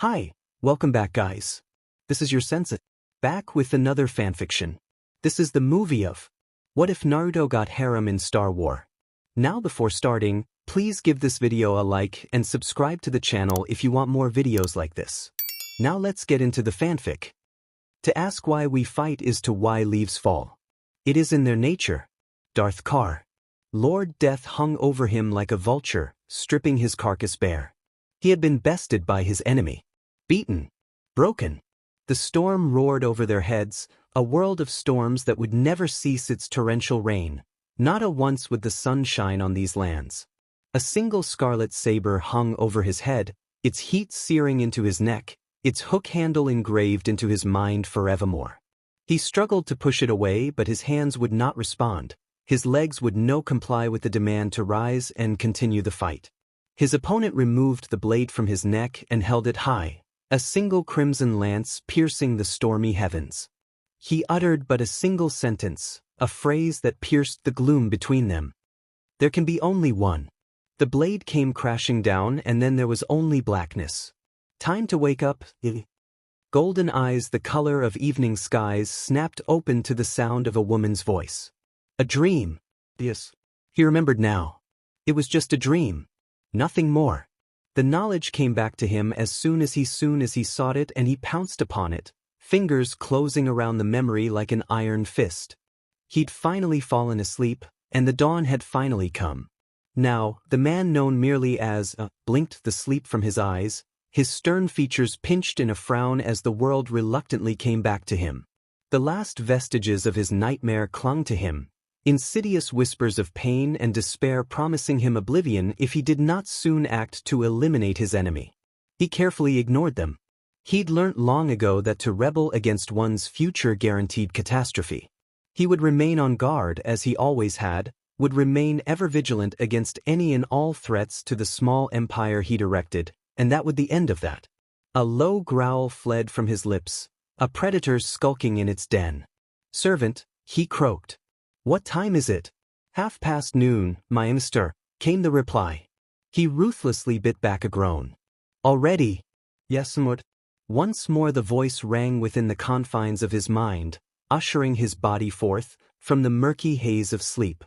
Hi, welcome back guys. This is your sensei, back with another fanfiction. This is the movie of What If Naruto Got Harem in Star War? Now before starting, please give this video a like and subscribe to the channel if you want more videos like this. Now let's get into the fanfic. To ask why we fight is to why leaves fall. It is in their nature. Darth Carr. Lord Death hung over him like a vulture, stripping his carcass bare. He had been bested by his enemy. Beaten. Broken. The storm roared over their heads, a world of storms that would never cease its torrential rain. Not a once would the sun shine on these lands. A single scarlet saber hung over his head, its heat searing into his neck, its hook handle engraved into his mind forevermore. He struggled to push it away, but his hands would not respond. His legs would no comply with the demand to rise and continue the fight. His opponent removed the blade from his neck and held it high, a single crimson lance piercing the stormy heavens. He uttered but a single sentence, a phrase that pierced the gloom between them. There can be only one. The blade came crashing down and then there was only blackness. Time to wake up. Golden eyes the color of evening skies snapped open to the sound of a woman's voice. A dream. Yes. He remembered now. It was just a dream. Nothing more. The knowledge came back to him as soon as he sought it, and he pounced upon it, fingers closing around the memory like an iron fist. He'd finally fallen asleep, and the dawn had finally come. Now, the man known merely as blinked the sleep from his eyes, his stern features pinched in a frown as the world reluctantly came back to him. The last vestiges of his nightmare clung to him, insidious whispers of pain and despair promising him oblivion if he did not soon act to eliminate his enemy. He carefully ignored them. He'd learnt long ago that to rebel against one's future guaranteed catastrophe. He would remain on guard as he always had, would remain ever vigilant against any and all threats to the small empire he'd erected, and that would be the end of that. A low growl fled from his lips, a predator skulking in its den. "Servant," he croaked. "What time is it?" "Half-past noon, my mister," came the reply. He ruthlessly bit back a groan. "Already?" "Yes, Mud." Once more the voice rang within the confines of his mind, ushering his body forth from the murky haze of sleep.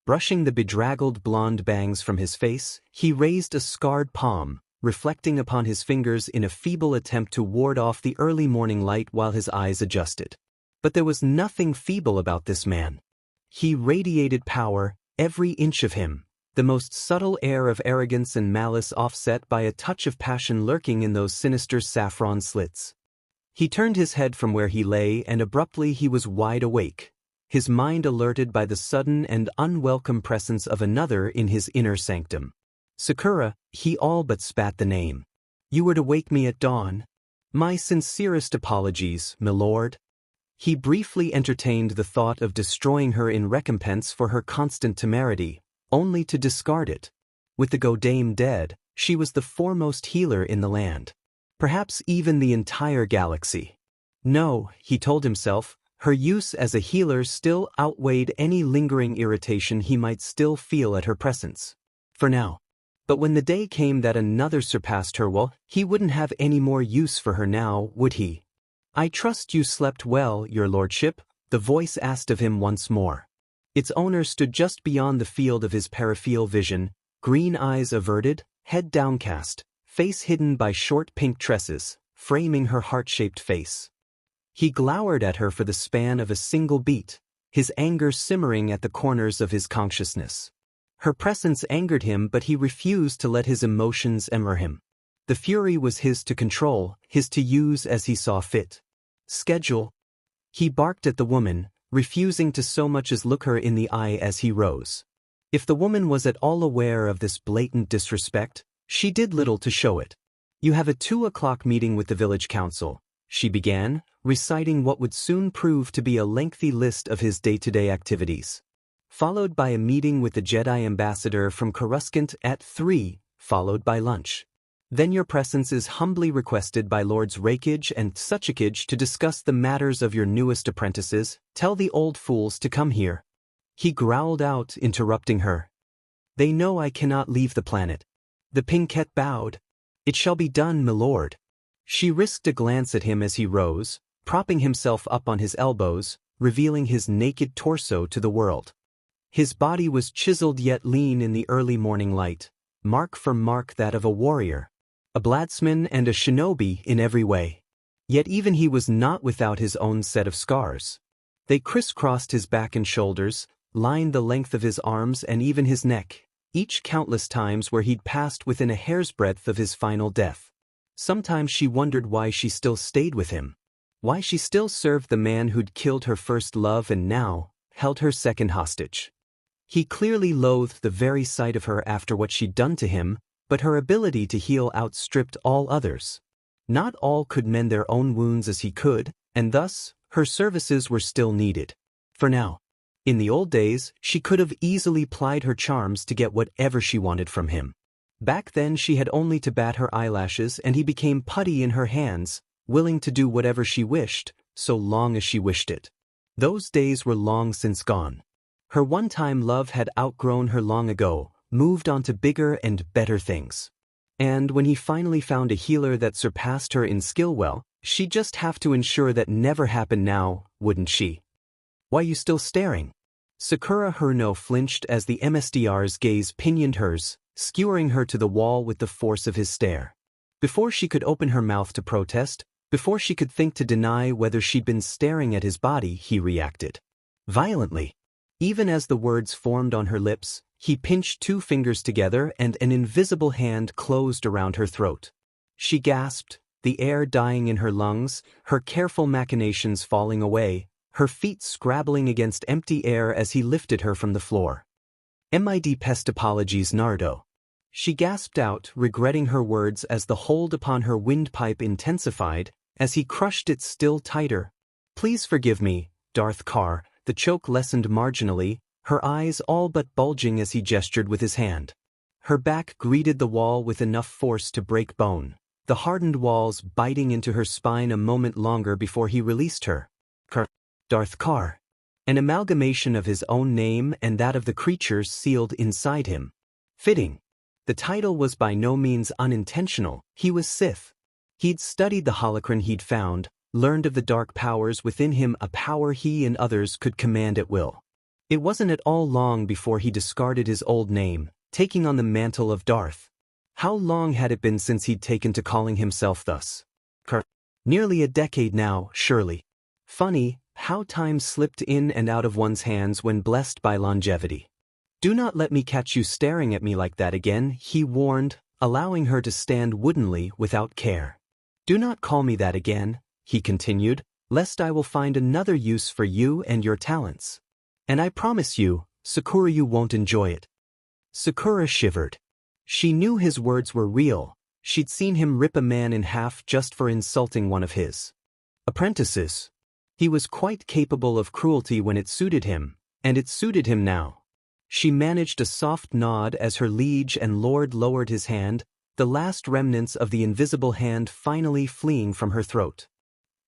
Brushing the bedraggled blonde bangs from his face, he raised a scarred palm, reflecting upon his fingers in a feeble attempt to ward off the early morning light while his eyes adjusted. But there was nothing feeble about this man. He radiated power, every inch of him, the most subtle air of arrogance and malice offset by a touch of passion lurking in those sinister saffron slits. He turned his head from where he lay and abruptly he was wide awake, his mind alerted by the sudden and unwelcome presence of another in his inner sanctum. "Sakura," he all but spat the name. "You were to wake me at dawn." "My sincerest apologies, milord." He briefly entertained the thought of destroying her in recompense for her constant temerity, only to discard it. With the Godame dead, she was the foremost healer in the land. Perhaps even the entire galaxy. No, he told himself, her use as a healer still outweighed any lingering irritation he might still feel at her presence. For now. But when the day came that another surpassed her, well, he wouldn't have any more use for her now, would he? "I trust you slept well, your lordship," the voice asked of him once more. Its owner stood just beyond the field of his peripheral vision, green eyes averted, head downcast, face hidden by short pink tresses, framing her heart-shaped face. He glowered at her for the span of a single beat, his anger simmering at the corners of his consciousness. Her presence angered him, but he refused to let his emotions emmer him. The fury was his to control, his to use as he saw fit. "Schedule." He barked at the woman, refusing to so much as look her in the eye as he rose. If the woman was at all aware of this blatant disrespect, she did little to show it. "You have a 2 o'clock meeting with the village council," she began, reciting what would soon prove to be a lengthy list of his day-to-day activities. "Followed by a meeting with the Jedi ambassador from Coruscant at 3, followed by lunch. Then your presence is humbly requested by Lords Rakage and Suchikage to discuss the matters of your newest apprentices. Tell the old fools to come here." He growled out, interrupting her. "They know I cannot leave the planet." The Pinkette bowed. "It shall be done, milord." She risked a glance at him as he rose, propping himself up on his elbows, revealing his naked torso to the world. His body was chiseled yet lean in the early morning light, mark for mark that of a warrior, a bladsman and a shinobi in every way. Yet even he was not without his own set of scars. They crisscrossed his back and shoulders, lined the length of his arms and even his neck, each countless times where he'd passed within a hair's breadth of his final death. Sometimes she wondered why she still stayed with him. Why she still served the man who'd killed her first love and now held her second hostage. He clearly loathed the very sight of her after what she'd done to him, but her ability to heal outstripped all others. Not all could mend their own wounds as he could, and thus, her services were still needed. For now. In the old days, she could have easily plied her charms to get whatever she wanted from him. Back then she had only to bat her eyelashes and he became putty in her hands, willing to do whatever she wished, so long as she wished it. Those days were long since gone. Her one-time love had outgrown her long ago, moved on to bigger and better things. And when he finally found a healer that surpassed her in skill, well, she'd just have to ensure that never happened now, wouldn't she? Why you still staring? Sakura Haruno flinched as the MSDR's gaze pinioned hers, skewering her to the wall with the force of his stare. Before she could open her mouth to protest, before she could think to deny whether she'd been staring at his body, he reacted. Violently. Even as the words formed on her lips, he pinched two fingers together and an invisible hand closed around her throat. She gasped, the air dying in her lungs, her careful machinations falling away, her feet scrabbling against empty air as he lifted her from the floor. "Mid pest apologies, Naruto." She gasped out, regretting her words as the hold upon her windpipe intensified, as he crushed it still tighter. "Please forgive me, Darth Carr." The choke lessened marginally, her eyes all but bulging as he gestured with his hand. Her back greeted the wall with enough force to break bone, the hardened walls biting into her spine a moment longer before he released her. Darth Carr. An amalgamation of his own name and that of the creatures sealed inside him. Fitting. The title was by no means unintentional. He was Sith. He'd studied the holocron he'd found, learned of the dark powers within him, a power he and others could command at will. It wasn't at all long before he discarded his old name, taking on the mantle of Darth. How long had it been since he'd taken to calling himself thus? Nearly a decade now, surely. Funny, how time slipped in and out of one's hands when blessed by longevity. "Do not let me catch you staring at me like that again," he warned, allowing her to stand woodenly without care. "Do not call me that again," he continued, "lest I will find another use for you and your talents. And I promise you, Sakura, you won't enjoy it." Sakura shivered. She knew his words were real. She'd seen him rip a man in half just for insulting one of his apprentices. He was quite capable of cruelty when it suited him, and it suited him now. She managed a soft nod as her liege and lord lowered his hand, the last remnants of the invisible hand finally fleeing from her throat.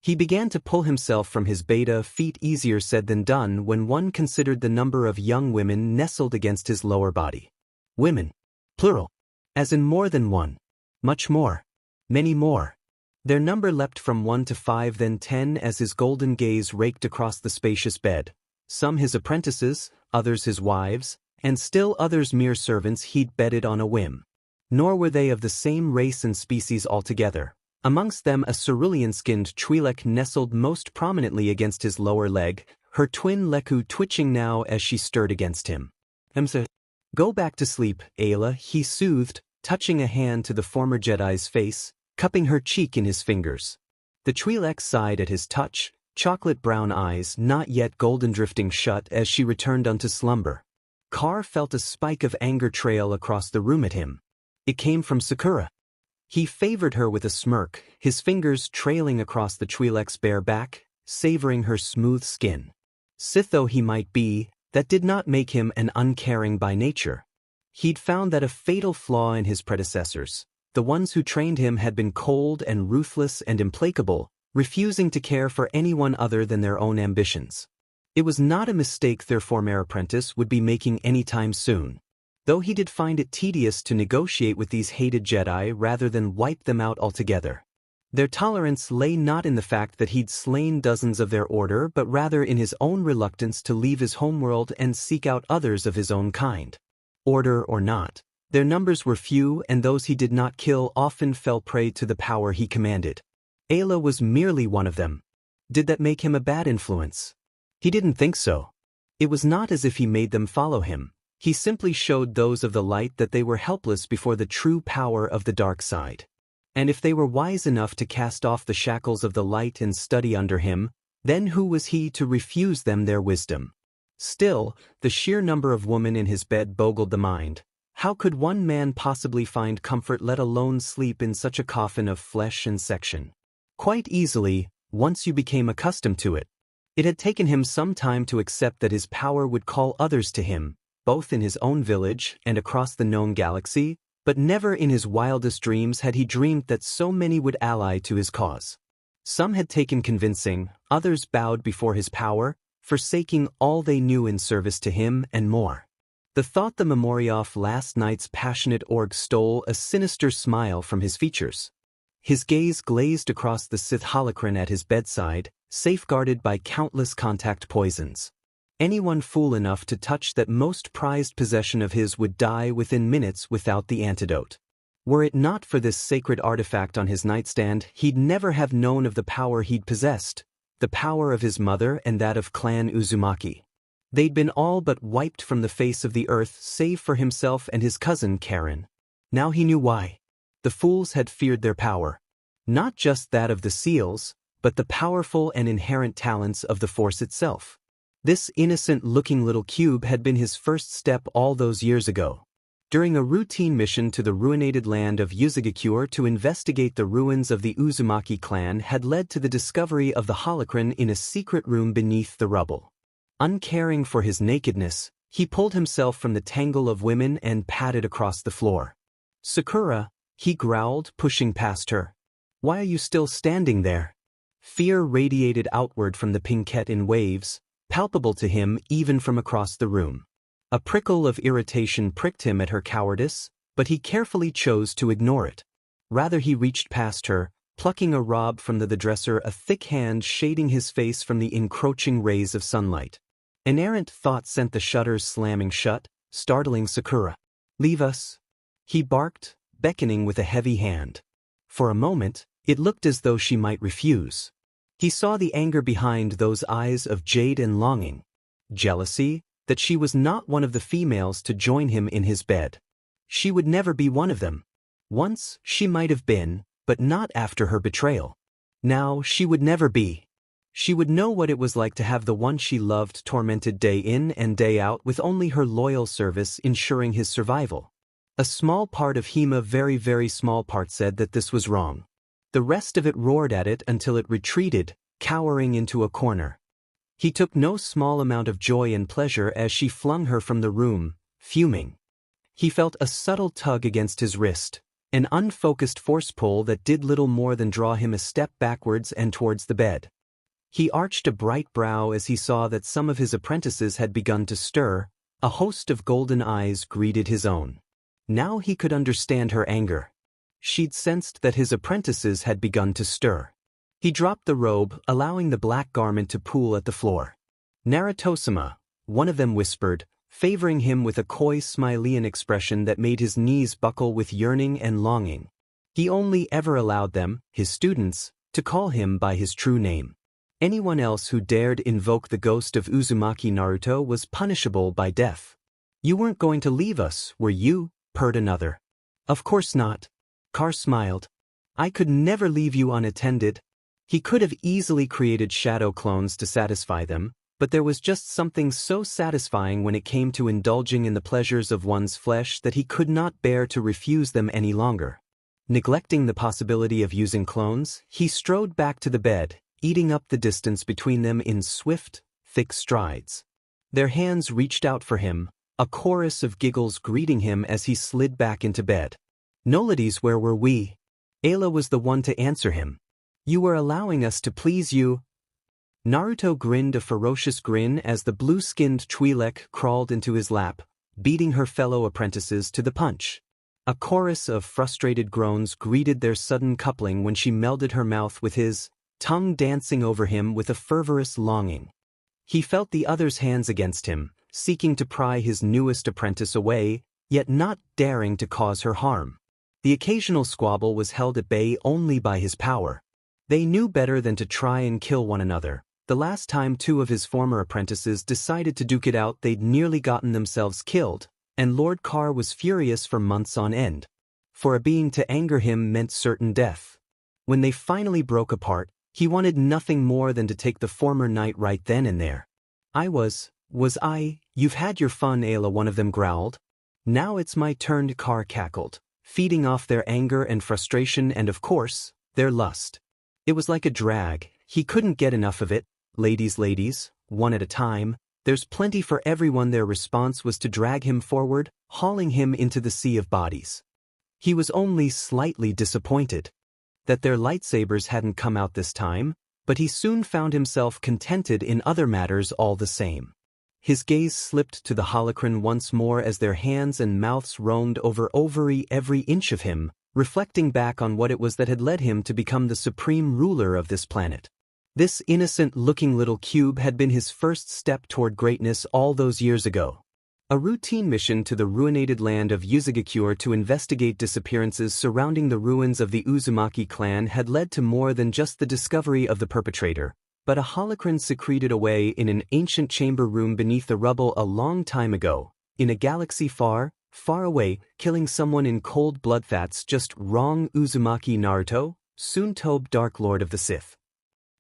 He began to pull himself from his beta feet, easier said than done when one considered the number of young women nestled against his lower body. Women. Plural. As in more than one. Much more. Many more. Their number leapt from 1 to 5, then 10 as his golden gaze raked across the spacious bed. Some his apprentices, others his wives, and still others mere servants he'd bedded on a whim. Nor were they of the same race and species altogether. Amongst them a cerulean-skinned Twi'lek nestled most prominently against his lower leg, her twin Leku twitching now as she stirred against him. "Go back to sleep, Ayla," he soothed, touching a hand to the former Jedi's face, cupping her cheek in his fingers. The Twi'lek sighed at his touch, chocolate brown eyes not yet golden drifting shut as she returned unto slumber. Carr felt a spike of anger trail across the room at him. It came from Sakura. He favored her with a smirk, his fingers trailing across the Twi'lek's bare back, savoring her smooth skin. Sith though he might be, that did not make him an uncaring by nature. He'd found that a fatal flaw in his predecessors. The ones who trained him had been cold and ruthless and implacable, refusing to care for anyone other than their own ambitions. It was not a mistake their former apprentice would be making any time soon. Though he did find it tedious to negotiate with these hated Jedi rather than wipe them out altogether. Their tolerance lay not in the fact that he'd slain dozens of their order but rather in his own reluctance to leave his homeworld and seek out others of his own kind. Order or not, their numbers were few and those he did not kill often fell prey to the power he commanded. Ayla was merely one of them. Did that make him a bad influence? He didn't think so. It was not as if he made them follow him. He simply showed those of the light that they were helpless before the true power of the dark side. And if they were wise enough to cast off the shackles of the light and study under him, then who was he to refuse them their wisdom? Still, the sheer number of women in his bed boggled the mind. How could one man possibly find comfort, let alone sleep in such a coffin of flesh and section? Quite easily, once you became accustomed to it. It had taken him some time to accept that his power would call others to him, both in his own village and across the known galaxy, but never in his wildest dreams had he dreamed that so many would ally to his cause. Some had taken convincing, others bowed before his power, forsaking all they knew in service to him and more. The thought the memory of last night's passionate org stole a sinister smile from his features. His gaze glazed across the Sith holocron at his bedside, safeguarded by countless contact poisons. Anyone fool enough to touch that most prized possession of his would die within minutes without the antidote. Were it not for this sacred artifact on his nightstand, he'd never have known of the power he'd possessed, the power of his mother and that of Clan Uzumaki. They'd been all but wiped from the face of the earth save for himself and his cousin Karen. Now he knew why. The fools had feared their power. Not just that of the seals, but the powerful and inherent talents of the Force itself. This innocent-looking little cube had been his first step all those years ago. During a routine mission to the ruinated land of NeonZangetsu to investigate the ruins of the Uzumaki clan had led to the discovery of the holocron in a secret room beneath the rubble. Uncaring for his nakedness, he pulled himself from the tangle of women and padded across the floor. "Sakura," he growled, pushing past her. "Why are you still standing there?" Fear radiated outward from the pinkette in waves, palpable to him even from across the room. A prickle of irritation pricked him at her cowardice, but he carefully chose to ignore it. Rather he reached past her, plucking a robe from the dresser, a thick hand shading his face from the encroaching rays of sunlight. An errant thought sent the shutters slamming shut, startling Sakura. "Leave us," he barked, beckoning with a heavy hand. For a moment, it looked as though she might refuse. He saw the anger behind those eyes of jade and longing. Jealousy, that she was not one of the females to join him in his bed. She would never be one of them. Once, she might have been, but not after her betrayal. Now, she would never be. She would know what it was like to have the one she loved tormented day in and day out with only her loyal service ensuring his survival. A small part of him, a very, very small part, said that this was wrong. The rest of it roared at it until it retreated, cowering into a corner. He took no small amount of joy and pleasure as she flung her from the room, fuming. He felt a subtle tug against his wrist, an unfocused force pull that did little more than draw him a step backwards and towards the bed. He arched a bright brow as he saw that some of his apprentices had begun to stir. A host of golden eyes greeted his own. Now he could understand her anger. She'd sensed that his apprentices had begun to stir. He dropped the robe, allowing the black garment to pool at the floor. "Naruto-sama," one of them whispered, favoring him with a coy Smiley expression that made his knees buckle with yearning and longing. He only ever allowed them, his students, to call him by his true name. Anyone else who dared invoke the ghost of Uzumaki Naruto was punishable by death. "You weren't going to leave us, were you?" purred another. "Of course not." Carr smiled. "I could never leave you unattended." He could have easily created shadow clones to satisfy them, but there was just something so satisfying when it came to indulging in the pleasures of one's flesh that he could not bear to refuse them any longer. Neglecting the possibility of using clones, he strode back to the bed, eating up the distance between them in swift, thick strides. Their hands reached out for him, a chorus of giggles greeting him as he slid back into bed. "Noladies, where were we?" Ayla was the one to answer him. "You were allowing us to please you." Naruto grinned a ferocious grin as the blue-skinned Twi'lek crawled into his lap, beating her fellow apprentices to the punch. A chorus of frustrated groans greeted their sudden coupling when she melded her mouth with his, tongue dancing over him with a fervorous longing. He felt the other's hands against him, seeking to pry his newest apprentice away, yet not daring to cause her harm. The occasional squabble was held at bay only by his power. They knew better than to try and kill one another. The last time two of his former apprentices decided to duke it out, they'd nearly gotten themselves killed, and Lord Carr was furious for months on end. For a being to anger him meant certain death. When they finally broke apart, he wanted nothing more than to take the former knight right then and there. You've had your fun, Ayla, one of them growled. Now it's my turn, Carr cackled, feeding off their anger and frustration and, of course, their lust. It was like a drag. He couldn't get enough of it. Ladies, one at a time. There's plenty for everyone. Their response was to drag him forward, hauling him into the sea of bodies. He was only slightly disappointed that their lightsabers hadn't come out this time, but he soon found himself contented in other matters all the same. His gaze slipped to the holocron once more as their hands and mouths roamed over every inch of him, reflecting back on what it was that had led him to become the supreme ruler of this planet. This innocent-looking little cube had been his first step toward greatness all those years ago. A routine mission to the ruinated land of NeonZangetsu to investigate disappearances surrounding the ruins of the Uzumaki clan had led to more than just the discovery of the perpetrator, but a holocron secreted away in an ancient chamber room beneath the rubble a long time ago, in a galaxy far, far away, killing someone in cold blood. That's just wrong. Uzumaki Naruto, soon to be Dark Lord of the Sith.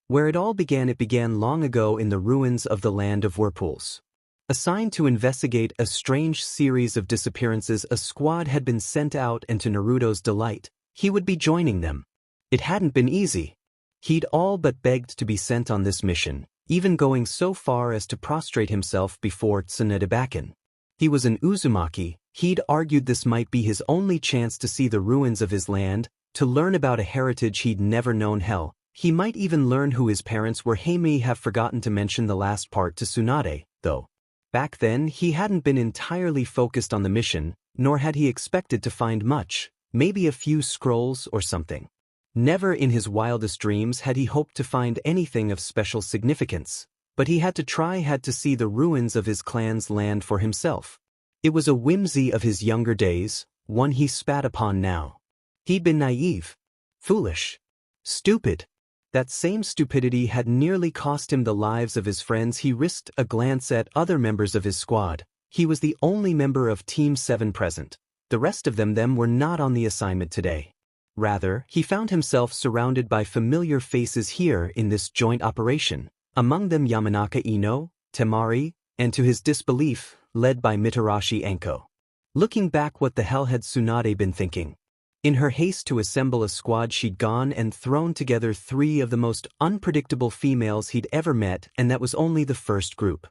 Where it began long ago in the ruins of the Land of Whirpools. Assigned to investigate a strange series of disappearances, a squad had been sent out, and to Naruto's delight, he would be joining them. It hadn't been easy. He'd all but begged to be sent on this mission, even going so far as to prostrate himself before Tsunade Bakken. He was an Uzumaki. He'd argued this might be his only chance to see the ruins of his land, to learn about a heritage he'd never known. Hell, he might even learn who his parents were. He may have forgotten to mention the last part to Tsunade, though. Back then, he hadn't been entirely focused on the mission, nor had he expected to find much, maybe a few scrolls or something. Never in his wildest dreams had he hoped to find anything of special significance, but he had to see the ruins of his clan's land for himself. It was a whimsy of his younger days, one he spat upon now. He'd been naive, foolish, stupid. That same stupidity had nearly cost him the lives of his friends. He risked a glance at other members of his squad. He was the only member of Team 7 present. The rest of them were not on the assignment today. Rather, he found himself surrounded by familiar faces here in this joint operation, among them Yamanaka Ino, Temari, and to his disbelief, led by Mitarashi Anko. Looking back, what the hell had Tsunade been thinking? In her haste to assemble a squad, she'd gone and thrown together three of the most unpredictable females he'd ever met, and that was only the first group.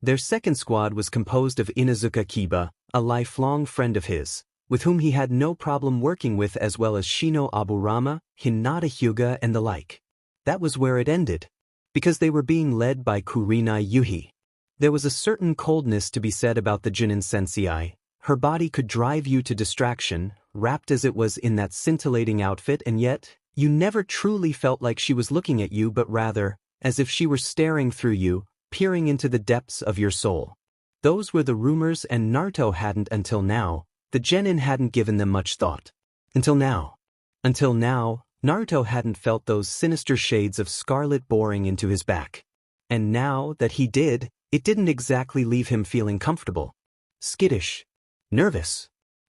Their second squad was composed of Inuzuka Kiba, a lifelong friend of his, with whom he had no problem working with, as well as Shino Aburama, Hinata Hyuga, and the like. That was where it ended, because they were being led by Kurenai Yuhi. There was a certain coldness to be said about the Junin Sensei. Her body could drive you to distraction, wrapped as it was in that scintillating outfit, and yet, you never truly felt like she was looking at you, but rather, as if she were staring through you, peering into the depths of your soul. Those were the rumors, and Naruto hadn't until now. The genin hadn't given them much thought. Until now, Naruto hadn't felt those sinister shades of scarlet boring into his back. And now that he did, it didn't exactly leave him feeling comfortable. Skittish. Nervous.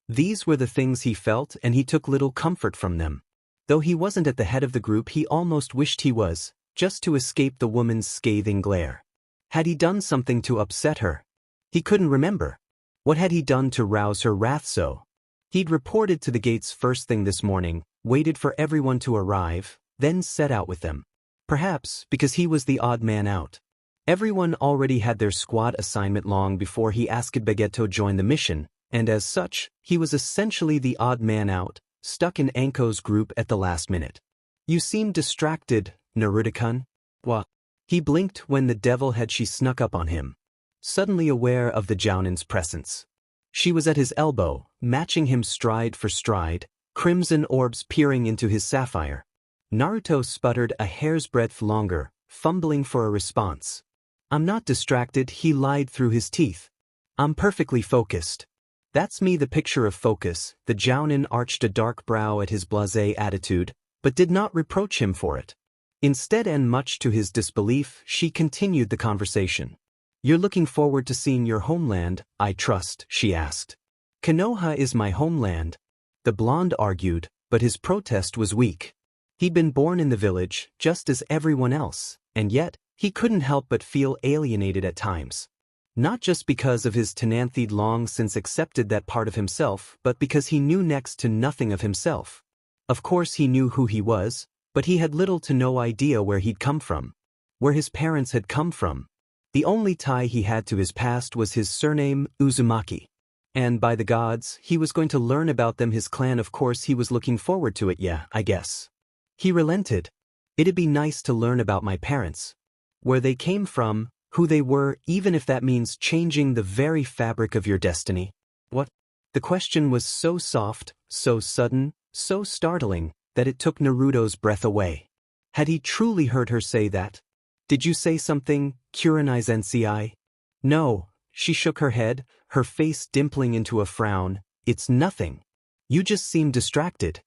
These were the things he felt, and he took little comfort from them. Though he wasn't at the head of the group, he almost wished he was, just to escape the woman's scathing glare. Had he done something to upset her? He couldn't remember. What had he done to rouse her wrath so? He'd reported to the gates first thing this morning, waited for everyone to arrive, then set out with them. Perhaps because he was the odd man out. Everyone already had their squad assignment long before he asked Baguette to join the mission, and as such, he was essentially the odd man out, stuck in Anko's group at the last minute. You seem distracted, Naruto-kun. What? He blinked when the devil had she snuck up on him, suddenly aware of the Jounin's presence. She was at his elbow, matching him stride for stride, crimson orbs peering into his sapphire. Naruto sputtered a hair's breadth longer, fumbling for a response. "I'm not distracted," he lied through his teeth. "I'm perfectly focused." "That's me." The picture of focus. The jounin arched a dark brow at his blasé attitude, but did not reproach him for it. Instead, and much to his disbelief, she continued the conversation. "You're looking forward to seeing your homeland, I trust?" she asked. "Konoha is my homeland," the blonde argued, but his protest was weak. He'd been born in the village, just as everyone else, and yet, he couldn't help but feel alienated at times. Not just because of his Tenanthe'd long since accepted that part of himself, but because he knew next to nothing of himself. Of course he knew who he was, but he had little to no idea where he'd come from. Where his parents had come from. The only tie he had to his past was his surname, Uzumaki. And by the gods, he was going to learn about them, his clan. Of course he was looking forward to it. "Yeah, I guess." He relented. "It'd be nice to learn about my parents. Where they came from, who they were, even if that means changing the very fabric of your destiny." "What?" The question was so soft, so sudden, so startling, that it took Naruto's breath away. Had he truly heard her say that? "Did you say something, Kurenai Sensei?" "No." She shook her head, her face dimpling into a frown. "It's nothing. You just seem distracted."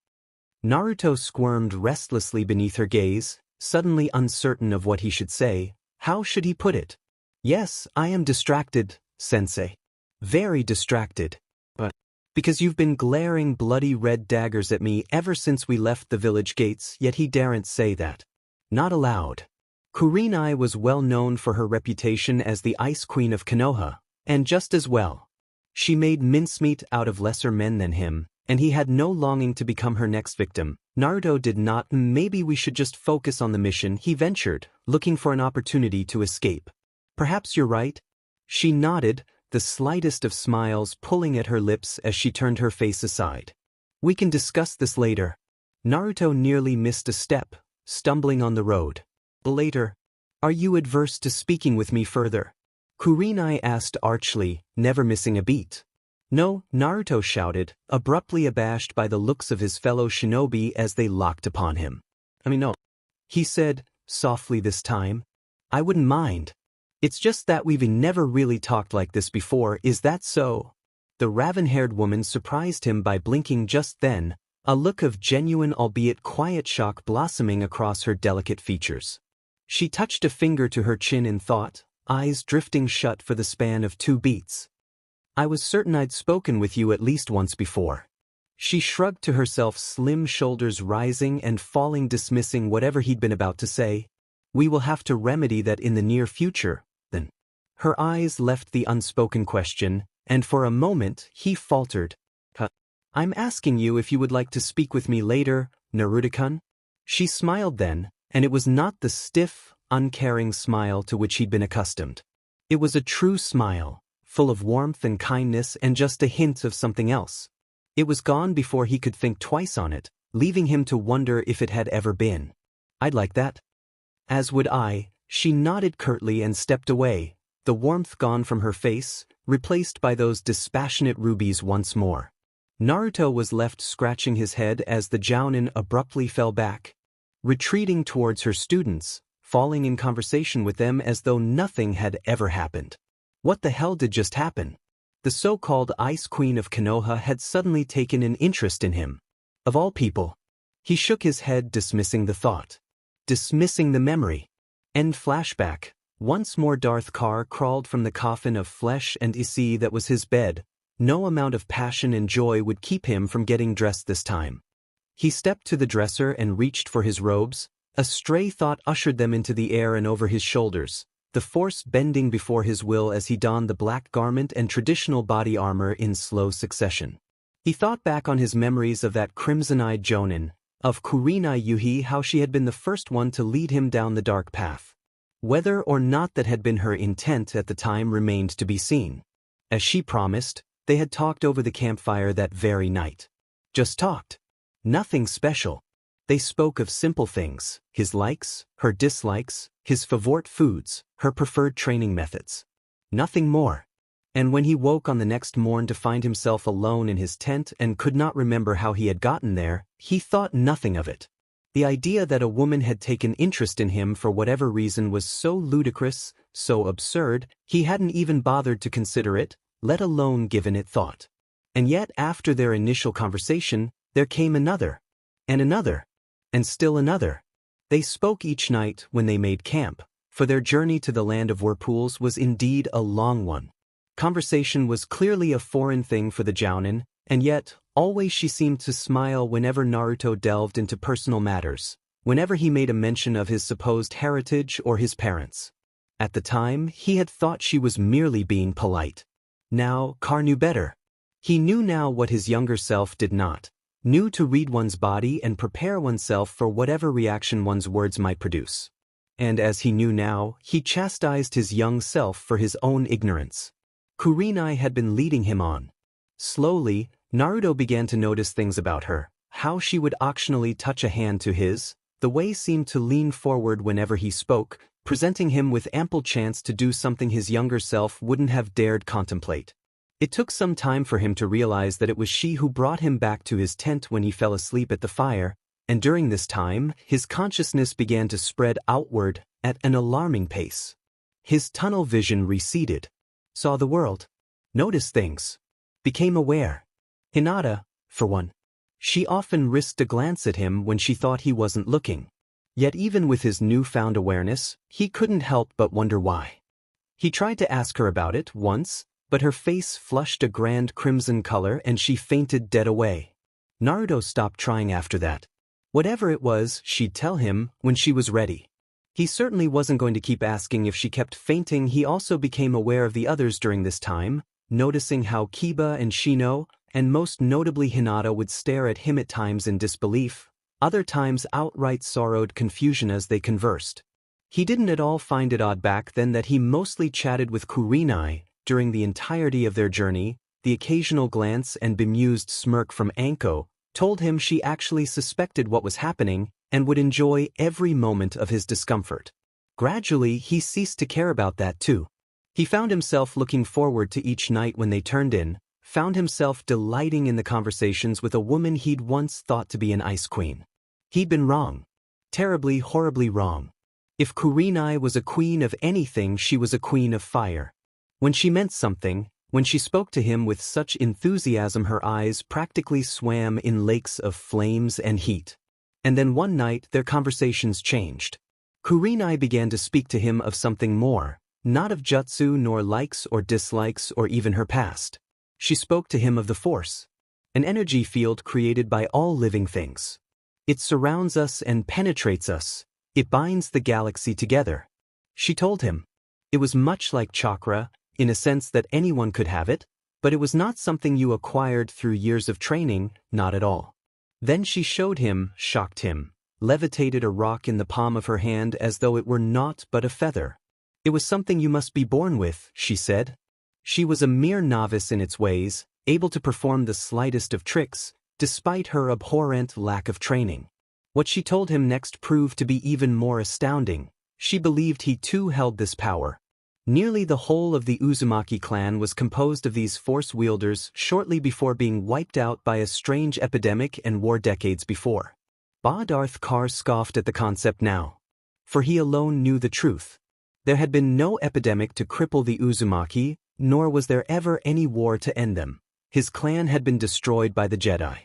Naruto squirmed restlessly beneath her gaze, suddenly uncertain of what he should say. How should he put it? "Yes, I am distracted, sensei. Very distracted. But because you've been glaring bloody red daggers at me ever since we left the village gates." Yet he daren't say that. Not aloud. Kurenai was well known for her reputation as the Ice Queen of Konoha, and just as well. She made mincemeat out of lesser men than him, and he had no longing to become her next victim. Naruto did not. "Maybe we should just focus on the mission," he ventured, looking for an opportunity to escape. "Perhaps you're right." She nodded, the slightest of smiles pulling at her lips as she turned her face aside. "We can discuss this later." Naruto nearly missed a step, stumbling on the road. "Later? Are you adverse to speaking with me further?" Kurenai asked archly, never missing a beat. "No," Naruto shouted, abruptly abashed by the looks of his fellow shinobi as they locked upon him. "No," he said, softly this time. "I wouldn't mind. It's just that we've never really talked like this before." "Is that so?" The raven-haired woman surprised him by blinking just then, a look of genuine albeit quiet shock blossoming across her delicate features. She touched a finger to her chin in thought, eyes drifting shut for the span of 2 beats. "I was certain I'd spoken with you at least once before." She shrugged to herself, slim shoulders rising and falling, dismissing whatever he'd been about to say. "We will have to remedy that in the near future, then." Her eyes left the unspoken question, and for a moment he faltered. "I'm asking you if you would like to speak with me later, Naruto-kun?" She smiled then, and it was not the stiff, uncaring smile to which he'd been accustomed. It was a true smile, full of warmth and kindness and just a hint of something else. It was gone before he could think twice on it, leaving him to wonder if it had ever been. "I'd like that." "As would I." She nodded curtly and stepped away, the warmth gone from her face, replaced by those dispassionate rubies once more. Naruto was left scratching his head as the jounin abruptly fell back, retreating towards her students, falling in conversation with them as though nothing had ever happened. What the hell did just happen? The so-called Ice Queen of Konoha had suddenly taken an interest in him. Of all people. He shook his head, dismissing the thought. Dismissing the memory. End flashback. Once more Darth Carr crawled from the coffin of flesh and issue that was his bed. No amount of passion and joy would keep him from getting dressed this time. He stepped to the dresser and reached for his robes. A stray thought ushered them into the air and over his shoulders, the force bending before his will as he donned the black garment and traditional body armor in slow succession. He thought back on his memories of that crimson-eyed Jonin, of Kurenai Yuhi, how she had been the first one to lead him down the dark path. Whether or not that had been her intent at the time remained to be seen. As she promised, they had talked over the campfire that very night. Just talked. Nothing special. They spoke of simple things, his likes, her dislikes, his favorite foods, her preferred training methods. Nothing more. And when he woke on the next morn to find himself alone in his tent and could not remember how he had gotten there, he thought nothing of it. The idea that a woman had taken interest in him for whatever reason was so ludicrous, so absurd, he hadn't even bothered to consider it, let alone given it thought. And yet after their initial conversation, there came another, and still another. They spoke each night when they made camp, for their journey to the Land of Whirpools was indeed a long one. Conversation was clearly a foreign thing for the Jounin, and yet, always she seemed to smile whenever Naruto delved into personal matters, whenever he made a mention of his supposed heritage or his parents. At the time, he had thought she was merely being polite. Now, Car knew better. He knew now what his younger self did not, knew to read one's body and prepare oneself for whatever reaction one's words might produce. And as he knew now, he chastised his young self for his own ignorance. Kurenai had been leading him on. Slowly, Naruto began to notice things about her, how she would occasionally touch a hand to his, the way seemed to lean forward whenever he spoke, presenting him with ample chance to do something his younger self wouldn't have dared contemplate. It took some time for him to realize that it was she who brought him back to his tent when he fell asleep at the fire, and during this time, his consciousness began to spread outward at an alarming pace. His tunnel vision receded, saw the world, noticed things, became aware. Hinata, for one. She often risked a glance at him when she thought he wasn't looking. Yet even with his newfound awareness, he couldn't help but wonder why. He tried to ask her about it once, but her face flushed a grand crimson color and she fainted dead away. Naruto stopped trying after that. Whatever it was, she'd tell him when she was ready. He certainly wasn't going to keep asking if she kept fainting. He also became aware of the others during this time, noticing how Kiba and Shino, and most notably Hinata, would stare at him at times in disbelief, other times outright sorrowed confusion as they conversed. He didn't at all find it odd back then that he mostly chatted with Kurenai during the entirety of their journey. The occasional glance and bemused smirk from Anko told him she actually suspected what was happening and would enjoy every moment of his discomfort. Gradually, he ceased to care about that too. He found himself looking forward to each night when they turned in, found himself delighting in the conversations with a woman he'd once thought to be an ice queen. He'd been wrong. Terribly, horribly wrong. If Kurenai was a queen of anything, she was a queen of fire. When she meant something, when she spoke to him with such enthusiasm, her eyes practically swam in lakes of flames and heat. And then one night their conversations changed. Kurenai began to speak to him of something more, not of jutsu nor likes or dislikes or even her past. She spoke to him of the Force, an energy field created by all living things. It surrounds us and penetrates us. It binds the galaxy together. She told him. It was much like chakra, in a sense that anyone could have it, but it was not something you acquired through years of training, not at all. Then she showed him, shocked him, levitated a rock in the palm of her hand as though it were naught but a feather. It was something you must be born with, she said. She was a mere novice in its ways, able to perform the slightest of tricks, despite her abhorrent lack of training. What she told him next proved to be even more astounding. She believed he too held this power. Nearly the whole of the Uzumaki clan was composed of these force wielders shortly before being wiped out by a strange epidemic and war decades before. Darth Car scoffed at the concept now. For he alone knew the truth. There had been no epidemic to cripple the Uzumaki, nor was there ever any war to end them. His clan had been destroyed by the Jedi.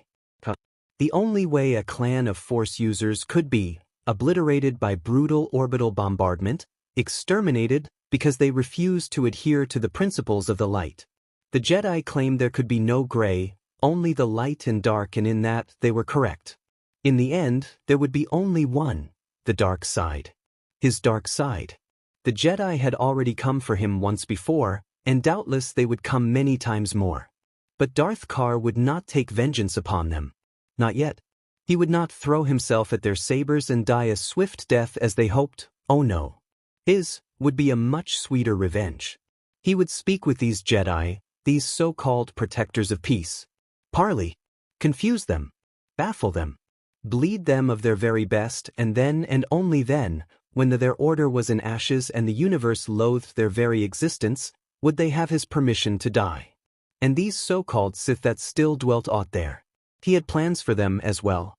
The only way a clan of force users could be obliterated by brutal orbital bombardment, exterminated because they refused to adhere to the principles of the light. The Jedi claimed there could be no gray, only the light and dark, and in that they were correct. In the end, there would be only one, the dark side. His dark side. The Jedi had already come for him once before, and doubtless they would come many times more. But Darth Car would not take vengeance upon them. Not yet. He would not throw himself at their sabers and die a swift death as they hoped. Oh no. His would be a much sweeter revenge. He would speak with these Jedi, these so-called protectors of peace. Parley. Confuse them. Baffle them. Bleed them of their very best, and then and only then, when their order was in ashes and the universe loathed their very existence, Would they have his permission to die? And these so-called Sith that still dwelt out there. He had plans for them as well.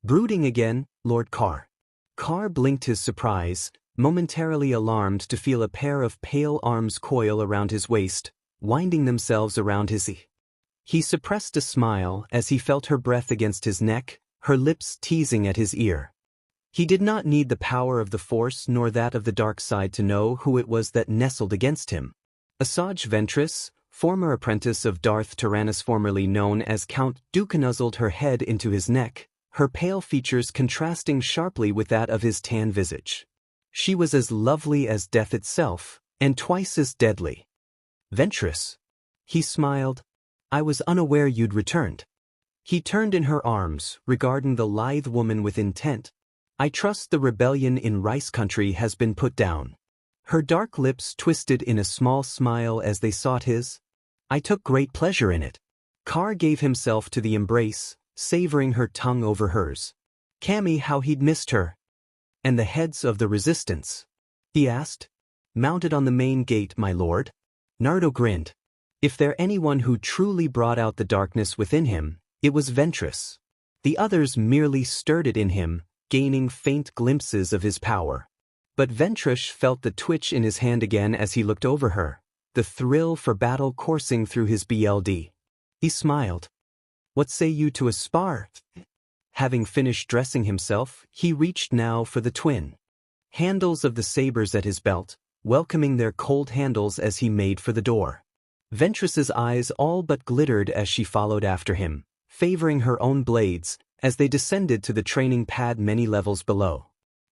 Brooding again, Lord Carr. Carr blinked his surprise, momentarily alarmed to feel a pair of pale arms coil around his waist, winding themselves around his ear. He suppressed a smile as he felt her breath against his neck, her lips teasing at his ear. He did not need the power of the Force nor that of the dark side to know who it was that nestled against him. Asajj Ventress, former apprentice of Darth Tyrannus formerly known as Count Dooku, nuzzled her head into his neck, her pale features contrasting sharply with that of his tan visage. She was as lovely as death itself, and twice as deadly. Ventress. He smiled. I was unaware you'd returned. He turned in her arms, regarding the lithe woman with intent. I trust the rebellion in Rice Country has been put down. Her dark lips twisted in a small smile as they sought his. I took great pleasure in it. Carr gave himself to the embrace, savoring her tongue over hers. Cammy, how he'd missed her. And the heads of the resistance? He asked. Mounted on the main gate, my lord. Naruto grinned. If there anyone who truly brought out the darkness within him, it was Ventress. The others merely stirred it in him, gaining faint glimpses of his power. But Ventress felt the twitch in his hand again as he looked over her, the thrill for battle coursing through his BLD. He smiled. What say you to a spar? Having finished dressing himself, he reached now for the twin handles of the sabers at his belt, welcoming their cold handles as he made for the door. Ventress's eyes all but glittered as she followed after him, favoring her own blades, as they descended to the training pad many levels below.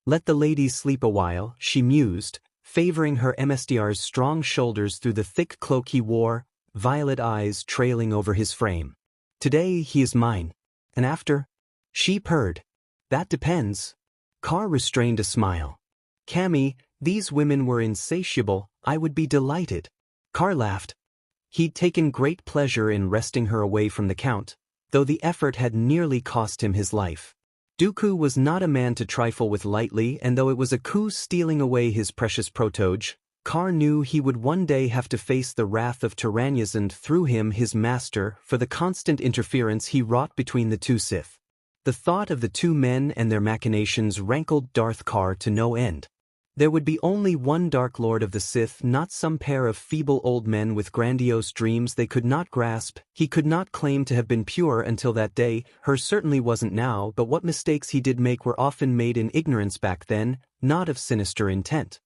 Let the ladies sleep a while, she mused, favoring her MSDR's strong shoulders through the thick cloak he wore, violet eyes trailing over his frame. Today he is mine. And after? She purred. That depends. Carr restrained a smile. Cammy, these women were insatiable, I would be delighted. Carr laughed. He'd taken great pleasure in wresting her away from the Count, though the effort had nearly cost him his life. Dooku was not a man to trifle with lightly, and though it was a coup stealing away his precious protoge, Carr knew he would one day have to face the wrath of Tyrannus and through him his master for the constant interference he wrought between the two Sith. The thought of the two men and their machinations rankled Darth Carr to no end. There would be only one Dark Lord of the Sith, not some pair of feeble old men with grandiose dreams they could not grasp. He could not claim to have been pure until that day, hers certainly wasn't now, but what mistakes he did make were often made in ignorance back then, not of sinister intent.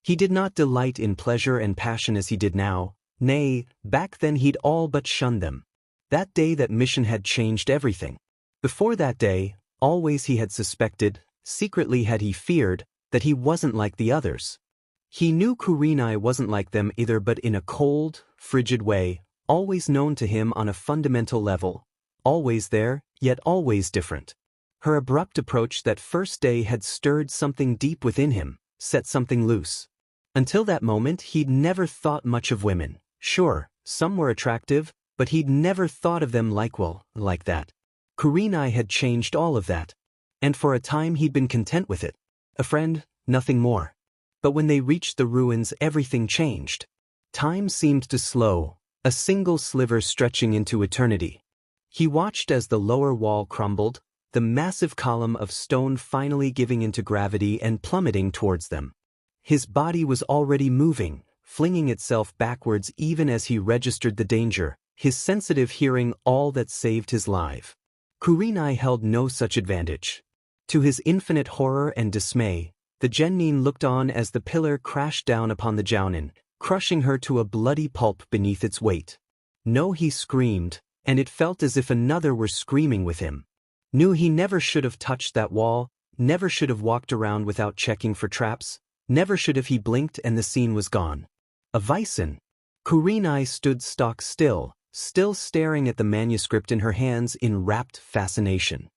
He did not delight in pleasure and passion as he did now, nay, back then he'd all but shunned them. That day that mission had changed everything. Before that day, always he had suspected, secretly had he feared, that he wasn't like the others. He knew Kurenai wasn't like them either, but in a cold, frigid way, always known to him on a fundamental level, always there, yet always different. Her abrupt approach that first day had stirred something deep within him, set something loose. Until that moment he'd never thought much of women. Sure, some were attractive, but he'd never thought of them like that. Kurenai had changed all of that. And for a time he'd been content with it. A friend, nothing more. But when they reached the ruins, everything changed. Time seemed to slow, a single sliver stretching into eternity. He watched as the lower wall crumbled, the massive column of stone finally giving into gravity and plummeting towards them. His body was already moving, flinging itself backwards even as he registered the danger, his sensitive hearing all that saved his life. Kurenai held no such advantage. To his infinite horror and dismay, the Genin looked on as the pillar crashed down upon the Jounin, crushing her to a bloody pulp beneath its weight. No, he screamed, and it felt as if another were screaming with him. Knew he never should have touched that wall, never should have walked around without checking for traps, never should have he blinked and the scene was gone. A Vyson. Kurenai stood stock still staring at the manuscript in her hands in rapt fascination.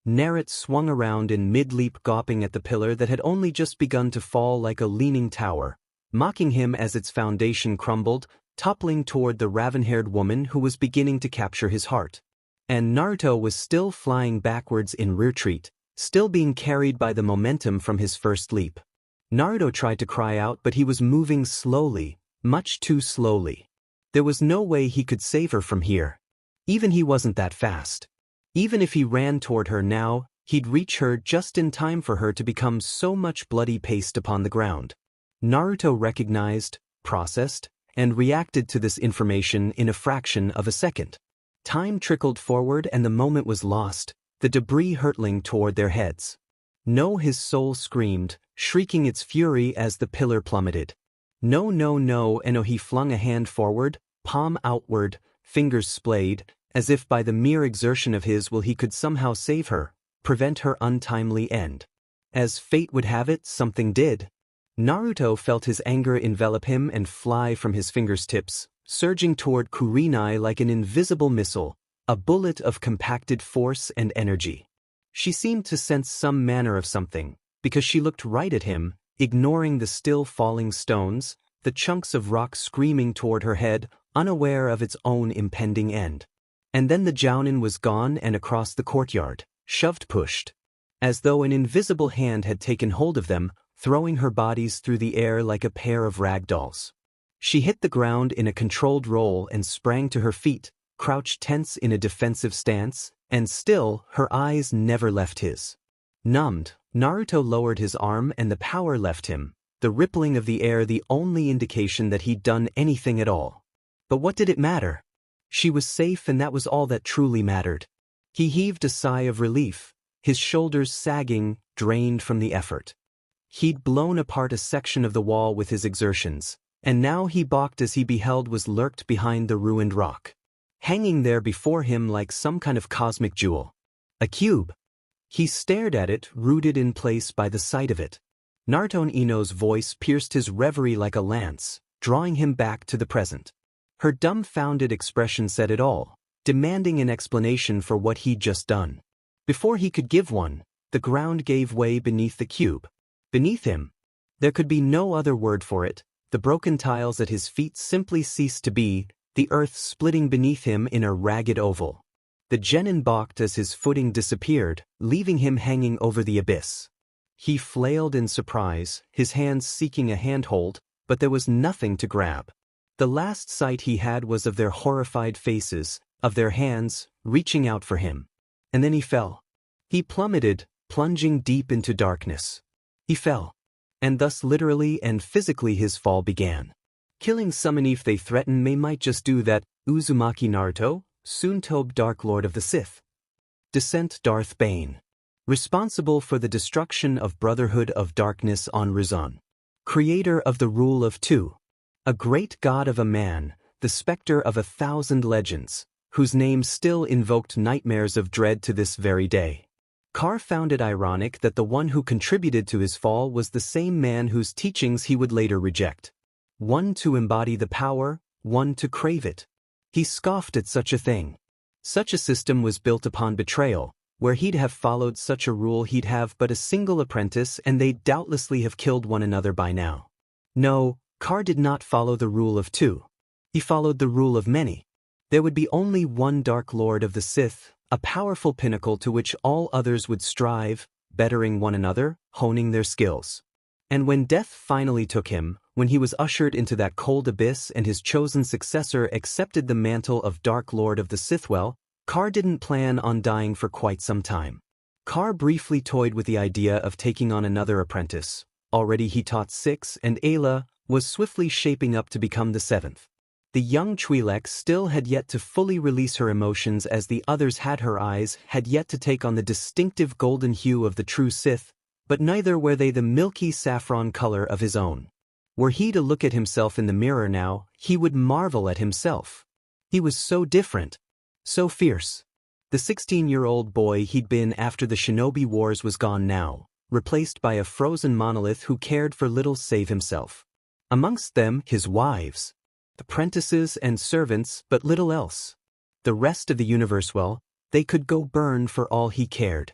Narut swung around in mid-leap, gawping at the pillar that had only just begun to fall like a leaning tower, mocking him as its foundation crumbled, toppling toward the raven-haired woman who was beginning to capture his heart. And Naruto was still flying backwards in retreat, still being carried by the momentum from his first leap. Naruto tried to cry out, but he was moving slowly, Much too slowly. There was no way he could save her from here. Even he wasn't that fast. Even if he ran toward her now, he'd reach her just in time for her to become so much bloody paste upon the ground. Naruto recognized, processed, and reacted to this information in a fraction of a second. Time trickled forward and the moment was lost, the debris hurtling toward their heads. No, his soul screamed, shrieking its fury as the pillar plummeted. No, no, no, and he flung a hand forward, palm outward, fingers splayed, as if by the mere exertion of his will he could somehow save her, prevent her untimely end. As fate would have it, something did. Naruto felt his anger envelop him and fly from his fingers' tips, surging toward Kurenai like an invisible missile, a bullet of compacted force and energy. She seemed to sense some manner of something, because she looked right at him, ignoring the still falling stones, the chunks of rock screaming toward her head, unaware of its own impending end. And then the Jounin was gone and across the courtyard, pushed. As though an invisible hand had taken hold of them, throwing her bodies through the air like a pair of rag dolls. She hit the ground in a controlled roll and sprang to her feet, crouched tense in a defensive stance, and still, her eyes never left his. Numbed, Naruto lowered his arm and the power left him, the rippling of the air the only indication that he'd done anything at all. But what did it matter? She was safe and that was all that truly mattered. He heaved a sigh of relief, his shoulders sagging, drained from the effort. He'd blown apart a section of the wall with his exertions, and now he balked as he beheld was lurked behind the ruined rock. Hanging there before him like some kind of cosmic jewel. A cube. He stared at it, rooted in place by the sight of it. Naruto Ino's voice pierced his reverie like a lance, drawing him back to the present. Her dumbfounded expression said it all, demanding an explanation for what he'd just done. Before he could give one, the ground gave way beneath the cube. Beneath him. There could be no other word for it, the broken tiles at his feet simply ceased to be, the earth splitting beneath him in a ragged oval. The genin balked as his footing disappeared, leaving him hanging over the abyss. He flailed in surprise, his hands seeking a handhold, but there was nothing to grab. The last sight he had was of their horrified faces, of their hands, reaching out for him. And then he fell. He plummeted, plunging deep into darkness. He fell. And thus literally and physically his fall began. Killing someone if they threaten might just do that. Uzumaki Naruto, Soon-Tobe Dark Lord of the Sith. Descent Darth Bane. Responsible for the destruction of Brotherhood of Darkness on Rizon. Creator of the Rule of Two. A great god of a man, the specter of 1,000 legends, whose name still invoked nightmares of dread to this very day. Carr found it ironic that the one who contributed to his fall was the same man whose teachings he would later reject. One to embody the power, one to crave it. He scoffed at such a thing. Such a system was built upon betrayal, where he'd have followed such a rule he'd have but a single apprentice and they'd doubtlessly have killed one another by now. No, Carr did not follow the rule of two. He followed the rule of many. There would be only one Dark Lord of the Sith, a powerful pinnacle to which all others would strive, bettering one another, honing their skills. And when death finally took him, when he was ushered into that cold abyss and his chosen successor accepted the mantle of Dark Lord of the Sith, well, Carr didn't plan on dying for quite some time. Carr briefly toyed with the idea of taking on another apprentice. Already he taught 6 and Ayla was swiftly shaping up to become the 7th. The young Twi'lek still had yet to fully release her emotions as the others had her eyes had yet to take on the distinctive golden hue of the true Sith, but neither were they the milky saffron color of his own. Were he to look at himself in the mirror now, he would marvel at himself. He was so different. So fierce. The 16-year-old boy he'd been after the Shinobi Wars was gone now, replaced by a frozen monolith who cared for little save himself. Amongst them, his wives. Apprentices and servants, but little else. The rest of the universe, well, they could go burn for all he cared.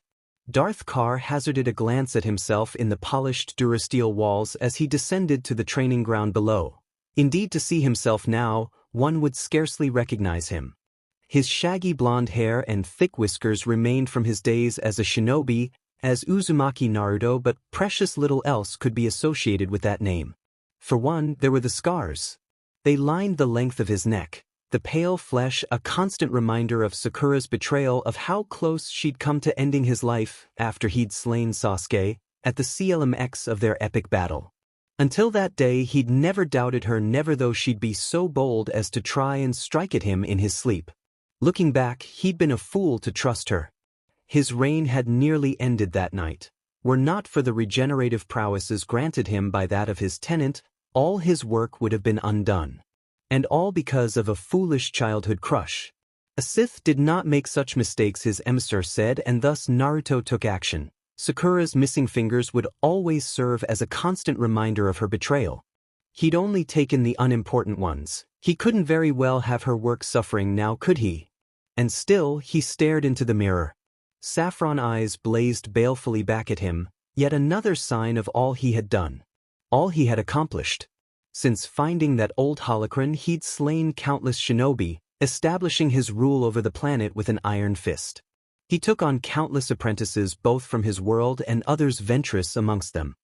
Darth Carr hazarded a glance at himself in the polished durasteel walls as he descended to the training ground below. Indeed, to see himself now, one would scarcely recognize him. His shaggy blonde hair and thick whiskers remained from his days as a shinobi, as Uzumaki Naruto, but precious little else could be associated with that name. For one, there were the scars. They lined the length of his neck, the pale flesh a constant reminder of Sakura's betrayal of how close she'd come to ending his life after he'd slain Sasuke at the CLMX of their epic battle. Until that day he'd never doubted her, never, though she'd be so bold as to try and strike at him in his sleep. Looking back, he'd been a fool to trust her. His reign had nearly ended that night. Were not for the regenerative prowesses granted him by that of his tenant, all his work would have been undone. And all because of a foolish childhood crush. A Sith did not make such mistakes, his emissary said, and thus Naruto took action. Sakura's missing fingers would always serve as a constant reminder of her betrayal. He'd only taken the unimportant ones. He couldn't very well have her work suffering now, could he? And still, he stared into the mirror. Saffron eyes blazed balefully back at him, yet another sign of all he had done. All he had accomplished. Since finding that old holocron, he'd slain countless shinobi, establishing his rule over the planet with an iron fist. He took on countless apprentices both from his world and others venturous amongst them.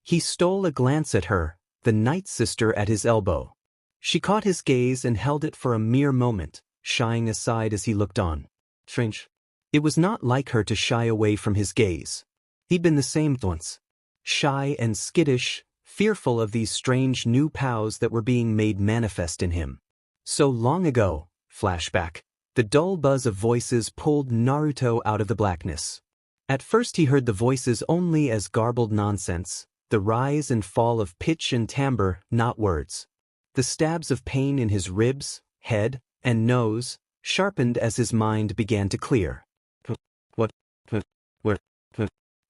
He stole a glance at her, the night sister at his elbow. She caught his gaze and held it for a mere moment, shying aside as he looked on. Strange. It was not like her to shy away from his gaze. He'd been the same once. Shy and skittish, fearful of these strange new powers that were being made manifest in him. So long ago, flashback, the dull buzz of voices pulled Naruto out of the blackness. At first he heard the voices only as garbled nonsense, the rise and fall of pitch and timbre, not words. The stabs of pain in his ribs, head, and nose, sharpened as his mind began to clear. Where?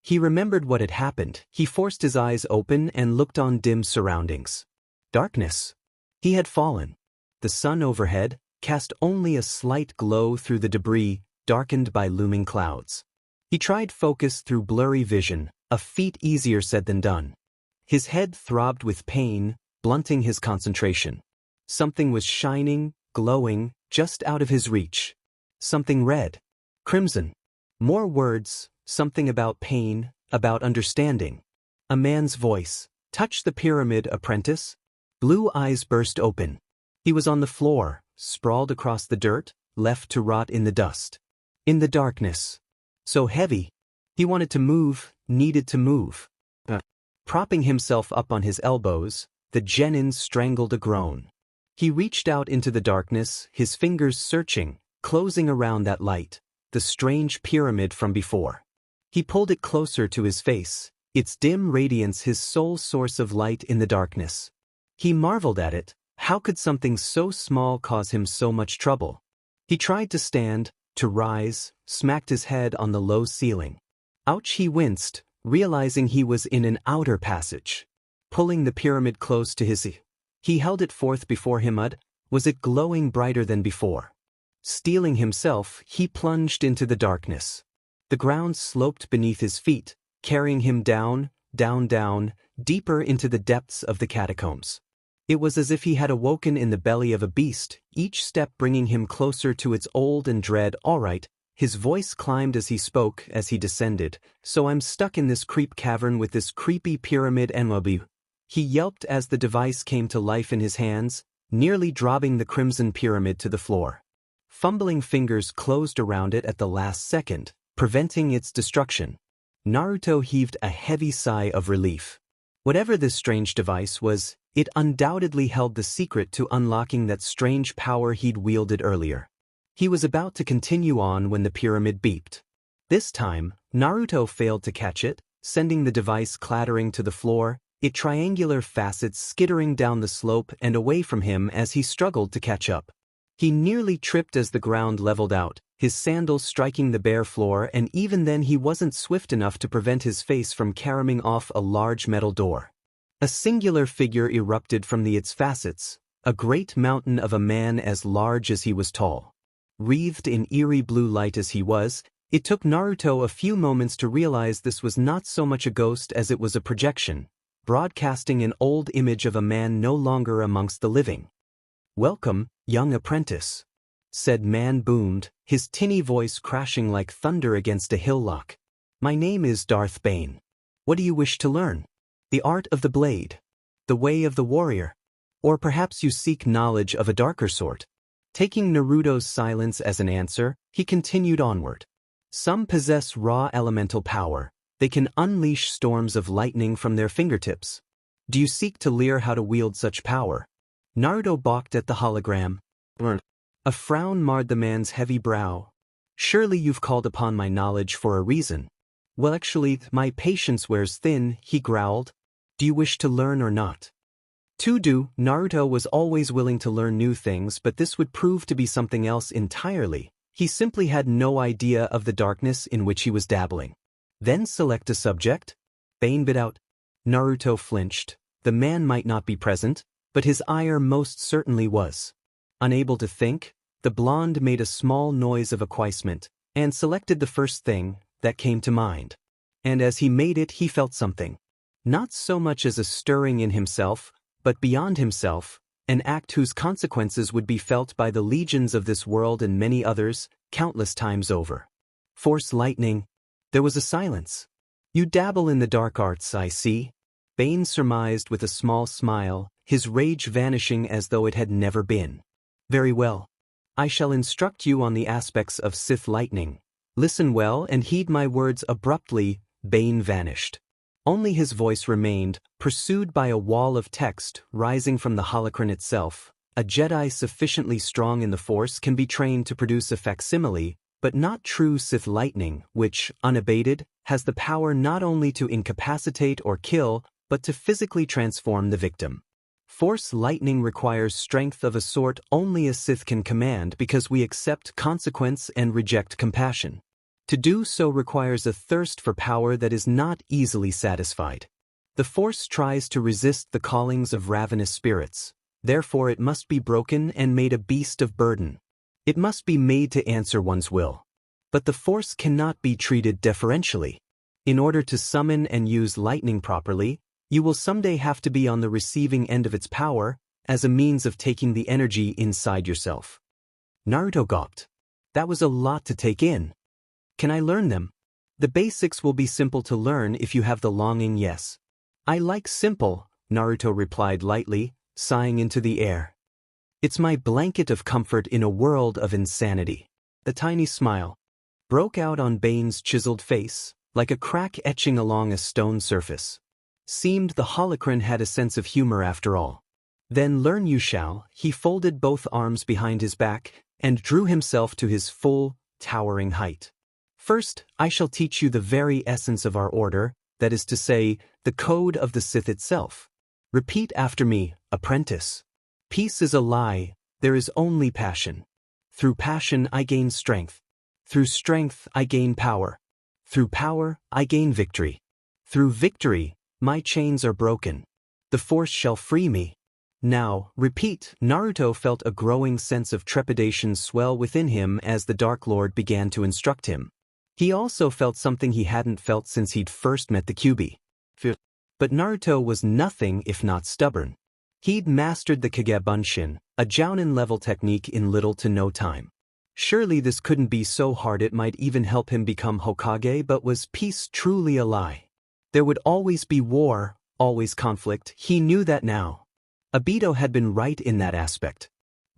He remembered what had happened. He forced his eyes open and looked on dim surroundings. Darkness. He had fallen. The sun overhead cast only a slight glow through the debris, darkened by looming clouds. He tried focus through blurry vision, a feat easier said than done. His head throbbed with pain, blunting his concentration. Something was shining, glowing, just out of his reach. Something red. Crimson. More words, something about pain, about understanding. A man's voice. Touch the pyramid, apprentice. Blue eyes burst open. He was on the floor, sprawled across the dirt, left to rot in the dust. In the darkness. So heavy. He wanted to move, needed to move. Propping himself up on his elbows, the genin strangled a groan. He reached out into the darkness, his fingers searching, closing around that light, the strange pyramid from before. He pulled it closer to his face, its dim radiance his sole source of light in the darkness. He marveled at it. How could something so small cause him so much trouble? He tried to stand, to rise, smacked his head on the low ceiling. Ouch, he winced, realizing he was in an outer passage. Pulling the pyramid close to his he held it forth before him. Was it glowing brighter than before? Steeling himself, he plunged into the darkness. The ground sloped beneath his feet, carrying him down, deeper into the depths of the catacombs. It was as if he had awoken in the belly of a beast, each step bringing him closer to its old and dread. All right, his voice climbed as he spoke, as he descended. So I'm stuck in this creep cavern with this creepy pyramid and he yelped as the device came to life in his hands, nearly dropping the crimson pyramid to the floor. Fumbling fingers closed around it at the last second, preventing its destruction. Naruto heaved a heavy sigh of relief. Whatever this strange device was, it undoubtedly held the secret to unlocking that strange power he'd wielded earlier. He was about to continue on when the pyramid beeped. This time, Naruto failed to catch it, sending the device clattering to the floor, its triangular facets skittering down the slope and away from him as he struggled to catch up. He nearly tripped as the ground leveled out, his sandals striking the bare floor, and even then he wasn't swift enough to prevent his face from caroming off a large metal door. A singular figure erupted from its facets, a great mountain of a man as large as he was tall. Wreathed in eerie blue light as he was, it took Naruto a few moments to realize this was not so much a ghost as it was a projection, broadcasting an old image of a man no longer amongst the living. "Welcome, young apprentice," said man boomed, his tinny voice crashing like thunder against a hillock. "My name is Darth Bane. What do you wish to learn?" "The art of the blade. The way of the warrior." Or perhaps you seek knowledge of a darker sort. Taking Naruto's silence as an answer, he continued onward. Some possess raw elemental power. They can unleash storms of lightning from their fingertips. Do you seek to learn how to wield such power? Naruto balked at the hologram. A frown marred the man's heavy brow. Surely you've called upon my knowledge for a reason. Well, actually, my patience wears thin, he growled. Do you wish to learn or not? Naruto was always willing to learn new things, but this would prove to be something else entirely. He simply had no idea of the darkness in which he was dabbling. Then select a subject? Bane bit out. Naruto flinched. The man might not be present, but his ire most certainly was. Unable to think, the blonde made a small noise of acquiescement, and selected the first thing that came to mind. And as he made it, he felt something. Not so much as a stirring in himself, but beyond himself, an act whose consequences would be felt by the legions of this world and many others, countless times over. Force lightning. There was a silence. You dabble in the dark arts, I see. Bane surmised with a small smile, his rage vanishing as though it had never been. Very well. I shall instruct you on the aspects of Sith lightning. Listen well and heed my words. Abruptly, Bane vanished. Only his voice remained, pursued by a wall of text rising from the holocron itself. A Jedi sufficiently strong in the Force can be trained to produce a facsimile, but not true Sith lightning, which, unabated, has the power not only to incapacitate or kill, but to physically transform the victim. Force lightning requires strength of a sort only a Sith can command because we accept consequence and reject compassion. To do so requires a thirst for power that is not easily satisfied. The Force tries to resist the callings of ravenous spirits. Therefore it must be broken and made a beast of burden. It must be made to answer one's will. But the Force cannot be treated deferentially. In order to summon and use lightning properly, you will someday have to be on the receiving end of its power, as a means of taking the energy inside yourself. Naruto gawped. That was a lot to take in. Can I learn them? The basics will be simple to learn if you have the longing, yes. I like simple, Naruto replied lightly, sighing into the air. It's my blanket of comfort in a world of insanity. The tiny smile broke out on Bane's chiseled face, like a crack etching along a stone surface. Seemed the holocron had a sense of humor after all. Then learn you shall. He folded both arms behind his back and drew himself to his full, towering height. First, I shall teach you the very essence of our order, that is to say, the code of the Sith itself. Repeat after me, apprentice. Peace is a lie, there is only passion. Through passion I gain strength. Through strength I gain power. Through power I gain victory. Through victory, my chains are broken. The Force shall free me. Now, repeat. Naruto felt a growing sense of trepidation swell within him as the Dark Lord began to instruct him. He also felt something he hadn't felt since he'd first met the Kyuubi. But Naruto was nothing if not stubborn. He'd mastered the Kagebunshin, a Jounin-level technique, in little to no time. Surely this couldn't be so hard it might even help him become Hokage, but was peace truly a lie? There would always be war, always conflict, he knew that now. Obito had been right in that aspect.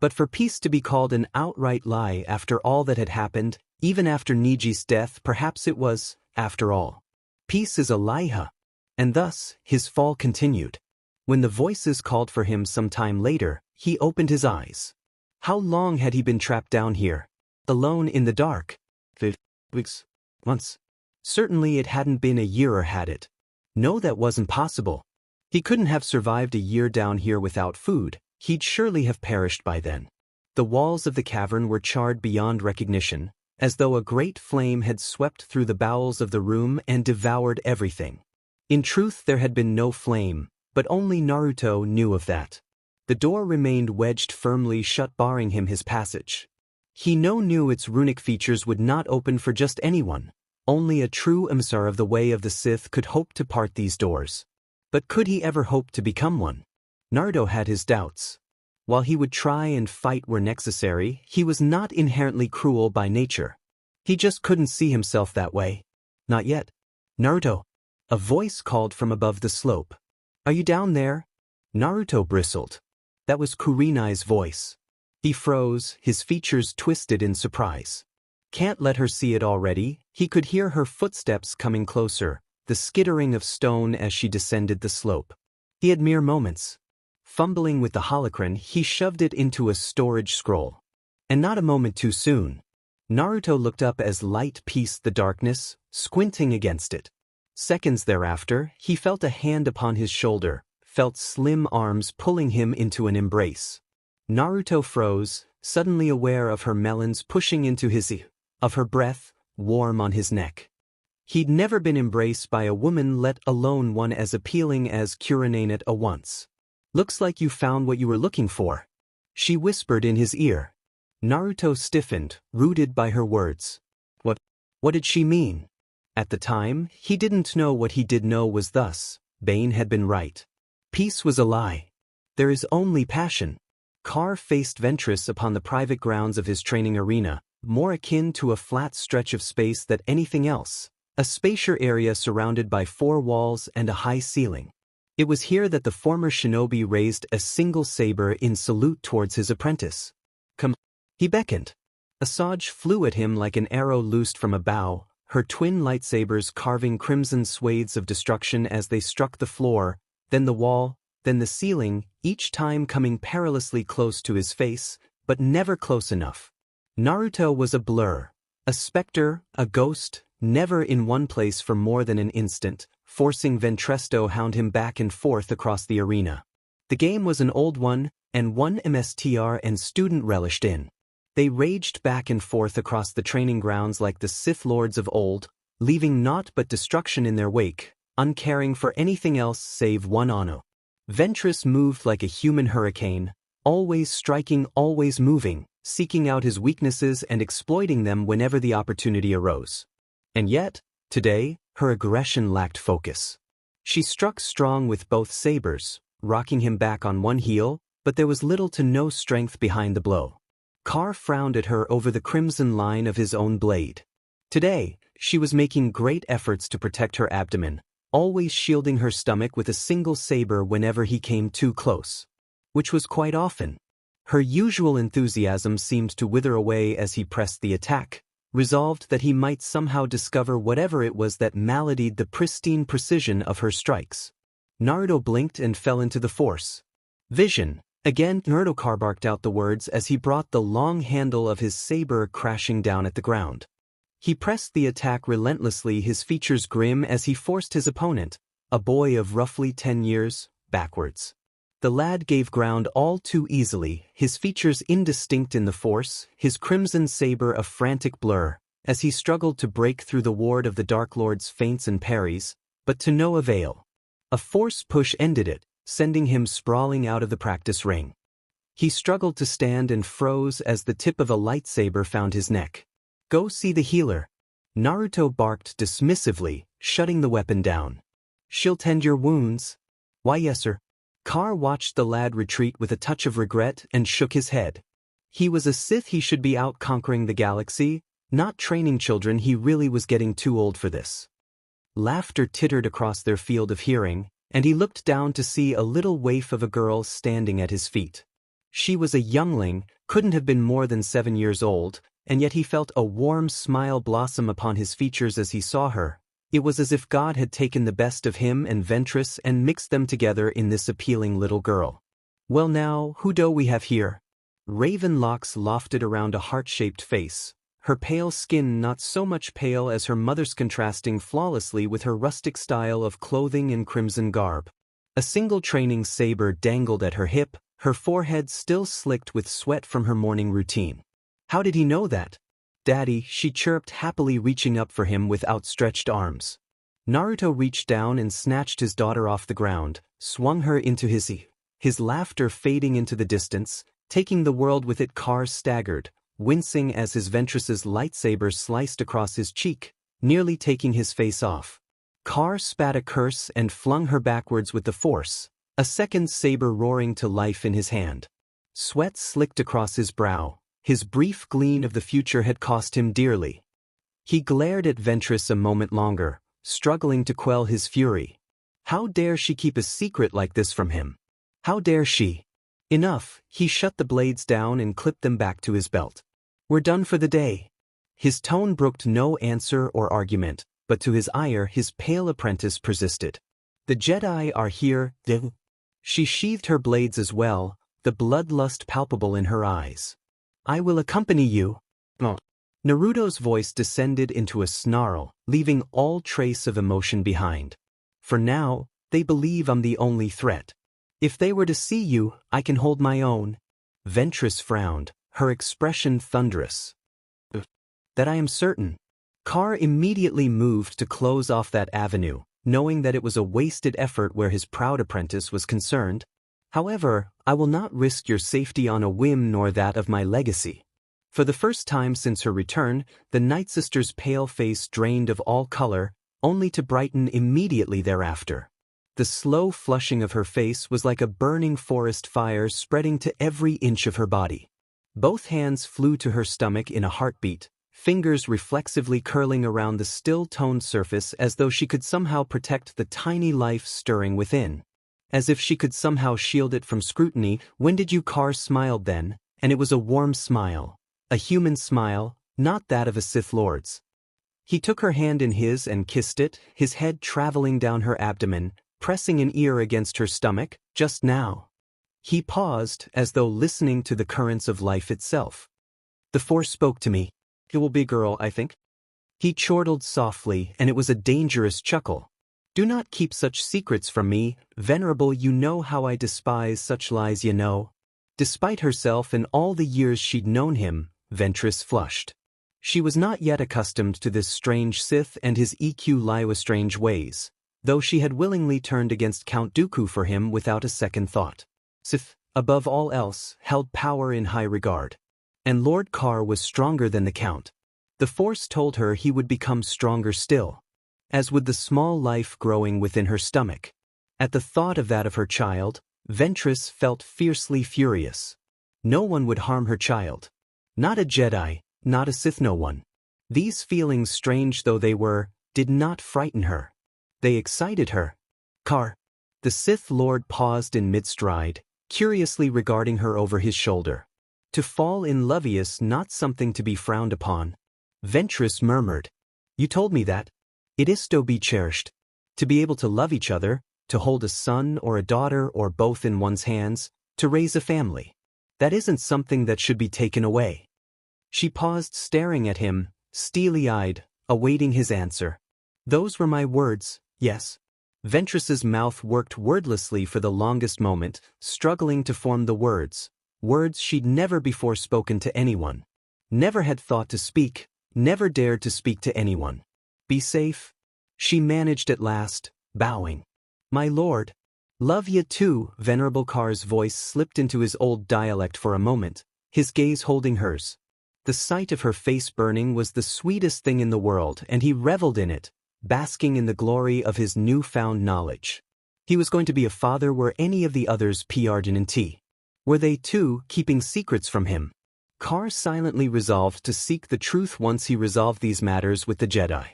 But for peace to be called an outright lie after all that had happened, even after Niji's death, perhaps it was, after all. Peace is a lie, and thus, his fall continued. When the voices called for him some time later, he opened his eyes. How long had he been trapped down here? Alone in the dark? 5 weeks? Months? Certainly it hadn't been a year, or had it? No, that wasn't possible. He couldn't have survived a year down here without food. He'd surely have perished by then. The walls of the cavern were charred beyond recognition, as though a great flame had swept through the bowels of the room and devoured everything. In truth, there had been no flame, but only Naruto knew of that. The door remained wedged firmly shut, barring him his passage. He knew its runic features would not open for just anyone. Only a true emissary of the way of the Sith could hope to part these doors. But could he ever hope to become one? Naruto had his doubts. While he would try and fight where necessary, he was not inherently cruel by nature. He just couldn't see himself that way. Not yet. Naruto. A voice called from above the slope. Are you down there? Naruto bristled. That was Kurenai's voice. He froze, his features twisted in surprise. Can't let her see it already, he could hear her footsteps coming closer, the skittering of stone as she descended the slope. He had mere moments. Fumbling with the holocron, he shoved it into a storage scroll. And not a moment too soon. Naruto looked up as light pieced the darkness, squinting against it. Seconds thereafter, he felt a hand upon his shoulder, felt slim arms pulling him into an embrace. Naruto froze, suddenly aware of her melons pushing into his ear, of her breath, warm on his neck. He'd never been embraced by a woman, let alone one as appealing as Kurenai at once. Looks like you found what you were looking for, she whispered in his ear. Naruto stiffened, rooted by her words. What did she mean? At the time, he didn't know. What he did know was thus: Bane had been right. Peace was a lie. There is only passion. Carr faced Ventress upon the private grounds of his training arena, more akin to a flat stretch of space than anything else, a spacious area surrounded by 4 walls and a high ceiling. It was here that the former shinobi raised a single saber in salute towards his apprentice. Come, he beckoned. Asajj flew at him like an arrow loosed from a bow, her twin lightsabers carving crimson swathes of destruction as they struck the floor, then the wall, then the ceiling, each time coming perilously close to his face, but never close enough. Naruto was a blur, a specter, a ghost, never in one place for more than an instant, forcing Ventress to hound him back and forth across the arena. The game was an old one, and one MSTR and student relished in. They raged back and forth across the training grounds like the Sith Lords of old, leaving naught but destruction in their wake, uncaring for anything else save one Ano. Ventress moved like a human hurricane, always striking, always moving, seeking out his weaknesses and exploiting them whenever the opportunity arose. And yet, today, her aggression lacked focus. She struck strong with both sabers, rocking him back on one heel, but there was little to no strength behind the blow. Carr frowned at her over the crimson line of his own blade. Today, she was making great efforts to protect her abdomen, always shielding her stomach with a single saber whenever he came too close. Which was quite often. Her usual enthusiasm seemed to wither away as he pressed the attack, resolved that he might somehow discover whatever it was that maladied the pristine precision of her strikes. Naruto blinked and fell into the force. Vision. Again, Naruto barked out the words as he brought the long handle of his saber crashing down at the ground. He pressed the attack relentlessly, his features grim as he forced his opponent, a boy of roughly 10 years, backwards. The lad gave ground all too easily, his features indistinct in the force, his crimson saber a frantic blur, as he struggled to break through the ward of the Dark Lord's feints and parries, but to no avail. A force push ended it, sending him sprawling out of the practice ring. He struggled to stand and froze as the tip of a lightsaber found his neck. Go see the healer. Naruto barked dismissively, shutting the weapon down. She'll tend your wounds. Why, yes, sir. Carr watched the lad retreat with a touch of regret and shook his head. He was a Sith, he should be out conquering the galaxy, not training children. He really was getting too old for this. Laughter tittered across their field of hearing, and he looked down to see a little waif of a girl standing at his feet. She was a youngling, couldn't have been more than 7 years old, and yet he felt a warm smile blossom upon his features as he saw her. It was as if God had taken the best of him and Ventress and mixed them together in this appealing little girl. Well now, who do we have here? Raven locks lofted around a heart-shaped face, her pale skin not so much pale as her mother's, contrasting flawlessly with her rustic style of clothing and crimson garb. A single training saber dangled at her hip, her forehead still slicked with sweat from her morning routine. How did he know that? Daddy, she chirped happily, reaching up for him with outstretched arms. Naruto reached down and snatched his daughter off the ground, swung her into his laughter fading into the distance, taking the world with it. Carr staggered, wincing as his Ventress's lightsaber sliced across his cheek, nearly taking his face off. Carr spat a curse and flung her backwards with the force, a second saber roaring to life in his hand. Sweat slicked across his brow. His brief glean of the future had cost him dearly. He glared at Ventress a moment longer, struggling to quell his fury. How dare she keep a secret like this from him? How dare she? Enough, he shut the blades down and clipped them back to his belt. We're done for the day. His tone brooked no answer or argument, but to his ire his pale apprentice persisted. The Jedi are here, She sheathed her blades as well, the bloodlust palpable in her eyes. I will accompany you. Naruto's voice descended into a snarl, leaving all trace of emotion behind. For now, they believe I'm the only threat. If they were to see you, I can hold my own. Ventress frowned, her expression thunderous. That I am certain. Carr immediately moved to close off that avenue, knowing that it was a wasted effort where his proud apprentice was concerned. However, I will not risk your safety on a whim nor that of my legacy. For the first time since her return, the Night Sister's pale face drained of all color, only to brighten immediately thereafter. The slow flushing of her face was like a burning forest fire spreading to every inch of her body. Both hands flew to her stomach in a heartbeat, fingers reflexively curling around the still-toned surface as though she could somehow protect the tiny life stirring within. As if she could somehow shield it from scrutiny. When did you? Carr smiled then, and it was a warm smile. A human smile, not that of a Sith Lord's. He took her hand in his and kissed it, his head traveling down her abdomen, pressing an ear against her stomach. Just now. He paused, as though listening to the currents of life itself. The Force spoke to me. It will be a girl, I think. He chortled softly, and it was a dangerous chuckle. Do not keep such secrets from me, Venerable. You know how I despise such lies, you know. Despite herself and all the years she'd known him, Ventress flushed. She was not yet accustomed to this strange Sith and his strange ways, though she had willingly turned against Count Dooku for him without a second thought. Sith, above all else, held power in high regard. And Lord Carr was stronger than the Count. The Force told her he would become stronger still, as would the small life growing within her stomach. At the thought of that of her child, Ventress felt fiercely furious. No one would harm her child. Not a Jedi, not a Sith, no one. These feelings, strange though they were, did not frighten her. They excited her. Carr. The Sith Lord paused in mid-stride, curiously regarding her over his shoulder. To fall in love is not something to be frowned upon. Ventress murmured. You told me that. It is to be cherished. To be able to love each other, to hold a son or a daughter or both in one's hands, to raise a family. That isn't something that should be taken away. She paused, staring at him, steely-eyed, awaiting his answer. Those were my words, yes. Ventress's mouth worked wordlessly for the longest moment, struggling to form the words she'd never before spoken to anyone. Never had thought to speak, never dared to speak to anyone. Be safe? She managed at last, bowing. My lord. Love ya too. Venerable Carr's voice slipped into his old dialect for a moment, his gaze holding hers. The sight of her face burning was the sweetest thing in the world, and he reveled in it, basking in the glory of his newfound knowledge. He was going to be a father. Were any of the others Pardonant? Were they too keeping secrets from him? Carr silently resolved to seek the truth once he resolved these matters with the Jedi.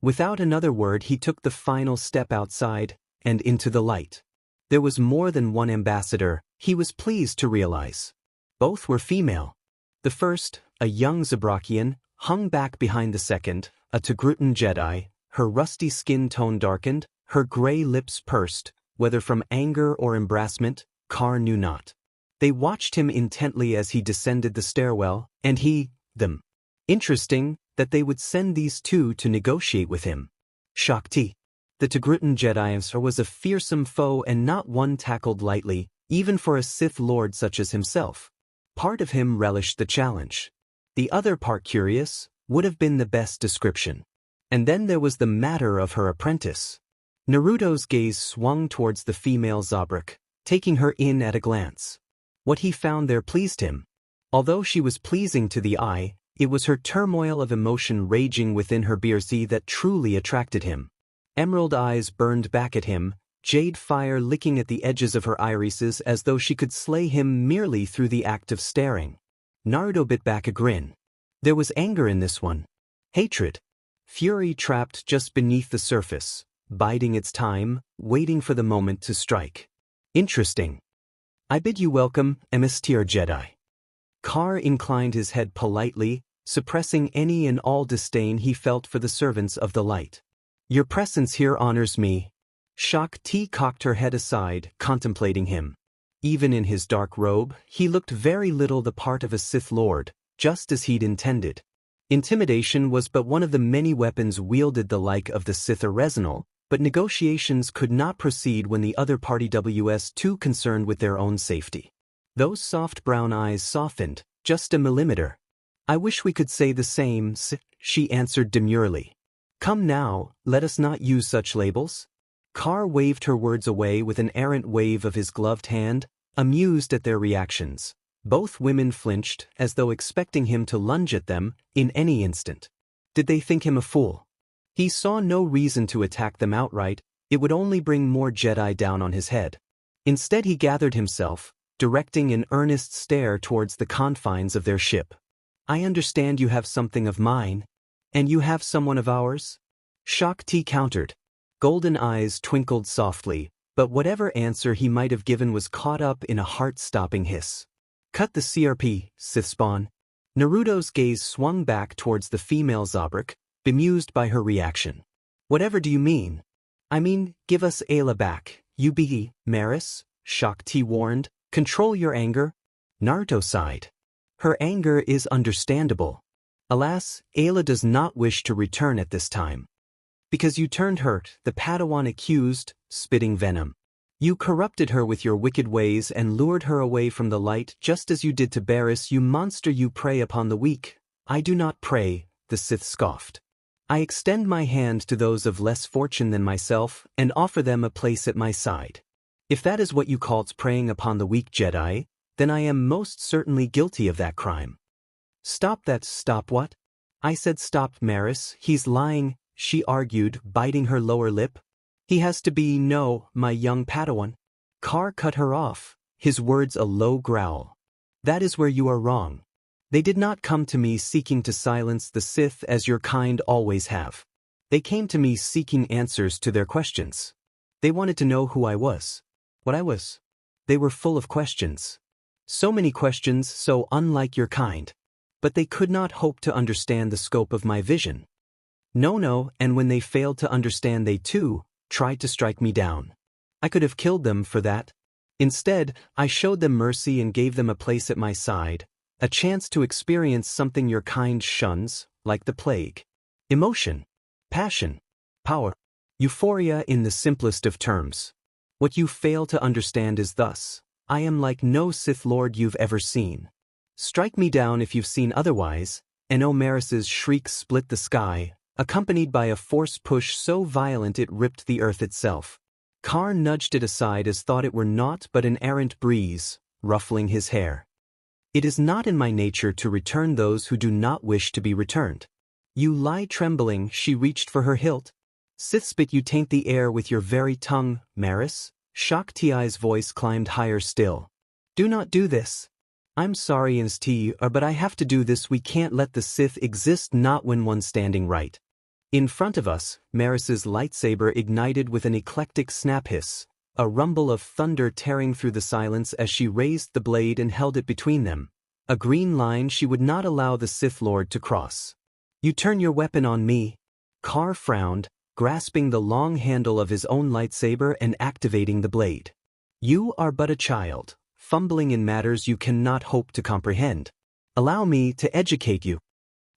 Without another word he took the final step outside, and into the light. There was more than one ambassador, he was pleased to realize. Both were female. The first, a young Zabrakian, hung back behind the second, a Togrutan Jedi, her rusty skin tone darkened, her gray lips pursed, whether from anger or embarrassment, Carr knew not. They watched him intently as he descended the stairwell, and them. Interesting that they would send these two to negotiate with him. Shakti. The Togrutan Jedi was a fearsome foe and not one tackled lightly, even for a Sith Lord such as himself. Part of him relished the challenge. The other part, curious, would have been the best description. And then there was the matter of her apprentice. Naruto's gaze swung towards the female Zabrak, taking her in at a glance. What he found there pleased him. Although she was pleasing to the eye, it was her turmoil of emotion raging within her Birsi that truly attracted him. Emerald eyes burned back at him, jade fire licking at the edges of her irises as though she could slay him merely through the act of staring. Naruto bit back a grin. There was anger in this one. Hatred. Fury trapped just beneath the surface, biding its time, waiting for the moment to strike. Interesting. I bid you welcome, Emister Jedi. Carr inclined his head politely, suppressing any and all disdain he felt for the servants of the light. Your presence here honors me. Shakti cocked her head aside, contemplating him. Even in his dark robe, he looked very little the part of a Sith Lord, just as he'd intended. Intimidation was but one of the many weapons wielded the like of the Sith Arsenal, but negotiations could not proceed when the other party was too concerned with their own safety. Those soft brown eyes softened, just a millimeter. I wish we could say the same, she answered demurely. Come now, let us not use such labels. Carr waved her words away with an errant wave of his gloved hand, amused at their reactions. Both women flinched, as though expecting him to lunge at them, in any instant. Did they think him a fool? He saw no reason to attack them outright, it would only bring more Jedi down on his head. Instead he gathered himself, directing an earnest stare towards the confines of their ship. I understand you have something of mine. And you have someone of ours? Shakti countered. Golden eyes twinkled softly, but whatever answer he might have given was caught up in a heart-stopping hiss. Cut the CRP, Sith Spawn. Naruto's gaze swung back towards the female Zabrak, bemused by her reaction. Whatever do you mean? I mean, give us Ayla back, you be, Maris, Shakti warned. Control your anger. Naruto sighed. Her anger is understandable. Alas, Ayla does not wish to return at this time. Because you turned her, the Padawan accused, spitting venom. You corrupted her with your wicked ways and lured her away from the light just as you did to Barriss, you monster, you prey upon the weak. I do not prey, the Sith scoffed. I extend my hand to those of less fortune than myself and offer them a place at my side. If that is what you call preying upon the weak Jedi, then I am most certainly guilty of that crime. Stop that, stop what? I said stop, Maris, he's lying, she argued, biting her lower lip. He has to be, no, my young Padawan. Carr cut her off, his words a low growl. That is where you are wrong. They did not come to me seeking to silence the Sith as your kind always have. They came to me seeking answers to their questions. They wanted to know who I was. What I was. They were full of questions. So many questions, so unlike your kind. But they could not hope to understand the scope of my vision. No, and when they failed to understand, they too tried to strike me down. I could have killed them for that. Instead, I showed them mercy and gave them a place at my side, a chance to experience something your kind shuns, like the plague. Emotion, passion, power, euphoria in the simplest of terms. What you fail to understand is thus, I am like no Sith Lord you've ever seen. Strike me down if you've seen otherwise, and Maris's shriek split the sky, accompanied by a force push so violent it ripped the earth itself. Carr nudged it aside as thought it were naught but an errant breeze, ruffling his hair. It is not in my nature to return those who do not wish to be returned. You lie trembling, she reached for her hilt. Sith spit, you taint the air with your very tongue, Maris. Shakti's voice climbed higher still. Do not do this. I'm sorry, but I have to do this. We can't let the Sith exist, not when one's standing right. In front of us, Maris's lightsaber ignited with an eclectic snap hiss, a rumble of thunder tearing through the silence as she raised the blade and held it between them, a green line she would not allow the Sith Lord to cross. You turn your weapon on me. Carr frowned, grasping the long handle of his own lightsaber and activating the blade. You are but a child, fumbling in matters you cannot hope to comprehend. Allow me to educate you.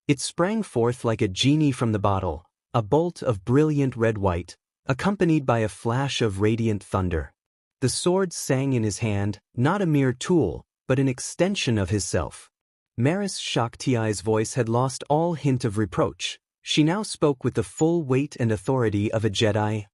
It sprang forth like a genie from the bottle, a bolt of brilliant red-white, accompanied by a flash of radiant thunder. The sword sang in his hand, not a mere tool, but an extension of his self. Maris Shakti's voice had lost all hint of reproach. She now spoke with the full weight and authority of a Jedi.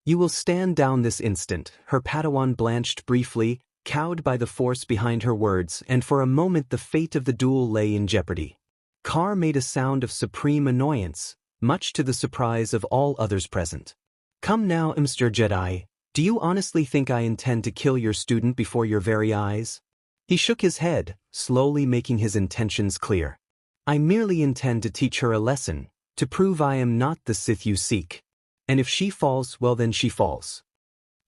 You will stand down this instant. Her Padawan blanched briefly, cowed by the force behind her words, and for a moment the fate of the duel lay in jeopardy. Carr made a sound of supreme annoyance, much to the surprise of all others present. Come now, Mr. Jedi, do you honestly think I intend to kill your student before your very eyes? He shook his head, slowly making his intentions clear. I merely intend to teach her a lesson, to prove I am not the Sith you seek. And if she falls, well then she falls.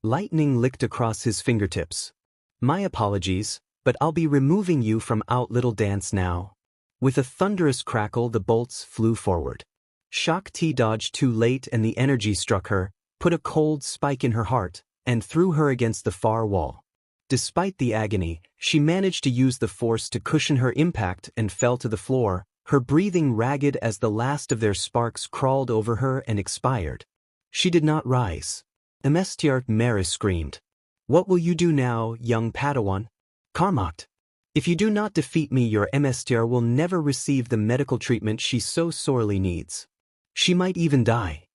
Lightning licked across his fingertips. My apologies, but I'll be removing you from Out Little Dance now. With a thunderous crackle, the bolts flew forward. Shakti dodged too late and the energy struck her, put a cold spike in her heart, and threw her against the far wall. Despite the agony, she managed to use the force to cushion her impact and fell to the floor, her breathing ragged as the last of their sparks crawled over her and expired. She did not rise. Emestiart Maris screamed. What will you do now, young Padawan? Karmocked. If you do not defeat me, your Emestiar will never receive the medical treatment she so sorely needs. She might even die.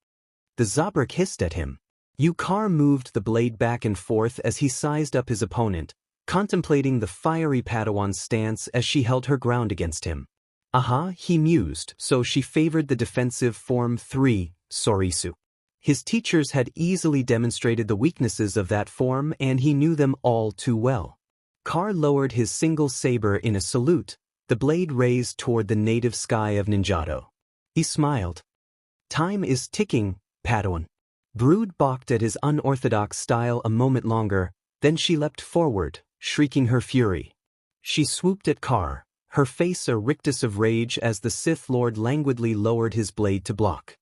The Zabrak hissed at him. Yukar moved the blade back and forth as he sized up his opponent, contemplating the fiery Padawan's stance as she held her ground against him. Aha, he mused, so she favored the defensive Form 3, Sorisu. His teachers had easily demonstrated the weaknesses of that form and he knew them all too well. Kar lowered his single saber in a salute, the blade raised toward the native sky of Ninjato. He smiled. Time is ticking, Padawan. Brood balked at his unorthodox style a moment longer, then she leapt forward, shrieking her fury. She swooped at Kar, her face a rictus of rage as the Sith Lord languidly lowered his blade to block.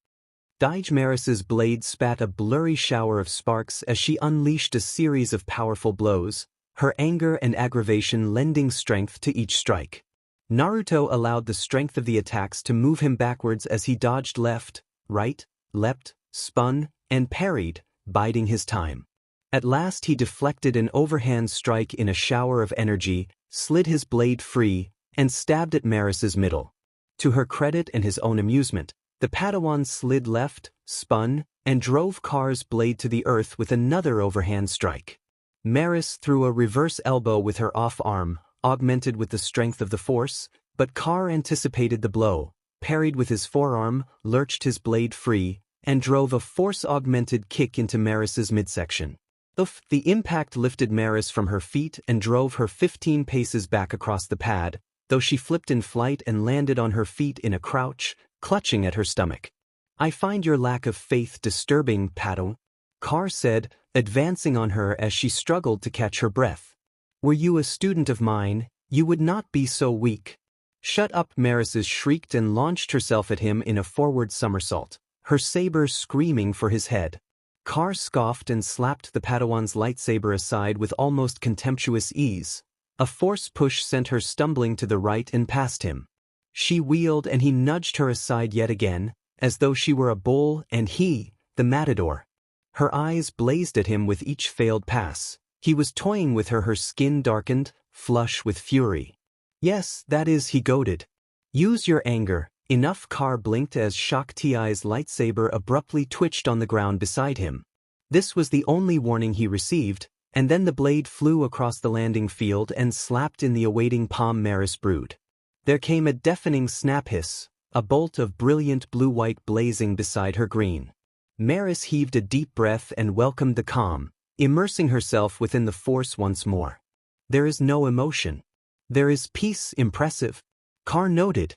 Daij Maris's blade spat a blurry shower of sparks as she unleashed a series of powerful blows, her anger and aggravation lending strength to each strike. Naruto allowed the strength of the attacks to move him backwards as he dodged left, right, leapt, spun, and parried, biding his time. At last he deflected an overhand strike in a shower of energy, slid his blade free, and stabbed at Maris's middle. To her credit and his own amusement, the Padawan slid left, spun, and drove Kar's blade to the earth with another overhand strike. Maris threw a reverse elbow with her off arm, augmented with the strength of the force, but Kar anticipated the blow, parried with his forearm, lurched his blade free, and drove a force-augmented kick into Maris's midsection. The impact lifted Maris from her feet and drove her 15 paces back across the pad, though she flipped in flight and landed on her feet in a crouch, clutching at her stomach. I find your lack of faith disturbing, Padawan, Kar said, advancing on her as she struggled to catch her breath. Were you a student of mine, you would not be so weak. Shut up, Maris shrieked and launched herself at him in a forward somersault, her saber screaming for his head. Kar scoffed and slapped the Padawan's lightsaber aside with almost contemptuous ease. A force push sent her stumbling to the right and past him. She wheeled and he nudged her aside yet again, as though she were a bull and he, the matador. Her eyes blazed at him with each failed pass. He was toying with her, her skin darkened, flush with fury. Yes, that is, he goaded. Use your anger. Enough. Kar blinked as Shakti's lightsaber abruptly twitched on the ground beside him. This was the only warning he received, and then the blade flew across the landing field and slapped in the awaiting palm Maris brood. There came a deafening snap hiss, a bolt of brilliant blue-white blazing beside her green. Maris heaved a deep breath and welcomed the calm, immersing herself within the force once more. There is no emotion. There is peace. Impressive, Kar noted.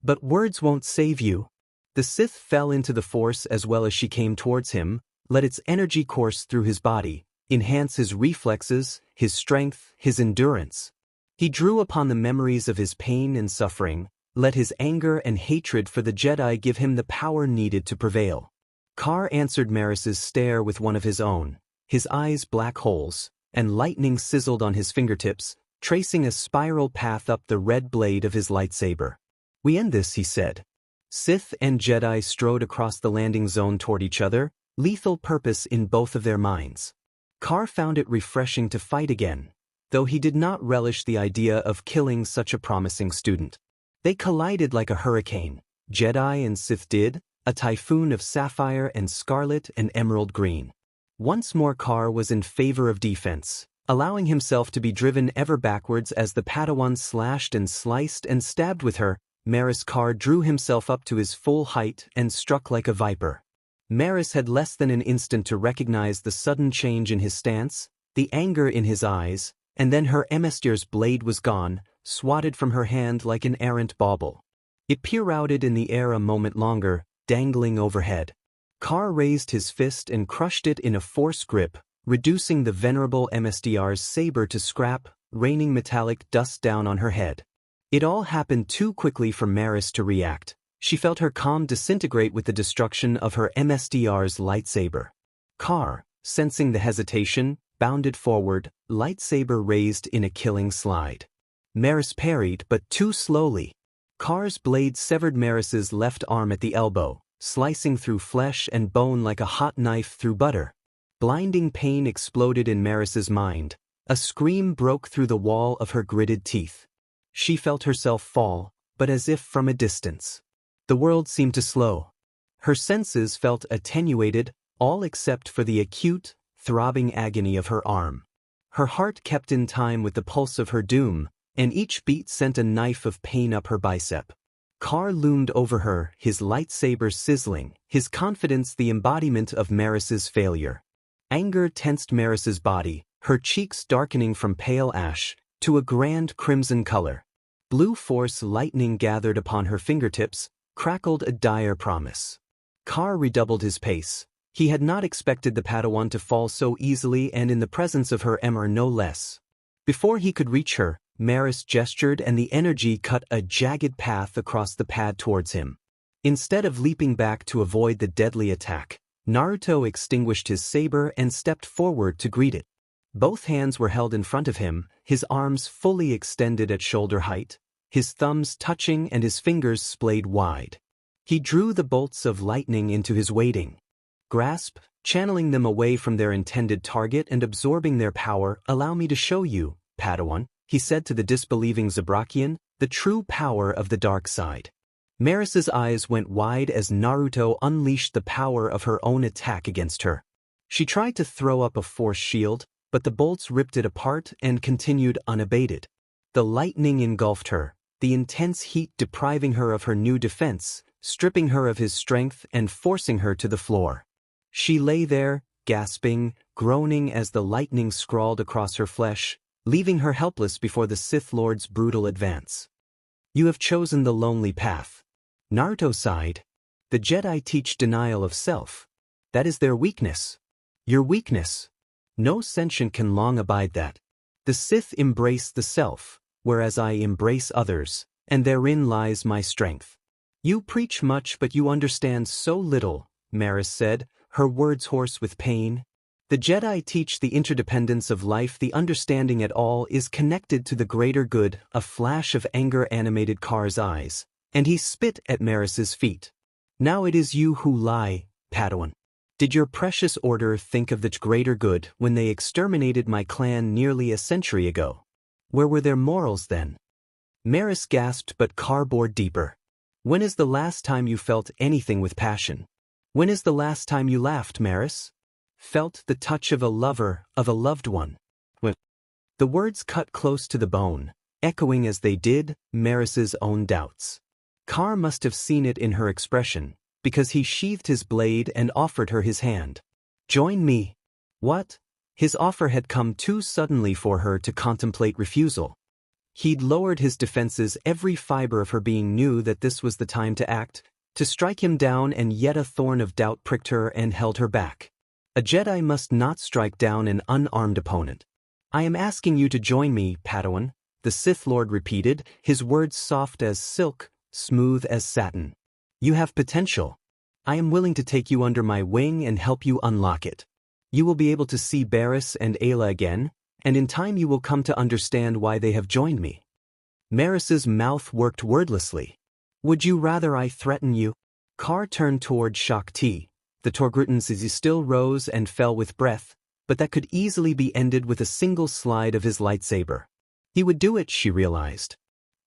But words won't save you. The Sith fell into the force as well as she came towards him, let its energy course through his body, enhance his reflexes, his strength, his endurance. He drew upon the memories of his pain and suffering, let his anger and hatred for the Jedi give him the power needed to prevail. Kar answered Maris's stare with one of his own, his eyes black holes, and lightning sizzled on his fingertips, tracing a spiral path up the red blade of his lightsaber. We end this, he said. Sith and Jedi strode across the landing zone toward each other, lethal purpose in both of their minds. Kar found it refreshing to fight again, though he did not relish the idea of killing such a promising student. They collided like a hurricane, Jedi and Sith did, a typhoon of sapphire and scarlet and emerald green. Once more Kar was in favor of defense, allowing himself to be driven ever backwards as the Padawan slashed and sliced and stabbed with her. Maris Kar drew himself up to his full height and struck like a viper. Maris had less than an instant to recognize the sudden change in his stance, the anger in his eyes, and then her Emestir's blade was gone, swatted from her hand like an errant bauble. It pirouetted in the air a moment longer, dangling overhead. Kar raised his fist and crushed it in a force grip, reducing the venerable MSDR's saber to scrap, raining metallic dust down on her head. It all happened too quickly for Maris to react. She felt her calm disintegrate with the destruction of her MSDR's lightsaber. Kar, sensing the hesitation, bounded forward, lightsaber raised in a killing slide. Maris parried, but too slowly. Kar's blade severed Maris's left arm at the elbow, slicing through flesh and bone like a hot knife through butter. Blinding pain exploded in Maris's mind. A scream broke through the wall of her gritted teeth. She felt herself fall, but as if from a distance. The world seemed to slow. Her senses felt attenuated, all except for the acute, throbbing agony of her arm. Her heart kept in time with the pulse of her doom, and each beat sent a knife of pain up her bicep. Kar loomed over her, his lightsaber sizzling, his confidence the embodiment of Maris's failure. Anger tensed Maris's body, her cheeks darkening from pale ash to a grand crimson color. Blue force lightning gathered upon her fingertips, crackled a dire promise. Kar redoubled his pace. He had not expected the Padawan to fall so easily and in the presence of her Emir no less. Before he could reach her, Maris gestured and the energy cut a jagged path across the pad towards him. Instead of leaping back to avoid the deadly attack, Naruto extinguished his saber and stepped forward to greet it. Both hands were held in front of him, his arms fully extended at shoulder height, his thumbs touching and his fingers splayed wide. He drew the bolts of lightning into his waiting grasp, channeling them away from their intended target and absorbing their power. "Allow me to show you, Padawan," he said to the disbelieving Zabrakian, "the true power of the dark side." Maris's eyes went wide as Naruto unleashed the power of her own attack against her. She tried to throw up a force shield, but the bolts ripped it apart and continued unabated. The lightning engulfed her, the intense heat depriving her of her new defense, stripping her of his strength and forcing her to the floor. She lay there, gasping, groaning as the lightning scrawled across her flesh, leaving her helpless before the Sith Lord's brutal advance. "You have chosen the lonely path." Naruto sighed. "The Jedi teach denial of self. That is their weakness. Your weakness. No sentient can long abide that. The Sith embrace the self, whereas I embrace others, and therein lies my strength." "You preach much but you understand so little," Maris said, her words hoarse with pain. "The Jedi teach the interdependence of life. The understanding at all is connected to the greater good." A flash of anger animated Kar's eyes, and he spit at Maris's feet. "Now it is you who lie, Padawan. Did your precious order think of the greater good when they exterminated my clan nearly a century ago? Where were their morals then?" Maris gasped, but Kar bored deeper. "When is the last time you felt anything with passion? When is the last time you laughed, Maris? Felt the touch of a lover, of a loved one?" When the words cut close to the bone, echoing as they did Maris's own doubts. Kar must have seen it in her expression, because he sheathed his blade and offered her his hand. "Join me." What? His offer had come too suddenly for her to contemplate refusal. He'd lowered his defenses. Every fiber of her being knew that this was the time to act, to strike him down, and yet a thorn of doubt pricked her and held her back. A Jedi must not strike down an unarmed opponent. "I am asking you to join me, Padawan," the Sith Lord repeated, his words soft as silk, smooth as satin. "You have potential. I am willing to take you under my wing and help you unlock it. You will be able to see Barriss and Ayla again, and in time you will come to understand why they have joined me." Maris's mouth worked wordlessly. "Would you rather I threaten you?" Kar turned toward Shakti. The Togrutan's still rose and fell with breath, but that could easily be ended with a single slide of his lightsaber. He would do it, she realized.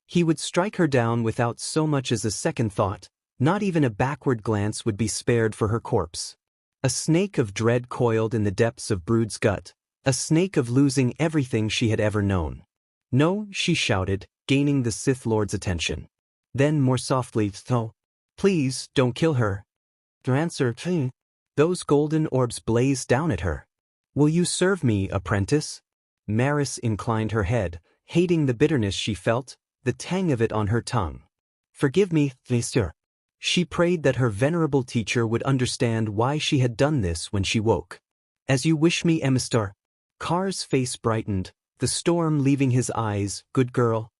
He would strike her down without so much as a second thought. Not even a backward glance would be spared for her corpse. A snake of dread coiled in the depths of Brood's gut, a snake of losing everything she had ever known. "No," she shouted, gaining the Sith Lord's attention. Then more softly, "No, please, don't kill her." To answer, those golden orbs blazed down at her. "Will you serve me, apprentice?" Maris inclined her head, hating the bitterness she felt, the tang of it on her tongue. "Forgive me, Mr." She prayed that her venerable teacher would understand why she had done this when she woke. As you wish me, Emistar. Car's face brightened, the storm leaving his eyes. Good girl.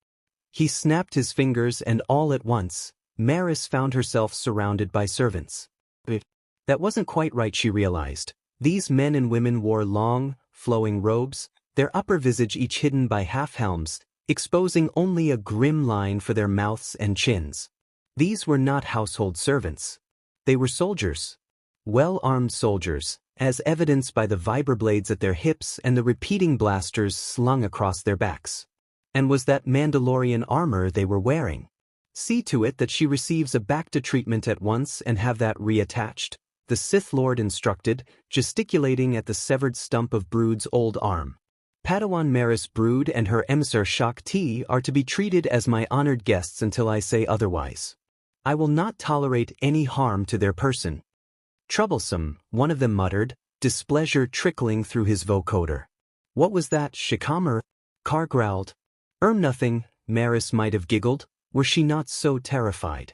He snapped his fingers and all at once, Maris found herself surrounded by servants. That wasn't quite right, she realized. These men and women wore long, flowing robes, their upper visage each hidden by half-helms, exposing only a grim line for their mouths and chins. These were not household servants. They were soldiers. Well-armed soldiers, as evidenced by the vibroblades at their hips and the repeating blasters slung across their backs. And was that Mandalorian armor they were wearing? See to it that she receives a Bacta treatment at once and have that reattached, the Sith Lord instructed, gesticulating at the severed stump of Brood's old arm. Padawan Maris Brood and her emissary Shaak Ti are to be treated as my honored guests until I say otherwise. I will not tolerate any harm to their person. Troublesome, one of them muttered, displeasure trickling through his vocoder. What was that, Shikamer? Car growled. Nothing, Maris might have giggled, were she not so terrified.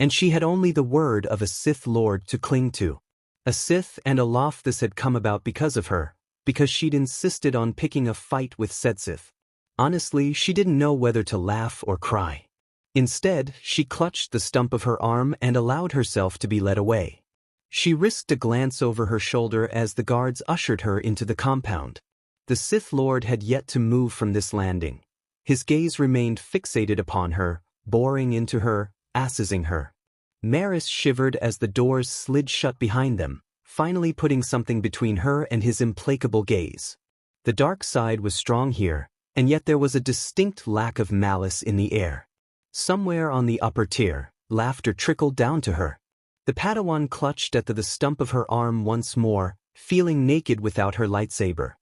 And she had only the word of a Sith Lord to cling to. A Sith, and aloft this had come about because of her, because she'd insisted on picking a fight with said Sith. Honestly, she didn't know whether to laugh or cry. Instead, she clutched the stump of her arm and allowed herself to be led away. She risked a glance over her shoulder as the guards ushered her into the compound. The Sith Lord had yet to move from this landing. His gaze remained fixated upon her, boring into her, assessing her. Maris shivered as the doors slid shut behind them, finally putting something between her and his implacable gaze. The dark side was strong here, and yet there was a distinct lack of malice in the air. Somewhere on the upper tier, laughter trickled down to her. The Padawan clutched at the stump of her arm once more, feeling naked without her lightsaber.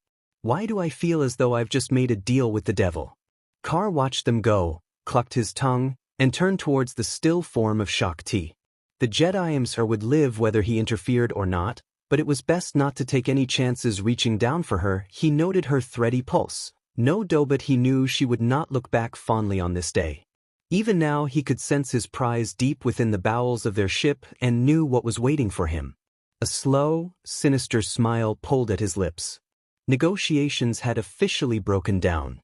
Why do I feel as though I've just made a deal with the devil? Car watched them go, clucked his tongue, and turned towards the still form of Shaak Ti. The Jedi Emissar would live whether he interfered or not, but it was best not to take any chances reaching down for her. He noted her thready pulse. No doubt but he knew she would not look back fondly on this day. Even now he could sense his prize deep within the bowels of their ship and knew what was waiting for him. A slow, sinister smile pulled at his lips. Negotiations had officially broken down.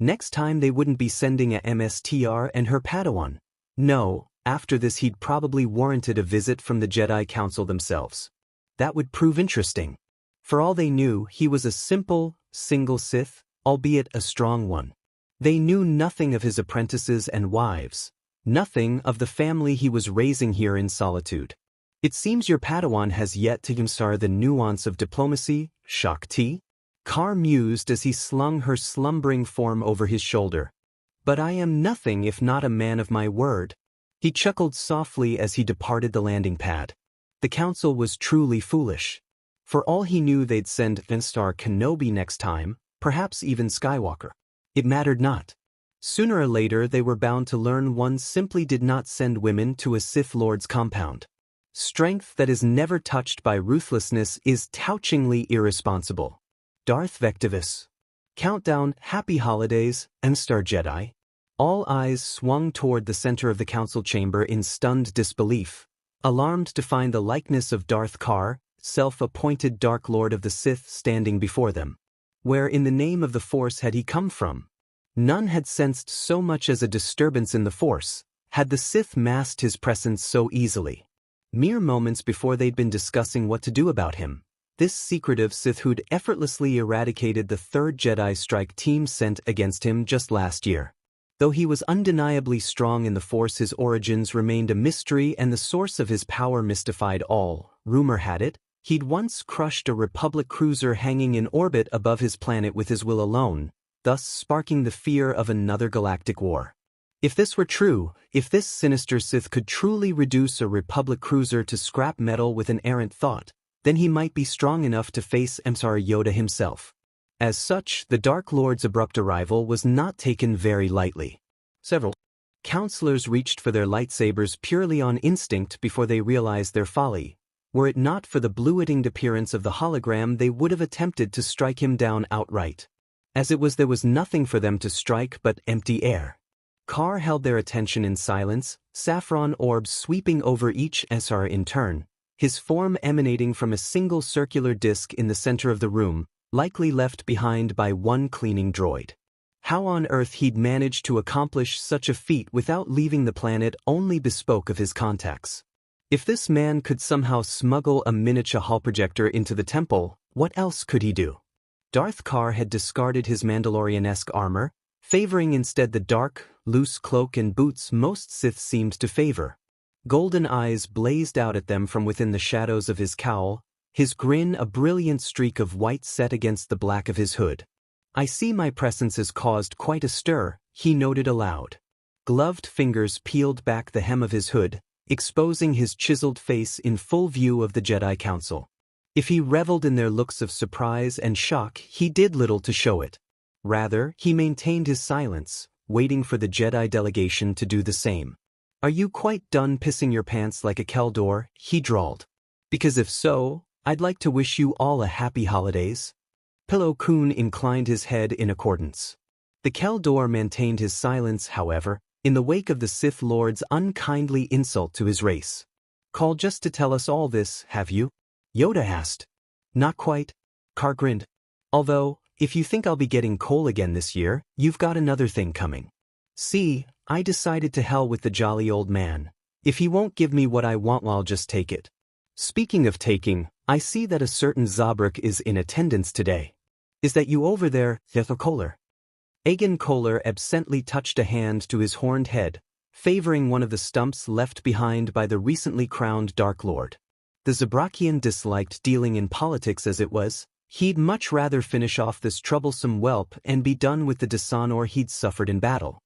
Next time they wouldn't be sending a MSTR and her Padawan. No, after this he'd probably warranted a visit from the Jedi Council themselves. That would prove interesting. For all they knew, he was a simple, single Sith, albeit a strong one. They knew nothing of his apprentices and wives, nothing of the family he was raising here in solitude. It seems your Padawan has yet to glimpse the nuance of diplomacy, Shaak Ti? Car mused as he slung her slumbering form over his shoulder. But I am nothing if not a man of my word. He chuckled softly as he departed the landing pad. The council was truly foolish. For all he knew they'd send Star Kenobi next time, perhaps even Skywalker. It mattered not. Sooner or later they were bound to learn one simply did not send women to a Sith Lord's compound. Strength that is never touched by ruthlessness is touchingly irresponsible. Darth Vectivus. Countdown, happy holidays, Star Jedi. All eyes swung toward the center of the council chamber in stunned disbelief, alarmed to find the likeness of Darth Kar, self-appointed Dark Lord of the Sith, standing before them. Where in the name of the Force had he come from? None had sensed so much as a disturbance in the Force, had the Sith masked his presence so easily. Mere moments before they'd been discussing what to do about him. This secretive Sith who'd effortlessly eradicated the third Jedi strike team sent against him just last year. Though he was undeniably strong in the Force, his origins remained a mystery and the source of his power mystified all. Rumor had it, he'd once crushed a Republic cruiser hanging in orbit above his planet with his will alone, thus sparking the fear of another galactic war. If this were true, if this sinister Sith could truly reduce a Republic cruiser to scrap metal with an errant thought, then he might be strong enough to face Emissar Yoda himself. As such, the Dark Lord's abrupt arrival was not taken very lightly. Several counselors reached for their lightsabers purely on instinct before they realized their folly. Were it not for the blue-winged appearance of the hologram, they would have attempted to strike him down outright. As it was, there was nothing for them to strike but empty air. Car held their attention in silence, saffron orbs sweeping over each SR in turn, his form emanating from a single circular disc in the center of the room, likely left behind by one cleaning droid. How on earth he'd managed to accomplish such a feat without leaving the planet only bespoke of his contacts. If this man could somehow smuggle a miniature hall projector into the temple, what else could he do? Darth Karr had discarded his Mandalorian-esque armor, favoring instead the dark, loose cloak and boots most Sith seemed to favor. Golden eyes blazed out at them from within the shadows of his cowl, his grin a brilliant streak of white set against the black of his hood. "I see my presence has caused quite a stir," he noted aloud. Gloved fingers peeled back the hem of his hood, exposing his chiseled face in full view of the Jedi Council. If he reveled in their looks of surprise and shock, he did little to show it. Rather, he maintained his silence, waiting for the Jedi delegation to do the same. "Are you quite done pissing your pants like a Keldor?" he drawled. "Because if so, I'd like to wish you all a happy holidays." Pilo Koon inclined his head in accordance. The Keldor maintained his silence, however, in the wake of the Sith Lord's unkindly insult to his race. "Called just to tell us all this, have you?" Yoda asked. "Not quite." Karr grinned. "Although, if you think I'll be getting coal again this year, you've got another thing coming. See, I decided to hell with the jolly old man. If he won't give me what I want, well, I'll just take it. Speaking of taking, I see that a certain Zabrak is in attendance today. Is that you over there, Thethel Kohler?" Aegon Kohler absently touched a hand to his horned head, favoring one of the stumps left behind by the recently crowned Dark Lord. The Zabrakian disliked dealing in politics as it was. He'd much rather finish off this troublesome whelp and be done with the dishonor he'd suffered in battle.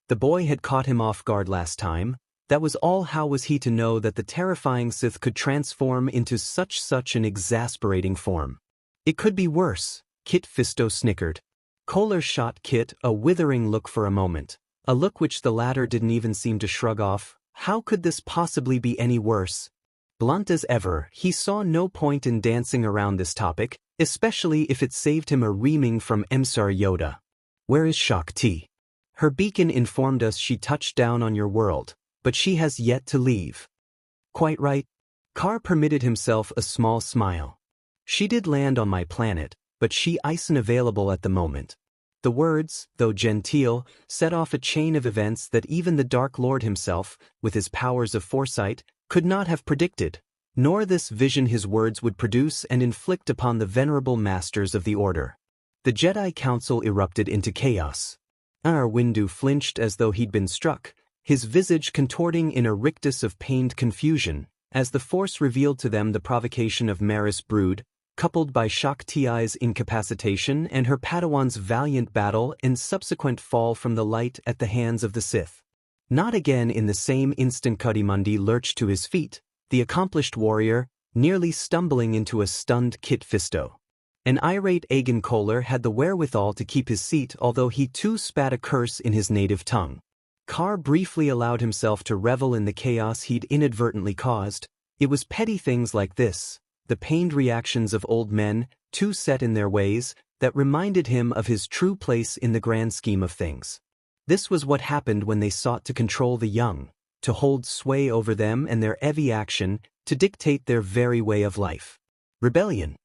The boy had caught him off guard last time. That was all. How was he to know that the terrifying Sith could transform into such an exasperating form? "It could be worse," Kit Fisto snickered. Kohler shot Kit a withering look for a moment, a look which the latter didn't even seem to shrug off. How could this possibly be any worse? Blunt as ever, he saw no point in dancing around this topic, especially if it saved him a reaming from Emsar Yoda. "Where is Shakti? Her beacon informed us she touched down on your world, but she has yet to leave." "Quite right." Karr permitted himself a small smile. "She did land on my planet, but she isn't available at the moment." The words, though genteel, set off a chain of events that even the Dark Lord himself, with his powers of foresight, could not have predicted, nor this vision his words would produce and inflict upon the venerable masters of the Order. The Jedi Council erupted into chaos. Mace Windu flinched as though he'd been struck, his visage contorting in a rictus of pained confusion, as the Force revealed to them the provocation of Maris Brood, coupled by Shakti's incapacitation and her Padawan's valiant battle and subsequent fall from the light at the hands of the Sith. Not again. In the same instant Cuddymundi lurched to his feet, the accomplished warrior, nearly stumbling into a stunned Kit Fisto. An irate Aegon Kohler had the wherewithal to keep his seat, although he too spat a curse in his native tongue. Karr briefly allowed himself to revel in the chaos he'd inadvertently caused. It was petty things like this, the pained reactions of old men, too set in their ways, that reminded him of his true place in the grand scheme of things. This was what happened when they sought to control the young, to hold sway over them and their every action, to dictate their very way of life. Rebellion.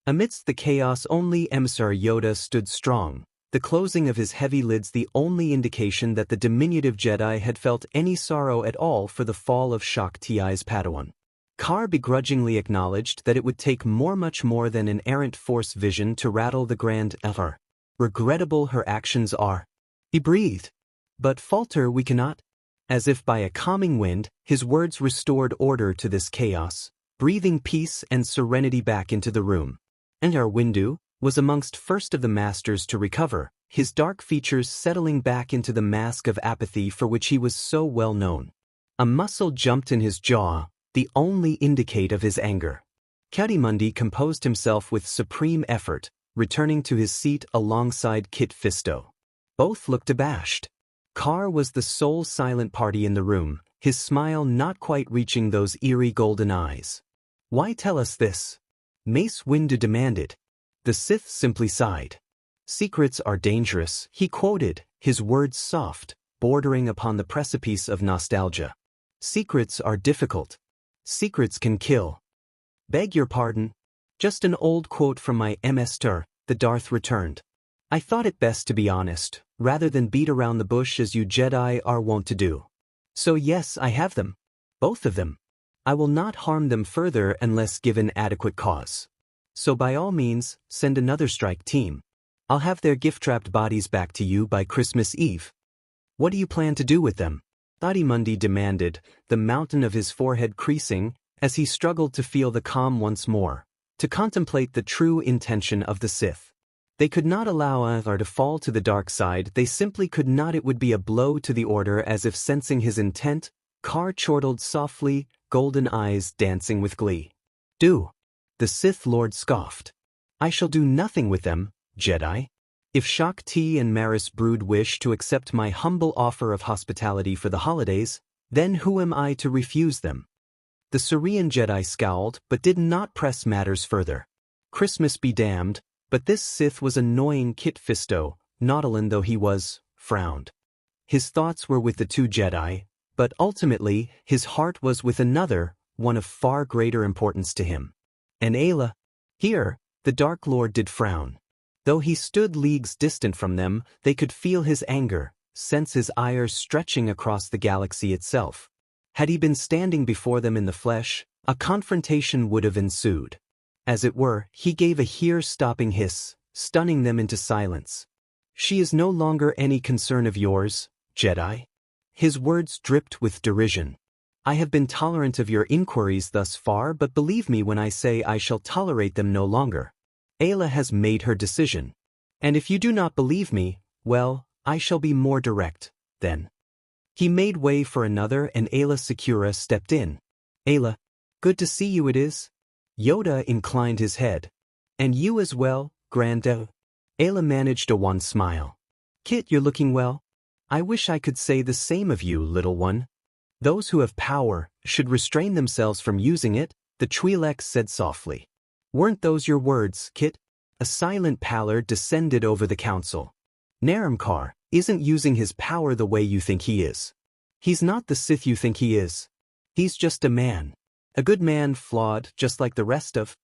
Amidst the chaos, only Emsar Yoda stood strong, the closing of his heavy lids the only indication that the diminutive Jedi had felt any sorrow at all for the fall of Shakti's Padawan. Karr begrudgingly acknowledged that it would take much more than an errant Force vision to rattle the Grand Emperor. "Regrettable her actions are," he breathed. "But falter we cannot." As if by a calming wind, his words restored order to this chaos, breathing peace and serenity back into the room. Mace Windu was amongst first of the masters to recover, his dark features settling back into the mask of apathy for which he was so well known. A muscle jumped in his jaw, the only indicate of his anger. Cuddymundi composed himself with supreme effort, returning to his seat alongside Kit Fisto. Both looked abashed. Karr was the sole silent party in the room, his smile not quite reaching those eerie golden eyes. "Why tell us this?" Mace Windu demanded. The Sith simply sighed. "Secrets are dangerous," he quoted, his words soft, bordering upon the precipice of nostalgia. "Secrets are difficult. Secrets can kill." Beg your pardon? Just an old quote from my MS-ter, the Darth returned. I thought it best to be honest, rather than beat around the bush as you Jedi are wont to do. So yes, I have them. Both of them. I will not harm them further unless given adequate cause. So by all means, send another strike team. I'll have their gift-trapped bodies back to you by Christmas Eve. What do you plan to do with them? Thadimundi demanded, the mountain of his forehead creasing, as he struggled to feel the calm once more, to contemplate the true intention of the Sith. They could not allow Athar to fall to the dark side, they simply could not. It would be a blow to the Order. As if sensing his intent, Kar chortled softly, golden eyes dancing with glee. Do. The Sith Lord scoffed. I shall do nothing with them, Jedi. If Shak Ti and Maris Brood wish to accept my humble offer of hospitality for the holidays, then who am I to refuse them? The Syrian Jedi scowled, but did not press matters further. Christmas be damned, but this Sith was annoying. Kit Fisto, Nautilin though he was, frowned. His thoughts were with the two Jedi, but ultimately his heart was with another, one of far greater importance to him. And Ayla. Here, the Dark Lord did frown. Though he stood leagues distant from them, they could feel his anger, sense his ire stretching across the galaxy itself. Had he been standing before them in the flesh, a confrontation would have ensued. As it were, he gave a here-stopping hiss, stunning them into silence. She is no longer any concern of yours, Jedi. His words dripped with derision. I have been tolerant of your inquiries thus far, but believe me when I say I shall tolerate them no longer. Ayla has made her decision. And if you do not believe me, well, I shall be more direct, then. He made way for another and Ayla Secura stepped in. Ayla, good to see you it is. Yoda inclined his head. And you as well, Grandel. Ayla managed a wan smile. Kit, you're looking well. I wish I could say the same of you, little one. Those who have power should restrain themselves from using it, the Twi'lek said softly. Weren't those your words, Kit? A silent pallor descended over the council. Narumkar isn't using his power the way you think he is. He's not the Sith you think he is. He's just a man. A good man, flawed just like the rest of...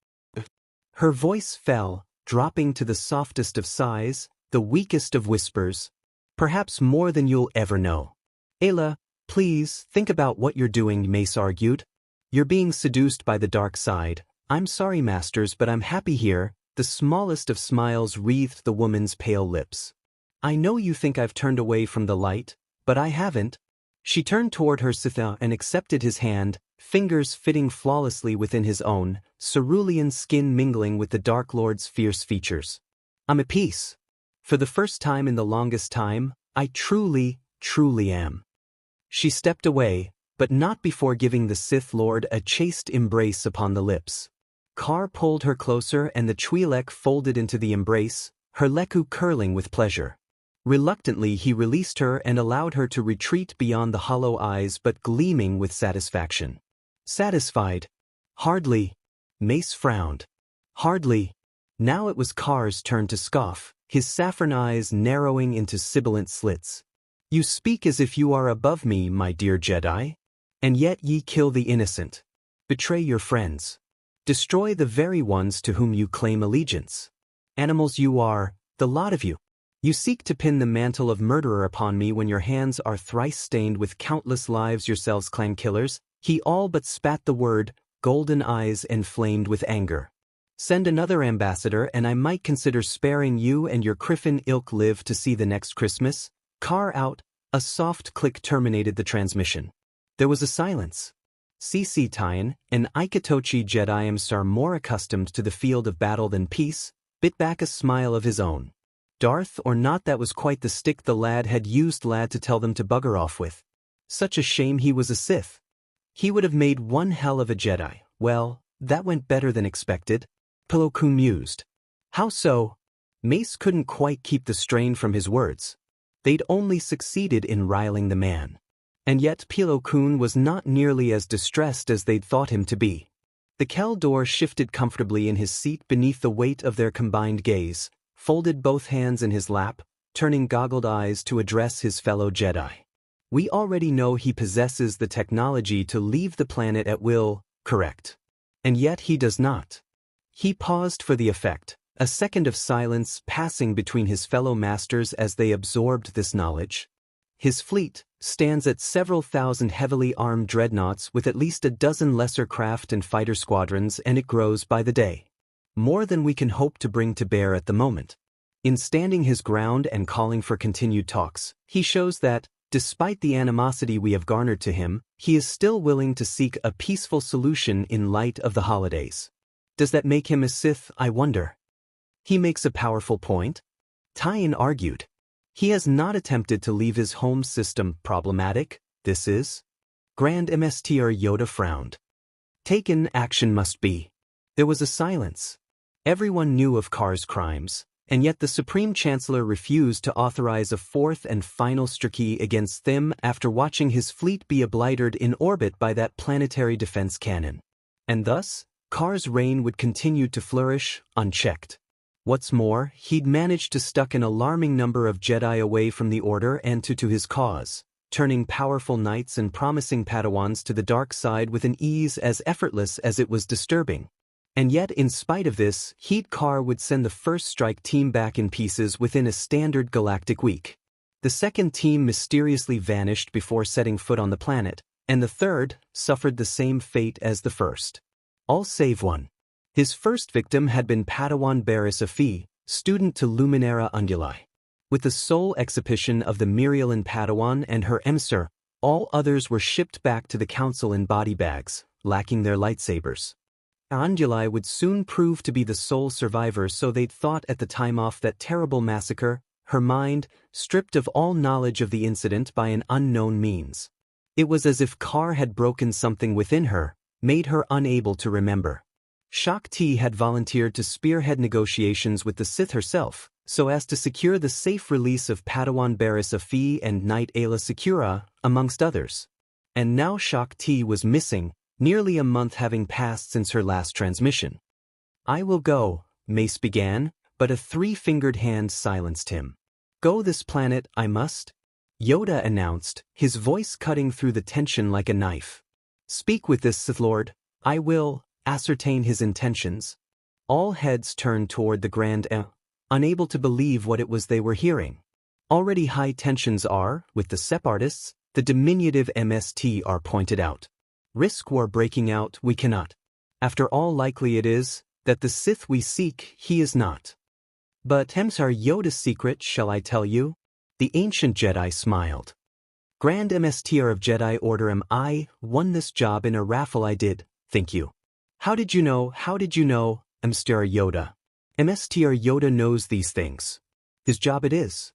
Her voice fell, dropping to the softest of sighs, the weakest of whispers. Perhaps more than you'll ever know. Ayla, please, think about what you're doing, Mace argued. You're being seduced by the dark side. I'm sorry, masters, but I'm happy here. The smallest of smiles wreathed the woman's pale lips. I know you think I've turned away from the light, but I haven't. She turned toward her Sitha and accepted his hand, fingers fitting flawlessly within his own, cerulean skin mingling with the Dark Lord's fierce features. I'm at peace. For the first time in the longest time, I truly, truly am. She stepped away, but not before giving the Sith Lord a chaste embrace upon the lips. Kar pulled her closer and the Twi'lek folded into the embrace, her leku curling with pleasure. Reluctantly he released her and allowed her to retreat beyond the hollow eyes but gleaming with satisfaction. Satisfied? Hardly. Mace frowned. Hardly. Now it was Kar's turn to scoff, his saffron eyes narrowing into sibilant slits. You speak as if you are above me, my dear Jedi. And yet ye kill the innocent. Betray your friends. Destroy the very ones to whom you claim allegiance. Animals you are, the lot of you. You seek to pin the mantle of murderer upon me when your hands are thrice stained with countless lives yourselves clan killers. He all but spat the word, golden eyes inflamed with anger. Send another ambassador and I might consider sparing you and your Criffin ilk live to see the next Christmas. Car out, a soft click terminated the transmission. There was a silence. C.C. Tyan, an Aikitochi Jedi more accustomed to the field of battle than peace, bit back a smile of his own. Darth or not, that was quite the stick the lad had used to tell them to bugger off with. Such a shame he was a Sith. He would have made one hell of a Jedi. Well, that went better than expected. Plo Koon mused. How so? Mace couldn't quite keep the strain from his words. They'd only succeeded in riling the man. And yet Plo Koon was not nearly as distressed as they'd thought him to be. The Keldor shifted comfortably in his seat beneath the weight of their combined gaze, folded both hands in his lap, turning goggled eyes to address his fellow Jedi. We already know he possesses the technology to leave the planet at will, correct? And yet he does not. He paused for the effect, a second of silence passing between his fellow masters as they absorbed this knowledge. His fleet stands at several thousand heavily armed dreadnoughts with at least a dozen lesser craft and fighter squadrons, and it grows by the day. More than we can hope to bring to bear at the moment. In standing his ground and calling for continued talks, he shows that, despite the animosity we have garnered to him, he is still willing to seek a peaceful solution in light of the holidays. Does that make him a Sith, I wonder? He makes a powerful point. Tien argued. He has not attempted to leave his home system problematic, this is. Grand Mstr Yoda frowned. Taken action must be. There was a silence. Everyone knew of Kar's crimes, and yet the Supreme Chancellor refused to authorize a fourth and final strike against them after watching his fleet be obliterated in orbit by that planetary defense cannon. And thus, Kar's reign would continue to flourish, unchecked. What's more, he'd managed to stuck an alarming number of Jedi away from the Order and to his cause, turning powerful knights and promising Padawans to the dark side with an ease as effortless as it was disturbing. And yet, in spite of this, Kar would send the first strike team back in pieces within a standard galactic week. The second team mysteriously vanished before setting foot on the planet, and the third suffered the same fate as the first. All save one. His first victim had been Padawan Barris Afi, student to Luminara Unduli. With the sole exhibition of the Mirialan Padawan and her emissary, all others were shipped back to the council in body bags, lacking their lightsabers. Unduli would soon prove to be the sole survivor, so they'd thought at the time off that terrible massacre, her mind, stripped of all knowledge of the incident by an unknown means. It was as if Kar had broken something within her, made her unable to remember. Shakti had volunteered to spearhead negotiations with the Sith herself, so as to secure the safe release of Padawan Barris Afi and Knight Ayla Secura, amongst others. And now Shakti was missing, nearly a month having passed since her last transmission. I will go, Mace began, but a three-fingered hand silenced him. Go this planet, I must, Yoda announced, his voice cutting through the tension like a knife. Speak with this Sith Lord, I will ascertain his intentions. All heads turned toward the Grand unable to believe what it was they were hearing. Already high tensions are, with the separatists, the diminutive MSTR pointed out. Risk war breaking out, we cannot. After all, likely it is, that the Sith we seek, he is not. But Hemsar Yoda's secret, shall I tell you? The ancient Jedi smiled. Grand MSTR of Jedi Order I won this job in a raffle I did, think you. How did you know, MSTR Yoda? MSTR Yoda knows these things. His job it is.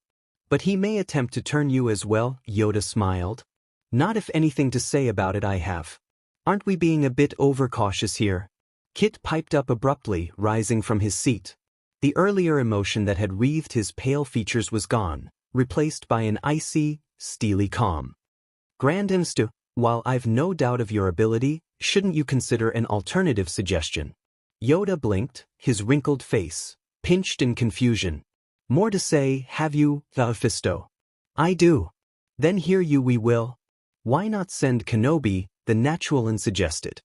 But he may attempt to turn you as well, Yoda smiled. Not if anything to say about it I have. Aren't we being a bit overcautious here? Kit piped up abruptly, rising from his seat. The earlier emotion that had wreathed his pale features was gone, replaced by an icy, steely calm. Grand Imstu, while I've no doubt of your ability, shouldn't you consider an alternative suggestion? Yoda blinked, his wrinkled face pinched in confusion. More to say, have you, Thaufisto? I do. Then hear you we will. Why not send Kenobi, the Natualan suggested?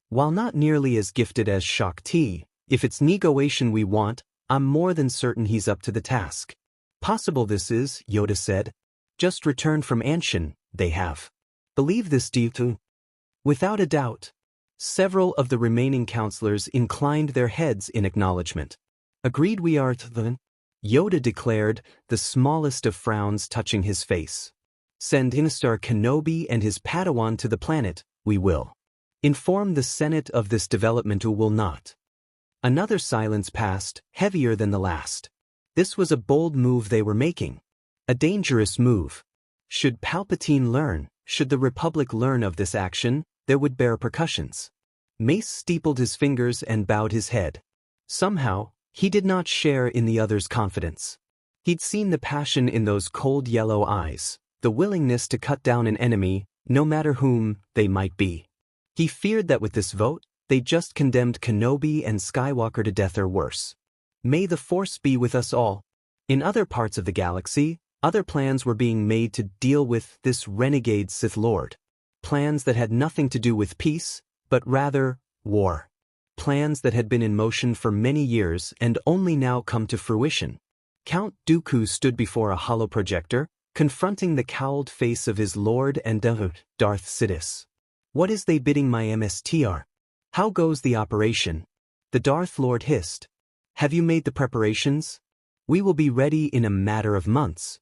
While not nearly as gifted as Shakti, if it's negotiation we want, I'm more than certain he's up to the task. Possible this is, Yoda said. Just returned from Anshan, they have. Believe this, Dooku? Without a doubt. Several of the remaining counselors inclined their heads in acknowledgement. Agreed we are then, Yoda declared, the smallest of frowns touching his face. Send Instar Kenobi and his Padawan to the planet, we will. Inform the Senate of this development who will not. Another silence passed, heavier than the last. This was a bold move they were making. A dangerous move. Should Palpatine learn, should the Republic learn of this action, there would bear repercussions. Mace steepled his fingers and bowed his head. Somehow, he did not share in the other's confidence. He'd seen the passion in those cold yellow eyes, the willingness to cut down an enemy, no matter whom they might be. He feared that with this vote, they just condemned Kenobi and Skywalker to death or worse. May the Force be with us all. In other parts of the galaxy, other plans were being made to deal with this renegade Sith Lord. Plans that had nothing to do with peace, but rather, war. plans that had been in motion for many years and only now come to fruition. Count Dooku stood before a hollow projector, confronting the cowled face of his lord and Darth Sidious. "What is they bidding my MSTR? How goes the operation?" The Darth Lord hissed. "Have you made the preparations? We will be ready in a matter of months."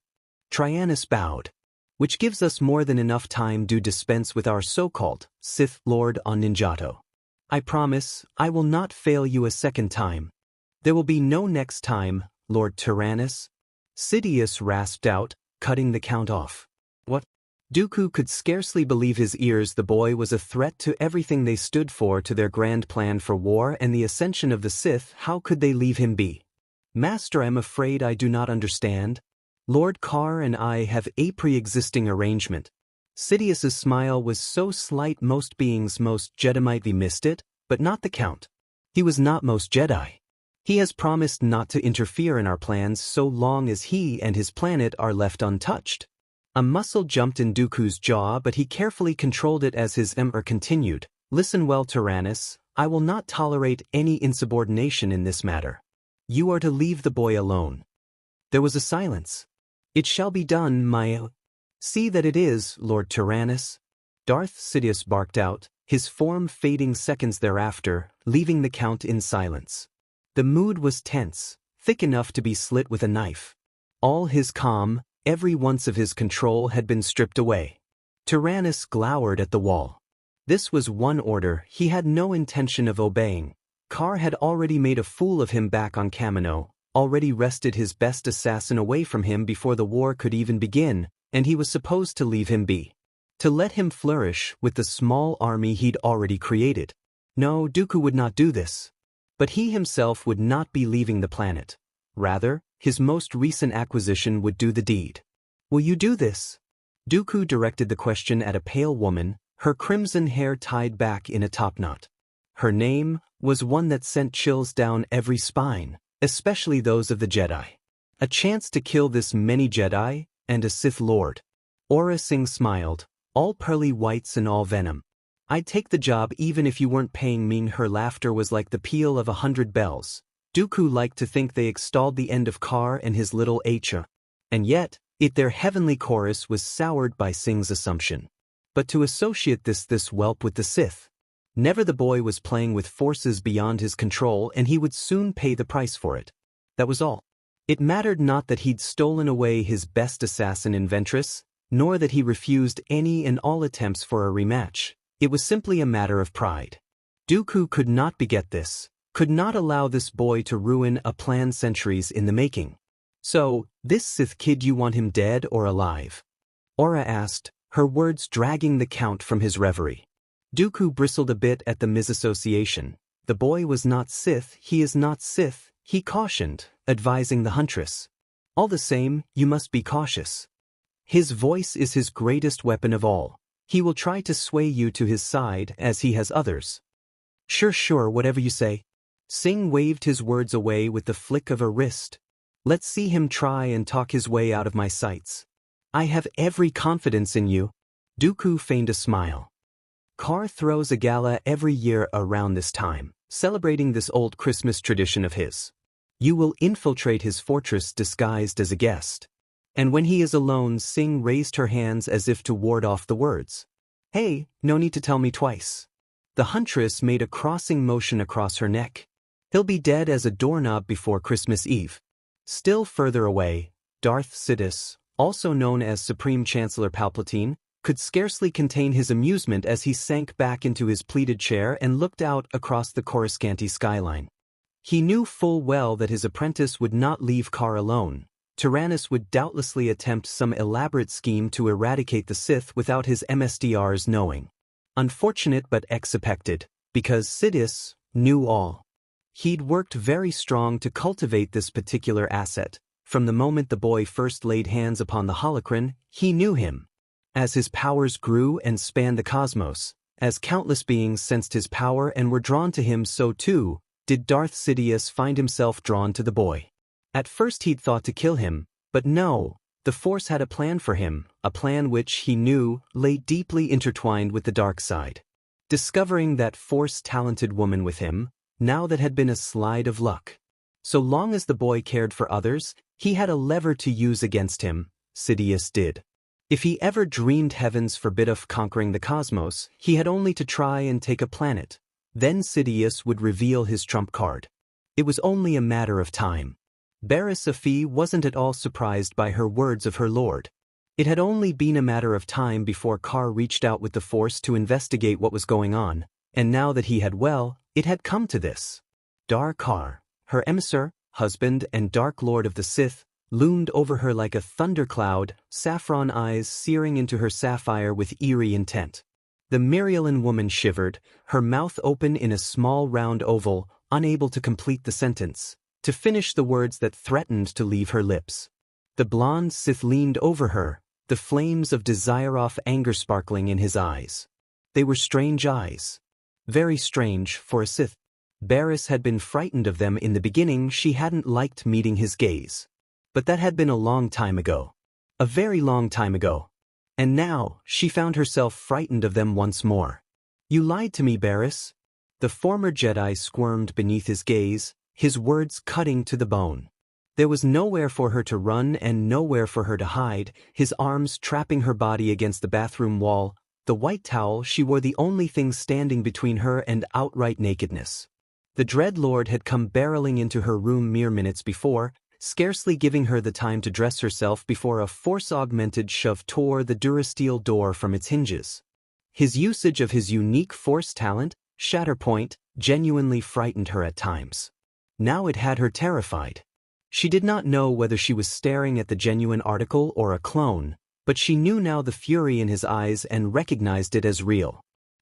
Tyrannus bowed. "Which gives us more than enough time to dispense with our so-called Sith Lord on Ninjato. I promise I will not fail you a second time." "There will be no next time, Lord Tyrannus," Sidious rasped out, cutting the count off. "What?" Dooku could scarcely believe his ears. The boy was a threat to everything they stood for, to their grand plan for war and the ascension of the Sith. How could they leave him be? "Master, I'm afraid I do not understand. Lord Carr and I have a pre-existing arrangement." Sidious's smile was so slight most beings, most Jedi might be missed it, but not the Count. He was not most Jedi. "He has promised not to interfere in our plans so long as he and his planet are left untouched." A muscle jumped in Dooku's jaw, but he carefully controlled it as his Emperor continued. "Listen well, Tyrannus, I will not tolerate any insubordination in this matter. You are to leave the boy alone." There was a silence. "It shall be done, my—" "See that it is, Lord Tyrannus," Darth Sidious barked out, his form fading seconds thereafter, leaving the Count in silence. The mood was tense, thick enough to be slit with a knife. All his calm, every ounce of his control had been stripped away. Tyrannus glowered at the wall. This was one order he had no intention of obeying. Carr had already made a fool of him back on Kamino, already wrested his best assassin away from him before the war could even begin, and he was supposed to leave him be. To let him flourish with the small army he'd already created. No, Dooku would not do this. But he himself would not be leaving the planet. Rather, his most recent acquisition would do the deed. "Will you do this?" Dooku directed the question at a pale woman, her crimson hair tied back in a topknot. Her name was one that sent chills down every spine, especially those of the Jedi. A chance to kill this many Jedi, and a Sith Lord. Aura Singh smiled, all pearly whites and all venom. "I'd take the job even if you weren't paying me." Her laughter was like the peal of 100 bells. Dooku liked to think they extolled the end of Carr and his little Acha. And yet, their heavenly chorus was soured by Singh's assumption. But to associate this whelp with the Sith. Never, the boy was playing with forces beyond his control, and he would soon pay the price for it. That was all. It mattered not that he'd stolen away his best assassin in Ventress, nor that he refused any and all attempts for a rematch. It was simply a matter of pride. Dooku could not beget this, could not allow this boy to ruin a plan centuries in the making. "So, this Sith kid, you want him dead or alive?" Aura asked, her words dragging the Count from his reverie. Dooku bristled a bit at the misassociation. "The boy was not Sith, he is not Sith," he cautioned, advising the Huntress. "All the same, you must be cautious. His voice is his greatest weapon of all. He will try to sway you to his side as he has others." Sure, whatever you say." Singh waved his words away with the flick of a wrist. "Let's see him try and talk his way out of my sights." "I have every confidence in you." Dooku feigned a smile. "Carr throws a gala every year around this time, celebrating this old Christmas tradition of his. You will infiltrate his fortress disguised as a guest." And when he is alone, Singh raised her hands as if to ward off the words. "Hey, no need to tell me twice." The Huntress made a crossing motion across her neck. "He'll be dead as a doorknob before Christmas Eve." Still further away, Darth Sidious, also known as Supreme Chancellor Palpatine, could scarcely contain his amusement as he sank back into his pleated chair and looked out across the Coruscanti skyline. He knew full well that his apprentice would not leave Carr alone. Tyrannus would doubtlessly attempt some elaborate scheme to eradicate the Sith without his MSDRs knowing. Unfortunate but expected, because Sidious knew all. He'd worked very strong to cultivate this particular asset. From the moment the boy first laid hands upon the holocron, he knew him. As his powers grew and spanned the cosmos, as countless beings sensed his power and were drawn to him, so too did Darth Sidious find himself drawn to the boy. At first he'd thought to kill him, but no, the Force had a plan for him, a plan which he knew lay deeply intertwined with the dark side. Discovering that Force-talented woman with him, Now that had been a slide of luck. So long as the boy cared for others, he had a lever to use against him, Sidious did. If he ever dreamed heaven's forbid of conquering the cosmos, he had only to try and take a planet. Then Sidious would reveal his trump card. It was only a matter of time. Barris wasn't at all surprised by her words of her lord. It had only been a matter of time before Kar reached out with the force to investigate what was going on, and now that he had it had come to this. Dar Kar, her emissary, husband and Dark Lord of the Sith, loomed over her like a thundercloud, saffron eyes searing into her sapphire with eerie intent. The Myriolan woman shivered, her mouth open in a small round oval, unable to complete the sentence, to finish the words that threatened to leave her lips. The blonde Sith leaned over her, the flames of desire of anger sparkling in his eyes. They were strange eyes. Very strange for a Sith. Barris had been frightened of them in the beginning. She hadn't liked meeting his gaze. But that had been a long time ago. A very long time ago. And now, she found herself frightened of them once more. You lied to me, Barris. The former Jedi squirmed beneath his gaze, his words cutting to the bone. There was nowhere for her to run and nowhere for her to hide, his arms trapping her body against the bathroom wall, the white towel she wore the only thing standing between her and outright nakedness. The Dreadlord had come barreling into her room mere minutes before, scarcely giving her the time to dress herself before a force-augmented shove tore the durasteel door from its hinges. His usage of his unique force talent, Shatterpoint, genuinely frightened her at times. Now it had her terrified. She did not know whether she was staring at the genuine article or a clone, but she knew now the fury in his eyes and recognized it as real.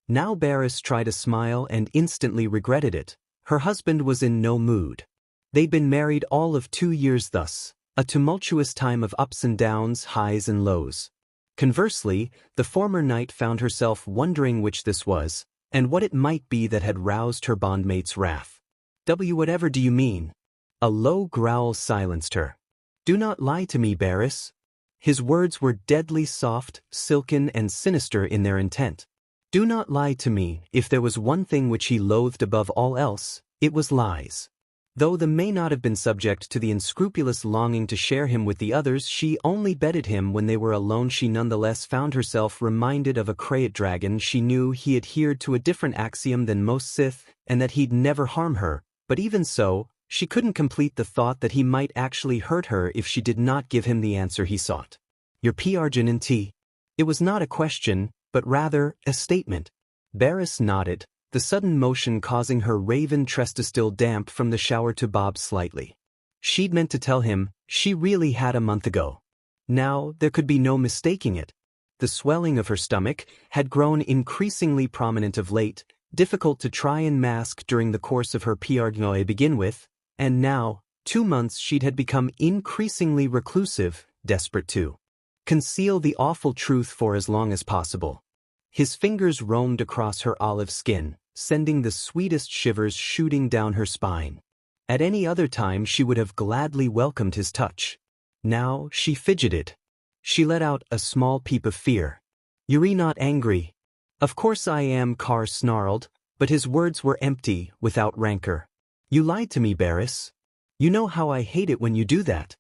Now Barris tried a smile and instantly regretted it. Her husband was in no mood. They'd been married all of 2 years thus, a tumultuous time of ups and downs, highs and lows. Conversely, the former knight found herself wondering which this was, and what it might be that had roused her bondmate's wrath. Whatever do you mean? A low growl silenced her. Do not lie to me, Barris. His words were deadly soft, silken and sinister in their intent. Do not lie to me. If there was one thing which he loathed above all else, it was lies. Though they may not have been subject to the unscrupulous longing to share him with the others, she only betted him when they were alone. She nonetheless found herself reminded of a Krayt dragon. She knew he adhered to a different axiom than most Sith, and that he'd never harm her, but even so, she couldn't complete the thought that he might actually hurt her if she did not give him the answer he sought. Your P.R.G.N.T. It was not a question, but rather a statement. Barris nodded, the sudden motion causing her raven tress to still damp from the shower to bob slightly. She'd meant to tell him, she really had a month ago. Now, there could be no mistaking it. The swelling of her stomach had grown increasingly prominent of late, difficult to try and mask during the course of her PRGNOE to begin with, and now, 2 months had become increasingly reclusive, desperate to conceal the awful truth for as long as possible. His fingers roamed across her olive skin, sending the sweetest shivers shooting down her spine. At any other time she would have gladly welcomed his touch. Now she fidgeted. She let out a small peep of fear. You're not angry? Of course I am, Kar snarled, but his words were empty, without rancor. You lied to me, Barris. You know how I hate it when you do that.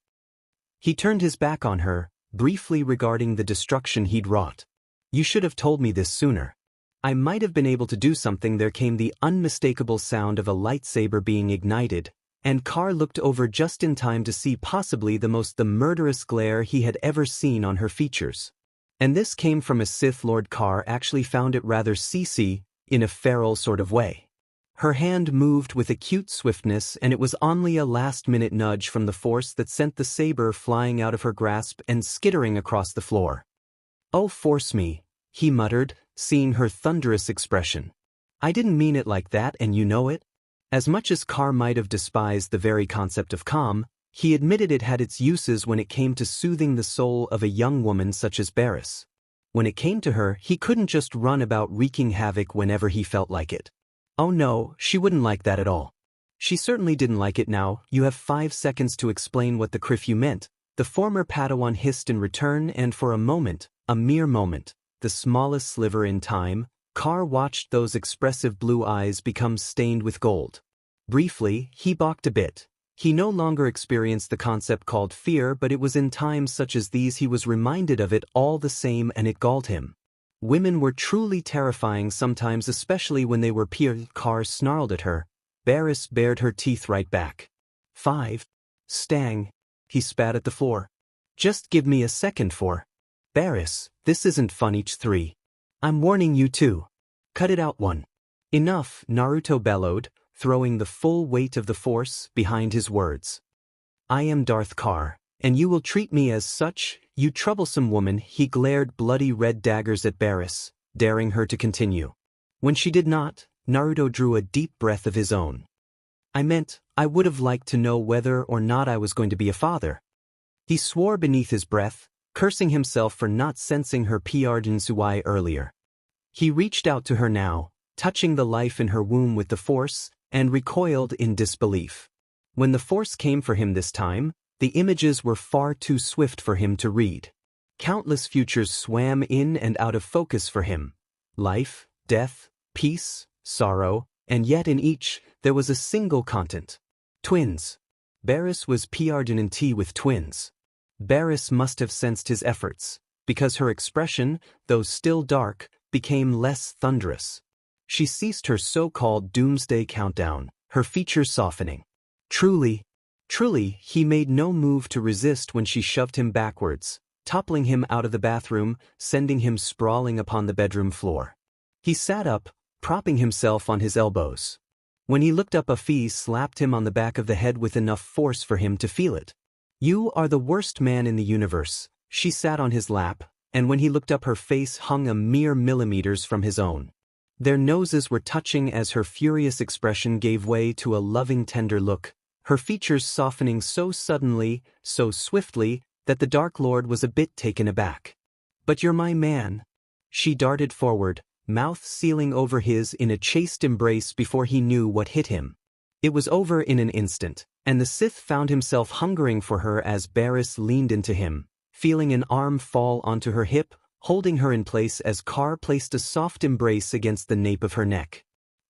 He turned his back on her, briefly regarding the destruction he'd wrought. You should have told me this sooner. I might have been able to do something. There came the unmistakable sound of a lightsaber being ignited, and Kar looked over just in time to see possibly the murderous glare he had ever seen on her features. And this came from a Sith Lord. Kar actually found it rather ceasy, in a feral sort of way. Her hand moved with acute swiftness, and it was only a last-minute nudge from the force that sent the saber flying out of her grasp and skittering across the floor. Oh, force me, he muttered, seeing her thunderous expression. I didn't mean it like that, and you know it. As much as Kar might have despised the very concept of calm, he admitted it had its uses when it came to soothing the soul of a young woman such as Barris. When it came to her, he couldn't just run about wreaking havoc whenever he felt like it. Oh no, she wouldn't like that at all. She certainly didn't like it. Now, you have 5 seconds to explain what the curfew meant, the former Padawan hissed in return, and for a moment, a mere moment, the smallest sliver in time, Kar watched those expressive blue eyes become stained with gold. Briefly, he balked a bit. He no longer experienced the concept called fear, but it was in times such as these he was reminded of it all the same, and it galled him. Women were truly terrifying sometimes, especially when they were cars snarled at her. Barris bared her teeth right back. 5. Stang. He spat at the floor. Just give me a second for. Barris, this isn't fun. Each 3. I'm warning you too. Cut it out. 1. Enough, Naruto bellowed, throwing the full weight of the force behind his words. I am Darth Carr, and you will treat me as such, you troublesome woman. He glared bloody red daggers at Barris, daring her to continue. When she did not, Naruto drew a deep breath of his own. I meant, I would have liked to know whether or not I was going to be a father. He swore beneath his breath, cursing himself for not sensing her NeonZangetsu earlier. He reached out to her now, touching the life in her womb with the force, and recoiled in disbelief. When the force came for him this time, the images were far too swift for him to read. Countless futures swam in and out of focus for him. Life, death, peace, sorrow, and yet in each, there was a single content. Twins. Barris was pregnant with twins. Barris must have sensed his efforts, because her expression, though still dark, became less thunderous. She ceased her so-called doomsday countdown, her features softening. Truly, he made no move to resist when she shoved him backwards, toppling him out of the bathroom, sending him sprawling upon the bedroom floor. He sat up, propping himself on his elbows. When he looked up, Afi slapped him on the back of the head with enough force for him to feel it. You are the worst man in the universe. She sat on his lap, and when he looked up, her face hung a mere millimeters from his own. Their noses were touching as her furious expression gave way to a loving, tender look, her features softening so suddenly, so swiftly, that the Dark Lord was a bit taken aback. But you're my man. She darted forward, mouth sealing over his in a chaste embrace before he knew what hit him. It was over in an instant, and the Sith found himself hungering for her as Barris leaned into him, feeling an arm fall onto her hip, holding her in place as Carr placed a soft embrace against the nape of her neck.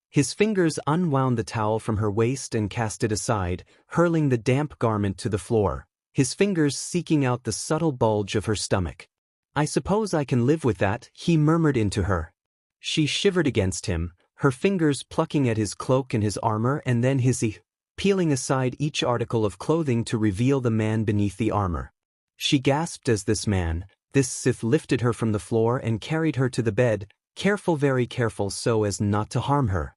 His fingers unwound the towel from her waist and cast it aside, hurling the damp garment to the floor, his fingers seeking out the subtle bulge of her stomach. I suppose I can live with that, he murmured into her. She shivered against him, her fingers plucking at his cloak and his armor and then peeling aside each article of clothing to reveal the man beneath the armor. She gasped as this Sith lifted her from the floor and carried her to the bed, careful, very careful so as not to harm her.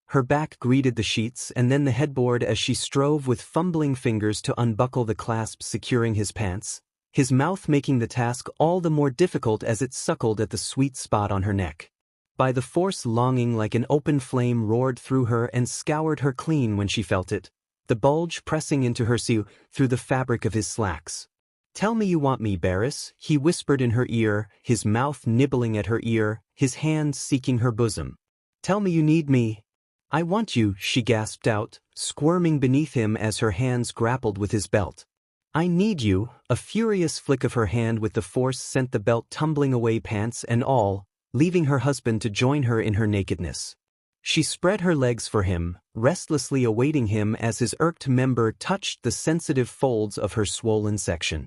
Her back greeted the sheets and then the headboard as she strove with fumbling fingers to unbuckle the clasps securing his pants, his mouth making the task all the more difficult as it suckled at the sweet spot on her neck. By the force, longing like an open flame roared through her and scoured her clean when she felt it, the bulge pressing into her through the fabric of his slacks. Tell me you want me, Barris, he whispered in her ear, his mouth nibbling at her ear, his hand seeking her bosom. Tell me you need me. I want you, she gasped out, squirming beneath him as her hands grappled with his belt. I need you. A furious flick of her hand with the force sent the belt tumbling away, pants and all, leaving her husband to join her in her nakedness. She spread her legs for him, restlessly awaiting him as his irked member touched the sensitive folds of her swollen section.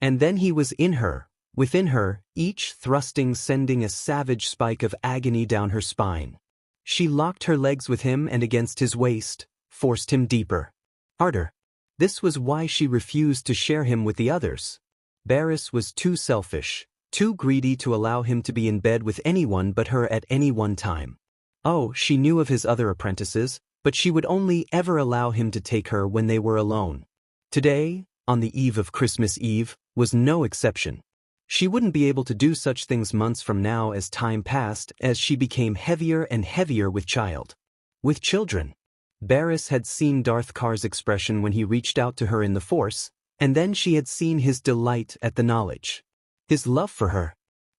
And then he was in her, within her, each thrusting sending a savage spike of agony down her spine. She locked her legs with him and against his waist, forced him deeper. Harder. This was why she refused to share him with the others. Barris was too selfish, too greedy to allow him to be in bed with anyone but her at any one time. Oh, she knew of his other apprentices, but she would only ever allow him to take her when they were alone. Today, on the eve of Christmas Eve, was no exception. She wouldn't be able to do such things months from now as time passed, as she became heavier and heavier with children. Barris had seen Darth Carr's expression when he reached out to her in the Force, and then she had seen his delight at the knowledge. His love for her.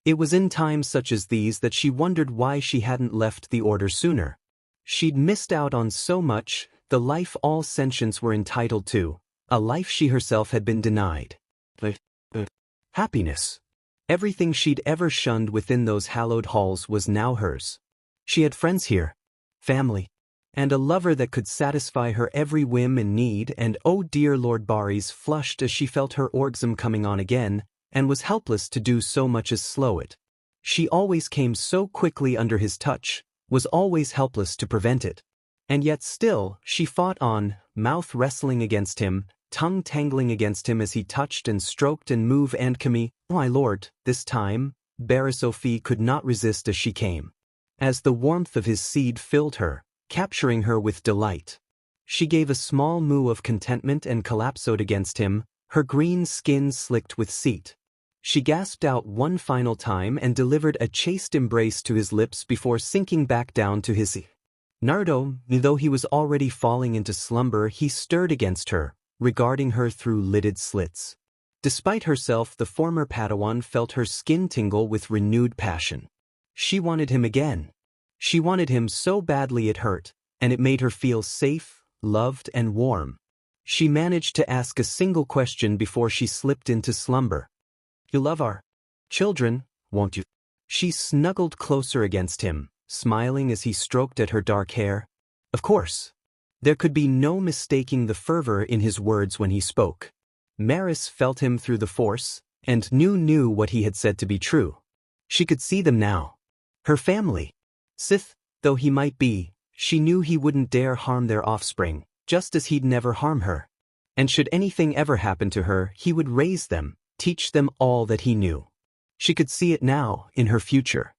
It was in times such as these that she wondered why she hadn't left the Order sooner. She'd missed out on so much, the life all sentients were entitled to, a life she herself had been denied. Happiness. Everything she'd ever shunned within those hallowed halls was now hers. She had friends here. Family. and a lover that could satisfy her every whim and need, and oh dear Lord Baris flushed as she felt her orgasm coming on again, and was helpless to do so much as slow it. She always came so quickly under his touch, was always helpless to prevent it. And yet still, she fought on, mouth wrestling against him, tongue tangling against him as he touched and stroked and moved and Camille, my lord, this time, Sophie could not resist as she came. As the warmth of his seed filled her, capturing her with delight. She gave a small moo of contentment and collapsed against him, her green skin slicked with seat. She gasped out one final time and delivered a chaste embrace to his lips before sinking back down to his Naruto, though he was already falling into slumber, he stirred against her, regarding her through lidded slits. Despite herself, the former Padawan felt her skin tingle with renewed passion. She wanted him again. She wanted him so badly it hurt, and it made her feel safe, loved, and warm. She managed to ask a single question before she slipped into slumber. You love our children, won't you? She snuggled closer against him, smiling as he stroked at her dark hair. Of course. There could be no mistaking the fervor in his words when he spoke. Maris felt him through the force, and knew what he had said to be true. She could see them now. Her family. Sith, though he might be, she knew he wouldn't dare harm their offspring, just as he'd never harm her. And should anything ever happen to her, he would raise them, teach them all that he knew. She could see it now, in her future.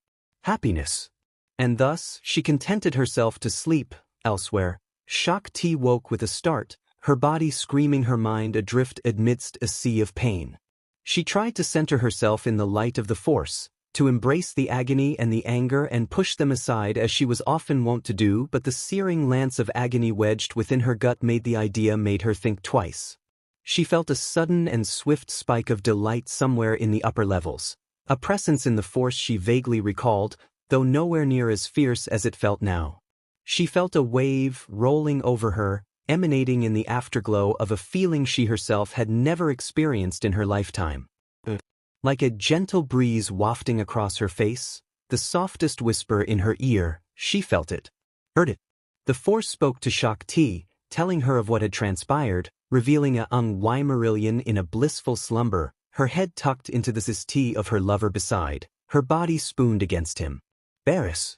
Happiness. And thus, she contented herself to sleep, elsewhere. Shakti woke with a start, her body screaming, her mind adrift amidst a sea of pain. She tried to center herself in the light of the force, to embrace the agony and the anger and push them aside as she was often wont to do, but the searing lance of agony wedged within her gut made her think twice. She felt a sudden and swift spike of delight somewhere in the upper levels, a presence in the force she vaguely recalled, though nowhere near as fierce as it felt now. She felt a wave rolling over her, emanating in the afterglow of a feeling she herself had never experienced in her lifetime. Like a gentle breeze wafting across her face, the softest whisper in her ear, she felt it, heard it. The force spoke to Shakti, telling her of what had transpired, revealing a Weimarillion in a blissful slumber, her head tucked into the tea of her lover beside, her body spooned against him. Barris.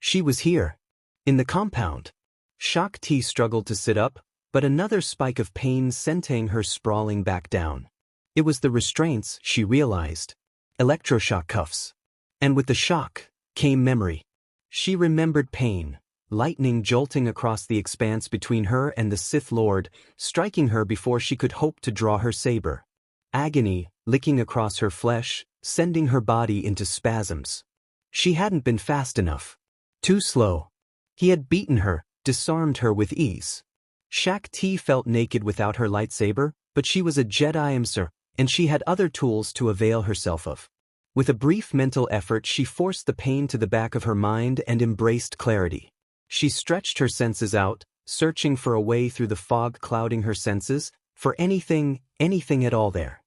She was here. In the compound. Shakti struggled to sit up, but another spike of pain sent her sprawling back down. It was the restraints, she realized. Electroshock cuffs. And with the shock, came memory. She remembered pain, lightning jolting across the expanse between her and the Sith Lord, striking her before she could hope to draw her saber. Agony, licking across her flesh, sending her body into spasms. She hadn't been fast enough. Too slow. He had beaten her, disarmed her with ease. Shakti felt naked without her lightsaber, but she was a Jedi, sir, and she had other tools to avail herself of. With a brief mental effort, she forced the pain to the back of her mind and embraced clarity. She stretched her senses out, searching for a way through the fog clouding her senses, for anything at all there.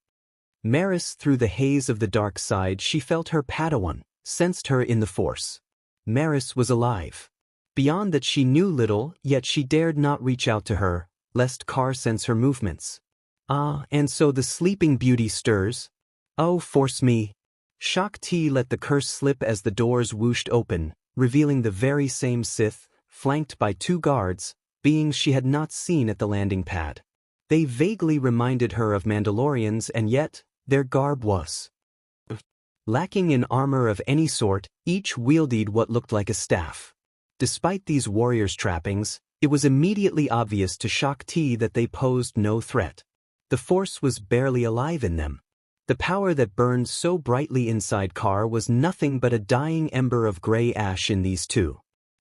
Maris, through the haze of the dark side, she felt her Padawan, sensed her in the force. Maris was alive. Beyond that she knew little, yet she dared not reach out to her, lest Kar sense her movements. And so the sleeping beauty stirs. Oh, force me. Shakti let the curse slip as the doors whooshed open, revealing the very same Sith, flanked by two guards, beings she had not seen at the landing pad. They vaguely reminded her of Mandalorians, and yet, their garb was lacking in armor of any sort, each wielded what looked like a staff. Despite these warriors' trappings, it was immediately obvious to Shakti that they posed no threat. The force was barely alive in them. The power that burned so brightly inside Kar was nothing but a dying ember of gray ash in these two.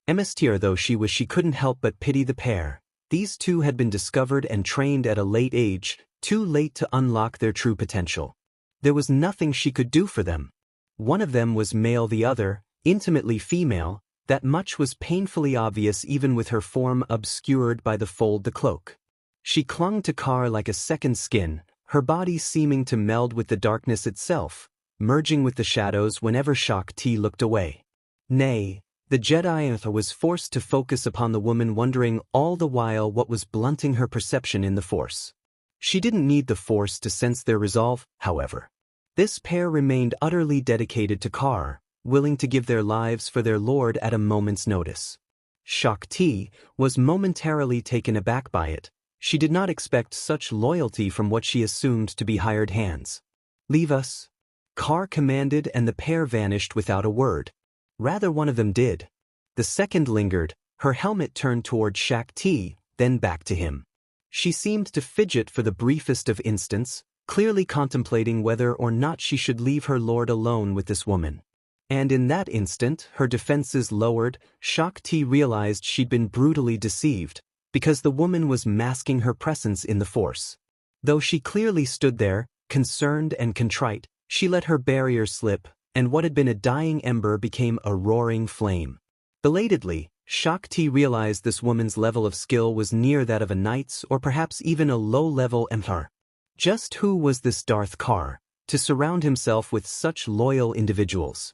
Emissary though she was, she couldn't help but pity the pair. These two had been discovered and trained at a late age, too late to unlock their true potential. There was nothing she could do for them. One of them was male, the other, intimately female. That much was painfully obvious even with her form obscured by the fold the cloak. She clung to Kar like a second skin, her body seeming to meld with the darkness itself, merging with the shadows whenever Shakti looked away. Nay, The Jedi was forced to focus upon the woman, wondering all the while what was blunting her perception in the Force. She didn't need the Force to sense their resolve, however. This pair remained utterly dedicated to Kar, willing to give their lives for their lord at a moment's notice. Shakti was momentarily taken aback by it. She did not expect such loyalty from what she assumed to be hired hands. "Leave us," Kar commanded, and the pair vanished without a word. Rather, one of them did. The second lingered, her helmet turned toward Shakti, then back to him. She seemed to fidget for the briefest of instants, clearly contemplating whether or not she should leave her lord alone with this woman. And in that instant, her defenses lowered. Shakti realized she'd been brutally deceived, because the woman was masking her presence in the Force. Though she clearly stood there, concerned and contrite, she let her barrier slip, and what had been a dying ember became a roaring flame. Belatedly, Shakti realized this woman's level of skill was near that of a knight's or perhaps even a low-level emperor. Just who was this Darth Kar, to surround himself with such loyal individuals?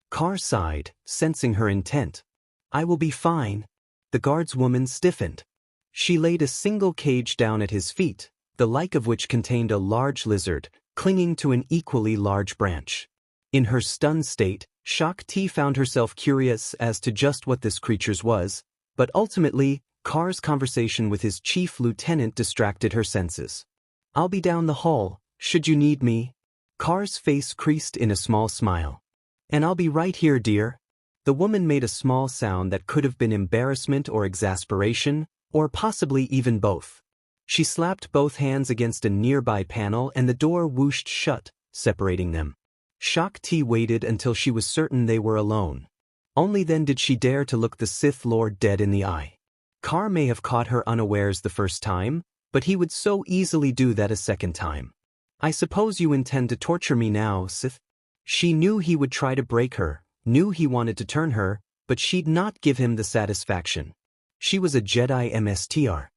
Kar sighed, sensing her intent. "I will be fine." The guard's woman stiffened. She laid a single cage down at his feet, the like of which contained a large lizard, clinging to an equally large branch. In her stunned state, Shakti found herself curious as to just what this creature's was, but ultimately, Kar's conversation with his chief lieutenant distracted her senses. "I'll be down the hall, should you need me." Kar's face creased in a small smile. "And I'll be right here, dear." The woman made a small sound that could have been embarrassment or exasperation, or possibly even both. She slapped both hands against a nearby panel and the door whooshed shut, separating them. Shakti waited until she was certain they were alone. Only then did she dare to look the Sith Lord dead in the eye. Kar may have caught her unawares the first time, but he would so easily do that a second time. "I suppose you intend to torture me now, Sith?" She knew he would try to break her, knew he wanted to turn her, but she'd not give him the satisfaction. She was a Jedi Mstr.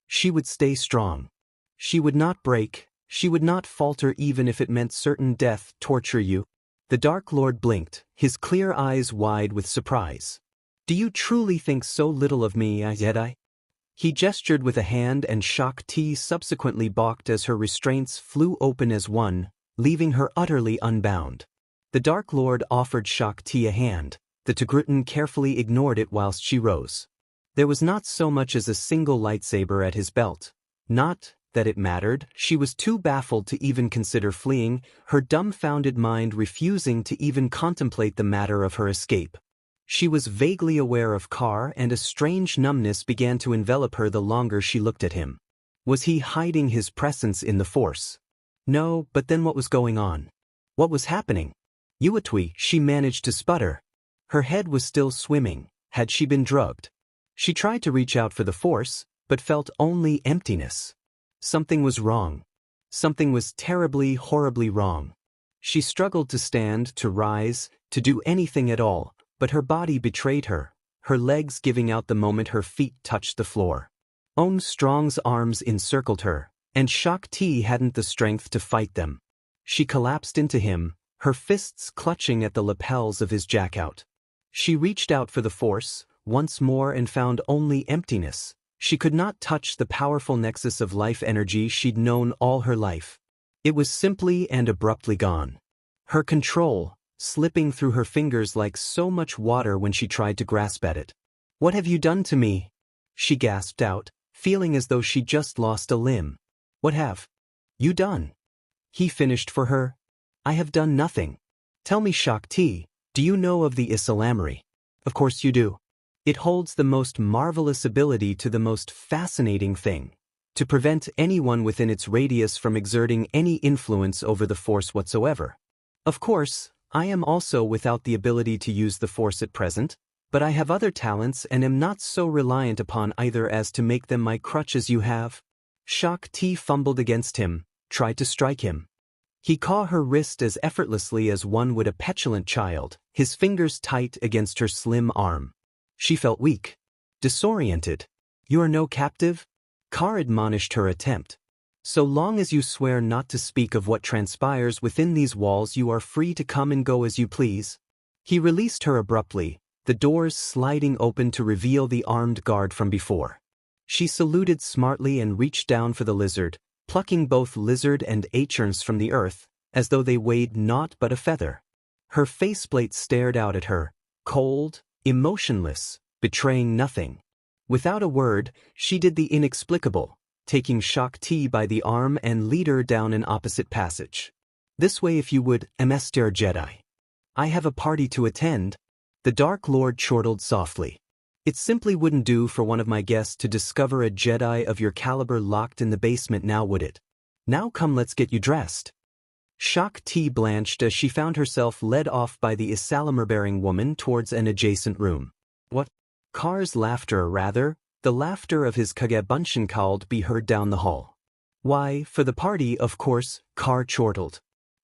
She would stay strong. She would not break, she would not falter even if it meant certain death. "Torture you?" The Dark Lord blinked, his clear eyes wide with surprise. "Do you truly think so little of me, Jedi?" He gestured with a hand and Shakti subsequently balked as her restraints flew open as one, leaving her utterly unbound. The Dark Lord offered Shakti a hand. The Togrutan carefully ignored it whilst she rose. There was not so much as a single lightsaber at his belt. Not that it mattered, she was too baffled to even consider fleeing, her dumbfounded mind refusing to even contemplate the matter of her escape. She was vaguely aware of Kar, and a strange numbness began to envelop her the longer she looked at him. Was he hiding his presence in the Force? No, but then what was going on? What was happening? "Yuatwi," she managed to sputter. Her head was still swimming. Had she been drugged? She tried to reach out for the Force, but felt only emptiness. Something was wrong. Something was terribly, horribly wrong. She struggled to stand, to rise, to do anything at all, but her body betrayed her, her legs giving out the moment her feet touched the floor. Own Strong's arms encircled her, and Shakti hadn't the strength to fight them. She collapsed into him, her fists clutching at the lapels of his jackout. She reached out for the Force, once more, and found only emptiness. She could not touch the powerful nexus of life energy she'd known all her life. It was simply and abruptly gone. Her control, slipping through her fingers like so much water when she tried to grasp at it. "What have you done to me?" she gasped out, feeling as though she'd just lost a limb. "What have you done?" He finished for her. "I have done nothing. Tell me, Shakti, do you know of the Islamary?" "Of course you do. It holds the most marvelous ability to the most fascinating thing, to prevent anyone within its radius from exerting any influence over the Force whatsoever. Of course, I am also without the ability to use the Force at present, but I have other talents and am not so reliant upon either as to make them my crutch as you have." Shakti fumbled against him, tried to strike him. He caught her wrist as effortlessly as one would a petulant child, his fingers tight against her slim arm. She felt weak, disoriented. "You are no captive?" Kar admonished her attempt. "So long as you swear not to speak of what transpires within these walls, you are free to come and go as you please." He released her abruptly, the doors sliding open to reveal the armed guard from before. She saluted smartly and reached down for the lizard, plucking both lizard and acherns from the earth, as though they weighed naught but a feather. Her faceplate stared out at her, cold, emotionless, betraying nothing. Without a word, she did the inexplicable, taking Shakti by the arm and lead her down an opposite passage. This way if you would, Mr. Jedi. I have a party to attend. The Dark Lord chortled softly. It simply wouldn't do for one of my guests to discover a Jedi of your caliber locked in the basement now, would it? Now come, let's get you dressed. Shakti blanched as she found herself led off by the Isalamer-bearing woman towards an adjacent room. What? Kar's laughter, rather, the laughter of his Kagebunshin called be heard down the hall. Why, for the party, of course, Kar chortled.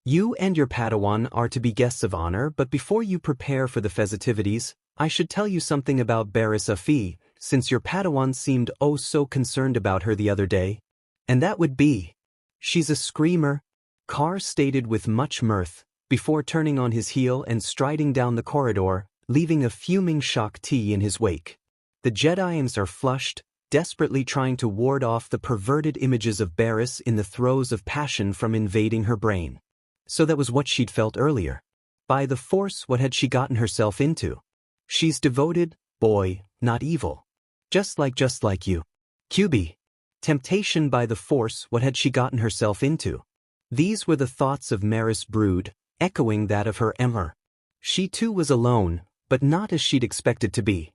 You and your Padawan are to be guests of honor, but before you prepare for the festivities, I should tell you something about Barriss Afi, since your Padawan seemed oh so concerned about her the other day. And that would be. She's a screamer, Kar stated with much mirth, before turning on his heel and striding down the corridor, leaving a fuming Shakti in his wake. The Jedians are flushed, desperately trying to ward off the perverted images of Barriss in the throes of passion from invading her brain. So that was what she'd felt earlier. By the Force, what had she gotten herself into? She's devoted, boy, not evil. Just like you. QB. Temptation by the Force, what had she gotten herself into? These were the thoughts of Maris Brood, echoing that of her Emmer. She too was alone, but not as she'd expected to be.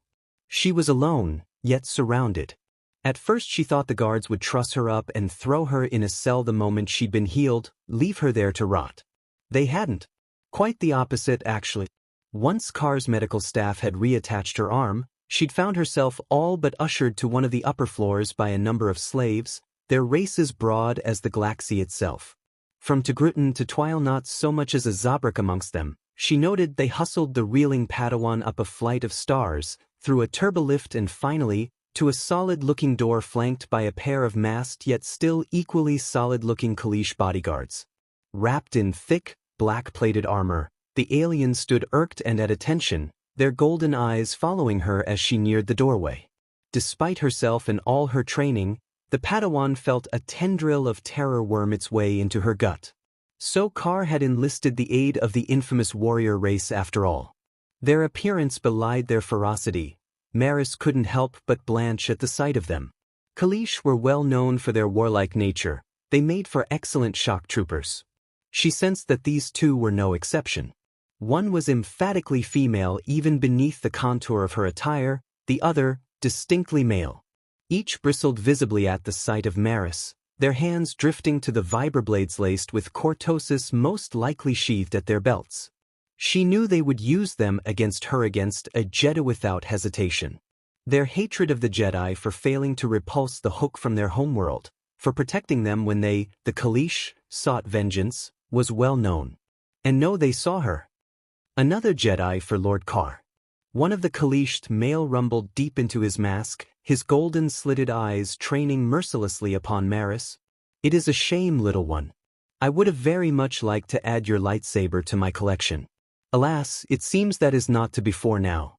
She was alone, yet surrounded. At first she thought the guards would truss her up and throw her in a cell the moment she'd been healed, leave her there to rot. They hadn't. Quite the opposite, actually. Once Kar's medical staff had reattached her arm, she'd found herself all but ushered to one of the upper floors by a number of slaves, their races broad as the galaxy itself. From Togrutan to Twile, not so much as a Zabrak amongst them, she noted they hustled the reeling Padawan up a flight of stairs, through a turbolift and finally, to a solid-looking door flanked by a pair of masked yet still equally solid-looking Kaleesh bodyguards. Wrapped in thick, black-plated armor, the alien stood irked and at attention, their golden eyes following her as she neared the doorway. Despite herself and all her training, the Padawan felt a tendril of terror worm its way into her gut. So Kar had enlisted the aid of the infamous warrior race after all. Their appearance belied their ferocity. Maris couldn't help but blanch at the sight of them. Kaleesh were well known for their warlike nature. They made for excellent shock troopers. She sensed that these two were no exception. One was emphatically female even beneath the contour of her attire, the other, distinctly male. Each bristled visibly at the sight of Maris, their hands drifting to the vibroblades laced with cortosis most likely sheathed at their belts. She knew they would use them against her, against a Jedi without hesitation. Their hatred of the Jedi for failing to repulse the hook from their homeworld, for protecting them when they, the Kaleesh, sought vengeance, was well known. And no, they saw her. Another Jedi for Lord Kar. One of the Kaleesh male rumbled deep into his mask, his golden slitted eyes training mercilessly upon Maris. It is a shame, little one. I would have very much liked to add your lightsaber to my collection. Alas, it seems that is not to be for now.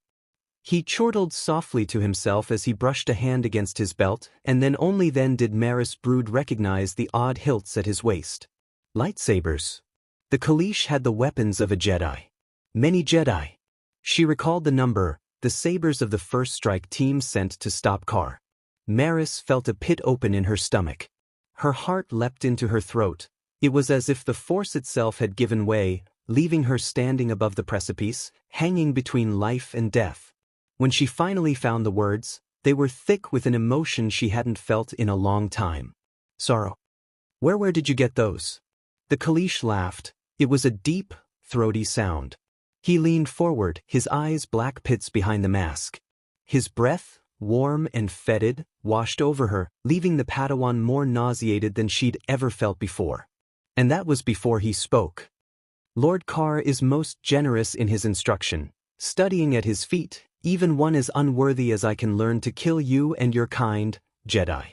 He chortled softly to himself as he brushed a hand against his belt, and then only then did Maris Brood recognize the odd hilts at his waist. Lightsabers. The Kaleesh had the weapons of a Jedi. Many Jedi. She recalled the number, the sabers of the first strike team sent to stop Kar. Maris felt a pit open in her stomach. Her heart leapt into her throat. It was as if the Force itself had given way, leaving her standing above the precipice, hanging between life and death. When she finally found the words, they were thick with an emotion she hadn't felt in a long time. Sorrow. Where did you get those? The Kaleesh laughed. It was a deep, throaty sound. He leaned forward, his eyes black pits behind the mask. His breath, warm and fetid, washed over her, leaving the Padawan more nauseated than she'd ever felt before. And that was before he spoke. Lord Kar is most generous in his instruction, studying at his feet, even one as unworthy as I can learn to kill you and your kind, Jedi.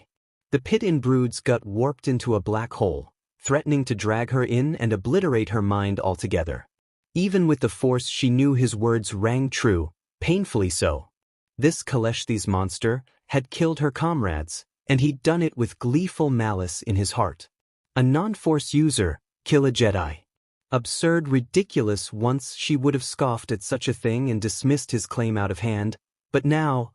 The pit in Brood's gut warped into a black hole, threatening to drag her in and obliterate her mind altogether. Even with the Force she knew his words rang true, Painfully so. This Kaleshthi's monster had killed her comrades, and he'd done it with gleeful malice in his heart. A non-force user, kill a Jedi. Absurd, ridiculous. Once she would have scoffed at such a thing and dismissed his claim out of hand, but now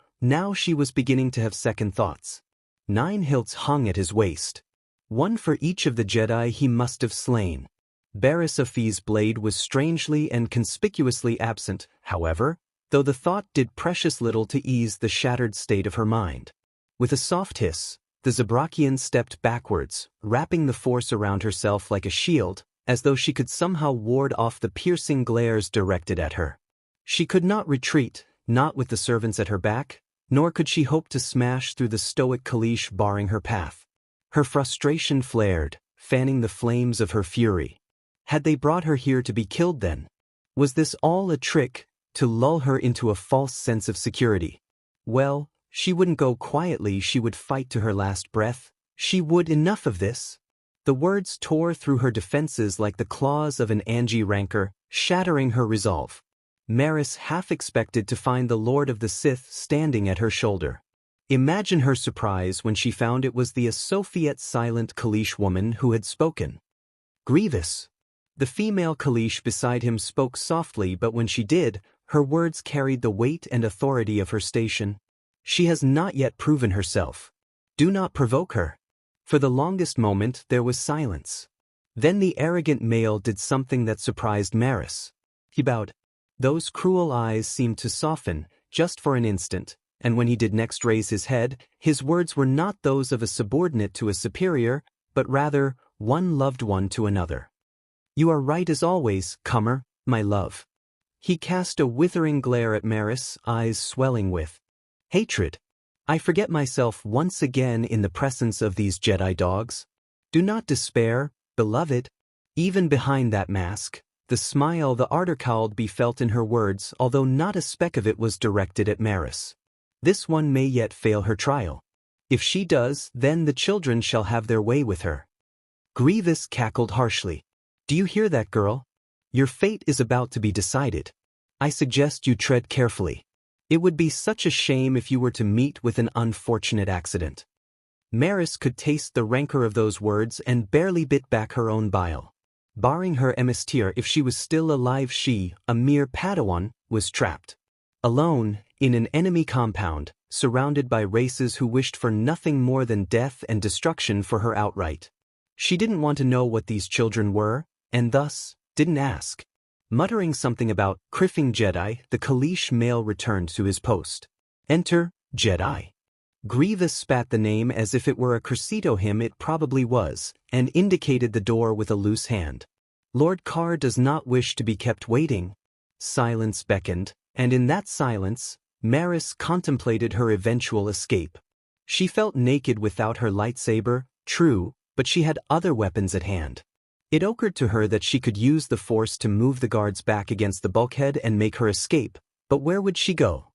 she was beginning to have second thoughts. 9 hilts hung at his waist. One for each of the Jedi he must have slain. Barriss Offee's blade was strangely and conspicuously absent, however, though the thought did precious little to ease the shattered state of her mind. With a soft hiss, the Zabrakian stepped backwards, wrapping the force around herself like a shield, as though she could somehow ward off the piercing glares directed at her. She could not retreat, not with the servants at her back, nor could she hope to smash through the stoic Kaleesh barring her path. Her frustration flared, fanning the flames of her fury. Had they brought her here to be killed then? Was this all a trick, to lull her into a false sense of security? Well, she wouldn't go quietly, she would fight to her last breath. She would. Enough of this. The words tore through her defenses like the claws of an Angie rancor, shattering her resolve. Maris half expected to find the Lord of the Sith standing at her shoulder. Imagine her surprise when she found it was the Asophiet silent Kaleesh woman who had spoken. Grievous. The female Kaleesh beside him spoke softly, but when she did, her words carried the weight and authority of her station. She has not yet proven herself. Do not provoke her. For the longest moment there was silence. Then the arrogant male did something that surprised Maris. He bowed. Those cruel eyes seemed to soften, just for an instant, and when he did next raise his head, his words were not those of a subordinate to a superior, but rather, one loved one to another. You are right as always, comer, my love. He cast a withering glare at Maris, eyes swelling with hatred. I forget myself once again in the presence of these Jedi dogs. Do not despair, beloved. Even behind that mask, the smile, the ardor could be felt in her words, although not a speck of it was directed at Maris. This one may yet fail her trial. If she does, then the children shall have their way with her. Grievous cackled harshly. Do you hear that, girl? Your fate is about to be decided. I suggest you tread carefully. It would be such a shame if you were to meet with an unfortunate accident. Maris could taste the rancor of those words and barely bit back her own bile. Barring her emissary, if she was still alive, she, a mere Padawan, was trapped. Alone, in an enemy compound, surrounded by races who wished for nothing more than death and destruction for her outright. She didn't want to know what these children were, and thus, didn't ask. Muttering something about criffing Jedi, the Kaleesh male returned to his post. Enter, Jedi. Grievous spat the name as if it were a Crescito hymn. It probably was, and indicated the door with a loose hand. Lord Carr does not wish to be kept waiting. Silence beckoned, and in that silence, Maris contemplated her eventual escape. She felt naked without her lightsaber, true, but she had other weapons at hand. It occurred to her that she could use the Force to move the guards back against the bulkhead and make her escape, but where would she go?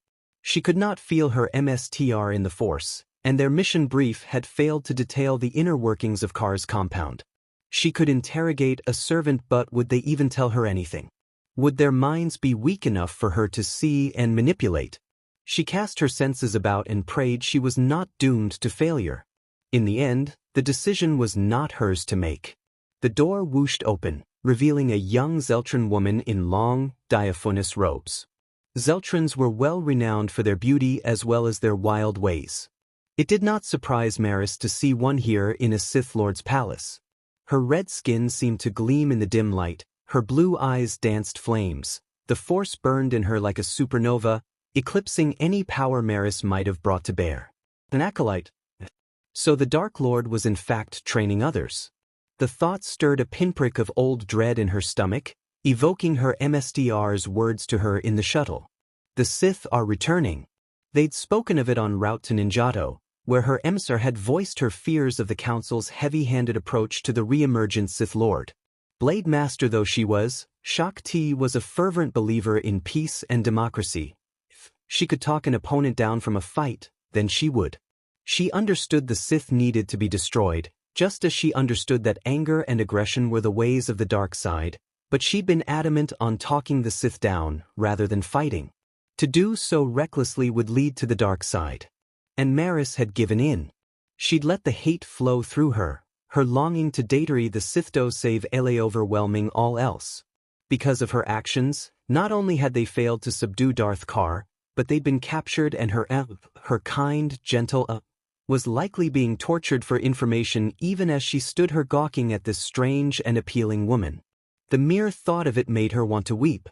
She could not feel her MSTR in the Force, and their mission brief had failed to detail the inner workings of Carr's compound. She could interrogate a servant, but would they even tell her anything? Would their minds be weak enough for her to see and manipulate? She cast her senses about and prayed she was not doomed to failure. In the end, the decision was not hers to make. The door whooshed open, revealing a young Zeltran woman in long, diaphanous robes. Zeltrans were well renowned for their beauty as well as their wild ways. It did not surprise Maris to see one here in a Sith Lord's palace. Her red skin seemed to gleam in the dim light, her blue eyes danced flames, the Force burned in her like a supernova, eclipsing any power Maris might have brought to bear. An acolyte. So the Dark Lord was in fact training others. The thought stirred a pinprick of old dread in her stomach, evoking her MSDR's words to her in the shuttle. The Sith are returning. They'd spoken of it en route to Ninjato, where her emissary had voiced her fears of the Council's heavy-handed approach to the re-emergent Sith Lord. Blade Master though she was, Shakti was a fervent believer in peace and democracy. If she could talk an opponent down from a fight, then she would. She understood the Sith needed to be destroyed, just as she understood that anger and aggression were the ways of the dark side, but she'd been adamant on talking the Sith down rather than fighting. To do so recklessly would lead to the dark side. And Maris had given in. She'd let the hate flow through her, her longing to datery the Sithdo save ele overwhelming all else. Because of her actions, not only had they failed to subdue Darth Kar, but they'd been captured, and her kind, gentle was likely being tortured for information even as she stood her gawking at this strange and appealing woman. The mere thought of it made her want to weep.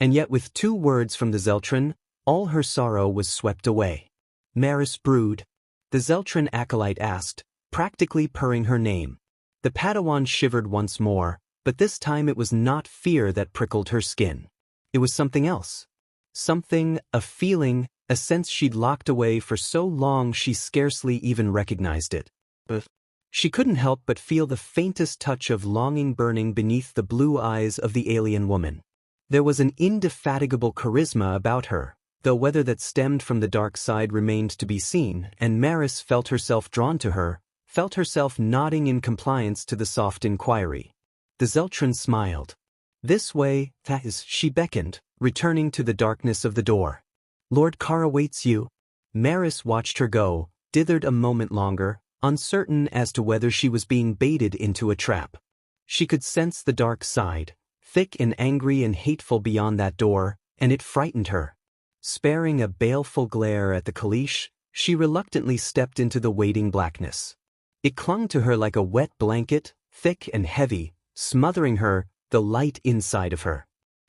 And yet with 2 words from the Zeltron, all her sorrow was swept away. Maris brood? The Zeltron acolyte asked, practically purring her name. The Padawan shivered once more, but this time it was not fear that prickled her skin. It was something else. Something, a feeling, a sense she'd locked away for so long she scarcely even recognized it. But she couldn't help but feel the faintest touch of longing burning beneath the blue eyes of the alien woman. There was an indefatigable charisma about her, though whether that stemmed from the dark side remained to be seen, and Maris felt herself drawn to her, felt herself nodding in compliance to the soft inquiry. The Zeltron smiled. This way, that is, she beckoned, returning to the darkness of the door. Lord Kar awaits you. Maris watched her go, dithered a moment longer, uncertain as to whether she was being baited into a trap. She could sense the dark side, thick and angry and hateful beyond that door, and it frightened her. Sparing a baleful glare at the Kalish, she reluctantly stepped into the waiting blackness. It clung to her like a wet blanket, thick and heavy, smothering her, the light inside of her.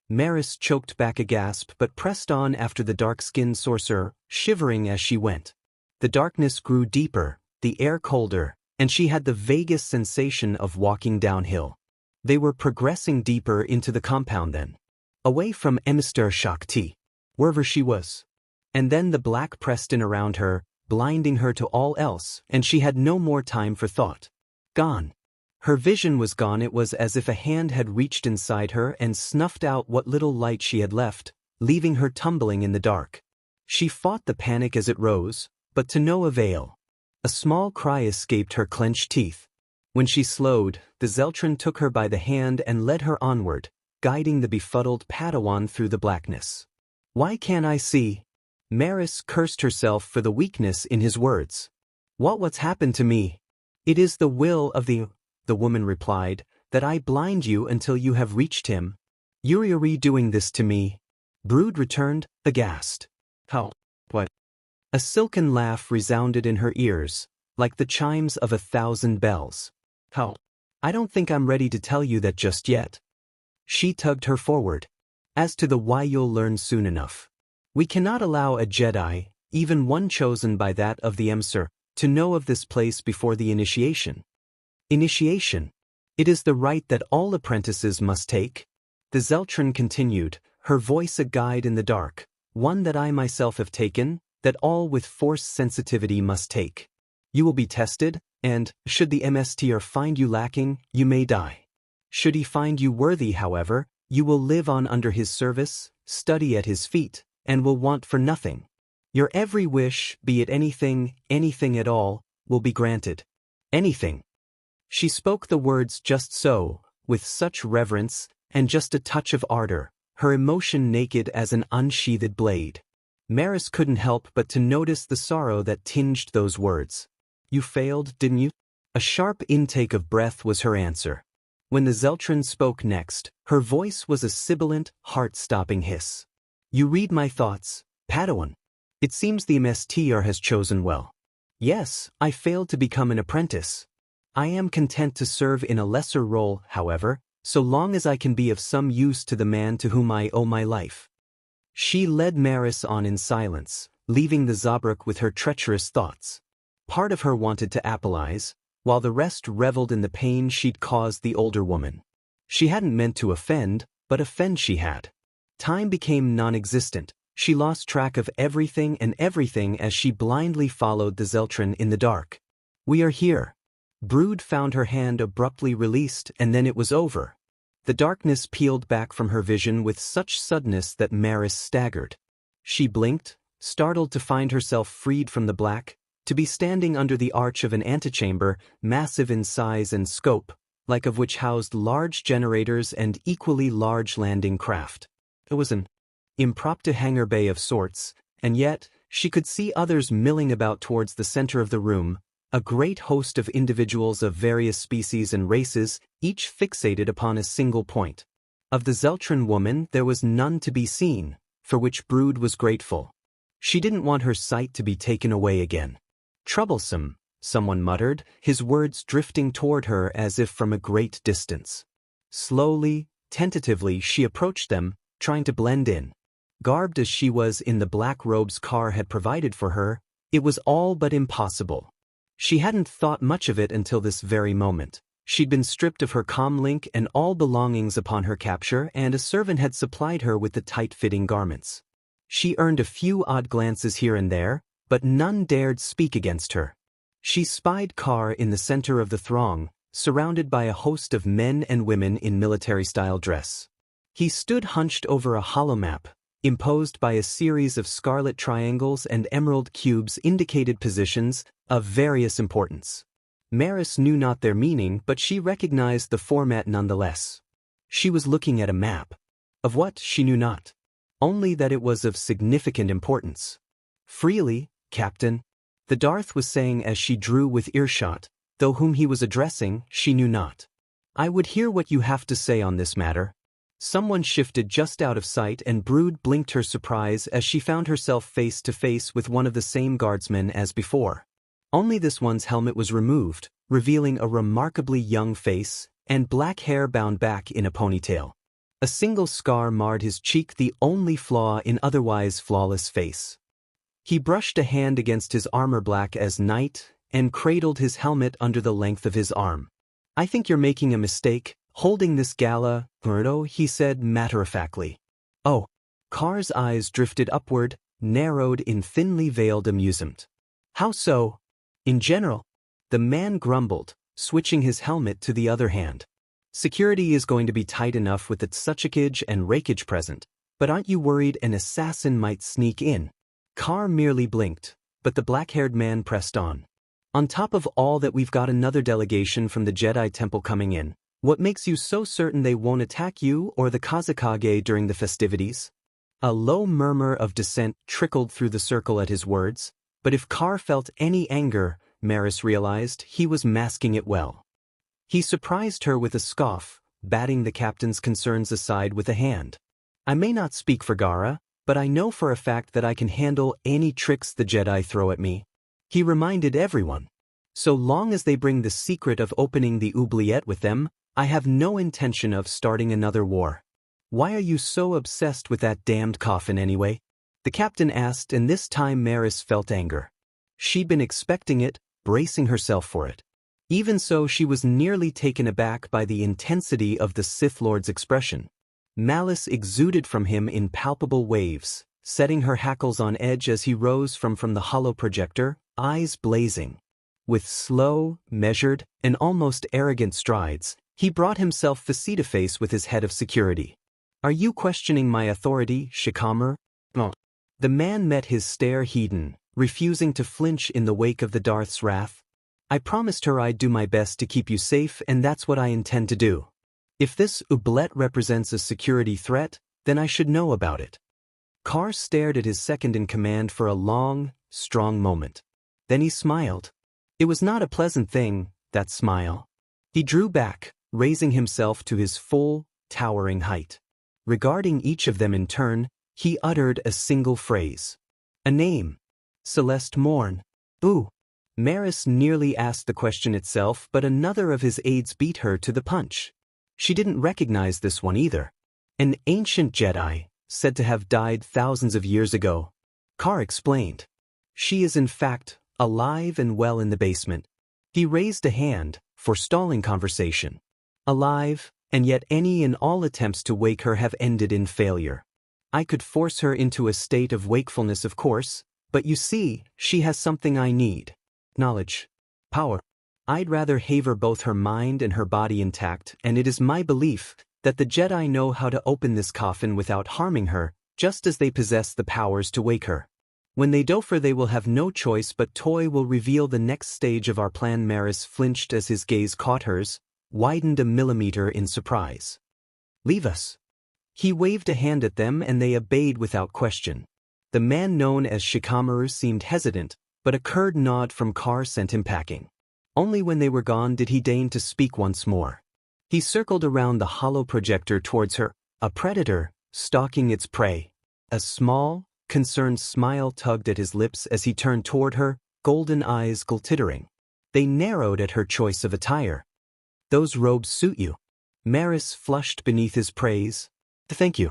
Maris choked back a gasp but pressed on after the dark-skinned sorcerer, shivering as she went. The darkness grew deeper, the air colder, and she had the vaguest sensation of walking downhill. They were progressing deeper into the compound then. Away from Emissary Shakti, wherever she was. And then the black pressed in around her, blinding her to all else, and she had no more time for thought. Gone. Her vision was gone. It was as if a hand had reached inside her and snuffed out what little light she had left, leaving her tumbling in the dark. She fought the panic as it rose, but to no avail. A small cry escaped her clenched teeth. When she slowed, the Zeltron took her by the hand and led her onward, guiding the befuddled Padawan through the blackness. Why can't I see? Maris cursed herself for the weakness in his words. What's happened to me? It is the will of the woman replied, that I blind you until you have reached him. You're doing this to me? Brood returned, aghast. How? What? A silken laugh resounded in her ears, like the chimes of 1,000 bells. How? I don't think I'm ready to tell you that just yet. She tugged her forward. As to the why, you'll learn soon enough. We cannot allow a Jedi, even one chosen by that of the Emissary, to know of this place before the initiation. Initiation. It is the rite that all apprentices must take. The Zeltron continued, her voice a guide in the dark, one that I myself have taken, that all with force sensitivity must take. You will be tested, and, should the MSTR find you lacking, you may die. Should he find you worthy, however, you will live on under his service, study at his feet, and will want for nothing. Your every wish, be it anything at all, will be granted. Anything. She spoke the words just so, with such reverence, and just a touch of ardor, her emotion naked as an unsheathed blade. Maris couldn't help but to notice the sorrow that tinged those words. You failed, didn't you? A sharp intake of breath was her answer. When the Zeltron spoke next, her voice was a sibilant, heart-stopping hiss. You read my thoughts, Padawan. It seems the MSTR has chosen well. Yes, I failed to become an apprentice. I am content to serve in a lesser role, however, so long as I can be of some use to the man to whom I owe my life. She led Maris on in silence, leaving the Zabruk with her treacherous thoughts. Part of her wanted to apologize, while the rest reveled in the pain she'd caused the older woman. She hadn't meant to offend, but offend she had. Time became non-existent. She lost track of everything and everything as she blindly followed the Zeltron in the dark. We are here. Brood found her hand abruptly released, and then it was over. The darkness peeled back from her vision with such suddenness that Maris staggered. She blinked, startled to find herself freed from the black, to be standing under the arch of an antechamber, massive in size and scope, like of which housed large generators and equally large landing craft. It was an impromptu hangar bay of sorts, and yet, she could see others milling about towards the center of the room, a great host of individuals of various species and races, each fixated upon a single point. Of the Zeltran woman there was none to be seen, for which Brood was grateful. She didn't want her sight to be taken away again. Troublesome, someone muttered, his words drifting toward her as if from a great distance. Slowly, tentatively she approached them, trying to blend in. Garbed as she was in the black robes Car had provided for her, it was all but impossible. She hadn't thought much of it until this very moment. She'd been stripped of her comlink and all belongings upon her capture, and a servant had supplied her with the tight-fitting garments. She earned a few odd glances here and there, but none dared speak against her. She spied Car in the center of the throng, surrounded by a host of men and women in military-style dress. He stood hunched over a holomap, imposed by a series of scarlet triangles and emerald cubes indicated positions of various importance. Maris knew not their meaning, but she recognized the format nonetheless. She was looking at a map. Of what, she knew not. Only that it was of significant importance. Freely, Captain, the Darth was saying as she drew with earshot, though whom he was addressing, she knew not. I would hear what you have to say on this matter. Someone shifted just out of sight, and Brood blinked her surprise as she found herself face to face with one of the same guardsmen as before. Only this one's helmet was removed, revealing a remarkably young face, and black hair bound back in a ponytail. A single scar marred his cheek, the only flaw in otherwise flawless face. He brushed a hand against his armor black as night, and cradled his helmet under the length of his arm. I think you're making a mistake, holding this gala, Naruto, he said matter-of-factly. Oh. Car's eyes drifted upward, narrowed in thinly veiled amusement. How so? In general, the man grumbled, switching his helmet to the other hand. Security is going to be tight enough with its suchakage and rakage present, but aren't you worried an assassin might sneak in? Car merely blinked, but the black-haired man pressed on. On top of all that, we've got another delegation from the Jedi Temple coming in. What makes you so certain they won't attack you or the Kazekage during the festivities? A low murmur of dissent trickled through the circle at his words, but if Car felt any anger, Maris realized he was masking it well. He surprised her with a scoff, batting the captain's concerns aside with a hand. I may not speak for Gara, but I know for a fact that I can handle any tricks the Jedi throw at me. He reminded everyone. So long as they bring the secret of opening the oubliette with them, I have no intention of starting another war. Why are you so obsessed with that damned coffin anyway? The captain asked, and this time Maris felt anger. She'd been expecting it, bracing herself for it. Even so, she was nearly taken aback by the intensity of the Sith Lord's expression. Malice exuded from him in palpable waves, setting her hackles on edge as he rose from the hollow projector, eyes blazing. With slow, measured, and almost arrogant strides, he brought himself face-to-face with his head of security. Are you questioning my authority, Shikamer? No. The man met his stare heeding, refusing to flinch in the wake of the Darth's wrath. I promised her I'd do my best to keep you safe, and that's what I intend to do. If this oubliette represents a security threat, then I should know about it. Car stared at his second-in-command for a long, strong moment. Then he smiled. It was not a pleasant thing, that smile. He drew back, raising himself to his full, towering height. Regarding each of them in turn, he uttered a single phrase. A name. Celeste Morn. Ooh. Maris nearly asked the question itself, but another of his aides beat her to the punch. She didn't recognize this one either. An ancient Jedi, said to have died thousands of years ago. Car explained. She is in fact alive and well in the basement. He raised a hand, forestalling conversation. Alive, and yet any and all attempts to wake her have ended in failure. I could force her into a state of wakefulness, of course, but you see, she has something I need. Knowledge. Power. I'd rather have her both her mind and her body intact, and it is my belief that the Jedi know how to open this coffin without harming her, just as they possess the powers to wake her. When they do, they will have no choice, but Toy will reveal the next stage of our plan. Maris flinched as his gaze caught hers, widened a millimeter in surprise. Leave us. He waved a hand at them and they obeyed without question. The man known as Shikamaru seemed hesitant, but a curt nod from Carr sent him packing. Only when they were gone did he deign to speak once more. He circled around the hollow projector towards her, a predator, stalking its prey. A small, concerned smile tugged at his lips as he turned toward her, golden eyes glittering. They narrowed at her choice of attire. "Those robes suit you." Maris flushed beneath his praise. "Thank you.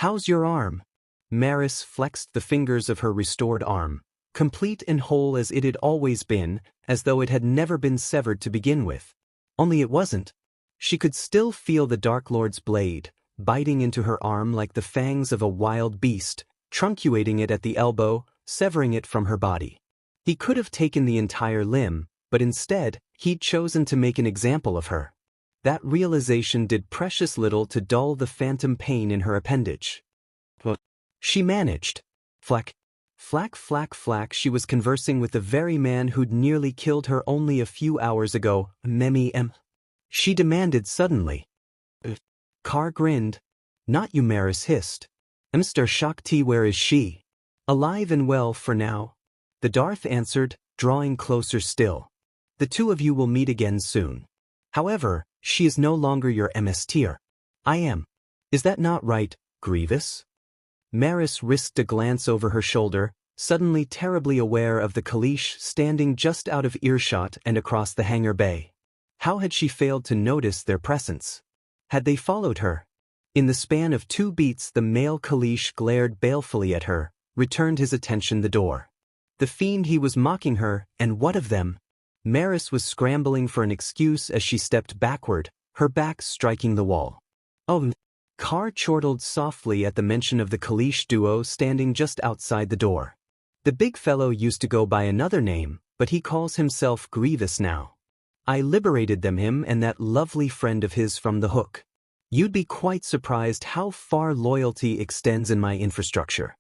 How's your arm?" Maris flexed the fingers of her restored arm, complete and whole as it had always been, as though it had never been severed to begin with. Only it wasn't. She could still feel the Dark Lord's blade, biting into her arm like the fangs of a wild beast, truncating it at the elbow, severing it from her body. He could have taken the entire limb, but instead, he'd chosen to make an example of her. That realization did precious little to dull the phantom pain in her appendage. But she managed. Flack. Flack, flack, flack. She was conversing with the very man who'd nearly killed her only a few hours ago. Memi M. She demanded suddenly. Carr grinned. "Not you," Maris hissed. "Mr. Shakti, where is she?" "Alive and well for now." The Darth answered, drawing closer still. "The two of you will meet again soon. However, she is no longer your MSTer. I am. Is that not right, Grievous?" Maris risked a glance over her shoulder, suddenly terribly aware of the Kaleesh standing just out of earshot and across the hangar bay. How had she failed to notice their presence? Had they followed her? In the span of 2 beats the male Kaleesh glared balefully at her, returned his attention the door. The fiend, he was mocking her, and what of them? Maris was scrambling for an excuse as she stepped backward, her back striking the wall. "Oh." Carr chortled softly at the mention of the Kaleesh duo standing just outside the door. "The big fellow used to go by another name, but he calls himself Grievous now. I liberated him and that lovely friend of his from the hook. You'd be quite surprised how far loyalty extends in my infrastructure."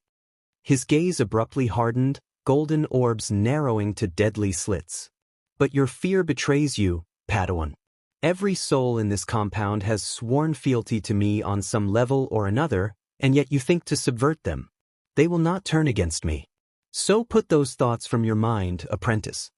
His gaze abruptly hardened, golden orbs narrowing to deadly slits. "But your fear betrays you, Padawan. Every soul in this compound has sworn fealty to me on some level or another, and yet you think to subvert them. They will not turn against me. So put those thoughts from your mind, apprentice."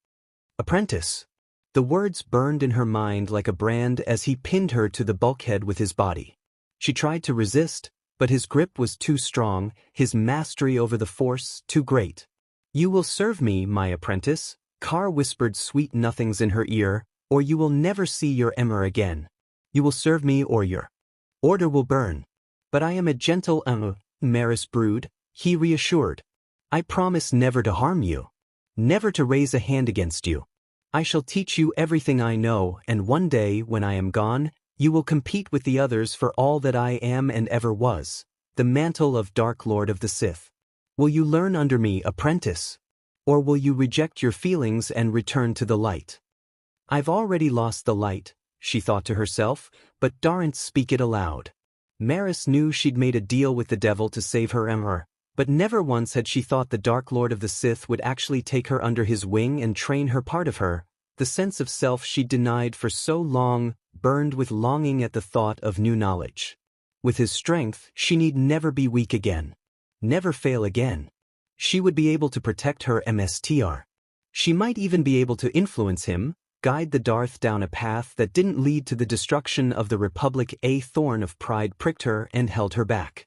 Apprentice? The words burned in her mind like a brand as he pinned her to the bulkhead with his body. She tried to resist, but his grip was too strong, his mastery over the force too great. "You will serve me, my apprentice," Carr whispered sweet nothings in her ear, "or you will never see your Emir again. You will serve me or your order will burn." "But I am a gentle Maris brood," he reassured. "I promise never to harm you. Never to raise a hand against you. I shall teach you everything I know, and one day, when I am gone, you will compete with the others for all that I am and ever was, the mantle of Dark Lord of the Sith. Will you learn under me, apprentice? Or will you reject your feelings and return to the light?" "I've already lost the light," she thought to herself, but daren't speak it aloud. Maris knew she'd made a deal with the devil to save her Emir, but never once had she thought the Dark Lord of the Sith would actually take her under his wing and train her part of her. The sense of self she'd denied for so long burned with longing at the thought of new knowledge. With his strength, she need never be weak again. Never fail again. She would be able to protect her MSTR. She might even be able to influence him, guide the Darth down a path that didn't lead to the destruction of the Republic. A thorn of pride pricked her and held her back.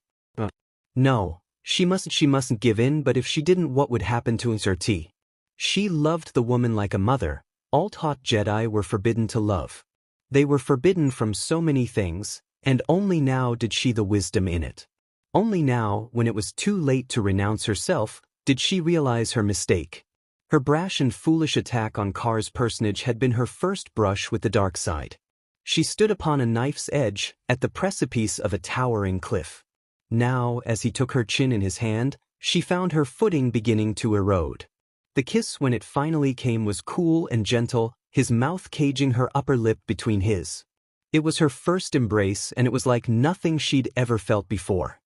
No, she mustn't give in, but if she didn't, what would happen to Inserti? She loved the woman like a mother. All taught Jedi were forbidden to love. They were forbidden from so many things, and only now did she the wisdom in it. Only now, when it was too late to renounce herself, did she realize her mistake. Her brash and foolish attack on Carr's personage had been her first brush with the dark side. She stood upon a knife's edge, at the precipice of a towering cliff. Now, as he took her chin in his hand, she found her footing beginning to erode. The kiss, when it finally came, was cool and gentle, his mouth caging her upper lip between his. It was her first embrace, and it was like nothing she'd ever felt before.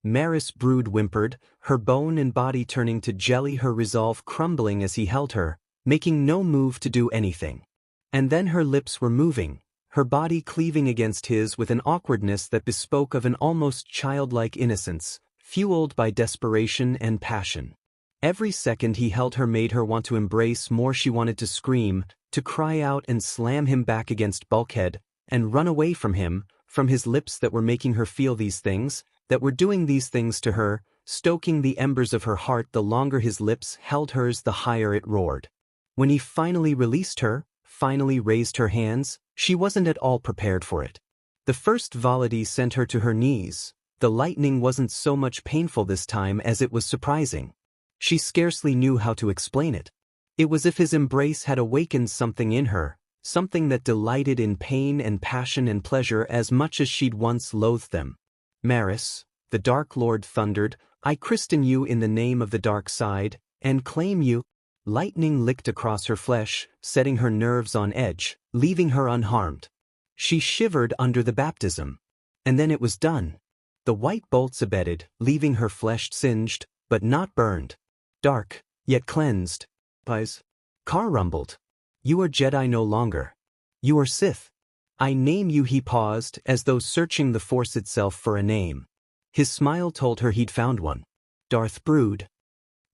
Maris brood whimpered, her bone and body turning to jelly, her resolve crumbling as he held her, making no move to do anything. And then her lips were moving, her body cleaving against his with an awkwardness that bespoke of an almost childlike innocence, fueled by desperation and passion. Every second he held her made her want to embrace more. She wanted to scream, to cry out and slam him back against bulkhead, and run away from him, from his lips that were making her feel these things, that were doing these things to her, stoking the embers of her heart. The longer his lips held hers, the higher it roared. When he finally released her, finally raised her hands, she wasn't at all prepared for it. The first volley sent her to her knees. The lightning wasn't so much painful this time as it was surprising. She scarcely knew how to explain it. It was as if his embrace had awakened something in her, something that delighted in pain and passion and pleasure as much as she'd once loathed them. "Maris," the Dark Lord thundered, "I christen you in the name of the dark side, and claim you." Lightning licked across her flesh, setting her nerves on edge, leaving her unharmed. She shivered under the baptism. And then it was done. The white bolts abated, leaving her flesh singed, but not burned. Dark, yet cleansed. Eyes. Car rumbled. "You are Jedi no longer. You are Sith. I name you." He paused, as though searching the Force itself for a name. His smile told her he'd found one. Darth Brood.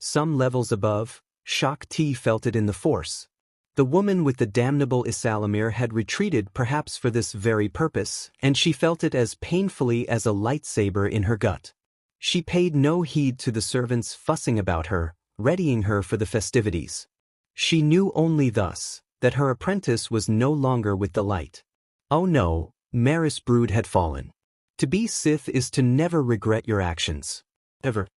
Some levels above, Shakti felt it in the Force. The woman with the damnable Isalamir had retreated perhaps for this very purpose, and she felt it as painfully as a lightsaber in her gut. She paid no heed to the servants fussing about her, readying her for the festivities. She knew only thus, that her apprentice was no longer with the light. Oh no, Maris Brood had fallen. To be Sith is to never regret your actions. Ever.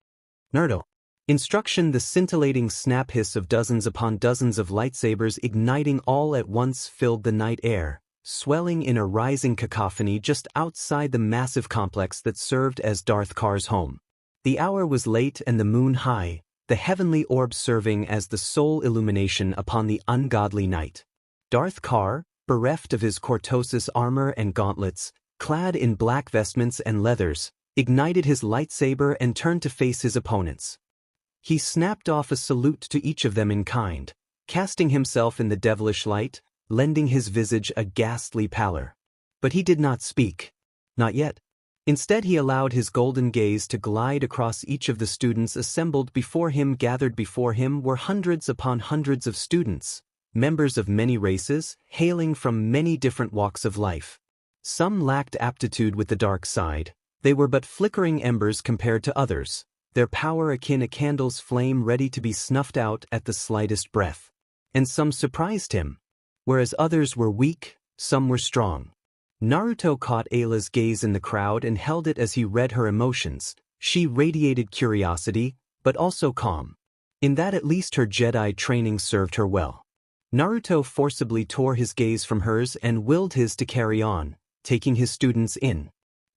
Naruto. Instruction. The scintillating snap hiss of dozens upon dozens of lightsabers igniting all at once filled the night air, swelling in a rising cacophony just outside the massive complex that served as Darth Kar's home. The hour was late and the moon high, the heavenly orb serving as the sole illumination upon the ungodly night. Darth Kar, bereft of his cortosis armor and gauntlets, clad in black vestments and leathers, ignited his lightsaber and turned to face his opponents. He snapped off a salute to each of them in kind, casting himself in the devilish light, lending his visage a ghastly pallor. But he did not speak. Not yet. Instead he allowed his golden gaze to glide across each of the students assembled before him. Gathered before him were hundreds upon hundreds of students, members of many races, hailing from many different walks of life. Some lacked aptitude with the dark side. They were but flickering embers compared to others, their power akin a candle's flame ready to be snuffed out at the slightest breath. And some surprised him. Whereas others were weak, some were strong. Naruto caught Ayla's gaze in the crowd and held it as he read her emotions. She radiated curiosity, but also calm. In that at least her Jedi training served her well. Naruto forcibly tore his gaze from hers and willed his to carry on, taking his students in.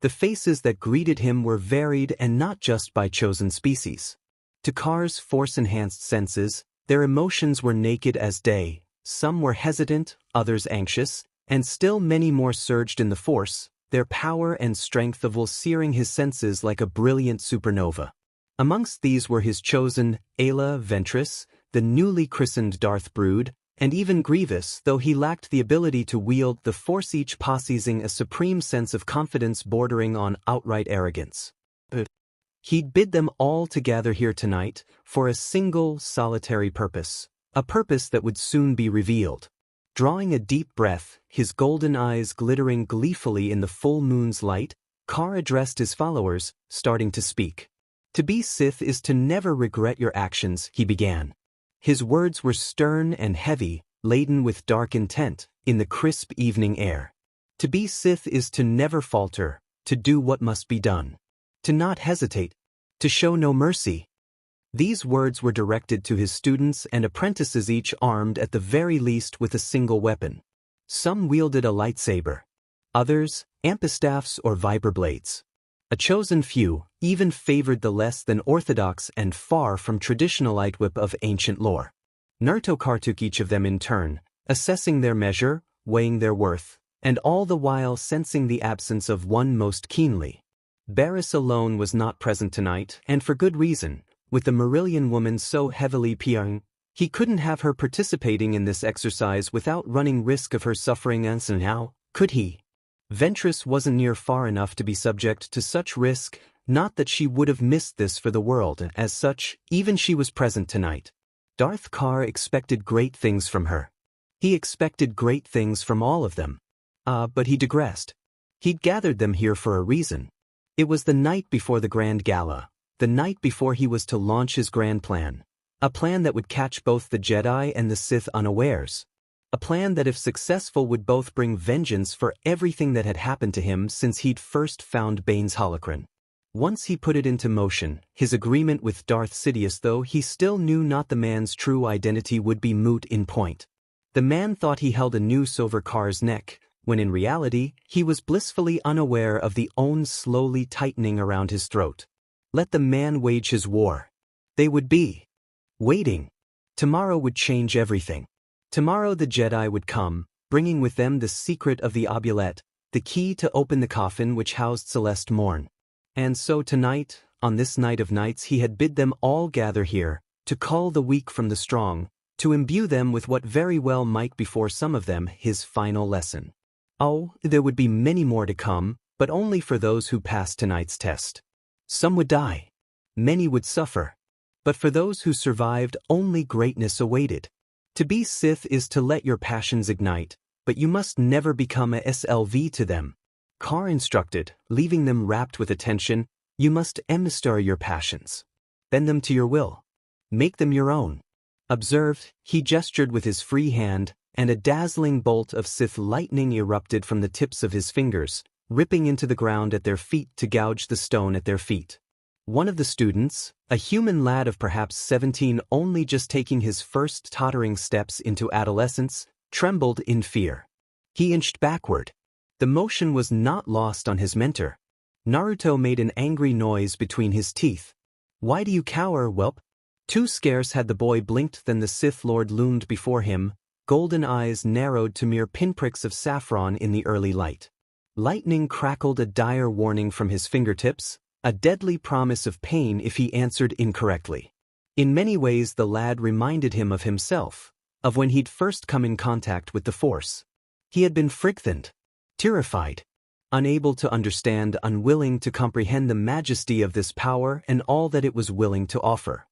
The faces that greeted him were varied and not just by chosen species. To Kar's Force-enhanced senses, their emotions were naked as day. Some were hesitant, others anxious, and still many more surged in the Force, their power and strength of will searing his senses like a brilliant supernova. Amongst these were his chosen, Ayla Ventress, the newly christened Darth Brood, and even Grievous, though he lacked the ability to wield the Force, each possessing a supreme sense of confidence bordering on outright arrogance. But he'd bid them all to gather here tonight, for a single, solitary purpose, a purpose that would soon be revealed. Drawing a deep breath, his golden eyes glittering gleefully in the full moon's light, Kar addressed his followers, starting to speak. "To be Sith is to never regret your actions," he began. His words were stern and heavy, laden with dark intent, in the crisp evening air. To be Sith is to never falter, to do what must be done. To not hesitate, to show no mercy. These words were directed to his students and apprentices, each armed at the very least with a single weapon. Some wielded a lightsaber. Others, amphistaffs or viperblades. A chosen few even favored the less than orthodox and far from traditional lightwhip of ancient lore. Naruto took each of them in turn, assessing their measure, weighing their worth, and all the while sensing the absence of one most keenly. Barris alone was not present tonight, and for good reason. With the Marillion woman so heavily pying, he couldn't have her participating in this exercise without running risk of her suffering. And so now, Could he? Ventress wasn't near far enough to be subject to such risk, not that she would have missed this for the world, and as such, even she was present tonight. Darth Carr expected great things from her. He expected great things from all of them. But he digressed. He'd gathered them here for a reason. It was the night before the grand gala, the night before he was to launch his grand plan. A plan that would catch both the Jedi and the Sith unawares. A plan that if successful would both bring vengeance for everything that had happened to him since he'd first found Bane's holocron. Once he put it into motion, his agreement with Darth Sidious, though he still knew not the man's true identity, would be moot in point. The man thought he held a noose over Carr's neck, when in reality, he was blissfully unaware of the own slowly tightening around his throat. Let the man wage his war. They would be waiting. Tomorrow would change everything. Tomorrow the Jedi would come, bringing with them the secret of the obulette, the key to open the coffin which housed Celeste Morn. And so tonight, on this night of nights, he had bid them all gather here, to cull the weak from the strong, to imbue them with what very well might be for some of them his final lesson. Oh, there would be many more to come, but only for those who passed tonight's test. Some would die. Many would suffer. But for those who survived, only greatness awaited. To be Sith is to let your passions ignite, but you must never become a SLV to them. Carr instructed, leaving them rapt with attention, you must emstar your passions. Bend them to your will. Make them your own. Observed, he gestured with his free hand, and a dazzling bolt of Sith lightning erupted from the tips of his fingers, ripping into the ground at their feet to gouge the stone at their feet. One of the students, a human lad of perhaps 17, only just taking his first tottering steps into adolescence, trembled in fear. He inched backward. The motion was not lost on his mentor. Naruto made an angry noise between his teeth. Why do you cower, whelp? Too scarce had the boy blinked than the Sith Lord loomed before him, golden eyes narrowed to mere pinpricks of saffron in the early light. Lightning crackled a dire warning from his fingertips, a deadly promise of pain if he answered incorrectly. In many ways the lad reminded him of himself, of when he'd first come in contact with the Force. He had been frighthened, terrified, unable to understand, unwilling to comprehend the majesty of this power and all that it was willing to offer.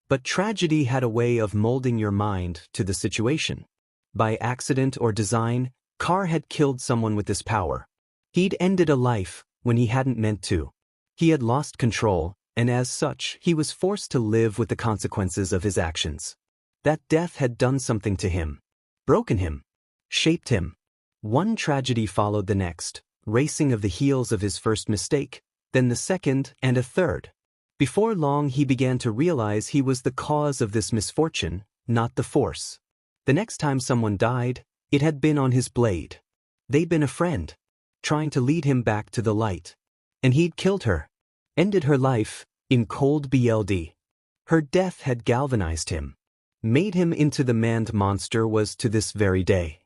But tragedy had a way of molding your mind to the situation. By accident or design, Carr had killed someone with this power. He'd ended a life when he hadn't meant to. He had lost control, and as such, he was forced to live with the consequences of his actions. That death had done something to him, broken him, shaped him. One tragedy followed the next, racing of the heels of his first mistake, then the second and a third. Before long he began to realize he was the cause of this misfortune, not the Force. The next time someone died, it had been on his blade. They'd been a friend, trying to lead him back to the light. And he'd killed her, ended her life, in cold blood. Her death had galvanized him, made him into the maned monster was to this very day.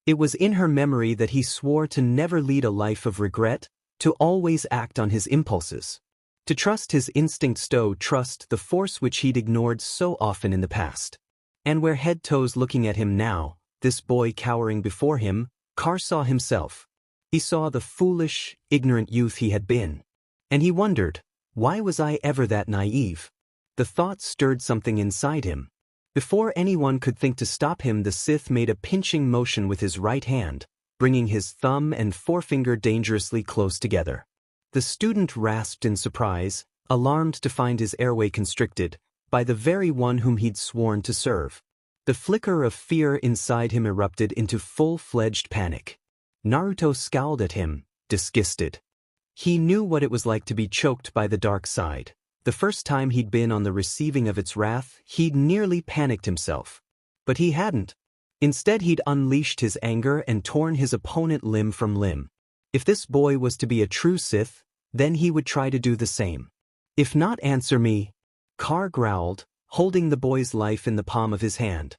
It was in her memory that he swore to never lead a life of regret, to always act on his impulses. To trust his instincts, to trust the Force which he'd ignored so often in the past. And where head toes looking at him now, this boy cowering before him, Carr saw himself. He saw the foolish, ignorant youth he had been. And he wondered, why was I ever that naive? The thought stirred something inside him. Before anyone could think to stop him, the Sith made a pinching motion with his right hand, bringing his thumb and forefinger dangerously close together. The student rasped in surprise, alarmed to find his airway constricted, by the very one whom he'd sworn to serve. The flicker of fear inside him erupted into full-fledged panic. Naruto scowled at him, disgusted. He knew what it was like to be choked by the dark side. The first time he'd been on the receiving of its wrath, he'd nearly panicked himself. But he hadn't. Instead, he'd unleashed his anger and torn his opponent limb from limb. If this boy was to be a true Sith, then he would try to do the same. If not, answer me, Carr growled, holding the boy's life in the palm of his hand.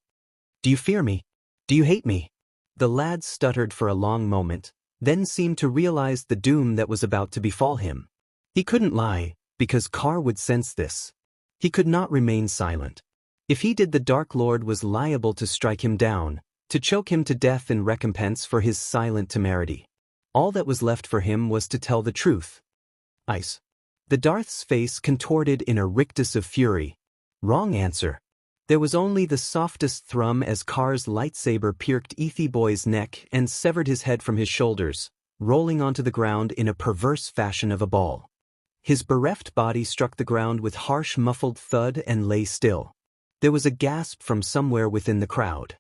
Do you fear me? Do you hate me? The lad stuttered for a long moment, then seemed to realize the doom that was about to befall him. He couldn't lie, because Carr would sense this. He could not remain silent. If he did, the Dark Lord was liable to strike him down, to choke him to death in recompense for his silent temerity. All that was left for him was to tell the truth. Ice. The Darth's face contorted in a rictus of fury. Wrong answer. There was only the softest thrum as Car's lightsaber pierced Ethi Boy's neck and severed his head from his shoulders, rolling onto the ground in a perverse fashion of a ball. His bereft body struck the ground with harsh muffled thud and lay still. There was a gasp from somewhere within the crowd.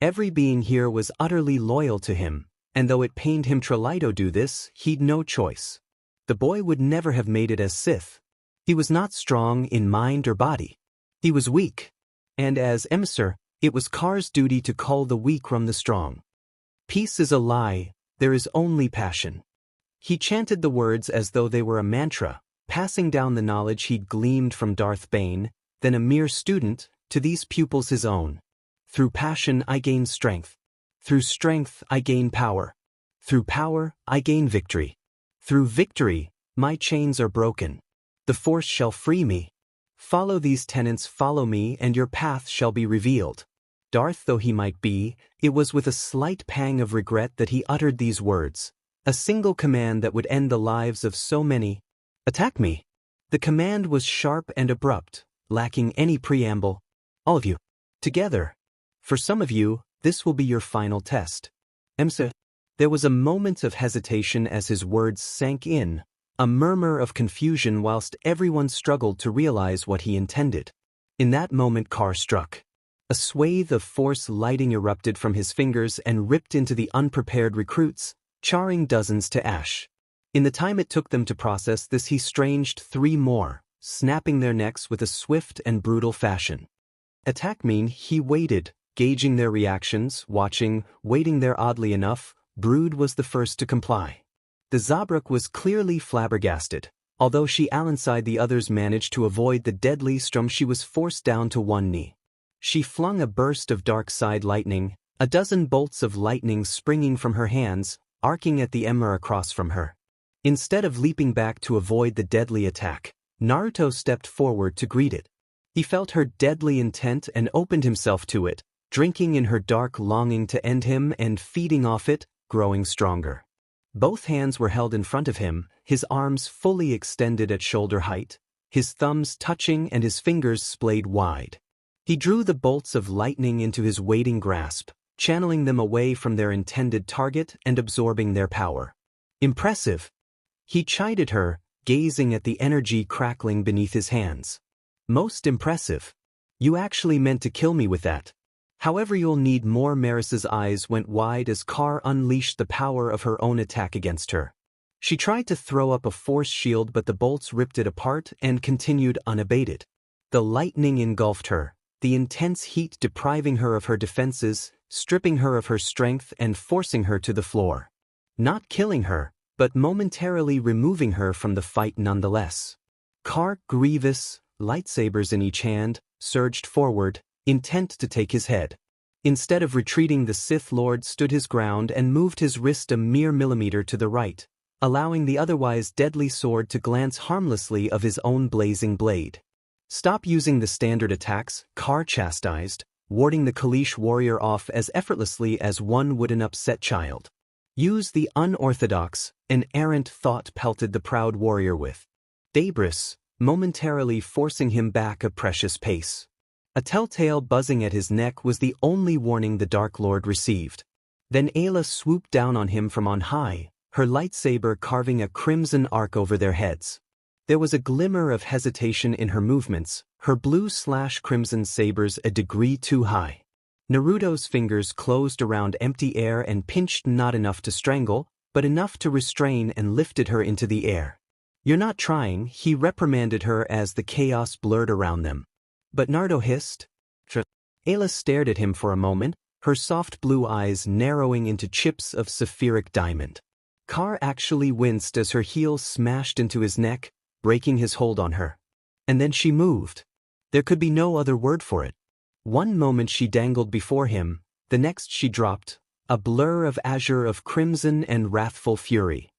Every being here was utterly loyal to him, and though it pained him Trelito do this, he'd no choice. The boy would never have made it as Sith. He was not strong in mind or body. He was weak. And as emissary, it was Car's duty to call the weak from the strong. Peace is a lie, there is only passion. He chanted the words as though they were a mantra, passing down the knowledge he'd gleaned from Darth Bane, then a mere student, to these pupils his own. Through passion I gain strength. Through strength I gain power. Through power I gain victory. Through victory, my chains are broken. The Force shall free me. Follow these tenets, follow me, and your path shall be revealed. Darth though he might be, it was with a slight pang of regret that he uttered these words. A single command that would end the lives of so many. Attack me. The command was sharp and abrupt, lacking any preamble. All of you. Together. For some of you, this will be your final test. Emsa. There was a moment of hesitation as his words sank in, a murmur of confusion whilst everyone struggled to realize what he intended. In that moment Car struck. A swathe of Force lighting erupted from his fingers and ripped into the unprepared recruits, charring dozens to ash. In the time it took them to process this he stranged 3 more, snapping their necks with a swift and brutal fashion. Attack mean he waited, gauging their reactions, watching, waiting there oddly enough. Brood was the first to comply. The Zabrak was clearly flabbergasted. Although she alongside the others managed to avoid the deadly storm, she was forced down to one knee. She flung a burst of dark side lightning, a dozen bolts of lightning springing from her hands, arcing at the Emma across from her. Instead of leaping back to avoid the deadly attack, Naruto stepped forward to greet it. He felt her deadly intent and opened himself to it, drinking in her dark longing to end him and feeding off it, growing stronger. Both hands were held in front of him, his arms fully extended at shoulder height, his thumbs touching and his fingers splayed wide. He drew the bolts of lightning into his waiting grasp, channeling them away from their intended target and absorbing their power. Impressive. He chided her, gazing at the energy crackling beneath his hands. Most impressive. You actually meant to kill me with that. However, you'll need more. Maris's eyes went wide as Car unleashed the power of her own attack against her. She tried to throw up a force shield but the bolts ripped it apart and continued unabated. The lightning engulfed her, the intense heat depriving her of her defenses, stripping her of her strength and forcing her to the floor. Not killing her, but momentarily removing her from the fight nonetheless. Car, grievous, lightsabers in each hand, surged forward, intent to take his head. Instead of retreating, the Sith Lord stood his ground and moved his wrist a mere millimeter to the right, allowing the otherwise deadly sword to glance harmlessly of his own blazing blade. Stop using the standard attacks, Car chastised, warding the Kaleesh warrior off as effortlessly as one would an upset child. Use the unorthodox, an errant thought pelted the proud warrior with. Debris, momentarily forcing him back a precious pace. A telltale buzzing at his neck was the only warning the Dark Lord received. Then Ayla swooped down on him from on high, her lightsaber carving a crimson arc over their heads. There was a glimmer of hesitation in her movements, her blue/crimson sabers a degree too high. Naruto's fingers closed around empty air and pinched not enough to strangle, but enough to restrain and lifted her into the air. You're not trying, he reprimanded her as the chaos blurred around them. But Naruto hissed. Ayla stared at him for a moment, her soft blue eyes narrowing into chips of sapphiric diamond. Car actually winced as her heels smashed into his neck, breaking his hold on her. And then she moved. There could be no other word for it. One moment she dangled before him, the next she dropped, a blur of azure of crimson and wrathful fury.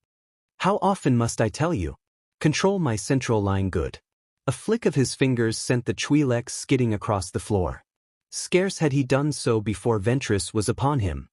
How often must I tell you? Control my central line good. A flick of his fingers sent the Twi'lek skidding across the floor. Scarce had he done so before Ventress was upon him.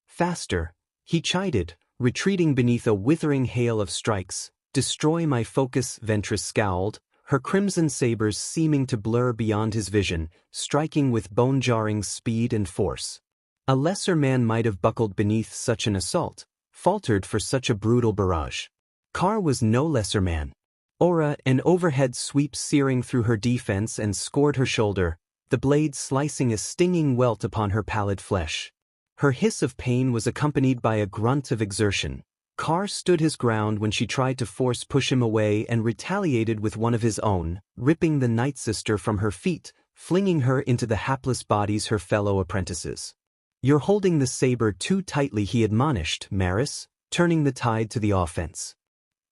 Faster, he chided, retreating beneath a withering hail of strikes. Destroy my focus, Ventress scowled, her crimson sabers seeming to blur beyond his vision, striking with bone-jarring speed and force. A lesser man might have buckled beneath such an assault, faltered for such a brutal barrage. Carr was no lesser man. Aura, an overhead sweep searing through her defense and scored her shoulder, the blade slicing a stinging welt upon her pallid flesh. Her hiss of pain was accompanied by a grunt of exertion. Carr stood his ground when she tried to push him away and retaliated with one of his own, ripping the Night Sister from her feet, flinging her into the hapless bodies her fellow apprentices. You're holding the saber too tightly, he admonished Maris, turning the tide to the offense.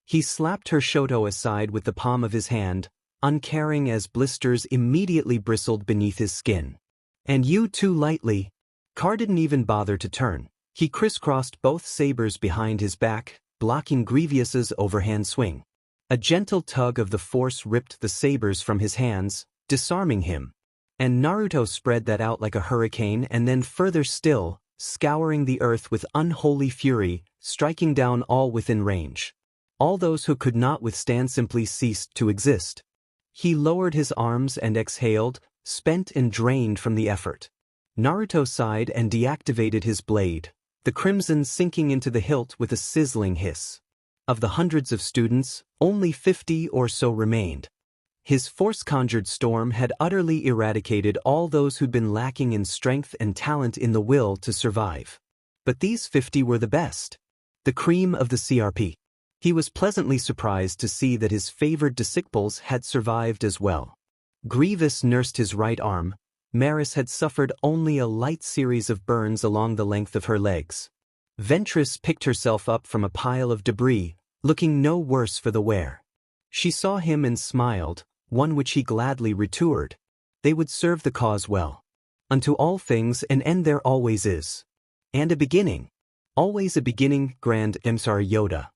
He slapped her Shoto aside with the palm of his hand, uncaring as blisters immediately bristled beneath his skin. And you too lightly. Carr didn't even bother to turn. He crisscrossed both sabers behind his back, blocking Grievous's overhand swing. A gentle tug of the force ripped the sabers from his hands, disarming him. And Naruto spread that out like a hurricane and then further still, scouring the earth with unholy fury, striking down all within range. All those who could not withstand simply ceased to exist. He lowered his arms and exhaled, spent and drained from the effort. Naruto sighed and deactivated his blade, the crimson sinking into the hilt with a sizzling hiss. Of the hundreds of students, only 50 or so remained. His force-conjured storm had utterly eradicated all those who'd been lacking in strength and talent in the will to survive. But these 50 were the best. The cream of the CRP. He was pleasantly surprised to see that his favored disciples had survived as well. Grievous nursed his right arm. Maris had suffered only a light series of burns along the length of her legs. Ventress picked herself up from a pile of debris, looking no worse for the wear. She saw him and smiled, one which he gladly retoured. They would serve the cause well. Unto all things an end there always is. And a beginning. Always a beginning, Grand Emsar Yoda.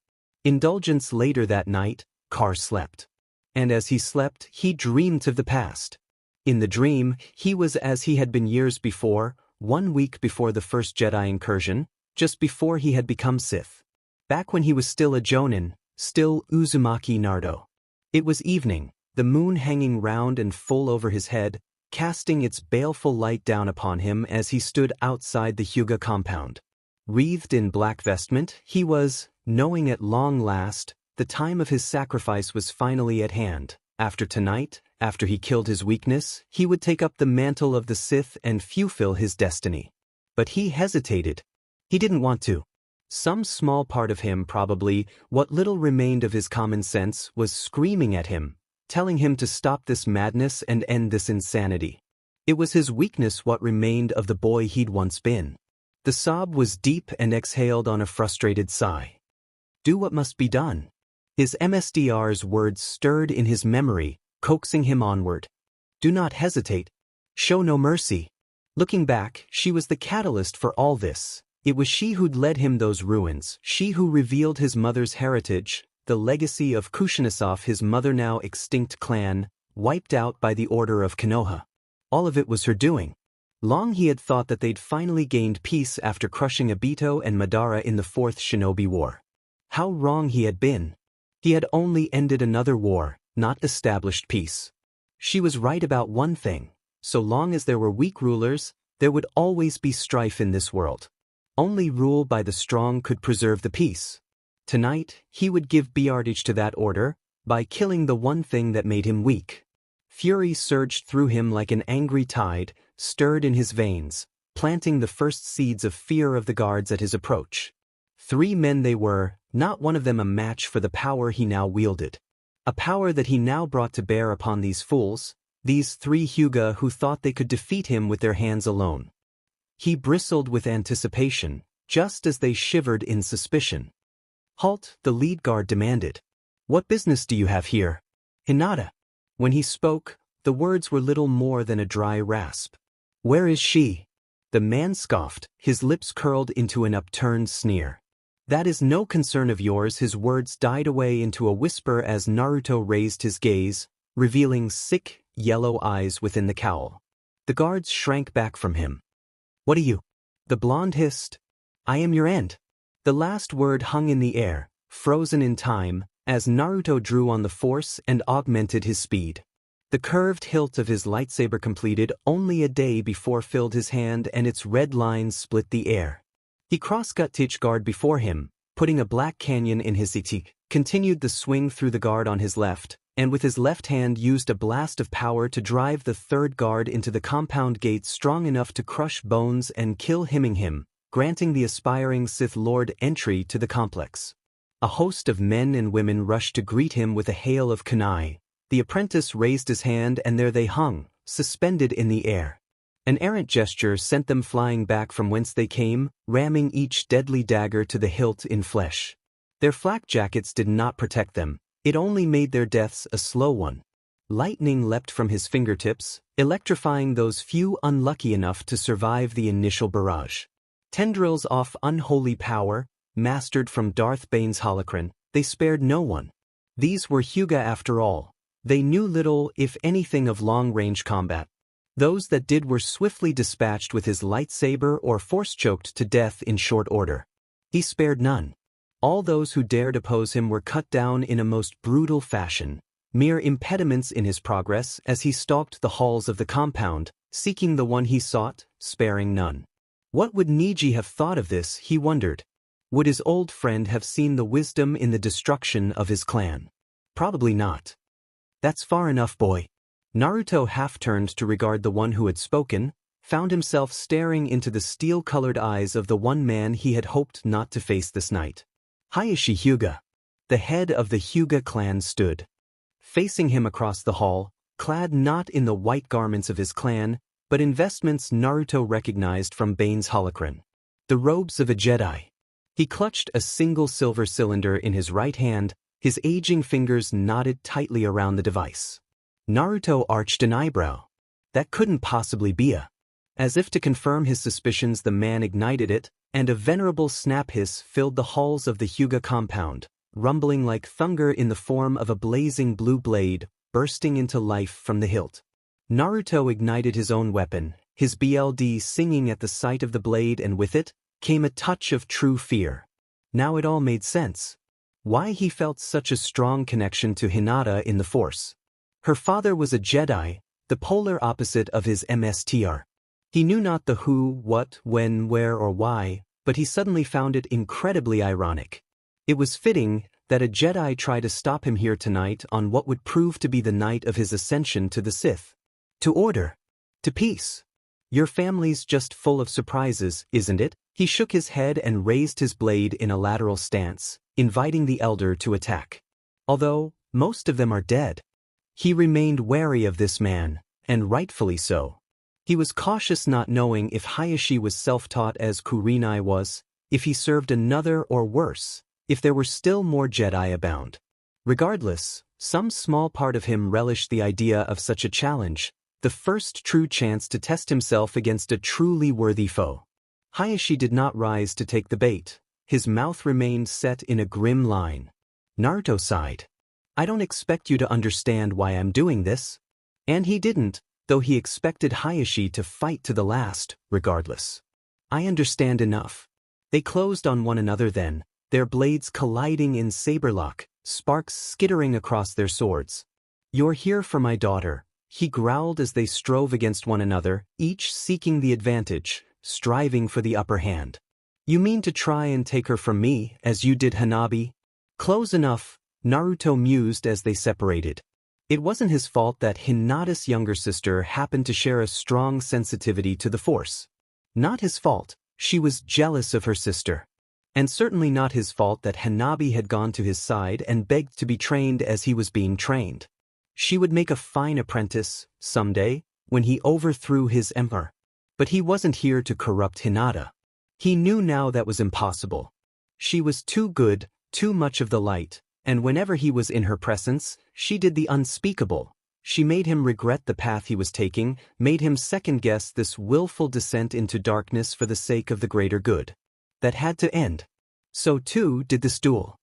Indulgence. Later that night, Carr slept. And as he slept, he dreamed of the past. In the dream, he was as he had been years before, 1 week before the first Jedi incursion, just before he had become Sith. Back when he was still a Jonin, still Uzumaki Naruto. It was evening, the moon hanging round and full over his head, casting its baleful light down upon him as he stood outside the Hyuga compound. Wreathed in black vestment, he was, knowing at long last, the time of his sacrifice was finally at hand. After tonight, after he killed his weakness, he would take up the mantle of the Sith and fulfill his destiny. But he hesitated. He didn't want to. Some small part of him, probably, what little remained of his common sense, was screaming at him, telling him to stop this madness and end this insanity. It was his weakness what remained of the boy he'd once been. The sob was deep and exhaled on a frustrated sigh. Do what must be done. His MSDR's words stirred in his memory, coaxing him onward. Do not hesitate. Show no mercy. Looking back, she was the catalyst for all this. It was she who'd led him those ruins, she who revealed his mother's heritage, the legacy of Kushinosov, his mother now extinct clan, wiped out by the order of Konoha. All of it was her doing. Long he had thought that they'd finally gained peace after crushing Obito and Madara in the Fourth Shinobi War. How wrong he had been. He had only ended another war, not established peace. She was right about one thing. So long as there were weak rulers, there would always be strife in this world. Only rule by the strong could preserve the peace. Tonight, he would give Biyardage to that order, by killing the one thing that made him weak. Fury surged through him like an angry tide, stirred in his veins, planting the first seeds of fear of the guards at his approach. 3 men they were, not one of them a match for the power he now wielded. A power that he now brought to bear upon these fools, these 3 Hyuga who thought they could defeat him with their hands alone. He bristled with anticipation, just as they shivered in suspicion. Halt, the lead guard demanded. What business do you have here? Hinata. When he spoke, the words were little more than a dry rasp. Where is she? The man scoffed, his lips curled into an upturned sneer. That is no concern of yours. His words died away into a whisper as Naruto raised his gaze, revealing sick, yellow eyes within the cowl. The guards shrank back from him. "What are you?" The blonde hissed. "I am your end." The last word hung in the air, frozen in time, as Naruto drew on the force and augmented his speed. The curved hilt of his lightsaber completed only a day before filled his hand and its red lines split the air. He cross-cut each guard before him, putting a black canyon in his ichi, continued the swing through the guard on his left, and with his left hand used a blast of power to drive the third guard into the compound gate strong enough to crush bones and kill him, granting the aspiring Sith Lord entry to the complex. A host of men and women rushed to greet him with a hail of kunai. The apprentice raised his hand and there they hung, suspended in the air. An errant gesture sent them flying back from whence they came, ramming each deadly dagger to the hilt in flesh. Their flak jackets did not protect them, it only made their deaths a slow one. Lightning leapt from his fingertips, electrifying those few unlucky enough to survive the initial barrage. Tendrils of unholy power, mastered from Darth Bane's holocron, they spared no one. These were Hyuga after all. They knew little, if anything, of long-range combat. Those that did were swiftly dispatched with his lightsaber or force-choked to death in short order. He spared none. All those who dared oppose him were cut down in a most brutal fashion, mere impediments in his progress as he stalked the halls of the compound, seeking the one he sought, sparing none. What would Neji have thought of this, he wondered. Would his old friend have seen the wisdom in the destruction of his clan? Probably not. "That's far enough, boy." Naruto half-turned to regard the one who had spoken, found himself staring into the steel-colored eyes of the one man he had hoped not to face this night. Hayashi Hyuga. The head of the Hyuga clan stood. Facing him across the hall, clad not in the white garments of his clan, but in vestments Naruto recognized from Bane's holocron. The robes of a Jedi. He clutched a single silver cylinder in his right hand, his aging fingers knotted tightly around the device. Naruto arched an eyebrow. That couldn't possibly be a. As if to confirm his suspicions, the man ignited it, and a venerable snap hiss filled the halls of the Hyuga compound, rumbling like thunder in the form of a blazing blue blade, bursting into life from the hilt. Naruto ignited his own weapon, his BLD singing at the sight of the blade, and with it came a touch of true fear. Now it all made sense. Why he felt such a strong connection to Hinata in the Force. Her father was a Jedi, the polar opposite of his MSTR. He knew not the who, what, when, where, or why, but he suddenly found it incredibly ironic. It was fitting that a Jedi try to stop him here tonight on what would prove to be the night of his ascension to the Sith. To order. To peace. Your family's just full of surprises, isn't it? He shook his head and raised his blade in a lateral stance, inviting the elder to attack. Although, most of them are dead. He remained wary of this man, and rightfully so. He was cautious, not knowing if Hayashi was self-taught as Kurenai was, if he served another, or worse, if there were still more Jedi abound. Regardless, some small part of him relished the idea of such a challenge, the first true chance to test himself against a truly worthy foe. Hayashi did not rise to take the bait. His mouth remained set in a grim line. Naruto sighed. "I don't expect you to understand why I'm doing this." And he didn't, though he expected Hayashi to fight to the last, regardless. "I understand enough." They closed on one another then, their blades colliding in saber-lock, sparks skittering across their swords. "You're here for my daughter," he growled as they strove against one another, each seeking the advantage, striving for the upper hand. "You mean to try and take her from me, as you did Hanabi?" "Close enough," Naruto mused as they separated. It wasn't his fault that Hinata's younger sister happened to share a strong sensitivity to the Force. Not his fault, she was jealous of her sister. And certainly not his fault that Hanabi had gone to his side and begged to be trained as he was being trained. She would make a fine apprentice, someday, when he overthrew his empire. But he wasn't here to corrupt Hinata. He knew now that was impossible. She was too good, too much of the light, and whenever he was in her presence, she did the unspeakable. She made him regret the path he was taking, made him second-guess this willful descent into darkness for the sake of the greater good. That had to end. So too did this duel.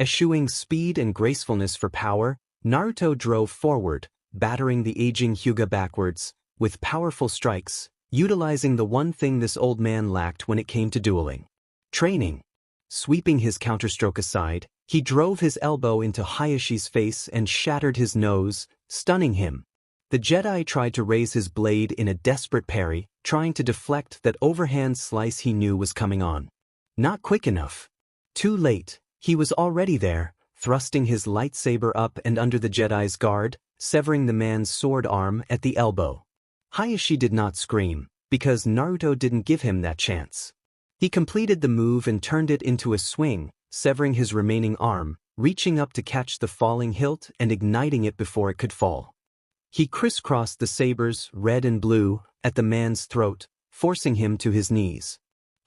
Eschewing speed and gracefulness for power, Naruto drove forward, battering the aging Hyuga backwards, with powerful strikes, utilizing the one thing this old man lacked when it came to dueling: training. Sweeping his counterstroke aside, he drove his elbow into Hayashi's face and shattered his nose, stunning him. The Jedi tried to raise his blade in a desperate parry, trying to deflect that overhand slice he knew was coming on. Not quick enough. Too late, he was already there, thrusting his lightsaber up and under the Jedi's guard, severing the man's sword arm at the elbow. Hayashi did not scream, because Naruto didn't give him that chance. He completed the move and turned it into a swing, severing his remaining arm, reaching up to catch the falling hilt and igniting it before it could fall. He crisscrossed the sabers, red and blue, at the man's throat, forcing him to his knees.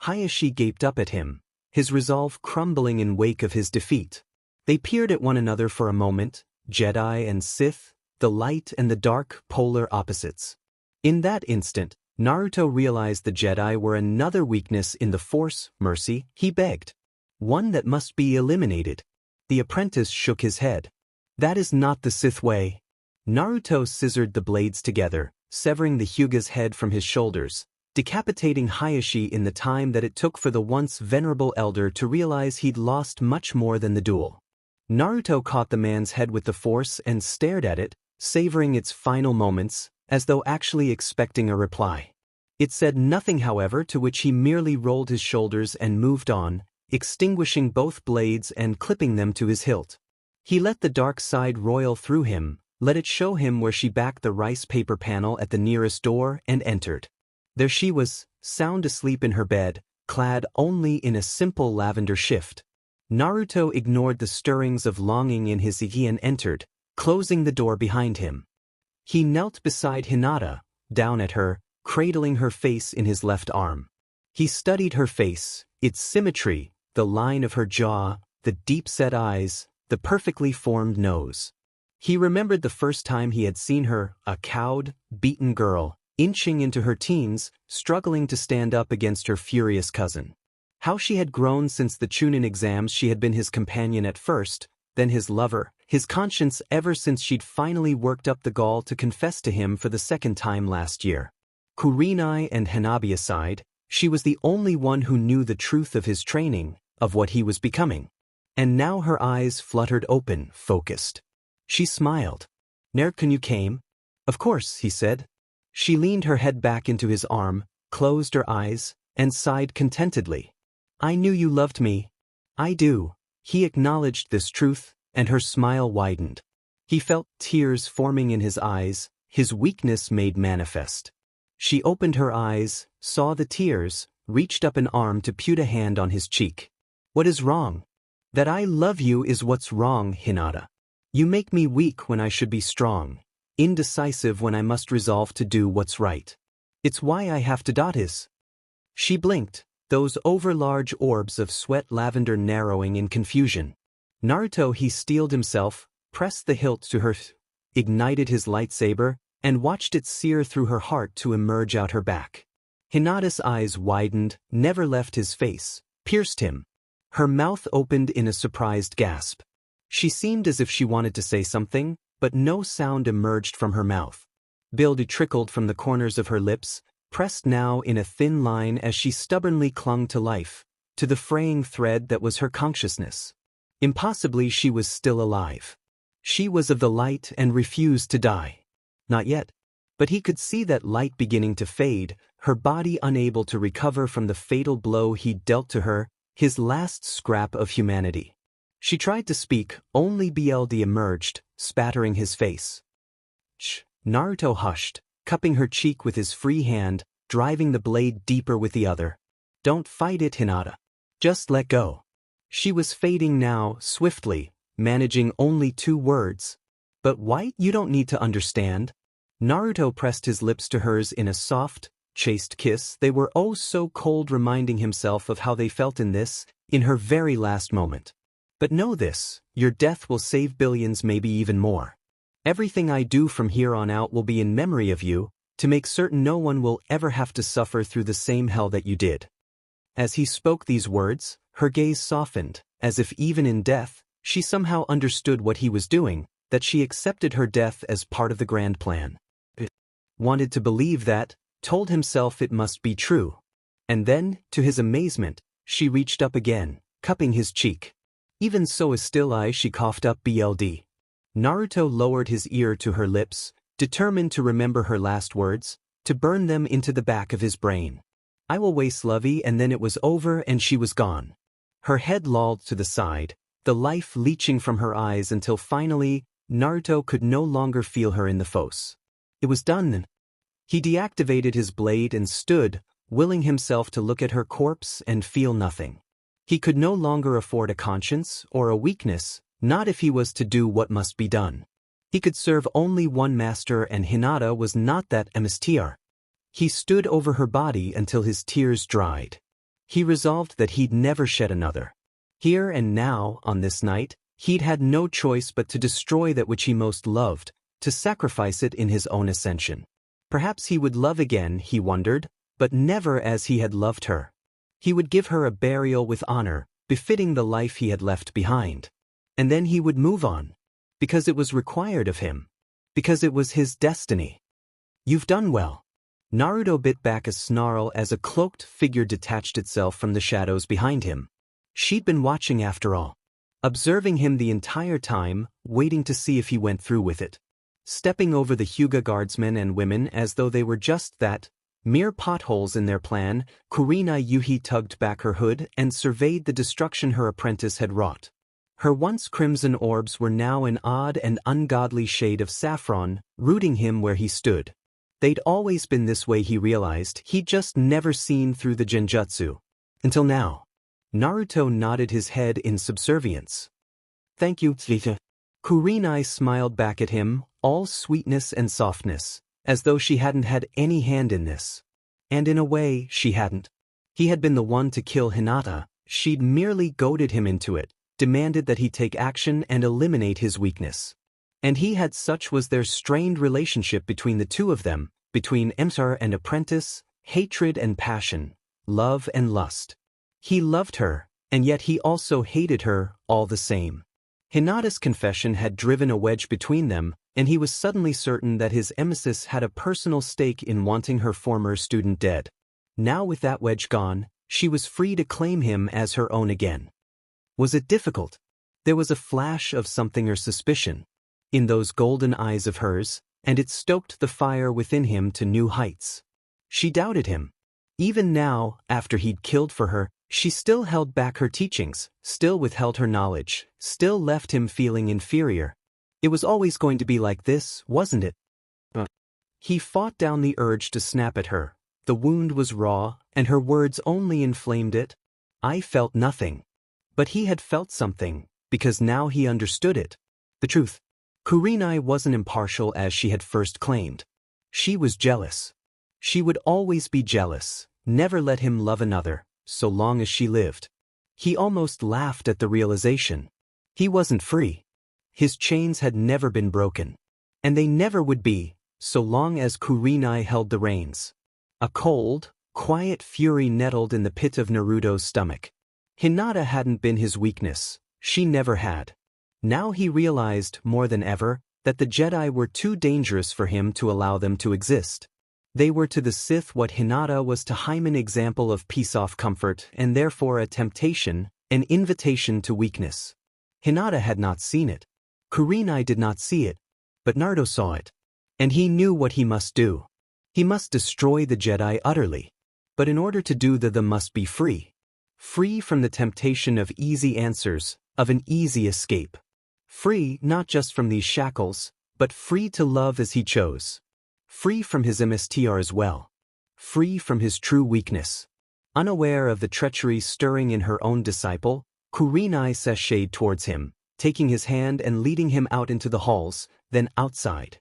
Hayashi gaped up at him, his resolve crumbling in wake of his defeat. They peered at one another for a moment, Jedi and Sith, the light and the dark, polar opposites. In that instant, Naruto realized the Jedi were another weakness in the Force. Mercy, he begged. One that must be eliminated. The apprentice shook his head. That is not the Sith way. Naruto scissored the blades together, severing the Hyuga's head from his shoulders, decapitating Hayashi in the time that it took for the once venerable elder to realize he'd lost much more than the duel. Naruto caught the man's head with the Force and stared at it, savoring its final moments, as though actually expecting a reply. It said nothing, however, to which he merely rolled his shoulders and moved on, extinguishing both blades and clipping them to his hilt. He let the dark side roil through him, let it show him where she backed the rice paper panel at the nearest door and entered. There she was, sound asleep in her bed, clad only in a simple lavender shift. Naruto ignored the stirrings of longing in his psyche and entered, closing the door behind him. He knelt beside Hinata, down at her, cradling her face in his left arm. He studied her face, its symmetry, the line of her jaw, the deep-set eyes, the perfectly formed nose. He remembered the first time he had seen her, a cowed, beaten girl, inching into her teens, struggling to stand up against her furious cousin. How she had grown since the Chunin exams. She had been his companion at first, then his lover, his conscience ever since she'd finally worked up the gall to confess to him for the second time last year. Kurenai and Hanabi aside, she was the only one who knew the truth of his training, of what he was becoming. And now her eyes fluttered open, focused. She smiled. "Can you came?" "Of course," he said. She leaned her head back into his arm, closed her eyes, and sighed contentedly. "I knew you loved me." "I do." He acknowledged this truth, and her smile widened. He felt tears forming in his eyes, his weakness made manifest. She opened her eyes, saw the tears, reached up an arm to put a hand on his cheek. "What is wrong?" "That I love you is what's wrong, Hinata. You make me weak when I should be strong, indecisive when I must resolve to do what's right. It's why I have to dot his." She blinked, those overlarge orbs of sweat lavender narrowing in confusion. Naruto, he steeled himself, pressed the hilt to her, ignited his lightsaber, and watched it sear through her heart to emerge out her back. Hinata's eyes widened, never left his face, pierced him. Her mouth opened in a surprised gasp. She seemed as if she wanted to say something, but no sound emerged from her mouth. Blood trickled from the corners of her lips, pressed now in a thin line as she stubbornly clung to life, to the fraying thread that was her consciousness. Impossibly, she was still alive. She was of the light and refused to die. Not yet. But he could see that light beginning to fade, her body unable to recover from the fatal blow he'd dealt to her, his last scrap of humanity. She tried to speak, only BLD emerged, spattering his face. "Shh." Naruto hushed, cupping her cheek with his free hand, driving the blade deeper with the other. "Don't fight it, Hinata. Just let go." She was fading now, swiftly, managing only 2 words. "But White, you don't need to understand." Naruto pressed his lips to hers in a soft, chaste kiss. They were oh so cold, reminding himself of how they felt in her very last moment. "But know this, your death will save billions, maybe even more. Everything I do from here on out will be in memory of you, to make certain no one will ever have to suffer through the same hell that you did." As he spoke these words, her gaze softened, as if even in death, she somehow understood what he was doing, that she accepted her death as part of the grand plan. wanted to believe that, told himself it must be true. And then, to his amazement, she reached up again, cupping his cheek. Even so still she coughed up BLD. Naruto lowered his ear to her lips, determined to remember her last words, to burn them into the back of his brain. I will waste Lovey, and then it was over and she was gone. Her head lolled to the side, the life leaching from her eyes until finally, Naruto could no longer feel her in the fosse. It was done. He deactivated his blade and stood, willing himself to look at her corpse and feel nothing. He could no longer afford a conscience or a weakness, not if he was to do what must be done. He could serve only one master, and Hinata was not that MSTR. He stood over her body until his tears dried. He resolved that he'd never shed another. Here and now, on this night, he'd had no choice but to destroy that which he most loved, to sacrifice it in his own ascension. Perhaps he would love again, he wondered, but never as he had loved her. He would give her a burial with honor, befitting the life he had left behind. And then he would move on. Because it was required of him. Because it was his destiny. You've done well. Naruto bit back a snarl as a cloaked figure detached itself from the shadows behind him. She'd been watching after all. Observing him the entire time, waiting to see if he went through with it. Stepping over the Hyuga guardsmen and women as though they were just that, mere potholes in their plan, Kurina Yuhi tugged back her hood and surveyed the destruction her apprentice had wrought. Her once crimson orbs were now an odd and ungodly shade of saffron, rooting him where he stood. They'd always been this way, he realized, he'd just never seen through the genjutsu. Until now. Naruto nodded his head in subservience. Thank you, Tsuta. Kurenai smiled back at him, all sweetness and softness, as though she hadn't had any hand in this. And in a way, she hadn't. He had been the one to kill Hinata, she'd merely goaded him into it, demanded that he take action and eliminate his weakness. And he had such was their strained relationship between the two of them, between emissar and apprentice, hatred and passion, love and lust. He loved her, and yet he also hated her, all the same. Hinata's confession had driven a wedge between them, and he was suddenly certain that his emesis had a personal stake in wanting her former student dead. Now with that wedge gone, she was free to claim him as her own again. Was it difficult? There was a flash of something or suspicion in those golden eyes of hers, and it stoked the fire within him to new heights. She doubted him. Even now, after he'd killed for her, she still held back her teachings, still withheld her knowledge, still left him feeling inferior. It was always going to be like this, wasn't it? He fought down the urge to snap at her. The wound was raw, and her words only inflamed it. I felt nothing. But he had felt something, because now he understood it. The truth. Kurenai wasn't impartial as she had first claimed. She was jealous. She would always be jealous, never let him love another, so long as she lived. He almost laughed at the realization. He wasn't free. His chains had never been broken. And they never would be, so long as Kurenai held the reins. A cold, quiet fury nettled in the pit of Naruto's stomach. Hinata hadn't been his weakness, she never had. Now he realized, more than ever, that the Jedi were too dangerous for him to allow them to exist. They were to the Sith what Hinata was to Hyman, example of peace-off comfort, and therefore a temptation, an invitation to weakness. Hinata had not seen it. Kurenai did not see it, but Naruto saw it. And he knew what he must do. He must destroy the Jedi utterly. But in order to do the must be free. Free from the temptation of easy answers, of an easy escape. Free not just from these shackles, but free to love as he chose. Free from his MSTR as well. Free from his true weakness. Unaware of the treachery stirring in her own disciple, Kurenai sashayed towards him, taking his hand and leading him out into the halls, then outside.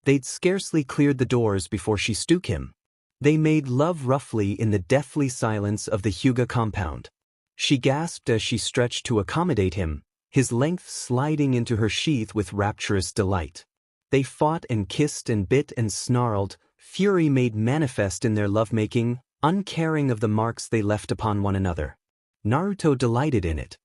They'd scarcely cleared the doors before she stook him. They made love roughly in the deathly silence of the Hyuga compound. She gasped as she stretched to accommodate him, his length sliding into her sheath with rapturous delight. They fought and kissed and bit and snarled, fury made manifest in their lovemaking, uncaring of the marks they left upon one another. Naruto delighted in it.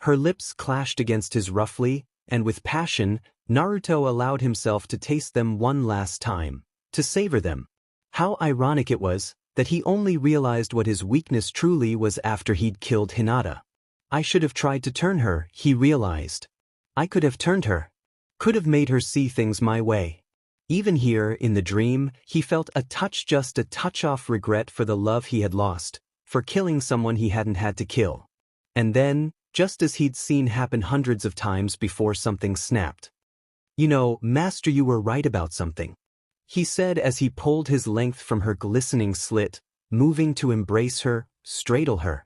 Her lips clashed against his roughly, and with passion, Naruto allowed himself to taste them one last time, to savor them. How ironic it was that he only realized what his weakness truly was after he'd killed Hinata. I should have tried to turn her, he realized. I could have turned her. Could have made her see things my way. Even here, in the dream, he felt just a touch off regret for the love he had lost, for killing someone he hadn't had to kill. And then, just as he'd seen happen hundreds of times before, something snapped. You know, Master, you were right about something, he said as he pulled his length from her glistening slit, moving to embrace her, straddle her.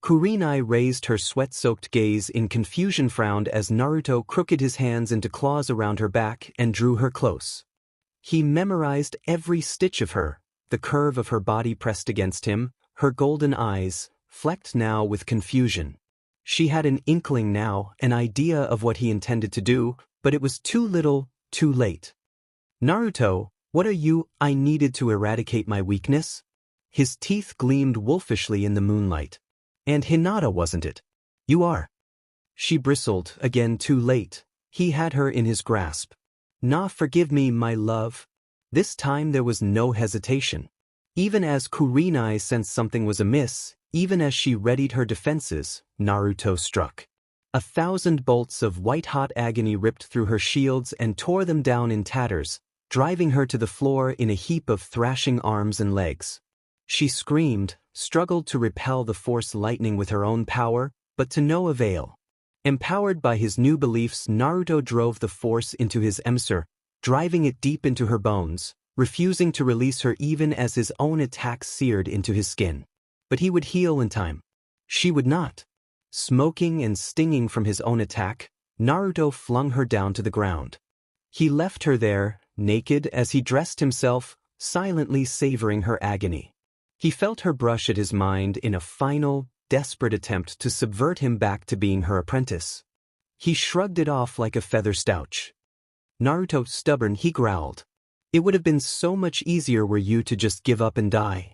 Kurenai raised her sweat-soaked gaze in confusion, frowned as Naruto crooked his hands into claws around her back and drew her close. He memorized every stitch of her, the curve of her body pressed against him, her golden eyes, flecked now with confusion. She had an inkling now, an idea of what he intended to do, but it was too little, too late. Naruto, what are you? I needed to eradicate my weakness? His teeth gleamed wolfishly in the moonlight. And Hinata, wasn't it? You are. She bristled, again too late. He had her in his grasp. Nah, forgive me, my love. This time there was no hesitation. Even as Kurenai sensed something was amiss, even as she readied her defenses, Naruto struck. 1,000 bolts of white-hot agony ripped through her shields and tore them down in tatters, driving her to the floor in a heap of thrashing arms and legs. She screamed, struggled to repel the force lightning with her own power, but to no avail. Empowered by his new beliefs, Naruto drove the force into his emser, driving it deep into her bones, refusing to release her even as his own attack seared into his skin. But he would heal in time. She would not. Smoking and stinging from his own attack, Naruto flung her down to the ground. He left her there, naked, as he dressed himself, silently savoring her agony. He felt her brush at his mind in a final, desperate attempt to subvert him back to being her apprentice. He shrugged it off like a feather stouch. Naruto, stubborn, he growled. It would have been so much easier were you to just give up and die.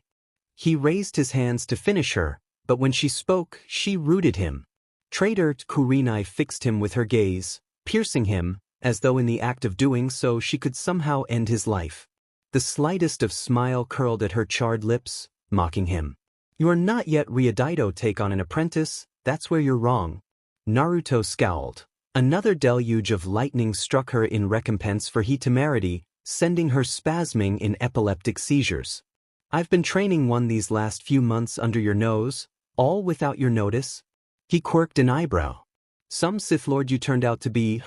He raised his hands to finish her, but when she spoke, she rooted him. Traitor, Kurenai fixed him with her gaze, piercing him, as though in the act of doing so she could somehow end his life. The slightest of smile curled at her charred lips, mocking him. You are not yet Ryudaito. Take on an apprentice, that's where you're wrong. Naruto scowled. Another deluge of lightning struck her in recompense for her temerity, sending her spasming in epileptic seizures. I've been training one these last few months under your nose, all without your notice. He quirked an eyebrow. Some Sith Lord you turned out to be,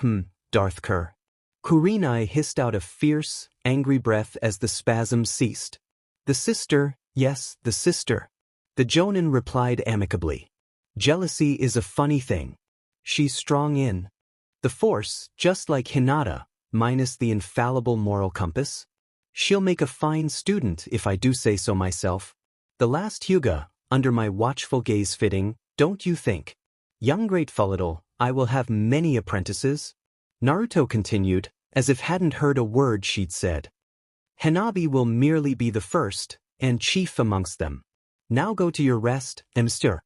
Darth Kerr. Kurenai hissed out a fierce, angry breath as the spasms ceased. The sister, yes, the sister. The Jonin replied amicably. Jealousy is a funny thing. She's strong in the Force, just like Hinata, minus the infallible moral compass. She'll make a fine student if I do say so myself. The last Hyuga, under my watchful gaze fitting, don't you think? Young grateful little, I will have many apprentices. Naruto continued, as if hadn't heard a word she'd said. Hanabi will merely be the first, and chief amongst them. Now go to your rest, Emster.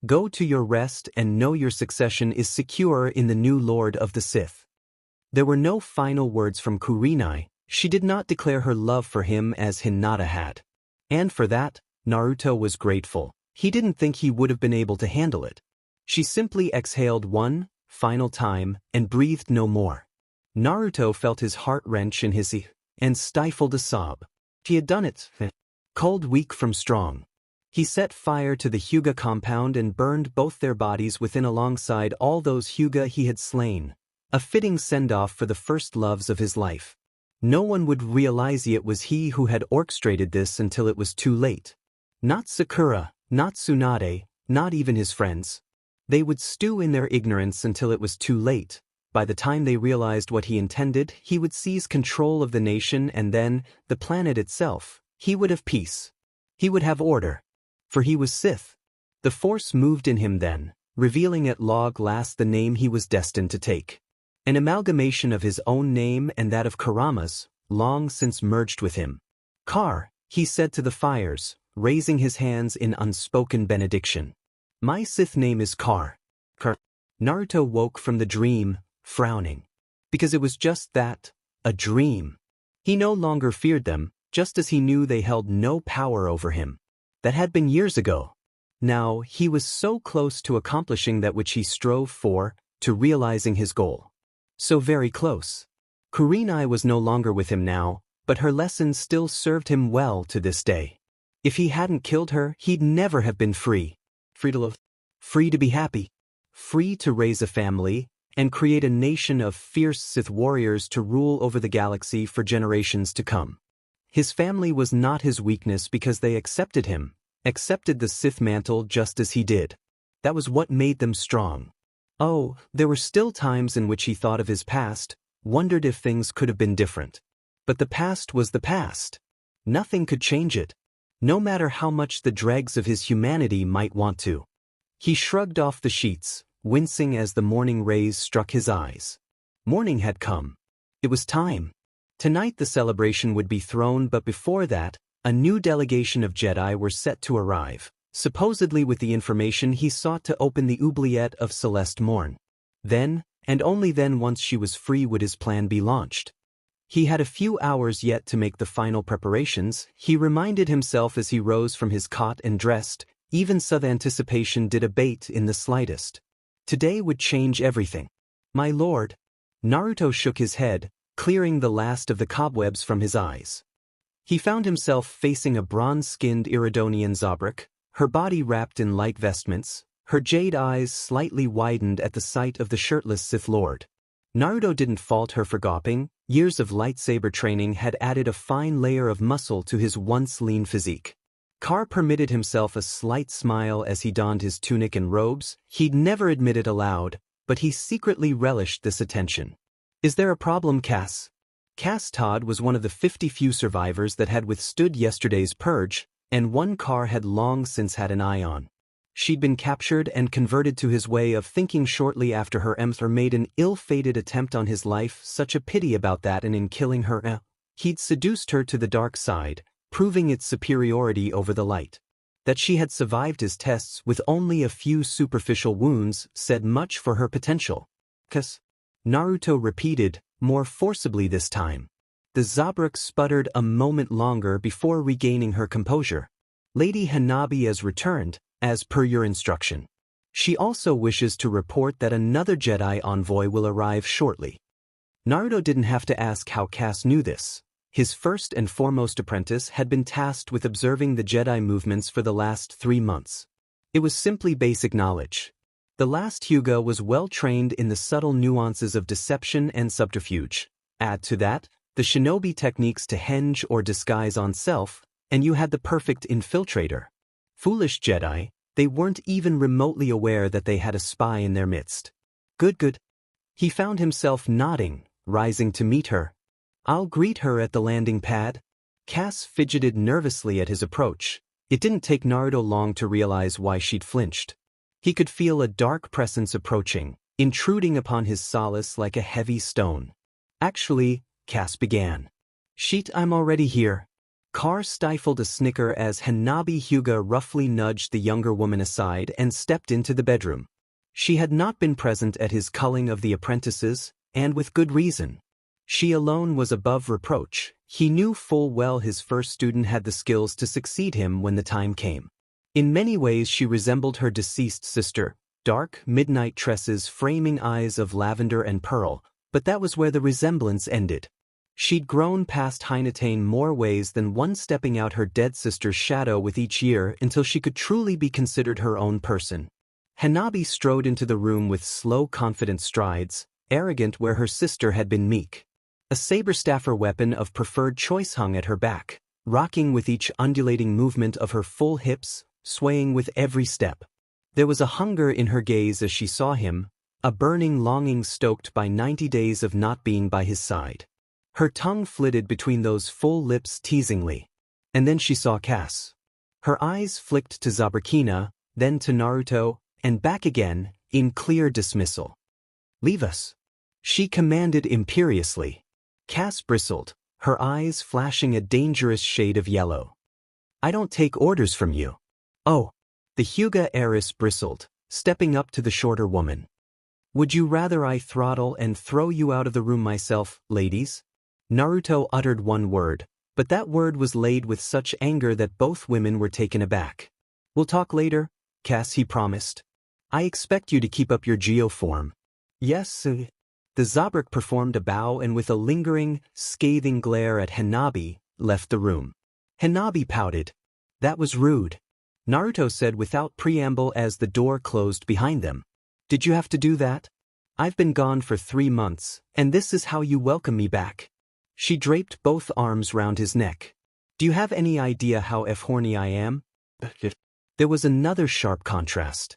Go to your rest and know your succession is secure in the new Lord of the Sith. There were no final words from Kurenai. She did not declare her love for him as Hinata had. And for that, Naruto was grateful. He didn't think he would have been able to handle it. She simply exhaled one final time and breathed no more. Naruto felt his heart wrench in his and stifled a sob. He had done it. Cold, weak from strong. He set fire to the Hyuga compound and burned both their bodies within alongside all those Hyuga he had slain. A fitting send-off for the first loves of his life. No one would realize it was he who had orchestrated this until it was too late. Not Sakura, not Tsunade, not even his friends. They would stew in their ignorance until it was too late. By the time they realized what he intended, he would seize control of the nation and then, the planet itself. He would have peace. He would have order. For he was Sith. The Force moved in him then, revealing at long last the name he was destined to take. An amalgamation of his own name and that of Kurama's, long since merged with him. Kar, he said to the fires, raising his hands in unspoken benediction. My Sith name is Kar. Kar. Naruto woke from the dream, frowning. Because it was just that, a dream. He no longer feared them, just as he knew they held no power over him. That had been years ago. Now, he was so close to accomplishing that which he strove for, to realizing his goal. So very close. Kurenai was no longer with him now, but her lessons still served him well to this day. If he hadn't killed her, he'd never have been free. Free to love. Free to be happy. Free to raise a family, and create a nation of fierce Sith warriors to rule over the galaxy for generations to come. His family was not his weakness because they accepted him, accepted the Sith mantle just as he did. That was what made them strong. Oh, there were still times in which he thought of his past, wondered if things could have been different. But the past was the past. Nothing could change it, no matter how much the dregs of his humanity might want to. He shrugged off the sheets, wincing as the morning rays struck his eyes. Morning had come. It was time. Tonight the celebration would be thrown, but before that, a new delegation of Jedi were set to arrive, supposedly with the information he sought to open the oubliette of Celeste Morn. Then, and only then once she was free would his plan be launched. He had a few hours yet to make the final preparations, he reminded himself as he rose from his cot and dressed, even such anticipation did abate in the slightest. Today would change everything. My lord. Naruto shook his head, clearing the last of the cobwebs from his eyes. He found himself facing a bronze-skinned Iridonian Zabrak, her body wrapped in light vestments, her jade eyes slightly widened at the sight of the shirtless Sith Lord. Naruto didn't fault her for gawping. Years of lightsaber training had added a fine layer of muscle to his once lean physique. Carr permitted himself a slight smile as he donned his tunic and robes. He'd never admit it aloud, but he secretly relished this attention. Is there a problem, Cass? Cass Todd was one of the 50 few survivors that had withstood yesterday's purge, and one Carr had long since had an eye on. She'd been captured and converted to his way of thinking shortly after her emperor made an ill-fated attempt on his life. Such a pity about that, and in killing her, he'd seduced her to the dark side, proving its superiority over the light. That she had survived his tests with only a few superficial wounds said much for her potential. Cass? Naruto repeated, more forcibly this time. The Zabrak sputtered a moment longer before regaining her composure. Lady Hanabi has returned, as per your instruction. She also wishes to report that another Jedi envoy will arrive shortly. Naruto didn't have to ask how Cass knew this. His first and foremost apprentice had been tasked with observing the Jedi movements for the last 3 months. It was simply basic knowledge. The last Hyuga was well trained in the subtle nuances of deception and subterfuge. Add to that, the shinobi techniques to henge or disguise on self, and you had the perfect infiltrator. Foolish Jedi, they weren't even remotely aware that they had a spy in their midst. Good. He found himself nodding, rising to meet her. I'll greet her at the landing pad. Cass fidgeted nervously at his approach. It didn't take Naruto long to realize why she'd flinched. He could feel a dark presence approaching, intruding upon his solace like a heavy stone. Actually, Cass began. Sheet, I'm already here. Carr stifled a snicker as Hanabi Hyuga roughly nudged the younger woman aside and stepped into the bedroom. She had not been present at his culling of the apprentices, and with good reason. She alone was above reproach. He knew full well his first student had the skills to succeed him when the time came. In many ways she resembled her deceased sister, dark, midnight tresses, framing eyes of lavender and pearl, but that was where the resemblance ended. She'd grown past Hinata more ways than one, stepping out her dead sister's shadow with each year until she could truly be considered her own person. Hanabi strode into the room with slow, confident strides, arrogant where her sister had been meek. A saber-staffer weapon of preferred choice hung at her back, rocking with each undulating movement of her full hips, swaying with every step. There was a hunger in her gaze as she saw him, a burning longing stoked by 90 days of not being by his side. Her tongue flitted between those full lips teasingly. And then she saw Cass. Her eyes flicked to Zabrakina, then to Naruto, and back again, in clear dismissal. Leave us, she commanded imperiously. Cass bristled, her eyes flashing a dangerous shade of yellow. I don't take orders from you. Oh, the Hyuga heiress bristled, stepping up to the shorter woman. Would you rather I throttle and throw you out of the room myself, ladies? Naruto uttered one word, But that word was laid with such anger that both women were taken aback. "We'll talk later, Cass," he promised. "I expect you to keep up your geoform." "Yes." The Zabrak performed a bow and with a lingering, scathing glare at Hanabi, left the room. Hanabi pouted. "That was rude," Naruto said without preamble as the door closed behind them. "Did you have to do that? I've been gone for 3 months, and this is how you welcome me back." She draped both arms round his neck. "Do you have any idea how horny I am?" There was another sharp contrast.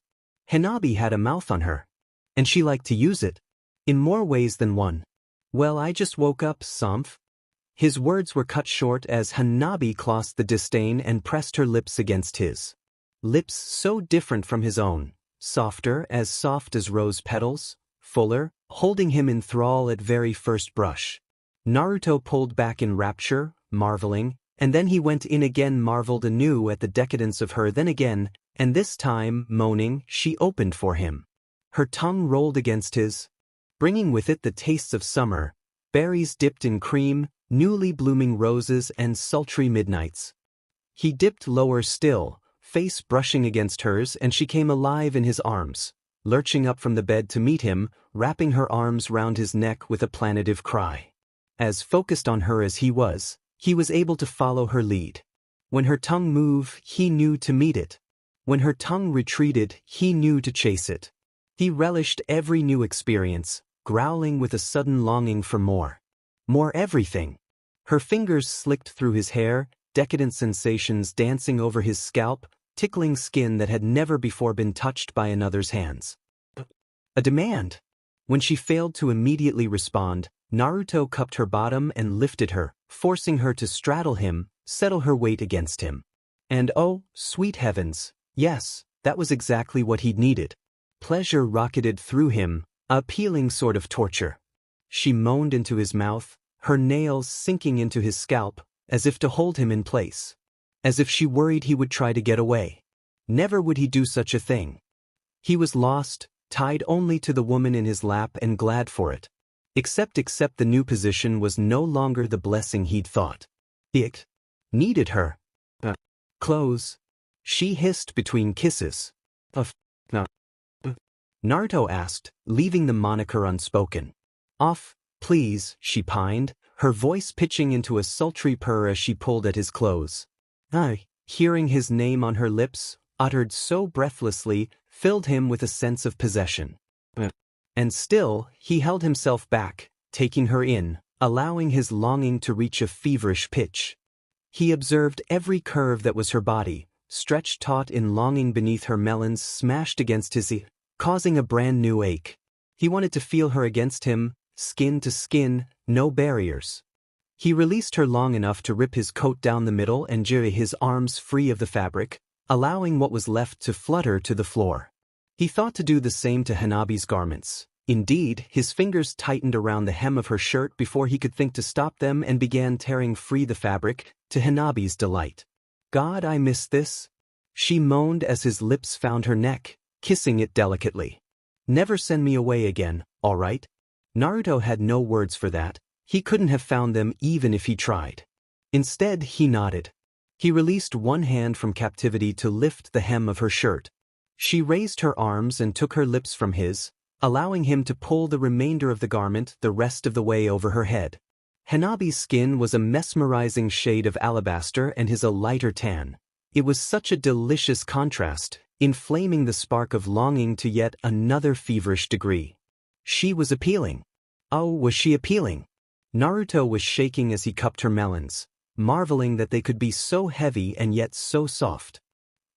Hanabi had a mouth on her. And she liked to use it. In more ways than one. "Well, I just woke up, Samph." His words were cut short as Hanabi clasped the disdain and pressed her lips against his. Lips so different from his own, softer, as soft as rose petals, fuller, holding him in thrall at very first brush. Naruto pulled back in rapture, marveling, and then he went in again, marveled anew at the decadence of her, then again, and this time, moaning, she opened for him. Her tongue rolled against his, bringing with it the tastes of summer, berries dipped in cream, newly blooming roses and sultry midnights. He dipped lower still, face brushing against hers, and she came alive in his arms, lurching up from the bed to meet him, wrapping her arms round his neck with a plaintive cry. As focused on her as he was able to follow her lead. When her tongue moved, he knew to meet it. When her tongue retreated, he knew to chase it. He relished every new experience, growling with a sudden longing for more. More everything. Her fingers slicked through his hair, decadent sensations dancing over his scalp, tickling skin that had never before been touched by another's hands. A demand. When she failed to immediately respond, Naruto cupped her bottom and lifted her, forcing her to straddle him, settle her weight against him. And oh, sweet heavens, yes, that was exactly what he'd needed. Pleasure rocketed through him, a appealing sort of torture. She moaned into his mouth, her nails sinking into his scalp, as if to hold him in place. As if she worried he would try to get away. Never would he do such a thing. He was lost, tied only to the woman in his lap and glad for it. Except the new position was no longer the blessing he'd thought. It needed her. Close. She hissed between kisses. No. Naruto asked, leaving the moniker unspoken. Off, please, she pined, her voice pitching into a sultry purr as she pulled at his clothes. Hearing his name on her lips, uttered so breathlessly, filled him with a sense of possession. And still, he held himself back, taking her in, allowing his longing to reach a feverish pitch. He observed every curve that was her body, stretched taut in longing beneath her melons smashed against his ear, causing a brand new ache. He wanted to feel her against him, skin to skin, no barriers. He released her long enough to rip his coat down the middle and jerry his arms free of the fabric, allowing what was left to flutter to the floor. He thought to do the same to Hanabi's garments. Indeed, his fingers tightened around the hem of her shirt before he could think to stop them and began tearing free the fabric, to Hanabi's delight. God, I miss this. She moaned as his lips found her neck, kissing it delicately. Never send me away again, all right? Naruto had no words for that. He couldn't have found them even if he tried. Instead, he nodded. He released one hand from captivity to lift the hem of her shirt. She raised her arms and took her lips from his, allowing him to pull the remainder of the garment the rest of the way over her head. Hanabi's skin was a mesmerizing shade of alabaster and his a lighter tan. It was such a delicious contrast, inflaming the spark of longing to yet another feverish degree. She was appealing. Oh, was she appealing? Naruto was shaking as he cupped her melons, marveling that they could be so heavy and yet so soft.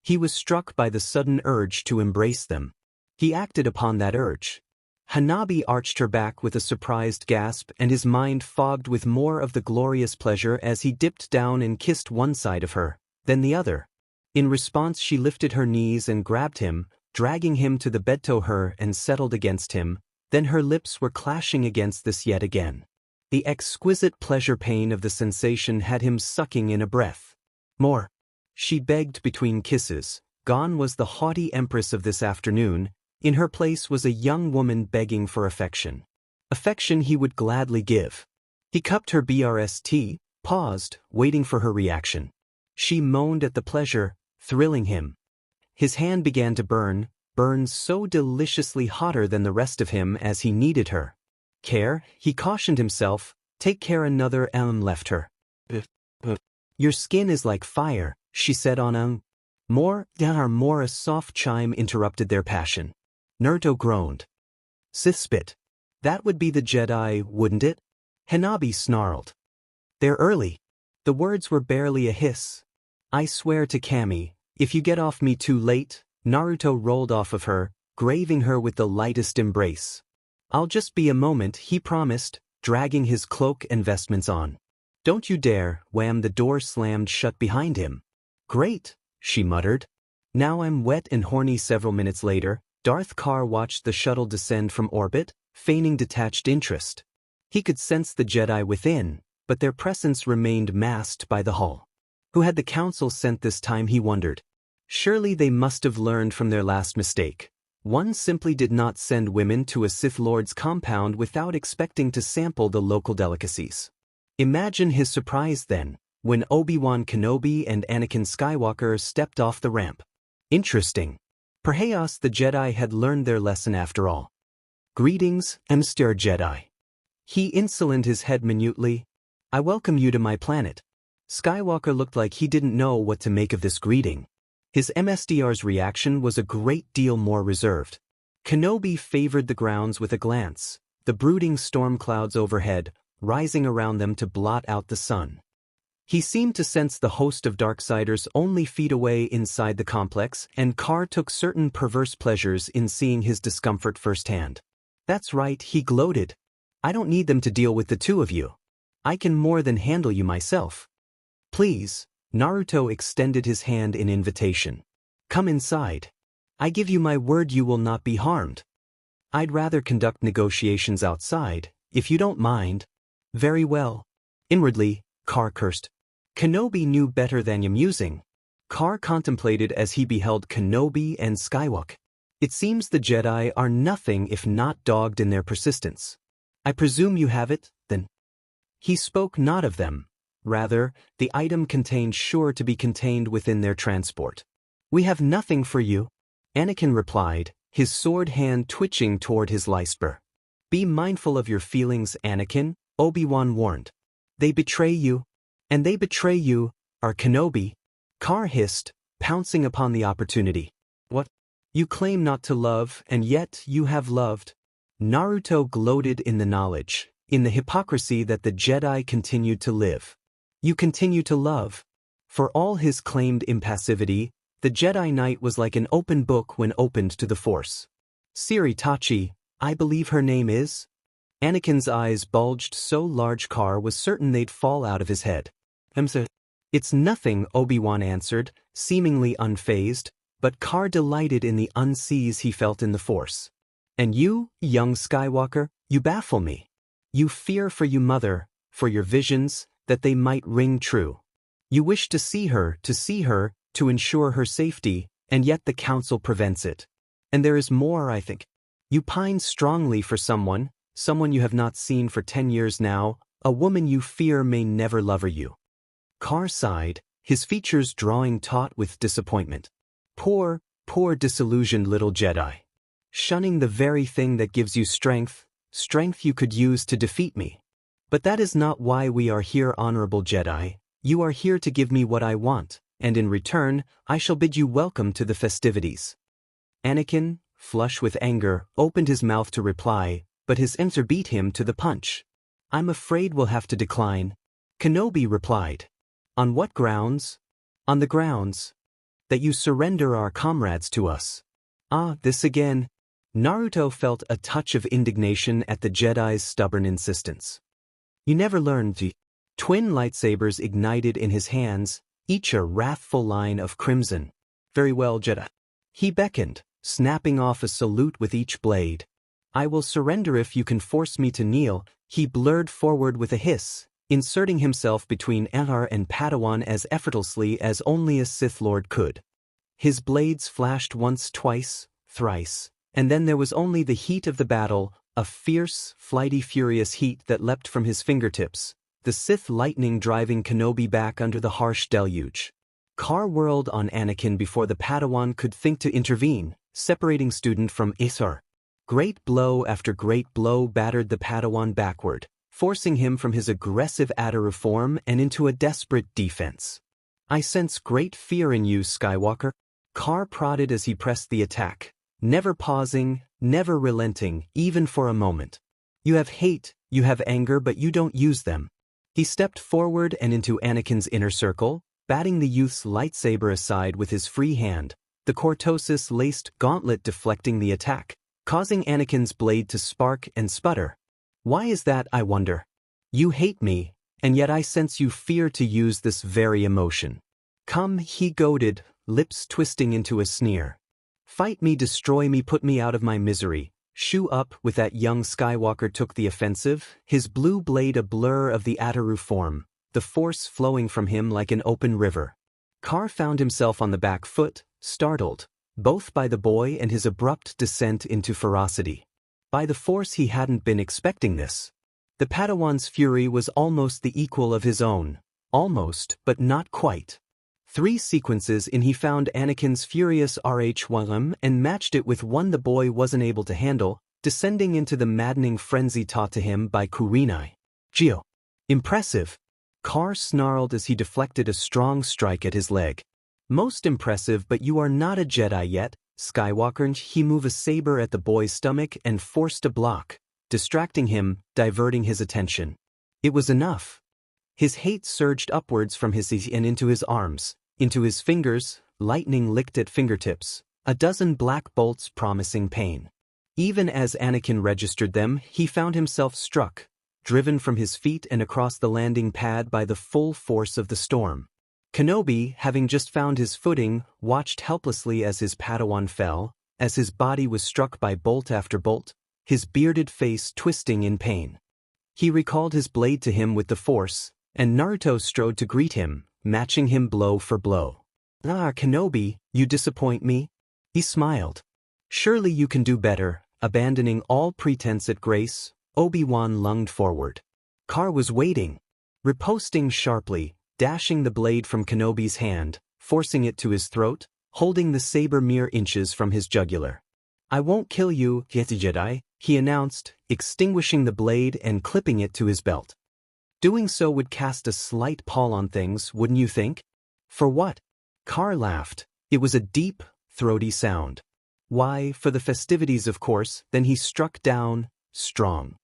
He was struck by the sudden urge to embrace them. He acted upon that urge. Hanabi arched her back with a surprised gasp and his mind fogged with more of the glorious pleasure as he dipped down and kissed one side of her, then the other. In response she lifted her knees and grabbed him, dragging him to the bed to her and settled against him, then her lips were clashing against this yet again. The exquisite pleasure pain of the sensation had him sucking in a breath. More. She begged between kisses. Gone was the haughty empress of this afternoon. In her place was a young woman begging for affection. Affection he would gladly give. He cupped her BRST, paused, waiting for her reaction. She moaned at the pleasure, thrilling him. His hand began to burn so deliciously hotter than the rest of him as he needed her. Care, he cautioned himself, take care another left her. Your skin is like fire, she said on more, a soft chime interrupted their passion. Naruto groaned. Sith spit. That would be the Jedi, wouldn't it? Hanabi snarled. They're early. The words were barely a hiss. I swear to Kami, if you get off me too late, Naruto rolled off of her, graving her with the lightest embrace. I'll just be a moment, he promised, dragging his cloak and vestments on. Don't you dare, wham, the door slammed shut behind him. Great, she muttered. Now I'm wet and horny. Several minutes later, Darth Carr watched the shuttle descend from orbit, feigning detached interest. He could sense the Jedi within, but their presence remained masked by the hull. Who had the council sent this time, he wondered. Surely they must have learned from their last mistake. One simply did not send women to a Sith Lord's compound without expecting to sample the local delicacies. Imagine his surprise then, when Obi-Wan Kenobi and Anakin Skywalker stepped off the ramp. Interesting. Perhaps the Jedi had learned their lesson after all. Greetings, Mr. Jedi. He insolent his head minutely. I welcome you to my planet. Skywalker looked like he didn't know what to make of this greeting. His MSDR's reaction was a great deal more reserved. Kenobi favored the grounds with a glance, the brooding storm clouds overhead, rising around them to blot out the sun. He seemed to sense the host of Darksiders only feet away inside the complex, and Carr took certain perverse pleasures in seeing his discomfort firsthand. That's right, he gloated. I don't need them to deal with the two of you. I can more than handle you myself. Please, Naruto extended his hand in invitation. Come inside. I give you my word you will not be harmed. I'd rather conduct negotiations outside, if you don't mind. Very well. Inwardly, Carr cursed. Kenobi knew better than amusing. Carr contemplated as he beheld Kenobi and Skywalker. It seems the Jedi are nothing if not dogged in their persistence. I presume you have it, then? He spoke not of them. Rather, the item contained sure to be contained within their transport. We have nothing for you, Anakin replied, his sword hand twitching toward his lightsaber. Be mindful of your feelings, Anakin, Obi-Wan warned. They betray you, and they betray you, are Kenobi. Carr hissed, pouncing upon the opportunity. What? You claim not to love, and yet you have loved. Naruto gloated in the knowledge, in the hypocrisy that the Jedi continued to live. You continue to love. For all his claimed impassivity, the Jedi Knight was like an open book when opened to the Force. Siri Tachi, I believe her name is? Anakin's eyes bulged so large Carr was certain they'd fall out of his head. It's nothing, Obi-Wan answered, seemingly unfazed, but Carr delighted in the unease he felt in the Force. And you, young Skywalker, you baffle me. You fear for your mother, for your visions, that they might ring true. You wish to see her, to ensure her safety, and yet the council prevents it. And there is more, I think. You pine strongly for someone you have not seen for 10 years now, a woman you fear may never love you. Carr sighed, his features drawing taut with disappointment. Poor disillusioned little Jedi. Shunning the very thing that gives you strength you could use to defeat me. But that is not why we are here, honorable Jedi. You are here to give me what I want, and in return, I shall bid you welcome to the festivities. Anakin, flush with anger, opened his mouth to reply, but his answer beat him to the punch. I'm afraid we'll have to decline. Kenobi replied. On what grounds? On the grounds that you surrender our comrades to us. Ah, this again. Naruto felt a touch of indignation at the Jedi's stubborn insistence. You never learned. The twin lightsabers ignited in his hands, each a wrathful line of crimson. Very well, Jedi. He beckoned, snapping off a salute with each blade. I will surrender if you can force me to kneel. He blurred forward with a hiss, inserting himself between Anakin and Padawan as effortlessly as only a Sith Lord could. His blades flashed once, twice, thrice, and then there was only the heat of the battle, a fierce, flighty, furious heat that leapt from his fingertips, the Sith lightning driving Kenobi back under the harsh deluge. Car whirled on Anakin before the Padawan could think to intervene, separating student from Isar. Great blow after great blow battered the Padawan backward, forcing him from his aggressive Ataru form and into a desperate defense. I sense great fear in you, Skywalker. Car prodded as he pressed the attack, never pausing, never relenting, even for a moment. You have hate, you have anger, but you don't use them. He stepped forward and into Anakin's inner circle, batting the youth's lightsaber aside with his free hand, the cortosis-laced gauntlet deflecting the attack, causing Anakin's blade to spark and sputter. Why is that, I wonder? You hate me, and yet I sense you fear to use this very emotion. Come, he goaded, lips twisting into a sneer. Fight me, destroy me, put me out of my misery. Shoo up with that young Skywalker took the offensive, his blue blade a blur of the Ataru form, the force flowing from him like an open river. Car found himself on the back foot, startled, both by the boy and his abrupt descent into ferocity. By the force he hadn't been expecting this. The Padawan's fury was almost the equal of his own, almost, but not quite. 3 sequences in he found Anakin's furious Harem and matched it with one the boy wasn't able to handle, descending into the maddening frenzy taught to him by Kurenai. Geo. Impressive. Car snarled as he deflected a strong strike at his leg. Most impressive, but you are not a Jedi yet, Skywalker. He moved a saber at the boy's stomach and forced a block, distracting him, diverting his attention. It was enough. His hate surged upwards from his and into his arms, into his fingers, lightning licked at fingertips, a dozen black bolts promising pain. Even as Anakin registered them, he found himself struck, driven from his feet and across the landing pad by the full force of the storm. Kenobi, having just found his footing, watched helplessly as his Padawan fell, as his body was struck by bolt after bolt, his bearded face twisting in pain. He recalled his blade to him with the force, and Naruto strode to greet him, matching him blow for blow. Ah, Kenobi, you disappoint me? He smiled. Surely you can do better. Abandoning all pretense at grace, Obi-Wan lunged forward. Car was waiting, riposting sharply, dashing the blade from Kenobi's hand, forcing it to his throat, holding the saber mere inches from his jugular. I won't kill you, Jedi, he announced, extinguishing the blade and clipping it to his belt. Doing so would cast a slight pall on things, wouldn't you think? For what? Car laughed. It was a deep, throaty sound. Why, for the festivities, of course. Then he struck down, strong.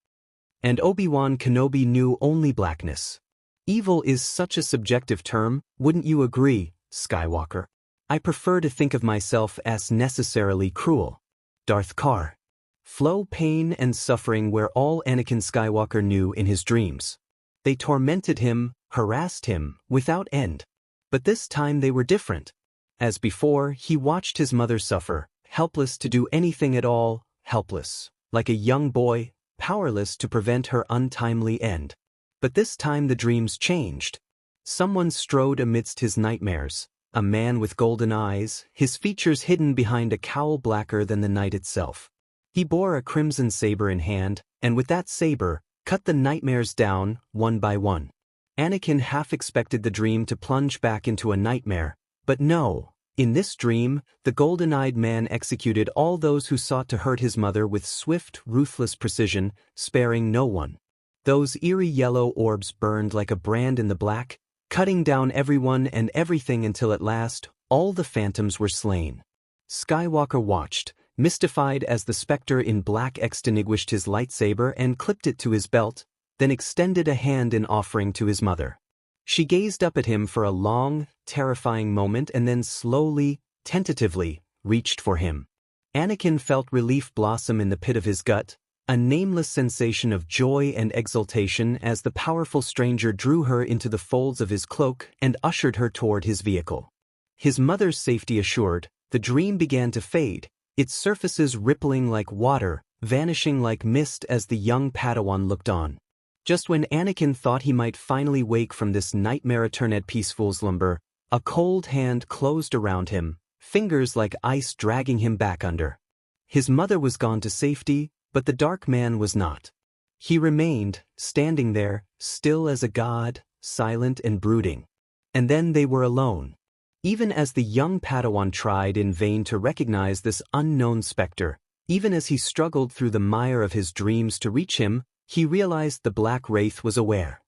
And Obi-Wan Kenobi knew only blackness. Evil is such a subjective term, wouldn't you agree, Skywalker? I prefer to think of myself as necessarily cruel. Darth Car. Flow pain and suffering were all Anakin Skywalker knew in his dreams. They tormented him, harassed him, without end. But this time they were different. As before, he watched his mother suffer, helpless to do anything at all, helpless, like a young boy, powerless to prevent her untimely end. But this time the dreams changed. Someone strode amidst his nightmares, a man with golden eyes, his features hidden behind a cowl blacker than the night itself. He bore a crimson saber in hand, and with that saber, cut the nightmares down, one by one. Anakin half expected the dream to plunge back into a nightmare, but no. In this dream, the golden-eyed man executed all those who sought to hurt his mother with swift, ruthless precision, sparing no one. Those eerie yellow orbs burned like a brand in the black, cutting down everyone and everything until at last, all the phantoms were slain. Skywalker watched, mystified as the specter in black extinguished his lightsaber and clipped it to his belt, then extended a hand in offering to his mother. She gazed up at him for a long, terrifying moment and then slowly, tentatively, reached for him. Anakin felt relief blossom in the pit of his gut, a nameless sensation of joy and exultation as the powerful stranger drew her into the folds of his cloak and ushered her toward his vehicle. His mother's safety assured, the dream began to fade, its surfaces rippling like water, vanishing like mist as the young Padawan looked on. Just when Anakin thought he might finally wake from this nightmare-turned peaceful slumber, a cold hand closed around him, fingers like ice dragging him back under. His mother was gone to safety, but the dark man was not. He remained, standing there, still as a god, silent and brooding. And then they were alone. Even as the young Padawan tried in vain to recognize this unknown specter, even as he struggled through the mire of his dreams to reach him, he realized the black wraith was aware.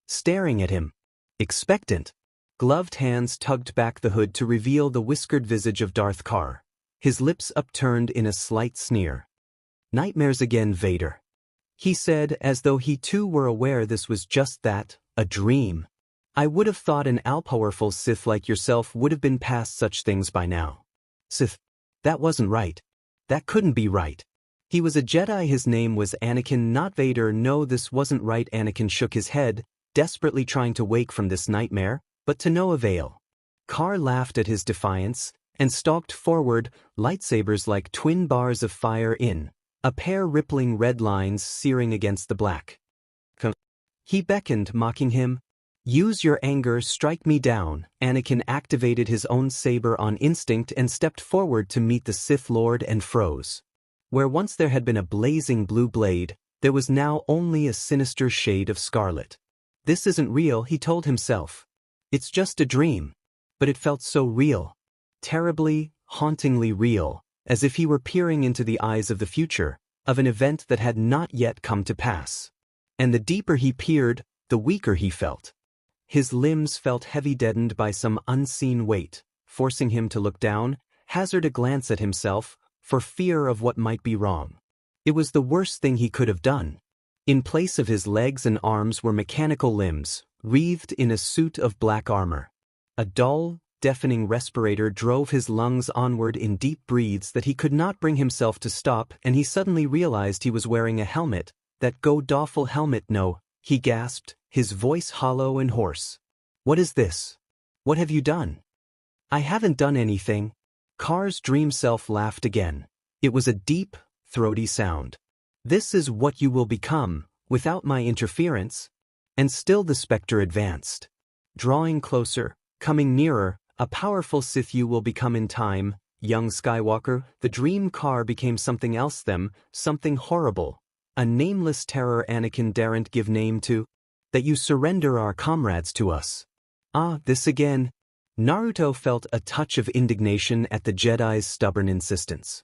Staring at him. Expectant. Gloved hands tugged back the hood to reveal the whiskered visage of Darth Karr, his lips upturned in a slight sneer. Nightmares again, Vader. He said, as though he too were aware this was just that, a dream. I would have thought an all-powerful Sith like yourself would have been past such things by now. Sith. That wasn't right. That couldn't be right. He was a Jedi. His name was Anakin, not Vader. No, this wasn't right. Anakin shook his head, desperately trying to wake from this nightmare, but to no avail. Karr laughed at his defiance, and stalked forward, lightsabers like twin bars of fire in a pair rippling red lines searing against the black. He beckoned, mocking him. Use your anger, strike me down. Anakin activated his own saber on instinct and stepped forward to meet the Sith Lord and froze. Where once there had been a blazing blue blade, there was now only a sinister shade of scarlet. This isn't real, he told himself. It's just a dream. But it felt so real. Terribly, hauntingly real, as if he were peering into the eyes of the future, of an event that had not yet come to pass. And the deeper he peered, the weaker he felt. His limbs felt heavy, deadened by some unseen weight, forcing him to look down, hazard a glance at himself, for fear of what might be wrong. It was the worst thing he could have done. In place of his legs and arms were mechanical limbs, wreathed in a suit of black armor. A dull, deafening respirator drove his lungs onward in deep breaths that he could not bring himself to stop, and he suddenly realized he was wearing a helmet, that god-awful helmet. No, he gasped, his voice hollow and hoarse. What is this? What have you done? I haven't done anything. Karr's dream self laughed again. It was a deep, throaty sound. This is what you will become, without my interference. And still the specter advanced. Drawing closer, coming nearer, a powerful Sith you will become in time, young Skywalker. The dream Karr became something else, something horrible. A nameless terror Anakin daren't give name to. That you surrender our comrades to us. Ah, this again. Naruto felt a touch of indignation at the Jedi's stubborn insistence.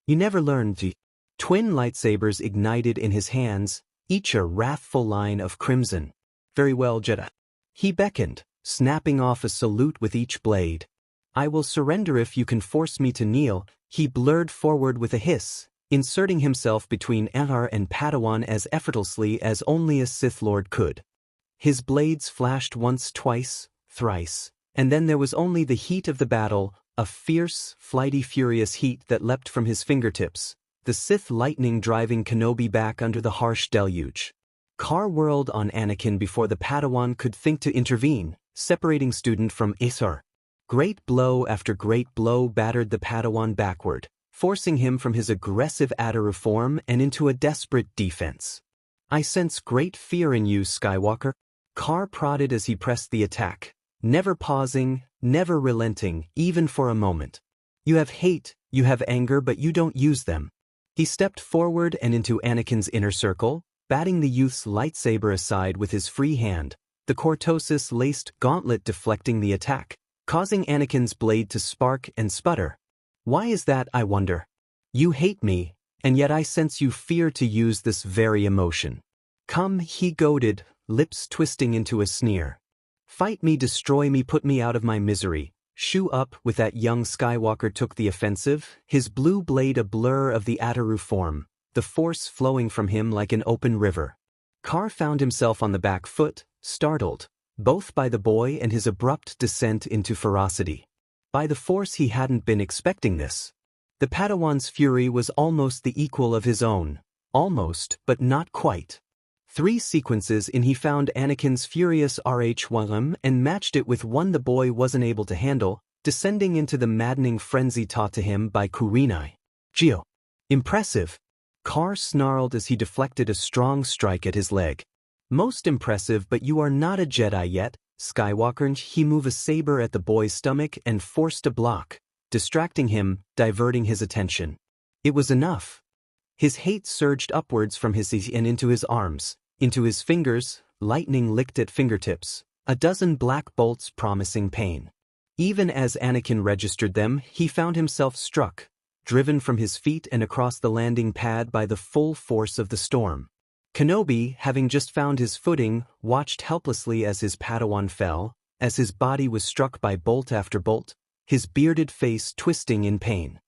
You never learned. The twin lightsabers ignited in his hands, each a wrathful line of crimson. Very well, Jedi. He beckoned, snapping off a salute with each blade. I will surrender if you can force me to kneel. He blurred forward with a hiss, inserting himself between Antar and Padawan as effortlessly as only a Sith Lord could. His blades flashed once, twice, thrice, and then there was only the heat of the battle, a fierce, flighty, furious heat that leapt from his fingertips, the Sith lightning driving Kenobi back under the harsh deluge. Karr whirled on Anakin before the Padawan could think to intervene, separating student from Isar. Great blow after great blow battered the Padawan backward, forcing him from his aggressive Ataru form and into a desperate defense. I sense great fear in you, Skywalker. Karr prodded as he pressed the attack, never pausing, never relenting, even for a moment. You have hate, you have anger, but you don't use them. He stepped forward and into Anakin's inner circle, batting the youth's lightsaber aside with his free hand, the cortosis-laced gauntlet deflecting the attack, causing Anakin's blade to spark and sputter. Why is that, I wonder? You hate me, and yet I sense you fear to use this very emotion. Come, he goaded, lips twisting into a sneer. Fight me, destroy me, put me out of my misery. Shoo up. With that, young Skywalker took the offensive, his blue blade a blur of the Ataru form, the force flowing from him like an open river. Karr found himself on the back foot, startled, both by the boy and his abrupt descent into ferocity. By the force he hadn't been expecting this. The Padawan's fury was almost the equal of his own. Almost, but not quite. 3 sequences in he found Anakin's furious Rh1 and matched it with one the boy wasn't able to handle, descending into the maddening frenzy taught to him by Kurenai. Geo. Impressive. Karr snarled as he deflected a strong strike at his leg. Most impressive, but you are not a Jedi yet, Skywalker. He moved a saber at the boy's stomach and forced a block, distracting him, diverting his attention. It was enough. His hate surged upwards from his eyes and into his arms, into his fingers, lightning licked at fingertips, a dozen black bolts promising pain. Even as Anakin registered them, he found himself struck, driven from his feet and across the landing pad by the full force of the storm. Kenobi, having just found his footing, watched helplessly as his Padawan fell, as his body was struck by bolt after bolt, his bearded face twisting in pain.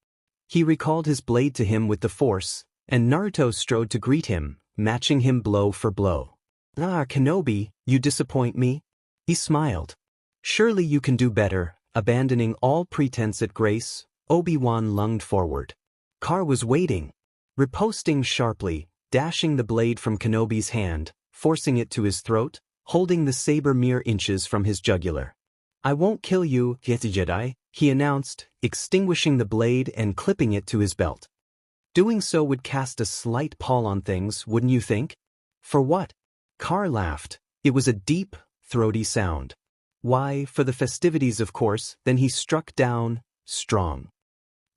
He recalled his blade to him with the Force, and Naruto strode to greet him, matching him blow for blow. "Ah, Kenobi, you disappoint me?" He smiled. "Surely you can do better." Abandoning all pretense at grace, Obi-Wan lunged forward. Carr was waiting, riposting sharply, dashing the blade from Kenobi's hand, forcing it to his throat, holding the saber mere inches from his jugular. "I won't kill you, Jedi," he announced, extinguishing the blade and clipping it to his belt. "Doing so would cast a slight pall on things, wouldn't you think?" "For what?" Carr laughed. It was a deep, throaty sound. "Why, for the festivities, of course." Then he struck down, strong.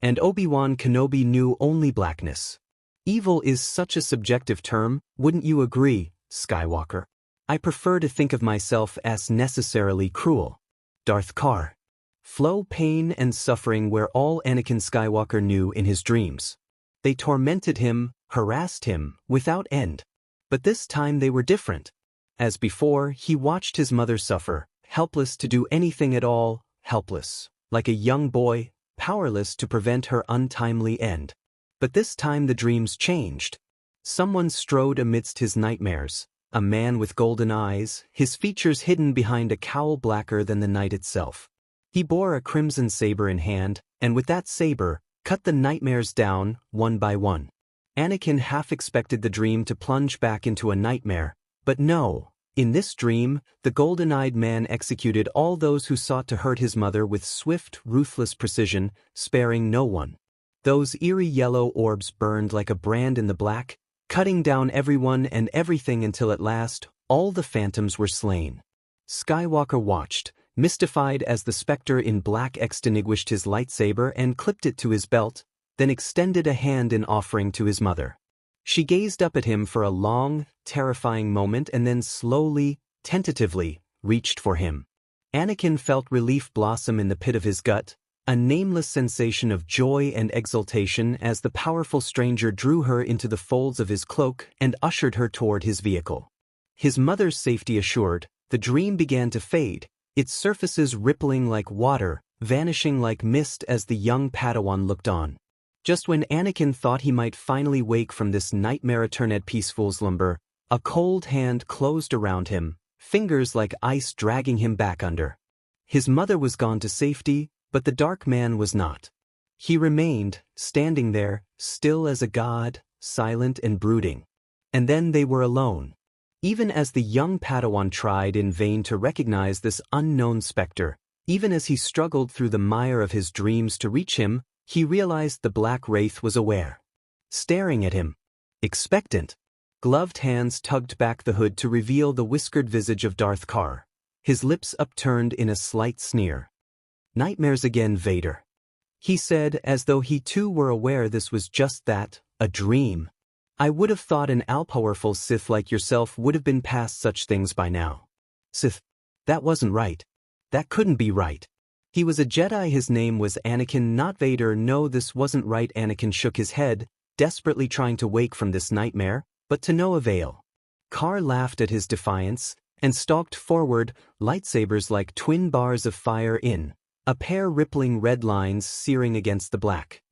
And Obi-Wan Kenobi knew only blackness. Evil is such a subjective term, wouldn't you agree, Skywalker? I prefer to think of myself as necessarily cruel. Darth Carr. Flow pain and suffering were all Anakin Skywalker knew in his dreams. They tormented him, harassed him, without end. But this time they were different. As before, he watched his mother suffer, helpless to do anything at all, helpless, like a young boy, powerless to prevent her untimely end. But this time the dreams changed. Someone strode amidst his nightmares, a man with golden eyes, his features hidden behind a cowl blacker than the night itself. He bore a crimson saber in hand, and with that saber, cut the nightmares down, one by one. Anakin half expected the dream to plunge back into a nightmare, but no. In this dream, the golden-eyed man executed all those who sought to hurt his mother with swift, ruthless precision, sparing no one. Those eerie yellow orbs burned like a brand in the black, cutting down everyone and everything until at last, all the phantoms were slain. Skywalker watched, mystified as the specter in black extinguished his lightsaber and clipped it to his belt, then extended a hand in offering to his mother. She gazed up at him for a long, terrifying moment and then slowly, tentatively, reached for him. Anakin felt relief blossom in the pit of his gut, a nameless sensation of joy and exultation as the powerful stranger drew her into the folds of his cloak and ushered her toward his vehicle. His mother's safety assured, the dream began to fade, its surfaces rippling like water, vanishing like mist as the young Padawan looked on. Just when Anakin thought he might finally wake from this nightmare-turned peaceful slumber, a cold hand closed around him, fingers like ice dragging him back under. His mother was gone to safety, but the dark man was not. He remained, standing there, still as a god, silent and brooding. And then they were alone. Even as the young Padawan tried in vain to recognize this unknown specter, even as he struggled through the mire of his dreams to reach him, he realized the black wraith was aware. Staring at him. Expectant. Gloved hands tugged back the hood to reveal the whiskered visage of Darth Carr, his lips upturned in a slight sneer. "Nightmares again, Vader," he said, as though he too were aware this was just that, a dream. "I would have thought an all-powerful Sith like yourself would have been past such things by now." "Sith? That wasn't right. That couldn't be right. He was a Jedi. His name was Anakin, not Vader." "No, this wasn't right." Anakin shook his head, desperately trying to wake from this nightmare, but to no avail. Carr laughed at his defiance, and stalked forward, lightsabers like twin bars of fire in, a pair rippling red lines searing against the black.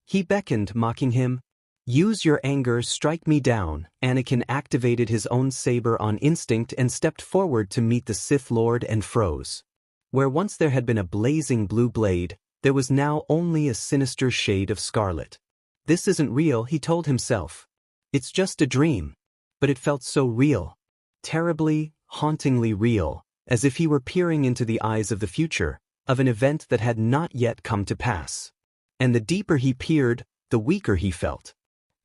He beckoned, mocking him. "Use your anger, strike me down." Anakin activated his own saber on instinct and stepped forward to meet the Sith Lord and froze. Where once there had been a blazing blue blade, there was now only a sinister shade of scarlet. "This isn't real," he told himself. "It's just a dream." But it felt so real. Terribly, hauntingly real, as if he were peering into the eyes of the future, of an event that had not yet come to pass. And the deeper he peered, the weaker he felt.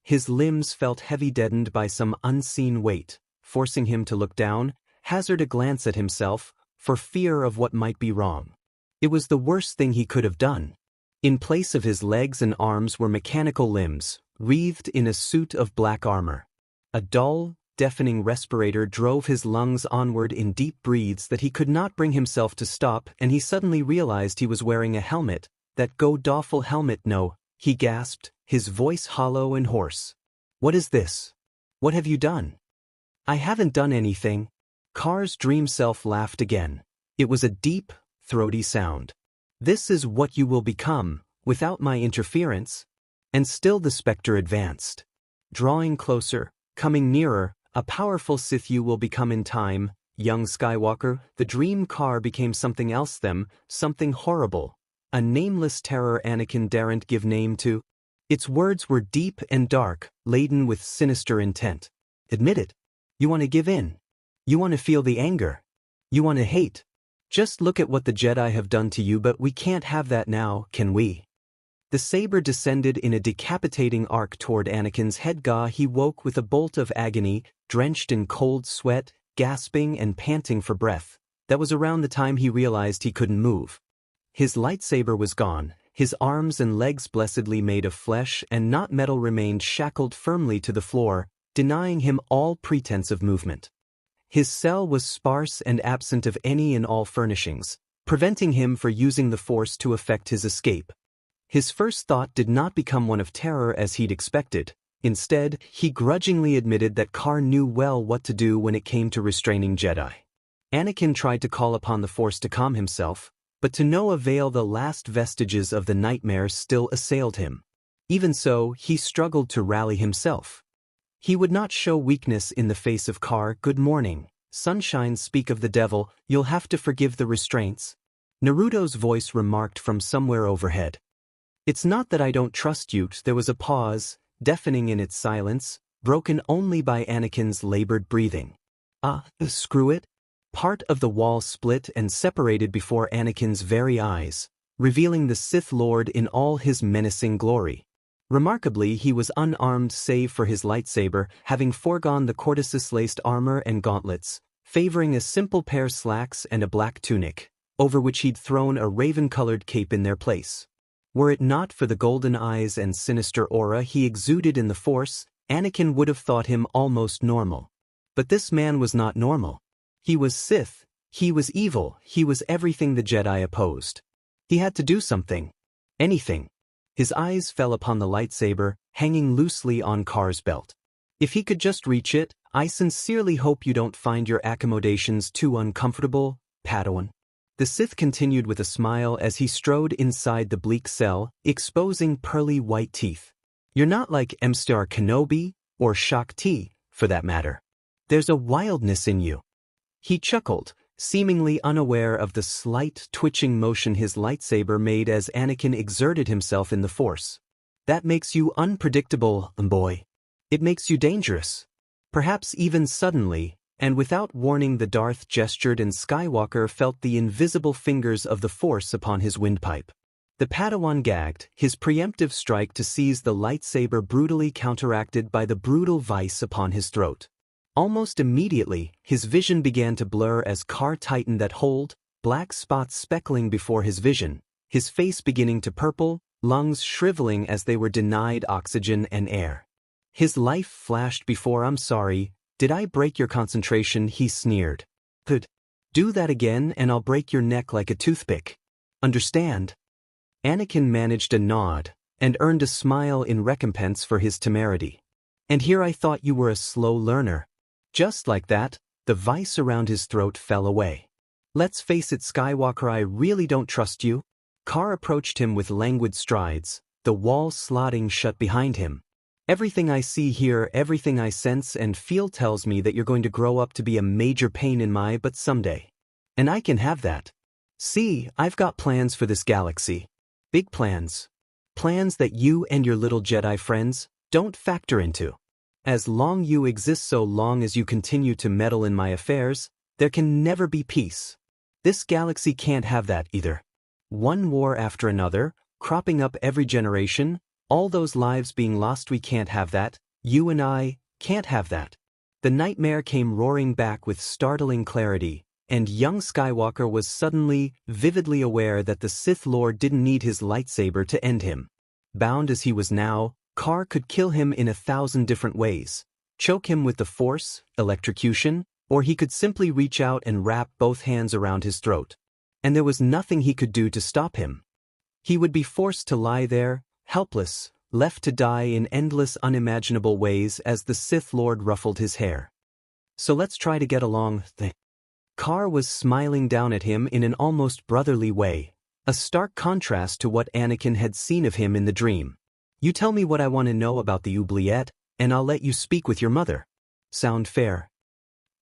His limbs felt heavy, deadened by some unseen weight, forcing him to look down, hazard a glance at himself, for fear of what might be wrong. It was the worst thing he could have done. In place of his legs and arms were mechanical limbs, wreathed in a suit of black armor. A dull, deafening respirator drove his lungs onward in deep breaths that he could not bring himself to stop, and he suddenly realized he was wearing a helmet. That god-awful helmet, no, he gasped, his voice hollow and hoarse. What is this? What have you done? I haven't done anything. Car's dream self laughed again. It was a deep, throaty sound. This is what you will become, without my interference. And still the specter advanced. Drawing closer, coming nearer, a powerful Sith you will become in time, young Skywalker. The dream car became something else something horrible. A nameless terror Anakin daren't give name to. Its words were deep and dark, laden with sinister intent. Admit it. You want to give in. You want to feel the anger. You want to hate. Just look at what the Jedi have done to you, but we can't have that now, can we? The saber descended in a decapitating arc toward Anakin's head. He woke with a bolt of agony, drenched in cold sweat, gasping and panting for breath. That was around the time he realized he couldn't move. His lightsaber was gone, his arms and legs blessedly made of flesh and not metal remained shackled firmly to the floor, denying him all pretense of movement. His cell was sparse and absent of any and all furnishings, preventing him from using the Force to effect his escape. His first thought did not become one of terror as he'd expected. Instead, he grudgingly admitted that Car knew well what to do when it came to restraining Jedi. Anakin tried to call upon the Force to calm himself, but to no avail. The last vestiges of the nightmare still assailed him. Even so, he struggled to rally himself. He would not show weakness in the face of Car. Good morning, sunshine. Speak of the devil, you'll have to forgive the restraints. Naruto's voice remarked from somewhere overhead. It's not that I don't trust you. There was a pause, deafening in its silence, broken only by Anakin's labored breathing. Screw it. Part of the wall split and separated before Anakin's very eyes, revealing the Sith Lord in all his menacing glory. Remarkably, he was unarmed save for his lightsaber, having foregone the cortices-laced armor and gauntlets, favoring a simple pair of slacks and a black tunic, over which he'd thrown a raven-colored cape in their place. Were it not for the golden eyes and sinister aura he exuded in the Force, Anakin would have thought him almost normal. But this man was not normal. He was Sith, he was evil, he was everything the Jedi opposed. He had to do something. Anything. His eyes fell upon the lightsaber, hanging loosely on Car's belt. If he could just reach it, I sincerely hope you don't find your accommodations too uncomfortable, Padawan. The Sith continued with a smile as he strode inside the bleak cell, exposing pearly white teeth. You're not like Mr. Kenobi, or Shakti, for that matter. There's a wildness in you. He chuckled, seemingly unaware of the slight twitching motion his lightsaber made as Anakin exerted himself in the Force. That makes you unpredictable, boy. It makes you dangerous. Perhaps even suddenly, and without warning the Darth gestured and Skywalker felt the invisible fingers of the Force upon his windpipe. The Padawan gagged, his preemptive strike to seize the lightsaber brutally counteracted by the brutal vice upon his throat. Almost immediately, his vision began to blur as Car tightened that hold, black spots speckling before his vision, his face beginning to purple, lungs shriveling as they were denied oxygen and air. His life flashed before. I'm sorry, did I break your concentration? He sneered. Good. Do that again and I'll break your neck like a toothpick. Understand? Anakin managed a nod, and earned a smile in recompense for his temerity. And here I thought you were a slow learner. Just like that, the vice around his throat fell away. Let's face it, Skywalker, I really don't trust you. Car approached him with languid strides, the wall slotting shut behind him. Everything I see here, everything I sense and feel tells me that you're going to grow up to be a major pain in my butt someday. And I can have that. See, I've got plans for this galaxy. Big plans. Plans that you and your little Jedi friends don't factor into. As long you exist, so long as you continue to meddle in my affairs, there can never be peace. This galaxy can't have that either. One war after another, cropping up every generation, all those lives being lost. We can't have that. You and I can't have that. The nightmare came roaring back with startling clarity, and young Skywalker was suddenly, vividly aware that the Sith Lord didn't need his lightsaber to end him. Bound as he was now, Car could kill him in 1,000 different ways. Choke him with the Force, electrocution, or he could simply reach out and wrap both hands around his throat. And there was nothing he could do to stop him. He would be forced to lie there, helpless, left to die in endless unimaginable ways as the Sith Lord ruffled his hair. So let's try to get along. Car was smiling down at him in an almost brotherly way, a stark contrast to what Anakin had seen of him in the dream. You tell me what I want to know about the oubliette, and I'll let you speak with your mother. Sound fair?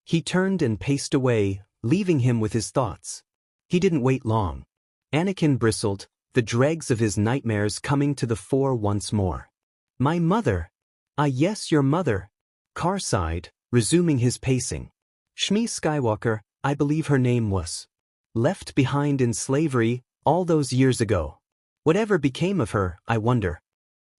He turned and paced away, leaving him with his thoughts. He didn't wait long. Anakin bristled, the dregs of his nightmares coming to the fore once more. My mother? Ah yes, your mother. Car sighed, resuming his pacing. Shmi Skywalker, I believe her name was. Left behind in slavery, all those years ago. Whatever became of her, I wonder.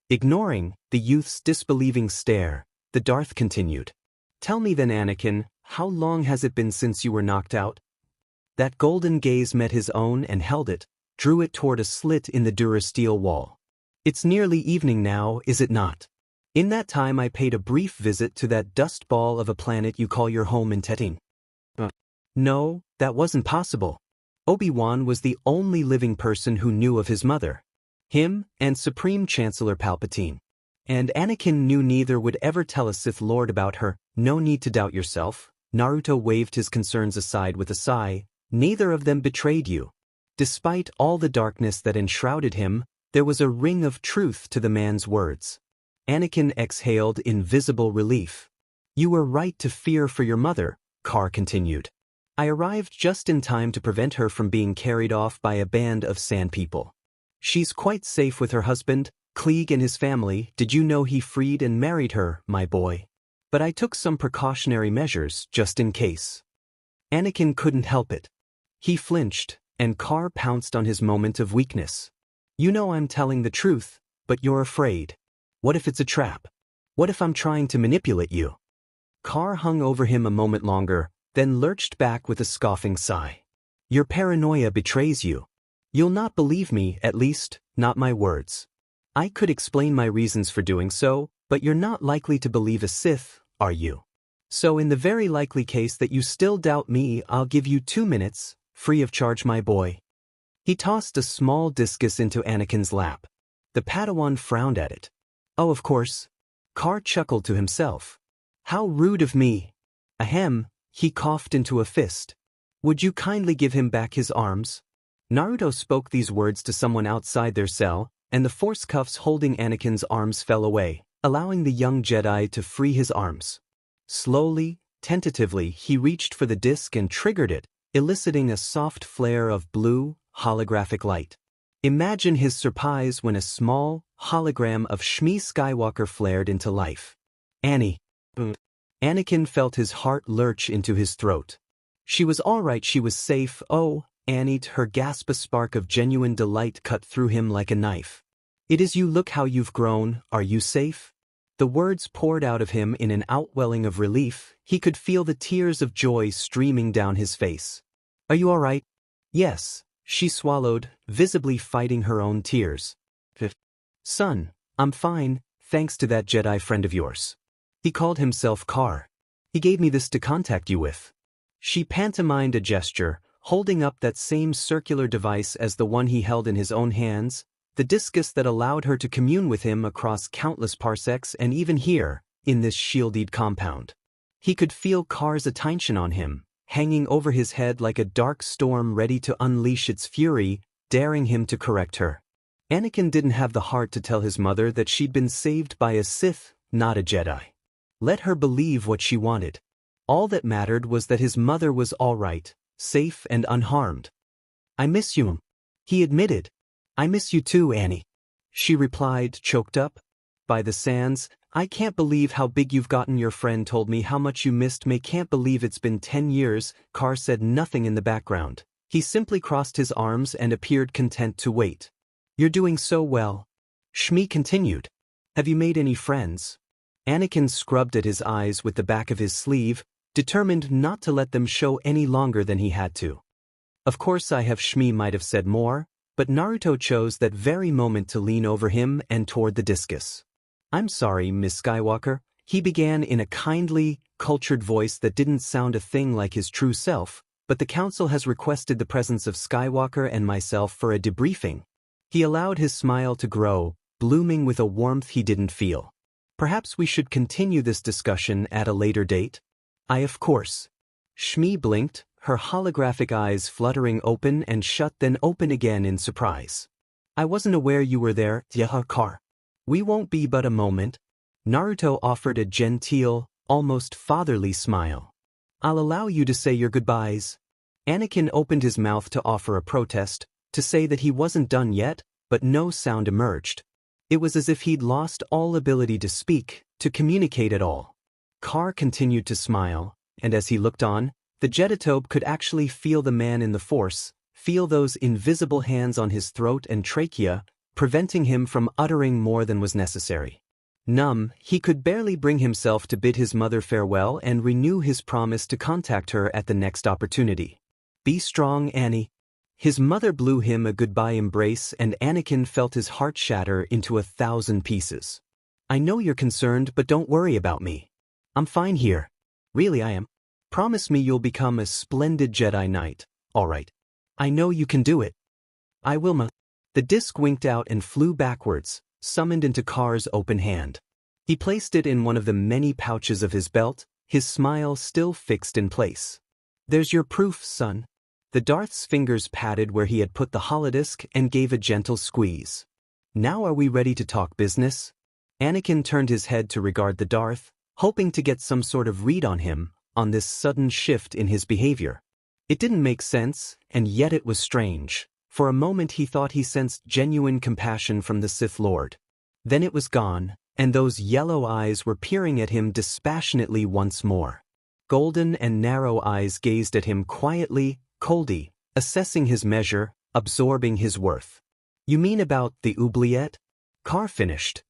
Ignoring the youth's disbelieving stare, the Darth continued. Tell me then, Anakin, how long has it been since you were knocked out? That golden gaze met his own and held it, drew it toward a slit in the durasteel wall. It's nearly evening now, is it not? In that time I paid a brief visit to that dust ball of a planet you call your home in Tatooine. No, that wasn't possible. Obi-Wan was the only living person who knew of his mother. Him and Supreme Chancellor Palpatine. And Anakin knew neither would ever tell a Sith Lord about her. No need to doubt yourself. Naruto waved his concerns aside with a sigh. Neither of them betrayed you. Despite all the darkness that enshrouded him, there was a ring of truth to the man's words. Anakin exhaled in visible relief. You were right to fear for your mother, Car continued. I arrived just in time to prevent her from being carried off by a band of sand people. She's quite safe with her husband, Klieg, and his family. Did you know he freed and married her, my boy? But I took some precautionary measures, just in case. Anakin couldn't help it. He flinched, and Car pounced on his moment of weakness. You know I'm telling the truth, but you're afraid. What if it's a trap? What if I'm trying to manipulate you? Car hung over him a moment longer, then lurched back with a scoffing sigh. Your paranoia betrays you. You'll not believe me, at least, not my words. I could explain my reasons for doing so, but you're not likely to believe a Sith, are you? So in the very likely case that you still doubt me, I'll give you 2 minutes, free of charge, my boy. He tossed a small discus into Anakin's lap. The Padawan frowned at it. Oh, of course. Car chuckled to himself. How rude of me. Ahem, he coughed into a fist. Would you kindly give him back his arms? Naruto spoke these words to someone outside their cell, and the force cuffs holding Anakin's arms fell away, allowing the young Jedi to free his arms. Slowly, tentatively, he reached for the disc and triggered it, eliciting a soft flare of blue, holographic light. Imagine his surprise when a small hologram of Shmi Skywalker flared into life. Annie. Anakin felt his heart lurch into his throat. She was all right, she was safe. Oh, Annie, her gasp, a spark of genuine delight cut through him like a knife. It is you, look how you've grown, are you safe? The words poured out of him in an outwelling of relief. He could feel the tears of joy streaming down his face. Are you all right? Yes, she swallowed, visibly fighting her own tears. Son, I'm fine, thanks to that Jedi friend of yours. He called himself Car. He gave me this to contact you with. She pantomimed a gesture, holding up that same circular device as the one he held in his own hands, the discus that allowed her to commune with him across countless parsecs and even here, in this shielded compound. He could feel Car's attention on him, hanging over his head like a dark storm ready to unleash its fury, daring him to correct her. Anakin didn't have the heart to tell his mother that she'd been saved by a Sith, not a Jedi. Let her believe what she wanted. All that mattered was that his mother was all right, safe and unharmed. I miss you, he admitted. I miss you too, Annie. She replied, choked up. By the sands, I can't believe how big you've gotten. Your friend told me how much you missed me. Can't believe it's been 10 years. Car said nothing in the background. He simply crossed his arms and appeared content to wait. You're doing so well. Shmi continued. Have you made any friends? Anakin scrubbed at his eyes with the back of his sleeve, determined not to let them show any longer than he had to. Of course Shmi might have said more, but Naruto chose that very moment to lean over him and toward the discus. "I'm sorry, Miss Skywalker," he began in a kindly, cultured voice that didn't sound a thing like his true self, "but the council has requested the presence of Skywalker and myself for a debriefing." He allowed his smile to grow, blooming with a warmth he didn't feel. "Perhaps we should continue this discussion at a later date?" Of course." Shmi blinked, her holographic eyes fluttering open and shut then open again in surprise. "I wasn't aware you were there, Car. We won't be but a moment." Naruto offered a genteel, almost fatherly smile. "I'll allow you to say your goodbyes." Anakin opened his mouth to offer a protest, to say that he wasn't done yet, but no sound emerged. It was as if he'd lost all ability to speak, to communicate at all. Car continued to smile, and as he looked on, the Jetatope could actually feel the man in the Force, feel those invisible hands on his throat and trachea, preventing him from uttering more than was necessary. Numb, he could barely bring himself to bid his mother farewell and renew his promise to contact her at the next opportunity. "Be strong, Annie." His mother blew him a goodbye embrace and Anakin felt his heart shatter into 1,000 pieces. "I know you're concerned, but don't worry about me. I'm fine here. Really I am. Promise me you'll become a splendid Jedi Knight, all right? I know you can do it." "I will, ma." The disc winked out and flew backwards, summoned into Car's open hand. He placed it in one of the many pouches of his belt, his smile still fixed in place. "There's your proof, son." The Darth's fingers patted where he had put the holodisc and gave a gentle squeeze. "Now are we ready to talk business?" Anakin turned his head to regard the Darth, hoping to get some sort of read on him, on this sudden shift in his behavior. It didn't make sense, and yet it was strange. For a moment he thought he sensed genuine compassion from the Sith Lord. Then it was gone, and those yellow eyes were peering at him dispassionately once more. Golden and narrow eyes gazed at him quietly, coldly, assessing his measure, absorbing his worth. "You mean about the oubliette?" Car finished.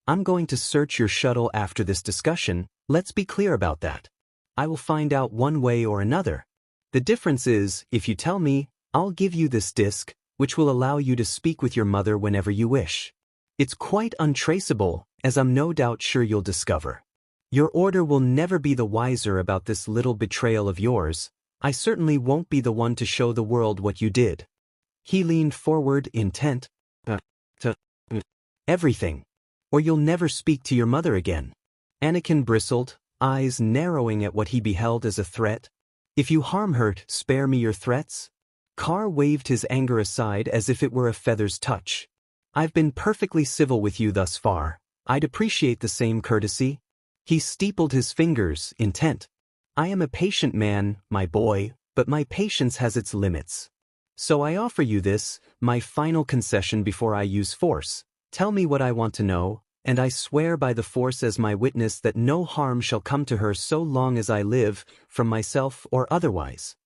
"I'm going to search your shuttle after this discussion, let's be clear about that. I will find out one way or another. The difference is, if you tell me, I'll give you this disc, which will allow you to speak with your mother whenever you wish. It's quite untraceable, as I'm no doubt sure you'll discover. Your order will never be the wiser about this little betrayal of yours. I certainly won't be the one to show the world what you did." He leaned forward, intent. Everything. Or you'll never speak to your mother again." Anakin bristled, eyes narrowing at what he beheld as a threat. "If you harm her, spare me your threats?" Car waved his anger aside as if it were a feather's touch. "I've been perfectly civil with you thus far. I'd appreciate the same courtesy." He steepled his fingers, intent. "I am a patient man, my boy, but my patience has its limits. So I offer you this, my final concession before I use force. Tell me what I want to know, and I swear by the Force as my witness that no harm shall come to her so long as I live, from myself or otherwise."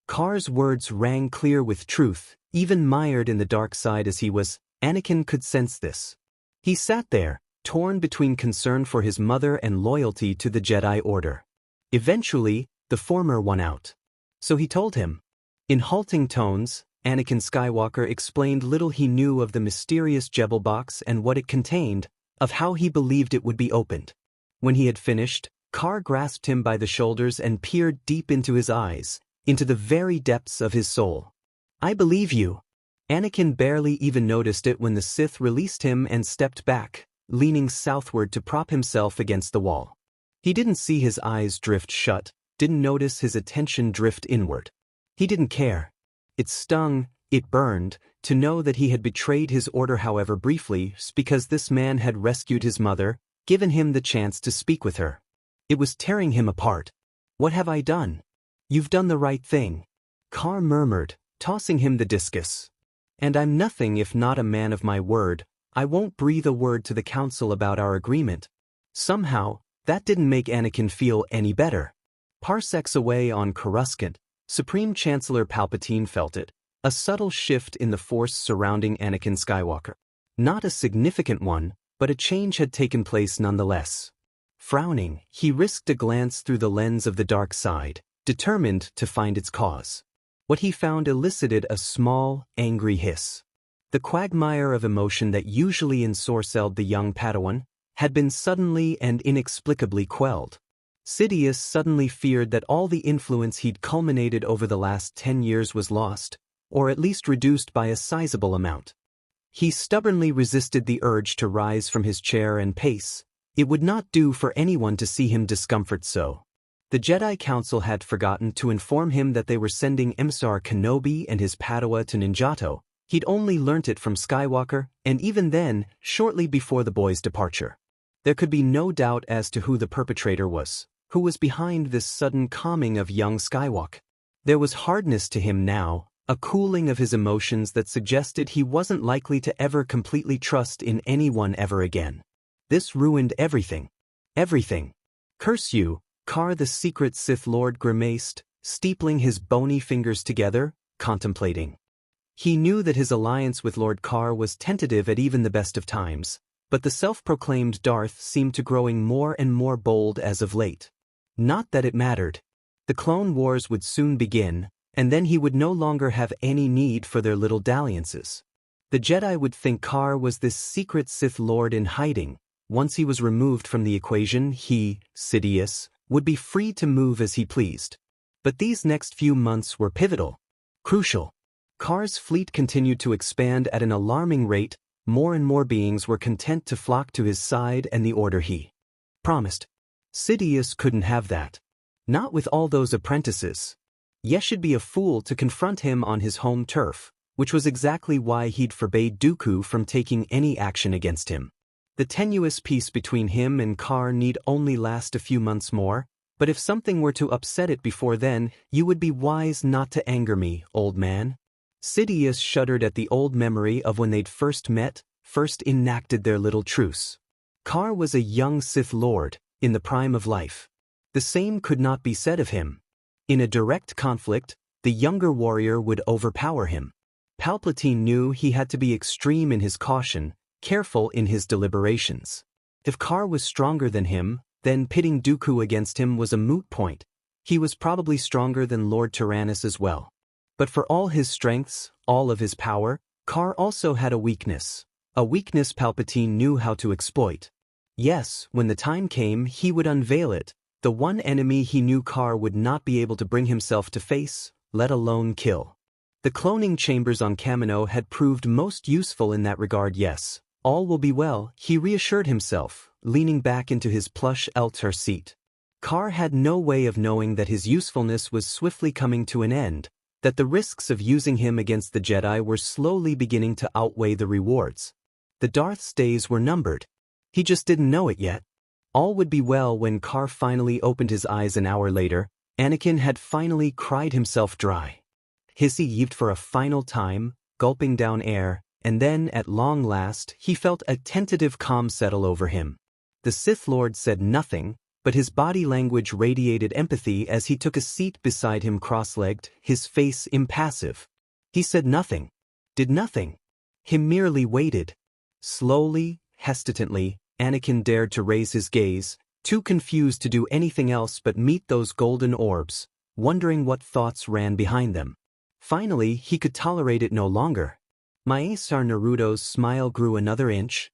Car's words rang clear with truth, even mired in the dark side as he was. Anakin could sense this. He sat there, torn between concern for his mother and loyalty to the Jedi Order. Eventually, the former won out. So he told him. In halting tones, Anakin Skywalker explained little he knew of the mysterious Jebel box and what it contained, of how he believed it would be opened. When he had finished, Car grasped him by the shoulders and peered deep into his eyes, into the very depths of his soul. "I believe you." Anakin barely even noticed it when the Sith released him and stepped back, leaning southward to prop himself against the wall. He didn't see his eyes drift shut, didn't notice his attention drift inward. He didn't care. It stung, it burned, to know that he had betrayed his order however briefly, because this man had rescued his mother, given him the chance to speak with her. It was tearing him apart. "What have I done?" "You've done the right thing," Car murmured, tossing him the discus. "And I'm nothing if not a man of my word. I won't breathe a word to the council about our agreement." Somehow, that didn't make Anakin feel any better. Parsecs away on Coruscant, Supreme Chancellor Palpatine felt it, a subtle shift in the force surrounding Anakin Skywalker. Not a significant one, but a change had taken place nonetheless. Frowning, he risked a glance through the lens of the dark side, determined to find its cause. What he found elicited a small, angry hiss. The quagmire of emotion that usually ensorcelled the young Padawan had been suddenly and inexplicably quelled. Sidious suddenly feared that all the influence he'd culminated over the last 10 years was lost, or at least reduced by a sizable amount. He stubbornly resisted the urge to rise from his chair and pace. It would not do for anyone to see him discomfort so. The Jedi Council had forgotten to inform him that they were sending Emissar Kenobi and his Padawan to Ninjato. He'd only learnt it from Skywalker, and even then, shortly before the boy's departure. There could be no doubt as to who the perpetrator was, who was behind this sudden calming of young Skywalker. There was hardness to him now, a cooling of his emotions that suggested he wasn't likely to ever completely trust in anyone ever again. This ruined everything. Everything. Curse you, Kar, the secret Sith Lord grimaced, steepling his bony fingers together, contemplating. He knew that his alliance with Lord Kar was tentative at even the best of times, but the self-proclaimed Darth seemed to growing more and more bold as of late. Not that it mattered. The Clone Wars would soon begin, and then he would no longer have any need for their little dalliances. The Jedi would think Kar was this secret Sith Lord in hiding. Once he was removed from the equation, he, Sidious, would be free to move as he pleased. But these next few months were pivotal. Crucial. Kar's fleet continued to expand at an alarming rate. More and more beings were content to flock to his side and the order he promised. Sidious couldn't have that. Not with all those apprentices. Yesh'd be a fool to confront him on his home turf, which was exactly why he'd forbade Dooku from taking any action against him. The tenuous peace between him and Kar need only last a few months more, but if something were to upset it before then, you would be wise not to anger me, old man. Sidious shuddered at the old memory of when they'd first met, first enacted their little truce. Kar was a young Sith Lord, in the prime of life. The same could not be said of him. In a direct conflict, the younger warrior would overpower him. Palpatine knew he had to be extreme in his caution, careful in his deliberations. If Kar was stronger than him, then pitting Dooku against him was a moot point. He was probably stronger than Lord Tyrannus as well. But for all his strengths, all of his power, Kar also had a weakness Palpatine knew how to exploit. Yes, when the time came, he would unveil it, the one enemy he knew Kar would not be able to bring himself to face, let alone kill. The cloning chambers on Kamino had proved most useful in that regard. Yes, all will be well, he reassured himself, leaning back into his plush Eltar seat. Kar had no way of knowing that his usefulness was swiftly coming to an end, that the risks of using him against the Jedi were slowly beginning to outweigh the rewards. The Darth's days were numbered. He just didn't know it yet. All would be well when Kar finally opened his eyes an hour later. Anakin had finally cried himself dry. He heaved for a final time, gulping down air, and then, at long last, he felt a tentative calm settle over him. The Sith Lord said nothing, but his body language radiated empathy as he took a seat beside him cross-legged, his face impassive. He said nothing. Did nothing. He merely waited. Slowly, hesitantly, Anakin dared to raise his gaze, too confused to do anything else but meet those golden orbs, wondering what thoughts ran behind them. Finally, he could tolerate it no longer. Maesar Naruto's smile grew another inch.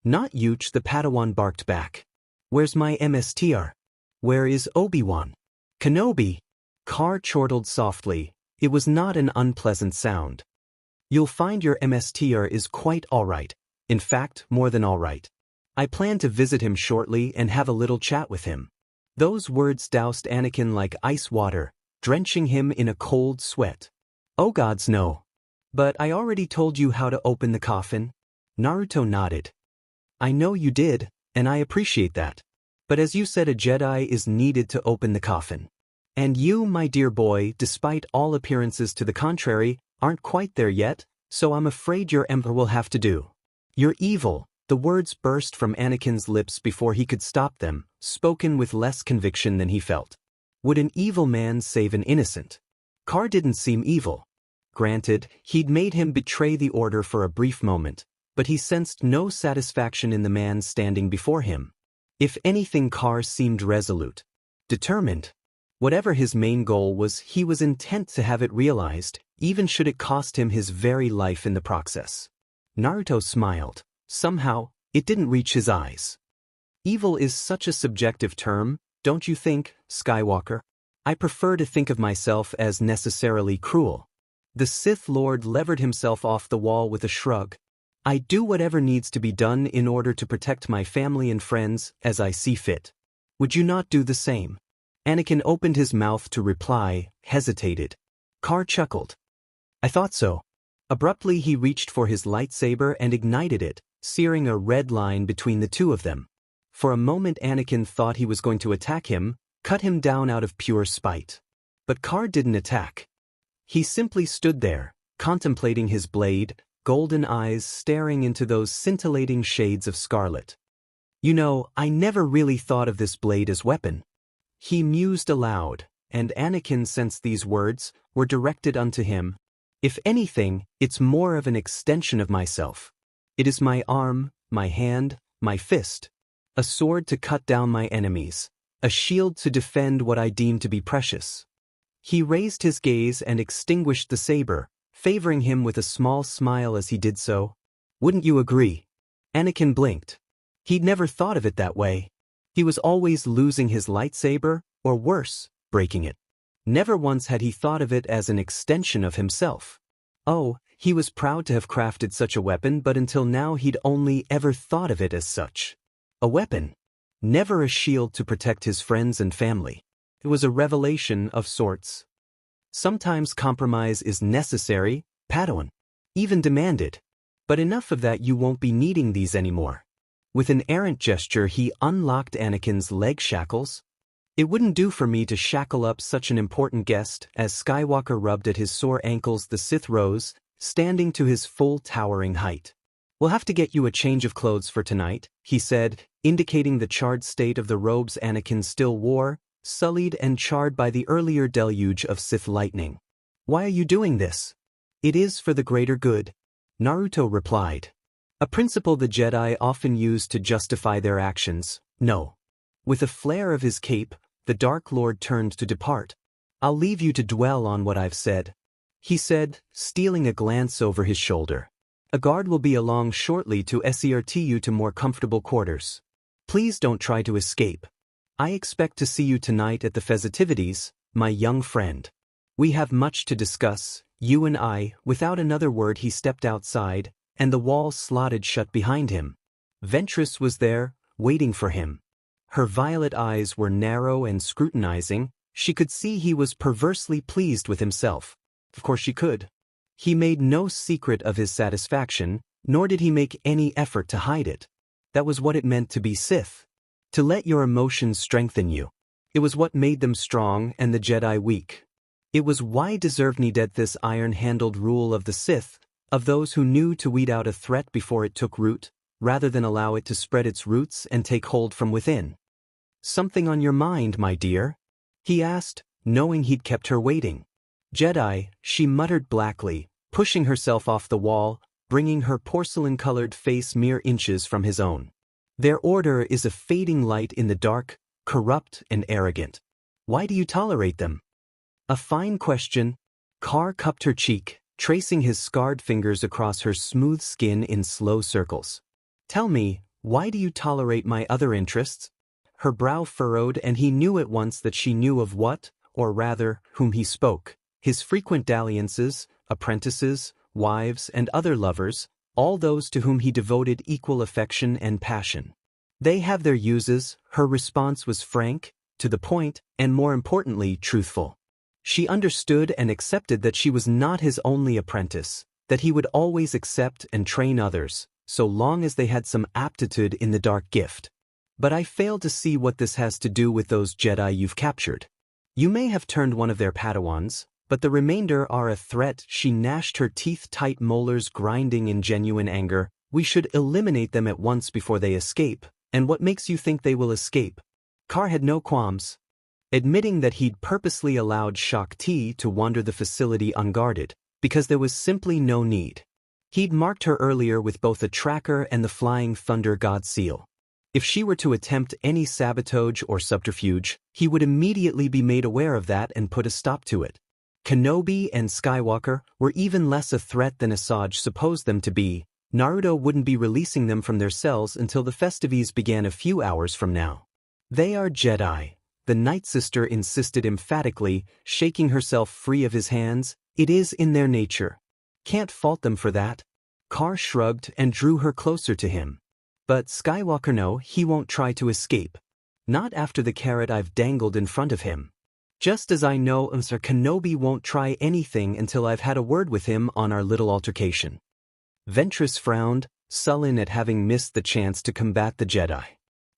Not Yuch, the Padawan barked back. Where's my MSTR? Where is Obi-Wan? Kenobi? Kar chortled softly. It was not an unpleasant sound. You'll find your MSTR is quite all right. In fact, more than all right. I plan to visit him shortly and have a little chat with him. Those words doused Anakin like ice water, drenching him in a cold sweat. Oh gods no. But I already told you how to open the coffin. Naruto nodded. I know you did, and I appreciate that. But as you said, a Jedi is needed to open the coffin. And you, my dear boy, despite all appearances to the contrary, aren't quite there yet, so I'm afraid your emperor will have to do. You're evil. The words burst from Anakin's lips before he could stop them, spoken with less conviction than he felt. Would an evil man save an innocent? Kar didn't seem evil. Granted, he'd made him betray the order for a brief moment, but he sensed no satisfaction in the man standing before him. If anything, Carr seemed resolute, determined. Whatever his main goal was, he was intent to have it realized, even should it cost him his very life in the process. Naruto smiled. Somehow, it didn't reach his eyes. Evil is such a subjective term, don't you think, Skywalker? I prefer to think of myself as necessarily cruel. The Sith Lord levered himself off the wall with a shrug. I do whatever needs to be done in order to protect my family and friends as I see fit. Would you not do the same? Anakin opened his mouth to reply, hesitated. Carr chuckled. I thought so. Abruptly he reached for his lightsaber and ignited it, searing a red line between the two of them. For a moment Anakin thought he was going to attack him, cut him down out of pure spite. But Carr didn't attack. He simply stood there, contemplating his blade, golden eyes staring into those scintillating shades of scarlet. You know, I never really thought of this blade as weapon. He mused aloud, and Anakin sensed these words were directed unto him. If anything, it's more of an extension of myself. It is my arm, my hand, my fist. A sword to cut down my enemies. A shield to defend what I deem to be precious. He raised his gaze and extinguished the saber, favoring him with a small smile as he did so. Wouldn't you agree? Anakin blinked. He'd never thought of it that way. He was always losing his lightsaber, or worse, breaking it. Never once had he thought of it as an extension of himself. Oh, he was proud to have crafted such a weapon, but until now he'd only ever thought of it as such. A weapon. Never a shield to protect his friends and family. It was a revelation of sorts. Sometimes compromise is necessary, Padawan. Even demanded. But enough of that, you won't be needing these anymore. With an errant gesture he unlocked Anakin's leg shackles. It wouldn't do for me to shackle up such an important guest. As Skywalker rubbed at his sore ankles, the Sith rose, standing to his full towering height. We'll have to get you a change of clothes for tonight, he said, indicating the charred state of the robes Anakin still wore, sullied and charred by the earlier deluge of Sith lightning. Why are you doing this? It is for the greater good, Naruto replied. A principle the Jedi often use to justify their actions. No. With a flare of his cape, the Dark Lord turned to depart. I'll leave you to dwell on what I've said, he said, stealing a glance over his shoulder. A guard will be along shortly to escort you to more comfortable quarters. Please don't try to escape. I expect to see you tonight at the festivities, my young friend. We have much to discuss, you and I. Without another word he stepped outside, and the wall slotted shut behind him. Ventress was there, waiting for him. Her violet eyes were narrow and scrutinizing. She could see he was perversely pleased with himself. Of course she could. He made no secret of his satisfaction, nor did he make any effort to hide it. That was what it meant to be Sith. To let your emotions strengthen you. It was what made them strong and the Jedi weak. It was why deserved needed this iron-handled rule of the Sith, of those who knew to weed out a threat before it took root, rather than allow it to spread its roots and take hold from within. Something on your mind, my dear? He asked, knowing he'd kept her waiting. Jedi, she muttered blackly, pushing herself off the wall, bringing her porcelain-colored face mere inches from his own. Their order is a fading light in the dark, corrupt and arrogant. Why do you tolerate them? A fine question. Carr cupped her cheek, tracing his scarred fingers across her smooth skin in slow circles. Tell me, why do you tolerate my other interests? Her brow furrowed, and he knew at once that she knew of what, or rather, whom he spoke. His frequent dalliances, apprentices, wives, and other lovers, all those to whom he devoted equal affection and passion. They have their uses. Her response was frank, to the point, and more importantly, truthful. She understood and accepted that she was not his only apprentice, that he would always accept and train others, so long as they had some aptitude in the dark gift. But I fail to see what this has to do with those Jedi you've captured. You may have turned one of their Padawans, but the remainder are a threat. She gnashed her teeth, tight molars grinding in genuine anger. We should eliminate them at once before they escape. And what makes you think they will escape? Carr had no qualms, admitting that he'd purposely allowed Shakti to wander the facility unguarded, because there was simply no need. He'd marked her earlier with both the tracker and the flying thunder god seal. If she were to attempt any sabotage or subterfuge, he would immediately be made aware of that and put a stop to it. Kenobi and Skywalker were even less a threat than Asajj supposed them to be. Naruto wouldn't be releasing them from their cells until the festivities began a few hours from now. They are Jedi, the Night Sister insisted emphatically, shaking herself free of his hands. It is in their nature. Can't fault them for that. Carr shrugged and drew her closer to him. But Skywalker, no, he won't try to escape. Not after the carrot I've dangled in front of him. Just as I know Sir Kenobi won't try anything until I've had a word with him on our little altercation. Ventress frowned, sullen at having missed the chance to combat the Jedi.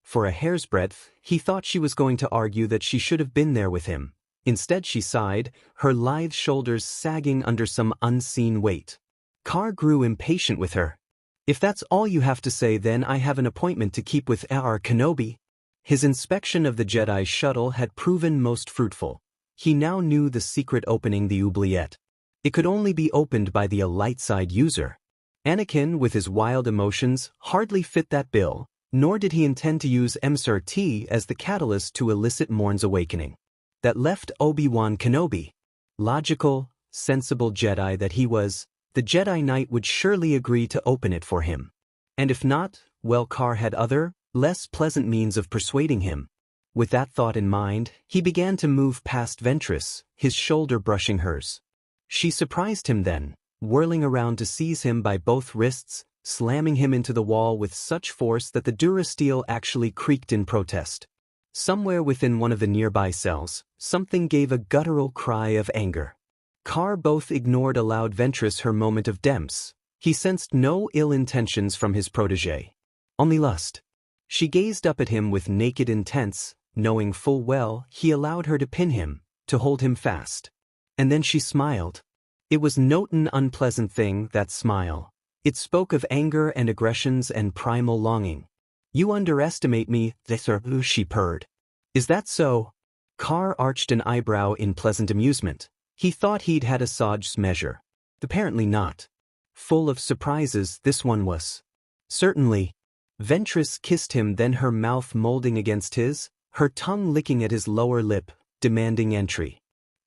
For a hair's breadth, he thought she was going to argue that she should have been there with him. Instead she sighed, her lithe shoulders sagging under some unseen weight. Carr grew impatient with her. If that's all you have to say, then I have an appointment to keep with our Kenobi. His inspection of the Jedi shuttle had proven most fruitful. He now knew the secret opening the oubliette. It could only be opened by the light side user. Anakin, with his wild emotions, hardly fit that bill, nor did he intend to use MSRT as the catalyst to elicit Morn's awakening. That left Obi-Wan Kenobi. Logical, sensible Jedi that he was, the Jedi Knight would surely agree to open it for him. And if not, well, Carr had other, less pleasant means of persuading him. With that thought in mind, he began to move past Ventress, his shoulder brushing hers. She surprised him then, whirling around to seize him by both wrists, slamming him into the wall with such force that the durasteel actually creaked in protest. Somewhere within one of the nearby cells, something gave a guttural cry of anger. Carr both ignored allowed Ventress her moment of demps. He sensed no ill intentions from his protégé. Only lust. She gazed up at him with naked intents, knowing full well he allowed her to pin him, to hold him fast. And then she smiled. It was not an unpleasant thing, that smile. It spoke of anger and aggressions and primal longing. You underestimate me, sir, she purred. Is that so? Carr arched an eyebrow in pleasant amusement. He thought he'd had Asajj's measure. Apparently not. Full of surprises, this one was. Certainly. Ventress kissed him, then her mouth molding against his, her tongue licking at his lower lip, demanding entry.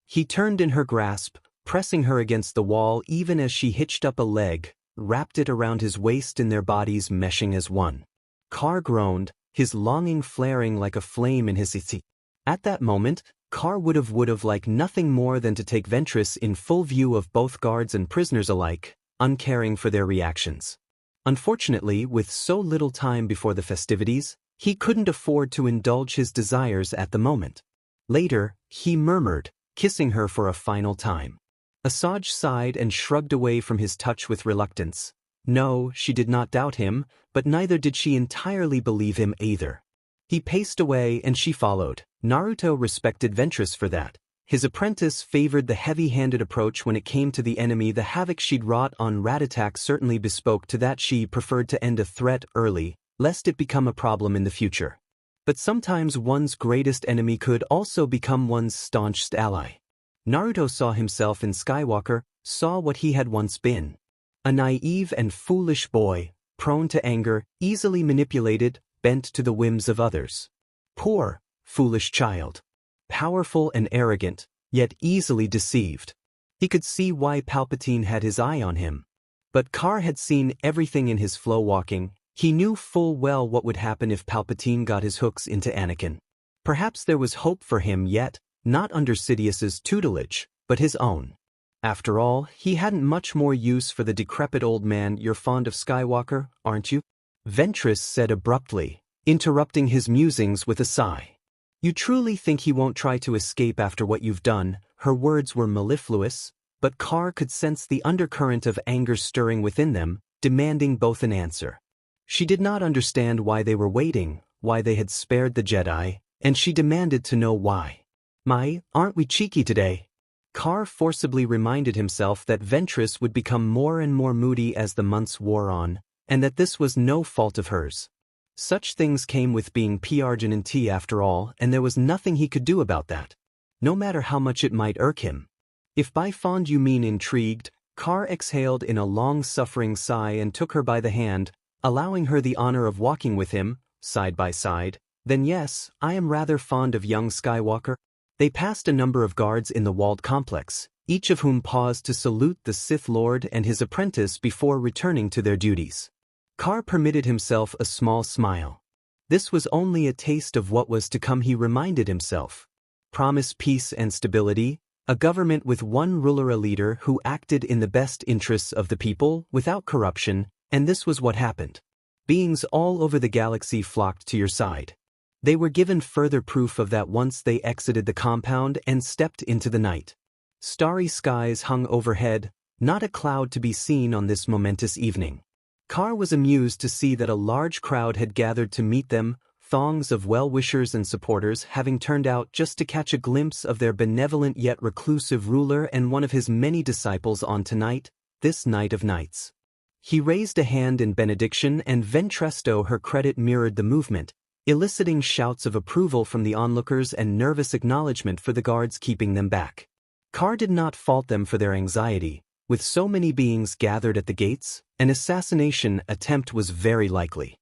He turned in her grasp, pressing her against the wall even as she hitched up a leg, wrapped it around his waist in their bodies meshing as one. Carr groaned, his longing flaring like a flame in his itsy. At that moment, Carr would have liked nothing more than to take Ventress in full view of both guards and prisoners alike, uncaring for their reactions. Unfortunately, with so little time before the festivities, he couldn't afford to indulge his desires at the moment. Later, he murmured, kissing her for a final time. Asajj sighed and shrugged away from his touch with reluctance. No, she did not doubt him, but neither did she entirely believe him either. He paced away and she followed. Naruto respected Ventress for that. His apprentice favored the heavy-handed approach when it came to the enemy. The havoc she'd wrought on Ratatak certainly bespoke to that. She preferred to end a threat early, lest it become a problem in the future. But sometimes one's greatest enemy could also become one's staunchest ally. Naruto saw himself in Skywalker, saw what he had once been. A naive and foolish boy, prone to anger, easily manipulated, bent to the whims of others. Poor, foolish child. Powerful and arrogant, yet easily deceived. He could see why Palpatine had his eye on him. But Carr had seen everything in his flow walking. He knew full well what would happen if Palpatine got his hooks into Anakin. Perhaps there was hope for him yet, not under Sidious's tutelage, but his own. After all, he hadn't much more use for the decrepit old man. You're fond of Skywalker, aren't you? Ventress said abruptly, interrupting his musings with a sigh. You truly think he won't try to escape after what you've done? Her words were mellifluous, but Carr could sense the undercurrent of anger stirring within them, demanding both an answer. She did not understand why they were waiting, why they had spared the Jedi, and she demanded to know why. Aren't we cheeky today? Carr forcibly reminded himself that Ventress would become more and more moody as the months wore on, and that this was no fault of hers. Such things came with being P-Arginine after all, and there was nothing he could do about that. No matter how much it might irk him. If by fond you mean intrigued, Carr exhaled in a long-suffering sigh and took her by the hand, allowing her the honor of walking with him, side by side, then yes, I am rather fond of young Skywalker. They passed a number of guards in the walled complex, each of whom paused to salute the Sith Lord and his apprentice before returning to their duties. Carr permitted himself a small smile. This was only a taste of what was to come, he reminded himself. Promise peace and stability, a government with one ruler, a leader who acted in the best interests of the people without corruption, and this was what happened. Beings all over the galaxy flocked to your side. They were given further proof of that once they exited the compound and stepped into the night. Starry skies hung overhead, not a cloud to be seen on this momentous evening. Carr was amused to see that a large crowd had gathered to meet them, throngs of well-wishers and supporters having turned out just to catch a glimpse of their benevolent yet reclusive ruler and one of his many disciples on tonight, this night of nights. He raised a hand in benediction, and Ventresto, her credit, mirrored the movement, eliciting shouts of approval from the onlookers and nervous acknowledgement for the guards keeping them back. Carr did not fault them for their anxiety. With so many beings gathered at the gates, an assassination attempt was very likely.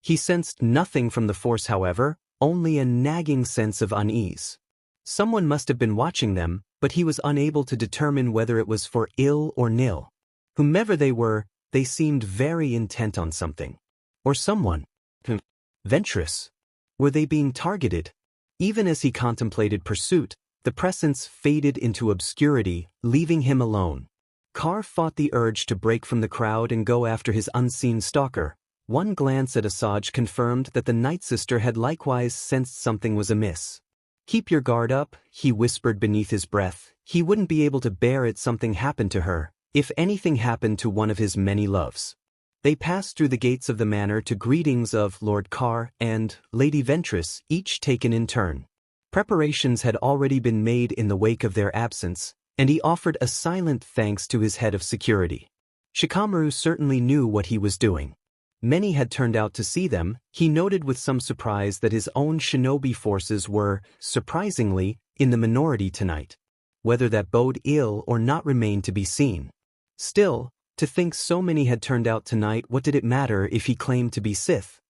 He sensed nothing from the force, however, only a nagging sense of unease. Someone must have been watching them, but he was unable to determine whether it was for ill or nil. Whomever they were, they seemed very intent on something. Or someone. Ventress. Were they being targeted? Even as he contemplated pursuit, the presence faded into obscurity, leaving him alone. Carr fought the urge to break from the crowd and go after his unseen stalker. One glance at Asajj confirmed that the Night Sister had likewise sensed something was amiss. Keep your guard up, he whispered beneath his breath. He wouldn't be able to bear it something happened to her, if anything happened to one of his many loves. They passed through the gates of the manor to greetings of Lord Carr and Lady Ventress, each taken in turn. Preparations had already been made in the wake of their absence, and he offered a silent thanks to his head of security. Shikamaru certainly knew what he was doing. Many had turned out to see them. He noted with some surprise that his own shinobi forces were, surprisingly, in the minority tonight. Whether that bode ill or not remained to be seen. Still, to think so many had turned out tonight, what did it matter if he claimed to be Sith?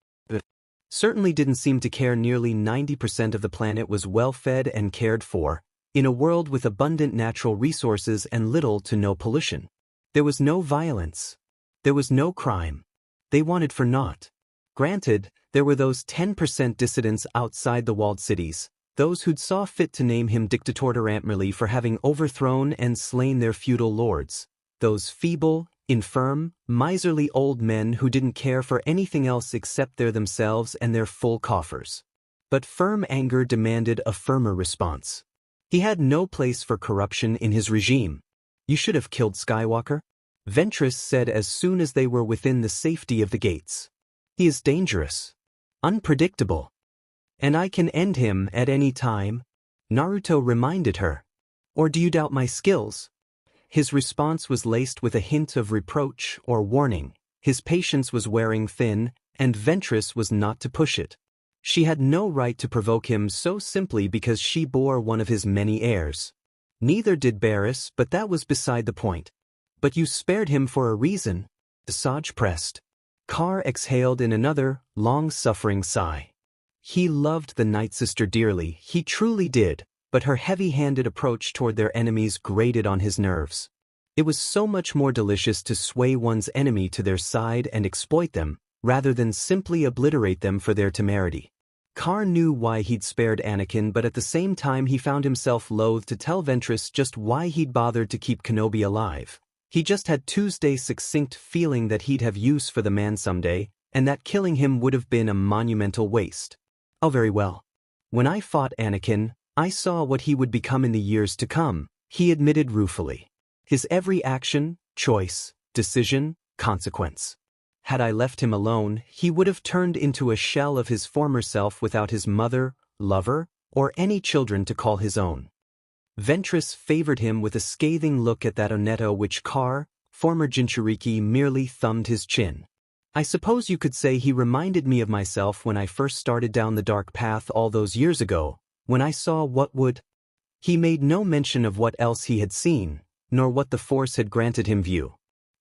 Certainly didn't seem to care. Nearly 90% of the planet was well-fed and cared for, in a world with abundant natural resources and little to no pollution. There was no violence. There was no crime. They wanted for naught. Granted, there were those 10% dissidents outside the walled cities, those who'd saw fit to name him Dictator Antmerly for having overthrown and slain their feudal lords, those feeble, infirm, miserly old men who didn't care for anything else except themselves and their full coffers. But firm anger demanded a firmer response. He had no place for corruption in his regime. You should have killed Skywalker, Ventress said as soon as they were within the safety of the gates. He is dangerous, unpredictable, and I can end him at any time, Naruto reminded her. Or do you doubt my skills? His response was laced with a hint of reproach or warning. His patience was wearing thin, and Ventress was not to push it. She had no right to provoke him so simply because she bore one of his many heirs. Neither did Barris, but that was beside the point. But you spared him for a reason, Asajj pressed. Carr exhaled in another, long-suffering sigh. He loved the Night Sister dearly, he truly did, but her heavy-handed approach toward their enemies grated on his nerves. It was so much more delicious to sway one's enemy to their side and exploit them, rather than simply obliterate them for their temerity. Carr knew why he'd spared Anakin, but at the same time he found himself loath to tell Ventress just why he'd bothered to keep Kenobi alive. He just had Tuesday's succinct feeling that he'd have use for the man someday, and that killing him would have been a monumental waste. Oh, very well. When I fought Anakin, I saw what he would become in the years to come, he admitted ruefully. His every action, choice, decision, consequence. Had I left him alone, he would have turned into a shell of his former self without his mother, lover, or any children to call his own. Ventress favored him with a scathing look at that Oneto which Carr, former Jinchuriki, merely thumbed his chin. I suppose you could say he reminded me of myself when I first started down the dark path all those years ago, when I saw what would. He made no mention of what else he had seen, nor what the Force had granted him view.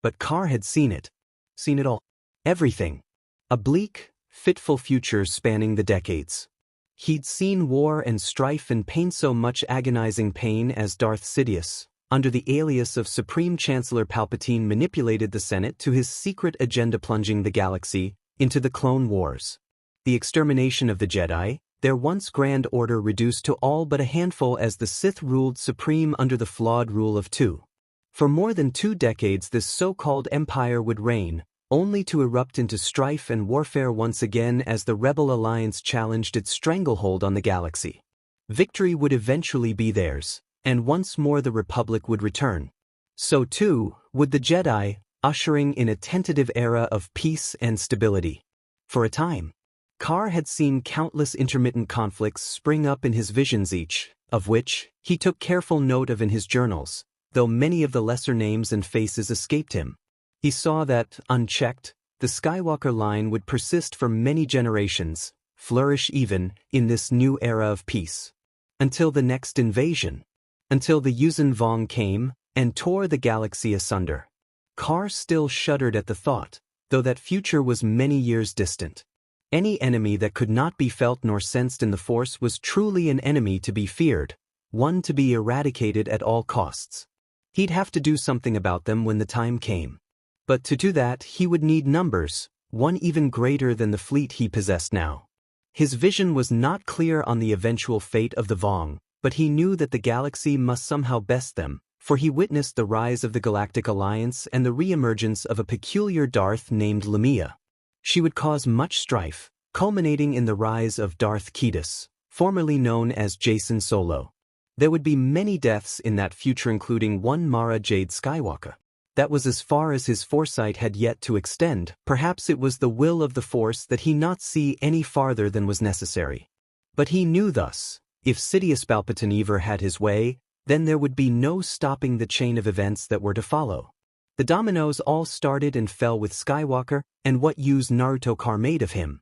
But Carr had seen it. Seen it all. Everything. A bleak, fitful future spanning the decades. He'd seen war and strife and pain, so much agonizing pain as Darth Sidious, under the alias of Supreme Chancellor Palpatine, manipulated the Senate to his secret agenda, plunging the galaxy into the Clone Wars. The extermination of the Jedi, their once grand order reduced to all but a handful as the Sith ruled supreme under the flawed rule of two. For more than 2 decades this so-called empire would reign, only to erupt into strife and warfare once again as the Rebel Alliance challenged its stranglehold on the galaxy. Victory would eventually be theirs, and once more the Republic would return. So too would the Jedi, ushering in a tentative era of peace and stability. For a time, Carr had seen countless intermittent conflicts spring up in his visions, each of which he took careful note of in his journals, though many of the lesser names and faces escaped him. He saw that, unchecked, the Skywalker line would persist for many generations, flourish even in this new era of peace. Until the next invasion. Until the Yuuzhan Vong came and tore the galaxy asunder. Carr still shuddered at the thought, though that future was many years distant. Any enemy that could not be felt nor sensed in the Force was truly an enemy to be feared, one to be eradicated at all costs. He'd have to do something about them when the time came. But to do that he would need numbers, one even greater than the fleet he possessed now. His vision was not clear on the eventual fate of the Vong, but he knew that the galaxy must somehow best them, for he witnessed the rise of the Galactic Alliance and the re-emergence of a peculiar Darth named Lamia. She would cause much strife, culminating in the rise of Darth Kiedis, formerly known as Jacen Solo. There would be many deaths in that future, including one Mara Jade Skywalker. That was as far as his foresight had yet to extend. Perhaps it was the will of the Force that he not see any farther than was necessary. But he knew thus, if Sidious Palpatine ever had his way, then there would be no stopping the chain of events that were to follow. The dominoes all started and fell with Skywalker, and what use NarutoxHarem made of him.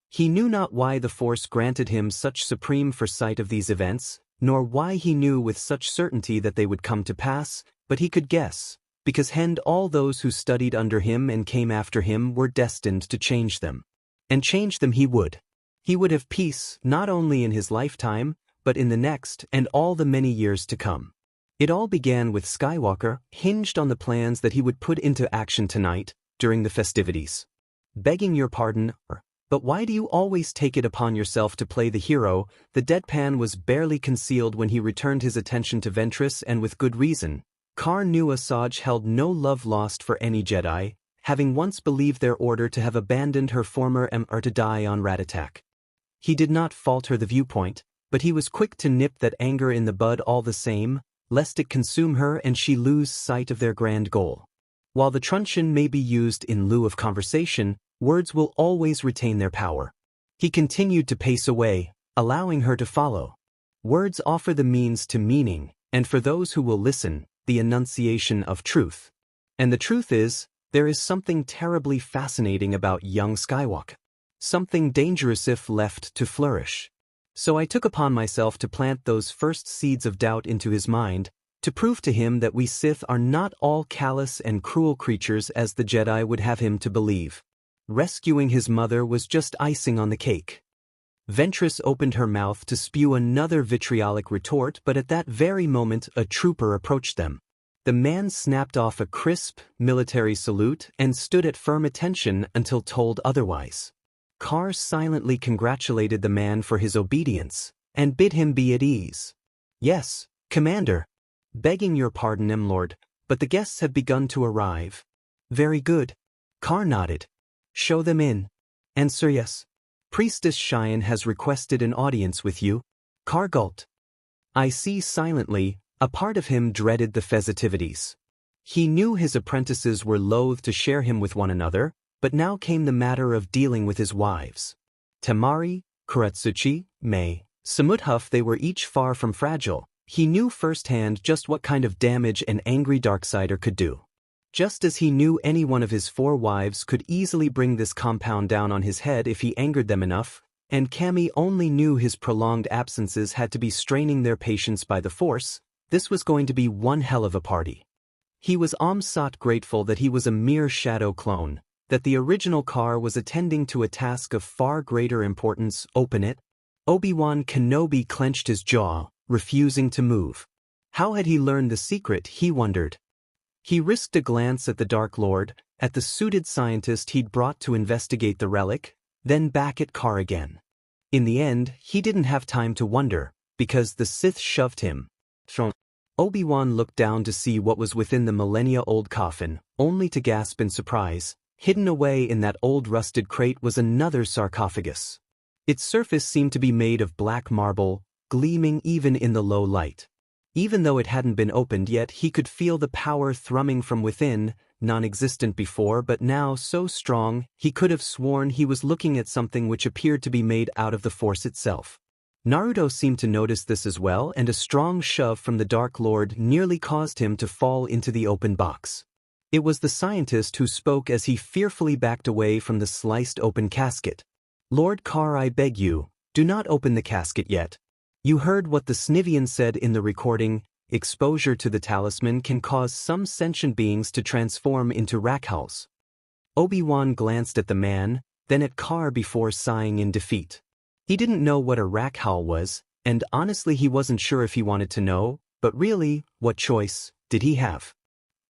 He knew not why the Force granted him such supreme foresight of these events, nor why he knew with such certainty that they would come to pass, but he could guess, because all those who studied under him and came after him were destined to change them. And change them he would. He would have peace not only in his lifetime, but in the next and all the many years to come. It all began with Skywalker, hinged on the plans that he would put into action tonight, during the festivities. Begging your pardon, but why do you always take it upon yourself to play the hero? The deadpan was barely concealed when he returned his attention to Ventress, and with good reason. Carr knew Asajj held no love lost for any Jedi, having once believed their order to have abandoned her former Emperor to die on Ratatak. He did not falter the viewpoint, but he was quick to nip that anger in the bud all the same, lest it consume her and she lose sight of their grand goal. While the truncheon may be used in lieu of conversation, words will always retain their power. He continued to pace away, allowing her to follow. Words offer the means to meaning, and for those who will listen, the enunciation of truth. And the truth is, there is something terribly fascinating about young Skywalker. Something dangerous if left to flourish. So I took upon myself to plant those first seeds of doubt into his mind, to prove to him that we Sith are not all callous and cruel creatures as the Jedi would have him to believe. Rescuing his mother was just icing on the cake. Ventress opened her mouth to spew another vitriolic retort, but at that very moment a trooper approached them. The man snapped off a crisp, military salute and stood at firm attention until told otherwise. Carr silently congratulated the man for his obedience, and bid him be at ease. Yes, Commander. Begging your pardon, Lord, but the guests have begun to arrive. Very good. Carr nodded. Show them in. Answer yes. Priestess Cheyenne has requested an audience with you. Carr gulped. I see silently, a part of him dreaded the festivities. He knew his apprentices were loath to share him with one another, but now came the matter of dealing with his wives. Tamari, Kuratsuchi, May, Samuthuff, they were each far from fragile. He knew firsthand just what kind of damage an angry Darksider could do. Just as he knew any one of his 4 wives could easily bring this compound down on his head if he angered them enough, and Cammy only knew his prolonged absences had to be straining their patience by the Force, this was going to be one hell of a party. He was grateful that he was a mere shadow clone, that the original car was attending to a task of far greater importance. Open it. Obi-Wan Kenobi clenched his jaw, refusing to move. How had he learned the secret, he wondered. He risked a glance at the Dark Lord, at the suited scientist he'd brought to investigate the relic, then back at Car again. In the end, he didn't have time to wonder, because the Sith shoved him. Obi-Wan looked down to see what was within the millennia-old coffin, only to gasp in surprise. Hidden away in that old rusted crate was another sarcophagus. Its surface seemed to be made of black marble, gleaming even in the low light. Even though it hadn't been opened yet, he could feel the power thrumming from within, non-existent before but now so strong, he could have sworn he was looking at something which appeared to be made out of the Force itself. Naruto seemed to notice this as well, and a strong shove from the Dark Lord nearly caused him to fall into the open box. It was the scientist who spoke as he fearfully backed away from the sliced open casket. "Lord Car, I beg you, do not open the casket yet. You heard what the Snivian said in the recording. Exposure to the talisman can cause some sentient beings to transform into Rakhals." Obi-Wan glanced at the man, then at Car before sighing in defeat. He didn't know what a Rakhal was, and honestly he wasn't sure if he wanted to know, but really, what choice did he have?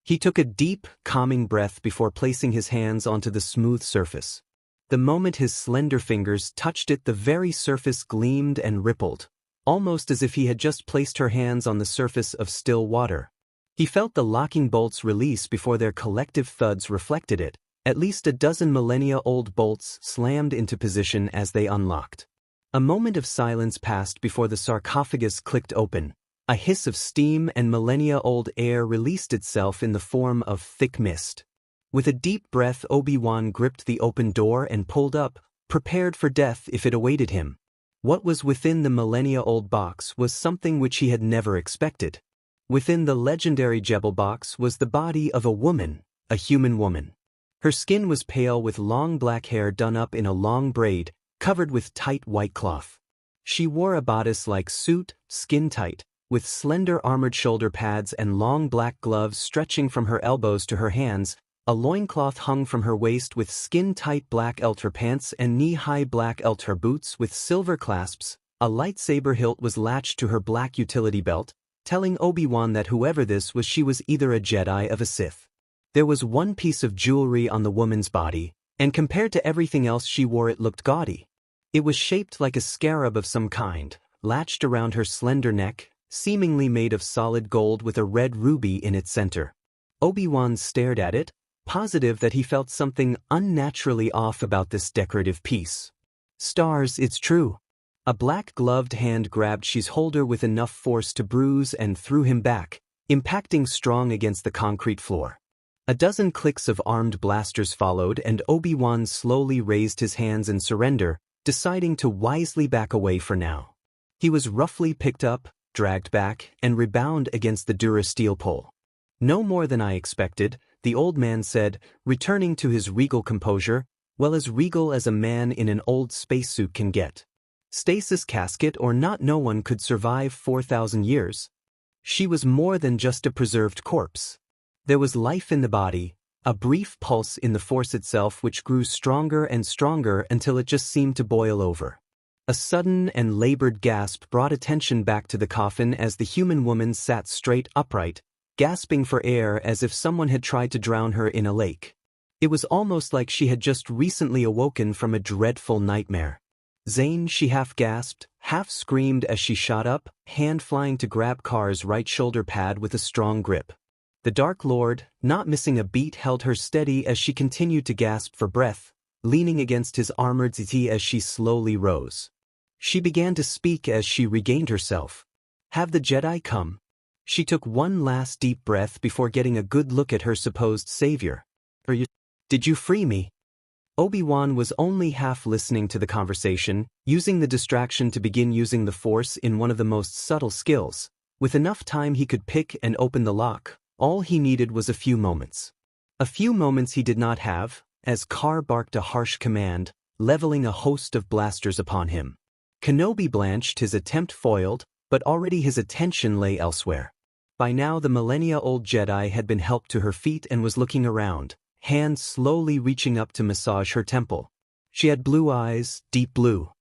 He took a deep, calming breath before placing his hands onto the smooth surface. The moment his slender fingers touched it, the very surface gleamed and rippled, almost as if he had just placed her hands on the surface of still water. He felt the locking bolts release before their collective thuds reflected it. At least a dozen millennia-old bolts slammed into position as they unlocked. A moment of silence passed before the sarcophagus clicked open. A hiss of steam and millennia-old air released itself in the form of thick mist. With a deep breath, Obi-Wan gripped the open door and pulled up, prepared for death if it awaited him. What was within the millennia-old box was something which he had never expected. Within the legendary Jebel box was the body of a woman, a human woman. Her skin was pale with long black hair done up in a long braid, covered with tight white cloth. She wore a bodice-like suit, skin-tight, with slender armored shoulder pads and long black gloves stretching from her elbows to her hands. A loincloth hung from her waist with skin-tight black elter pants and knee-high black elter boots with silver clasps. A lightsaber hilt was latched to her black utility belt, telling Obi-Wan that whoever this was, she was either a Jedi of a Sith. There was one piece of jewelry on the woman's body, and compared to everything else she wore it looked gaudy. It was shaped like a scarab of some kind, latched around her slender neck, seemingly made of solid gold with a red ruby in its center. Obi-Wan stared at it, positive that he felt something unnaturally off about this decorative piece. Stars, it's true. A black-gloved hand grabbed she's holder with enough force to bruise and threw him back, impacting strong against the concrete floor. A dozen clicks of armed blasters followed, and Obi-Wan slowly raised his hands in surrender, deciding to wisely back away for now. He was roughly picked up, dragged back, and rebound against the Durasteel pole. "No more than I expected," the old man said, returning to his regal composure, well, as regal as a man in an old spacesuit can get. Stasis casket or not, no one could survive 4,000 years. She was more than just a preserved corpse. There was life in the body, a brief pulse in the Force itself which grew stronger and stronger until it just seemed to boil over. A sudden and labored gasp brought attention back to the coffin as the human woman sat straight upright, gasping for air as if someone had tried to drown her in a lake. It was almost like she had just recently awoken from a dreadful nightmare. "Zane," she half gasped, half screamed as she shot up, hand flying to grab Car's right shoulder pad with a strong grip. The Dark Lord, not missing a beat, held her steady as she continued to gasp for breath, leaning against his armored ZT as she slowly rose. She began to speak as she regained herself. "Have the Jedi come?" She took one last deep breath before getting a good look at her supposed savior. Did you free me?" Obi-Wan was only half listening to the conversation, using the distraction to begin using the Force in one of the most subtle skills. With enough time he could pick and open the lock. All he needed was a few moments. A few moments he did not have, as Car barked a harsh command, leveling a host of blasters upon him. Kenobi blanched, his attempt foiled, but already his attention lay elsewhere. By now the millennia-old Jedi had been helped to her feet and was looking around, hand slowly reaching up to massage her temple. She had blue eyes, deep blue.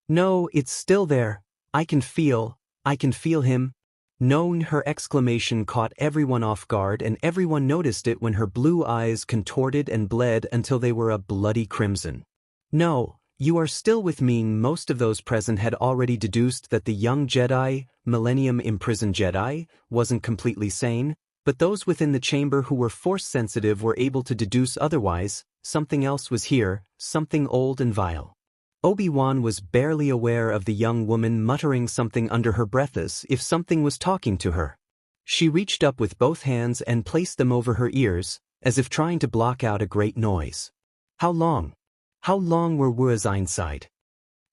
No, it's still there. I can feel him. No, her exclamation caught everyone off guard, and everyone noticed it when her blue eyes contorted and bled until they were a bloody crimson. No, you are still with me. Most of those present had already deduced that the young Jedi, millennium-imprisoned Jedi, wasn't completely sane, but those within the chamber who were force-sensitive were able to deduce otherwise. Something else was here, something old and vile. Obi-Wan was barely aware of the young woman muttering something under her breath as if something was talking to her. She reached up with both hands and placed them over her ears, as if trying to block out a great noise. How long? How long were we inside?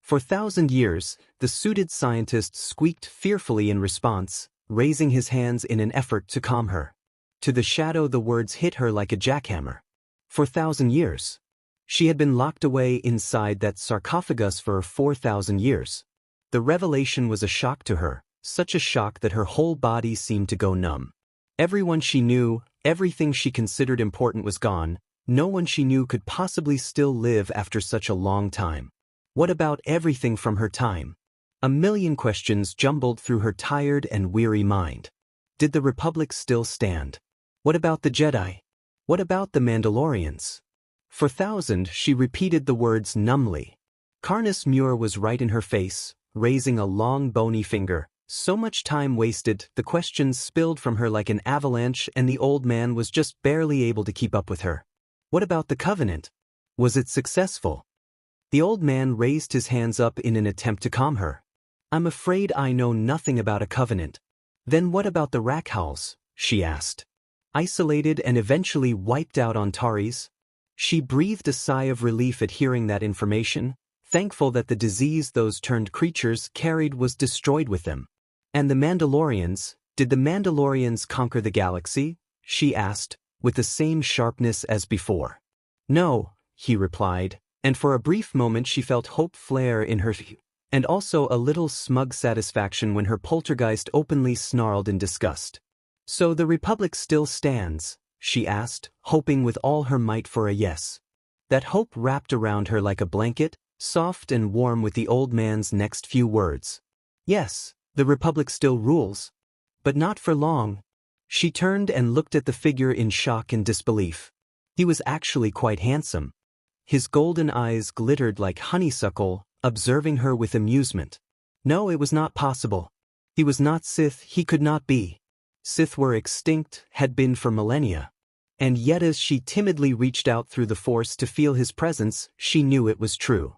For 1,000 years, the suited scientist squeaked fearfully in response, raising his hands in an effort to calm her. To the shadow the words hit her like a jackhammer. For 1,000 years. She had been locked away inside that sarcophagus for 4,000 years. The revelation was a shock to her, such a shock that her whole body seemed to go numb. Everyone she knew, everything she considered important was gone. No one she knew could possibly still live after such a long time. What about everything from her time? A million questions jumbled through her tired and weary mind. Did the Republic still stand? What about the Jedi? What about the Mandalorians? For 1,000, she repeated the words numbly. Carnus Muir was right in her face, raising a long bony finger. So much time wasted, the questions spilled from her like an avalanche, and the old man was just barely able to keep up with her. What about the Covenant? Was it successful? The old man raised his hands up in an attempt to calm her. I'm afraid I know nothing about a Covenant. Then what about the Rakhals? She asked. Isolated and eventually wiped out on Taris? She breathed a sigh of relief at hearing that information, thankful that the disease those turned creatures carried was destroyed with them. And the Mandalorians, did the Mandalorians conquer the galaxy? She asked, with the same sharpness as before. No, he replied, and for a brief moment she felt hope flare in her and also a little smug satisfaction when her poltergeist openly snarled in disgust. So the Republic still stands? She asked, hoping with all her might for a yes. That hope wrapped around her like a blanket, soft and warm with the old man's next few words. Yes, the Republic still rules. But not for long. She turned and looked at the figure in shock and disbelief. He was actually quite handsome. His golden eyes glittered like honeysuckle, observing her with amusement. No, it was not possible. He was not Sith, he could not be. Sith were extinct, had been for millennia. And yet as she timidly reached out through the Force to feel his presence, she knew it was true.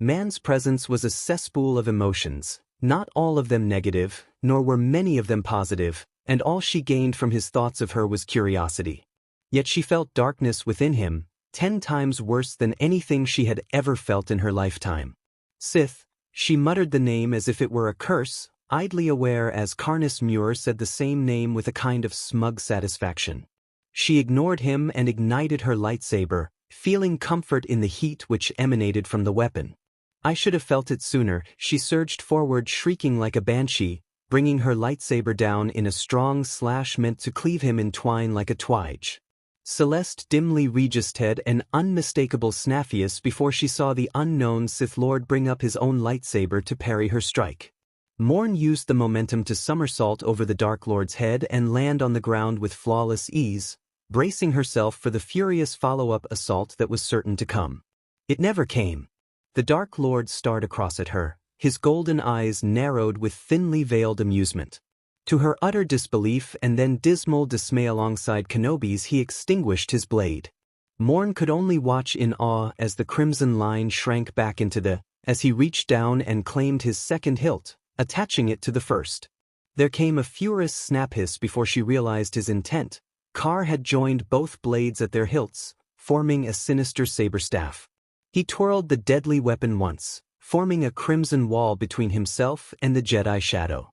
Man's presence was a cesspool of emotions, not all of them negative, nor were many of them positive, and all she gained from his thoughts of her was curiosity. Yet she felt darkness within him, 10 times worse than anything she had ever felt in her lifetime. Sith, she muttered the name as if it were a curse, idly aware as Carnus Muir said the same name with a kind of smug satisfaction. She ignored him and ignited her lightsaber, feeling comfort in the heat which emanated from the weapon. I should have felt it sooner. She surged forward shrieking like a banshee, bringing her lightsaber down in a strong slash meant to cleave him in twine like a twige. Celeste dimly registered an unmistakable snaffius before she saw the unknown Sith Lord bring up his own lightsaber to parry her strike. Morn used the momentum to somersault over the Dark Lord's head and land on the ground with flawless ease, bracing herself for the furious follow-up assault that was certain to come. It never came. The Dark Lord stared across at her, his golden eyes narrowed with thinly veiled amusement. To her utter disbelief and then dismal dismay alongside Kenobi's, he extinguished his blade. Morn could only watch in awe as the crimson line shrank back as he reached down and claimed his second hilt, attaching it to the first. There came a furious snap hiss before she realized his intent. Carr had joined both blades at their hilts, forming a sinister saber staff. He twirled the deadly weapon once, forming a crimson wall between himself and the Jedi shadow.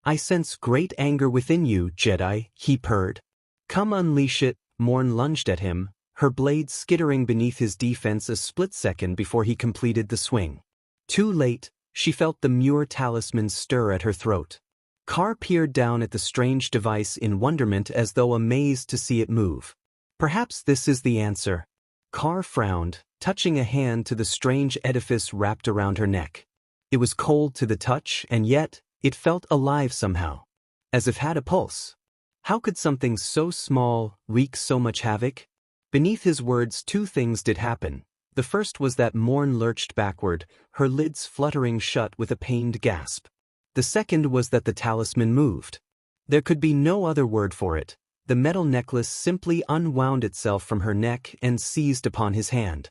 I sense great anger within you, Jedi, he purred. Come unleash it. Morn lunged at him, her blade skittering beneath his defense a split second before he completed the swing. Too late, she felt the Muir talisman stir at her throat. Carr peered down at the strange device in wonderment as though amazed to see it move. Perhaps this is the answer. Car frowned, touching a hand to the strange edifice wrapped around her neck. It was cold to the touch, and yet, it felt alive somehow. As if had a pulse. How could something so small wreak so much havoc? Beneath his words, two things did happen. The first was that Morn lurched backward, her lids fluttering shut with a pained gasp. The second was that the talisman moved. There could be no other word for it. The metal necklace simply unwound itself from her neck and seized upon his hand.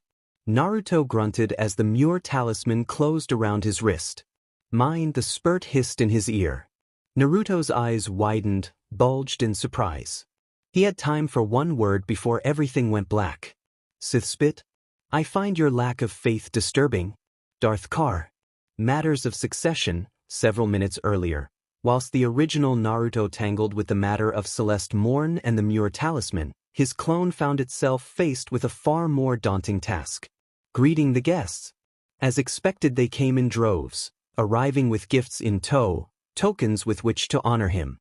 Naruto grunted as the Muir talisman closed around his wrist. Mine, the spurt hissed in his ear. Naruto's eyes widened, bulged in surprise. He had time for one word before everything went black. Sith spit? I find your lack of faith disturbing. Darth Car. Matters of succession, several minutes earlier. Whilst the original Naruto tangled with the matter of Celeste Morn and the Muir talisman, his clone found itself faced with a far more daunting task. Greeting the guests. As expected, they came in droves, arriving with gifts in tow, tokens with which to honor him.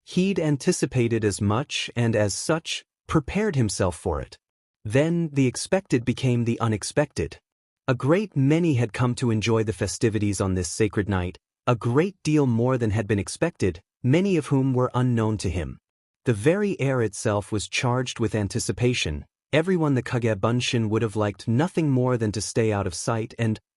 He'd anticipated as much and as such, prepared himself for it. Then, the expected became the unexpected. A great many had come to enjoy the festivities on this sacred night, a great deal more than had been expected, many of whom were unknown to him. The very air itself was charged with anticipation. Everyone the Kage Bunshin would have liked nothing more than to stay out of sight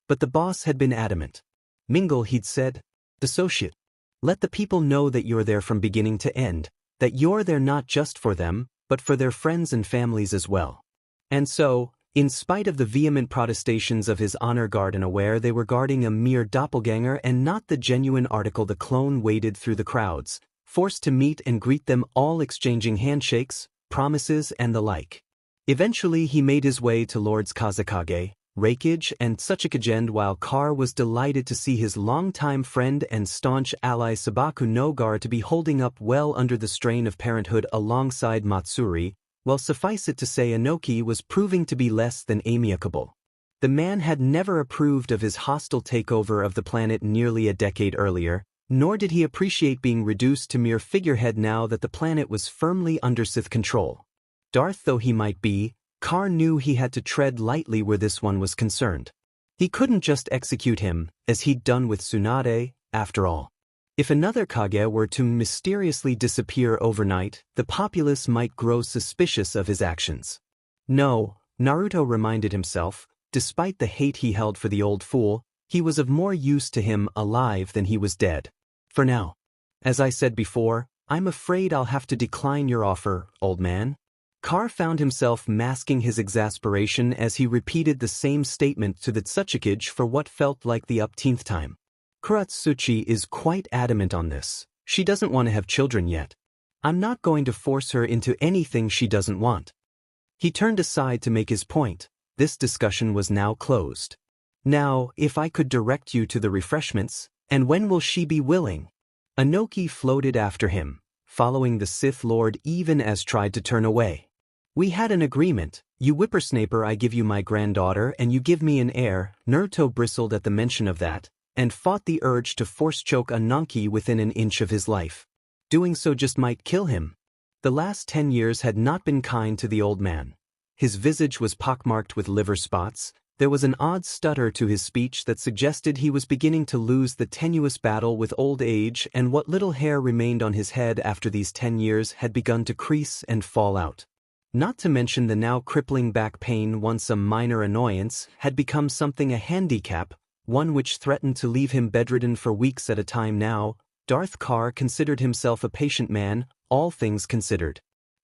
but the boss had been adamant. Mingle, he'd said. Dissociate. Let the people know that you're there from beginning to end, that you're there not just for them, but for their friends and families as well. And so, in spite of the vehement protestations of his honor guard and aware they were guarding a mere doppelganger and not the genuine article, the clone waded through the crowds, forced to meet and greet them all, exchanging handshakes, promises and the like. Eventually he made his way to Lords Kazekage, Reikage and Tsuchikage, while Car was delighted to see his longtime friend and staunch ally Sabaku no Gar to be holding up well under the strain of parenthood alongside Matsuri, while suffice it to say Inoki was proving to be less than amicable. The man had never approved of his hostile takeover of the planet nearly a decade earlier, nor did he appreciate being reduced to mere figurehead now that the planet was firmly under Sith control. Darth though he might be, Car knew he had to tread lightly where this one was concerned. He couldn't just execute him, as he'd done with Tsunade, after all. If another Kage were to mysteriously disappear overnight, the populace might grow suspicious of his actions. No, Naruto reminded himself, despite the hate he held for the old fool, he was of more use to him alive than he was dead. For now. As I said before, I'm afraid I'll have to decline your offer, old man. Car found himself masking his exasperation as he repeated the same statement to the Tsuchikage for what felt like the upteenth time. Kuratsuchi is quite adamant on this. She doesn't want to have children yet. I'm not going to force her into anything she doesn't want. He turned aside to make his point. This discussion was now closed. Now, if I could direct you to the refreshments, and when will she be willing? Inoki floated after him, following the Sith Lord even as tried to turn away. We had an agreement. You whippersnapper, I give you my granddaughter and you give me an heir. Naruto bristled at the mention of that, and fought the urge to force-choke Ananki within an inch of his life. Doing so just might kill him. The last 10 years had not been kind to the old man. His visage was pockmarked with liver spots. There was an odd stutter to his speech that suggested he was beginning to lose the tenuous battle with old age, and what little hair remained on his head after these 10 years had begun to crease and fall out. Not to mention the now crippling back pain, once a minor annoyance, had become something a handicap, one which threatened to leave him bedridden for weeks at a time now. Darth Car considered himself a patient man, all things considered.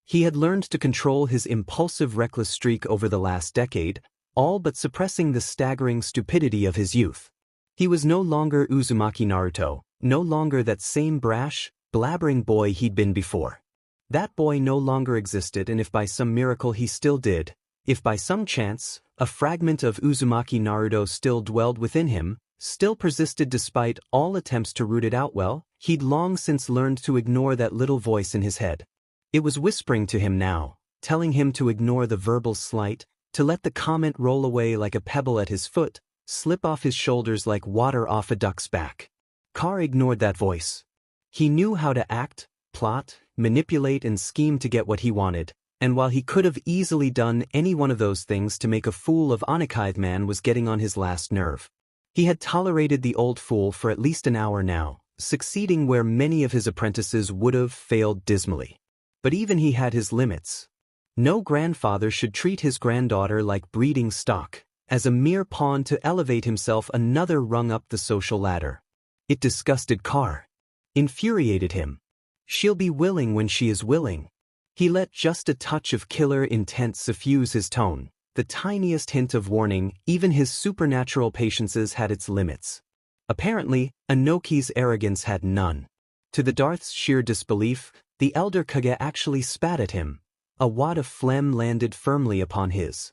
He had learned to control his impulsive reckless streak over the last decade, all but suppressing the staggering stupidity of his youth. He was no longer Uzumaki Naruto, no longer that same brash, blabbering boy he'd been before. That boy no longer existed, and if by some miracle he still did, if by some chance, a fragment of Uzumaki Naruto still dwelled within him, still persisted despite all attempts to root it out, well, he'd long since learned to ignore that little voice in his head. It was whispering to him now, telling him to ignore the verbal slight, to let the comment roll away like a pebble at his foot, slip off his shoulders like water off a duck's back. Car ignored that voice. He knew how to act, plot, manipulate and scheme to get what he wanted, And while he could have easily done any one of those things to make a fool of Anakai, the man was getting on his last nerve. He had tolerated the old fool for at least an hour now, succeeding where many of his apprentices would have failed dismally. But even he had his limits. No grandfather should treat his granddaughter like breeding stock, as a mere pawn to elevate himself another rung up the social ladder. It disgusted Carr. Infuriated him. She'll be willing when she is willing. He let just a touch of killer intent suffuse his tone, the tiniest hint of warning. Even his supernatural patiences had its limits. Apparently, Anoki's arrogance had none. To the Darth's sheer disbelief, the elder Kage actually spat at him. A wad of phlegm landed firmly upon his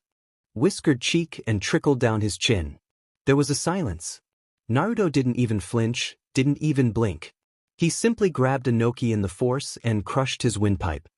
whiskered cheek and trickled down his chin. There was a silence. Naruto didn't even flinch, didn't even blink. He simply grabbed Anoki in the force and crushed his windpipe.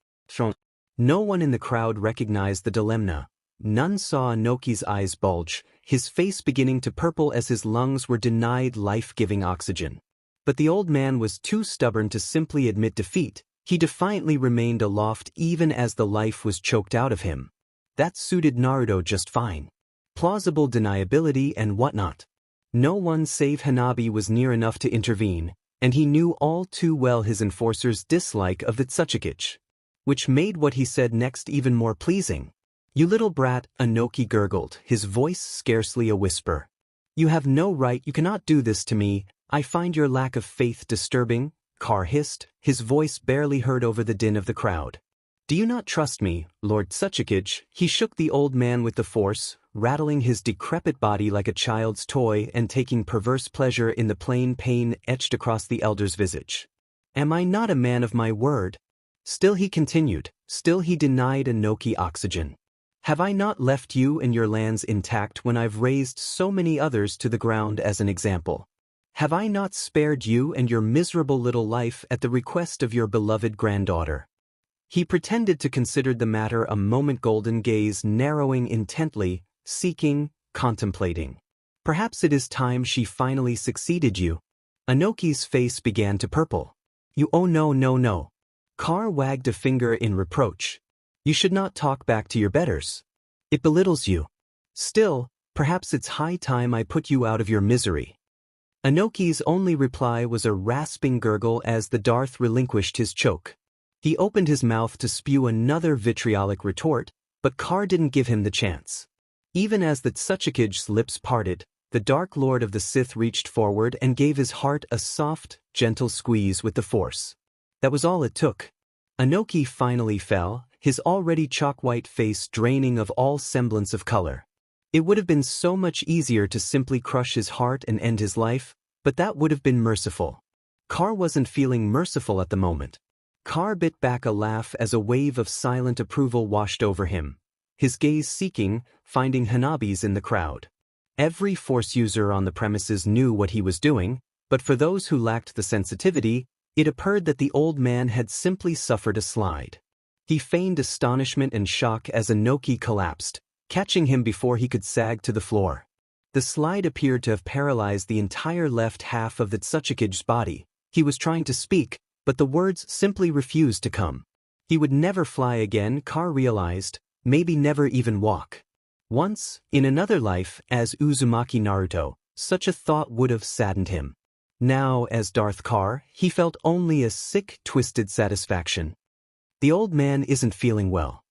No one in the crowd recognized the dilemma. None saw Anoki's eyes bulge, his face beginning to purple as his lungs were denied life-giving oxygen. But the old man was too stubborn to simply admit defeat. He defiantly remained aloft even as the life was choked out of him. That suited Naruto just fine. Plausible deniability and whatnot. No one save Hanabi was near enough to intervene, and he knew all too well his enforcer's dislike of the Tsuchikage, which made what he said next even more pleasing. "You little brat," Anoki gurgled, his voice scarcely a whisper. "You have no right, you cannot do this to me. I find your lack of faith disturbing," Carr hissed, his voice barely heard over the din of the crowd. "Do you not trust me, Lord Tsuchikage?" He shook the old man with the force, rattling his decrepit body like a child's toy and taking perverse pleasure in the plain pain etched across the elder's visage. "Am I not a man of my word?" Still he continued, still he denied Anoki oxygen. "Have I not left you and your lands intact when I've razed so many others to the ground as an example? Have I not spared you and your miserable little life at the request of your beloved granddaughter?" He pretended to consider the matter a moment, golden gaze narrowing intently, seeking, contemplating. "Perhaps it is time she finally succeeded you." Anoki's face began to purple. "You oh no. Carr wagged a finger in reproach. "You should not talk back to your betters. It belittles you. Still, perhaps it's high time I put you out of your misery." Anoki's only reply was a rasping gurgle as the Darth relinquished his choke. He opened his mouth to spew another vitriolic retort, but Carr didn't give him the chance. Even as the Tsuchikage's lips parted, the Dark Lord of the Sith reached forward and gave his heart a soft, gentle squeeze with the Force. That was all it took. Anoki finally fell, his already chalk-white face draining of all semblance of color. It would have been so much easier to simply crush his heart and end his life, but that would have been merciful. Carr wasn't feeling merciful at the moment. Carr bit back a laugh as a wave of silent approval washed over him, his gaze seeking, finding Hanabi's in the crowd. Every Force user on the premises knew what he was doing, but for those who lacked the sensitivity, it appeared that the old man had simply suffered a slide. He feigned astonishment and shock as Anoki collapsed, catching him before he could sag to the floor. The slide appeared to have paralyzed the entire left half of the Tsuchikage's body. He was trying to speak, but the words simply refused to come. He would never fly again, Carr realized, maybe never even walk. Once, in another life, as Uzumaki Naruto, such a thought would have saddened him. Now, as Darth Carr, he felt only a sick, twisted satisfaction. The old man isn't feeling well.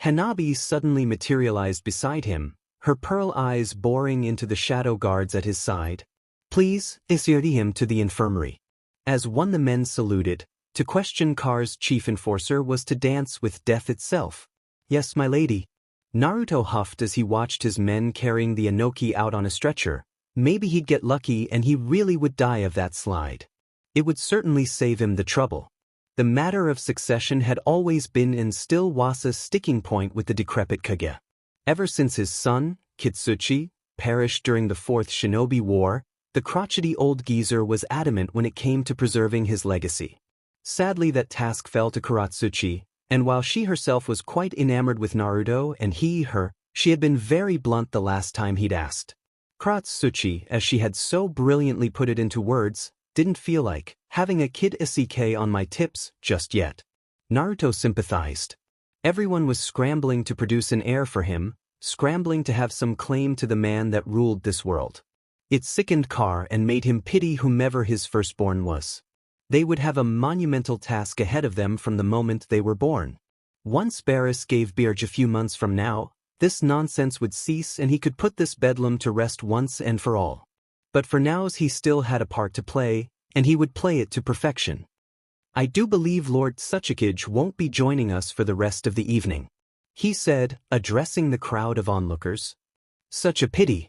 Hanabi suddenly materialized beside him, her pearl eyes boring into the shadow guards at his side. "Please, escort him to the infirmary." As one the men saluted, to question Carr's chief enforcer was to dance with death itself. "Yes, my lady." Naruto huffed as he watched his men carrying the Anoki out on a stretcher. Maybe he'd get lucky and he really would die of that slide. It would certainly save him the trouble. The matter of succession had always been and still was a sticking point with the decrepit Kage. Ever since his son, Kitsuchi, perished during the Fourth Shinobi War, the crotchety old geezer was adamant when it came to preserving his legacy. Sadly, that task fell to Kuratsuchi, and while she herself was quite enamored with Naruto and he her, she had been very blunt the last time he'd asked. Kuratsuchi, as she had so brilliantly put it into words, didn't feel like having a kid isekai on my tips just yet. Naruto sympathized. Everyone was scrambling to produce an heir for him, scrambling to have some claim to the man that ruled this world. It sickened Car and made him pity whomever his firstborn was. They would have a monumental task ahead of them from the moment they were born. Once Barris gave birth a few months from now, this nonsense would cease and he could put this bedlam to rest once and for all. But for now he still had a part to play, and he would play it to perfection. I do believe Lord Suchikage won't be joining us for the rest of the evening, he said, addressing the crowd of onlookers. Such a pity.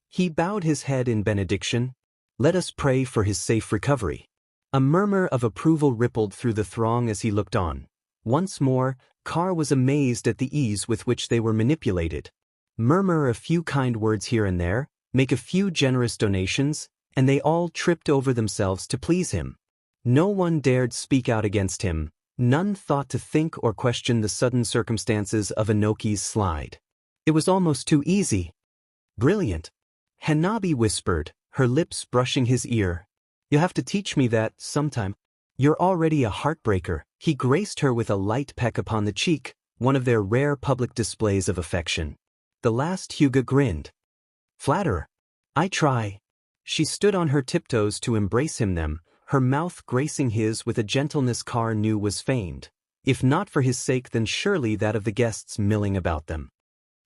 He bowed his head in benediction. Let us pray for his safe recovery. A murmur of approval rippled through the throng as he looked on. Once more, Car was amazed at the ease with which they were manipulated. Murmur a few kind words here and there, make a few generous donations, and they all tripped over themselves to please him. No one dared speak out against him, none thought to think or question the sudden circumstances of Inoki's slide. It was almost too easy. Brilliant. Hanabi whispered, her lips brushing his ear. You'll have to teach me that sometime. You're already a heartbreaker. He graced her with a light peck upon the cheek, one of their rare public displays of affection. The last Hyuga grinned. Flatterer. I try. She stood on her tiptoes to embrace him, her mouth gracing his with a gentleness Car knew was feigned. If not for his sake, then surely that of the guests milling about them.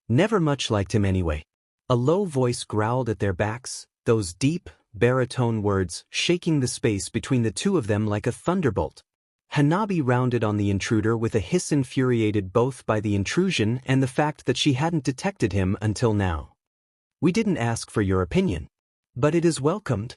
Never much liked him anyway. A low voice growled at their backs, those deep, baritone words shaking the space between the two of them like a thunderbolt. Hanabi rounded on the intruder with a hiss, infuriated both by the intrusion and the fact that she hadn't detected him until now. We didn't ask for your opinion. But it is welcomed.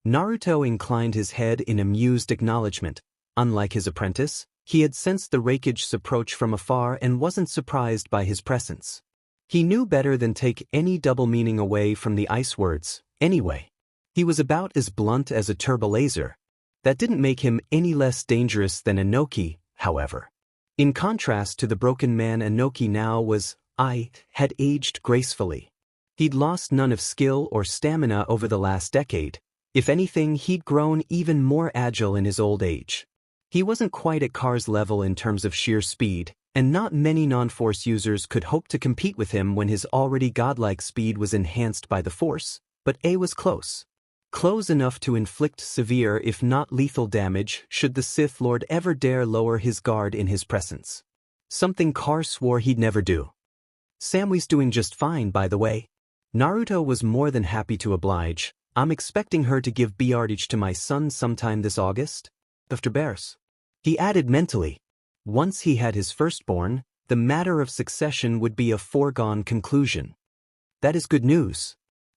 Naruto inclined his head in amused acknowledgement. Unlike his apprentice, he had sensed the Raikage's approach from afar and wasn't surprised by his presence. He knew better than take any double meaning away from the ice words, anyway. He was about as blunt as a turbolaser. That didn't make him any less dangerous than Inoki, however. In contrast to the broken man Inoki now was, had aged gracefully. He'd lost none of skill or stamina over the last decade. If anything, he'd grown even more agile in his old age. He wasn't quite at Car's level in terms of sheer speed, and not many non-force users could hope to compete with him when his already godlike speed was enhanced by the force, but A was close. Close enough to inflict severe if not lethal damage should the Sith Lord ever dare lower his guard in his presence. Something Car swore he'd never do. Samui's doing just fine, by the way. Naruto was more than happy to oblige. I'm expecting her to give Bardage to my son sometime this August. After Barris. He added mentally. Once he had his firstborn, the matter of succession would be a foregone conclusion. That is good news.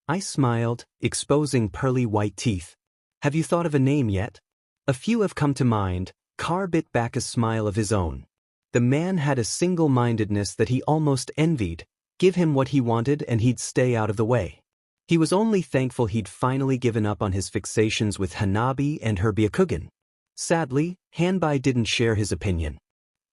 I smiled, exposing pearly white teeth. Have you thought of a name yet? A few have come to mind. Car bit back a smile of his own. The man had a single-mindedness that he almost envied. Give him what he wanted and he'd stay out of the way. He was only thankful he'd finally given up on his fixations with Hanabi and her Byakugan. Sadly, Hanbai didn't share his opinion.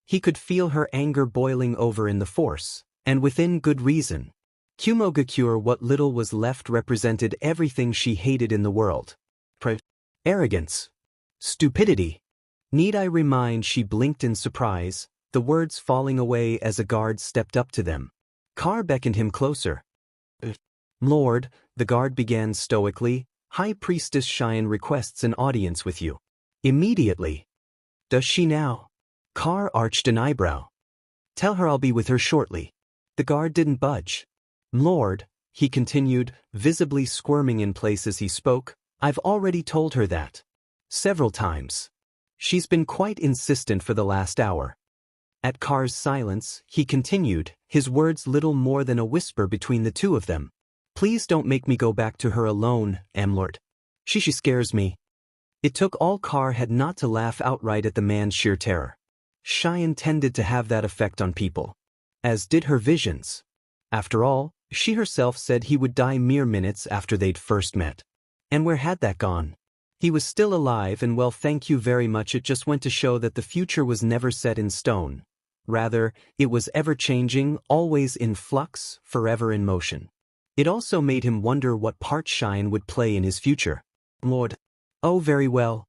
He could feel her anger boiling over in the force, and within good reason. Kumogakure, what little was left, represented everything she hated in the world. Arrogance. Stupidity. Need I remind? She blinked in surprise, the words falling away as a guard stepped up to them. Car beckoned him closer. Lord, the guard began stoically, High Priestess Cheyenne requests an audience with you. Immediately. Does she now? Car arched an eyebrow. Tell her I'll be with her shortly. The guard didn't budge. Lord, he continued, visibly squirming in place as he spoke, I've already told her that. Several times. She's been quite insistent for the last hour. At Car's silence, he continued, his words little more than a whisper between the two of them. Please don't make me go back to her alone, Lord. She scares me. It took all Car had not to laugh outright at the man's sheer terror. Cheyenne tended to have that effect on people. As did her visions. After all, she herself said he would die mere minutes after they'd first met. And where had that gone? He was still alive and well, thank you very much. It just went to show that the future was never set in stone. Rather, it was ever-changing, always in flux, forever in motion. It also made him wonder what part Cheyenne would play in his future. Lord. Oh, very well.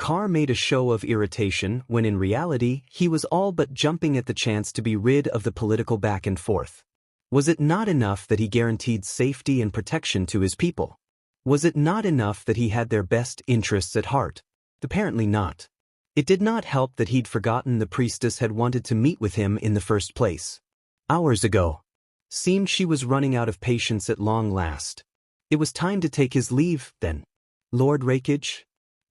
Carr made a show of irritation when in reality he was all but jumping at the chance to be rid of the political back and forth. Was it not enough that he guaranteed safety and protection to his people? Was it not enough that he had their best interests at heart? Apparently not. It did not help that he'd forgotten the priestess had wanted to meet with him in the first place. Hours ago. Seemed she was running out of patience at long last. It was time to take his leave, then. Lord Raikage?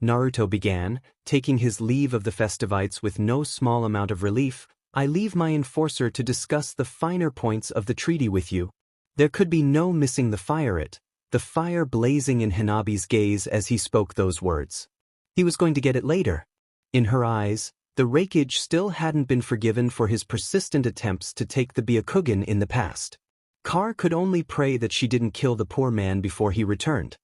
Naruto began, taking his leave of the Festivites with no small amount of relief. I leave my enforcer to discuss the finer points of the treaty with you. There could be no missing the fire blazing in Hanabi's gaze as he spoke those words. He was going to get it later. In her eyes, the Raikage still hadn't been forgiven for his persistent attempts to take the Byakugan in the past. Carr could only pray that she didn't kill the poor man before he returned.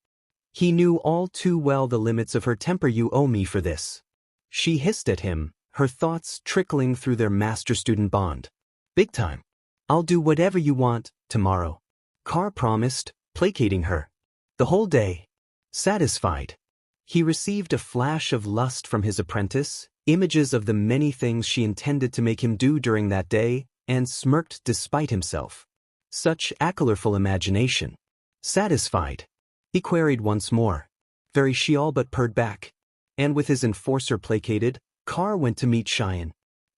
He knew all too well the limits of her temper. You owe me for this. She hissed at him, her thoughts trickling through their master-student bond. Big time. I'll do whatever you want, tomorrow. Carr promised, placating her. The whole day. Satisfied. He received a flash of lust from his apprentice, images of the many things she intended to make him do during that day, and smirked despite himself. Such a colorful imagination. Satisfied. He queried once more. Very she all but purred back. And with his enforcer placated, Carr went to meet Cheyenne.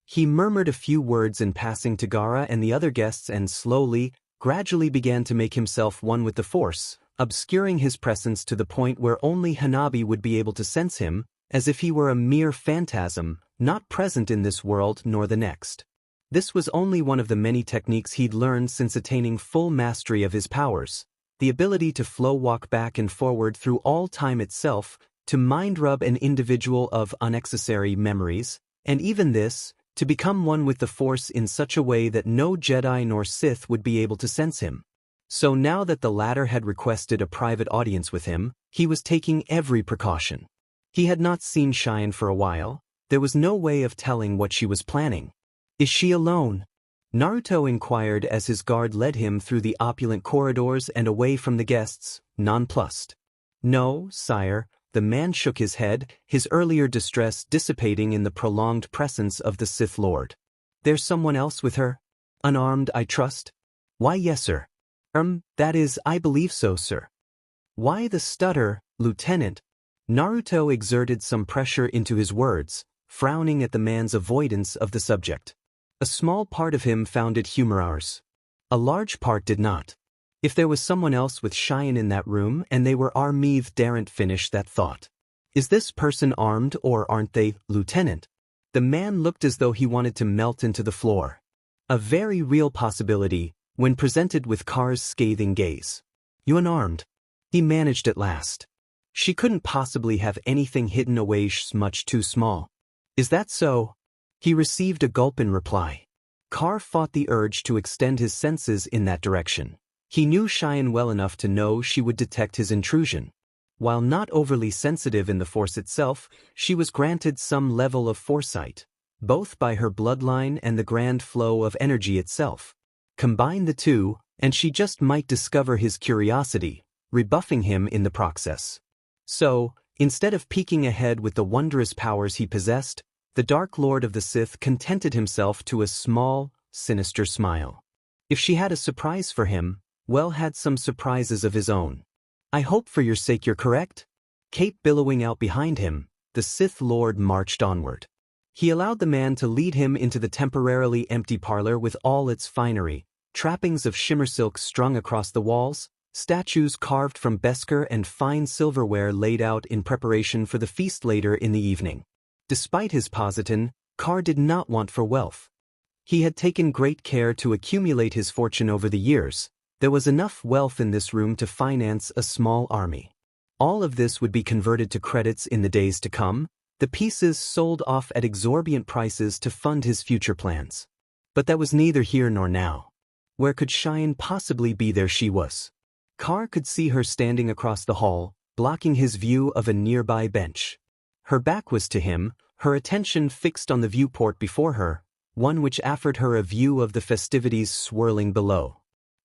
He murmured a few words in passing to Gaara and the other guests and slowly, gradually began to make himself one with the force, obscuring his presence to the point where only Hanabi would be able to sense him, as if he were a mere phantasm, not present in this world nor the next. This was only one of the many techniques he'd learned since attaining full mastery of his powers, the ability to flow walk back and forward through all time itself, to mind-rub an individual of unnecessary memories, and even this, to become one with the Force in such a way that no Jedi nor Sith would be able to sense him. So now that the latter had requested a private audience with him, he was taking every precaution. He had not seen Cheyenne for a while. There was no way of telling what she was planning. Is she alone? Naruto inquired as his guard led him through the opulent corridors and away from the guests, nonplussed. No, sire, the man shook his head, his earlier distress dissipating in the prolonged presence of the Sith Lord. There's someone else with her? Unarmed, I trust? Why, yes, sir. That is, I believe so, sir. Why the stutter, Lieutenant? Naruto exerted some pressure into his words, frowning at the man's avoidance of the subject. A small part of him found it humorous. A large part did not. If there was someone else with Cheyenne in that room and they were armed, daren't finish that thought. Is this person armed or aren't they, Lieutenant? The man looked as though he wanted to melt into the floor. A very real possibility, when presented with Carr's scathing gaze. You unarmed? He managed at last. She couldn't possibly have anything hidden away much too small. Is that so? He received a gulp in reply. Carr fought the urge to extend his senses in that direction. He knew Cheyenne well enough to know she would detect his intrusion. While not overly sensitive in the Force itself, she was granted some level of foresight, both by her bloodline and the grand flow of energy itself. Combine the two, and she just might discover his curiosity, rebuffing him in the process. So, instead of peeking ahead with the wondrous powers he possessed, the Dark Lord of the Sith contented himself to a small, sinister smile. If she had a surprise for him, well, had some surprises of his own. I hope for your sake you're correct? Cape billowing out behind him, the Sith Lord marched onward. He allowed the man to lead him into the temporarily empty parlor with all its finery, trappings of shimmer silk strung across the walls, statues carved from Beskar and fine silverware laid out in preparation for the feast later in the evening. Despite his position, Carr did not want for wealth. He had taken great care to accumulate his fortune over the years. There was enough wealth in this room to finance a small army. All of this would be converted to credits in the days to come, the pieces sold off at exorbitant prices to fund his future plans. But that was neither here nor now. Where could Cheyenne possibly be? There she was. Carr could see her standing across the hall, blocking his view of a nearby bench. Her back was to him, her attention fixed on the viewport before her, one which offered her a view of the festivities swirling below.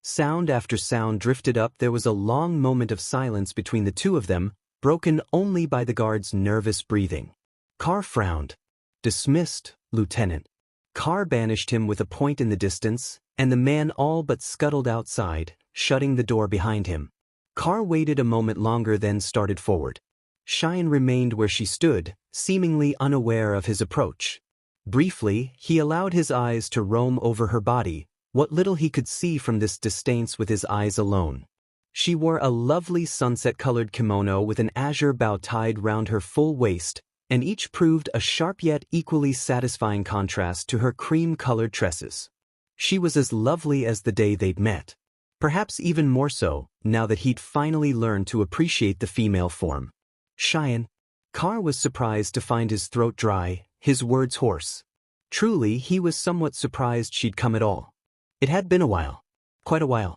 Sound after sound drifted up. There was a long moment of silence between the two of them, broken only by the guard's nervous breathing. Carr frowned. Dismissed, Lieutenant. Carr banished him with a point in the distance, and the man all but scuttled outside, shutting the door behind him. Carr waited a moment longer then started forward. Cheyenne remained where she stood, seemingly unaware of his approach. Briefly, he allowed his eyes to roam over her body, what little he could see from this distance with his eyes alone. She wore a lovely sunset-colored kimono with an azure bow tied round her full waist, and each proved a sharp yet equally satisfying contrast to her cream-colored tresses. She was as lovely as the day they'd met. Perhaps even more so, now that he'd finally learned to appreciate the female form. Cheyenne. Carr was surprised to find his throat dry, his words hoarse. Truly, he was somewhat surprised she'd come at all. It had been a while. Quite a while.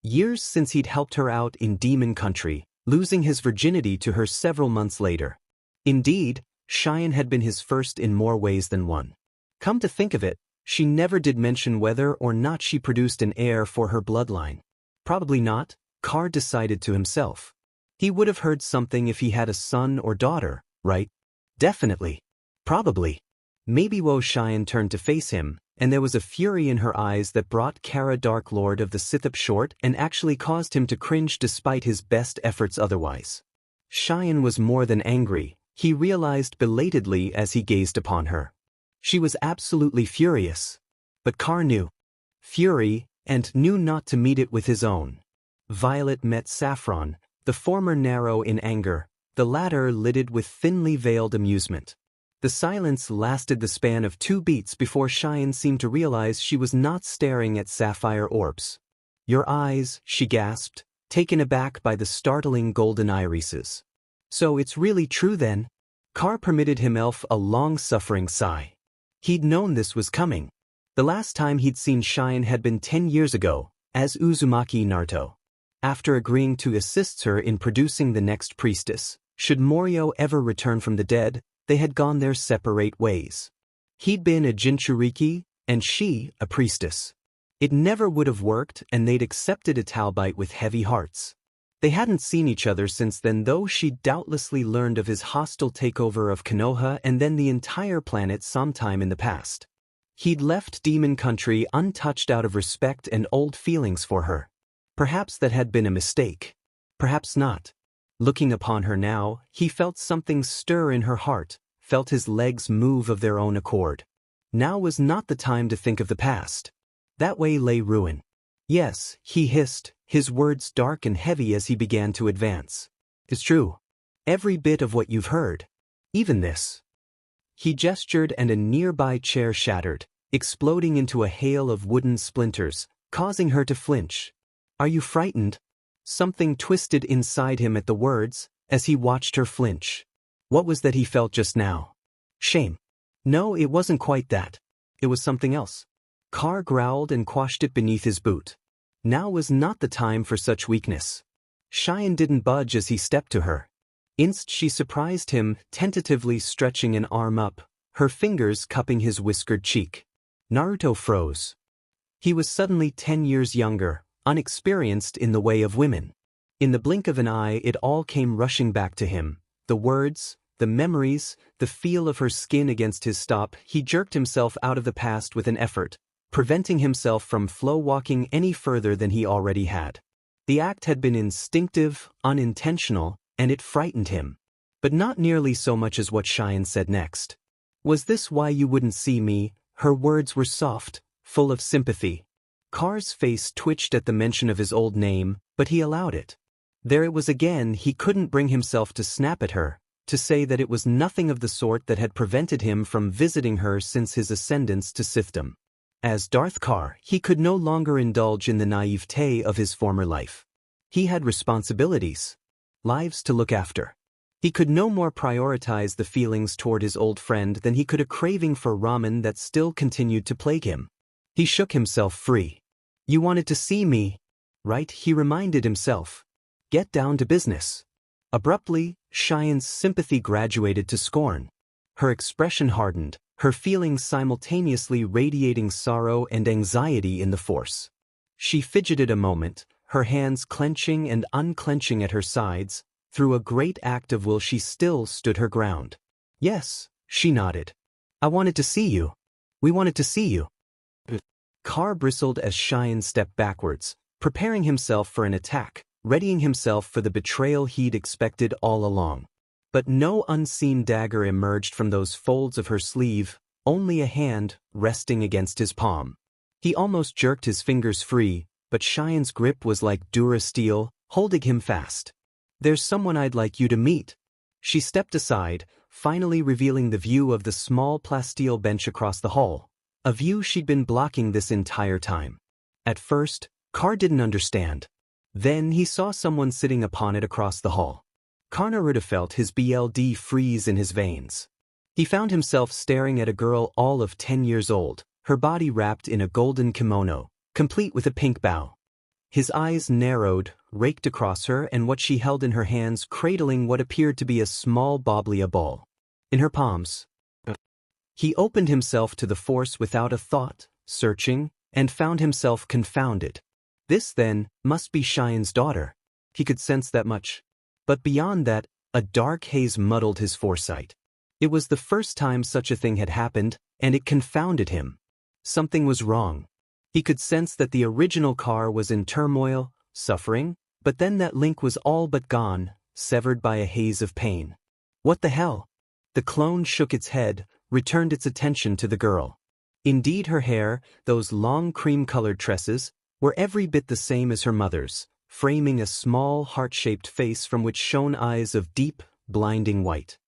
Years since he'd helped her out in Demon Country, losing his virginity to her several months later. Indeed, Cheyenne had been his first in more ways than one. Come to think of it, she never did mention whether or not she produced an heir for her bloodline. Probably not, Carr decided to himself. He would have heard something if he had a son or daughter, right? Definitely. Probably. Maybe Cheyenne turned to face him, and there was a fury in her eyes that brought Kara Dark Lord of the Sith up short and actually caused him to cringe despite his best efforts otherwise. Cheyenne was more than angry, he realized belatedly as he gazed upon her. She was absolutely furious. But Carr knew. Fury, and knew not to meet it with his own. Violet met Saffron, the former narrow in anger, the latter lidded with thinly veiled amusement. The silence lasted the span of 2 beats before Cheyenne seemed to realize she was not staring at sapphire orbs. "Your eyes," she gasped, taken aback by the startling golden irises. "So it's really true then?" Carr permitted himself a long-suffering sigh. He'd known this was coming. The last time he'd seen Cheyenne had been 10 years ago, as Uzumaki Naruto. After agreeing to assist her in producing the next priestess, should Morio ever return from the dead, they had gone their separate ways. He'd been a Jinchuriki, and she, a priestess. It never would have worked, and they'd accepted a Talbite with heavy hearts. They hadn't seen each other since then, though she'd doubtlessly learned of his hostile takeover of Konoha and then the entire planet sometime in the past. He'd left Demon Country untouched out of respect and old feelings for her. Perhaps that had been a mistake. Perhaps not. Looking upon her now, he felt something stir in her heart, felt his legs move of their own accord. Now was not the time to think of the past. That way lay ruin. "Yes," he hissed, his words dark and heavy as he began to advance. "It's true. Every bit of what you've heard. Even this." He gestured and a nearby chair shattered, exploding into a hail of wooden splinters, causing her to flinch. "Are you frightened?" Something twisted inside him at the words, as he watched her flinch. What was that he felt just now? Shame. No, it wasn't quite that. It was something else. Carr growled and quashed it beneath his boot. Now was not the time for such weakness. Cheyenne didn't budge as he stepped to her. She surprised him, tentatively stretching an arm up, her fingers cupping his whiskered cheek. Naruto froze. He was suddenly 10 years younger, unexperienced in the way of women. In the blink of an eye it all came rushing back to him. The words, the memories, the feel of her skin against his stop. He jerked himself out of the past with an effort, preventing himself from flow-walking any further than he already had. The act had been instinctive, unintentional, and it frightened him. But not nearly so much as what Cheyenne said next. "Was this why you wouldn't see me?" Her words were soft, full of sympathy. Carr's face twitched at the mention of his old name, but he allowed it. There it was again. He couldn't bring himself to snap at her, to say that it was nothing of the sort that had prevented him from visiting her since his ascendance to Sithdom. As Darth Carr, he could no longer indulge in the naivete of his former life. He had responsibilities. Lives to look after. He could no more prioritize the feelings toward his old friend than he could a craving for ramen that still continued to plague him. He shook himself free. "You wanted to see me, right?" he reminded himself. "Get down to business." Abruptly, Cheyenne's sympathy graduated to scorn. Her expression hardened, her feelings simultaneously radiating sorrow and anxiety in the force. She fidgeted a moment, her hands clenching and unclenching at her sides. Through a great act of will she still stood her ground. "Yes," She nodded. I wanted to see you. We wanted to see you. Car bristled as Cheyenne stepped backwards, preparing himself for an attack, readying himself for the betrayal he'd expected all along. But no unseen dagger emerged from those folds of her sleeve, only a hand resting against his palm. He almost jerked his fingers free, but Cheyenne's grip was like Durasteel, holding him fast. There's someone I'd like you to meet. She stepped aside, finally revealing the view of the small plasteel bench across the hall, a view she'd been blocking this entire time. At first, Car didn't understand. Then he saw someone sitting upon it across the hall. Naruto felt his blood freeze in his veins. He found himself staring at a girl all of 10 years old, her body wrapped in a golden kimono, complete with a pink bow. His eyes narrowed, raked across her and what she held in her hands, cradling what appeared to be a small boblia ball. In her palms. He opened himself to the force without a thought, searching, and found himself confounded. This, then, must be Cheyenne's daughter. He could sense that much. But beyond that, a dark haze muddled his foresight. It was the first time such a thing had happened, and it confounded him. Something was wrong. He could sense that the original Car was in turmoil, suffering, but then that link was all but gone, severed by a haze of pain. What the hell? The clone shook its head, returned its attention to the girl. Indeed, her hair, those long cream-colored tresses, were every bit the same as her mother's, framing a small heart-shaped face from which shone eyes of deep, blinding white.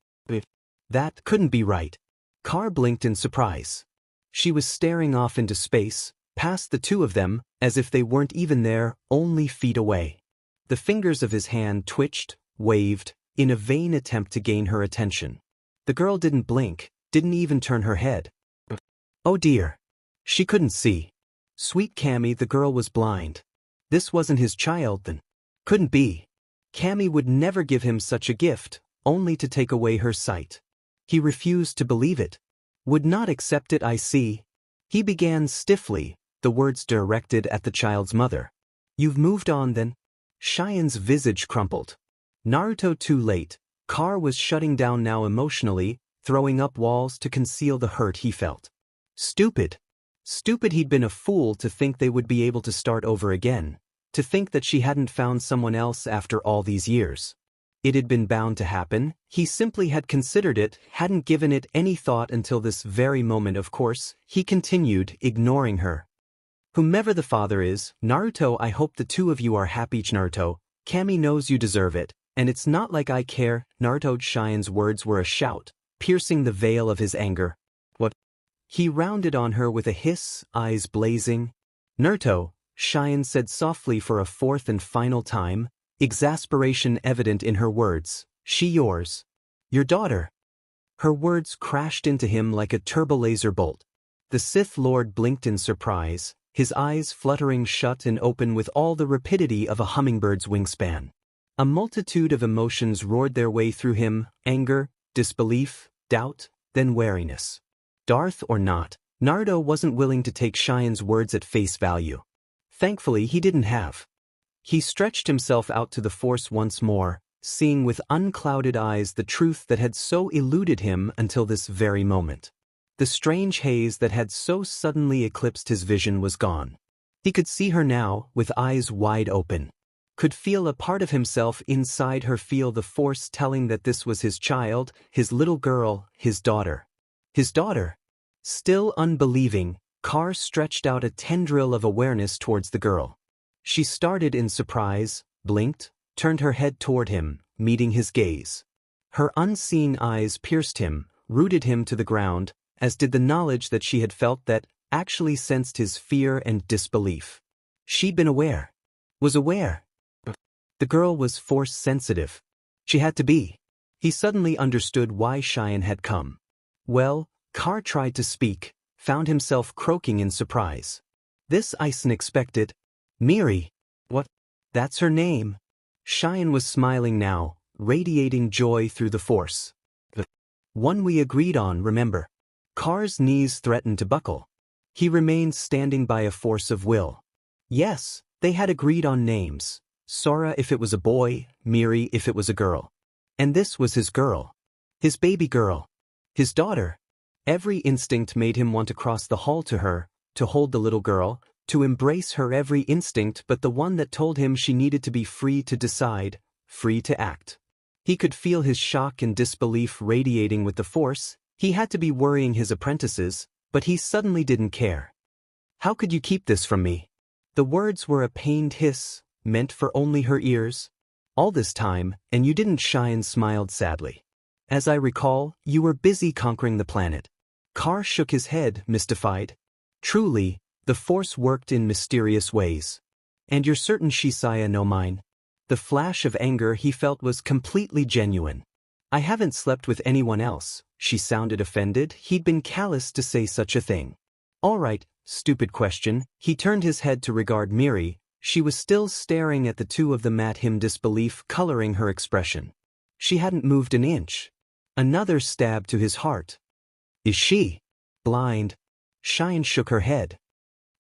That couldn't be right. Car blinked in surprise. She was staring off into space, past the two of them, as if they weren't even there, only feet away. The fingers of his hand twitched, waved, in a vain attempt to gain her attention. The girl didn't blink, didn't even turn her head. Oh dear. She couldn't see. Sweet Cammy, the girl was blind. This wasn't his child then. Couldn't be. Cammy would never give him such a gift, only to take away her sight. He refused to believe it. Would not accept it, I see. He began stiffly, the words directed at the child's mother. You've moved on then? Cheyenne's visage crumpled. Naruto too late. Car was shutting down now emotionally, throwing up walls to conceal the hurt he felt. Stupid. Stupid he'd been a fool to think they would be able to start over again, to think that she hadn't found someone else after all these years. It had been bound to happen, he simply had considered it, hadn't given it any thought until this very moment. Of course, he continued, ignoring her. Whomever the father is, Naruto, I hope the two of you are happy. Naruto, Cammy knows you deserve it, and it's not like I care. Naruto. Cheyenne's words were a shout, piercing the veil of his anger. What? He rounded on her with a hiss, eyes blazing. Naruto, Cheyenne said softly for a fourth and final time, exasperation evident in her words. She yours. Your daughter. Her words crashed into him like a turbolaser bolt. The Sith Lord blinked in surprise, his eyes fluttering shut and open with all the rapidity of a hummingbird's wingspan. A multitude of emotions roared their way through him, anger, disbelief, doubt, then wariness. Darth or not, Naruto wasn't willing to take Cheyenne's words at face value. Thankfully, he didn't have. He stretched himself out to the force once more, seeing with unclouded eyes the truth that had so eluded him until this very moment. The strange haze that had so suddenly eclipsed his vision was gone. He could see her now, with eyes wide open. Could feel a part of himself inside her, feel the force telling that this was his child, his little girl, his daughter. His daughter. Still unbelieving, Car stretched out a tendril of awareness towards the girl. She started in surprise, blinked, turned her head toward him, meeting his gaze. Her unseen eyes pierced him, rooted him to the ground, as did the knowledge that she had felt that actually sensed his fear and disbelief. She'd been aware. Was aware. The girl was force-sensitive. She had to be. He suddenly understood why Cheyenne had come. Well, Car tried to speak, found himself croaking in surprise. This Ison expected. Miri. What? That's her name. Cheyenne was smiling now, radiating joy through the force. The one we agreed on, remember. Car's knees threatened to buckle. He remained standing by a force of will. Yes, they had agreed on names. Sora if it was a boy, Miri if it was a girl. And this was his girl. His baby girl. His daughter. Every instinct made him want to cross the hall to her, to hold the little girl, to embrace her every instinct but the one that told him she needed to be free to decide, free to act. He could feel his shock and disbelief radiating with the force. He had to be worrying his apprentices, but he suddenly didn't care. How could you keep this from me? The words were a pained hiss, meant for only her ears. All this time, and you didn't. Cheyenne smiled sadly. As I recall, you were busy conquering the planet. Carr shook his head, mystified. Truly, the force worked in mysterious ways. And you're certain Shisaya no mine? The flash of anger he felt was completely genuine. I haven't slept with anyone else. She sounded offended. He'd been callous to say such a thing. All right, stupid question. He turned his head to regard Miri. She was still staring at the two of them, at him, disbelief coloring her expression. She hadn't moved an inch. Another stab to his heart. Is she blind? Cheyenne shook her head.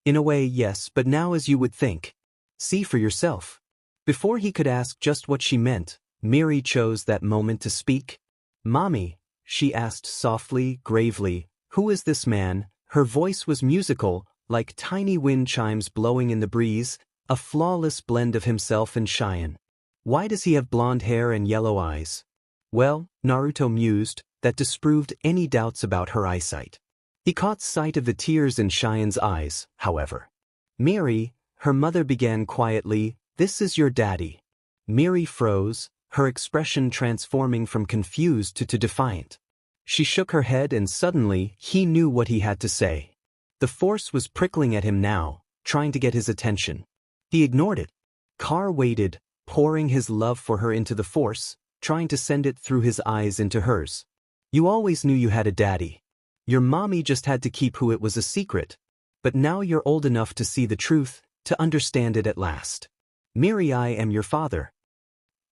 In a way, yes, but now as you would think. See for yourself. Before he could ask just what she meant, Miri chose that moment to speak. Mommy, she asked softly, gravely, who is this man? Her voice was musical, like tiny wind chimes blowing in the breeze, a flawless blend of himself and Cheyenne. Why does he have blonde hair and yellow eyes? Well, Naruto mused, that disproved any doubts about her eyesight. He caught sight of the tears in Cheyenne's eyes, however. Miri, her mother began quietly, this is your daddy. Miri froze, her expression transforming from confused to defiant. She shook her head and suddenly, he knew what he had to say. The force was prickling at him now, trying to get his attention. He ignored it. Carr waited, pouring his love for her into the force, trying to send it through his eyes into hers. You always knew you had a daddy. Your mommy just had to keep who it was a secret. But now you're old enough to see the truth, to understand it at last. Miri, I am your father.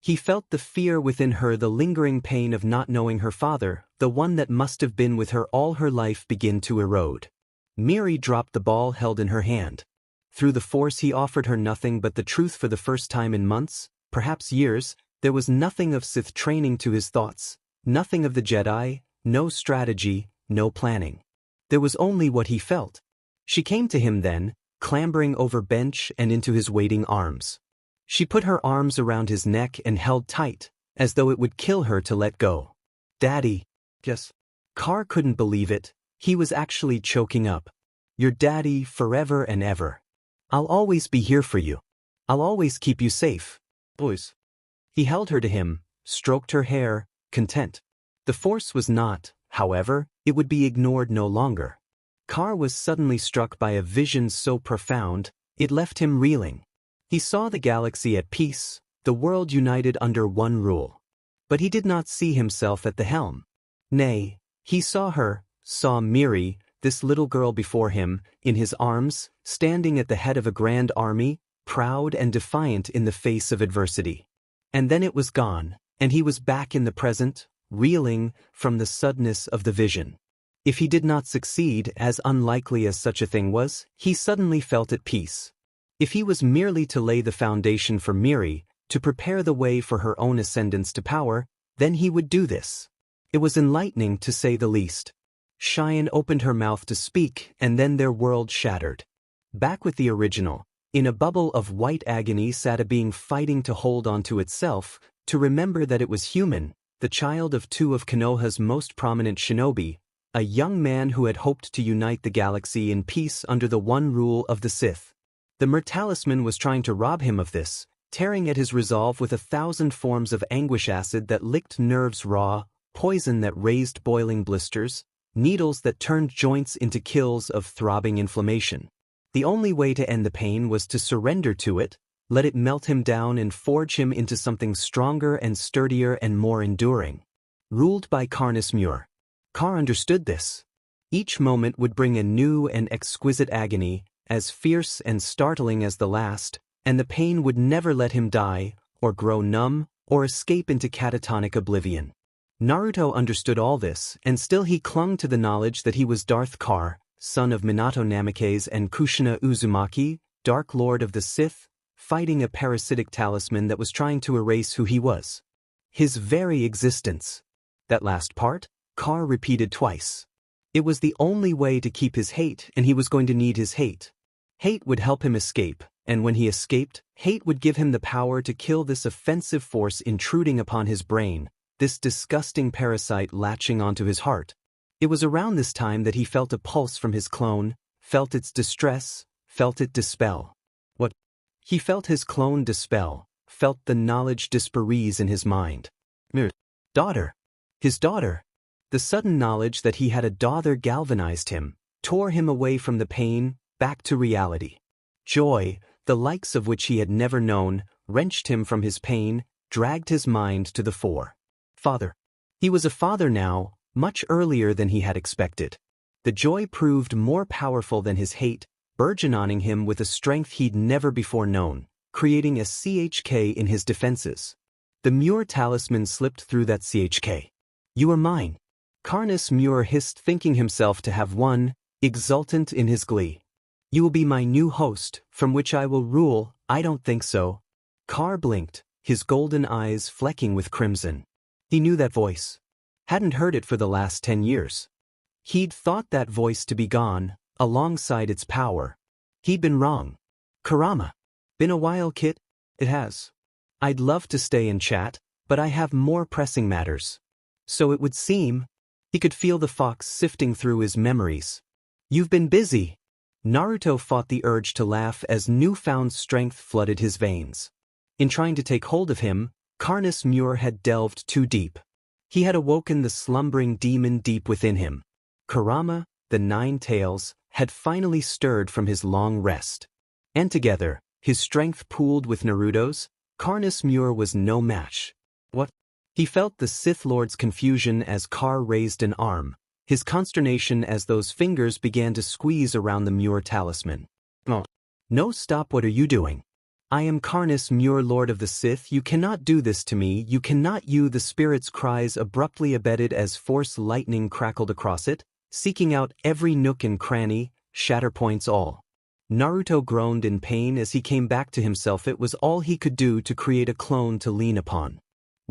He felt the fear within her, the lingering pain of not knowing her father, the one that must have been with her all her life, begin to erode. Miri dropped the ball held in her hand. Through the force he offered her nothing but the truth for the first time in months, perhaps years. There was nothing of Sith training to his thoughts, nothing of the Jedi, no strategy, no planning. There was only what he felt. She came to him then, clambering over bench and into his waiting arms. She put her arms around his neck and held tight, as though it would kill her to let go. Daddy. Yes. Carr couldn't believe it. He was actually choking up. Your daddy forever and ever. I'll always be here for you. I'll always keep you safe. Boys. He held her to him, stroked her hair, content. The force was not, however, it would be ignored no longer. Carr was suddenly struck by a vision so profound, it left him reeling. He saw the galaxy at peace, the world united under one rule. But he did not see himself at the helm. Nay, he saw her, saw Miri, this little girl before him, in his arms, standing at the head of a grand army, proud and defiant in the face of adversity. And then it was gone, and he was back in the present, reeling from the suddenness of the vision. If he did not succeed, as unlikely as such a thing was, he suddenly felt at peace. If he was merely to lay the foundation for Miri, to prepare the way for her own ascendance to power, then he would do this. It was enlightening to say the least. Cheyenne opened her mouth to speak, and then their world shattered. Back with the original, in a bubble of white agony sat a being fighting to hold onto itself, to remember that it was human, the child of two of Konoha's most prominent shinobi, a young man who had hoped to unite the galaxy in peace under the one rule of the Sith. The Mertalisman was trying to rob him of this, tearing at his resolve with 1,000 forms of anguish, acid that licked nerves raw, poison that raised boiling blisters, needles that turned joints into kills of throbbing inflammation. The only way to end the pain was to surrender to it, let it melt him down and forge him into something stronger and sturdier and more enduring. Ruled by Carnus Muir. Carr understood this. Each moment would bring a new and exquisite agony, as fierce and startling as the last, and the pain would never let him die, or grow numb, or escape into catatonic oblivion. Naruto understood all this, and still he clung to the knowledge that he was Darth Carr, son of Minato Namikaze and Kushina Uzumaki, Dark Lord of the Sith, fighting a parasitic talisman that was trying to erase who he was. His very existence. That last part? Carr repeated twice. It was the only way to keep his hate, and he was going to need his hate. Hate would help him escape, and when he escaped, hate would give him the power to kill this offensive force intruding upon his brain, this disgusting parasite latching onto his heart. It was around this time that he felt a pulse from his clone, felt its distress, felt it dispel. What? He felt his clone dispel, felt the knowledge disparees in his mind. Daughter. His daughter. The sudden knowledge that he had a daughter galvanized him, tore him away from the pain, back to reality. Joy, the likes of which he had never known, wrenched him from his pain, dragged his mind to the fore. Father. He was a father now, much earlier than he had expected. The joy proved more powerful than his hate, burgeoning him with a strength he'd never before known, creating a CHK in his defenses. The Muir talisman slipped through that CHK. You are mine. Carnus Muir hissed, thinking himself to have won, exultant in his glee. You will be my new host, from which I will rule. I don't think so. Carr blinked, his golden eyes flecking with crimson. He knew that voice. Hadn't heard it for the last 10 years. He'd thought that voice to be gone, alongside its power. He'd been wrong. Kurama. Been a while, Kit? It has. I'd love to stay and chat, but I have more pressing matters. So it would seem. He could feel the fox sifting through his memories. You've been busy. Naruto fought the urge to laugh as newfound strength flooded his veins. In trying to take hold of him, Carnus Muir had delved too deep. He had awoken the slumbering demon deep within him. Kurama, the Nine Tails, had finally stirred from his long rest. And together, his strength pooled with Naruto's, Carnus Muir was no match. What? He felt the Sith Lord's confusion as Carr raised an arm, his consternation as those fingers began to squeeze around the Muir talisman. Oh. No, stop, what are you doing? I am Carnus Muir, Lord of the Sith. You cannot do this to me, you cannot. The spirit's cries abruptly abated as force lightning crackled across it, seeking out every nook and cranny, shatter points all. Naruto groaned in pain as he came back to himself. It was all he could do to create a clone to lean upon.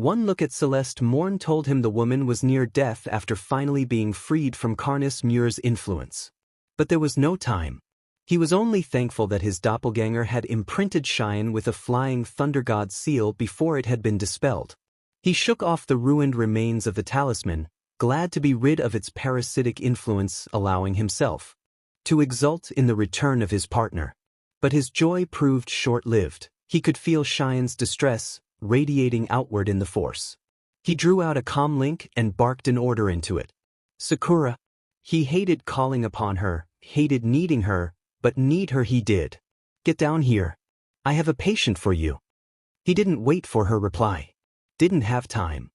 One look at Celeste Morn told him the woman was near death after finally being freed from Carnus Muir's influence. But there was no time. He was only thankful that his doppelganger had imprinted Cheyenne with a flying thunder god seal before it had been dispelled. He shook off the ruined remains of the talisman, glad to be rid of its parasitic influence, allowing himself to exult in the return of his partner. But his joy proved short-lived. He could feel Cheyenne's distress radiating outward in the force. He drew out a comm link and barked an order into it. Sakura. He hated calling upon her, hated needing her, but need her he did. Get down here. I have a patient for you. He didn't wait for her reply. Didn't have time.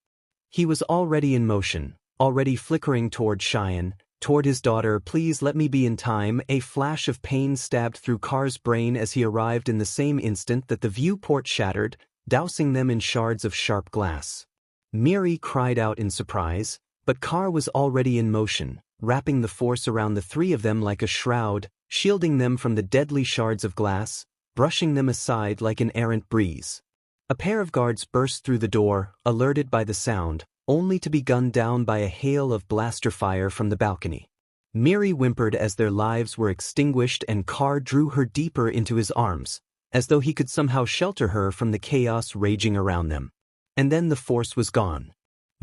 He was already in motion, already flickering toward Cheyenne, toward his daughter. Please let me be in time. A flash of pain stabbed through Carr's brain as he arrived in the same instant that the viewport shattered, dousing them in shards of sharp glass. Miri cried out in surprise, but Carr was already in motion, wrapping the force around the three of them like a shroud, shielding them from the deadly shards of glass, brushing them aside like an errant breeze. A pair of guards burst through the door, alerted by the sound, only to be gunned down by a hail of blaster fire from the balcony. Miri whimpered as their lives were extinguished, and Carr drew her deeper into his arms, as though he could somehow shelter her from the chaos raging around them. And then the force was gone.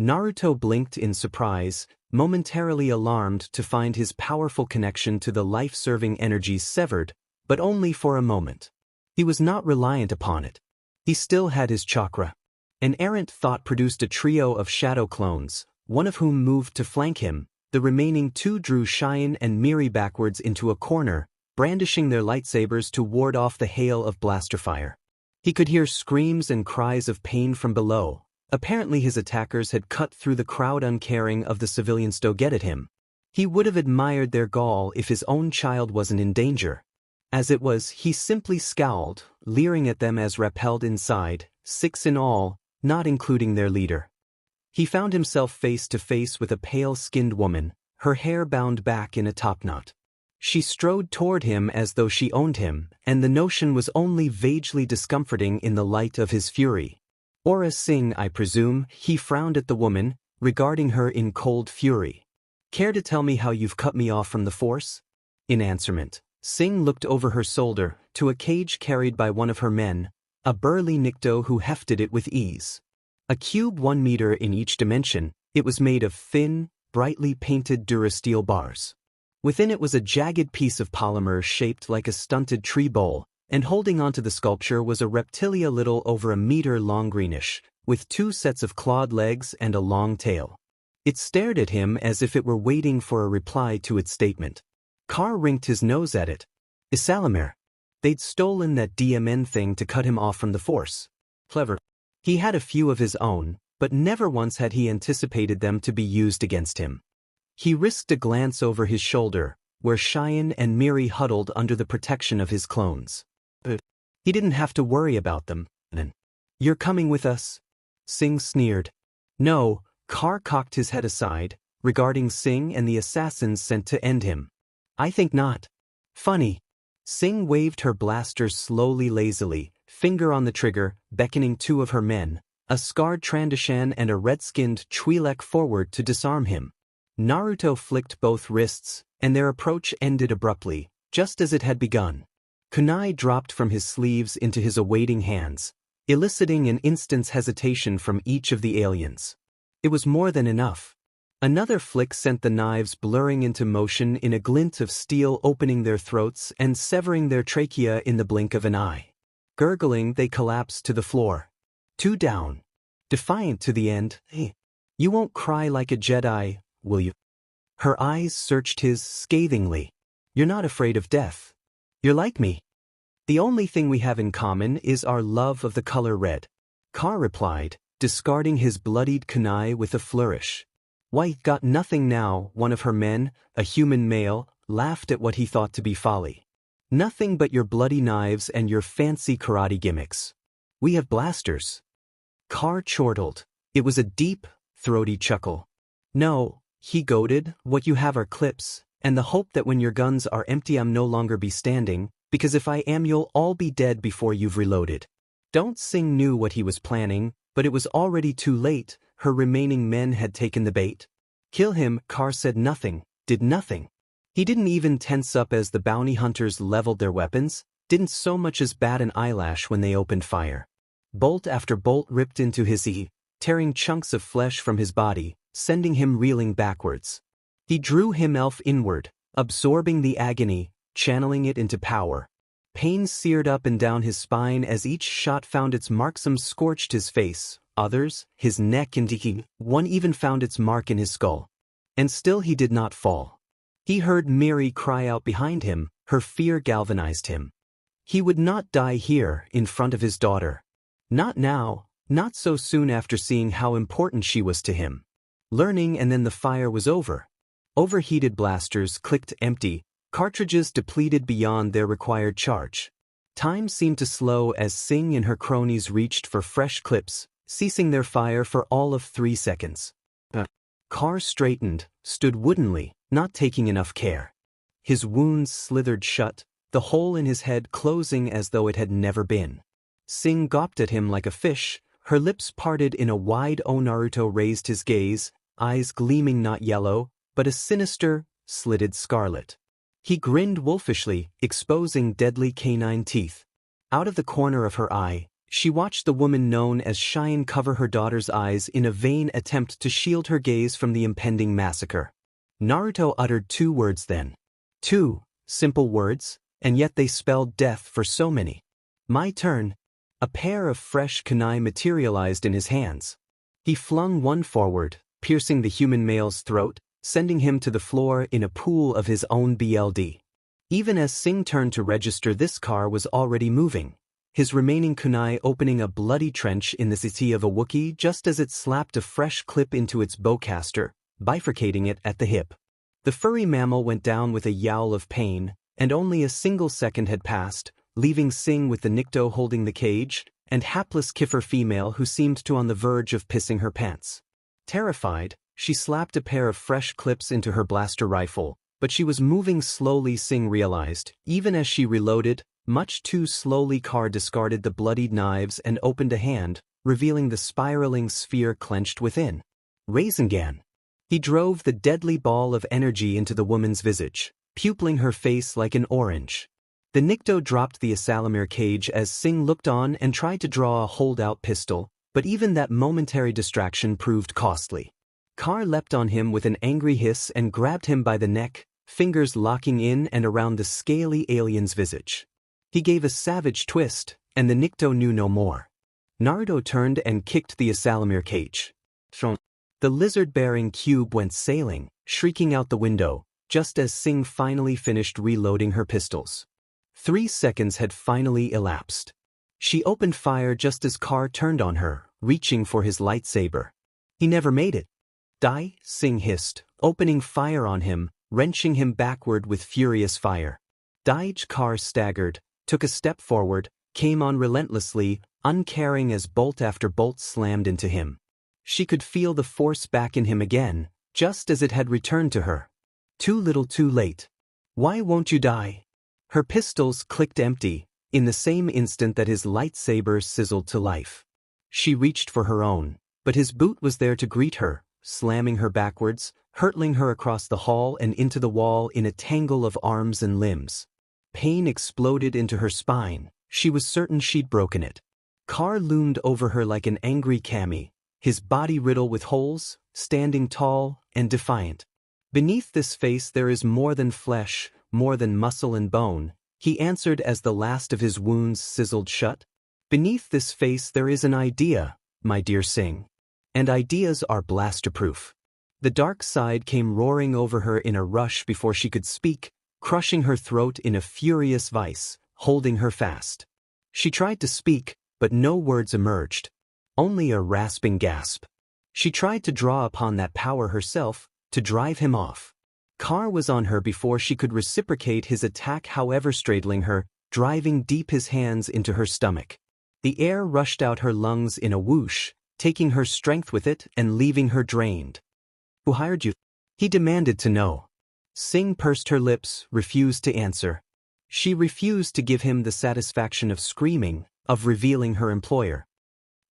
Naruto blinked in surprise, momentarily alarmed to find his powerful connection to the life-serving energies severed, but only for a moment. He was not reliant upon it. He still had his chakra. An errant thought produced a trio of shadow clones, one of whom moved to flank him. The remaining two drew Cheyenne and Miri backwards into a corner, brandishing their lightsabers to ward off the hail of blaster fire. He could hear screams and cries of pain from below. Apparently his attackers had cut through the crowd, uncaring of the civilians to get at him. He would have admired their gall if his own child wasn't in danger. As it was, he simply scowled, leering at them as repelled inside, 6 in all, not including their leader. He found himself face to face with a pale-skinned woman, her hair bound back in a topknot. She strode toward him as though she owned him, and the notion was only vaguely discomforting in the light of his fury. Aura Singh, I presume. He frowned at the woman, regarding her in cold fury. Care to tell me how you've cut me off from the force? In answerment, Sing looked over her shoulder to a cage carried by one of her men, a burly Nikto who hefted it with ease. A cube 1 meter in each dimension, it was made of thin, brightly painted durasteel bars. Within it was a jagged piece of polymer shaped like a stunted tree bole, and holding onto the sculpture was a reptilia little over a meter long greenish, with 2 sets of clawed legs and a long tail. It stared at him as if it were waiting for a reply to its statement. Carr wrinked his nose at it. Isalamer. They'd stolen that DMN thing to cut him off from the force. Clever. He had a few of his own, but never once had he anticipated them to be used against him. He risked a glance over his shoulder, where Cheyenne and Miri huddled under the protection of his clones. He didn't have to worry about them. You're coming with us? Sing sneered. No, Carr cocked his head aside, regarding Sing and the assassins sent to end him. I think not. Funny. Sing waved her blaster slowly lazily, finger on the trigger, beckoning 2 of her men, a scarred Trandoshan and a red-skinned Twi'lek forward to disarm him. Naruto flicked both wrists, and their approach ended abruptly, just as it had begun. Kunai dropped from his sleeves into his awaiting hands, eliciting an instant's hesitation from each of the aliens. It was more than enough. Another flick sent the knives blurring into motion in a glint of steel, opening their throats and severing their trachea in the blink of an eye. Gurgling, they collapsed to the floor. 2 down. Defiant to the end. Hey, you won't cry like a Jedi, will you? Her eyes searched his scathingly. You're not afraid of death. You're like me. The only thing we have in common is our love of the color red. Carr replied, discarding his bloodied kunai with a flourish. White got nothing now. One of her men, a human male, laughed at what he thought to be folly. Nothing but your bloody knives and your fancy karate gimmicks. We have blasters. Carr chortled. It was a deep, throaty chuckle. No, he goaded, what you have are clips, and the hope that when your guns are empty I'm no longer be standing, because if I am you'll all be dead before you've reloaded. Don't Sing knew what he was planning, but it was already too late. Her remaining men had taken the bait. Kill him. Carr said nothing, did nothing. He didn't even tense up as the bounty hunters leveled their weapons, didn't so much as bat an eyelash when they opened fire. Bolt after bolt ripped into his tearing chunks of flesh from his body, sending him reeling backwards. He drew himself inward, absorbing the agony, channeling it into power. Pain seared up and down his spine as each shot found its mark. Some scorched his face, others, his neck and one even found its mark in his skull. And still he did not fall. He heard Miri cry out behind him, her fear galvanized him. He would not die here, in front of his daughter. Not now, not so soon after seeing how important she was to him. Learning, and then the fire was over. Overheated blasters clicked empty, cartridges depleted beyond their required charge. Time seemed to slow as Sing and her cronies reached for fresh clips, ceasing their fire for all of 3 seconds. Carr straightened, stood woodenly, not taking enough care. His wounds slithered shut, the hole in his head closing as though it had never been. Sing gawped at him like a fish, her lips parted in a wide O. Naruto raised his gaze, eyes gleaming not yellow, but a sinister, slitted scarlet. He grinned wolfishly, exposing deadly canine teeth. Out of the corner of her eye, she watched the woman known as Cheyenne cover her daughter's eyes in a vain attempt to shield her gaze from the impending massacre. Naruto uttered 2 words then. 2 simple words, and yet they spelled death for so many. My turn. A pair of fresh kunai materialized in his hands. He flung one forward, piercing the human male's throat, sending him to the floor in a pool of his own BLD. Even as Sing turned to register, this car was already moving, his remaining kunai opening a bloody trench in the city of a Wookiee just as it slapped a fresh clip into its bowcaster, bifurcating it at the hip. The furry mammal went down with a yowl of pain, and only a single second had passed, leaving Sing with the Nikto holding the cage, and hapless Kiffer female who seemed to on the verge of pissing her pants. Terrified, she slapped a pair of fresh clips into her blaster rifle, but she was moving slowly. Sing realized, even as she reloaded, much too slowly. Carr discarded the bloodied knives and opened a hand, revealing the spiraling sphere clenched within. Rasengan. He drove the deadly ball of energy into the woman's visage, pupilling her face like an orange. The Nikto dropped the Asalamir cage as Singh looked on and tried to draw a hold-out pistol, but even that momentary distraction proved costly. Kar leapt on him with an angry hiss and grabbed him by the neck, fingers locking in and around the scaly alien's visage. He gave a savage twist, and the Nikto knew no more. Naruto turned and kicked the Asalamir cage. The lizard-bearing cube went sailing, shrieking out the window, just as Singh finally finished reloading her pistols. 3 seconds had finally elapsed. She opened fire just as Kar turned on her, reaching for his lightsaber. He never made it. Die, Singh hissed, opening fire on him, wrenching him backward with furious fire. Daij Kar staggered, took a step forward, came on relentlessly, uncaring as bolt after bolt slammed into him. She could feel the force back in him again, just as it had returned to her. Too little too late. Why won't you die? Her pistols clicked empty, in the same instant that his lightsaber sizzled to life. She reached for her own, but his boot was there to greet her, slamming her backwards, hurtling her across the hall and into the wall in a tangle of arms and limbs. Pain exploded into her spine. She was certain she'd broken it. Kar loomed over her like an angry kami, his body riddled with holes, standing tall and defiant. Beneath this face there is more than flesh, more than muscle and bone, he answered as the last of his wounds sizzled shut. Beneath this face there is an idea, my dear Singh. And ideas are blaster-proof. The dark side came roaring over her in a rush before she could speak, crushing her throat in a furious vice, holding her fast. She tried to speak, but no words emerged. Only a rasping gasp. She tried to draw upon that power herself, to drive him off. Kar was on her before she could reciprocate his attack, however straddling her, driving deep his hands into her stomach. The air rushed out her lungs in a whoosh, taking her strength with it and leaving her drained. Who hired you? He demanded to know. Singh pursed her lips, refused to answer. She refused to give him the satisfaction of screaming, of revealing her employer.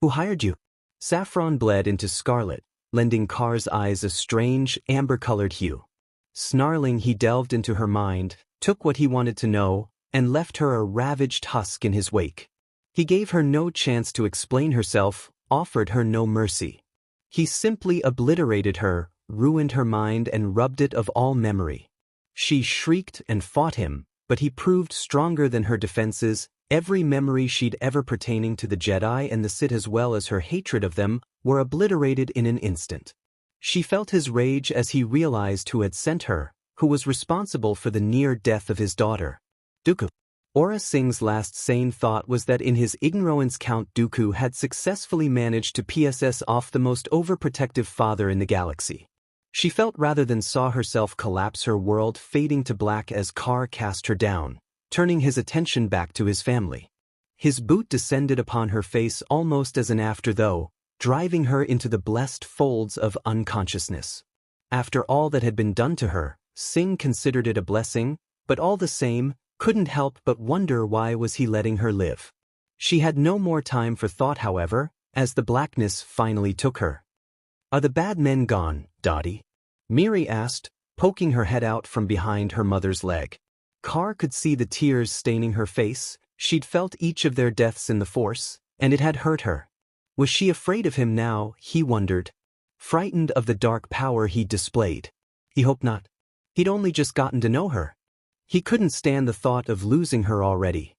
Who hired you? Saffron bled into scarlet, lending Kar's eyes a strange, amber-colored hue. Snarling, he delved into her mind, took what he wanted to know, and left her a ravaged husk in his wake. He gave her no chance to explain herself, offered her no mercy. He simply obliterated her, ruined her mind and rubbed it of all memory. She shrieked and fought him, but he proved stronger than her defenses. Every memory she'd ever pertaining to the Jedi and the Sith, as well as her hatred of them, were obliterated in an instant. She felt his rage as he realized who had sent her, who was responsible for the near death of his daughter. Dooku. Aura Singh's last sane thought was that in his ignorance Count Dooku had successfully managed to PSS off the most overprotective father in the galaxy. She felt rather than saw herself collapse, her world fading to black as Kar cast her down, turning his attention back to his family. His boot descended upon her face almost as an afterthought, driving her into the blessed folds of unconsciousness. After all that had been done to her, Singh considered it a blessing, but all the same, couldn't help but wonder why was he letting her live. She had no more time for thought, however, as the blackness finally took her. Are the bad men gone, Dottie? Miri asked, poking her head out from behind her mother's leg. Kar could see the tears staining her face. She'd felt each of their deaths in the Force, and it had hurt her. Was she afraid of him now, he wondered? Frightened of the dark power he displayed? He hoped not. He'd only just gotten to know her. He couldn't stand the thought of losing her already.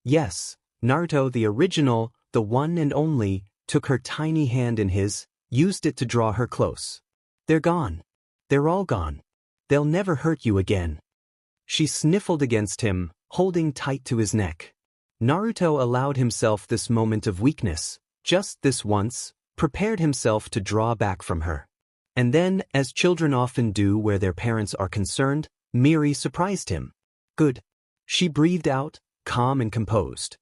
Yes, Naruto, the original, the one and only, took her tiny hand in his, used it to draw her close. They're gone. They're all gone. They'll never hurt you again. She sniffled against him, holding tight to his neck. Naruto allowed himself this moment of weakness, just this once, prepared himself to draw back from her. And then, as children often do where their parents are concerned, Miri surprised him. Good. She breathed out, calm and composed.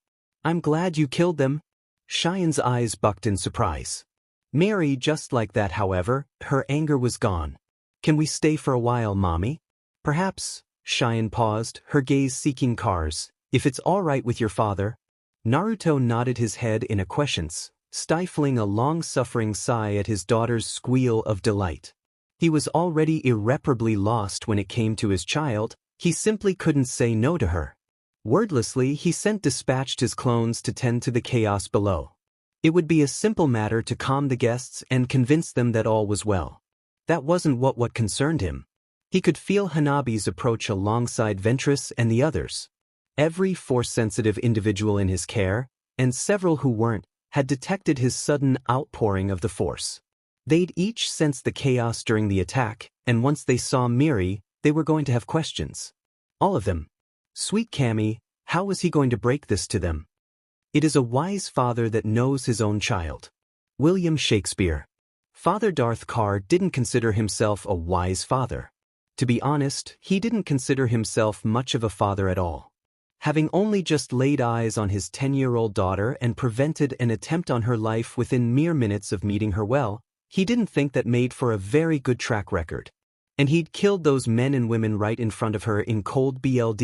I'm glad you killed them. Cheyenne's eyes bucked in surprise. Miri, just like that, however, her anger was gone. Can we stay for a while, Mommy? Perhaps. Cheyenne paused, her gaze seeking Kar's. If it's all right with your father. Naruto nodded his head in acquiescence, stifling a long-suffering sigh at his daughter's squeal of delight. He was already irreparably lost when it came to his child. He simply couldn't say no to her. Wordlessly, he dispatched his clones to tend to the chaos below. It would be a simple matter to calm the guests and convince them that all was well. That wasn't what concerned him. He could feel Hanabi's approach alongside Ventress and the others. Every Force-sensitive individual in his care, and several who weren't, had detected his sudden outpouring of the Force. They'd each sensed the chaos during the attack, and once they saw Miri, they were going to have questions. All of them. Sweet Cammy, how was he going to break this to them? It is a wise father that knows his own child. William Shakespeare. Father Darth Carr didn't consider himself a wise father. To be honest, he didn't consider himself much of a father at all. Having only just laid eyes on his 10-year-old daughter and prevented an attempt on her life within mere minutes of meeting her well, he didn't think that made for a very good track record. And he'd killed those men and women right in front of her in cold blood,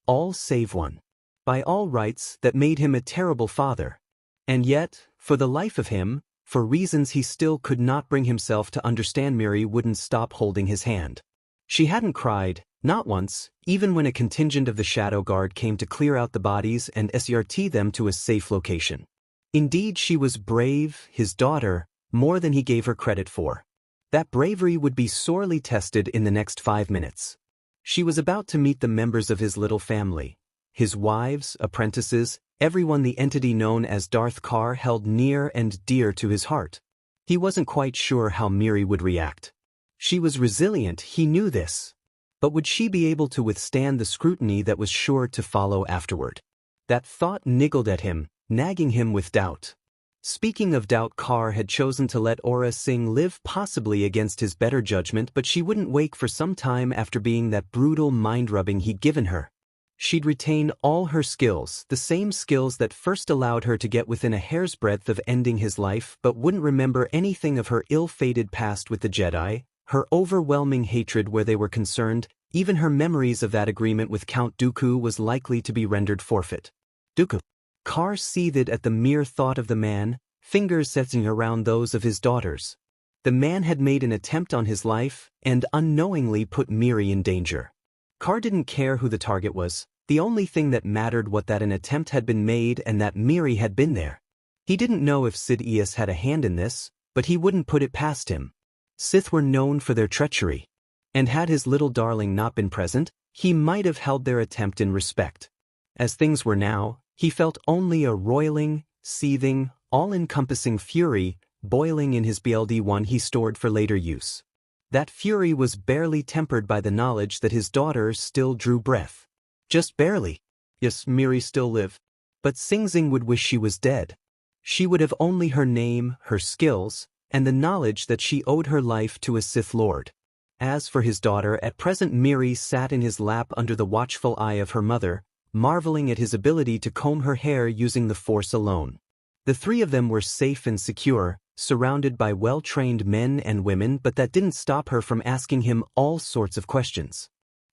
all save one. By all rights, that made him a terrible father. And yet, for the life of him, for reasons he still could not bring himself to understand, Miri wouldn't stop holding his hand. She hadn't cried, not once, even when a contingent of the Shadow Guard came to clear out the bodies and escort them to a safe location. Indeed, she was brave, his daughter, more than he gave her credit for. That bravery would be sorely tested in the next 5 minutes. She was about to meet the members of his little family. His wives, apprentices, everyone the entity known as Darth Carr held near and dear to his heart. He wasn't quite sure how Miri would react. She was resilient, he knew this. But would she be able to withstand the scrutiny that was sure to follow afterward? That thought niggled at him, nagging him with doubt. Speaking of doubt, Carr had chosen to let Aura Singh live, possibly against his better judgment, but she wouldn't wake for some time after being that brutal mind-rubbing he'd given her. She'd retain all her skills, the same skills that first allowed her to get within a hair's breadth of ending his life, but wouldn't remember anything of her ill-fated past with the Jedi, her overwhelming hatred where they were concerned. Even her memories of that agreement with Count Dooku was likely to be rendered forfeit. Dooku. Carr seethed at the mere thought of the man, fingers setting around those of his daughters. The man had made an attempt on his life, and unknowingly put Miri in danger. Carr didn't care who the target was. The only thing that mattered was that an attempt had been made and that Miri had been there. He didn't know if Sidious had a hand in this, but he wouldn't put it past him. Sith were known for their treachery. And had his little darling not been present, he might have held their attempt in respect. As things were now, he felt only a roiling, seething, all-encompassing fury boiling in his BLD-1 he stored for later use. That fury was barely tempered by the knowledge that his daughter still drew breath. Just barely. Yes, Miri still lived. But Sing Sing would wish she was dead. She would have only her name, her skills, and the knowledge that she owed her life to a Sith Lord. As for his daughter, at present Miri sat in his lap under the watchful eye of her mother, marveling at his ability to comb her hair using the Force alone. The three of them were safe and secure, surrounded by well-trained men and women, but that didn't stop her from asking him all sorts of questions.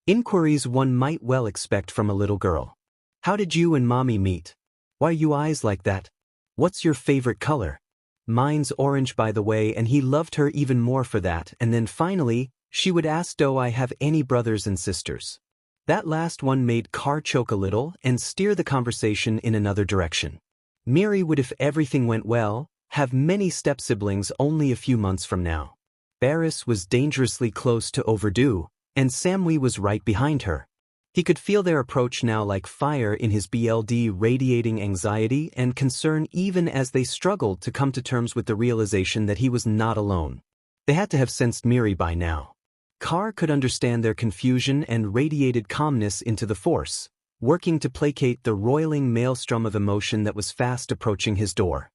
Inquiries one might well expect from a little girl. How did you and Mommy meet? Why are you eyes like that? What's your favorite color? Mine's orange, by the way, and he loved her even more for that. And then finally, she would ask, do I have any brothers and sisters? That last one made Carr choke a little and steer the conversation in another direction. Miri would, if everything went well, have many step-siblings only a few months from now. Barriss was dangerously close to overdue, and Samui was right behind her. He could feel their approach now like fire in his BLD, radiating anxiety and concern even as they struggled to come to terms with the realization that he was not alone. They had to have sensed Miri by now. Carr could understand their confusion and radiated calmness into the Force, working to placate the roiling maelstrom of emotion that was fast approaching his door.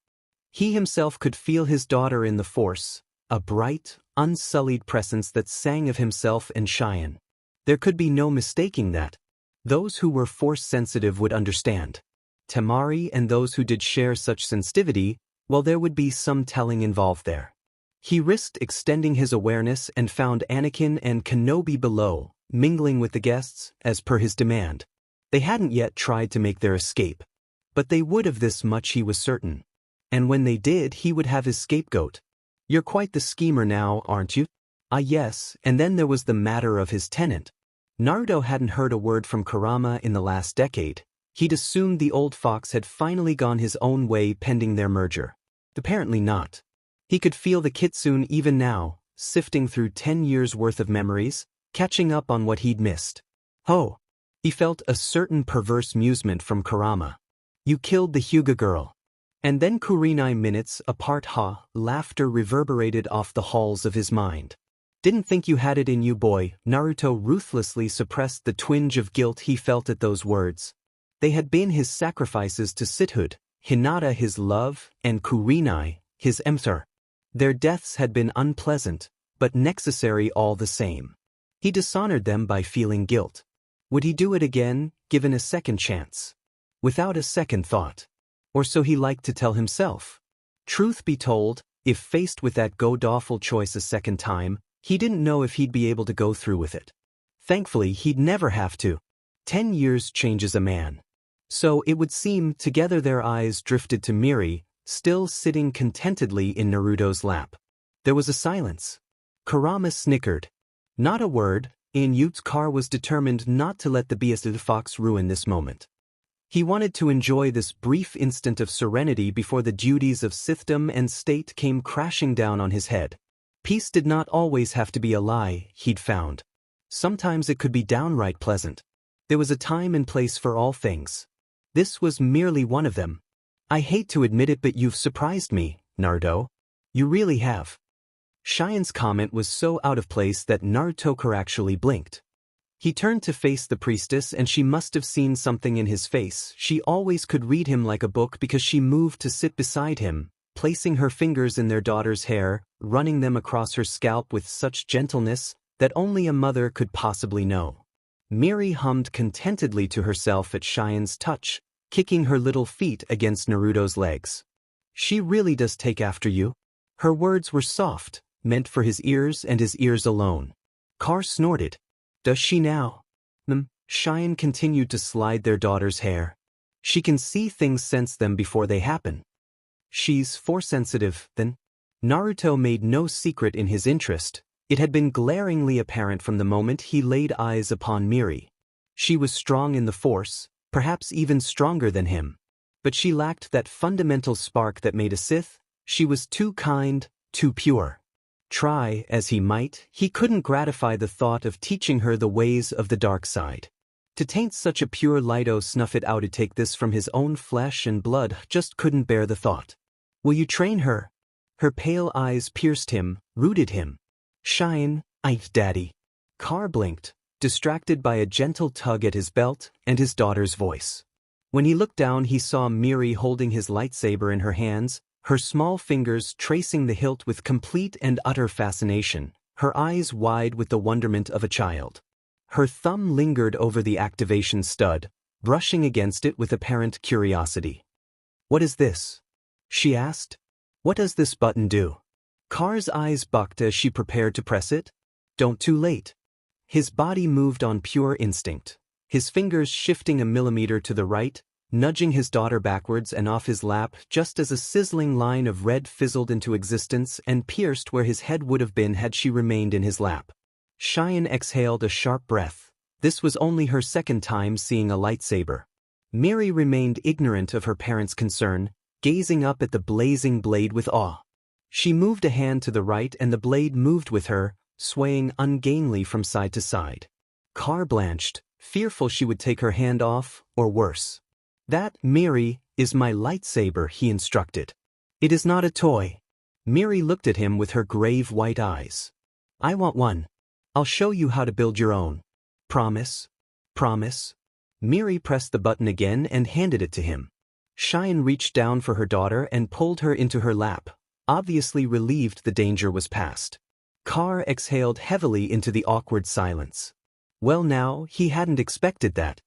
He himself could feel his daughter in the Force, a bright, unsullied presence that sang of himself and Cheyenne. There could be no mistaking that. Those who were Force-sensitive would understand. Tamari and those who did share such sensitivity, well, there would be some telling involved there. He risked extending his awareness and found Anakin and Kenobi below, mingling with the guests, as per his demand. They hadn't yet tried to make their escape. But they would, of this much he was certain. And when they did, he would have his scapegoat. You're quite the schemer now, aren't you? Ah yes, and then there was the matter of his tenant. Naruto hadn't heard a word from Kurama in the last decade. He'd assumed the old fox had finally gone his own way pending their merger. Apparently not. He could feel the kitsune even now, sifting through 10 years' worth of memories, catching up on what he'd missed. Oh! He felt a certain perverse amusement from Kurama. You killed the Hyuga girl. And then Kurenai minutes apart laughter reverberated off the halls of his mind. Didn't think you had it in you, boy. Naruto ruthlessly suppressed the twinge of guilt he felt at those words. They had been his sacrifices to Sithood, Hinata his love, and Kurenai, his emperor. Their deaths had been unpleasant, but necessary all the same. He dishonored them by feeling guilt. Would he do it again, given a second chance? Without a second thought. Or so he liked to tell himself. Truth be told, if faced with that god-awful choice a second time, he didn't know if he'd be able to go through with it. Thankfully, he'd never have to. 10 years changes a man. So it would seem together their eyes drifted to Miri, still sitting contentedly in Naruto's lap. There was a silence. Kurama snickered. Not a word. Car was determined not to let the beasted fox ruin this moment. He wanted to enjoy this brief instant of serenity before the duties of Sithdom and state came crashing down on his head. Peace did not always have to be a lie, he'd found. Sometimes it could be downright pleasant. There was a time and place for all things. This was merely one of them. I hate to admit it, but you've surprised me, Naruto. You really have. Shien's comment was so out of place that Naruto actually blinked. He turned to face the priestess and she must have seen something in his face. She always could read him like a book because she moved to sit beside him, placing her fingers in their daughter's hair, running them across her scalp with such gentleness that only a mother could possibly know. Miri hummed contentedly to herself at Shien's touch, kicking her little feet against Naruto's legs. She really does take after you. Her words were soft, meant for his ears and his ears alone. Car snorted. Does she now? Shien continued to slide their daughter's hair. She can see things, sense them before they happen. She's Force-sensitive, then? Naruto made no secret in his interest. It had been glaringly apparent from the moment he laid eyes upon Miri. She was strong in the Force, perhaps even stronger than him. But she lacked that fundamental spark that made a Sith. She was too kind, too pure. Try as he might, he couldn't gratify the thought of teaching her the ways of the dark side. To taint such a pure light, snuff it out, to take this from his own flesh and blood, just couldn't bear the thought. Will you train her? Her pale eyes pierced him, rooted him. Shien, Daddy. Car blinked, distracted by a gentle tug at his belt and his daughter's voice. When he looked down, he saw Miri holding his lightsaber in her hands, her small fingers tracing the hilt with complete and utter fascination, her eyes wide with the wonderment of a child. Her thumb lingered over the activation stud, brushing against it with apparent curiosity. What is this? She asked. What does this button do? Car's eyes bucked as she prepared to press it. Don't too late. His body moved on pure instinct, his fingers shifting a millimeter to the right, nudging his daughter backwards and off his lap just as a sizzling line of red fizzled into existence and pierced where his head would have been had she remained in his lap. Shien exhaled a sharp breath. This was only her second time seeing a lightsaber. Miri remained ignorant of her parents' concern, gazing up at the blazing blade with awe. She moved a hand to the right and the blade moved with her, swaying ungainly from side to side. Car blanched, fearful she would take her hand off, or worse. That, Miri, is my lightsaber, he instructed. It is not a toy. Miri looked at him with her grave white eyes. I want one. I'll show you how to build your own. Promise? Promise? Miri pressed the button again and handed it to him. Shien reached down for her daughter and pulled her into her lap, obviously relieved the danger was past. Car exhaled heavily into the awkward silence. Well now, he hadn't expected that.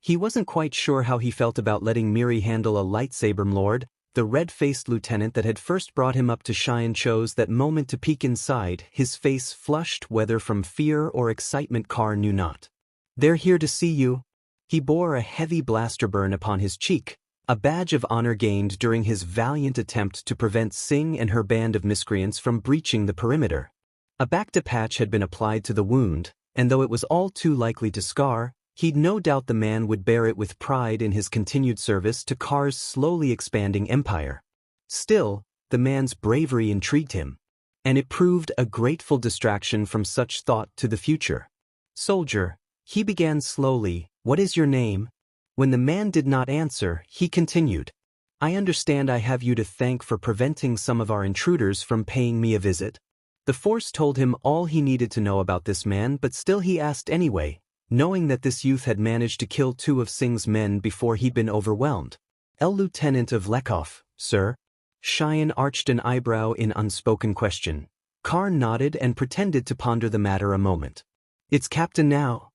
He wasn't quite sure how he felt about letting Miri handle a lightsaber. Lord, the red-faced lieutenant that had first brought him up to Shien chose that moment to peek inside, his face flushed whether from fear or excitement Car knew not. They're here to see you. He bore a heavy blaster burn upon his cheek, a badge of honor gained during his valiant attempt to prevent Singh and her band of miscreants from breaching the perimeter. A Bacta patch had been applied to the wound, and though it was all too likely to scar, he'd no doubt the man would bear it with pride in his continued service to Car's slowly expanding empire. Still, the man's bravery intrigued him, and it proved a grateful distraction from such thought to the future. "Soldier," he began slowly, "what is your name?" When the man did not answer, he continued, "I understand I have you to thank for preventing some of our intruders from paying me a visit." The force told him all he needed to know about this man, but still he asked anyway, knowing that this youth had managed to kill 2 of Singh's men before he'd been overwhelmed. "Lieutenant of Lekov, sir." Cheyenne arched an eyebrow in unspoken question. Car nodded and pretended to ponder the matter a moment. "It's Captain now."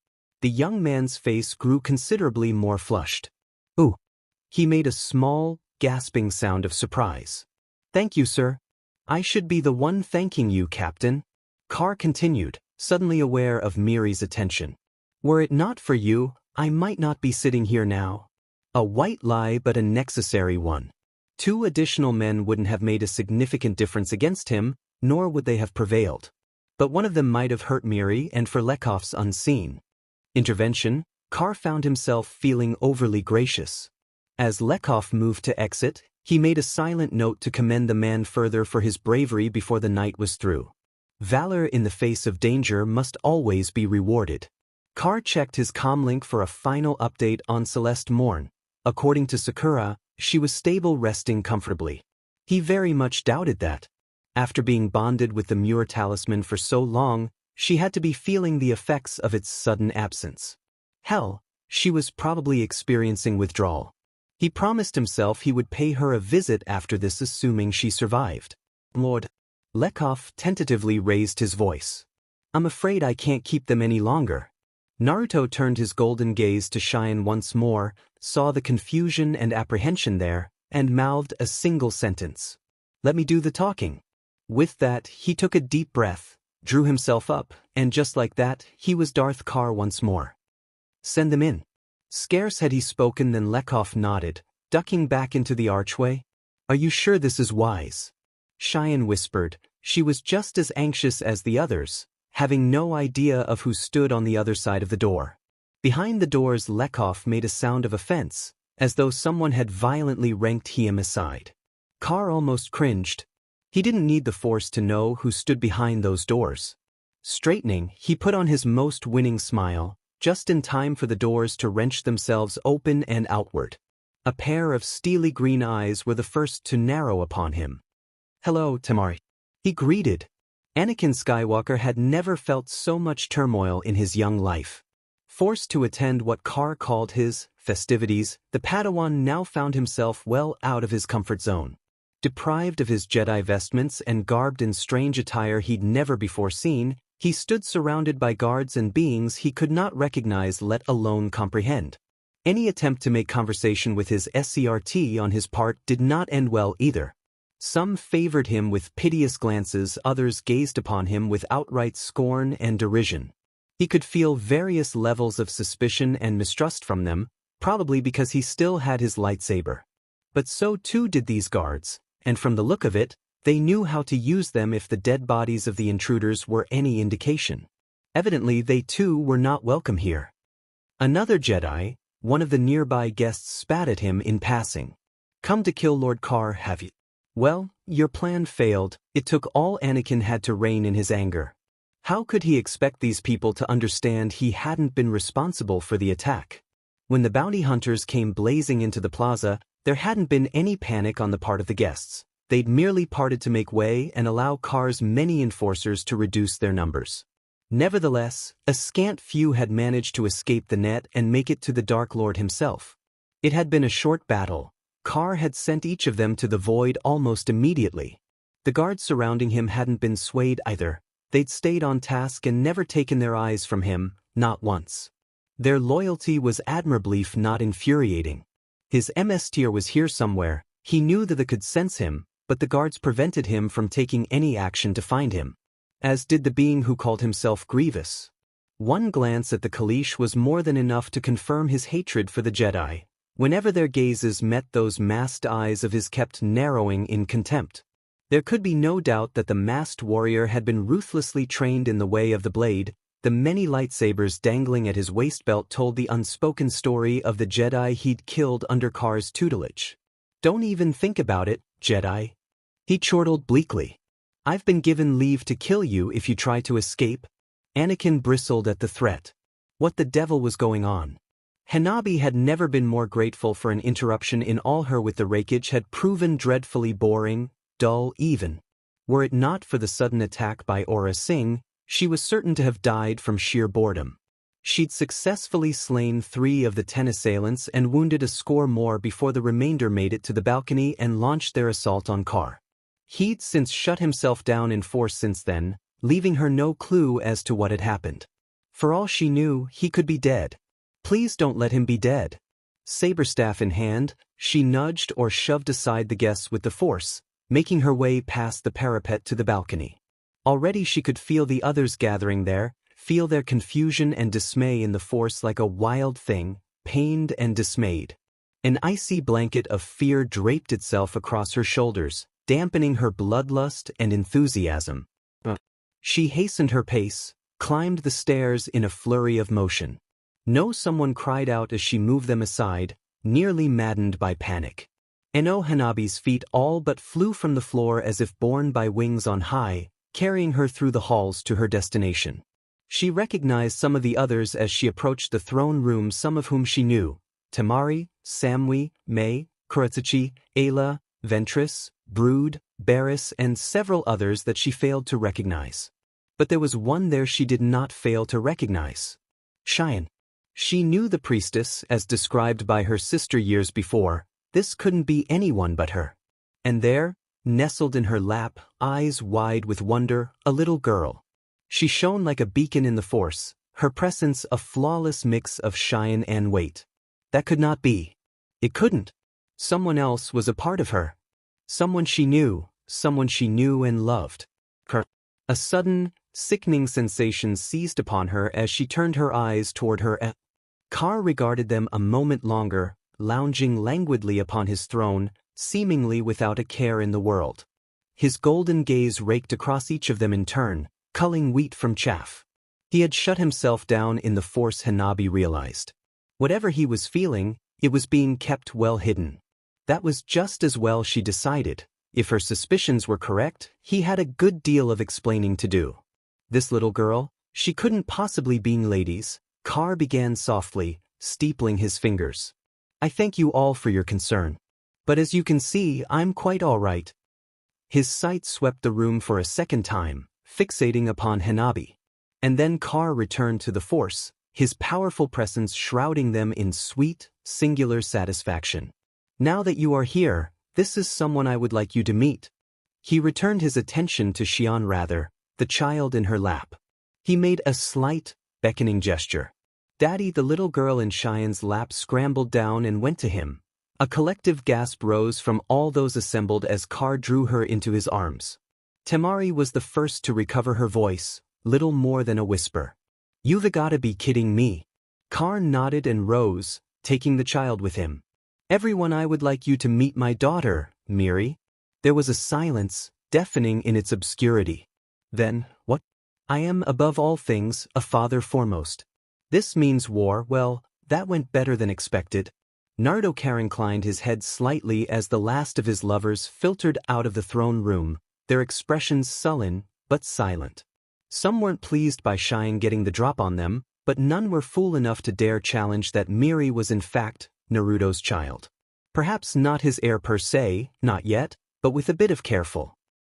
The young man's face grew considerably more flushed. "Ooh." He made a small, gasping sound of surprise. "Thank you, sir. I should be the one thanking you, Captain." Car continued, suddenly aware of Miri's attention. "Were it not for you, I might not be sitting here now." A white lie, but a necessary one. 2 additional men wouldn't have made a significant difference against him, nor would they have prevailed. But one of them might have hurt Miri, and for Lekov's unseen intervention, Car found himself feeling overly gracious. As Lekov moved to exit, he made a silent note to commend the man further for his bravery before the night was through. Valor in the face of danger must always be rewarded. Car checked his comlink for a final update on Celeste Morn. According to Sakura, she was stable, resting comfortably. He very much doubted that. After being bonded with the Muir talisman for so long, she had to be feeling the effects of its sudden absence. Hell, she was probably experiencing withdrawal. He promised himself he would pay her a visit after this, assuming she survived. "Lord." Lekov tentatively raised his voice. "I'm afraid I can't keep them any longer." Naruto turned his golden gaze to Cheyenne once more, saw the confusion and apprehension there, and mouthed a single sentence. "Let me do the talking." With that, he took a deep breath, drew himself up, and just like that, he was Darth Car once more. "Send them in." Scarce had he spoken than Lekov nodded, ducking back into the archway. "Are you sure this is wise?" Cheyenne whispered. She was just as anxious as the others, having no idea of who stood on the other side of the door. Behind the doors, Lekov made a sound of offense, as though someone had violently yanked him aside. Car almost cringed. He didn't need the force to know who stood behind those doors. Straightening, he put on his most winning smile, just in time for the doors to wrench themselves open and outward. A pair of steely green eyes were the first to narrow upon him. "Hello, Tamari," he greeted. Anakin Skywalker had never felt so much turmoil in his young life. Forced to attend what Car called his festivities, the Padawan now found himself well out of his comfort zone. Deprived of his Jedi vestments and garbed in strange attire he'd never before seen, he stood surrounded by guards and beings he could not recognize, let alone comprehend. Any attempt to make conversation with his SCRT on his part did not end well either. Some favored him with piteous glances, others gazed upon him with outright scorn and derision. He could feel various levels of suspicion and mistrust from them, probably because he still had his lightsaber. But so too did these guards, and from the look of it, they knew how to use them if the dead bodies of the intruders were any indication. Evidently they too were not welcome here. Another Jedi, one of the nearby guests, spat at him in passing. "Come to kill Lord Car, have you? Well, your plan failed." It took all Anakin had to rein in his anger. How could he expect these people to understand he hadn't been responsible for the attack? When the bounty hunters came blazing into the plaza, there hadn't been any panic on the part of the guests. They'd merely parted to make way and allow Car's many enforcers to reduce their numbers. Nevertheless, a scant few had managed to escape the net and make it to the Dark Lord himself. It had been a short battle. Car had sent each of them to the void almost immediately. The guards surrounding him hadn't been swayed either. They'd stayed on task and never taken their eyes from him, not once. Their loyalty was admirably, if not infuriating. His MS tier was here somewhere. He knew that they could sense him, but the guards prevented him from taking any action to find him. As did the being who called himself Grievous. One glance at the Kalish was more than enough to confirm his hatred for the Jedi. Whenever their gazes met, those masked eyes of his kept narrowing in contempt. There could be no doubt that the masked warrior had been ruthlessly trained in the way of the blade. The many lightsabers dangling at his waist belt told the unspoken story of the Jedi he'd killed under Kar's tutelage. "Don't even think about it, Jedi," he chortled bleakly. "I've been given leave to kill you if you try to escape." Anakin bristled at the threat. What the devil was going on? Hanabi had never been more grateful for an interruption in all. Her with the rakage had proven dreadfully boring, dull even. Were it not for the sudden attack by Aura Singh, she was certain to have died from sheer boredom. She'd successfully slain 3 of the 10 assailants and wounded a score more before the remainder made it to the balcony and launched their assault on Kar. He'd since shut himself down in force since then, leaving her no clue as to what had happened. For all she knew, he could be dead. Please don't let him be dead. Saber-staff in hand, she nudged or shoved aside the guests with the force, making her way past the parapet to the balcony. Already she could feel the others gathering there, feel their confusion and dismay in the force like a wild thing, pained and dismayed. An icy blanket of fear draped itself across her shoulders, dampening her bloodlust and enthusiasm. She hastened her pace, climbed the stairs in a flurry of motion. No, someone cried out as she moved them aside, nearly maddened by panic. Hanabi's feet all but flew from the floor as if borne by wings on high, carrying her through the halls to her destination. She recognized some of the others as she approached the throne room, some of whom she knew: Tamari, Samui, May, Kuratsuchi, Ayla, Ventress, Brood, Barris, and several others that she failed to recognize. But there was one there she did not fail to recognize: Cheyenne. She knew the priestess, as described by her sister years before. This couldn't be anyone but her. And there, nestled in her lap, eyes wide with wonder, a little girl. She shone like a beacon in the force, her presence a flawless mix of shine and weight. That could not be. It couldn't. Someone else was a part of her. Someone she knew and loved. A sudden, sickening sensation seized upon her as she turned her eyes toward her. Kar regarded them a moment longer, lounging languidly upon his throne, seemingly without a care in the world. His golden gaze raked across each of them in turn, culling wheat from chaff. He had shut himself down in the force. Hanabi realized. Whatever he was feeling, it was being kept well hidden. That was just as well, she decided. If her suspicions were correct, he had a good deal of explaining to do. This little girl, she couldn't possibly be ladies. Kar began softly, steepling his fingers. "I thank you all for your concern. But as you can see, I'm quite all right." His sight swept the room for a second time, fixating upon Hanabi. And then Kar returned to the force, his powerful presence shrouding them in sweet, singular satisfaction. "Now that you are here, this is someone I would like you to meet." He returned his attention to Xian, rather, the child in her lap. He made a slight, beckoning gesture. Daddy. The little girl in Cheyenne's lap scrambled down and went to him. A collective gasp rose from all those assembled as Kar drew her into his arms. Tamari was the first to recover her voice, little more than a whisper. "You've gotta be kidding me." Kar nodded and rose, taking the child with him. "Everyone, I would like you to meet my daughter, Miri." There was a silence, deafening in its obscurity. Then, "What?" "I am, above all things, a father foremost. This means war." "Well, that went better than expected." NarutoxHarem inclined his head slightly as the last of his lovers filtered out of the throne room, their expressions sullen, but silent. Some weren't pleased by Cheyenne getting the drop on them, but none were fool enough to dare challenge that Miri was in fact Naruto's child. Perhaps not his heir per se, not yet, but with a bit of careful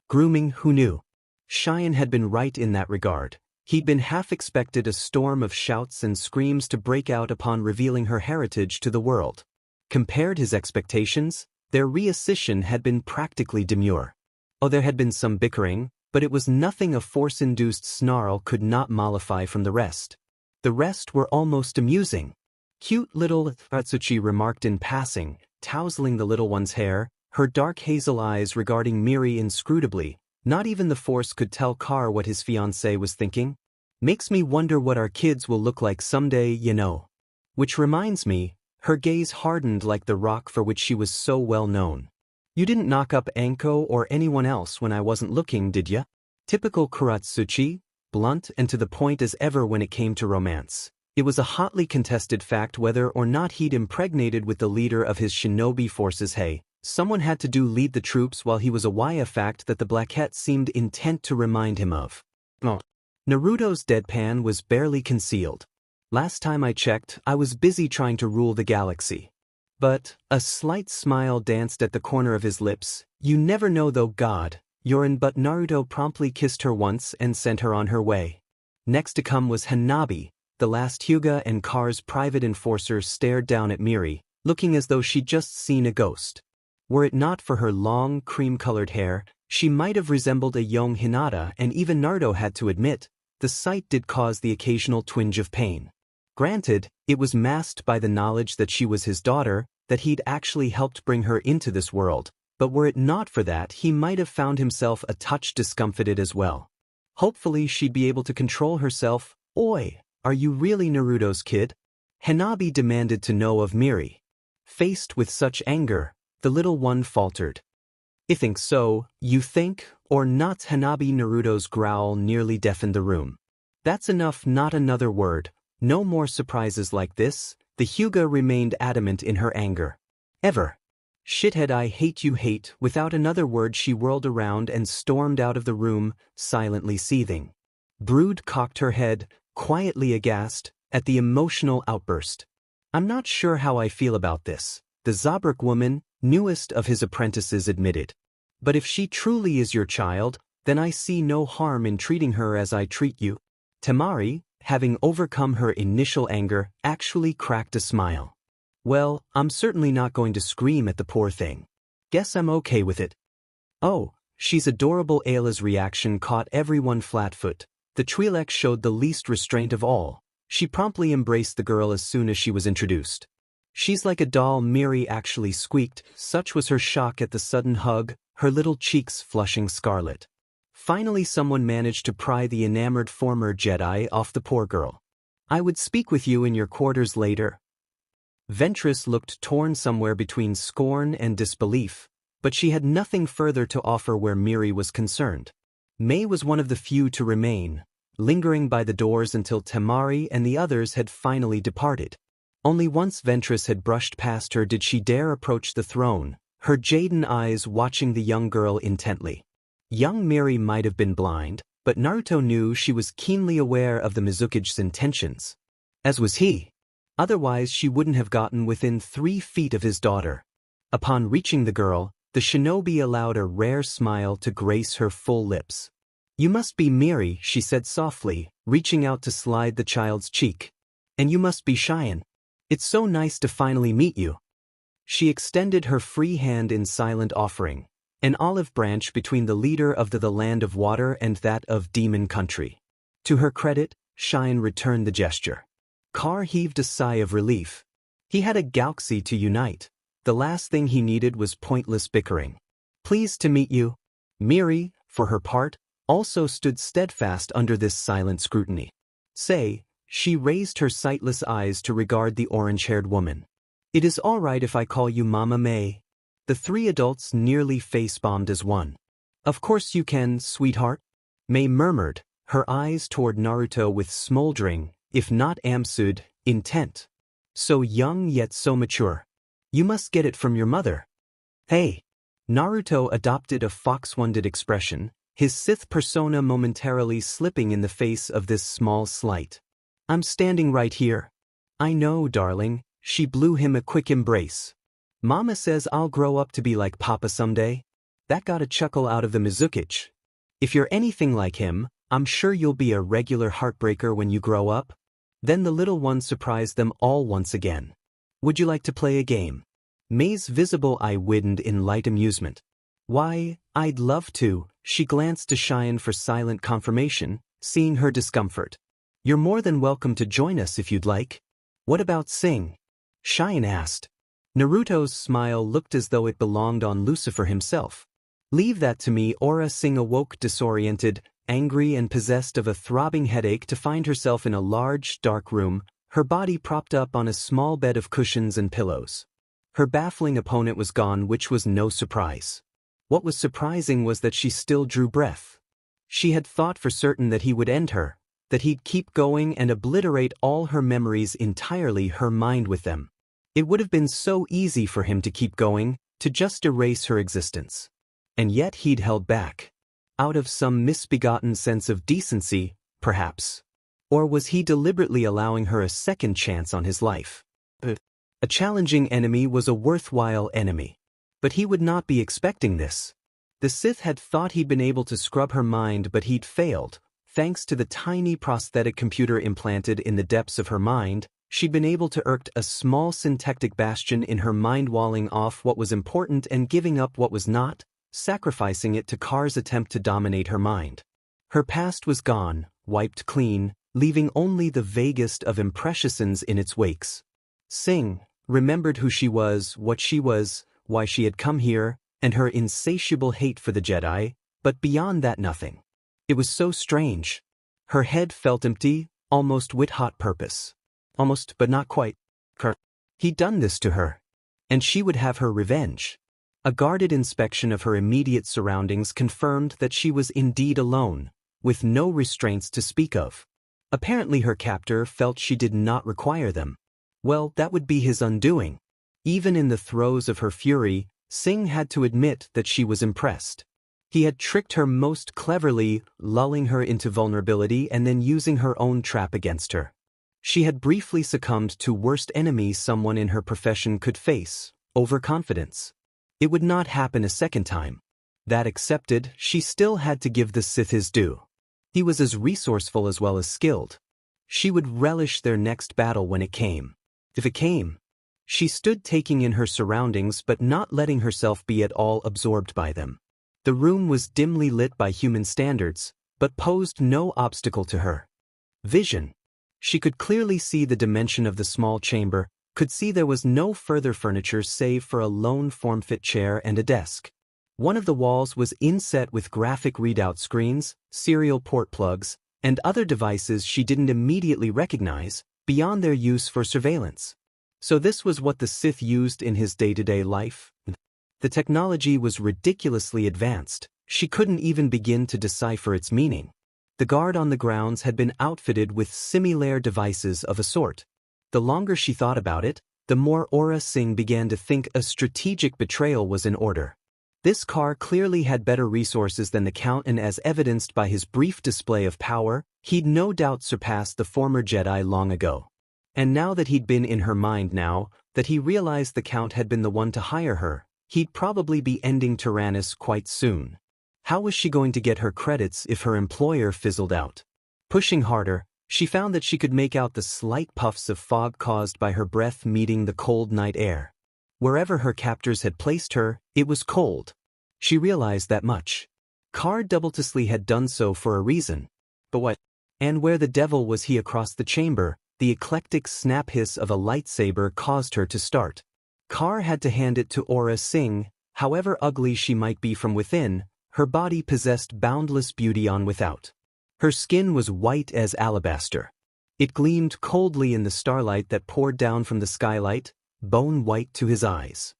grooming, who knew? Cheyenne had been right in that regard. He'd been half expected a storm of shouts and screams to break out upon revealing her heritage to the world. Compared his expectations, their reaccession had been practically demure. Oh, there had been some bickering, but it was nothing a force-induced snarl could not mollify from the rest. The rest were almost amusing. "Cute little," Atsuchi remarked in passing, tousling the little one's hair, her dark hazel eyes regarding Miri inscrutably. Not even the force could tell Kar what his fiancée was thinking. "Makes me wonder what our kids will look like someday, you know. Which reminds me, Her gaze hardened like the rock for which she was so well known. You didn't knock up Anko or anyone else when I wasn't looking, did ya? Typical Kuratsuchi, blunt and to the point as ever when it came to romance. It was a hotly contested fact whether or not he'd impregnated with the leader of his shinobi forces. Hey, someone had to lead the troops while he was away, a fact that the Blackette seemed intent to remind him of. Oh. Naruto's deadpan was barely concealed. Last time I checked, I was busy trying to rule the galaxy. But a slight smile danced at the corner of his lips. You never know though, God. But Naruto promptly kissed her once and sent her on her way. Next to come was Hanabi. The last Hyuga and Car's private enforcer stared down at Miri, looking as though she'd just seen a ghost. Were it not for her long, cream-colored hair, she might have resembled a young Hinata, and even Naruto had to admit, the sight did cause the occasional twinge of pain. Granted, it was masked by the knowledge that she was his daughter, that he'd actually helped bring her into this world, but were it not for that, he might have found himself a touch discomfited as well. Hopefully she'd be able to control herself. Oi, are you really Naruto's kid? Hanabi demanded to know of Miri. Faced with such anger, the little one faltered. I think so, you think, or not? Hanabi. Naruto's growl nearly deafened the room. That's enough, not another word. No more surprises like this. The Hyuga remained adamant in her anger. Ever. Shithead, I hate you. Hate. Without another word she whirled around and stormed out of the room, silently seething. Brood cocked her head, quietly aghast, at the emotional outburst. I'm not sure how I feel about this, the Zabrak woman, newest of his apprentices, admitted. But if she truly is your child, then I see no harm in treating her as I treat you. Temari, having overcome her initial anger, actually cracked a smile. Well, I'm certainly not going to scream at the poor thing. Guess I'm okay with it. Oh, she's adorable. Ayla's reaction caught everyone flat-foot. The Twi'lek showed the least restraint of all. She promptly embraced the girl as soon as she was introduced. She's like a doll, Miri actually squeaked. Such was her shock at the sudden hug, her little cheeks flushing scarlet. Finally someone managed to pry the enamored former Jedi off the poor girl. I would speak with you in your quarters later. Ventress looked torn somewhere between scorn and disbelief, but she had nothing further to offer where Miri was concerned. Mei was one of the few to remain, lingering by the doors until Temari and the others had finally departed. Only once Ventress had brushed past her did she dare approach the throne, her jaden eyes watching the young girl intently. Young Miri might have been blind, but Naruto knew she was keenly aware of the Mizukige's intentions. As was he. Otherwise she wouldn't have gotten within 3 feet of his daughter. Upon reaching the girl, the shinobi allowed a rare smile to grace her full lips. You must be Miri, she said softly, reaching out to slide the child's cheek. And you must be Cheyenne. It's so nice to finally meet you. She extended her free hand in silent offering, an olive branch between the leader of the Land of Water and that of Demon Country. To her credit, Cheyenne returned the gesture. Car heaved a sigh of relief. He had a galaxy to unite. The last thing he needed was pointless bickering. Pleased to meet you. Miri, for her part, also stood steadfast under this silent scrutiny. Say, she raised her sightless eyes to regard the orange-haired woman. It is all right if I call you Mama Mei. The 3 adults nearly face-bombed as one. Of course you can, sweetheart. Mei murmured, her eyes toward Naruto with smoldering, if not amsud, intent. So young yet so mature. You must get it from your mother. Hey. Naruto adopted a fox-winded expression, his Sith persona momentarily slipping in the face of this small slight. I'm standing right here. I know, darling. She blew him a quick embrace. Mama says I'll grow up to be like Papa someday. That got a chuckle out of the Mizukage. If you're anything like him, I'm sure you'll be a regular heartbreaker when you grow up. Then the little one surprised them all once again. Would you like to play a game? Mei's visible eye widened in light amusement. Why, I'd love to. She glanced to Cheyenne for silent confirmation, seeing her discomfort. You're more than welcome to join us if you'd like. What about sing? Cheyenne asked. Naruto's smile looked as though it belonged on Lucifer himself. Leave that to me. Aura Singh awoke disoriented, angry and possessed of a throbbing headache to find herself in a large, dark room, her body propped up on a small bed of cushions and pillows. Her baffling opponent was gone, which was no surprise. What was surprising was that she still drew breath. She had thought for certain that he would end her, that he'd keep going and obliterate all her memories entirely, her mind with them. It would have been so easy for him to keep going, to just erase her existence. And yet he'd held back. Out of some misbegotten sense of decency, perhaps. Or was he deliberately allowing her a second chance on his life? A challenging enemy was a worthwhile enemy. But he would not be expecting this. The Sith had thought he'd been able to scrub her mind, but he'd failed. Thanks to the tiny prosthetic computer implanted in the depths of her mind, she'd been able to erect a small syntactic bastion in her mind, walling off what was important and giving up what was not, sacrificing it to Car's attempt to dominate her mind. Her past was gone, wiped clean, leaving only the vaguest of impressions in its wakes. Sing remembered who she was, what she was, why she had come here, and her insatiable hate for the Jedi, but beyond that nothing. It was so strange. Her head felt empty, almost with hot purpose. Almost, but not quite. He'd done this to her. And she would have her revenge. A guarded inspection of her immediate surroundings confirmed that she was indeed alone, with no restraints to speak of. Apparently her captor felt she did not require them. Well, that would be his undoing. Even in the throes of her fury, Sing had to admit that she was impressed. He had tricked her most cleverly, lulling her into vulnerability and then using her own trap against her. She had briefly succumbed to worst enemy someone in her profession could face, overconfidence. It would not happen a second time. That accepted, she still had to give the Sith his due. He was as resourceful as well as skilled. She would relish their next battle when it came. If it came. She stood taking in her surroundings but not letting herself be at all absorbed by them. The room was dimly lit by human standards, but posed no obstacle to her vision. She could clearly see the dimension of the small chamber, could see there was no further furniture save for a lone form-fit chair and a desk. One of the walls was inset with graphic readout screens, serial port plugs, and other devices she didn't immediately recognize, beyond their use for surveillance. So this was what the Sith used in his day-to-day life? The technology was ridiculously advanced. She couldn't even begin to decipher its meaning. The guard on the grounds had been outfitted with similar devices of a sort. The longer she thought about it, the more Aura Singh began to think a strategic betrayal was in order. This car clearly had better resources than the Count, and as evidenced by his brief display of power, he'd no doubt surpassed the former Jedi long ago. And now that he'd been in her mind, now that he realized the Count had been the one to hire her, he'd probably be ending Tyrannus quite soon. How was she going to get her credits if her employer fizzled out? Pushing harder, she found that she could make out the slight puffs of fog caused by her breath meeting the cold night air. Wherever her captors had placed her, it was cold. She realized that much. Car Doubletously had done so for a reason. But what? And where the devil was he across the chamber? The eclectic snap hiss of a lightsaber caused her to start. Car had to hand it to Aura Singh. However ugly she might be from within, her body possessed boundless beauty on without. Her skin was white as alabaster. It gleamed coldly in the starlight that poured down from the skylight, bone white to his eyes.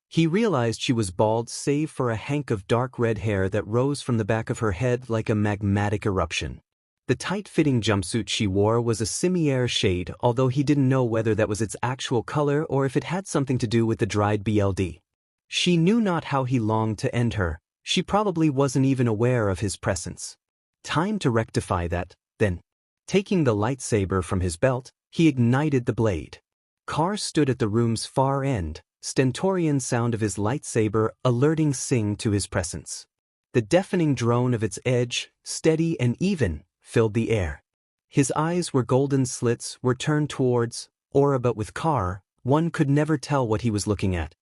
He realized she was bald save for a hank of dark red hair that rose from the back of her head like a magmatic eruption. The tight-fitting jumpsuit she wore was a similar shade, although he didn't know whether that was its actual color or if it had something to do with the dried BLD. She knew not how he longed to end her. She probably wasn't even aware of his presence. Time to rectify that, then. Taking the lightsaber from his belt, he ignited the blade. Car stood at the room's far end, stentorian sound of his lightsaber alerting Singh to his presence. The deafening drone of its edge, steady and even, filled the air. His eyes were golden slits were turned towards Aura, but with Car, one could never tell what he was looking at.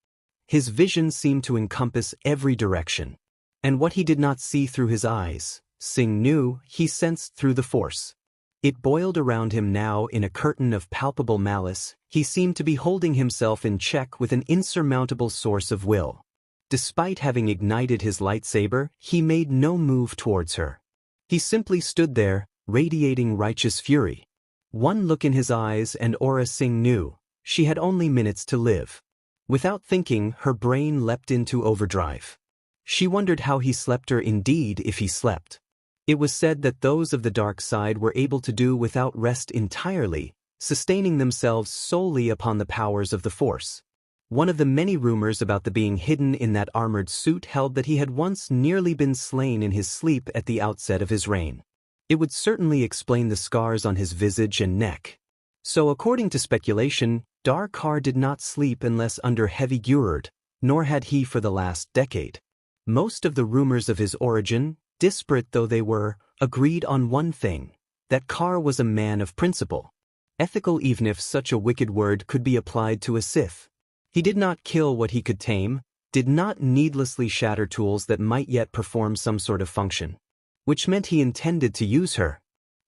His vision seemed to encompass every direction. And what he did not see through his eyes, Singh knew he sensed through the Force. It boiled around him now in a curtain of palpable malice. He seemed to be holding himself in check with an insurmountable source of will. Despite having ignited his lightsaber, he made no move towards her. He simply stood there, radiating righteous fury. One look in his eyes and Aura Singh knew she had only minutes to live. Without thinking, her brain leapt into overdrive. She wondered how he slept, or indeed if he slept. It was said that those of the dark side were able to do without rest entirely, sustaining themselves solely upon the powers of the Force. One of the many rumors about the being hidden in that armored suit held that he had once nearly been slain in his sleep at the outset of his reign. It would certainly explain the scars on his visage and neck. So according to speculation, Darkar did not sleep unless under heavy Gururd, nor had he for the last decade. Most of the rumors of his origin, disparate though they were, agreed on one thing, that Kar was a man of principle. Ethical, even if such a wicked word could be applied to a Sith. He did not kill what he could tame, did not needlessly shatter tools that might yet perform some sort of function. Which meant he intended to use her.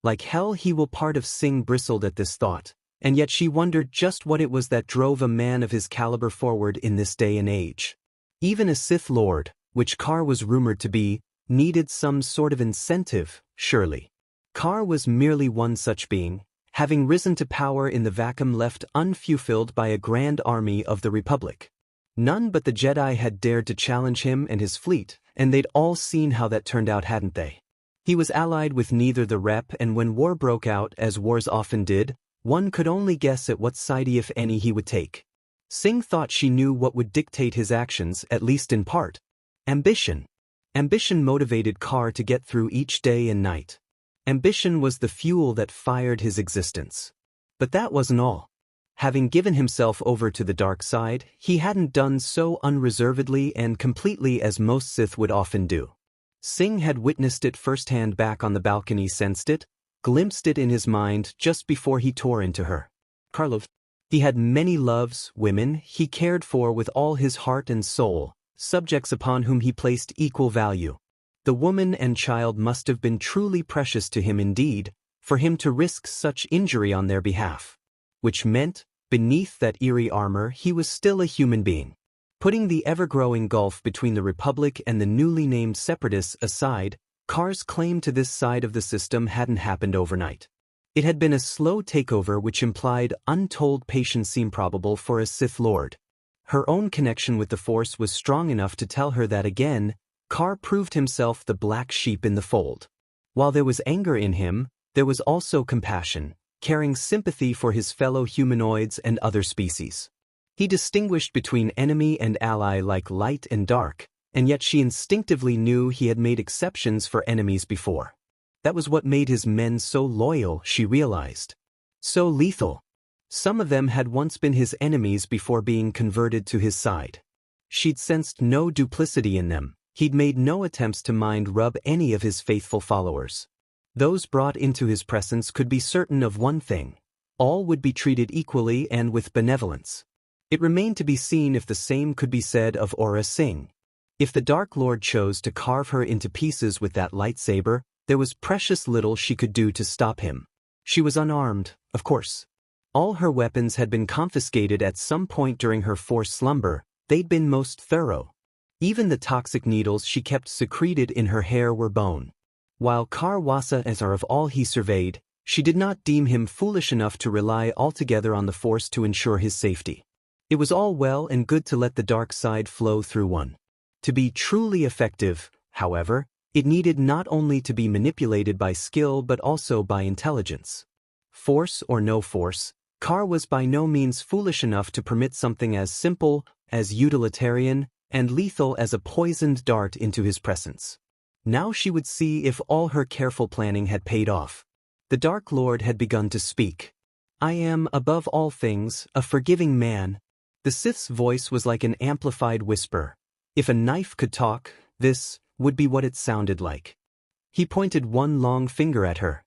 Like hell, he will. Part of Singh bristled at this thought, and yet she wondered just what it was that drove a man of his caliber forward in this day and age. Even a Sith Lord, which Kar was rumored to be, needed some sort of incentive, surely. Kar was merely one such being, having risen to power in the vacuum left unfulfilled by a grand army of the Republic. None but the Jedi had dared to challenge him and his fleet, and they'd all seen how that turned out, hadn't they? He was allied with neither the Rep, and when war broke out, as wars often did, one could only guess at what side, if any, he would take. Singh thought she knew what would dictate his actions, at least in part. Ambition. Ambition motivated Kar to get through each day and night. Ambition was the fuel that fired his existence. But that wasn't all. Having given himself over to the dark side, he hadn't done so unreservedly and completely as most Sith would often do. Singh had witnessed it firsthand back on the balcony, sensed it, glimpsed it in his mind just before he tore into her. Karlov. He had many loves, women he cared for with all his heart and soul, subjects upon whom he placed equal value. The woman and child must have been truly precious to him indeed, for him to risk such injury on their behalf. Which meant, beneath that eerie armor, he was still a human being. Putting the ever-growing gulf between the Republic and the newly named Separatists aside, Kar's claim to this side of the system hadn't happened overnight. It had been a slow takeover which implied untold patience seemed probable for a Sith Lord. Her own connection with the Force was strong enough to tell her that again, Kar proved himself the black sheep in the fold. While there was anger in him, there was also compassion, caring sympathy for his fellow humanoids and other species. He distinguished between enemy and ally like light and dark, and yet she instinctively knew he had made exceptions for enemies before. That was what made his men so loyal, she realized. So lethal. Some of them had once been his enemies before being converted to his side. She'd sensed no duplicity in them. He'd made no attempts to mind rub any of his faithful followers. Those brought into his presence could be certain of one thing: all would be treated equally and with benevolence. It remained to be seen if the same could be said of Aura Singh. If the Dark Lord chose to carve her into pieces with that lightsaber, there was precious little she could do to stop him. She was unarmed, of course. All her weapons had been confiscated at some point during her forced slumber. They'd been most thorough. Even the toxic needles she kept secreted in her hair were bone. While Kar Wasa as are of all he surveyed, she did not deem him foolish enough to rely altogether on the Force to ensure his safety. It was all well and good to let the dark side flow through one. To be truly effective, however, it needed not only to be manipulated by skill but also by intelligence. Force or no force, Kar was by no means foolish enough to permit something as simple, as utilitarian, and lethal as a poisoned dart into his presence. Now she would see if all her careful planning had paid off. The Dark Lord had begun to speak. "I am, above all things, a forgiving man." The Sith's voice was like an amplified whisper. If a knife could talk, this would be what it sounded like. He pointed one long finger at her.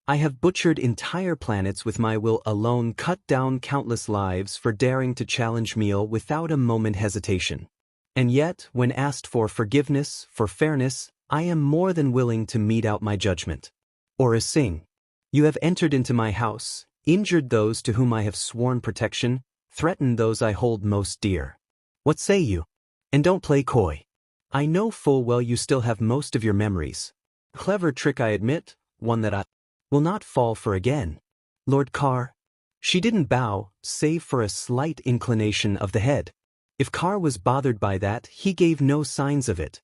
"I have butchered entire planets with my will alone, cut down countless lives for daring to challenge me without a moment hesitation. And yet, when asked for forgiveness, for fairness, I am more than willing to mete out my judgment. Aura Singh, you have entered into my house, injured those to whom I have sworn protection, threatened those I hold most dear. What say you? And don't play coy. I know full well you still have most of your memories. Clever trick, I admit, one that I will not fall for again. Lord Carr? She didn't bow, save for a slight inclination of the head. If Carr was bothered by that, he gave no signs of it.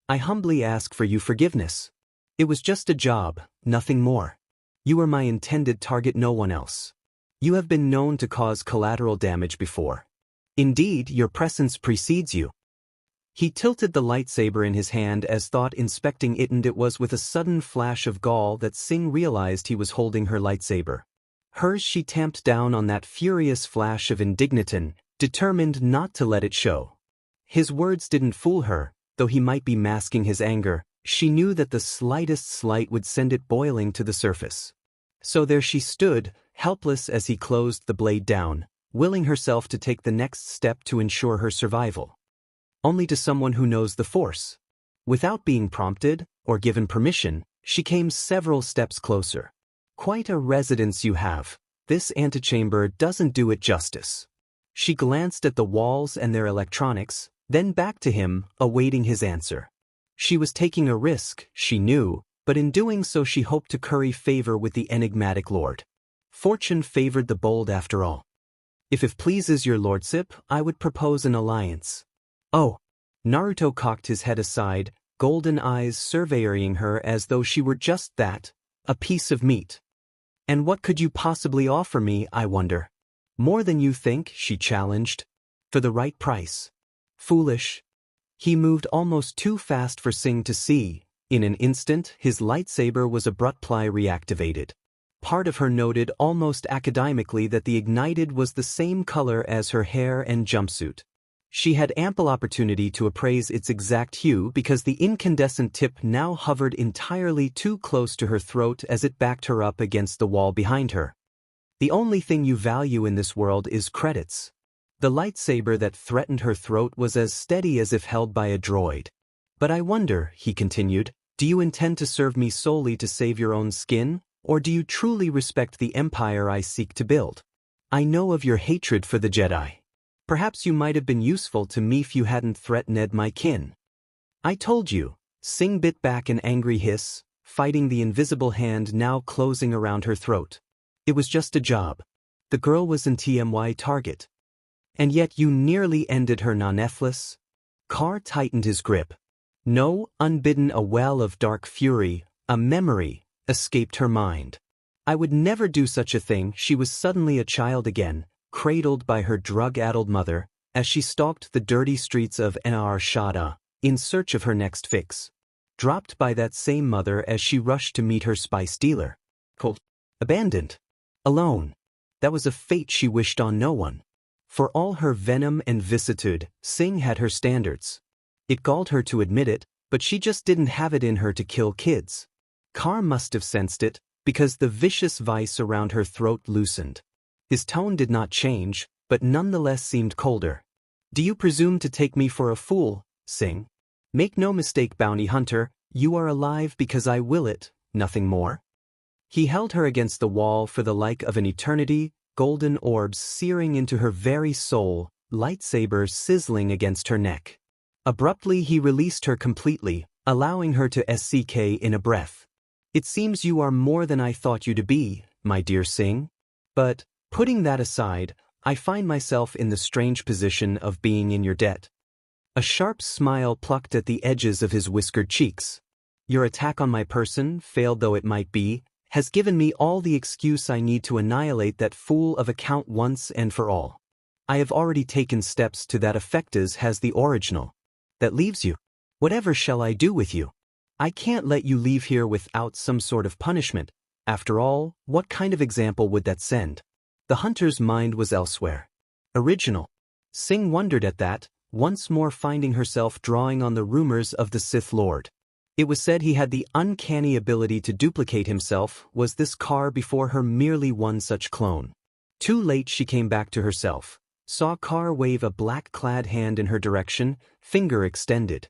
I humbly ask for your forgiveness. It was just a job, nothing more. You are my intended target, no one else. You have been known to cause collateral damage before. Indeed, your presence precedes you. He tilted the lightsaber in his hand as thought inspecting it, and it was with a sudden flash of gall that Sing realized he was holding her lightsaber. Hers, she tamped down on that furious flash of indignation, determined not to let it show. His words didn't fool her, though he might be masking his anger. She knew that the slightest slight would send it boiling to the surface. So there she stood, helpless as he closed the blade down, willing herself to take the next step to ensure her survival. Only to someone who knows the Force. Without being prompted, or given permission, she came several steps closer. Quite a residence you have. This antechamber doesn't do it justice. She glanced at the walls and their electronics, then back to him, awaiting his answer. She was taking a risk, she knew, but in doing so she hoped to curry favor with the enigmatic lord. Fortune favored the bold after all. If it pleases your lordship, I would propose an alliance. Oh. Naruto cocked his head aside, golden eyes surveying her as though she were just that, a piece of meat. And what could you possibly offer me, I wonder? More than you think, she challenged. For the right price. Foolish. He moved almost too fast for Sing to see. In an instant, his lightsaber was abruptly reactivated. Part of her noted almost academically that the ignited was the same color as her hair and jumpsuit. She had ample opportunity to appraise its exact hue because the incandescent tip now hovered entirely too close to her throat as it backed her up against the wall behind her. The only thing you value in this world is credits. The lightsaber that threatened her throat was as steady as if held by a droid. But I wonder, he continued, do you intend to serve me solely to save your own skin, or do you truly respect the empire I seek to build? I know of your hatred for the Jedi. Perhaps you might have been useful to me if you hadn't threatened my kin. I told you, Sing bit back an angry hiss, fighting the invisible hand now closing around her throat. It was just a job. The girl was an TMY target. And yet you nearly ended her non-ethless. Carr tightened his grip. No, unbidden a well of dark fury, a memory, escaped her mind. I would never do such a thing. She was suddenly a child again, cradled by her drug-addled mother, as she stalked the dirty streets of Shada, in search of her next fix. Dropped by that same mother as she rushed to meet her spice dealer. Cold. Abandoned. Alone. That was a fate she wished on no one. For all her venom and vicissitude, Sing had her standards. It galled her to admit it, but she just didn't have it in her to kill kids. Carr must have sensed it, because the vicious vice around her throat loosened. His tone did not change, but nonetheless seemed colder. Do you presume to take me for a fool, Sing? Make no mistake, bounty hunter, you are alive because I will it, nothing more. He held her against the wall for the like of an eternity, golden orbs searing into her very soul, lightsaber sizzling against her neck. Abruptly he released her completely, allowing her to SCK in a breath. It seems you are more than I thought you to be, my dear Sing. But, putting that aside, I find myself in the strange position of being in your debt. A sharp smile plucked at the edges of his whiskered cheeks. Your attack on my person, failed though it might be, has given me all the excuse I need to annihilate that fool of a count once and for all. I have already taken steps to that effect, as has the original. That leaves you. Whatever shall I do with you? I can't let you leave here without some sort of punishment. After all, what kind of example would that send? The hunter's mind was elsewhere. Original. Sing wondered at that, once more finding herself drawing on the rumors of the Sith Lord. It was said he had the uncanny ability to duplicate himself. Was this Carr before her merely one such clone? Too late she came back to herself. Saw Carr wave a black-clad hand in her direction, finger extended.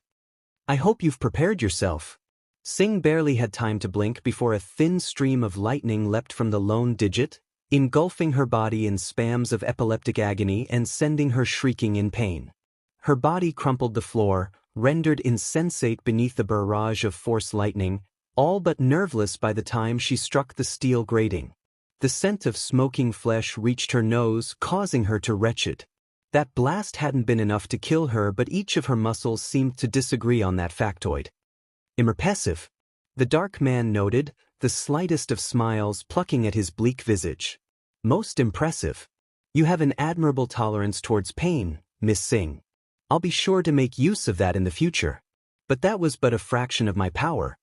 I hope you've prepared yourself. Sing barely had time to blink before a thin stream of lightning leapt from the lone digit, engulfing her body in spasms of epileptic agony and sending her shrieking in pain. Her body crumpled the floor, rendered insensate beneath the barrage of force lightning, all but nerveless by the time she struck the steel grating. The scent of smoking flesh reached her nose, causing her to retched. That blast hadn't been enough to kill her, but each of her muscles seemed to disagree on that factoid. Impressive, the dark man noted, the slightest of smiles plucking at his bleak visage. Most impressive. You have an admirable tolerance towards pain, Miss Singh. I'll be sure to make use of that in the future. But that was but a fraction of my power.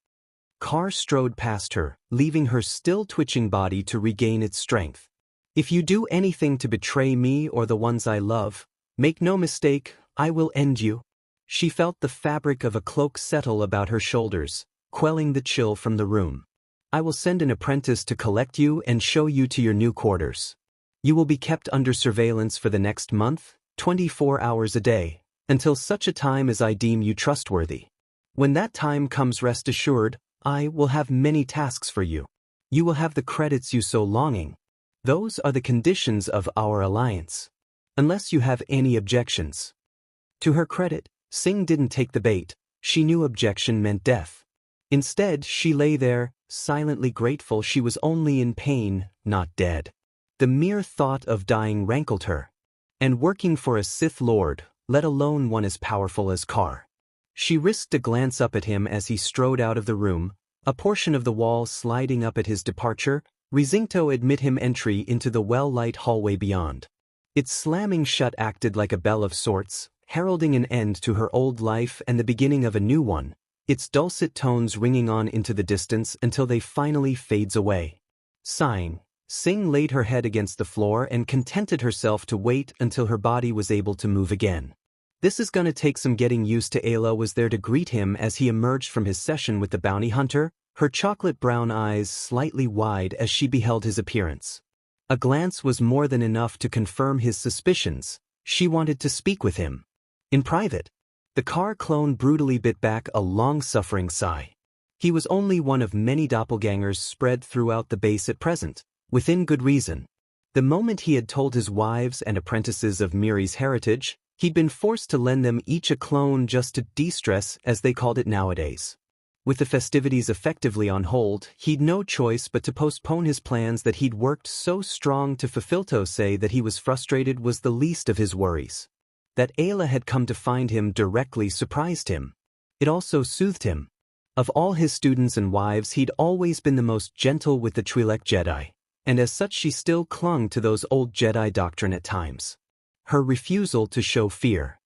Carr strode past her, leaving her still twitching body to regain its strength. If you do anything to betray me or the ones I love, make no mistake, I will end you. She felt the fabric of a cloak settle about her shoulders, quelling the chill from the room. I will send an apprentice to collect you and show you to your new quarters. You will be kept under surveillance for the next month, 24 hours a day, until such a time as I deem you trustworthy. When that time comes, rest assured, I will have many tasks for you. You will have the credits you so longing. Those are the conditions of our alliance. Unless you have any objections. To her credit, Singh didn't take the bait. She knew objection meant death. Instead, she lay there, silently grateful she was only in pain, not dead. The mere thought of dying rankled her. And working for a Sith Lord, let alone one as powerful as Carr. She risked a glance up at him as he strode out of the room, a portion of the wall sliding up at his departure, Rizinto admit him entry into the well-lit hallway beyond. Its slamming shut acted like a bell of sorts, heralding an end to her old life and the beginning of a new one, its dulcet tones ringing on into the distance until they finally fades away. Sighing, Singh laid her head against the floor and contented herself to wait until her body was able to move again. This is gonna take some getting used to. Ayla was there to greet him as he emerged from his session with the bounty hunter, her chocolate brown eyes slightly wide as she beheld his appearance. A glance was more than enough to confirm his suspicions. She wanted to speak with him. In private. The Carr clone brutally bit back a long-suffering sigh. He was only one of many doppelgangers spread throughout the base at present, within good reason. The moment he had told his wives and apprentices of Miri's heritage, he'd been forced to lend them each a clone just to de-stress, as they called it nowadays. With the festivities effectively on hold, he'd no choice but to postpone his plans that he'd worked so strong to fulfill. To say that he was frustrated was the least of his worries. That Ayla had come to find him directly surprised him. It also soothed him. Of all his students and wives, he'd always been the most gentle with the Twi'lek Jedi, and as such she still clung to those old Jedi doctrine at times. Her refusal to show fear.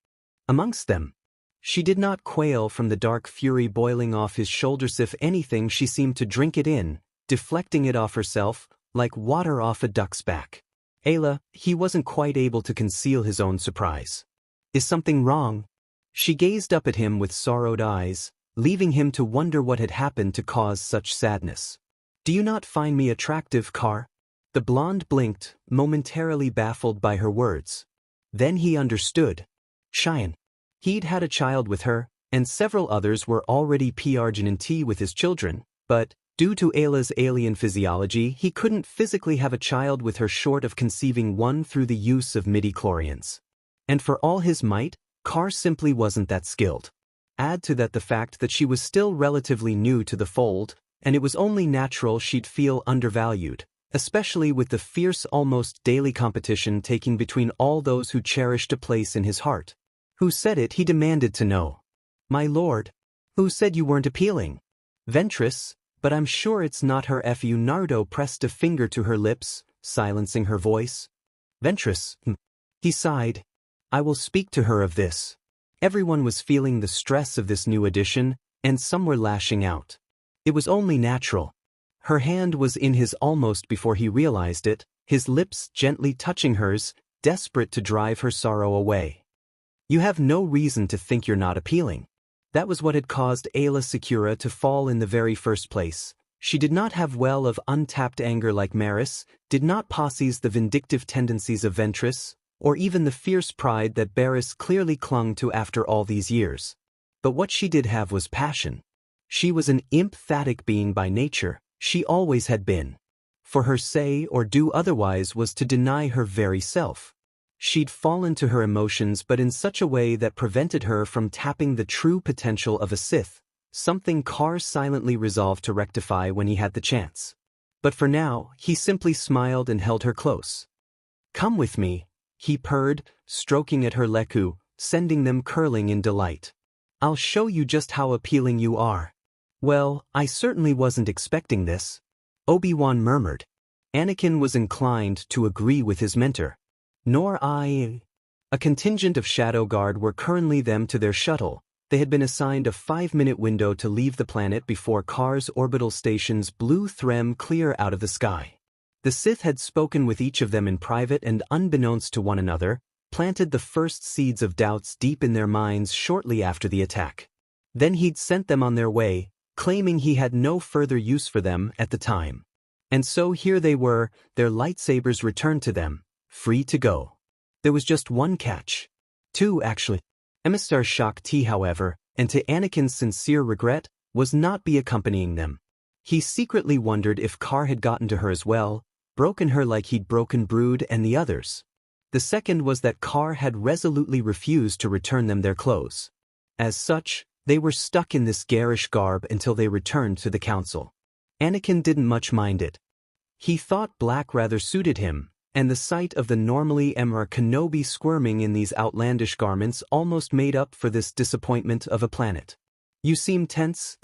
Amongst them, she did not quail from the dark fury boiling off his shoulders. If anything, she seemed to drink it in, deflecting it off herself, like water off a duck's back. Ayla, he wasn't quite able to conceal his own surprise. Is something wrong? She gazed up at him with sorrowed eyes, leaving him to wonder what had happened to cause such sadness. Do you not find me attractive, Carr? The blonde blinked, momentarily baffled by her words. Then he understood. Cheyenne. He'd had a child with her, and several others were already pregnant with his children, but, due to Ayla's alien physiology, he couldn't physically have a child with her short of conceiving one through the use of midichlorians. And for all his might, Carr simply wasn't that skilled. Add to that the fact that she was still relatively new to the fold, and it was only natural she'd feel undervalued, especially with the fierce, almost daily competition taking between all those who cherished a place in his heart. Who said it? He demanded to know. My lord. Who said you weren't appealing? Ventress, but I'm sure it's not her. Fu. Naruto pressed a finger to her lips, silencing her voice. Ventress. He sighed. I will speak to her of this. Everyone was feeling the stress of this new addition, and some were lashing out. It was only natural. Her hand was in his almost before he realized it, his lips gently touching hers, desperate to drive her sorrow away. You have no reason to think you're not appealing. That was what had caused Ayla Secura to fall in the very first place. She did not have well of untapped anger like Maris, did not possess the vindictive tendencies of Ventress, or even the fierce pride that Barris clearly clung to after all these years. But what she did have was passion. She was an emphatic being by nature, she always had been. For her say or do otherwise was to deny her very self. She'd fallen to her emotions, but in such a way that prevented her from tapping the true potential of a Sith, something Carr silently resolved to rectify when he had the chance. But for now, he simply smiled and held her close. "Come with me," he purred, stroking at her leku, sending them curling in delight. "I'll show you just how appealing you are." "Well, I certainly wasn't expecting this," Obi-Wan murmured. Anakin was inclined to agree with his mentor. "Nor I." A contingent of Shadow Guard were currently them to their shuttle. They had been assigned a 5-minute window to leave the planet before Kar's orbital stations blew Threm clear out of the sky. The Sith had spoken with each of them in private and, unbeknownst to one another, planted the first seeds of doubts deep in their minds shortly after the attack. Then he'd sent them on their way, claiming he had no further use for them at the time. And so here they were, their lightsabers returned to them, free to go. There was just one catch. Two, actually. Emissar Shak Ti, however, and to Anakin's sincere regret, was not be accompanying them. He secretly wondered if Kar had gotten to her as well, broken her like he'd broken Brood and the others. The second was that Kar had resolutely refused to return them their clothes. As such, they were stuck in this garish garb until they returned to the council. Anakin didn't much mind it. He thought black rather suited him, and the sight of the normally Emra Kenobi squirming in these outlandish garments almost made up for this disappointment of a planet. "You seem tense."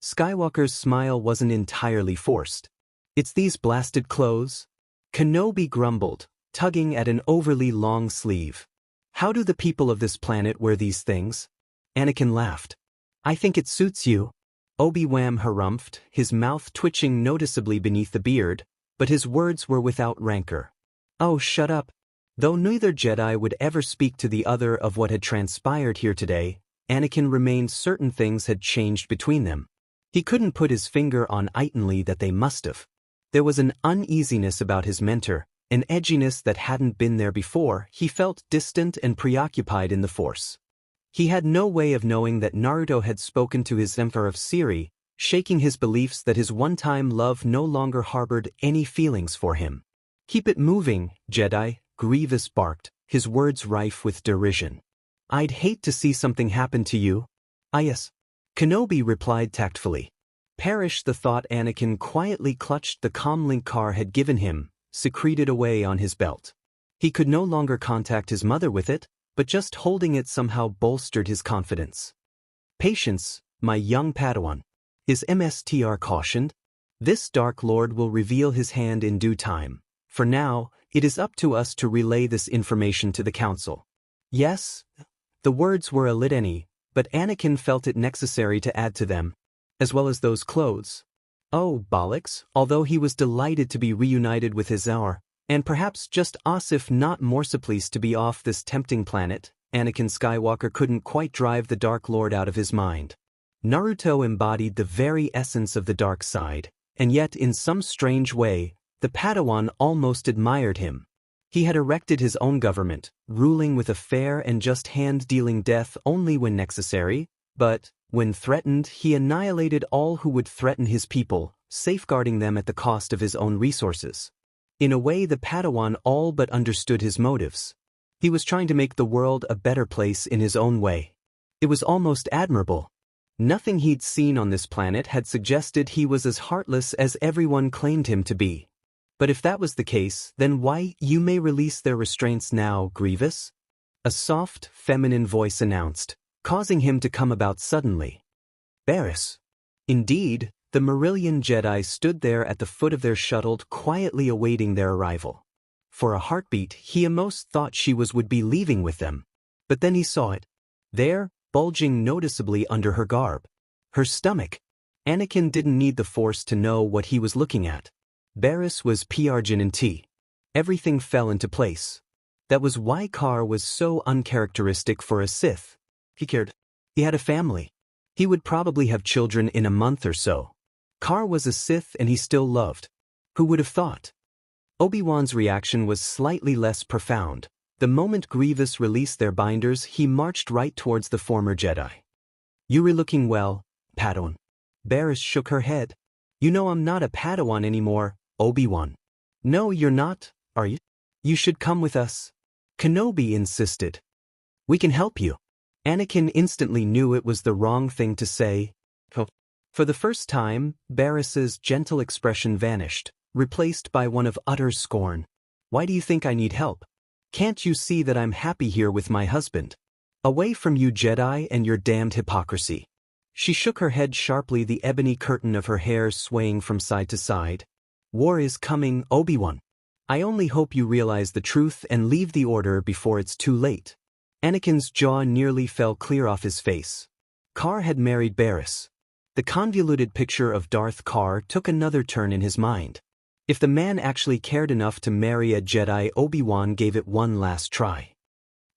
Skywalker's smile wasn't entirely forced. "It's these blasted clothes?" Kenobi grumbled, tugging at an overly long sleeve. "How do the people of this planet wear these things?" Anakin laughed. "I think it suits you." Obi-Wan harumphed, his mouth twitching noticeably beneath the beard, but his words were without rancor. "Oh, shut up." Though neither Jedi would ever speak to the other of what had transpired here today, Anakin remained certain things had changed between them. He couldn't put his finger on itly that they must have. There was an uneasiness about his mentor, an edginess that hadn't been there before. He felt distant and preoccupied in the Force. He had no way of knowing that Naruto had spoken to his Emperor of Siri, shaking his beliefs that his one-time love no longer harbored any feelings for him. "Keep it moving, Jedi," Grievous barked, his words rife with derision. "I'd hate to see something happen to you." "Ah yes," Kenobi replied tactfully. Perish the thought. Anakin quietly clutched the comlink Kar had given him, secreted away on his belt. He could no longer contact his mother with it, but just holding it somehow bolstered his confidence. "Patience, my young Padawan," his MSTR cautioned. "This Dark Lord will reveal his hand in due time. For now, it is up to us to relay this information to the Council." "Yes?" The words were a litany, but Anakin felt it necessary to add to them, "as well as those clothes." Oh, bollocks, although he was delighted to be reunited with his Zar, and perhaps just if not more pleased to be off this tempting planet, Anakin Skywalker couldn't quite drive the Dark Lord out of his mind. Naruto embodied the very essence of the dark side, and yet in some strange way, the Padawan almost admired him. He had erected his own government, ruling with a fair and just hand, dealing death only when necessary, but, when threatened, he annihilated all who would threaten his people, safeguarding them at the cost of his own resources. In a way, the Padawan all but understood his motives. He was trying to make the world a better place in his own way. It was almost admirable. Nothing he'd seen on this planet had suggested he was as heartless as everyone claimed him to be. But if that was the case, then why, "You may release their restraints now, Grievous," a soft, feminine voice announced, causing him to come about suddenly. Barris. Indeed, the Marillion Jedi stood there at the foot of their shuttle, quietly awaiting their arrival. For a heartbeat, he almost thought she would be leaving with them. But then he saw it. There, bulging noticeably under her garb. Her stomach. Anakin didn't need the Force to know what he was looking at. Barris was Piarjin and T. Everything fell into place. That was why Kar was so uncharacteristic for a Sith. He cared. He had a family. He would probably have children in a month or so. Kar was a Sith and he still loved. Who would have thought? Obi-Wan's reaction was slightly less profound. The moment Grievous released their binders, he marched right towards the former Jedi. "You were looking well, Padawan." Barris shook her head. "You know I'm not a Padawan anymore, Obi-Wan." "No, you're not, are you? You should come with us." Kenobi insisted. "We can help you." Anakin instantly knew it was the wrong thing to say. For the first time, Barris's gentle expression vanished, replaced by one of utter scorn. Why do you think I need help? Can't you see that I'm happy here with my husband? Away from you, Jedi, and your damned hypocrisy. She shook her head sharply, the ebony curtain of her hair swaying from side to side. War is coming, Obi-Wan. I only hope you realize the truth and leave the Order before it's too late. Anakin's jaw nearly fell clear off his face. Carr had married Barris. The convoluted picture of Darth Carr took another turn in his mind. If the man actually cared enough to marry a Jedi, Obi-Wan gave it one last try.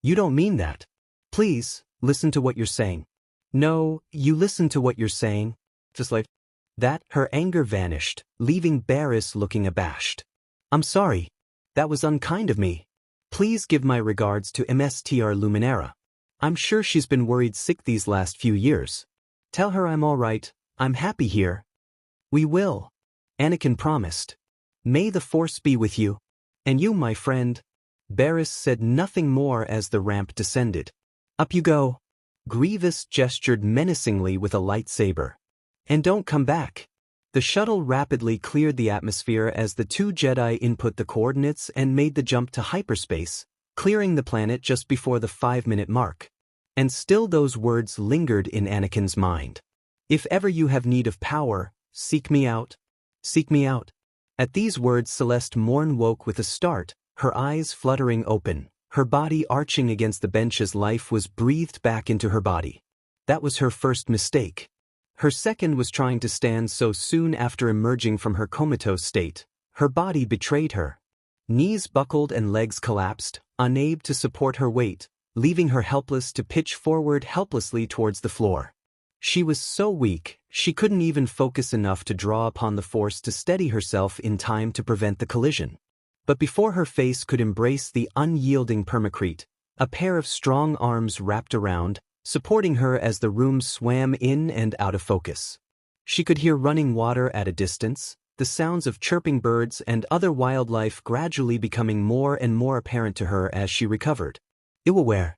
You don't mean that. Please, listen to what you're saying. No, you listen to what you're saying. Just like that, her anger vanished, leaving Barris looking abashed. I'm sorry. That was unkind of me. Please give my regards to Mstr Luminara. I'm sure she's been worried sick these last few years. Tell her I'm all right, I'm happy here. We will. Anakin promised. May the Force be with you. And you, my friend. Barris said nothing more as the ramp descended. Up you go. Grievous gestured menacingly with a lightsaber. And don't come back. The shuttle rapidly cleared the atmosphere as the two Jedi input the coordinates and made the jump to hyperspace, clearing the planet just before the 5-minute mark. And still those words lingered in Anakin's mind. If ever you have need of power, seek me out. Seek me out. At these words, Celeste Morn woke with a start, her eyes fluttering open, her body arching against the bench as life was breathed back into her body. That was her first mistake. Her second was trying to stand so soon after emerging from her comatose state. Her body betrayed her. Knees buckled and legs collapsed, unable to support her weight, leaving her helpless to pitch forward helplessly towards the floor. She was so weak, she couldn't even focus enough to draw upon the Force to steady herself in time to prevent the collision. But before her face could embrace the unyielding permacrete, a pair of strong arms wrapped around, supporting her as the room swam in and out of focus. She could hear running water at a distance, the sounds of chirping birds and other wildlife gradually becoming more and more apparent to her as she recovered. Iwaware.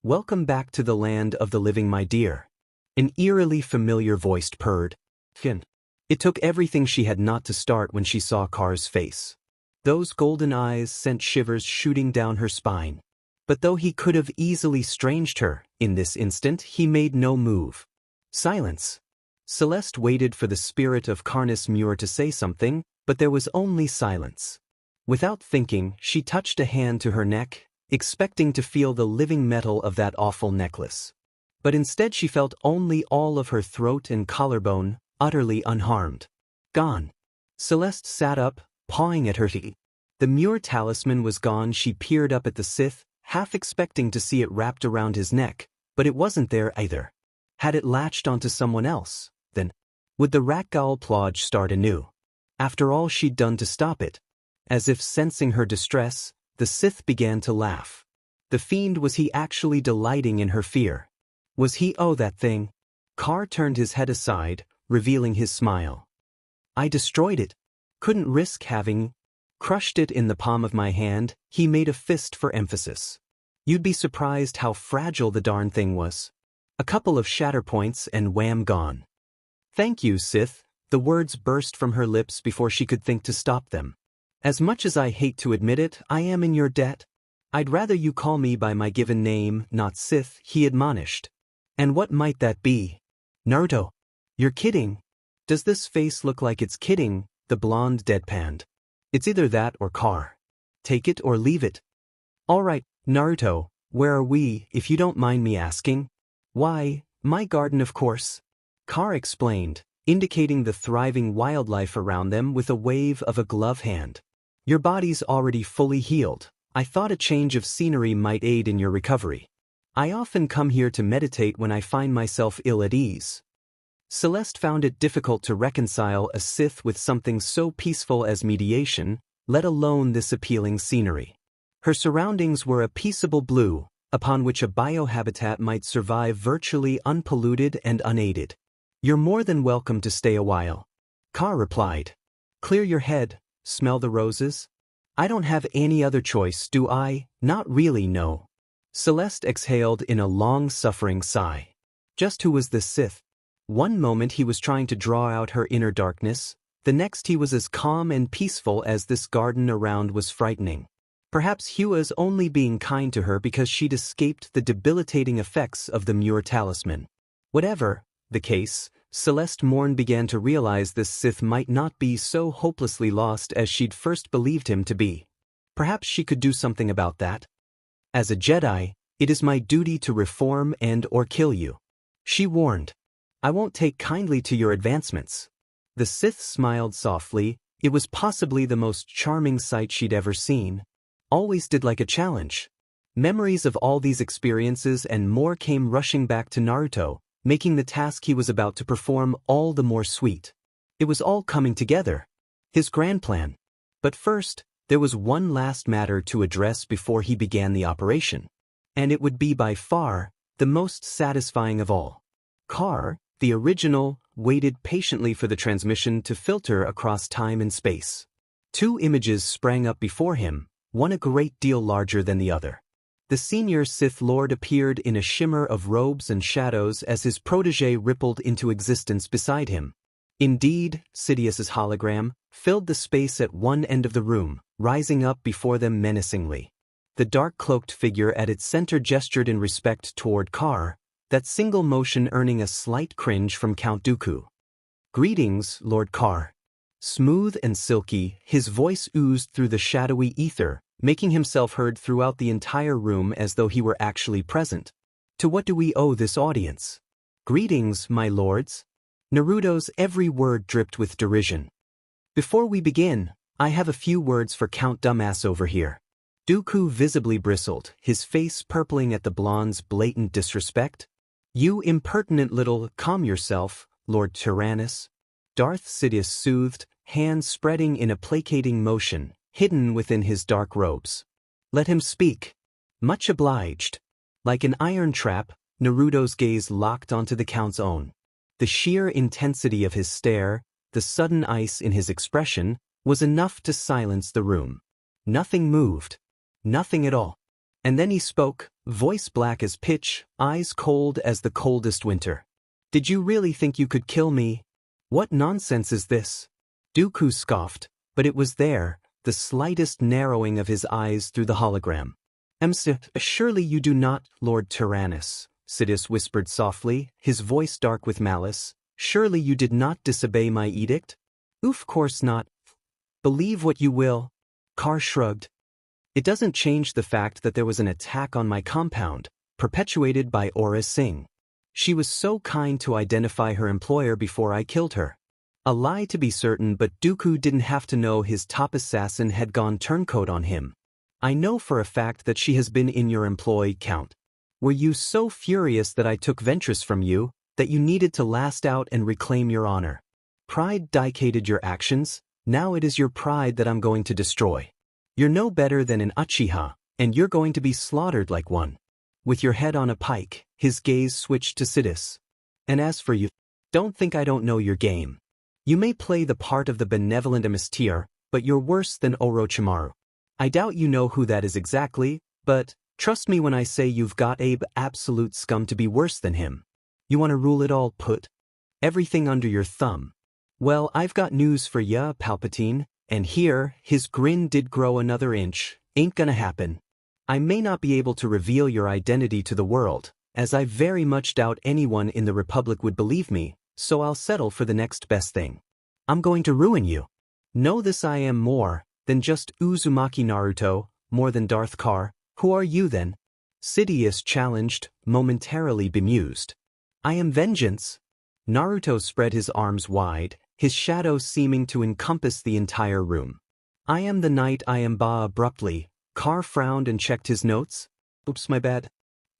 Welcome back to the land of the living, my dear. An eerily familiar voice purred. It took everything she had not to start when she saw Carr's face. Those golden eyes sent shivers shooting down her spine. But though he could have easily stranged her, in this instant he made no move. Silence. Celeste waited for the spirit of Carnus Muir to say something, but there was only silence. Without thinking, she touched a hand to her neck, expecting to feel the living metal of that awful necklace. But instead she felt only all of her throat and collarbone, utterly unharmed. Gone. Celeste sat up, pawing at her teeth. The Muir talisman was gone. She peered up at the Sith, half expecting to see it wrapped around his neck, but it wasn't there either. Had it latched onto someone else, then would the Rakghoul Plodge start anew? After all she'd done to stop it. As if sensing her distress, the Sith began to laugh. The fiend, was he actually delighting in her fear? Was he, oh that thing? Carr turned his head aside, revealing his smile. I destroyed it. Couldn't risk having crushed it in the palm of my hand. He made a fist for emphasis. You'd be surprised how fragile the darn thing was. A couple of shatter points and wham, gone. Thank you, Sith. The words burst from her lips before she could think to stop them. As much as I hate to admit it, I am in your debt. I'd rather you call me by my given name, not Sith, he admonished. And what might that be? Naruto. You're kidding. Does this face look like it's kidding? The blonde deadpanned. It's either that or Carr. Take it or leave it. All right, Naruto, where are we, if you don't mind me asking? Why, my garden, of course. Carr explained, indicating the thriving wildlife around them with a wave of a glove hand. Your body's already fully healed. I thought a change of scenery might aid in your recovery. I often come here to meditate when I find myself ill at ease. Celeste found it difficult to reconcile a Sith with something so peaceful as mediation, let alone this appealing scenery. Her surroundings were a peaceable blue, upon which a biohabitat might survive virtually unpolluted and unaided. You're more than welcome to stay a while. Carr replied. Clear your head, smell the roses. I don't have any other choice, do I? Not really, no. Celeste exhaled in a long-suffering sigh. Just who was this Sith? One moment he was trying to draw out her inner darkness, the next he was as calm and peaceful as this garden around was frightening. Perhaps Hua's only being kind to her because she'd escaped the debilitating effects of the Muir talisman. Whatever the case, Celeste Morn began to realize this Sith might not be so hopelessly lost as she'd first believed him to be. Perhaps she could do something about that. As a Jedi, it is my duty to reform and/or kill you, she warned. I won't take kindly to your advancements. The Sith smiled softly. It was possibly the most charming sight she'd ever seen. Always did like a challenge. Memories of all these experiences and more came rushing back to Naruto, making the task he was about to perform all the more sweet. It was all coming together. His grand plan. But first, there was one last matter to address before he began the operation. And it would be by far the most satisfying of all. Carr, the original, waited patiently for the transmission to filter across time and space. Two images sprang up before him, one a great deal larger than the other. The senior Sith Lord appeared in a shimmer of robes and shadows as his protege rippled into existence beside him. Indeed, Sidious's hologram filled the space at one end of the room, rising up before them menacingly. The dark-cloaked figure at its center gestured in respect toward Carr, that single motion earning a slight cringe from Count Dooku. "Greetings, Lord Carr." Smooth and silky, his voice oozed through the shadowy ether, making himself heard throughout the entire room as though he were actually present. "To what do we owe this audience?" "Greetings, my lords." Naruto's every word dripped with derision. "Before we begin, I have a few words for Count Dumbass over here." Dooku visibly bristled, his face purpling at the blonde's blatant disrespect. "You impertinent little, calm yourself, Lord Tyrannus." Darth Sidious soothed, hands spreading in a placating motion, hidden within his dark robes. "Let him speak." "Much obliged." Like an iron trap, Naruto's gaze locked onto the Count's own. The sheer intensity of his stare, the sudden ice in his expression, was enough to silence the room. Nothing moved. Nothing at all. And then he spoke, voice black as pitch, eyes cold as the coldest winter. "Did you really think you could kill me? What nonsense is this?" Dooku scoffed, but it was there, the slightest narrowing of his eyes through the hologram. Surely you do not, Lord Tyrannus," Sidious whispered softly, his voice dark with malice. "Surely you did not disobey my edict?" "Of course not." "Believe what you will." Carr shrugged. "It doesn't change the fact that there was an attack on my compound, perpetuated by Aura Singh. She was so kind to identify her employer before I killed her. A lie to be certain, but Dooku didn't have to know his top assassin had gone turncoat on him. I know for a fact that she has been in your employ, Count. Were you so furious that I took Ventress from you, that you needed to last out and reclaim your honor? Pride dictated your actions, now it is your pride that I'm going to destroy. You're no better than an Uchiha, and you're going to be slaughtered like one. With your head on a pike," his gaze switched to Sidious. "And as for you, don't think I don't know your game. You may play the part of the benevolent emissary, but you're worse than Orochimaru. I doubt you know who that is exactly, but trust me when I say you've got absolute scum to be worse than him. You want to rule it all, put everything under your thumb. Well, I've got news for ya, Palpatine, and here, his grin did grow another inch, ain't gonna happen. I may not be able to reveal your identity to the world, as I very much doubt anyone in the Republic would believe me, so I'll settle for the next best thing. I'm going to ruin you. Know this: I am more than just Uzumaki Naruto, more than Darth Carr. Who are you then?" Sidious challenged, momentarily bemused. "I am vengeance." Naruto spread his arms wide, his shadow seeming to encompass the entire room. "I am the knight I am." Abruptly, Carr frowned and checked his notes. "Oops, my bad."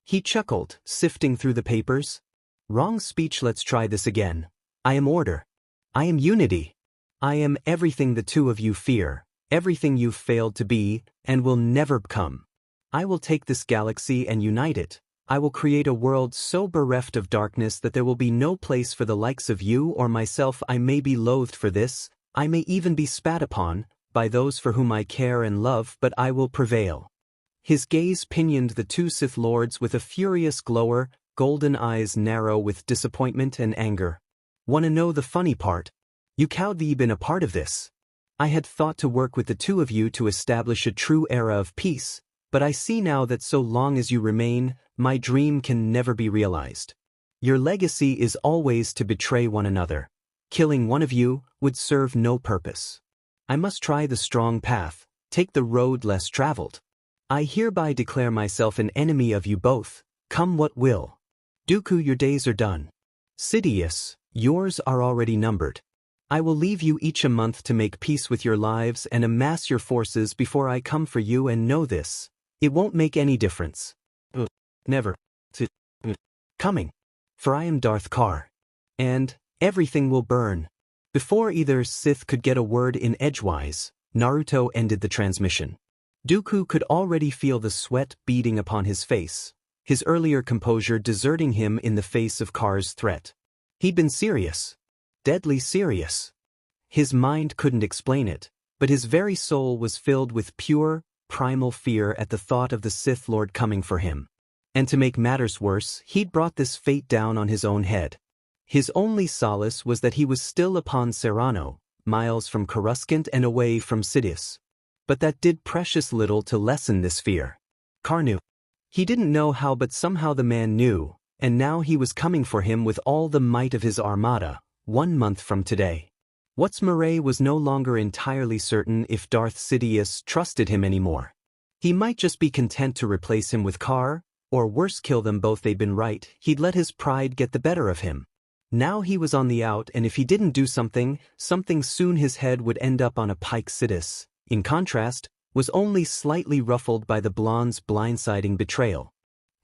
He chuckled, sifting through the papers. "Wrong speech, let's try this again. I am order. I am unity. I am everything the two of you fear, everything you've failed to be, and will never become. I will take this galaxy and unite it. I will create a world so bereft of darkness that there will be no place for the likes of you or myself. I may be loathed for this, I may even be spat upon, by those for whom I care and love, but I will prevail." His gaze pinioned the two Sith Lords with a furious glower, golden eyes narrow with disappointment and anger. Wanna know the funny part? You could be been a part of this. I had thought to work with the two of you to establish a true era of peace, but I see now that so long as you remain, my dream can never be realized. Your legacy is always to betray one another. Killing one of you would serve no purpose. I must try the strong path, take the road less traveled. I hereby declare myself an enemy of you both, come what will. Dooku, your days are done. Sidious, yours are already numbered. I will leave you each a month to make peace with your lives and amass your forces before I come for you, and know this. It won't make any difference. Never. Coming. For I am Darth Kar. And everything will burn. Before either Sith could get a word in edgewise, Naruto ended the transmission. Dooku could already feel the sweat beading upon his face, his earlier composure deserting him in the face of Kar's threat. He'd been serious. Deadly serious. His mind couldn't explain it, but his very soul was filled with pure, primal fear at the thought of the Sith Lord coming for him. And to make matters worse, he'd brought this fate down on his own head. His only solace was that he was still upon Serrano, miles from Coruscant and away from Sidious. But that did precious little to lessen this fear. Kar knew. He didn't know how, but somehow the man knew, and now he was coming for him with all the might of his armada, 1 month from today. What's Murray was no longer entirely certain if Darth Sidious trusted him anymore. He might just be content to replace him with Kar, or worse, kill them both. They'd been right, he'd let his pride get the better of him. Now he was on the out, and if he didn't do something soon his head would end up on a pike. Sidious, in contrast, was only slightly ruffled by the blonde's blindsiding betrayal.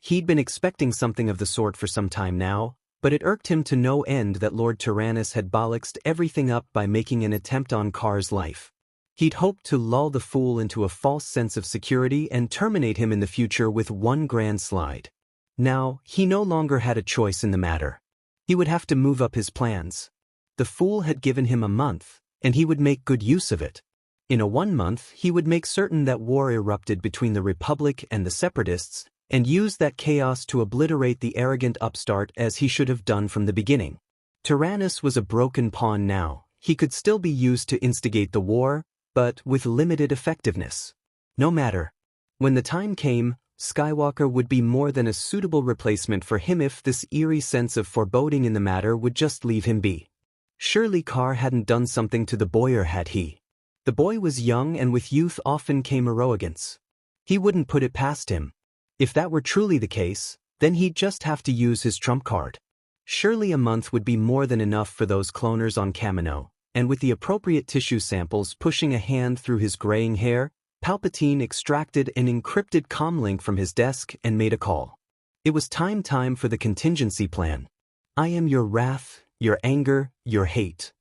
He'd been expecting something of the sort for some time now, but it irked him to no end that Lord Tyrannus had bollocksed everything up by making an attempt on Kar's life. He'd hoped to lull the fool into a false sense of security and terminate him in the future with one grand slide. Now, he no longer had a choice in the matter. He would have to move up his plans. The fool had given him a month, and he would make good use of it. In a 1 month, he would make certain that war erupted between the Republic and the Separatists, and use that chaos to obliterate the arrogant upstart as he should have done from the beginning. Tyrannus was a broken pawn now. He could still be used to instigate the war, but with limited effectiveness. No matter. When the time came, Skywalker would be more than a suitable replacement for him if this eerie sense of foreboding in the matter would just leave him be. Surely Kar hadn't done something to the boy, or had he? The boy was young, and with youth often came arrogance. He wouldn't put it past him. If that were truly the case, then he'd just have to use his trump card. Surely a month would be more than enough for those cloners on Kamino, and with the appropriate tissue samples pushing a hand through his graying hair, Palpatine extracted an encrypted comlink from his desk and made a call. It was time for the contingency plan. I am your wrath, your anger, your hate.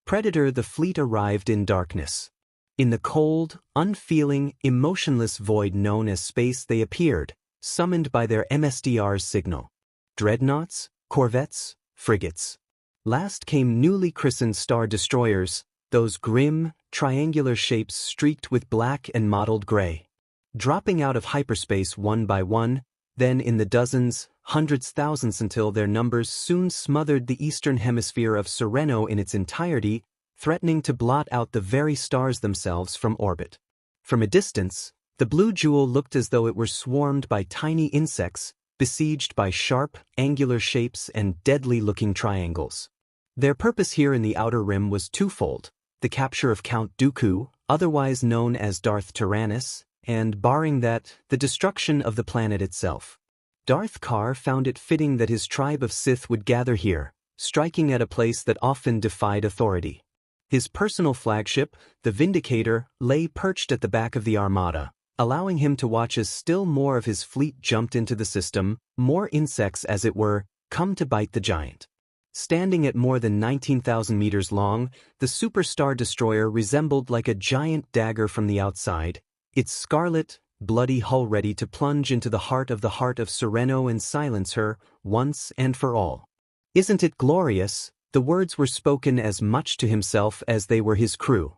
Predator. The fleet arrived in darkness. In the cold, unfeeling, emotionless void known as space they appeared, summoned by their MSDR's signal. Dreadnoughts, corvettes, frigates. Last came newly christened star destroyers, those grim, triangular shapes streaked with black and mottled gray. Dropping out of hyperspace one by one, then in the dozens, hundreds, thousands, until their numbers soon smothered the eastern hemisphere of Sereno in its entirety, threatening to blot out the very stars themselves from orbit. From a distance, the blue jewel looked as though it were swarmed by tiny insects, besieged by sharp, angular shapes and deadly-looking triangles. Their purpose here in the Outer Rim was twofold: the capture of Count Dooku, otherwise known as Darth Tyrannus, and, barring that, the destruction of the planet itself. Darth Kar found it fitting that his tribe of Sith would gather here, striking at a place that often defied authority. His personal flagship, the Vindicator, lay perched at the back of the armada, allowing him to watch as still more of his fleet jumped into the system, more insects as it were, come to bite the giant. Standing at more than 19,000 meters long, the Superstar Destroyer resembled like a giant dagger from the outside, its scarlet, bloody hull ready to plunge into the heart of Sereno and silence her, once and for all. Isn't it glorious? The words were spoken as much to himself as they were his crew.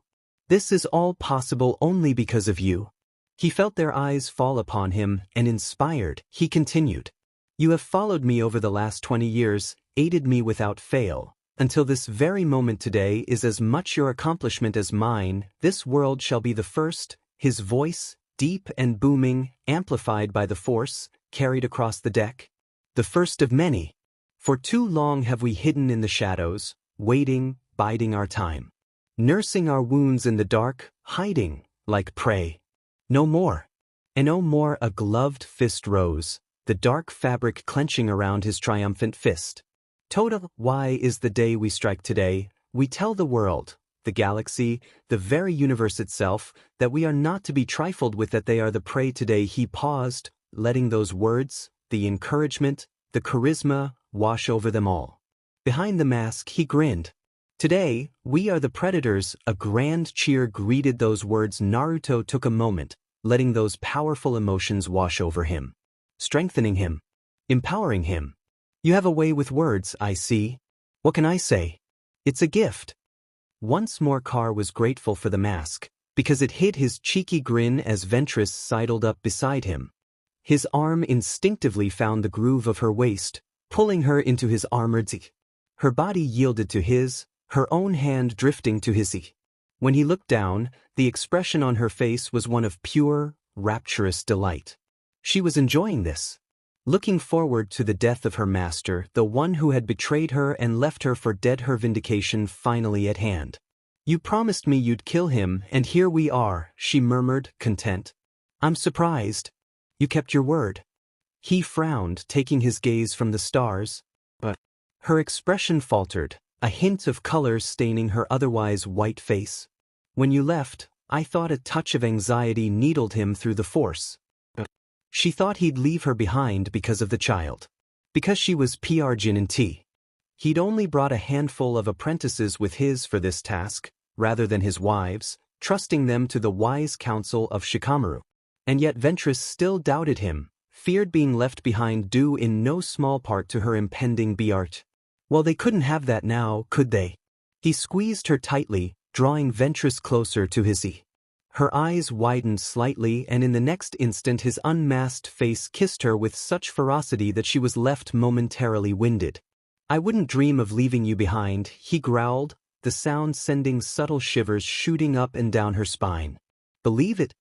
This is all possible only because of you. He felt their eyes fall upon him, and inspired, he continued. You have followed me over the last 20 years, aided me without fail, Until this very moment today is as much your accomplishment as mine, this world shall be the first, his voice, deep and booming, amplified by the force, carried across the deck. The first of many. For too long have we hidden in the shadows, waiting, biding our time. Nursing our wounds in the dark, hiding, like prey. No more. And no more a gloved fist rose, the dark fabric clenching around his triumphant fist. Total, why is the day we strike today? We tell the world, the galaxy, the very universe itself, that we are not to be trifled with, that they are the prey today. He paused, letting those words, the encouragement, the charisma, wash over them all. Behind the mask he grinned. Today, we are the predators. A grand cheer greeted those words. Naruto took a moment, letting those powerful emotions wash over him. Strengthening him. Empowering him. You have a way with words, I see. What can I say? It's a gift. Once more Carr was grateful for the mask, because it hid his cheeky grin as Ventress sidled up beside him. His arm instinctively found the groove of her waist, pulling her into his armored zi. Her body yielded to his, her own hand drifting to his zi. When he looked down, the expression on her face was one of pure, rapturous delight. She was enjoying this. Looking forward to the death of her master, the one who had betrayed her and left her for dead, her vindication finally at hand. You promised me you'd kill him, and here we are, she murmured, content. I'm surprised. You kept your word. He frowned, taking his gaze from the stars, but her expression faltered, a hint of color staining her otherwise white face. When you left, I thought a touch of anxiety needled him through the force. She thought he'd leave her behind because of the child. Because she was Jin and T. He'd only brought a handful of apprentices with his for this task, rather than his wives, trusting them to the wise counsel of Shikamaru. And yet Ventress still doubted him, feared being left behind due in no small part to her impending Bart. Well, they couldn't have that now, could they? He squeezed her tightly, drawing Ventress closer to his ear. Her eyes widened slightly, and in the next instant his unmasked face kissed her with such ferocity that she was left momentarily winded. I wouldn't dream of leaving you behind, he growled, the sound sending subtle shivers shooting up and down her spine. Believe it?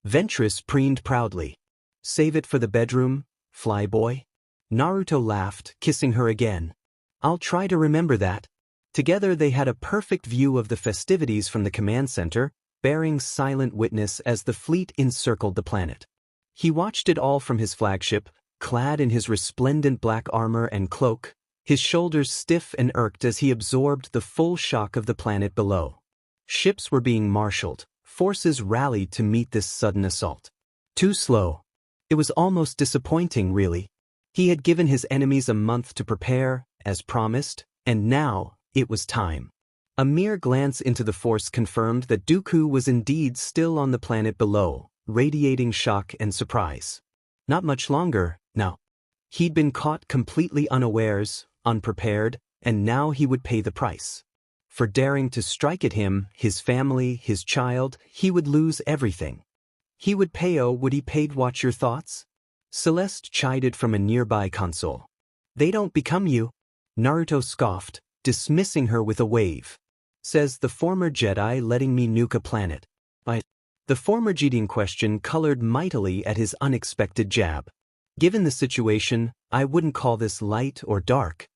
Ventress preened proudly. Save it for the bedroom, flyboy? Naruto laughed, kissing her again. I'll try to remember that. Together they had a perfect view of the festivities from the command center, bearing silent witness as the fleet encircled the planet. He watched it all from his flagship, clad in his resplendent black armor and cloak, his shoulders stiff and irked as he absorbed the full shock of the planet below. Ships were being marshaled, forces rallied to meet this sudden assault. Too slow. It was almost disappointing, really. He had given his enemies a month to prepare, as promised, and now it was time. A mere glance into the force confirmed that Dooku was indeed still on the planet below, radiating shock and surprise. Not much longer, no. He'd been caught completely unawares, unprepared, and now he would pay the price. For daring to strike at him, his family, his child, he would lose everything. He would pay. Oh, would he pay? Watch your thoughts? Celeste chided from a nearby console. They don't become you. Naruto scoffed, dismissing her with a wave. Says the former Jedi letting me nuke a planet. The former Jedi in question colored mightily at his unexpected jab. Given the situation, I wouldn't call this light or dark.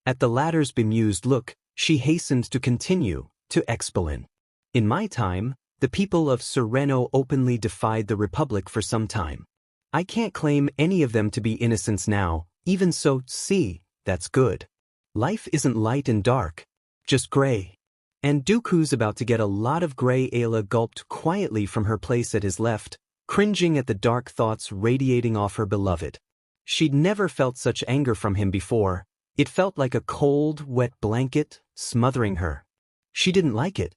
At the latter's bemused look, she hastened to continue, to explain. In my time, the people of Sereno openly defied the Republic for some time. I can't claim any of them to be innocents now, even so, see, that's good. Life isn't light and dark, just gray. And Dooku's about to get a lot of gray. Ayla gulped quietly from her place at his left, cringing at the dark thoughts radiating off her beloved. She'd never felt such anger from him before. It felt like a cold, wet blanket, smothering her. She didn't like it.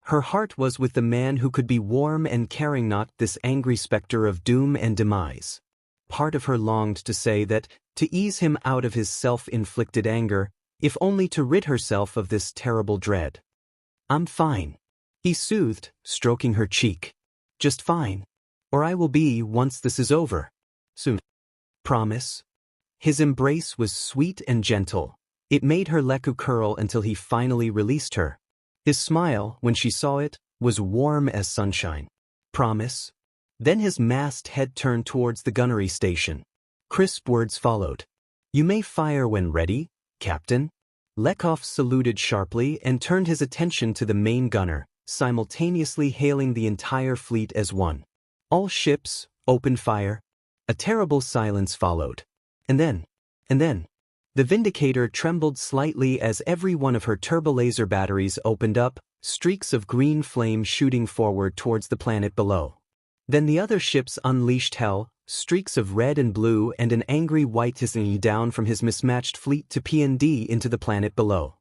Her heart was with the man who could be warm and caring, not this angry specter of doom and demise. Part of her longed to say that, to ease him out of his self-inflicted anger, if only to rid herself of this terrible dread. I'm fine, he soothed, stroking her cheek. Just fine. Or I will be once this is over. Soon. Promise? His embrace was sweet and gentle, It made her leku curl until he finally released her. His smile, when she saw it, was warm as sunshine. Promise? Then his masked head turned towards the gunnery station. Crisp words followed. You may fire when ready, Captain. Lekov saluted sharply and turned his attention to the main gunner, simultaneously hailing the entire fleet as one. All ships, open fire. A terrible silence followed. And then, the Vindicator trembled slightly as every one of her turbolaser batteries opened up, streaks of green flame shooting forward towards the planet below. Then the other ships unleashed hell, streaks of red and blue and an angry white hissing down from his mismatched fleet to P&D into the planet below.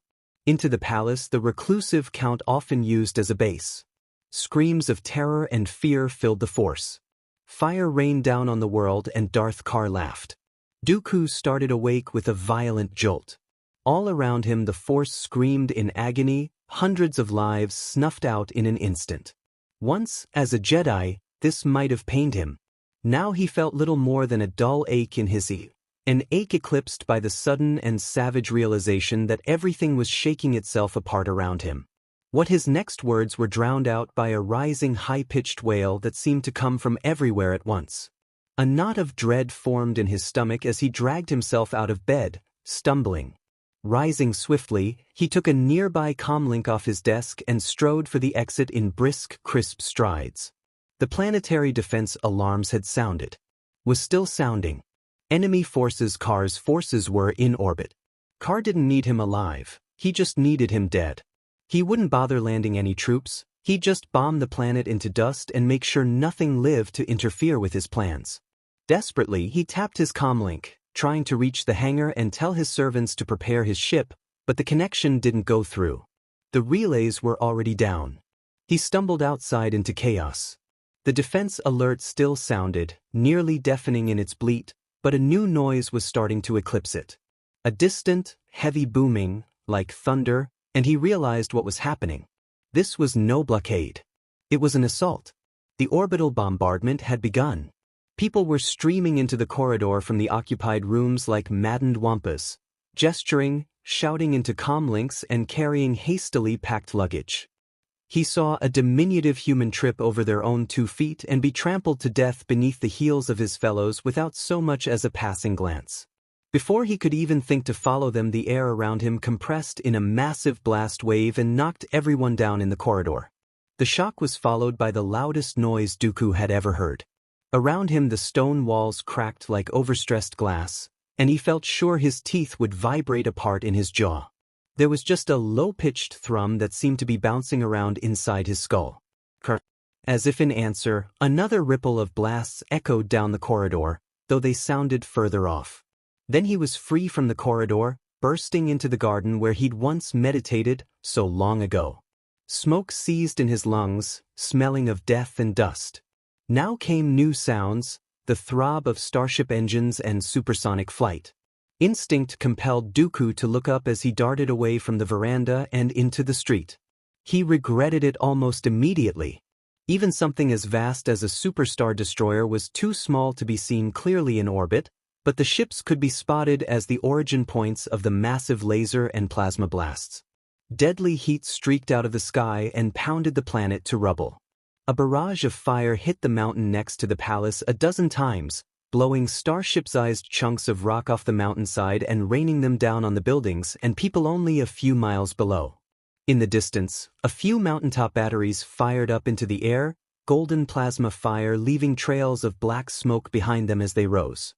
Into the palace the reclusive count often used as a base. Screams of terror and fear filled the force. Fire rained down on the world and Darth Kar laughed. Dooku started awake with a violent jolt. All around him the force screamed in agony, hundreds of lives snuffed out in an instant. Once, as a Jedi, this might have pained him. Now he felt little more than a dull ache in his ear, an ache eclipsed by the sudden and savage realization that everything was shaking itself apart around him. What his next words were drowned out by a rising high-pitched wail that seemed to come from everywhere at once. A knot of dread formed in his stomach as he dragged himself out of bed, stumbling. Rising swiftly, he took a nearby comlink off his desk and strode for the exit in brisk, crisp strides. The planetary defense alarms had sounded. Was still sounding. Enemy forces Kar's forces were in orbit. Kar didn't need him alive, he just needed him dead. He wouldn't bother landing any troops, he'd just bomb the planet into dust and make sure nothing lived to interfere with his plans. Desperately, he tapped his comlink, trying to reach the hangar and tell his servants to prepare his ship, but the connection didn't go through. The relays were already down. He stumbled outside into chaos. The defense alert still sounded, nearly deafening in its bleat, but a new noise was starting to eclipse it. A distant, heavy booming, like thunder, and he realized what was happening. This was no blockade. It was an assault. The orbital bombardment had begun. People were streaming into the corridor from the occupied rooms like maddened wampas, gesturing, shouting into comlinks and carrying hastily packed luggage. He saw a diminutive human trip over their own 2 feet and be trampled to death beneath the heels of his fellows without so much as a passing glance. Before he could even think to follow them, the air around him compressed in a massive blast wave and knocked everyone down in the corridor. The shock was followed by the loudest noise Dooku had ever heard. Around him the stone walls cracked like overstressed glass, and he felt sure his teeth would vibrate apart in his jaw. There was just a low-pitched thrum that seemed to be bouncing around inside his skull. As if in answer, another ripple of blasts echoed down the corridor, though they sounded further off. Then he was free from the corridor, bursting into the garden where he'd once meditated so long ago. Smoke seized in his lungs, smelling of death and dust. Now came new sounds, the throb of starship engines and supersonic flight. Instinct compelled Dooku to look up as he darted away from the veranda and into the street. He regretted it almost immediately. Even something as vast as a superstar destroyer was too small to be seen clearly in orbit, but the ships could be spotted as the origin points of the massive laser and plasma blasts. Deadly heat streaked out of the sky and pounded the planet to rubble. A barrage of fire hit the mountain next to the palace a dozen times, blowing starship-sized chunks of rock off the mountainside and raining them down on the buildings and people only a few miles below. In the distance, a few mountaintop batteries fired up into the air, golden plasma fire leaving trails of black smoke behind them as they rose.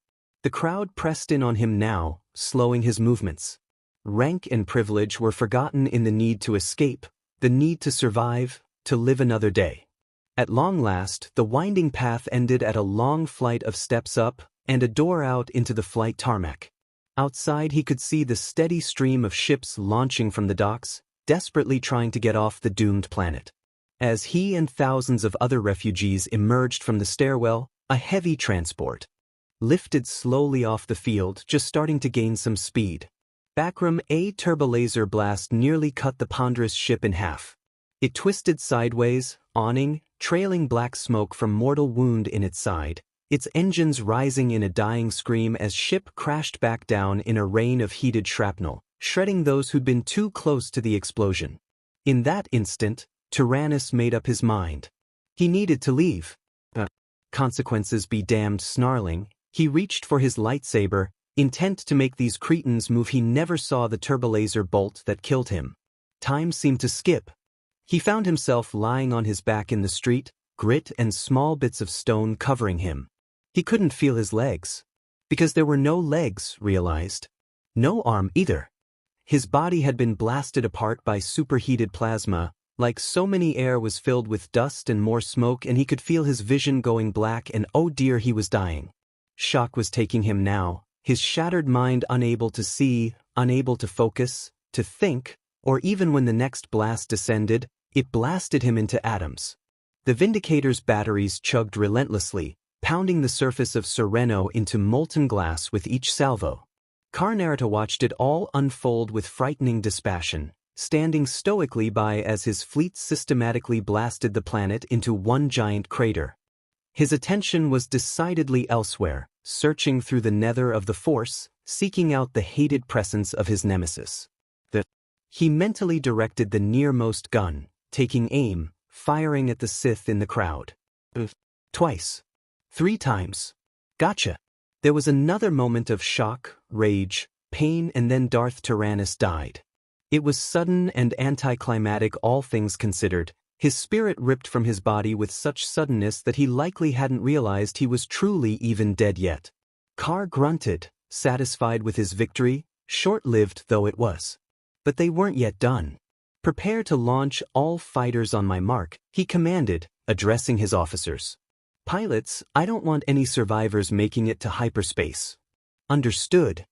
The crowd pressed in on him now, slowing his movements. Rank and privilege were forgotten in the need to escape, the need to survive, to live another day. At long last, the winding path ended at a long flight of steps up and a door out into the flight tarmac. Outside he could see the steady stream of ships launching from the docks, desperately trying to get off the doomed planet. As he and thousands of other refugees emerged from the stairwell, a heavy transport lifted slowly off the field, just starting to gain some speed. Backroom A turbolaser blast nearly cut the ponderous ship in half. It twisted sideways, awning, trailing black smoke from mortal wound in its side, its engines rising in a dying scream as ship crashed back down in a rain of heated shrapnel, shredding those who'd been too close to the explosion. In that instant, Tyrannus made up his mind. He needed to leave. Consequences be damned. Snarling, he reached for his lightsaber, intent to make these cretins move. He never saw the turbolaser bolt that killed him. Time seemed to skip. He found himself lying on his back in the street, grit and small bits of stone covering him. He couldn't feel his legs. Because there were no legs, realized. No arm either. His body had been blasted apart by superheated plasma. Like so many, air was filled with dust and more smoke, and he could feel his vision going black, and oh dear, he was dying. Shock was taking him now, his shattered mind unable to see, unable to focus, to think, or even when the next blast descended, it blasted him into atoms. The Vindicator's batteries chugged relentlessly, pounding the surface of Sereno into molten glass with each salvo. Naruto watched it all unfold with frightening dispassion, standing stoically by as his fleet systematically blasted the planet into one giant crater. His attention was decidedly elsewhere, searching through the nether of the Force, seeking out the hated presence of his nemesis. He mentally directed the nearmost gun, taking aim, firing at the Sith in the crowd. Twice. 3 times. Gotcha. There was another moment of shock, rage, pain, and then Darth Tyrannus died. It was sudden and anticlimactic, all things considered. His spirit ripped from his body with such suddenness that he likely hadn't realized he was truly even dead yet. Carr grunted, satisfied with his victory, short-lived though it was. But they weren't yet done. Prepare to launch all fighters on my mark, he commanded, addressing his officers. Pilots, I don't want any survivors making it to hyperspace. Understood.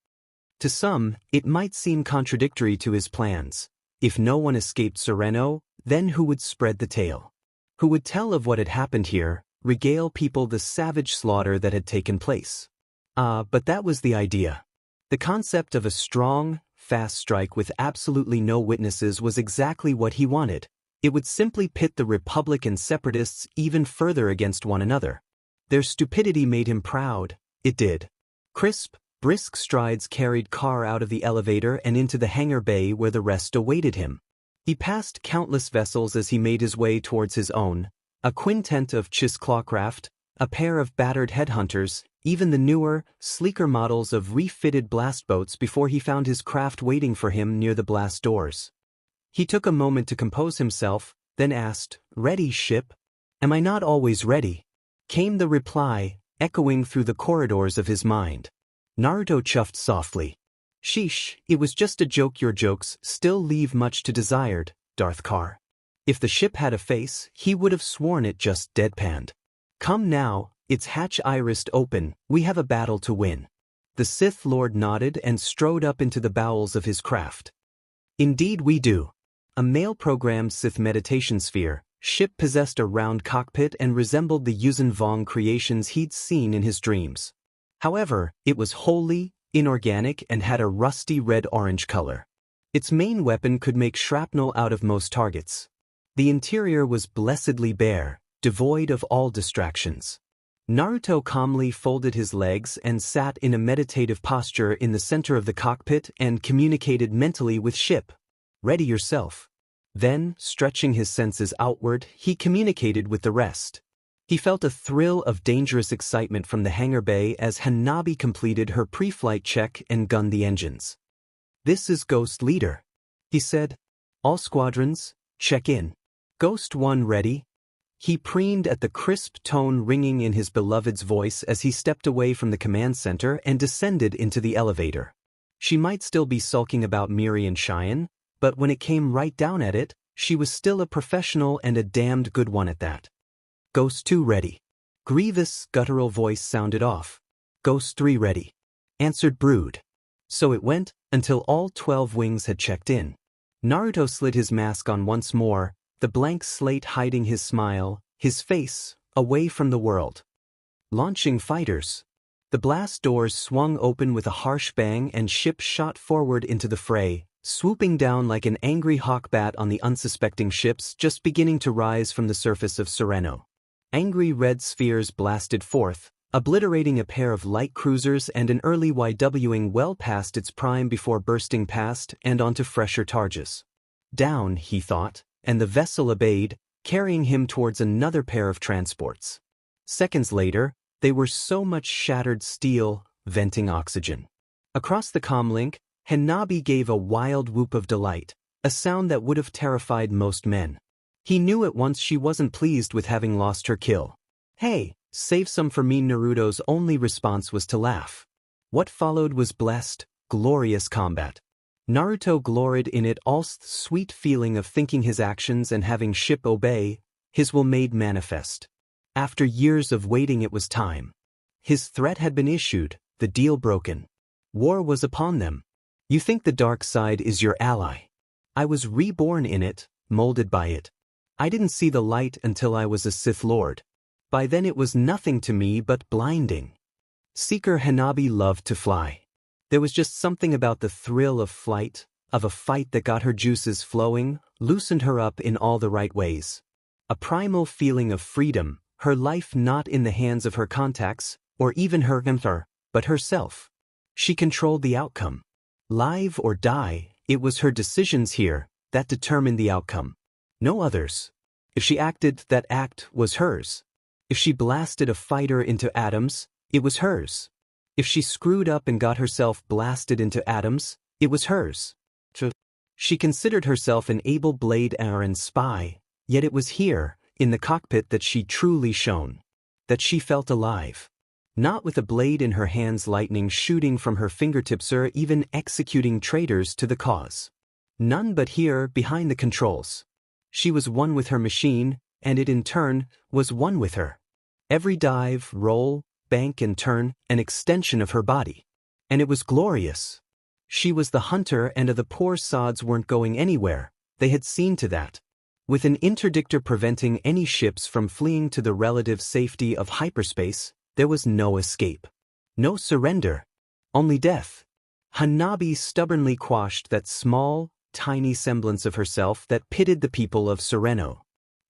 To some, it might seem contradictory to his plans. If no one escaped Sereno, then who would spread the tale? Who would tell of what had happened here, regale people the savage slaughter that had taken place? But that was the idea. The concept of a strong, fast strike with absolutely no witnesses was exactly what he wanted. It would simply pit the Republic and Separatists even further against one another. Their stupidity made him proud, it did. Crisp, brisk strides carried Carr out of the elevator and into the hangar bay where the rest awaited him. He passed countless vessels as he made his way towards his own, a quintet of Chiss-Clawcraft, a pair of battered headhunters, even the newer, sleeker models of refitted blast boats before he found his craft waiting for him near the blast doors. He took a moment to compose himself, then asked, "Ready, ship?" "Am I not always ready?" came the reply, echoing through the corridors of his mind. Naruto chuffed softly. "Sheesh, it was just a joke. Your jokes still leave much to desired, Darth Carr." If the ship had a face, he would have sworn it just deadpanned. "Come now, its hatch irised open, we have a battle to win." The Sith Lord nodded and strode up into the bowels of his craft. "Indeed we do." A male-programmed Sith meditation sphere, ship possessed a round cockpit and resembled the Yuuzhan Vong creations he'd seen in his dreams. However, it was wholly inorganic and had a rusty red-orange color. Its main weapon could make shrapnel out of most targets. The interior was blessedly bare, devoid of all distractions. Naruto calmly folded his legs and sat in a meditative posture in the center of the cockpit and communicated mentally with ship. "Ready yourself." Then, stretching his senses outward, he communicated with the rest. He felt a thrill of dangerous excitement from the hangar bay as Hanabi completed her pre-flight check and gunned the engines. "This is Ghost Leader," he said. "All squadrons, check in. Ghost 1 ready?" He preened at the crisp tone ringing in his beloved's voice as he stepped away from the command center and descended into the elevator. She might still be sulking about Miri and Cheyenne, but when it came right down at it, she was still a professional and a damned good one at that. "Ghost 2 ready." Grievous, guttural voice sounded off. "Ghost 3 ready," answered Brood. So it went, until all 12 wings had checked in. Naruto slid his mask on once more, the blank slate hiding his smile, his face, away from the world. Launching fighters. The blast doors swung open with a harsh bang and ship shot forward into the fray, swooping down like an angry hawkbat on the unsuspecting ships just beginning to rise from the surface of Sereno. Angry red spheres blasted forth, obliterating a pair of light cruisers and an early YWing well past its prime before bursting past and onto fresher targes. Down, he thought, and the vessel obeyed, carrying him towards another pair of transports. Seconds later, they were so much shattered steel, venting oxygen. Across the comlink, Hanabi gave a wild whoop of delight, a sound that would have terrified most men. He knew at once she wasn't pleased with having lost her kill. "Hey, save some for me." Naruto's only response was to laugh. What followed was blessed, glorious combat. Naruto gloried in it, all the sweet feeling of thinking his actions and having ship obey, his will made manifest. After years of waiting, it was time. His threat had been issued, the deal broken. War was upon them. You think the dark side is your ally. I was reborn in it, molded by it. I didn't see the light until I was a Sith Lord. By then it was nothing to me but blinding. Seeker Hanabi loved to fly. There was just something about the thrill of flight, of a fight that got her juices flowing, loosened her up in all the right ways. A primal feeling of freedom, her life not in the hands of her contacts, or even her emperor, but herself. She controlled the outcome. Live or die, it was her decisions here that determined the outcome. No others. If she acted, that act was hers. If she blasted a fighter into atoms, it was hers. If she screwed up and got herself blasted into atoms, it was hers. She considered herself an able blade and spy, yet it was here, in the cockpit, that she truly shone. That she felt alive. Not with a blade in her hands, lightning shooting from her fingertips, or even executing traitors to the cause. None but here, behind the controls. She was one with her machine, and it in turn was one with her. Every dive, roll, bank and turn, an extension of her body. And it was glorious. She was the hunter, and the poor sods weren't going anywhere, they had seen to that. With an interdictor preventing any ships from fleeing to the relative safety of hyperspace, there was no escape. No surrender. Only death. Hanabi stubbornly quashed that small, tiny semblance of herself that pitted the people of Sereno.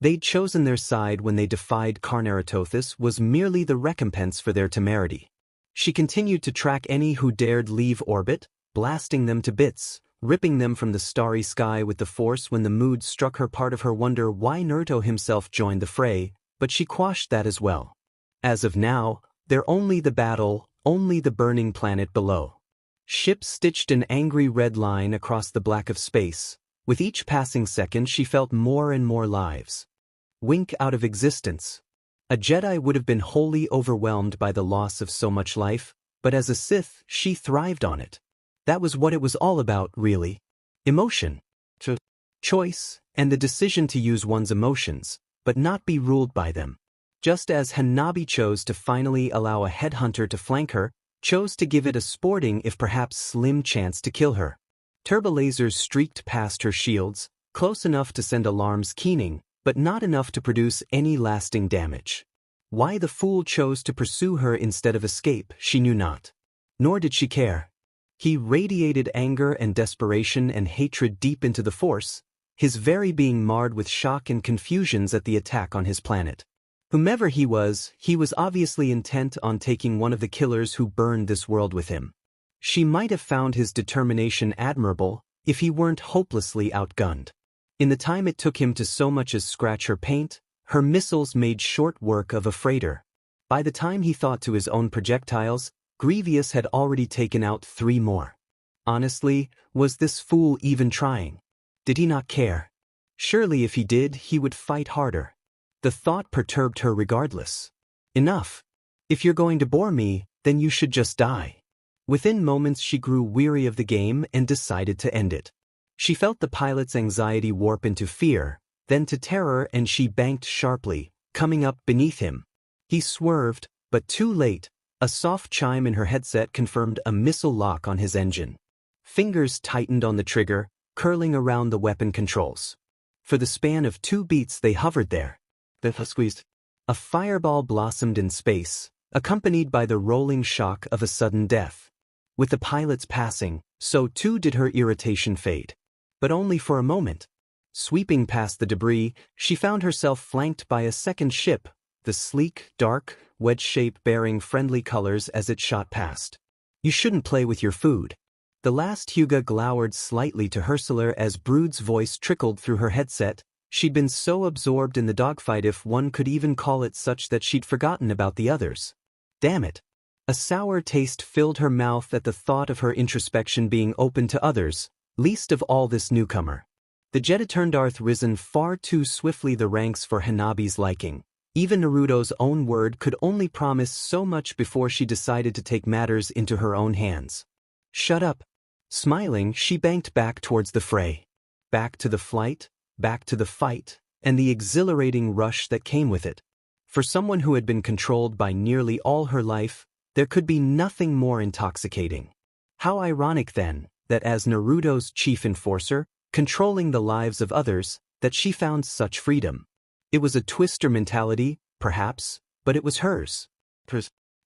They'd chosen their side when they defied Karnaratothis was merely the recompense for their temerity. She continued to track any who dared leave orbit, blasting them to bits, ripping them from the starry sky with the force when the mood struck her. Part of her wonder why Naruto himself joined the fray, but she quashed that as well. As of now, they're only the battle, only the burning planet below. Ships stitched an angry red line across the black of space. With each passing second she felt more and more lives wink out of existence. A Jedi would have been wholly overwhelmed by the loss of so much life, but as a Sith, she thrived on it. That was what it was all about, really. Emotion. Choice, and the decision to use one's emotions, but not be ruled by them. Just as Hanabi chose to finally allow a headhunter to flank her, chose to give it a sporting if perhaps slim chance to kill her. Turbolasers streaked past her shields, close enough to send alarms keening, but not enough to produce any lasting damage. Why the fool chose to pursue her instead of escape, she knew not. Nor did she care. He radiated anger and desperation and hatred deep into the Force, his very being marred with shock and confusions at the attack on his planet. Whomever he was obviously intent on taking one of the killers who burned this world with him. She might have found his determination admirable if he weren't hopelessly outgunned. In the time it took him to so much as scratch her paint, her missiles made short work of a freighter. By the time he thought to his own projectiles, Grievous had already taken out 3 more. Honestly, was this fool even trying? Did he not care? Surely if he did, he would fight harder. The thought perturbed her regardless. Enough. If you're going to bore me, then you should just die. Within moments she grew weary of the game and decided to end it. She felt the pilot's anxiety warp into fear, then to terror, and she banked sharply, coming up beneath him. He swerved, but too late. A soft chime in her headset confirmed a missile lock on his engine. Fingers tightened on the trigger, curling around the weapon controls. For the span of 2 beats they hovered there. Squeezed. A fireball blossomed in space, accompanied by the rolling shock of a sudden death. With the pilot's passing, so too did her irritation fade. But only for a moment. Sweeping past the debris, she found herself flanked by a second ship, the sleek, dark, wedge shape bearing friendly colors as it shot past. You shouldn't play with your food. The last Hyuga glowered slightly to Ursula as Brood's voice trickled through her headset. She'd been so absorbed in the dogfight, if one could even call it such, that she'd forgotten about the others. Damn it. A sour taste filled her mouth at the thought of her introspection being open to others, least of all this newcomer. The jet had turned risen far too swiftly the ranks for Hanabi's liking. Even Naruto's own word could only promise so much before she decided to take matters into her own hands. Shut up. Smiling, she banked back towards the fray. Back to the flight, back to the fight, and the exhilarating rush that came with it. For someone who had been controlled by nearly all her life, there could be nothing more intoxicating. How ironic then, that as Naruto's chief enforcer, controlling the lives of others, that she found such freedom. It was a twister mentality, perhaps, but it was hers.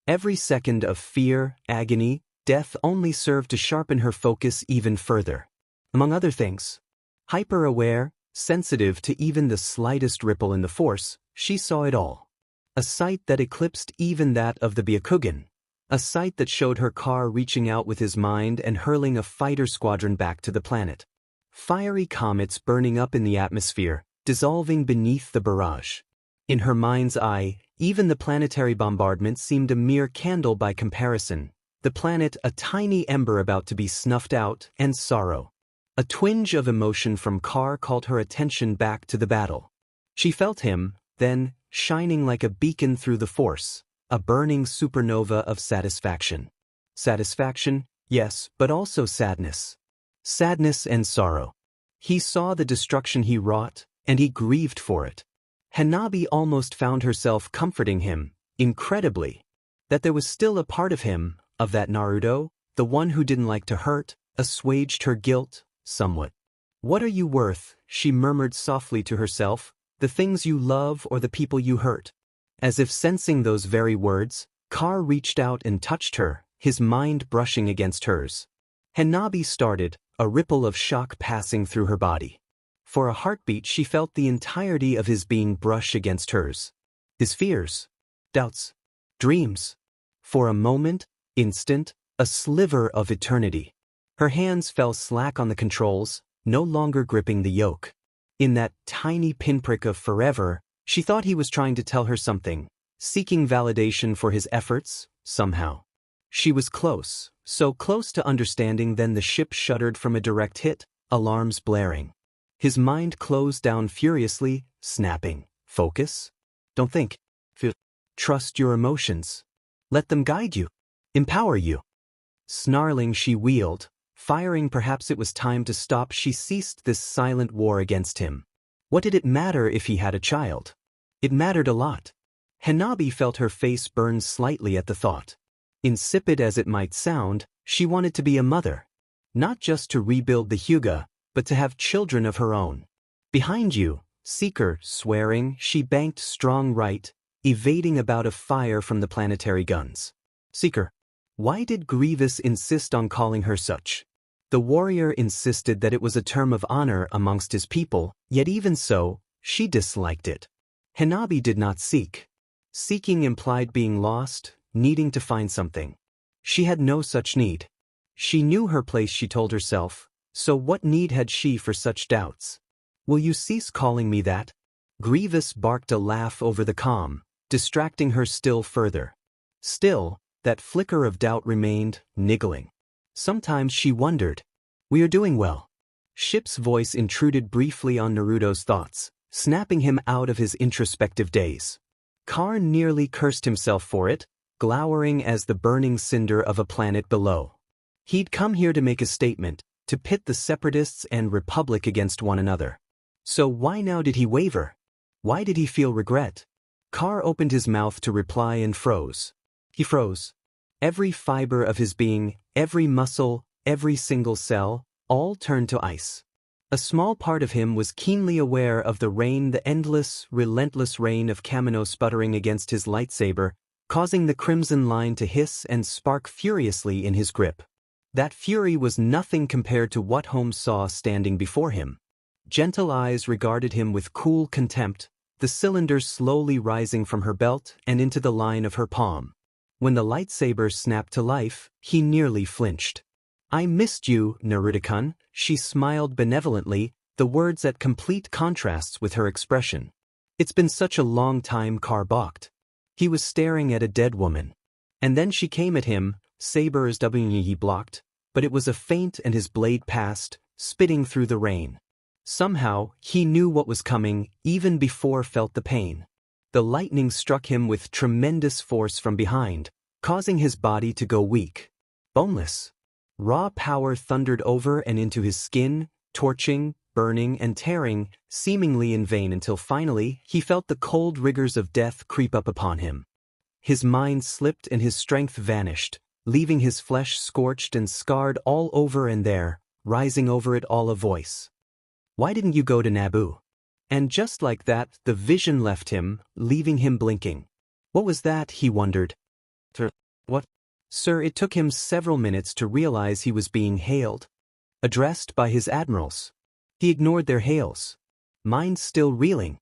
Every second of fear, agony, death only served to sharpen her focus even further. Among other things, hyper-aware, sensitive to even the slightest ripple in the force, she saw it all. A sight that eclipsed even that of the Byakugan. A sight that showed her car reaching out with his mind and hurling a fighter squadron back to the planet. Fiery comets burning up in the atmosphere, dissolving beneath the barrage. In her mind's eye, even the planetary bombardment seemed a mere candle by comparison, the planet a tiny ember about to be snuffed out, and sorrow. A twinge of emotion from Carr called her attention back to the battle. She felt him, then, shining like a beacon through the force, a burning supernova of satisfaction. Satisfaction, yes, but also sadness. Sadness and sorrow. He saw the destruction he wrought, and he grieved for it. Hanabi almost found herself comforting him, incredibly. That there was still a part of him, of that Naruto, the one who didn't like to hurt, assuaged her guilt, somewhat. What are you worth, she murmured softly to herself, the things you love or the people you hurt? As if sensing those very words, Carr reached out and touched her, his mind brushing against hers. Hanabi started, a ripple of shock passing through her body. For a heartbeat she felt the entirety of his being brush against hers. His fears, doubts, dreams. For a moment, instant, a sliver of eternity. Her hands fell slack on the controls, no longer gripping the yoke. In that tiny pinprick of forever, she thought he was trying to tell her something, seeking validation for his efforts, somehow. She was close, so close to understanding. Then the ship shuddered from a direct hit, alarms blaring. His mind closed down furiously, snapping. Focus? Don't think. Feel. Trust your emotions. Let them guide you. Empower you. Snarling, she wheeled, firing. Perhaps it was time to stop. She ceased this silent war against him. What did it matter if he had a child? It mattered a lot. Hanabi felt her face burn slightly at the thought. Insipid as it might sound, she wanted to be a mother. Not just to rebuild the Hyuga, but to have children of her own. Behind you, Seeker, swearing, she banked strong right, evading about a fire from the planetary guns. Seeker. Why did Grievous insist on calling her such? The warrior insisted that it was a term of honor amongst his people, yet even so, she disliked it. Hanabi did not seek. Seeking implied being lost, needing to find something. She had no such need. She knew her place, she told herself, so what need had she for such doubts? Will you cease calling me that? Grievous barked a laugh over the comm, distracting her still further. Still, that flicker of doubt remained, niggling. Sometimes she wondered. We are doing well. Ship's voice intruded briefly on Naruto's thoughts, snapping him out of his introspective daze. Carr nearly cursed himself for it, glowering as the burning cinder of a planet below. He'd come here to make a statement, to pit the separatists and Republic against one another. So why now did he waver? Why did he feel regret? Carr opened his mouth to reply and froze. He froze. Every fiber of his being, every muscle, every single cell, all turned to ice. A small part of him was keenly aware of the rain, the endless, relentless rain of Kamino sputtering against his lightsaber, causing the crimson line to hiss and spark furiously in his grip. That fury was nothing compared to what Holmes saw standing before him. Gentle eyes regarded him with cool contempt, the cylinder slowly rising from her belt and into the line of her palm. When the lightsaber snapped to life, he nearly flinched. "I missed you, Naruto-kun," she smiled benevolently, the words at complete contrasts with her expression. "It's been such a long time," Carr balked. He was staring at a dead woman. And then she came at him, saber as he blocked, but it was a feint and his blade passed, spitting through the rain. Somehow, he knew what was coming, even before felt the pain. The lightning struck him with tremendous force from behind, causing his body to go weak. Boneless. Raw power thundered over and into his skin, torching, burning and tearing, seemingly in vain until finally he felt the cold rigors of death creep up upon him. His mind slipped and his strength vanished, leaving his flesh scorched and scarred all over, and there, rising over it all, a voice. "Why didn't you go to Naboo?" And just like that, the vision left him, leaving him blinking. What was that, he wondered. What? Sir, it took him several minutes to realize he was being hailed. Addressed by his admirals. He ignored their hails. Mind still reeling.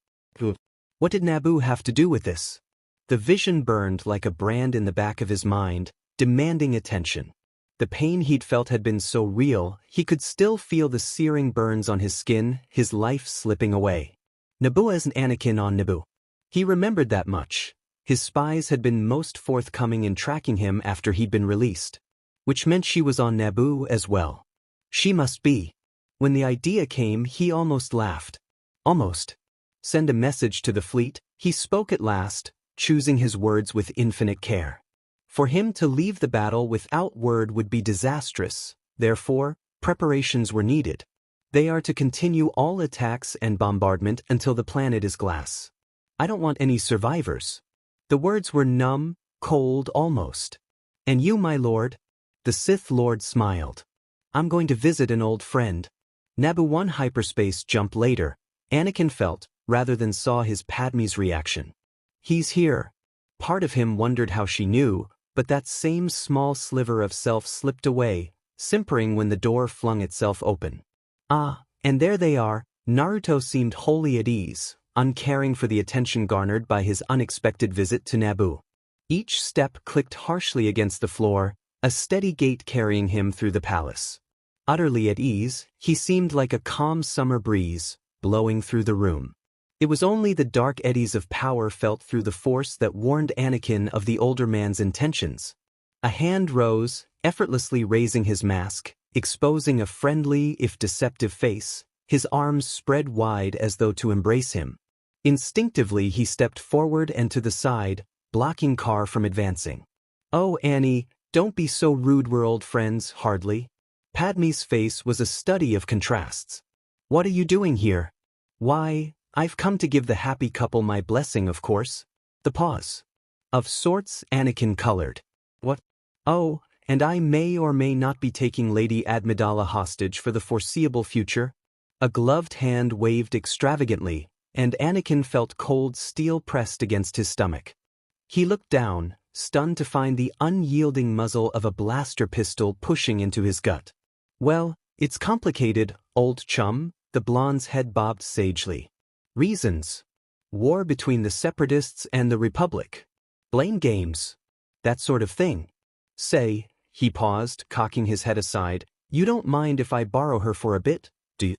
What did Naboo have to do with this? The vision burned like a brand in the back of his mind, demanding attention. The pain he'd felt had been so real, he could still feel the searing burns on his skin, his life slipping away. Naboo as an Anakin on Naboo. He remembered that much. His spies had been most forthcoming in tracking him after he'd been released. Which meant she was on Naboo as well. She must be. When the idea came, he almost laughed. Almost. Send a message to the fleet, he spoke at last, choosing his words with infinite care. For him to leave the battle without word would be disastrous, therefore, preparations were needed. They are to continue all attacks and bombardment until the planet is glass. I don't want any survivors. The words were numb, cold almost. And you, my lord? The Sith Lord smiled. I'm going to visit an old friend. Naboo 1 hyperspace jump later, Anakin felt, rather than saw his Padme's reaction. He's here. Part of him wondered how she knew, but that same small sliver of self slipped away, simpering when the door flung itself open. Ah, and there they are. Naruto seemed wholly at ease, uncaring for the attention garnered by his unexpected visit to Naboo. Each step clicked harshly against the floor, a steady gait carrying him through the palace. Utterly at ease, he seemed like a calm summer breeze, blowing through the room. It was only the dark eddies of power felt through the force that warned Anakin of the older man's intentions. A hand rose, effortlessly raising his mask, exposing a friendly if deceptive face, his arms spread wide as though to embrace him. Instinctively he stepped forward and to the side, blocking Carr from advancing. "Oh, Annie, don't be so rude, we're old friends, hardly." Padme's face was a study of contrasts. "What are you doing here?" "Why, I've come to give the happy couple my blessing, of course." The pause. "Of sorts," Anakin colored. "What? Oh, and I may or may not be taking Lady Amidala hostage for the foreseeable future." A gloved hand waved extravagantly, and Anakin felt cold steel pressed against his stomach. He looked down, stunned to find the unyielding muzzle of a blaster pistol pushing into his gut. "Well, it's complicated, old chum," the blonde's head bobbed sagely. "Reasons. War between the Separatists and the Republic. Blame games. That sort of thing. Say," he paused, cocking his head aside, "you don't mind if I borrow her for a bit, do you?"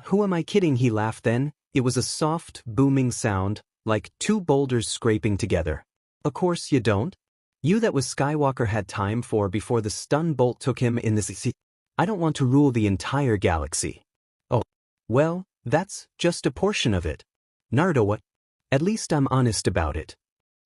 Who am I kidding?" he laughed then. It was a soft, booming sound, like two boulders scraping together. "Of course you don't. You that was Skywalker had time for before the stun bolt took him in this. I don't want to rule the entire galaxy." "Oh. Well, that's just a portion of it. Naruto, what? At least I'm honest about it.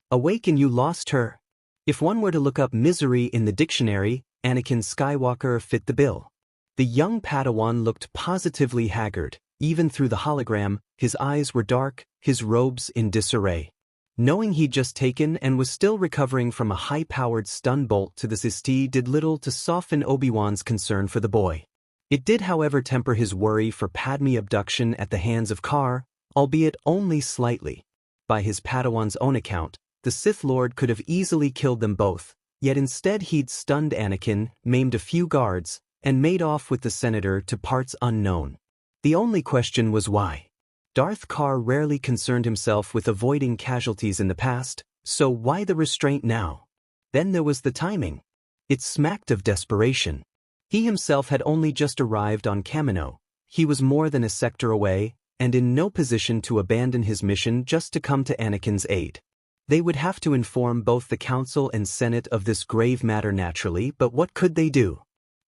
Awake and you lost her." If one were to look up misery in the dictionary, Anakin Skywalker fit the bill. The young Padawan looked positively haggard, even through the hologram. His eyes were dark, his robes in disarray. Knowing he'd just taken and was still recovering from a high-powered stun bolt to the Sisti did little to soften Obi-Wan's concern for the boy. It did, however, temper his worry for Padme abduction at the hands of Carr, albeit only slightly. By his Padawan's own account, the Sith Lord could have easily killed them both, yet instead he'd stunned Anakin, maimed a few guards, and made off with the senator to parts unknown. The only question was why. Darth Carr rarely concerned himself with avoiding casualties in the past, so why the restraint now? Then there was the timing. It smacked of desperation. He himself had only just arrived on Kamino. He was more than a sector away, and in no position to abandon his mission just to come to Anakin's aid. They would have to inform both the Council and Senate of this grave matter naturally, but what could they do?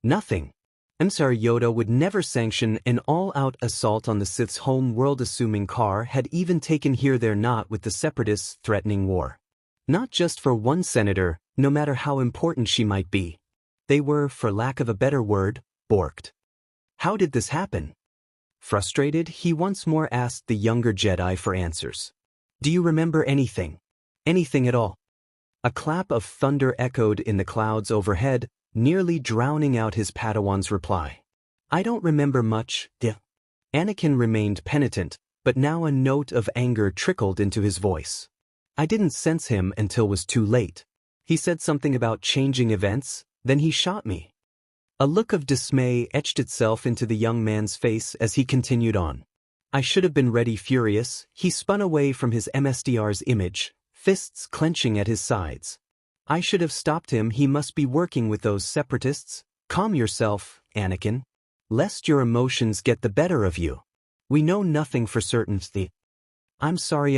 Nothing. Emperor Yoda would never sanction an all-out assault on the Sith's home world, assuming Carr had even taken here there not with the Separatists threatening war. Not just for one senator, no matter how important she might be. They were, for lack of a better word, borked. How did this happen? Frustrated, he once more asked the younger Jedi for answers. Do you remember anything? Anything at all? A clap of thunder echoed in the clouds overhead, nearly drowning out his Padawan's reply. I don't remember much, Anakin remained penitent, but now a note of anger trickled into his voice. I didn't sense him until was too late. He said something about changing events, then he shot me. A look of dismay etched itself into the young man's face as he continued on. I should have been ready. Furious, he spun away from his MSDR's image, fists clenching at his sides. I should have stopped him. He must be working with those separatists. Calm yourself, Anakin. Lest your emotions get the better of you. We know nothing for certainty. I'm sorry,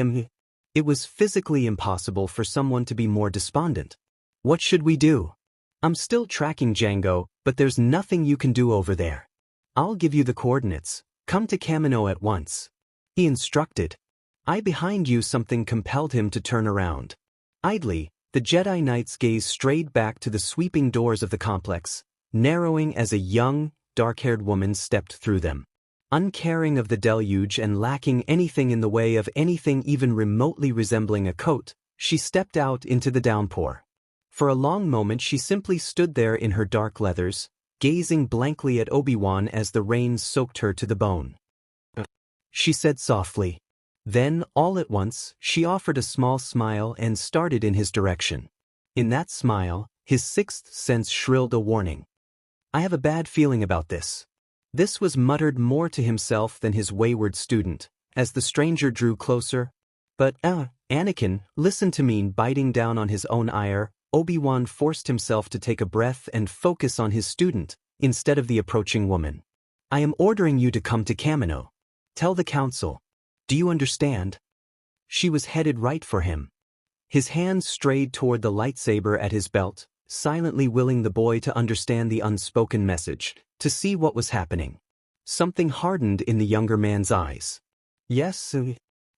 It was physically impossible for someone to be more despondent. What should we do? I'm still tracking Jango, but there's nothing you can do over there. I'll give you the coordinates. Come to Kamino at once. He instructed. I behind you. Something compelled him to turn around. Idly, the Jedi Knight's gaze strayed back to the sweeping doors of the complex, narrowing as a young, dark-haired woman stepped through them. Uncaring of the deluge and lacking anything in the way of anything even remotely resembling a coat, she stepped out into the downpour. For a long moment she simply stood there in her dark leathers, gazing blankly at Obi-Wan as the rains soaked her to the bone. She said softly. Then, all at once, she offered a small smile and started in his direction. In that smile, his sixth sense shrilled a warning. I have a bad feeling about this. This was muttered more to himself than his wayward student, as the stranger drew closer. But, Anakin, listen to me. Biting down on his own ire, Obi-Wan forced himself to take a breath and focus on his student, instead of the approaching woman. I am ordering you to come to Kamino. Tell the Council. Do you understand? She was headed right for him. His hands strayed toward the lightsaber at his belt, silently willing the boy to understand the unspoken message, to see what was happening. Something hardened in the younger man's eyes. Yes,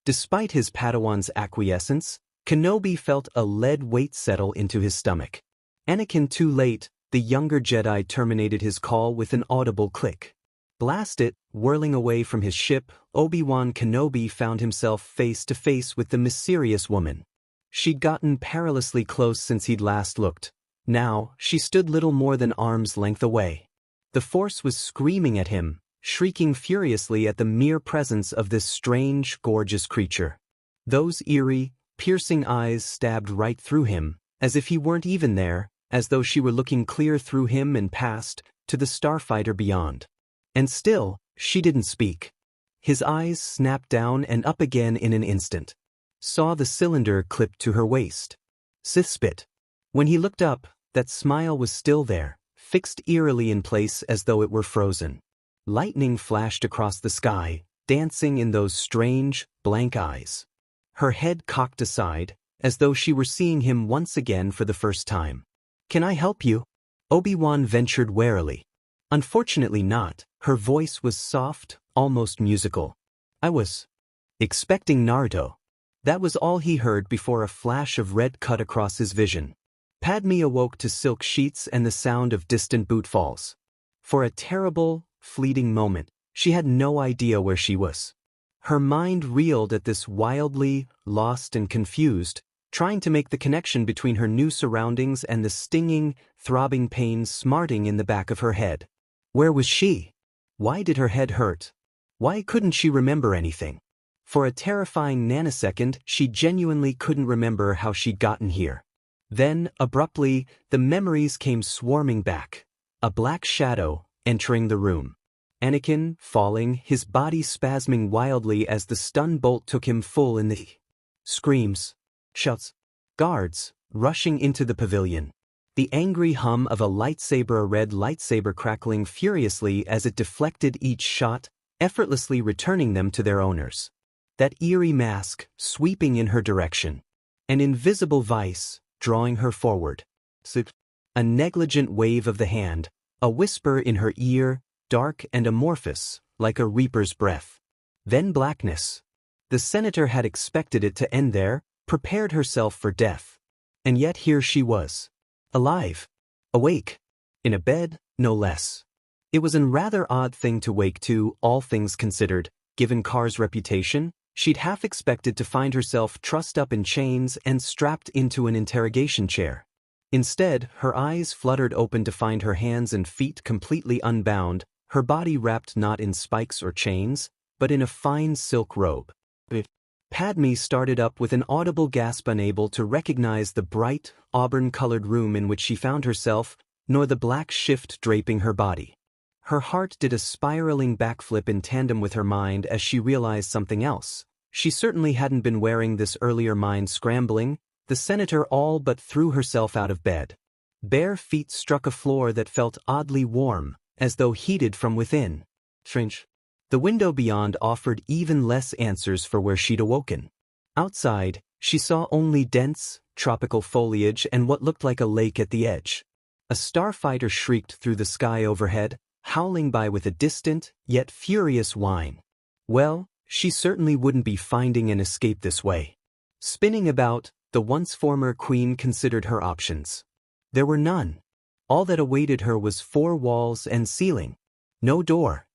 Despite his Padawan's acquiescence, Kenobi felt a lead weight settle into his stomach. Anakin, too late, the younger Jedi terminated his call with an audible click. Blast it, whirling away from his ship, Obi-Wan Kenobi found himself face to face with the mysterious woman. She'd gotten perilously close since he'd last looked. Now, she stood little more than arm's length away. The Force was screaming at him, shrieking furiously at the mere presence of this strange, gorgeous creature. Those eerie, piercing eyes stabbed right through him, as if he weren't even there, as though she were looking clear through him and past, to the starfighter beyond. And still, she didn't speak. His eyes snapped down and up again in an instant. Saw the cylinder clipped to her waist. Sith spit. When he looked up, that smile was still there, fixed eerily in place as though it were frozen. Lightning flashed across the sky, dancing in those strange, blank eyes. Her head cocked aside, as though she were seeing him once again for the first time. Can I help you? Obi-Wan ventured warily. Unfortunately not, her voice was soft, almost musical. I was expecting Naruto. That was all he heard before a flash of red cut across his vision. Padme awoke to silk sheets and the sound of distant bootfalls. For a terrible, fleeting moment, she had no idea where she was. Her mind reeled at this wildly, lost and confused, trying to make the connection between her new surroundings and the stinging, throbbing pain smarting in the back of her head. Where was she? Why did her head hurt? Why couldn't she remember anything? For a terrifying nanosecond, she genuinely couldn't remember how she'd gotten here. Then, abruptly, the memories came swarming back. A black shadow, entering the room. Anakin, falling, his body spasming wildly as the stun bolt took him full in the screams, shouts, guards, rushing into the pavilion. The angry hum of a red lightsaber crackling furiously as it deflected each shot, effortlessly returning them to their owners. That eerie mask, sweeping in her direction. An invisible vice, drawing her forward. A negligent wave of the hand, a whisper in her ear, dark and amorphous, like a reaper's breath. Then blackness. The senator had expected it to end there, prepared herself for death. And yet here she was. Alive. Awake. In a bed, no less. It was a rather odd thing to wake to, all things considered. Given Carr's reputation, she'd half expected to find herself trussed up in chains and strapped into an interrogation chair. Instead, her eyes fluttered open to find her hands and feet completely unbound, her body wrapped not in spikes or chains, but in a fine silk robe. Padme started up with an audible gasp, unable to recognize the bright, auburn-colored room in which she found herself, nor the black shift draping her body. Her heart did a spiraling backflip in tandem with her mind as she realized something else. She certainly hadn't been wearing this earlier, mind scrambling. The senator all but threw herself out of bed. Bare feet struck a floor that felt oddly warm, as though heated from within. Strange. The window beyond offered even less answers for where she'd awoken. Outside, she saw only dense, tropical foliage and what looked like a lake at the edge. A starfighter shrieked through the sky overhead, howling by with a distant, yet furious whine. Well, she certainly wouldn't be finding an escape this way. Spinning about, the once former queen considered her options. There were none. All that awaited her was four walls and ceiling. No door.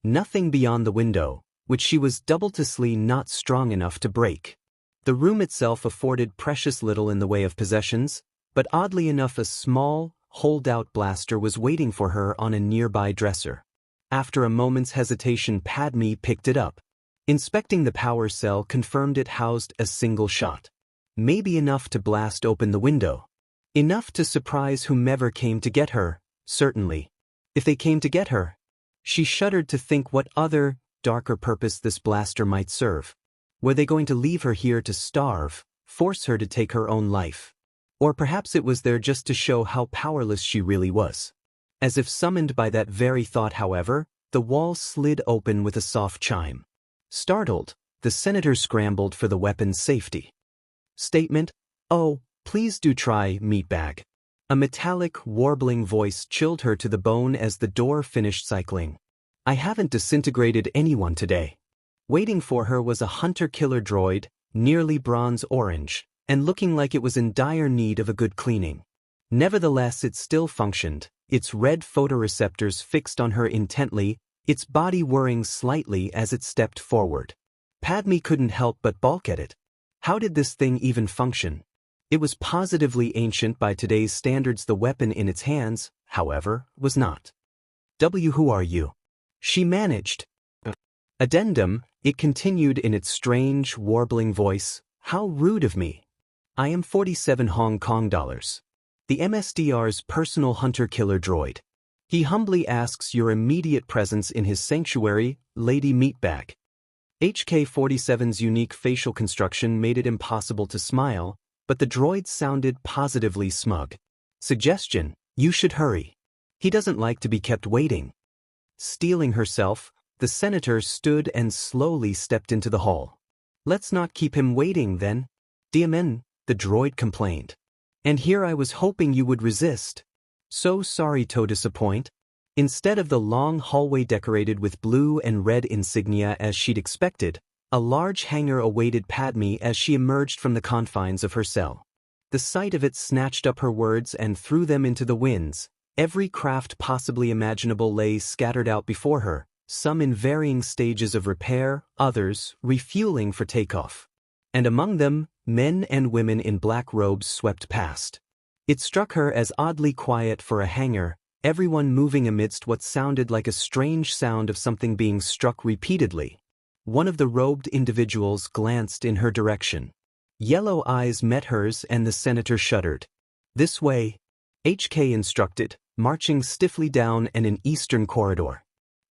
Nothing beyond the window, which she was double-to-slee not strong enough to break. The room itself afforded precious little in the way of possessions, but oddly enough a small, hold-out blaster was waiting for her on a nearby dresser. After a moment's hesitation, Padme picked it up. Inspecting the power cell confirmed it housed a single shot. Maybe enough to blast open the window. Enough to surprise whomever came to get her, certainly. If they came to get her. She shuddered to think what other, darker purpose this blaster might serve. Were they going to leave her here to starve, force her to take her own life? Or perhaps it was there just to show how powerless she really was. As if summoned by that very thought, however, the wall slid open with a soft chime. Startled, the senator scrambled for the weapon's safety. Statement, "Oh, please do try, meatbag." A metallic, warbling voice chilled her to the bone as the door finished cycling. I haven't disintegrated anyone today. Waiting for her was a hunter-killer droid, nearly bronze orange, and looking like it was in dire need of a good cleaning. Nevertheless, it still functioned, its red photoreceptors fixed on her intently, its body whirring slightly as it stepped forward. Padme couldn't help but balk at it. How did this thing even function? It was positively ancient by today's standards. The weapon in its hands, however, was not. Who are you? She managed. Addendum, it continued in its strange, warbling voice. How rude of me. I am 47 Hong Kong dollars. The MSDR's personal hunter-killer droid. He humbly asks your immediate presence in his sanctuary, Lady Meatbag. HK-47's unique facial construction made it impossible to smile, but the droid sounded positively smug. Suggestion, you should hurry. He doesn't like to be kept waiting. Steeling herself, the senator stood and slowly stepped into the hall. Let's not keep him waiting then. Diamen, the droid complained. And here I was hoping you would resist. So sorry to disappoint. Instead of the long hallway decorated with blue and red insignia as she'd expected, a large hangar awaited Padme as she emerged from the confines of her cell. The sight of it snatched up her words and threw them into the winds. Every craft possibly imaginable lay scattered out before her, some in varying stages of repair, others refueling for takeoff. And among them, men and women in black robes swept past. It struck her as oddly quiet for a hangar, everyone moving amidst what sounded like a strange sound of something being struck repeatedly. One of the robed individuals glanced in her direction. Yellow eyes met hers and the senator shuddered. This way, HK instructed, marching stiffly down an eastern corridor.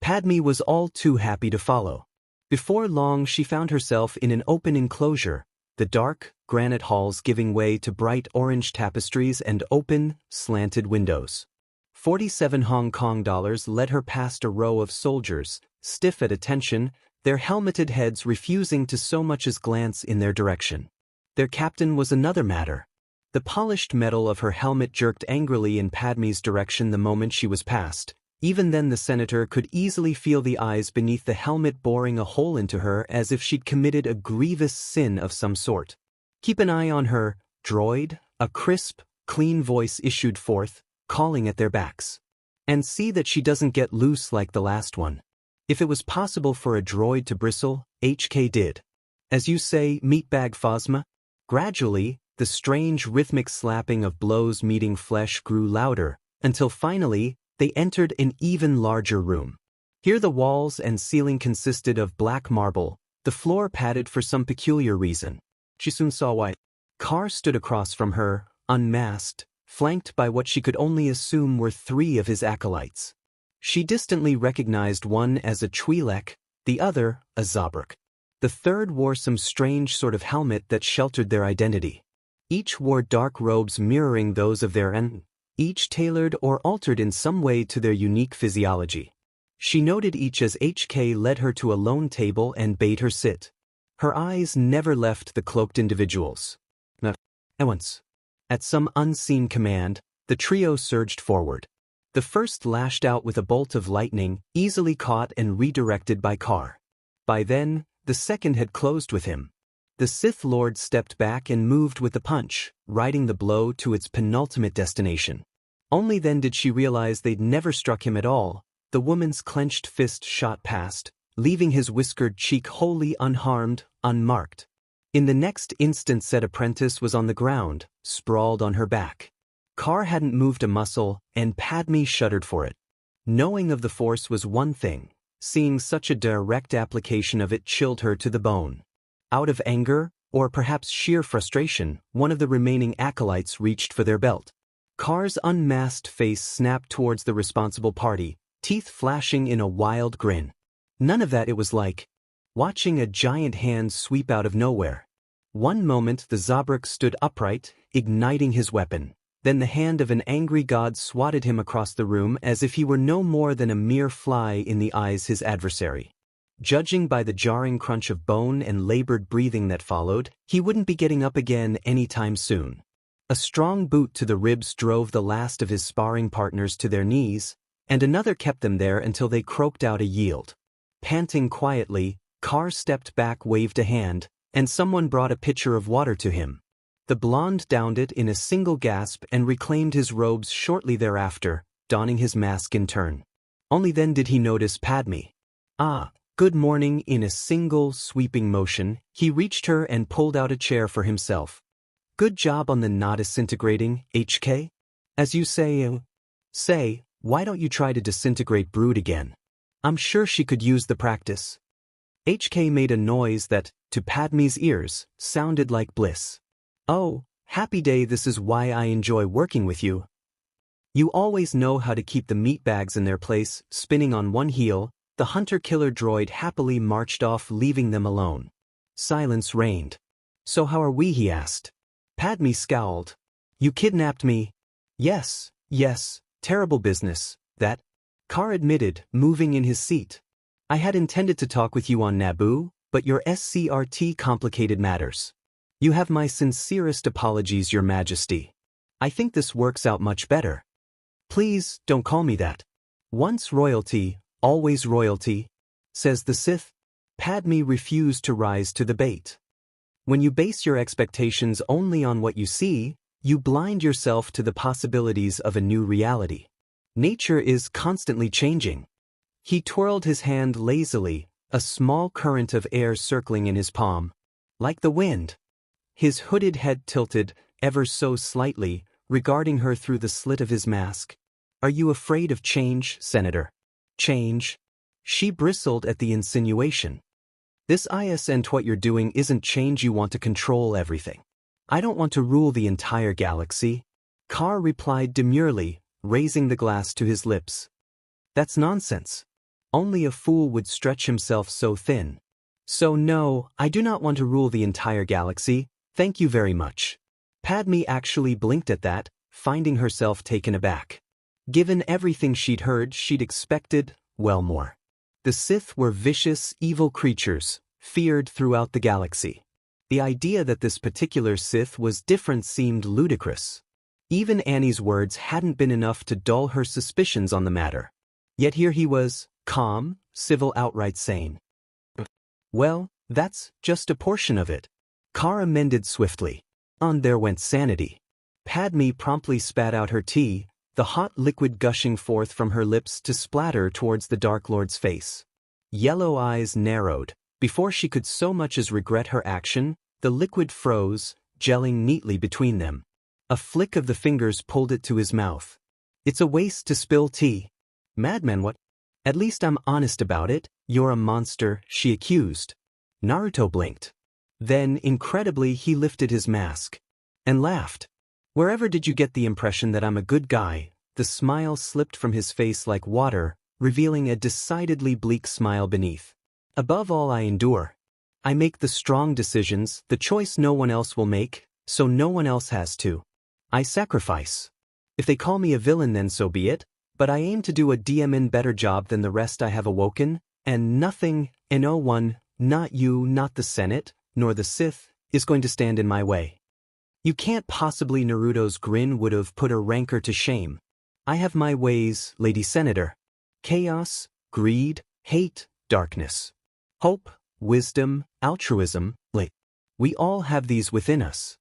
Padme was all too happy to follow. Before long she found herself in an open enclosure, the dark, granite halls giving way to bright orange tapestries and open, slanted windows. 47 Hong Kong dollars led her past a row of soldiers, stiff at attention, their helmeted heads refusing to so much as glance in their direction. Their captain was another matter. The polished metal of her helmet jerked angrily in Padme's direction the moment she was past. Even then the senator could easily feel the eyes beneath the helmet boring a hole into her as if she'd committed a grievous sin of some sort. "Keep an eye on her, droid," a crisp, clean voice issued forth, calling at their backs. "And see that she doesn't get loose like the last one." If it was possible for a droid to bristle, HK did. "As you say, meatbag Phasma?" Gradually, the strange rhythmic slapping of blows meeting flesh grew louder, until finally, they entered an even larger room. Here the walls and ceiling consisted of black marble, the floor padded for some peculiar reason. She soon saw why. Kar stood across from her, unmasked, flanked by what she could only assume were 3 of his acolytes. She distantly recognized one as a Twi'lek, the other, a Zabrak. The third wore some strange sort of helmet that sheltered their identity. Each wore dark robes mirroring those of their each tailored or altered in some way to their unique physiology. She noted each as HK led her to a lone table and bade her sit. Her eyes never left the cloaked individuals. At once, at some unseen command, the trio surged forward. The first lashed out with a bolt of lightning, easily caught and redirected by Kar. By then, the second had closed with him. The Sith Lord stepped back and moved with the punch, riding the blow to its penultimate destination. Only then did she realize they'd never struck him at all. The woman's clenched fist shot past, leaving his whiskered cheek wholly unharmed, unmarked. In the next instant said apprentice was on the ground, sprawled on her back. Kar hadn't moved a muscle, and Padme shuddered for it. Knowing of the Force was one thing, seeing such a direct application of it chilled her to the bone. Out of anger, or perhaps sheer frustration, one of the remaining acolytes reached for their belt. Kar's unmasked face snapped towards the responsible party, teeth flashing in a wild grin. None of that, it was like watching a giant hand sweep out of nowhere. One moment the Zabrak stood upright, igniting his weapon. Then the hand of an angry god swatted him across the room as if he were no more than a mere fly in the eyes his adversary. Judging by the jarring crunch of bone and labored breathing that followed, he wouldn't be getting up again anytime soon. A strong boot to the ribs drove the last of his sparring partners to their knees, and another kept them there until they croaked out a yield. Panting quietly, Kar stepped back, waved a hand, and someone brought a pitcher of water to him. The blonde downed it in a single gasp and reclaimed his robes shortly thereafter, donning his mask in turn. Only then did he notice Padme. "Ah, good morning." In a single, sweeping motion, he reached her and pulled out a chair for himself. "Good job on the not disintegrating, HK? As you say, why don't you try to disintegrate Brood again? I'm sure she could use the practice." HK made a noise that, to Padme's ears, sounded like bliss. "Oh, happy day, this is why I enjoy working with you. You always know how to keep the meatbags in their place." Spinning on one heel, the hunter-killer droid happily marched off, leaving them alone. Silence reigned. "So how are we?" he asked. Padme scowled. "You kidnapped me." Yes, terrible business, that," Kar admitted, moving in his seat. "I had intended to talk with you on Naboo, but your SCRT complicated matters. You have my sincerest apologies, Your Majesty. I think this works out much better." "Please, don't call me that. Once royalty, always royalty," says the Sith. Padme refused to rise to the bait. When you base your expectations only on what you see, you blind yourself to the possibilities of a new reality. Nature is constantly changing. He twirled his hand lazily, a small current of air circling in his palm. Like the wind. His hooded head tilted, ever so slightly, regarding her through the slit of his mask. "Are you afraid of change, Senator?" "Change?" She bristled at the insinuation. "This isn't what you're doing isn't change. You want to control everything." "I don't want to rule the entire galaxy," Kar replied demurely, raising the glass to his lips. "That's nonsense. Only a fool would stretch himself so thin. So no, I do not want to rule the entire galaxy, thank you very much. Padme actually blinked at that, finding herself taken aback. Given everything she'd heard, she'd expected, well, more. The Sith were vicious, evil creatures, feared throughout the galaxy. The idea that this particular Sith was different seemed ludicrous. Even Annie's words hadn't been enough to dull her suspicions on the matter. Yet here he was, calm, civil, outright sane. Well, that's just a portion of it. Kara amended swiftly. On there went sanity. Padme promptly spat out her tea, the hot liquid gushing forth from her lips to splatter towards the Dark Lord's face. Yellow eyes narrowed. Before she could so much as regret her action, the liquid froze, gelling neatly between them. A flick of the fingers pulled it to his mouth. It's a waste to spill tea. Madman, what? At least I'm honest about it. You're a monster, she accused. Naruto blinked. Then, incredibly, he lifted his mask. And laughed. Wherever did you get the impression that I'm a good guy? The smile slipped from his face like water, revealing a decidedly bleak smile beneath. Above all, I endure. I make the strong decisions, the choice no one else will make, so no one else has to. I sacrifice. If they call me a villain, then so be it, but I aim to do a DMN better job than the rest I have awoken, and nothing, no one, not you, not the Senate, nor the Sith, is going to stand in my way. You can't possibly. Naruto's grin would have put a rancor to shame. I have my ways, Lady Senator. Chaos, greed, hate, darkness. Hope, wisdom, altruism, we all have these within us.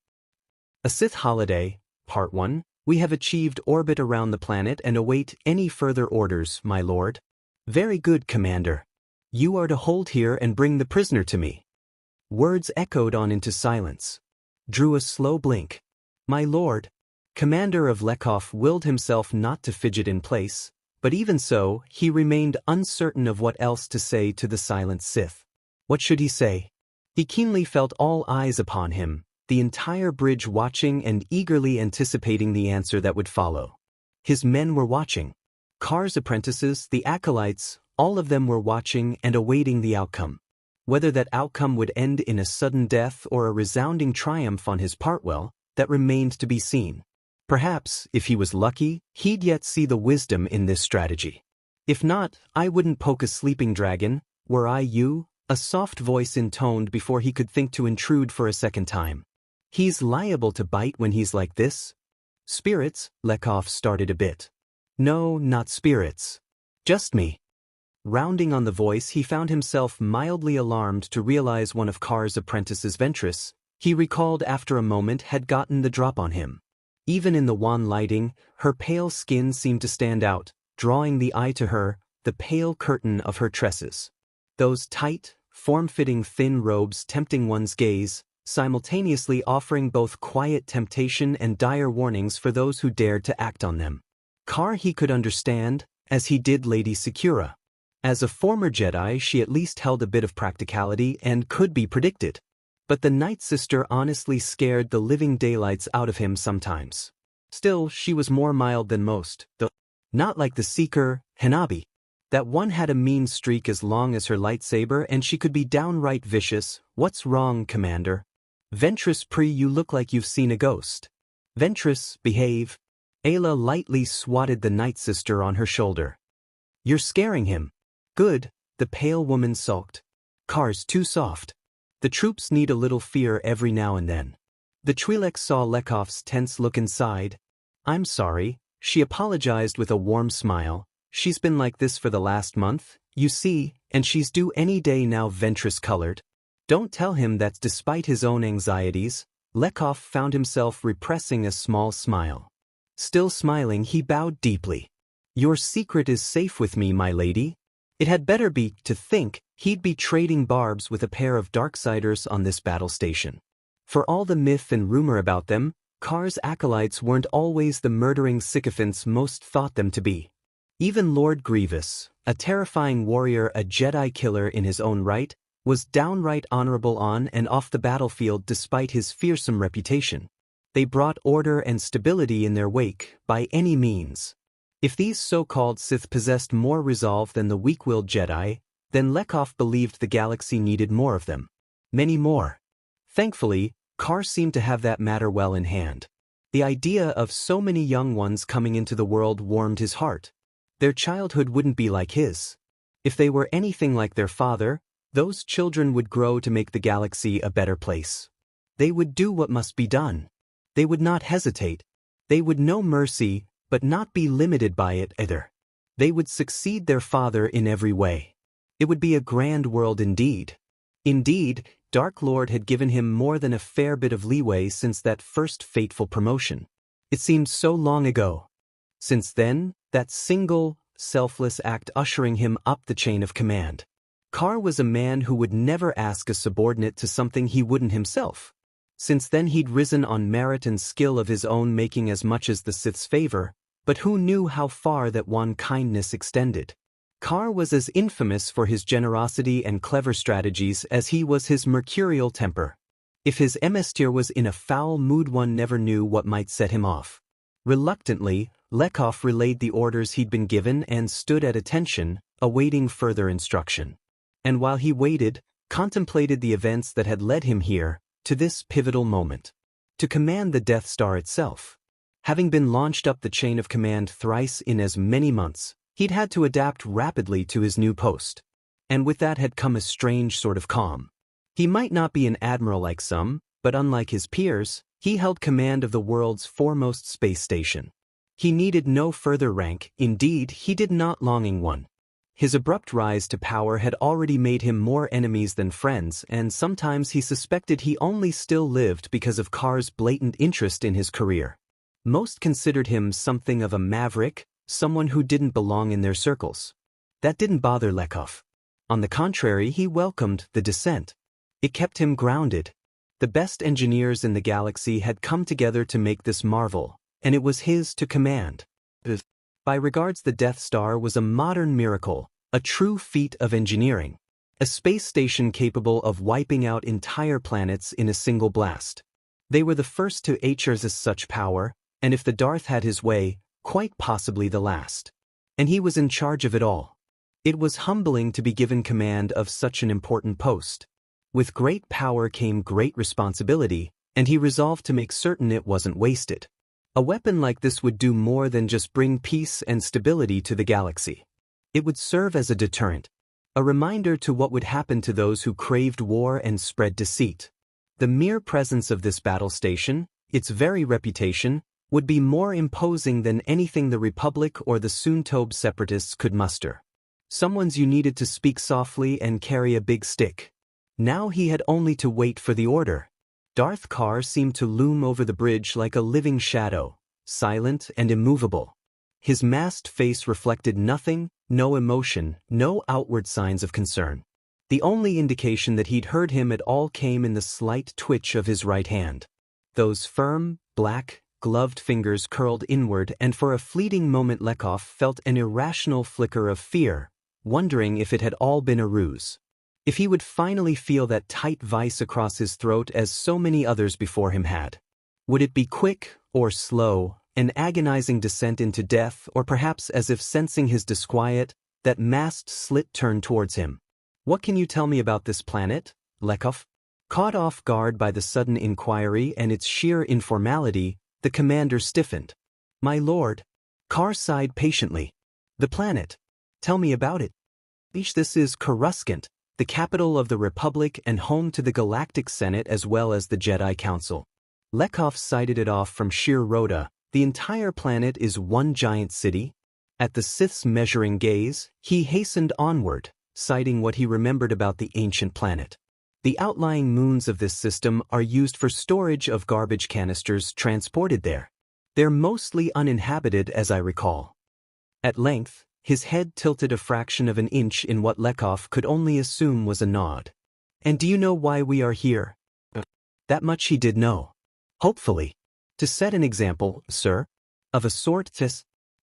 A Sith Holiday, Part 1. We have achieved orbit around the planet and await any further orders, my lord. Very good, Commander. You are to hold here and bring the prisoner to me. Words echoed on into silence. Drew a slow blink. My lord. Commander of Lekov willed himself not to fidget in place, but even so, he remained uncertain of what else to say to the silent Sith. What should he say? He keenly felt all eyes upon him, the entire bridge watching and eagerly anticipating the answer that would follow. His men were watching. Car's apprentices, the acolytes, all of them were watching and awaiting the outcome. Whether that outcome would end in a sudden death or a resounding triumph on his part, well, that remained to be seen. Perhaps, if he was lucky, he'd yet see the wisdom in this strategy. If not, I wouldn't poke a sleeping dragon, were I you, a soft voice intoned before he could think to intrude for a second time. He's liable to bite when he's like this. Spirits, Lekov started a bit. No, not spirits. Just me. Rounding on the voice, he found himself mildly alarmed to realize one of Car's apprentices, Ventress, he recalled after a moment, had gotten the drop on him. Even in the wan lighting, her pale skin seemed to stand out, drawing the eye to her, the pale curtain of her tresses. Those tight, form-fitting thin robes tempting one's gaze, simultaneously offering both quiet temptation and dire warnings for those who dared to act on them. Car he could understand, as he did Lady Sakura. As a former Jedi, she at least held a bit of practicality and could be predicted. But the Night Sister honestly scared the living daylights out of him sometimes. Still, she was more mild than most, though not like the Seeker, Hanabi. That one had a mean streak as long as her lightsaber, and she could be downright vicious. What's wrong, Commander? Ventress, you look like you've seen a ghost. Ventress, behave. Ayla lightly swatted the Night Sister on her shoulder. You're scaring him. Good, the pale woman sulked. Car's too soft. The troops need a little fear every now and then. The Twi'lek saw Lekov's tense look inside. I'm sorry, she apologized with a warm smile. She's been like this for the last month, you see, and she's due any day now. Ventress colored. Don't tell him that despite his own anxieties, Lekov found himself repressing a small smile. Still smiling, he bowed deeply. Your secret is safe with me, my lady. It had better be, to think he'd be trading barbs with a pair of Darksiders on this battle station. For all the myth and rumor about them, Car's acolytes weren't always the murdering sycophants most thought them to be. Even Lord Grievous, a terrifying warrior, a Jedi killer in his own right, was downright honorable on and off the battlefield despite his fearsome reputation. They brought order and stability in their wake, by any means. If these so-called Sith possessed more resolve than the weak-willed Jedi, then Lekov believed the galaxy needed more of them. Many more. Thankfully, Kar seemed to have that matter well in hand. The idea of so many young ones coming into the world warmed his heart. Their childhood wouldn't be like his. If they were anything like their father, those children would grow to make the galaxy a better place. They would do what must be done. They would not hesitate. They would know mercy, but not be limited by it either. They would succeed their father in every way. It would be a grand world indeed. Indeed, Dark Lord had given him more than a fair bit of leeway since that first fateful promotion. It seemed so long ago. Since then, that single, selfless act ushering him up the chain of command. Kar was a man who would never ask a subordinate to something he wouldn't himself. Since then he'd risen on merit and skill of his own, making as much as the Sith's favor, but who knew how far that one kindness extended? Kar was as infamous for his generosity and clever strategies as he was his mercurial temper. If his emissary was in a foul mood, one never knew what might set him off. Reluctantly, Lekov relayed the orders he'd been given and stood at attention, awaiting further instruction. And while he waited, contemplated the events that had led him here, to this pivotal moment. To command the Death Star itself. Having been launched up the chain of command thrice in as many months, he'd had to adapt rapidly to his new post. And with that had come a strange sort of calm. He might not be an admiral like some, but unlike his peers, he held command of the world's foremost space station. He needed no further rank, indeed, he did not longing one. His abrupt rise to power had already made him more enemies than friends, and sometimes he suspected he only still lived because of Kar's blatant interest in his career. Most considered him something of a maverick, someone who didn't belong in their circles. That didn't bother Lekov. On the contrary, he welcomed the descent. It kept him grounded. The best engineers in the galaxy had come together to make this marvel, and it was his to command. By regards, the Death Star was a modern miracle, a true feat of engineering. A space station capable of wiping out entire planets in a single blast. They were the first to exercise such power, and if the Darth had his way, quite possibly the last. And he was in charge of it all. It was humbling to be given command of such an important post. With great power came great responsibility, and he resolved to make certain it wasn't wasted. A weapon like this would do more than just bring peace and stability to the galaxy. It would serve as a deterrent, a reminder to what would happen to those who craved war and spread deceit. The mere presence of this battle station, its very reputation, would be more imposing than anything the Republic or the Soontobe separatists could muster. Someone's you needed to speak softly and carry a big stick. Now he had only to wait for the order. Darth Kar seemed to loom over the bridge like a living shadow, silent and immovable. His masked face reflected nothing, no emotion, no outward signs of concern. The only indication that he'd heard him at all came in the slight twitch of his right hand. Those firm, black, gloved fingers curled inward, and for a fleeting moment Lekov felt an irrational flicker of fear, wondering if it had all been a ruse. If he would finally feel that tight vice across his throat as so many others before him had. Would it be quick or slow, an agonizing descent into death, or perhaps, as if sensing his disquiet, that masked slit turned towards him? What can you tell me about this planet, Lekov? Caught off guard by the sudden inquiry and its sheer informality, the commander stiffened. My lord. Kar sighed patiently. The planet. Tell me about it. This is Coruscant, the capital of the Republic and home to the Galactic Senate as well as the Jedi Council. Lekov cited it off from sheer Rhoda. The entire planet is one giant city. At the Sith's measuring gaze, he hastened onward, citing what he remembered about the ancient planet. The outlying moons of this system are used for storage of garbage canisters transported there. They're mostly uninhabited, as I recall. At length, his head tilted a fraction of an inch in what Lekov could only assume was a nod. And do you know why we are here? That much he did know. Hopefully. To set an example, sir. Of a sort,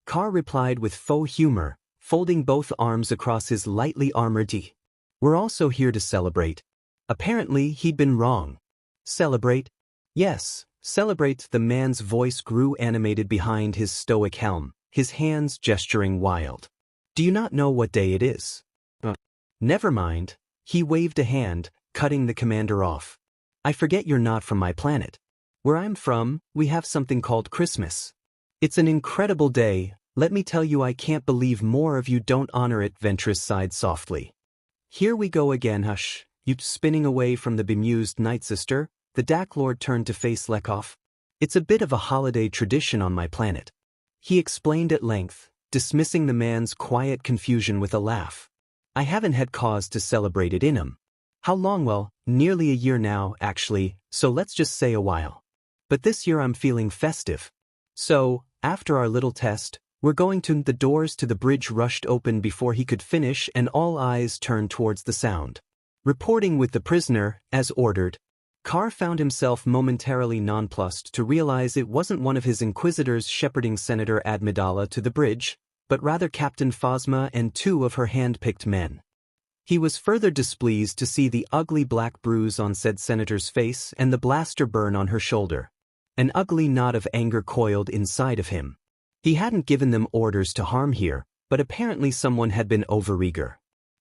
Kar replied with faux humor, folding both arms across his lightly armored knee. We're also here to celebrate. Apparently he'd been wrong. Celebrate? Yes, celebrate. The man's voice grew animated behind his stoic helm, his hands gesturing wild. Do you not know what day it is? Never mind. He waved a hand, cutting the commander off. I forget you're not from my planet. Where I'm from, we have something called Christmas. It's an incredible day. Let me tell you, I can't believe more of you don't honor it. Ventress sighed softly. Here we go again. Hush. You spinning away from the bemused night sister. The Dak Lord turned to face Lekov. It's a bit of a holiday tradition on my planet. He explained at length, dismissing the man's quiet confusion with a laugh. I haven't had cause to celebrate it in him. How long? Well, nearly a year now, actually, so let's just say a while. But this year I'm feeling festive. So, after our little test, we're going to. The doors to the bridge rushed open before he could finish, and all eyes turned towards the sound. Reporting with the prisoner, as ordered. Carr found himself momentarily nonplussed to realize it wasn't one of his inquisitors shepherding Senator Amidala to the bridge, but rather Captain Phasma and two of her hand-picked men. He was further displeased to see the ugly black bruise on said senator's face and the blaster burn on her shoulder. An ugly knot of anger coiled inside of him. He hadn't given them orders to harm here, but apparently someone had been overeager.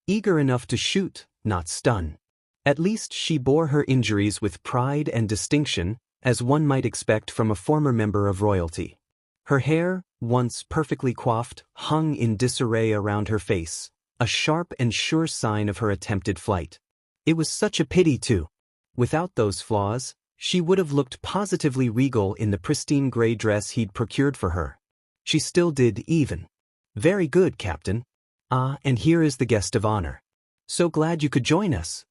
Eager enough to shoot, not stun. At least she bore her injuries with pride and distinction, as one might expect from a former member of royalty. Her hair, once perfectly coiffed, hung in disarray around her face, a sharp and sure sign of her attempted flight. It was such a pity too. Without those flaws, she would have looked positively regal in the pristine gray dress he'd procured for her. She still did even. Very good, Captain. Ah, and here is the guest of honor. So glad you could join us.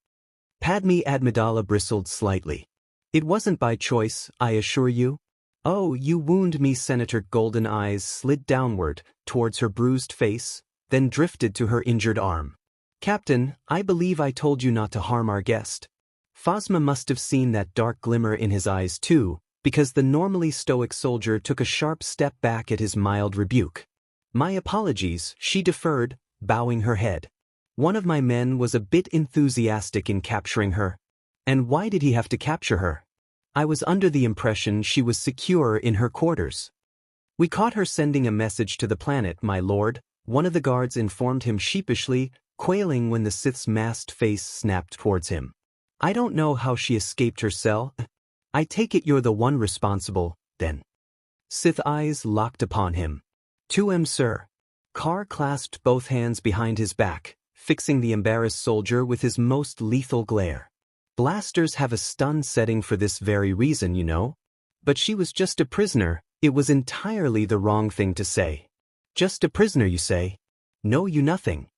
Padme Amidala bristled slightly. It wasn't by choice, I assure you. Oh, you wound me. Senator golden eyes slid downward, towards her bruised face, then drifted to her injured arm. Captain, I believe I told you not to harm our guest. Phasma must have seen that dark glimmer in his eyes too, because the normally stoic soldier took a sharp step back at his mild rebuke. My apologies, she deferred, bowing her head. One of my men was a bit enthusiastic in capturing her. And why did he have to capture her? I was under the impression she was secure in her quarters. We caught her sending a message to the planet, my lord, one of the guards informed him sheepishly, quailing when the Sith's masked face snapped towards him. I don't know how she escaped her cell. I take it you're the one responsible, then. Sith eyes locked upon him. To him, sir. Carr clasped both hands behind his back, fixing the embarrassed soldier with his most lethal glare. Blasters have a stun setting for this very reason, you know. But she was just a prisoner. It was entirely the wrong thing to say. Just a prisoner, you say? Know you nothing.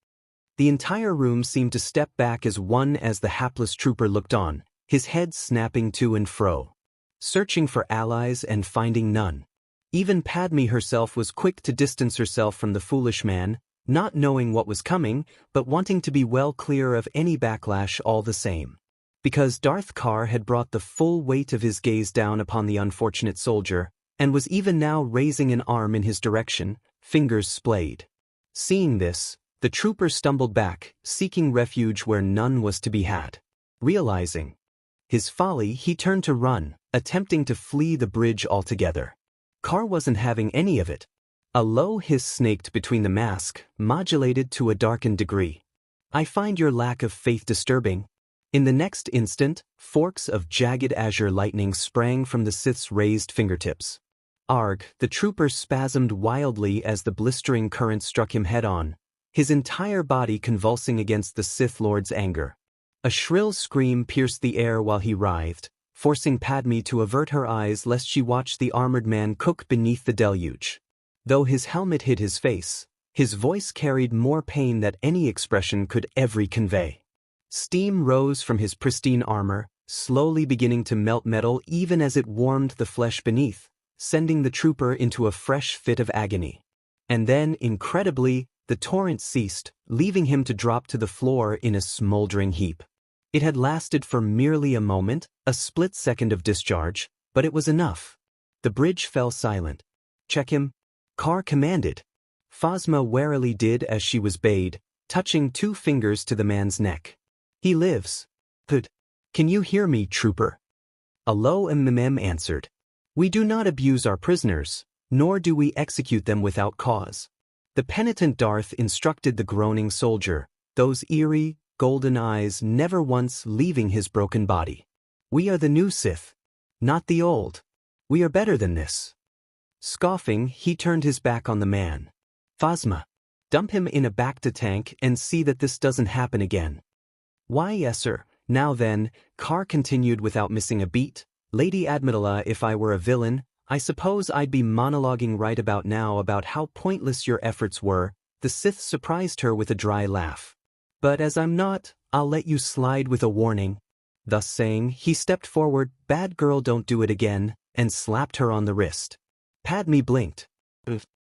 The entire room seemed to step back as the hapless trooper looked on, his head snapping to and fro. Searching for allies and finding none. Even Padme herself was quick to distance herself from the foolish man, not knowing what was coming, but wanting to be well clear of any backlash all the same. Because Darth Carr had brought the full weight of his gaze down upon the unfortunate soldier, and was even now raising an arm in his direction, fingers splayed. Seeing this, the trooper stumbled back, seeking refuge where none was to be had. Realizing his folly, he turned to run, attempting to flee the bridge altogether. Carr wasn't having any of it. A low hiss snaked between the mask, modulated to a darkened degree. I find your lack of faith disturbing. In the next instant, forks of jagged azure lightning sprang from the Sith's raised fingertips. Arg, the trooper spasmed wildly as the blistering current struck him head-on, his entire body convulsing against the Sith Lord's anger. A shrill scream pierced the air while he writhed, forcing Padme to avert her eyes lest she watch the armored man cook beneath the deluge. Though his helmet hid his face, his voice carried more pain than any expression could ever convey. Steam rose from his pristine armor, slowly beginning to melt metal even as it warmed the flesh beneath, sending the trooper into a fresh fit of agony. And then, incredibly, the torrent ceased, leaving him to drop to the floor in a smoldering heap. It had lasted for merely a moment, a split second of discharge, but it was enough. The bridge fell silent. Check him. Carr commanded. Phasma warily did as she was bade, touching 2 fingers to the man's neck. He lives. Good. Can you hear me, trooper? A low answered. We do not abuse our prisoners, nor do we execute them without cause. The penitent Darth instructed the groaning soldier, those eerie, golden eyes never once leaving his broken body. We are the new Sith, not the old. We are better than this. Scoffing, he turned his back on the man. Phasma. Dump him in a Bacta-tank and see that this doesn't happen again. Why, yes, sir. Now then, Carr continued without missing a beat. Lady Admidala, if I were a villain, I suppose I'd be monologuing right about now about how pointless your efforts were. The Sith surprised her with a dry laugh. But as I'm not, I'll let you slide with a warning. Thus saying, he stepped forward, bad girl don't do it again, and slapped her on the wrist. Padme blinked.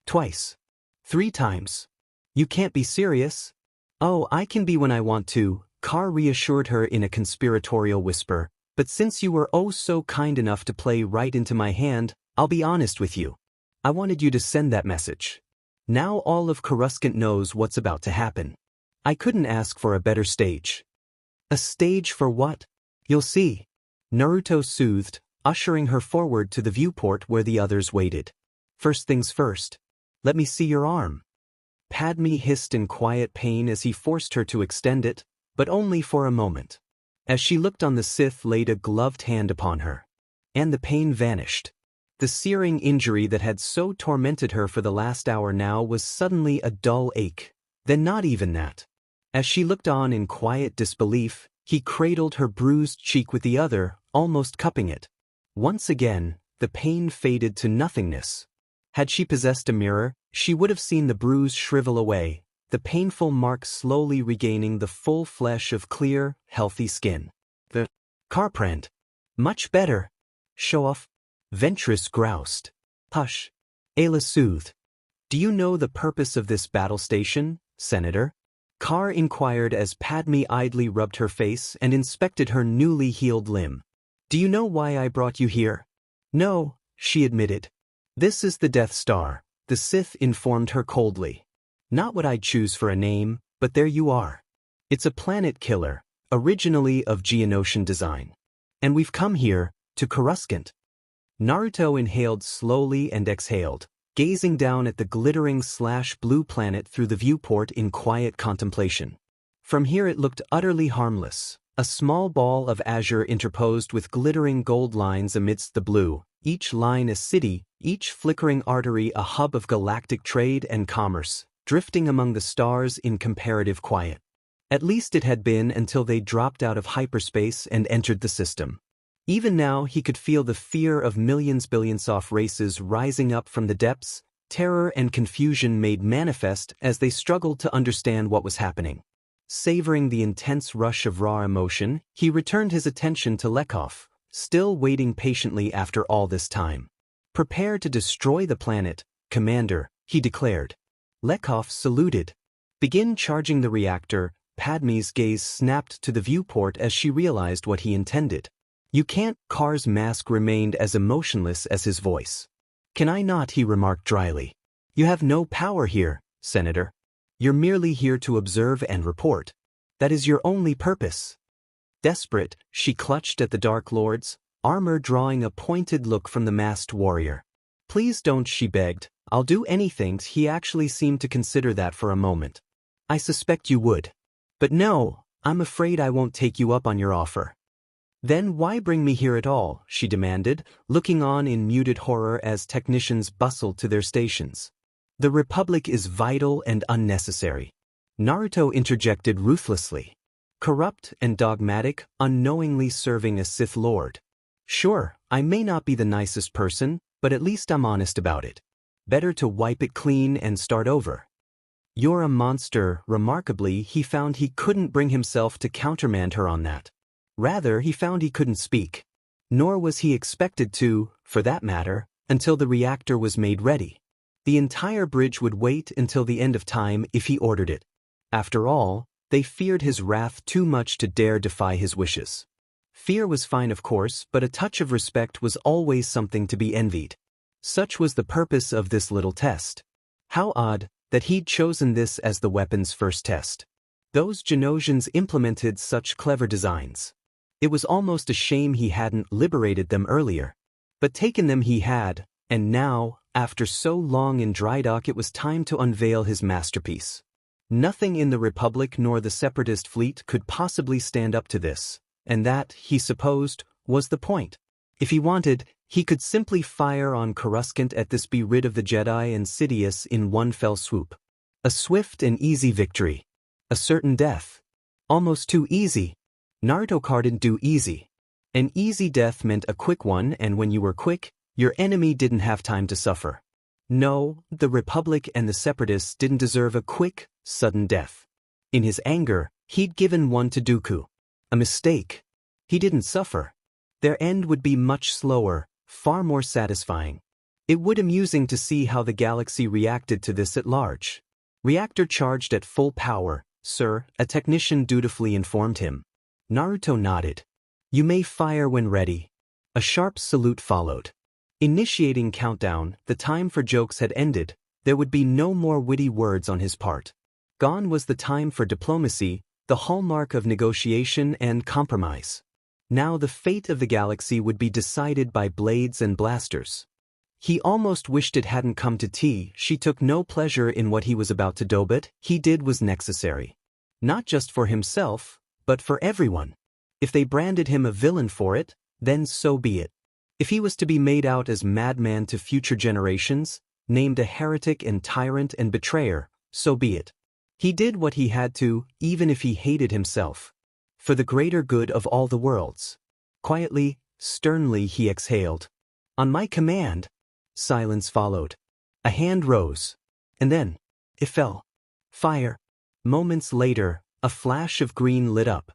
Twice. 3 times. You can't be serious. Oh, I can be when I want to, Carr reassured her in a conspiratorial whisper, but since you were oh so kind enough to play right into my hand, I'll be honest with you. I wanted you to send that message. Now all of Coruscant knows what's about to happen. I couldn't ask for a better stage. A stage for what? You'll see. Naruto soothed, ushering her forward to the viewport where the others waited. First things first. Let me see your arm. Padme hissed in quiet pain as he forced her to extend it, but only for a moment. As she looked on, the Sith laid a gloved hand upon her. And the pain vanished. The searing injury that had so tormented her for the last hour now was suddenly a dull ache. Then not even that. As she looked on in quiet disbelief, he cradled her bruised cheek with the other, almost cupping it. Once again, the pain faded to nothingness. Had she possessed a mirror, she would have seen the bruise shrivel away, the painful mark slowly regaining the full flesh of clear, healthy skin. The Carprand. Much better. Show off. Ventress groused. Hush. Ayla soothed. Do you know the purpose of this battle station, Senator? Carr inquired as Padme idly rubbed her face and inspected her newly healed limb. Do you know why I brought you here? No, she admitted. This is the Death Star, the Sith informed her coldly. Not what I'd choose for a name, but there you are. It's a planet killer, originally of Geonosian design. And we've come here, to Coruscant. Naruto inhaled slowly and exhaled, gazing down at the glittering blue planet through the viewport in quiet contemplation. From here it looked utterly harmless, a small ball of azure interposed with glittering gold lines amidst the blue, each line a city, each flickering artery a hub of galactic trade and commerce, drifting among the stars in comparative quiet. At least it had been until they dropped out of hyperspace and entered the system. Even now he could feel the fear of billions of races rising up from the depths, terror and confusion made manifest as they struggled to understand what was happening. Savoring the intense rush of raw emotion, he returned his attention to Lekov, still waiting patiently after all this time. Prepare to destroy the planet, Commander, he declared. Lekov saluted. Begin charging the reactor. Padme's gaze snapped to the viewport as she realized what he intended. You can't. Carr's mask remained as emotionless as his voice. Can I not? He remarked dryly. You have no power here, Senator. You're merely here to observe and report. That is your only purpose. Desperate, she clutched at the Dark Lord's armor, drawing a pointed look from the masked warrior. Please don't, she begged. I'll do anything. He actually seemed to consider that for a moment. I suspect you would. But no, I'm afraid I won't take you up on your offer. Then why bring me here at all? She demanded, looking on in muted horror as technicians bustled to their stations. The Republic is vital and unnecessary. Naruto interjected ruthlessly. Corrupt and dogmatic, unknowingly serving a Sith Lord. Sure, I may not be the nicest person, but at least I'm honest about it. Better to wipe it clean and start over. You're a monster. Remarkably, he found he couldn't bring himself to countermand her on that. Rather, he found he couldn't speak. Nor was he expected to, for that matter, until the reactor was made ready. The entire bridge would wait until the end of time if he ordered it. After all, they feared his wrath too much to dare defy his wishes. Fear was fine, of course, but a touch of respect was always something to be envied. Such was the purpose of this little test. How odd that he'd chosen this as the weapon's first test. Those Geonosians implemented such clever designs. It was almost a shame he hadn't liberated them earlier. But taken them he had, and now, After so long in dry dock, it was time to unveil his masterpiece. Nothing in the Republic nor the Separatist fleet could possibly stand up to this, and that, he supposed, was the point. If he wanted, he could simply fire on Coruscant at this, be rid of the Jedi and Sidious in one fell swoop. A swift and easy victory. A certain death. Almost too easy. Naruto didn't do easy. An easy death meant a quick one, and when you were quick, your enemy didn't have time to suffer. No, the Republic and the Separatists didn't deserve a quick, sudden death. In his anger, he'd given one to Dooku. A mistake. He didn't suffer. Their end would be much slower, far more satisfying. It would be amusing to see how the galaxy reacted to this at large. Reactor charged at full power, sir, a technician dutifully informed him. Naruto nodded. You may fire when ready. A sharp salute followed. Initiating countdown, the time for jokes had ended. There would be no more witty words on his part. Gone was the time for diplomacy, the hallmark of negotiation and compromise. Now the fate of the galaxy would be decided by blades and blasters. He almost wished it hadn't come to tea. She took no pleasure in what he was about to do, but he did was necessary. Not just for himself, but for everyone. If they branded him a villain for it, then so be it. If he was to be made out as madman to future generations, named a heretic and tyrant and betrayer, so be it. He did what he had to, even if he hated himself. For the greater good of all the worlds. Quietly, sternly he exhaled. On my command. Silence followed. A hand rose. And then, it fell. Fire. Moments later, a flash of green lit up.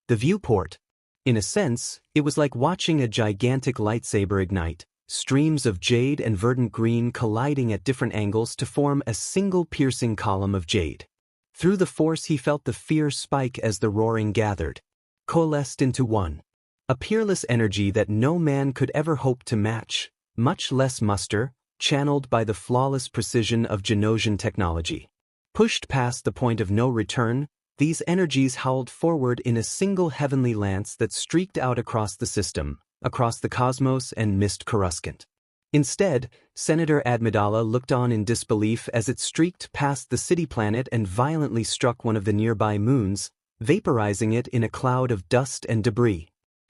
The viewport. In a sense, it was like watching a gigantic lightsaber ignite, streams of jade and verdant green colliding at different angles to form a single piercing column of jade. Through the force he felt the fear spike as the roaring gathered, coalesced into one. A peerless energy that no man could ever hope to match, much less muster, channeled by the flawless precision of Genosian technology. Pushed past the point of no return, these energies howled forward in a single heavenly lance that streaked out across the system, across the cosmos, and missed Coruscant. Instead, Senator Amidala looked on in disbelief as it streaked past the city planet and violently struck one of the nearby moons, vaporizing it in a cloud of dust and debris.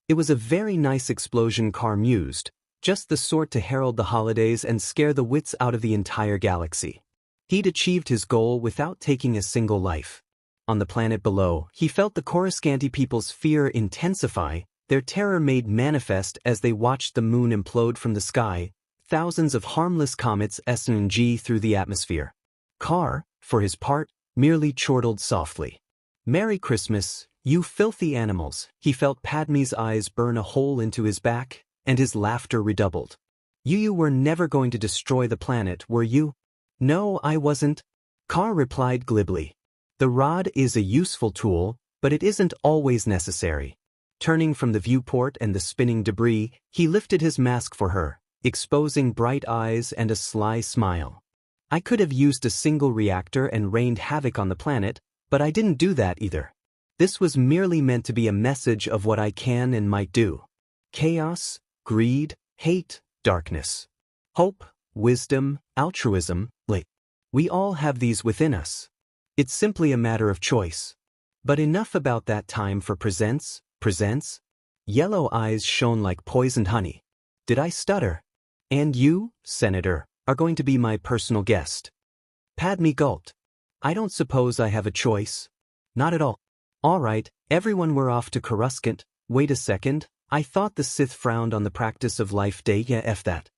It was a very nice explosion, Carr mused, just the sort to herald the holidays and scare the wits out of the entire galaxy. He'd achieved his goal without taking a single life. On the planet below, he felt the Coruscanti people's fear intensify, their terror made manifest as they watched the moon implode from the sky, thousands of harmless comets S&G through the atmosphere. Carr, for his part, merely chortled softly. Merry Christmas, you filthy animals. He felt Padme's eyes burn a hole into his back, and his laughter redoubled. You were never going to destroy the planet, were you? No, I wasn't. Carr replied glibly. The rod is a useful tool, but it isn't always necessary. Turning from the viewport and the spinning debris, he lifted his mask for her, exposing bright eyes and a sly smile. I could have used a single reactor and rained havoc on the planet, but I didn't do that either. This was merely meant to be a message of what I can and might do. Chaos, greed, hate, darkness. Hope, wisdom, altruism, we all have these within us. It's simply a matter of choice. But enough about that. Time for presents. Yellow eyes shone like poisoned honey. Did I stutter? And you, Senator, are going to be my personal guest. Padme gulped. I don't suppose I have a choice. Not at all. All right, everyone, we're off to Coruscant. Wait a second, I thought the Sith frowned on the practice of life day. Yeah, F that.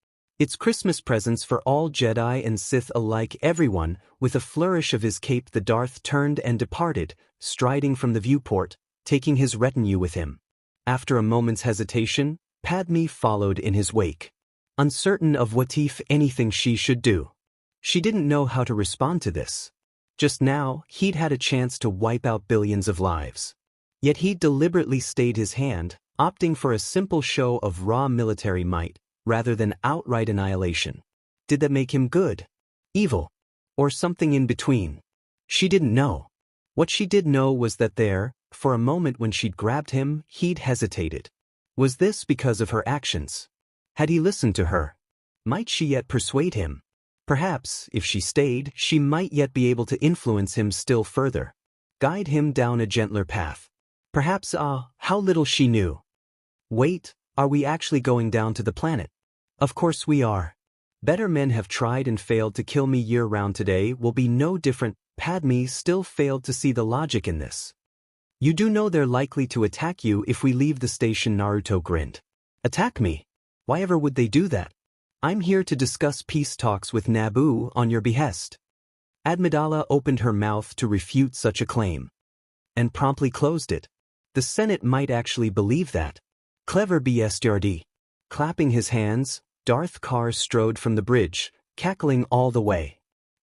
It's Christmas presents for all Jedi and Sith alike. Everyone, with a flourish of his cape, the Darth turned and departed, striding from the viewport, taking his retinue with him. After a moment's hesitation, Padme followed in his wake. Uncertain of what, if anything, she should do. She didn't know how to respond to this. Just now, he'd had a chance to wipe out billions of lives. Yet he deliberately stayed his hand, opting for a simple show of raw military might, rather than outright annihilation. Did that make him good? Evil? Or something in between? She didn't know. What she did know was that there, for a moment when she'd grabbed him, he'd hesitated. Was this because of her actions? Had he listened to her? Might she yet persuade him? Perhaps, if she stayed, she might yet be able to influence him still further. Guide him down a gentler path. Perhaps, how little she knew. Wait, are we actually going down to the planet? Of course we are. Better men have tried and failed to kill me year-round. Today will be no different. Padme still failed to see the logic in this. You do know they're likely to attack you if we leave the station, Naruto grinned. Attack me? Why ever would they do that? I'm here to discuss peace talks with Naboo on your behest. Amidala opened her mouth to refute such a claim. And promptly closed it. The Senate might actually believe that. Clever BSTRD. Clapping his hands, Darth Kar strode from the bridge, cackling all the way.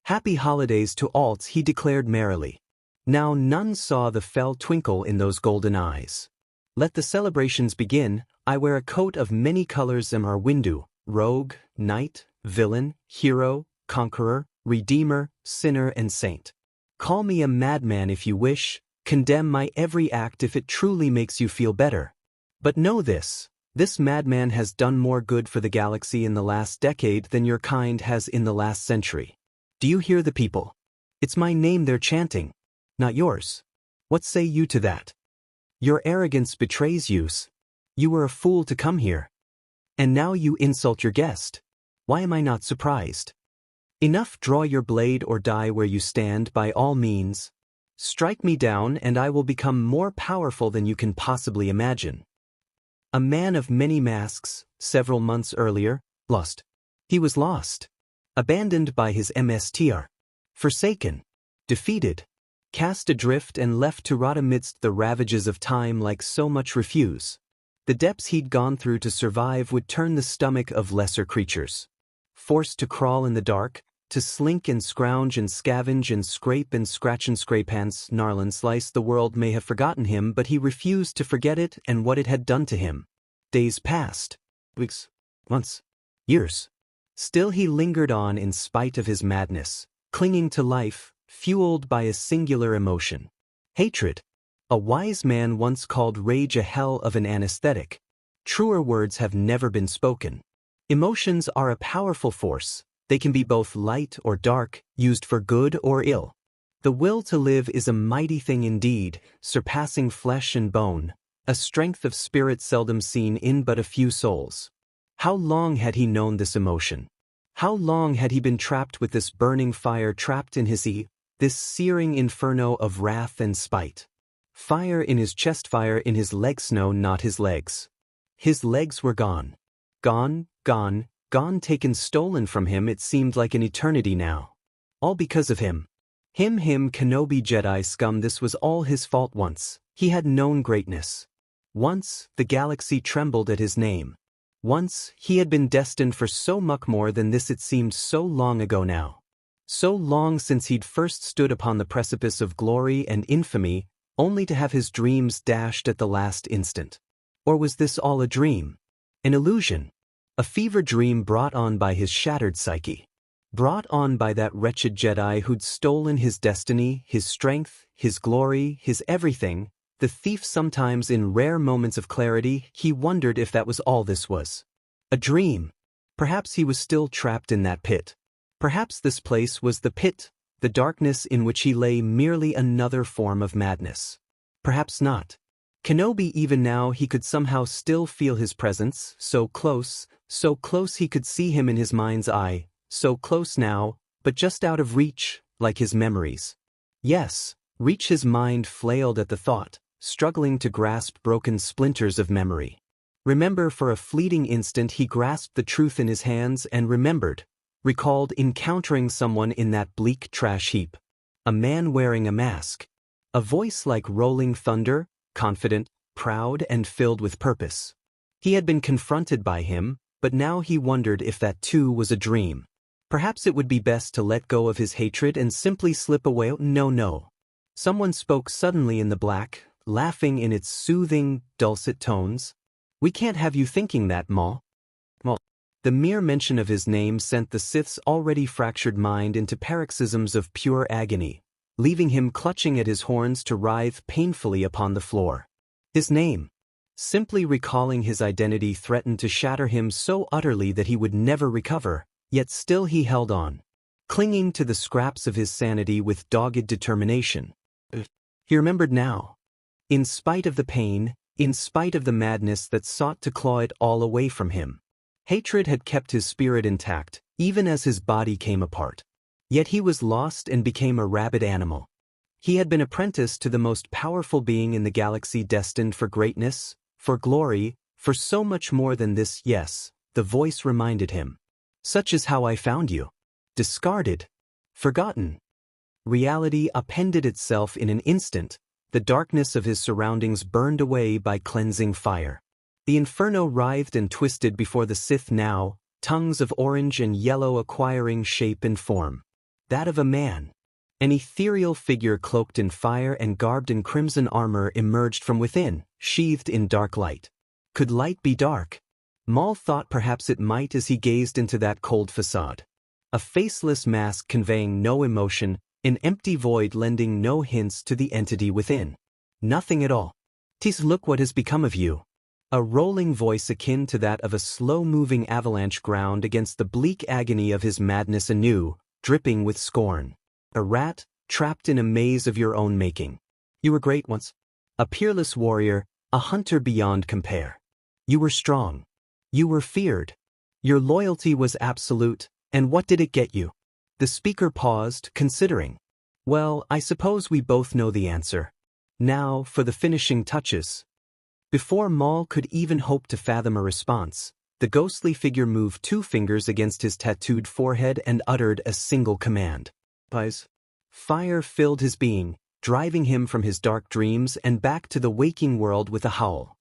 Happy holidays to Alts, he declared merrily. Now none saw the fell twinkle in those golden eyes. Let the celebrations begin. I wear a coat of many colors and are Windu, rogue, knight, villain, hero, conqueror, redeemer, sinner and saint. Call me a madman if you wish, condemn my every act if it truly makes you feel better. But know this madman has done more good for the galaxy in the last decade than your kind has in the last century. Do you hear the people? It's my name they're chanting, not yours. What say you to that? Your arrogance betrays you. You were a fool to come here. And now you insult your guest. Why am I not surprised? Enough, draw your blade or die where you stand by all means. Strike me down and I will become more powerful than you can possibly imagine. A man of many masks, several months earlier, lost. He was lost. Abandoned by his MSTR. Forsaken. Defeated. Cast adrift and left to rot amidst the ravages of time like so much refuse. The depths he'd gone through to survive would turn the stomach of lesser creatures. Forced to crawl in the dark, to slink and scrounge and scavenge and scrape and scratch and scrape hands, Narlan sliced. The world may have forgotten him, but he refused to forget it and what it had done to him. Days passed. Weeks. Months. Years. Still he lingered on in spite of his madness, clinging to life, fueled by a singular emotion. Hatred. A wise man once called rage a hell of an anesthetic. Truer words have never been spoken. Emotions are a powerful force. They can be both light or dark, used for good or ill. The will to live is a mighty thing indeed, surpassing flesh and bone, a strength of spirit seldom seen in but a few souls. How long had he known this emotion? How long had he been trapped with this burning fire trapped in his this searing inferno of wrath and spite? Fire in his chest, fire in his legs, no, not his legs. His legs were gone. Gone, gone, gone, taken, stolen from him. It seemed like an eternity now. All because of him. Him, Kenobi Jedi scum. This was all his fault. Once, he had known greatness. Once, the galaxy trembled at his name. Once, he had been destined for so much more than this. It seemed so long ago now. So long since he'd first stood upon the precipice of glory and infamy, only to have his dreams dashed at the last instant. Or was this all a dream? An illusion? A fever dream brought on by his shattered psyche? Brought on by that wretched Jedi who'd stolen his destiny, his strength, his glory, his everything? The thief. Sometimes in rare moments of clarity, he wondered if that was all this was. A dream. Perhaps he was still trapped in that pit. Perhaps this place was the pit, the darkness in which he lay, merely another form of madness. Perhaps not. Kenobi, even now he could somehow still feel his presence, so close he could see him in his mind's eye, so close now, but just out of reach, like his memories. Yes, reach. His mind flailed at the thought, struggling to grasp broken splinters of memory. Remember, for a fleeting instant he grasped the truth in his hands and recalled encountering someone in that bleak trash heap. A man wearing a mask. A voice like rolling thunder, confident, proud and filled with purpose. He had been confronted by him, but now he wondered if that too was a dream. Perhaps it would be best to let go of his hatred and simply slip away. No. Someone spoke suddenly in the black, laughing in its soothing, dulcet tones. We can't have you thinking that, Maul. The mere mention of his name sent the Sith's already fractured mind into paroxysms of pure agony, leaving him clutching at his horns to writhe painfully upon the floor. His name. Simply recalling his identity threatened to shatter him so utterly that he would never recover, yet still he held on, clinging to the scraps of his sanity with dogged determination. He remembered now. In spite of the pain, in spite of the madness that sought to claw it all away from him, hatred had kept his spirit intact, even as his body came apart. Yet he was lost and became a rabid animal. He had been apprenticed to the most powerful being in the galaxy, destined for greatness, for glory, for so much more than this. Yes, the voice reminded him. Such is how I found you. Discarded. Forgotten. Reality appended itself in an instant. The darkness of his surroundings burned away by cleansing fire. The inferno writhed and twisted before the Sith now, tongues of orange and yellow acquiring shape and form. That of a man. An ethereal figure cloaked in fire and garbed in crimson armor emerged from within, sheathed in dark light. Could light be dark? Maul thought perhaps it might as he gazed into that cold facade. A faceless mask conveying no emotion, an empty void lending no hints to the entity within. Nothing at all. "Tis, look what has become of you." A rolling voice akin to that of a slow-moving avalanche ground against the bleak agony of his madness anew, dripping with scorn. A rat, trapped in a maze of your own making. You were great once. A peerless warrior, a hunter beyond compare. You were strong. You were feared. Your loyalty was absolute, and what did it get you? The speaker paused, considering. Well, I suppose we both know the answer. Now, for the finishing touches. Before Maul could even hope to fathom a response, the ghostly figure moved 2 fingers against his tattooed forehead and uttered a single command. Fire filled his being, driving him from his dark dreams and back to the waking world with a howl.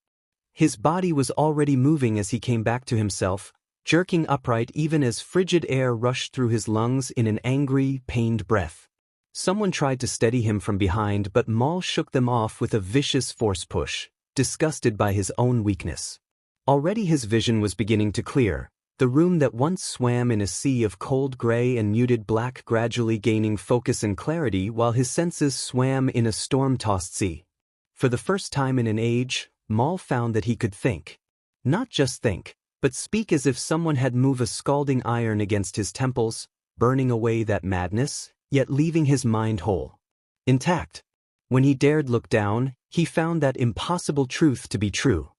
His body was already moving as he came back to himself, jerking upright even as frigid air rushed through his lungs in an angry, pained breath. Someone tried to steady him from behind, but Maul shook them off with a vicious force push, disgusted by his own weakness. Already his vision was beginning to clear, the room that once swam in a sea of cold gray and muted black gradually gaining focus and clarity while his senses swam in a storm-tossed sea. For the first time in an age, Maul found that he could think. Not just think, but speak as if someone had moved a scalding iron against his temples, burning away that madness, yet leaving his mind whole. Intact. When he dared look down, he found that impossible truth to be true.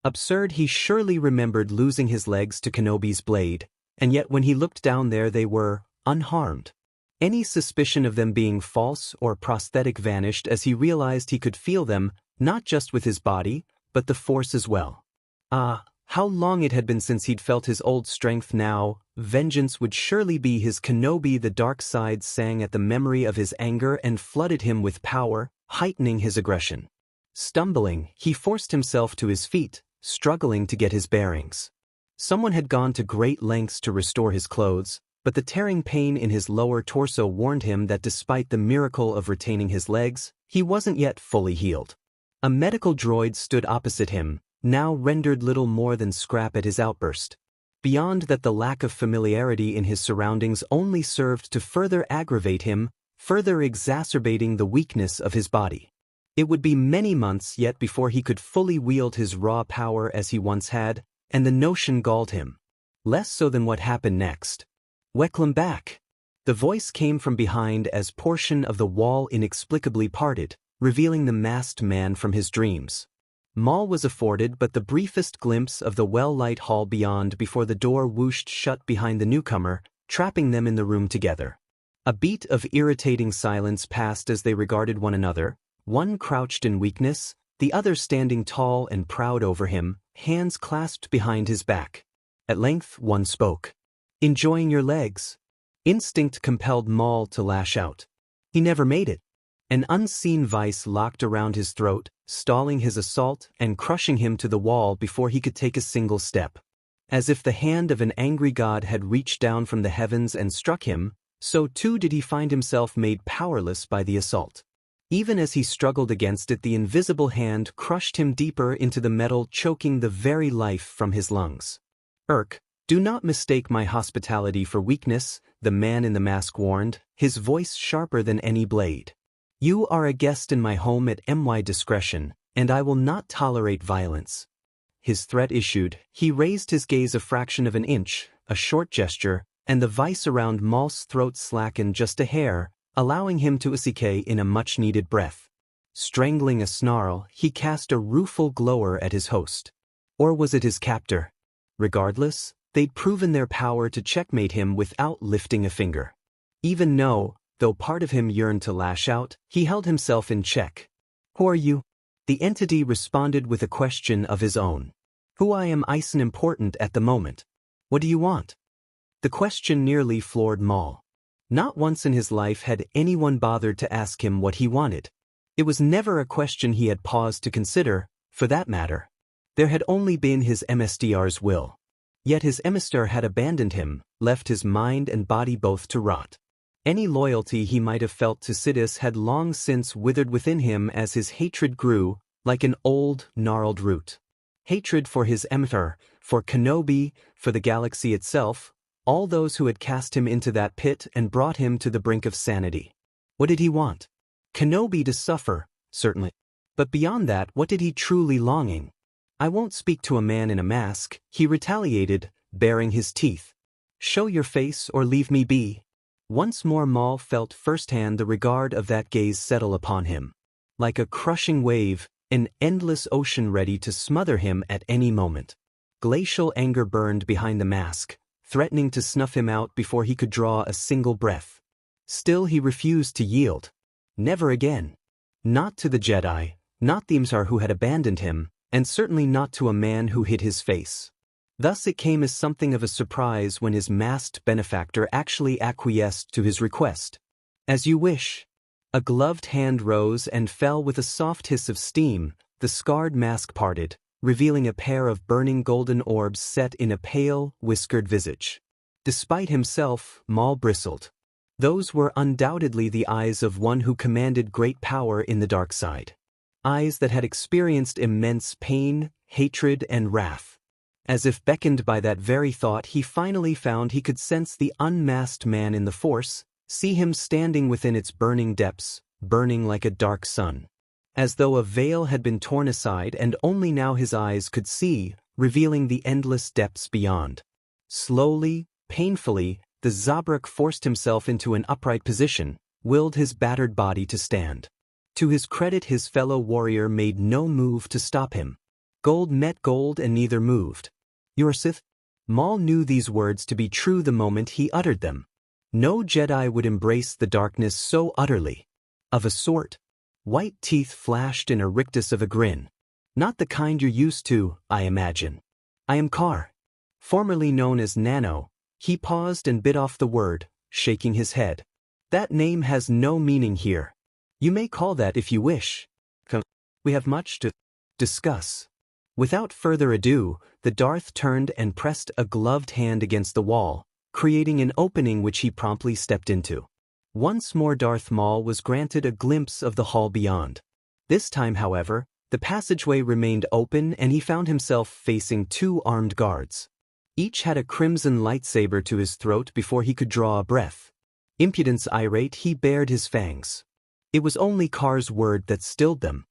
Absurd, he surely remembered losing his legs to Kenobi's blade, and yet when he looked down there they were unharmed. Any suspicion of them being false or prosthetic vanished as he realized he could feel them, not just with his body, but the force as well. Ah, how long it had been since he'd felt his old strength now. Vengeance would surely be his. Kenobi, the dark side sang at the memory of his anger and flooded him with power, heightening his aggression. Stumbling, he forced himself to his feet, struggling to get his bearings. Someone had gone to great lengths to restore his clothes, but the tearing pain in his lower torso warned him that despite the miracle of retaining his legs, he wasn't yet fully healed. A medical droid stood opposite him, now rendered little more than scrap at his outburst. Beyond that, the lack of familiarity in his surroundings only served to further aggravate him, further exacerbating the weakness of his body. It would be many months yet before he could fully wield his raw power as he once had, and the notion galled him. Less so than what happened next. "Welcome back." The voice came from behind as portion of the wall inexplicably parted, revealing the masked man from his dreams. Maul was afforded but the briefest glimpse of the well-lit hall beyond before the door whooshed shut behind the newcomer, trapping them in the room together. A beat of irritating silence passed as they regarded one another, one crouched in weakness, the other standing tall and proud over him, hands clasped behind his back. At length one spoke. "Enjoying your legs?" Instinct compelled Maul to lash out. He never made it. An unseen vice locked around his throat, stalling his assault and crushing him to the wall before he could take a single step. As if the hand of an angry god had reached down from the heavens and struck him, so too did he find himself made powerless by the assault. Even as he struggled against it, the invisible hand crushed him deeper into the metal, choking the very life from his lungs. Do not mistake my hospitality for weakness," the man in the mask warned, his voice sharper than any blade. "You are a guest in my home at my discretion, and I will not tolerate violence." his threat issued, he raised his gaze a fraction of an inch, a short gesture, and the vice around Maul's throat slackened just a hair, allowing him to escape in a much-needed breath. Strangling a snarl, he cast a rueful glower at his host. Or was it his captor? Regardless, they'd proven their power to checkmate him without lifting a finger. Even though part of him yearned to lash out, he held himself in check. "Who are you?" The entity responded with a question of his own. "Who I am isn't important at the moment. What do you want?" The question nearly floored Maul. Not once in his life had anyone bothered to ask him what he wanted. It was never a question he had paused to consider, for that matter. There had only been his MSDR's will. Yet his emissary had abandoned him, left his mind and body both to rot. Any loyalty he might have felt to Sidious had long since withered within him as his hatred grew, like an old, gnarled root. Hatred for his emissary, for Kenobi, for the galaxy itself, all those who had cast him into that pit and brought him to the brink of sanity. What did he want? Kenobi to suffer, certainly. But beyond that, what did he truly longing? "I won't speak to a man in a mask," he retaliated, baring his teeth. "Show your face or leave me be." Once more Maul felt firsthand the regard of that gaze settle upon him. Like a crushing wave, an endless ocean ready to smother him at any moment. Glacial anger burned behind the mask, threatening to snuff him out before he could draw a single breath. Still he refused to yield. Never again. Not to the Jedi, not the Emissar who had abandoned him, and certainly not to a man who hid his face. Thus it came as something of a surprise when his masked benefactor actually acquiesced to his request. "As you wish." A gloved hand rose and fell with a soft hiss of steam. The scarred mask parted, revealing a pair of burning golden orbs set in a pale, whiskered visage. Despite himself, Maul bristled. Those were undoubtedly the eyes of one who commanded great power in the dark side. Eyes that had experienced immense pain, hatred, and wrath. As if beckoned by that very thought, he finally found he could sense the unmasked man in the Force, see him standing within its burning depths, burning like a dark sun. As though a veil had been torn aside and only now his eyes could see, revealing the endless depths beyond. Slowly, painfully, the Zabrak forced himself into an upright position, willed his battered body to stand. To his credit, his fellow warrior made no move to stop him. Gold met gold and neither moved. "You're a Sith?" Maul knew these words to be true the moment he uttered them. No Jedi would embrace the darkness so utterly. Of a sort. White teeth flashed in a rictus of a grin. "Not the kind you're used to, I imagine. I am Kar. Formerly known as Nano." He paused and bit off the word, shaking his head. "That name has no meaning here. You may call that if you wish. We have much to discuss." Without further ado, the Darth turned and pressed a gloved hand against the wall, creating an opening which he promptly stepped into. Once more Darth Maul was granted a glimpse of the hall beyond. This time, however, the passageway remained open and he found himself facing two armed guards. Each had a crimson lightsaber to his throat before he could draw a breath. Impudence irate, he bared his fangs. It was only Kar's word that stilled them.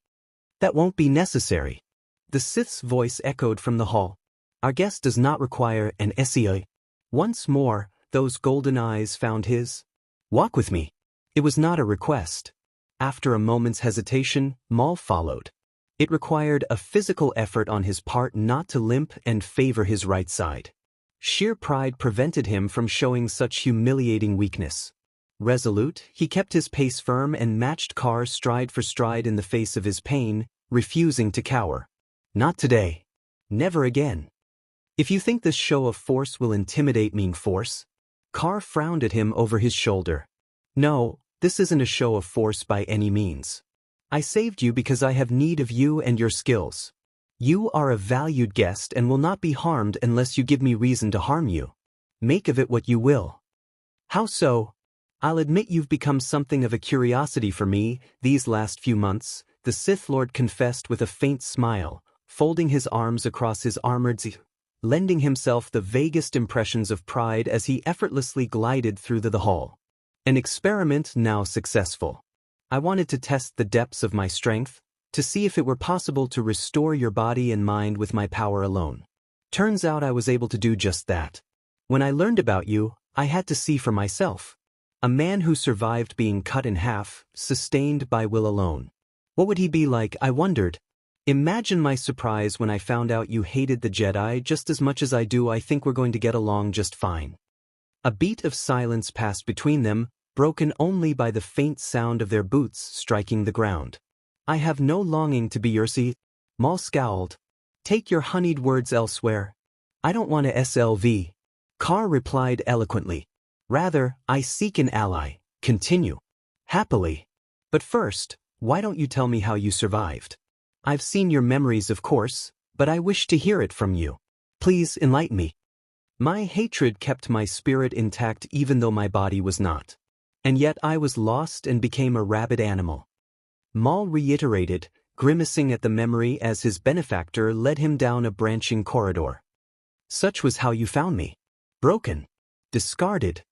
"That won't be necessary." The Sith's voice echoed from the hall. "Our guest does not require an SEI." Once more, those golden eyes found his. "Walk with me." It was not a request. After a moment's hesitation, Maul followed. It required a physical effort on his part not to limp and favor his right side. Sheer pride prevented him from showing such humiliating weakness. Resolute, he kept his pace firm and matched Kar stride for stride in the face of his pain, refusing to cower. "Not today. Never again. If you think this show of force will intimidate me, force." Kar frowned at him over his shoulder. "No, this isn't a show of force by any means. I saved you because I have need of you and your skills. You are a valued guest and will not be harmed unless you give me reason to harm you. Make of it what you will." "How so?" "I'll admit you've become something of a curiosity for me these last few months," the Sith Lord confessed with a faint smile, folding his arms across his armored lending himself the vaguest impressions of pride as he effortlessly glided through the hall. "An experiment now successful. I wanted to test the depths of my strength, to see if it were possible to restore your body and mind with my power alone. Turns out I was able to do just that. When I learned about you, I had to see for myself. A man who survived being cut in half, sustained by will alone. What would he be like, I wondered? Imagine my surprise when I found out you hated the Jedi just as much as I do. I think we're going to get along just fine. A beat of silence passed between them, broken only by the faint sound of their boots striking the ground. I have no longing to be your seat. Maul scowled. Take your honeyed words elsewhere. I don't want a SLV. Carr replied eloquently. Rather, I seek an ally. Continue. Happily. But first, why don't you tell me how you survived? I've seen your memories, of course, but I wish to hear it from you. Please enlighten me. My hatred kept my spirit intact even though my body was not. And yet I was lost and became a rabid animal. Maul reiterated, grimacing at the memory as his benefactor led him down a branching corridor. Such was how you found me. Broken. Discarded.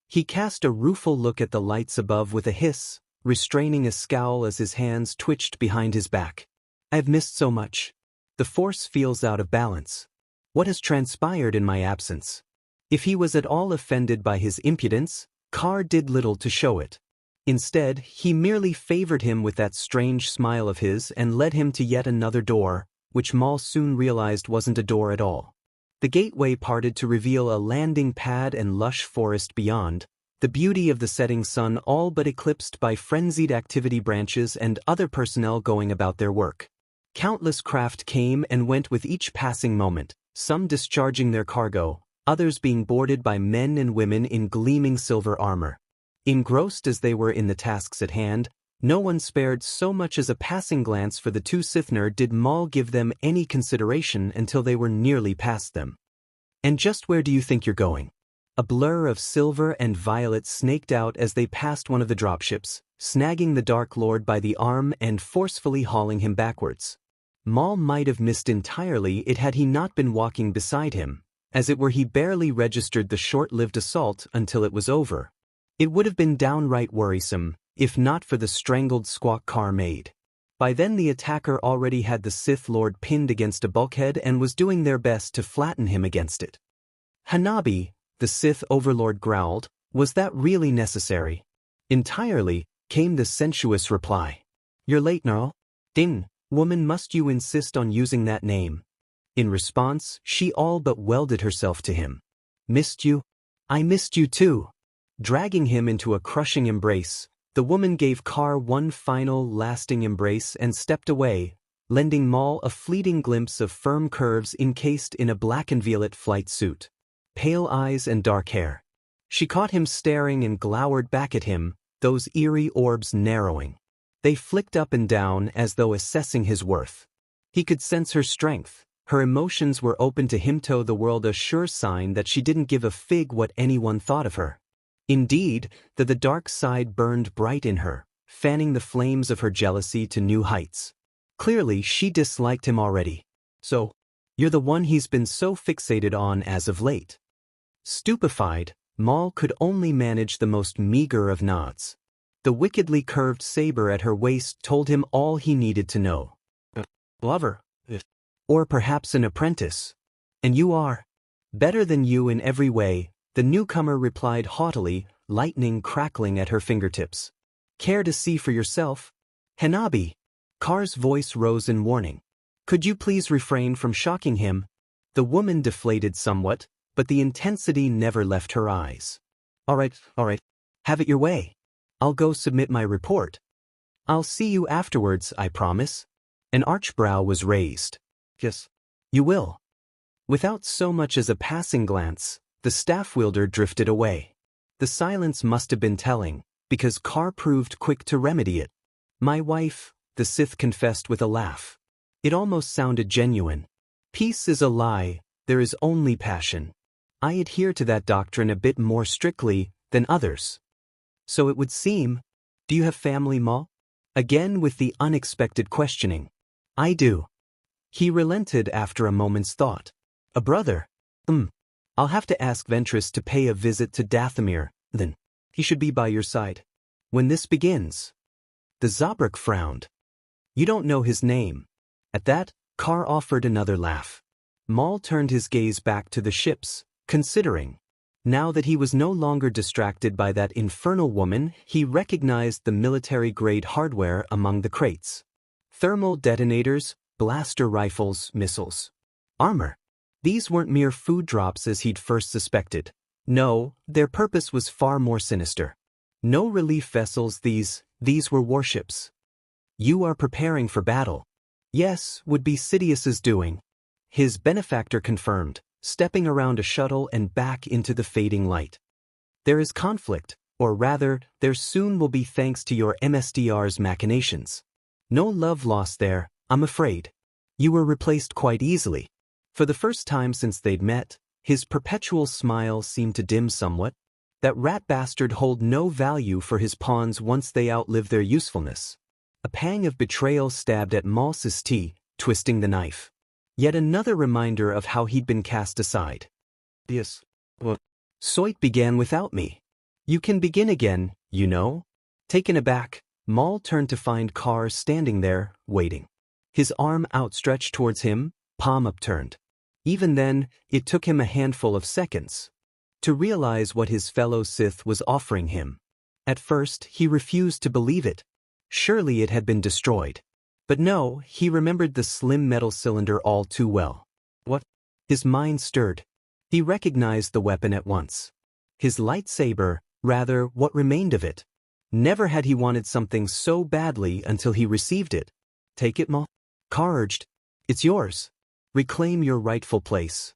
He cast a rueful look at the lights above with a hiss, restraining a scowl as his hands twitched behind his back. I've missed so much. The Force feels out of balance. What has transpired in my absence? If he was at all offended by his impudence, Carr did little to show it. Instead, he merely favored him with that strange smile of his and led him to yet another door, which Maul soon realized wasn't a door at all. The gateway parted to reveal a landing pad and lush forest beyond, the beauty of the setting sun all but eclipsed by frenzied activity branches and other personnel going about their work. Countless craft came and went with each passing moment, some discharging their cargo, others being boarded by men and women in gleaming silver armor. Engrossed as they were in the tasks at hand, no one spared so much as a passing glance for the two Sith, nor did Maul give them any consideration until they were nearly past them. And just where do you think you're going? A blur of silver and violet snaked out as they passed one of the dropships, snagging the Dark Lord by the arm and forcefully hauling him backwards. Maul might have missed entirely it had he not been walking beside him, as it were he barely registered the short-lived assault until it was over. It would have been downright worrisome, if not for the strangled squawk Carr made. By then the attacker already had the Sith Lord pinned against a bulkhead and was doing their best to flatten him against it. Hanabi, the Sith Overlord growled, was that really necessary? Entirely, came the sensuous reply. You're late, Narl. Ding, woman, must you insist on using that name? In response, she all but welded herself to him. Missed you? I missed you too. Dragging him into a crushing embrace, the woman gave Carr one final, lasting embrace and stepped away, lending Maul a fleeting glimpse of firm curves encased in a black and violet flight suit. Pale eyes and dark hair. She caught him staring and glowered back at him, those eerie orbs narrowing. They flicked up and down as though assessing his worth. He could sense her strength. Her emotions were open to him, to the world, a sure sign that she didn't give a fig what anyone thought of her. Indeed, that the dark side burned bright in her, fanning the flames of her jealousy to new heights. Clearly, she disliked him already. So, you're the one he's been so fixated on as of late. Stupefied, Maul could only manage the most meager of nods. The wickedly curved saber at her waist told him all he needed to know. Lover. Or perhaps an apprentice. And you are. Better than you in every way, the newcomer replied haughtily, lightning crackling at her fingertips. Care to see for yourself? Hanabi. Carr's voice rose in warning. Could you please refrain from shocking him? The woman deflated somewhat, but the intensity never left her eyes. All right. Have it your way. I'll go submit my report. I'll see you afterwards, I promise. An arch brow was raised. Yes. You will. Without so much as a passing glance, the staff wielder drifted away. The silence must have been telling, because Carr proved quick to remedy it. My wife, the Sith confessed with a laugh. It almost sounded genuine. Peace is a lie, there is only passion. I adhere to that doctrine a bit more strictly than others. So it would seem. Do you have family, Maul? Again with the unexpected questioning. I do. He relented after a moment's thought. A brother? I'll have to ask Ventress to pay a visit to Dathomir, then. He should be by your side. When this begins. The Zabrak frowned. You don't know his name. At that, Carr offered another laugh. Maul turned his gaze back to the ships, considering. Now that he was no longer distracted by that infernal woman, he recognized the military-grade hardware among the crates. Thermal detonators, blaster rifles, missiles. Armor. These weren't mere food drops as he'd first suspected. No, their purpose was far more sinister. No relief vessels, these were warships. You are preparing for battle. Yes, would be Sidious's doing. His benefactor confirmed, stepping around a shuttle and back into the fading light. There is conflict, or rather, there soon will be thanks to your MSDR's machinations. No love lost there, I'm afraid. You were replaced quite easily. For the first time since they'd met, his perpetual smile seemed to dim somewhat. That rat bastard hold no value for his pawns once they outlive their usefulness. A pang of betrayal stabbed at Maul's teeth, twisting the knife. Yet another reminder of how he'd been cast aside. Yes. Well, Soit began without me. You can begin again, you know? Taken aback, Maul turned to find Carr standing there, waiting. His arm outstretched towards him, palm upturned. Even then, it took him a handful of seconds to realize what his fellow Sith was offering him. At first, he refused to believe it. Surely it had been destroyed. But no, he remembered the slim metal cylinder all too well. What? His mind stirred. He recognized the weapon at once. His lightsaber, rather, what remained of it. Never had he wanted something so badly until he received it. Take it, Maul? Carr urged. It's yours. Reclaim your rightful place.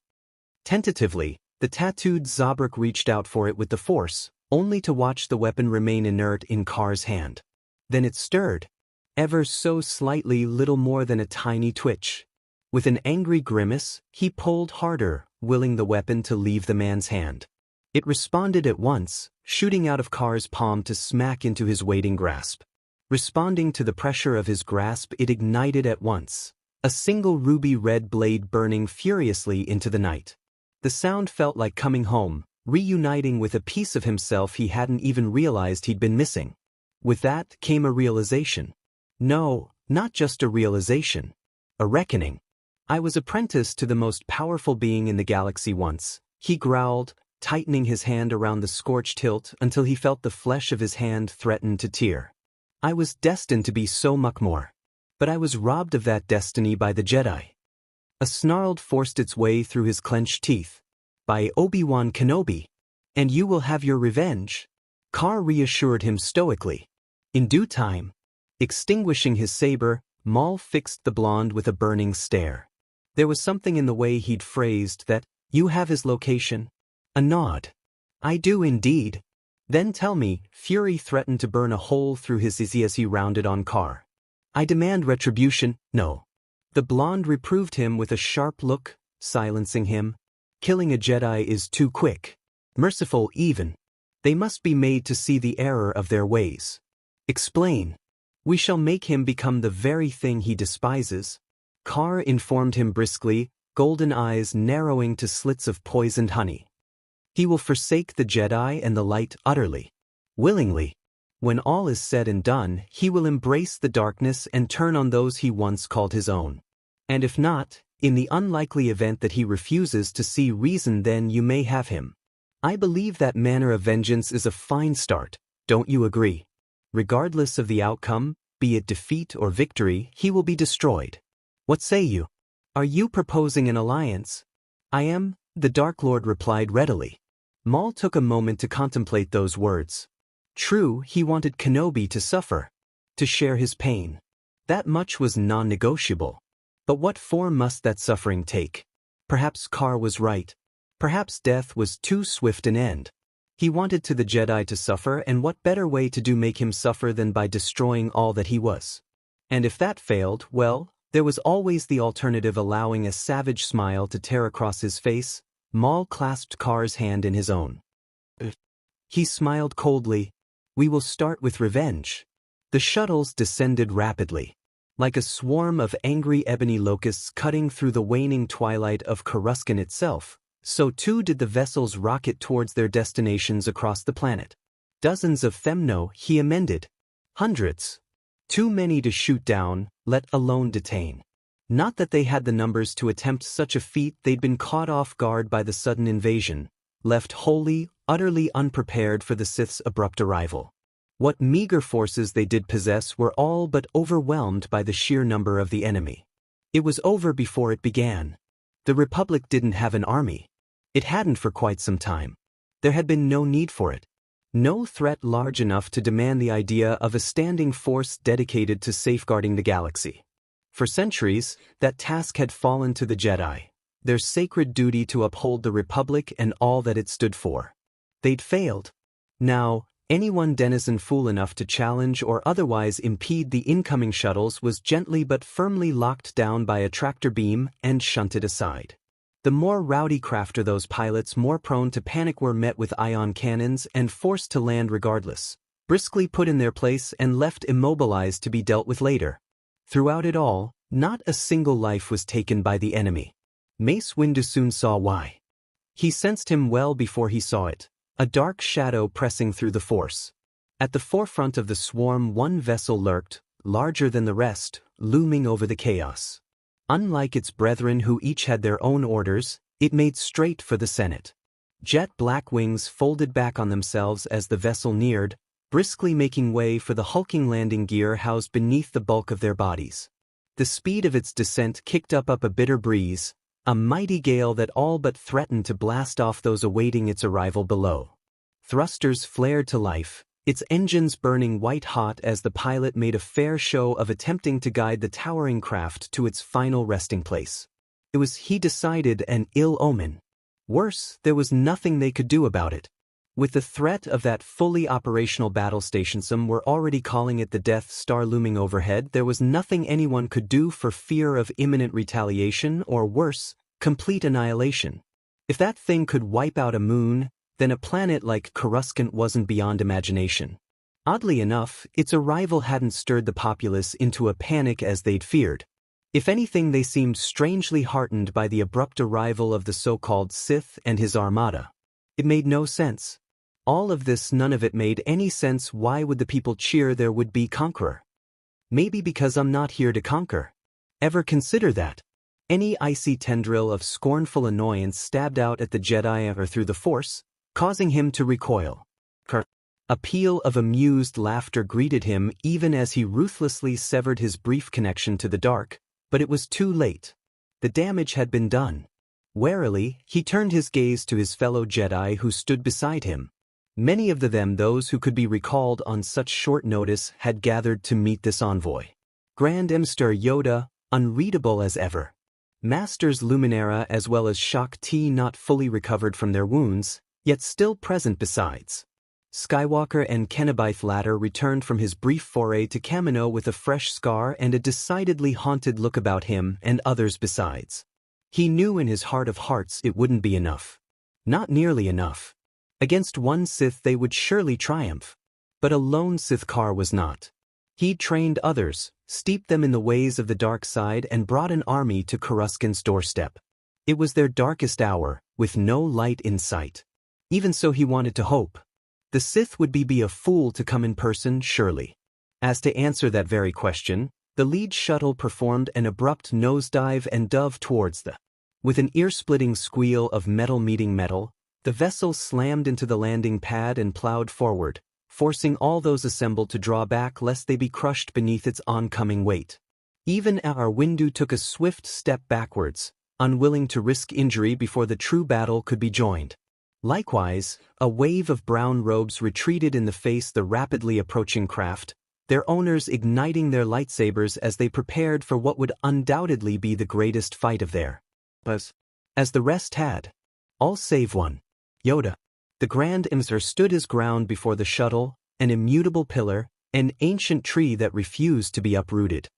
Tentatively, the tattooed Zabrak reached out for it with the Force, only to watch the weapon remain inert in Carr's hand. Then it stirred. Ever so slightly, little more than a tiny twitch. With an angry grimace, he pulled harder, willing the weapon to leave the man's hand. It responded at once, shooting out of Carr's palm to smack into his waiting grasp. Responding to the pressure of his grasp, it ignited at once. A single ruby red blade burning furiously into the night. The sound felt like coming home, reuniting with a piece of himself he hadn't even realized he'd been missing. With that came a realization. No, not just a realization. A reckoning. I was apprenticed to the most powerful being in the galaxy once, he growled, tightening his hand around the scorched hilt until he felt the flesh of his hand threaten to tear. I was destined to be so much more. But I was robbed of that destiny by the Jedi. A snarl forced its way through his clenched teeth. By Obi-Wan Kenobi. And you will have your revenge. Carr reassured him stoically. In due time. Extinguishing his saber, Maul fixed the blonde with a burning stare. There was something in the way he'd phrased that, you have his location? A nod. I do indeed. Then tell me, fury threatened to burn a hole through his izzy as he rounded on Carr. I demand retribution, no. The blonde reproved him with a sharp look, silencing him. Killing a Jedi is too quick. Merciful even. They must be made to see the error of their ways. Explain. We shall make him become the very thing he despises. Carr informed him briskly, golden eyes narrowing to slits of poisoned honey. He will forsake the Jedi and the light utterly. Willingly. When all is said and done, he will embrace the darkness and turn on those he once called his own. And if not, in the unlikely event that he refuses to see reason, then you may have him. I believe that manner of vengeance is a fine start, don't you agree? Regardless of the outcome, be it defeat or victory, he will be destroyed. What say you? Are you proposing an alliance? I am, the Dark Lord replied readily. Maul took a moment to contemplate those words. True, he wanted Kenobi to suffer, to share his pain. That much was non-negotiable. But what form must that suffering take? Perhaps Carr was right. Perhaps death was too swift an end. He wanted to the Jedi to suffer, and what better way to make him suffer than by destroying all that he was? And if that failed, well, there was always the alternative, allowing a savage smile to tear across his face. Maul clasped Carr's hand in his own. He smiled coldly. We will start with revenge. The shuttles descended rapidly. Like a swarm of angry ebony locusts cutting through the waning twilight of Coruscant itself, so too did the vessels rocket towards their destinations across the planet. Dozens of Themno, he amended. Hundreds. Too many to shoot down, let alone detain. Not that they had the numbers to attempt such a feat, they'd been caught off guard by the sudden invasion, left wholly, utterly unprepared for the Sith's abrupt arrival. What meager forces they did possess were all but overwhelmed by the sheer number of the enemy. It was over before it began. The Republic didn't have an army. It hadn't for quite some time. There had been no need for it. No threat large enough to demand the idea of a standing force dedicated to safeguarding the galaxy. For centuries, that task had fallen to the Jedi, their sacred duty to uphold the Republic and all that it stood for. They'd failed. Now, anyone denizen fool enough to challenge or otherwise impede the incoming shuttles was gently but firmly locked down by a tractor beam and shunted aside. The more rowdy crafter those pilots, more prone to panic, were met with ion cannons and forced to land regardless, briskly put in their place and left immobilized to be dealt with later. Throughout it all, not a single life was taken by the enemy. Mace Windu soon saw why. He sensed him well before he saw it, a dark shadow pressing through the Force. At the forefront of the swarm, one vessel lurked, larger than the rest, looming over the chaos. Unlike its brethren who each had their own orders, it made straight for the Senate. Jet black wings folded back on themselves as the vessel neared, briskly making way for the hulking landing gear housed beneath the bulk of their bodies. The speed of its descent kicked up a bitter breeze, a mighty gale that all but threatened to blast off those awaiting its arrival below. Thrusters flared to life, its engines burning white-hot as the pilot made a fair show of attempting to guide the towering craft to its final resting place. It was, he decided, an ill omen. Worse, there was nothing they could do about it. With the threat of that fully operational battle station, some were already calling it the Death Star, looming overhead, there was nothing anyone could do for fear of imminent retaliation or, worse, complete annihilation. If that thing could wipe out a moon, then a planet like Coruscant wasn't beyond imagination. Oddly enough, its arrival hadn't stirred the populace into a panic as they'd feared. If anything, they seemed strangely heartened by the abrupt arrival of the so-called Sith and his armada. It made no sense. All of this, none of it made any sense. Why would the people cheer their would-be conqueror? Maybe because I'm not here to conquer. Ever consider that? Any icy tendril of scornful annoyance stabbed out at the Jedi or through the Force, causing him to recoil. A peal of amused laughter greeted him even as he ruthlessly severed his brief connection to the dark, but it was too late. The damage had been done. Warily, he turned his gaze to his fellow Jedi who stood beside him. Many of them, those who could be recalled on such short notice, had gathered to meet this envoy. Grand Master Yoda, unreadable as ever. Masters Luminara as well as Shak Ti, not fully recovered from their wounds, yet still present besides. Skywalker and Cenobite latter returned from his brief foray to Kamino with a fresh scar and a decidedly haunted look about him, and others besides. He knew in his heart of hearts it wouldn't be enough. Not nearly enough. Against one Sith they would surely triumph. But a lone Sithkar was not. He'd trained others, steeped them in the ways of the dark side, and brought an army to Coruscant's doorstep. It was their darkest hour, with no light in sight. Even so, he wanted to hope. The Sith would be a fool to come in person, surely. As to answer that very question, the lead shuttle performed an abrupt nosedive and dove towards the. With an ear-splitting squeal of metal meeting metal, the vessel slammed into the landing pad and plowed forward, forcing all those assembled to draw back lest they be crushed beneath its oncoming weight. Even our Windu took a swift step backwards, unwilling to risk injury before the true battle could be joined. Likewise, a wave of brown robes retreated in the face the rapidly approaching craft, their owners igniting their lightsabers as they prepared for what would undoubtedly be the greatest fight of their lives. As the rest had. All save one. Yoda. The Grand Master stood his ground before the shuttle, an immutable pillar, an ancient tree that refused to be uprooted.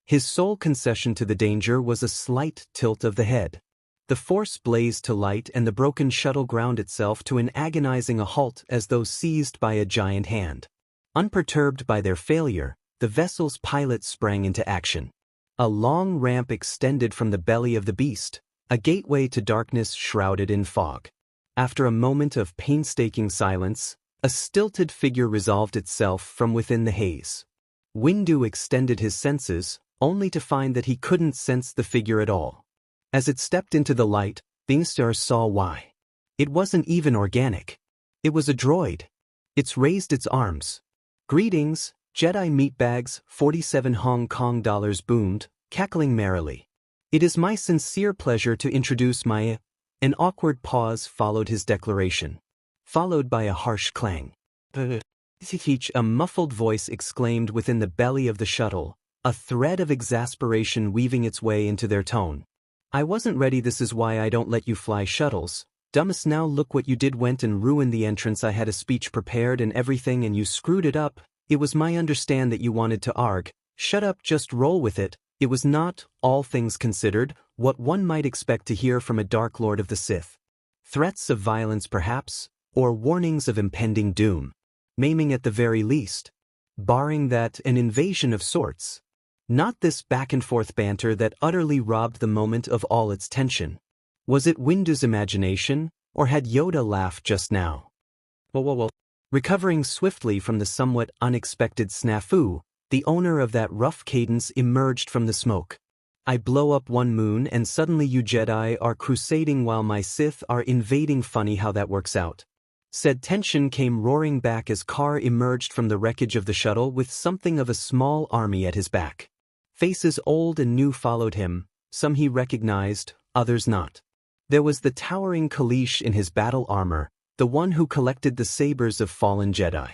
His sole concession to the danger was a slight tilt of the head. The Force blazed to light and the broken shuttle ground itself to an agonizing halt as though seized by a giant hand. Unperturbed by their failure, the vessel's pilot sprang into action. A long ramp extended from the belly of the beast, a gateway to darkness shrouded in fog. After a moment of painstaking silence, a stilted figure resolved itself from within the haze. Windu extended his senses, only to find that he couldn't sense the figure at all. As it stepped into the light, Bingstar saw why. It wasn't even organic. It was a droid. It's raised its arms. "Greetings, Jedi meatbags," 47 Hong Kong dollars boomed, cackling merrily. "It is my sincere pleasure to introduce my—" An awkward pause followed his declaration, followed by a harsh clang. A muffled voice exclaimed within the belly of the shuttle, a thread of exasperation weaving its way into their tone. "I wasn't ready. This is why I don't let you fly shuttles. Dumbass, now look what you did. Went and ruined the entrance. I had a speech prepared and everything and you screwed it up. It was my understand that you wanted to arg. Shut up, just roll with it. It was not, all things considered, what one might expect to hear from a Dark Lord of the Sith. Threats of violence perhaps, or warnings of impending doom. Maiming at the very least. Barring that, an invasion of sorts. Not this back-and-forth banter that utterly robbed the moment of all its tension. Was it Windu's imagination, or had Yoda laughed just now? Whoa. Recovering swiftly from the somewhat unexpected snafu, the owner of that rough cadence emerged from the smoke. "I blow up one moon and suddenly you Jedi are crusading while my Sith are invading. Funny how that works out." Said tension came roaring back as Carr emerged from the wreckage of the shuttle with something of a small army at his back. Faces old and new followed him, some he recognized, others not. There was the towering Kalish in his battle armor, the one who collected the sabers of fallen Jedi.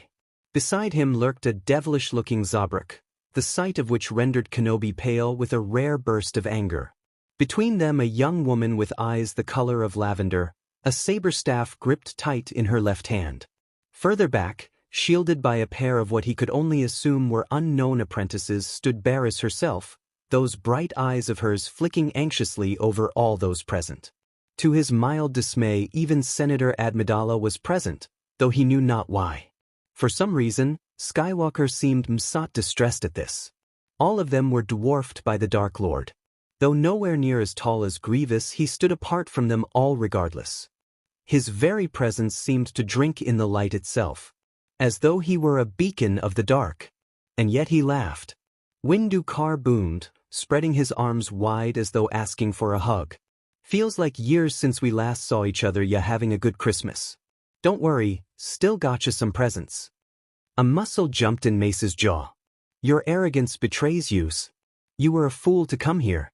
Beside him lurked a devilish-looking Zabrak, the sight of which rendered Kenobi pale with a rare burst of anger. Between them a young woman with eyes the color of lavender, a saber staff gripped tight in her left hand. Further back, shielded by a pair of what he could only assume were unknown apprentices, stood Barriss herself, those bright eyes of hers flicking anxiously over all those present. To his mild dismay, even Senator Amidala was present, though he knew not why. For some reason, Skywalker seemed somewhat distressed at this. All of them were dwarfed by the Dark Lord. Though nowhere near as tall as Grievous, he stood apart from them all regardless. His very presence seemed to drink in the light itself, as though he were a beacon of the dark. And yet he laughed. Windu Carr boomed, spreading his arms wide as though asking for a hug. "Feels like years since we last saw each other. Ya having a good Christmas? Don't worry, still gotcha some presents." A muscle jumped in Mace's jaw. "Your arrogance betrays yous. You were a fool to come here."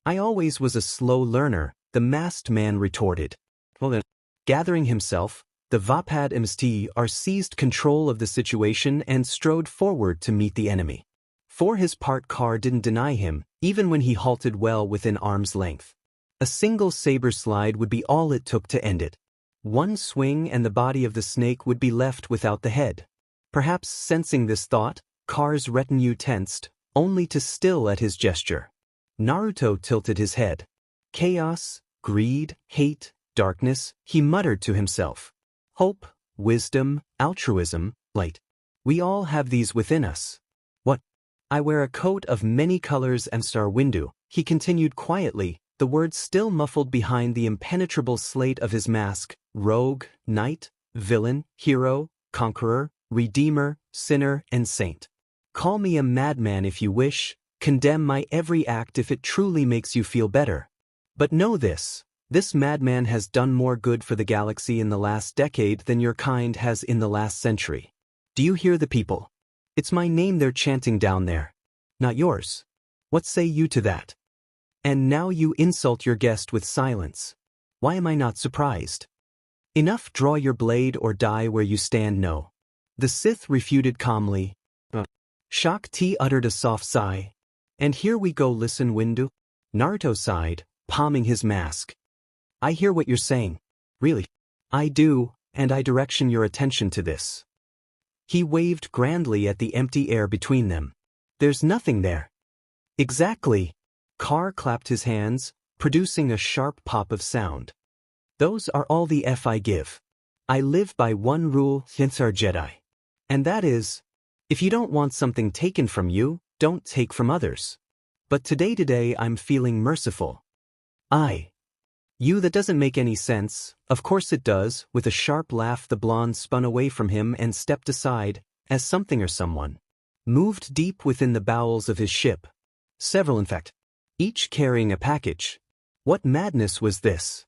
"I always was a slow learner," the masked man retorted. Well then, gathering himself, the Vapad MST seized control of the situation and strode forward to meet the enemy. For his part, Carr didn't deny him, even when he halted well within arm's length. A single saber slide would be all it took to end it. One swing and the body of the snake would be left without the head. Perhaps sensing this thought, Carr's retinue tensed, only to still at his gesture. Naruto tilted his head. "Chaos, greed, hate, darkness," he muttered to himself. "Hope, wisdom, altruism, light. We all have these within us. What? I wear a coat of many colors and Star Windu," he continued quietly, the words still muffled behind the impenetrable slate of his mask. "Rogue, knight, villain, hero, conqueror, redeemer, sinner, and saint. Call me a madman if you wish, condemn my every act if it truly makes you feel better. But know this madman has done more good for the galaxy in the last decade than your kind has in the last century. Do you hear the people? It's my name they're chanting down there, not yours. What say you to that? And now you insult your guest with silence. Why am I not surprised? Enough, draw your blade or die where you stand." "No." The Sith refuted calmly. Shak Ti uttered a soft sigh. "And here we go. Listen, Windu." Naruto sighed, palming his mask. "I hear what you're saying. Really. I do, and I direction your attention to this." He waved grandly at the empty air between them. "There's nothing there." "Exactly." Carr clapped his hands, producing a sharp pop of sound. "Those are all the F I give. I live by one rule since our Jedi. And that is, if you don't want something taken from you, don't take from others. But today I'm feeling merciful." You, that doesn't make any sense." "Of course it does." With a sharp laugh, the blonde spun away from him and stepped aside, as something or someone moved deep within the bowels of his ship. Several in fact. Each carrying a package. What madness was this?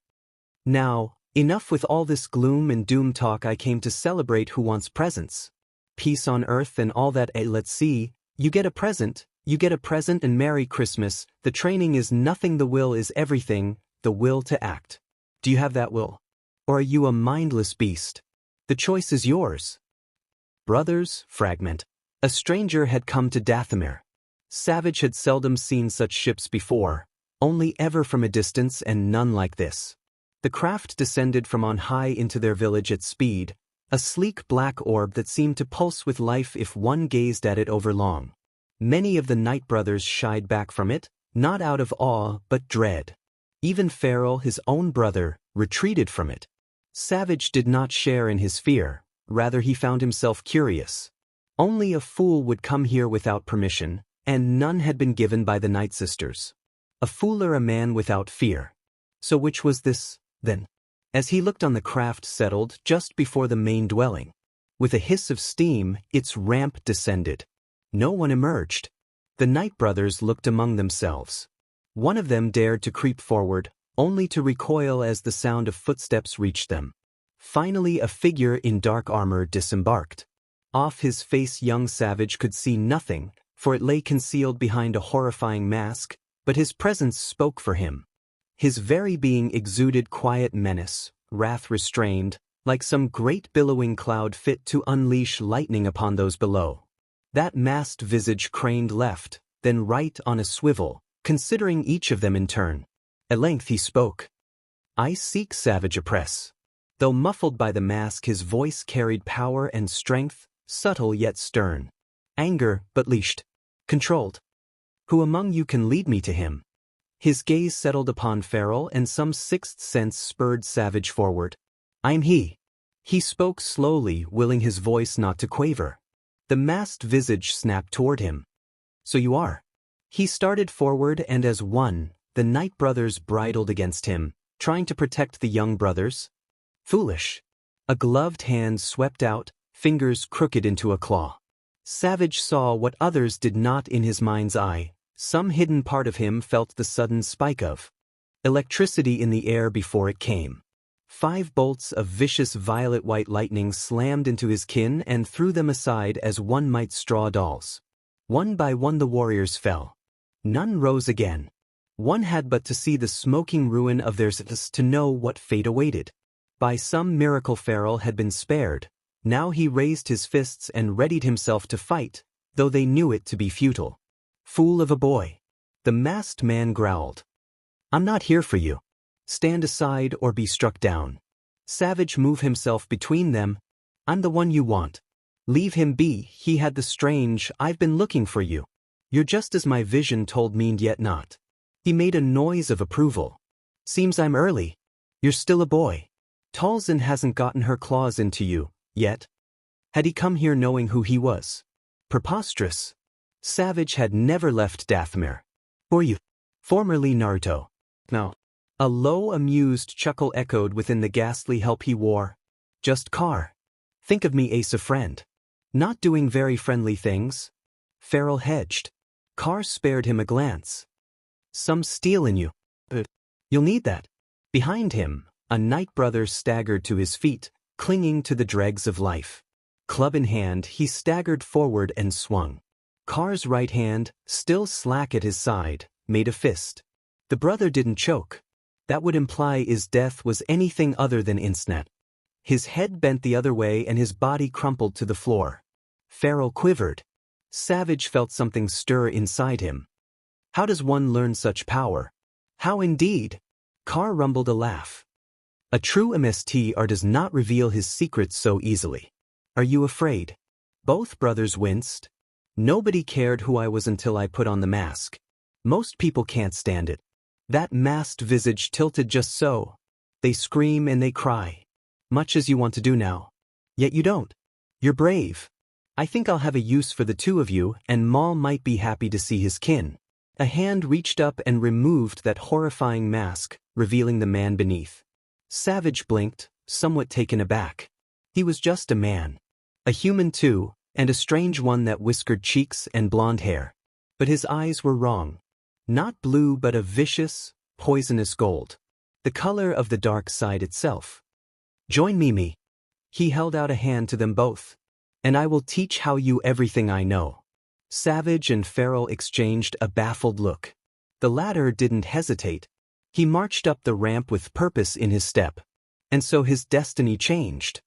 Now, enough with all this gloom and doom talk. I came to celebrate who wants presents. Peace on earth and all that. Let's see, you get a present and Merry Christmas. The training is nothing, the will is everything, the will to act. Do you have that will? Or are you a mindless beast? The choice is yours. Brothers, fragment. A stranger had come to Dathomir. Savage had seldom seen such ships before, only ever from a distance and none like this. The craft descended from on high into their village at speed, a sleek black orb that seemed to pulse with life if one gazed at it overlong. Many of the Night Brothers shied back from it, not out of awe but dread. Even Farrell, his own brother, retreated from it. Savage did not share in his fear, rather he found himself curious. Only a fool would come here without permission, and none had been given by the Night Sisters. A fool or a man without fear. So which was this, then? As he looked on, the craft settled just before the main dwelling. With a hiss of steam, its ramp descended. No one emerged. The Night Brothers looked among themselves. One of them dared to creep forward, only to recoil as the sound of footsteps reached them. Finally, a figure in dark armor disembarked. Off his face young Savage could see nothing, for it lay concealed behind a horrifying mask, but his presence spoke for him. His very being exuded quiet menace, wrath restrained, like some great billowing cloud fit to unleash lightning upon those below. That masked visage craned left, then right on a swivel, considering each of them in turn. At length he spoke. "I seek," Savage oppress. Though muffled by the mask, his voice carried power and strength, subtle yet stern. Anger, but leashed. Controlled. "Who among you can lead me to him?" His gaze settled upon Farrell, and some sixth sense spurred Savage forward. "I'm he." He spoke slowly, willing his voice not to quaver. The masked visage snapped toward him. "So you are." He started forward, and as one, the Night Brothers bridled against him, trying to protect the young brothers. Foolish. A gloved hand swept out, fingers crooked into a claw. Savage saw what others did not in his mind's eye. Some hidden part of him felt the sudden spike of electricity in the air before it came. 5 bolts of vicious violet-white lightning slammed into his kin and threw them aside as one might straw dolls. One by one the warriors fell. None rose again. One had but to see the smoking ruin of their cities to know what fate awaited. By some miracle Farrell had been spared. Now he raised his fists and readied himself to fight, though they knew it to be futile. "Fool of a boy." The masked man growled. "I'm not here for you. Stand aside or be struck down." Savage moved himself between them. "I'm the one you want. Leave him be, he had the strange, I've been looking for you. You're just as my vision told me, and yet not." He made a noise of approval. "Seems I'm early. You're still a boy. Talzin hasn't gotten her claws into you, yet." Had he come here knowing who he was? Preposterous. Savage had never left Dathomir. "Who are you?" "Formerly Naruto." "No." A low, amused chuckle echoed within the ghastly help he wore. "Just Car. Think of me as a friend. Not doing very friendly things." Farrell hedged. Car spared him a glance. "Some steel in you. But you'll need that." Behind him, a Night Brother staggered to his feet, clinging to the dregs of life. Club in hand, he staggered forward and swung. Car's right hand, still slack at his side, made a fist. The brother didn't choke. That would imply his death was anything other than instant. His head bent the other way and his body crumpled to the floor. Farrell quivered. Savage felt something stir inside him. How does one learn such power? How indeed? Car rumbled a laugh. A true MSTR does not reveal his secrets so easily. Are you afraid? Both brothers winced. Nobody cared who I was until I put on the mask. Most people can't stand it. That masked visage tilted just so. They scream and they cry. Much as you want to do now. Yet you don't. You're brave. I think I'll have a use for the two of you, and Maul might be happy to see his kin. A hand reached up and removed that horrifying mask, revealing the man beneath. Savage blinked, somewhat taken aback. He was just a man. A human too, and a strange one, that whiskered cheeks and blonde hair. But his eyes were wrong. Not blue but a vicious, poisonous gold. The color of the dark side itself. Join me. He held out a hand to them both. And I will teach how you everything I know. Savage and Feral exchanged a baffled look. The latter didn't hesitate. He marched up the ramp with purpose in his step. And so his destiny changed.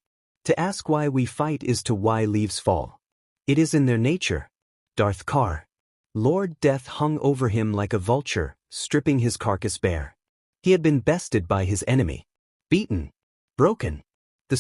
To ask why we fight is to why leaves fall. It is in their nature. Darth Kar. Lord Death hung over him like a vulture, stripping his carcass bare. He had been bested by his enemy. Beaten. Broken.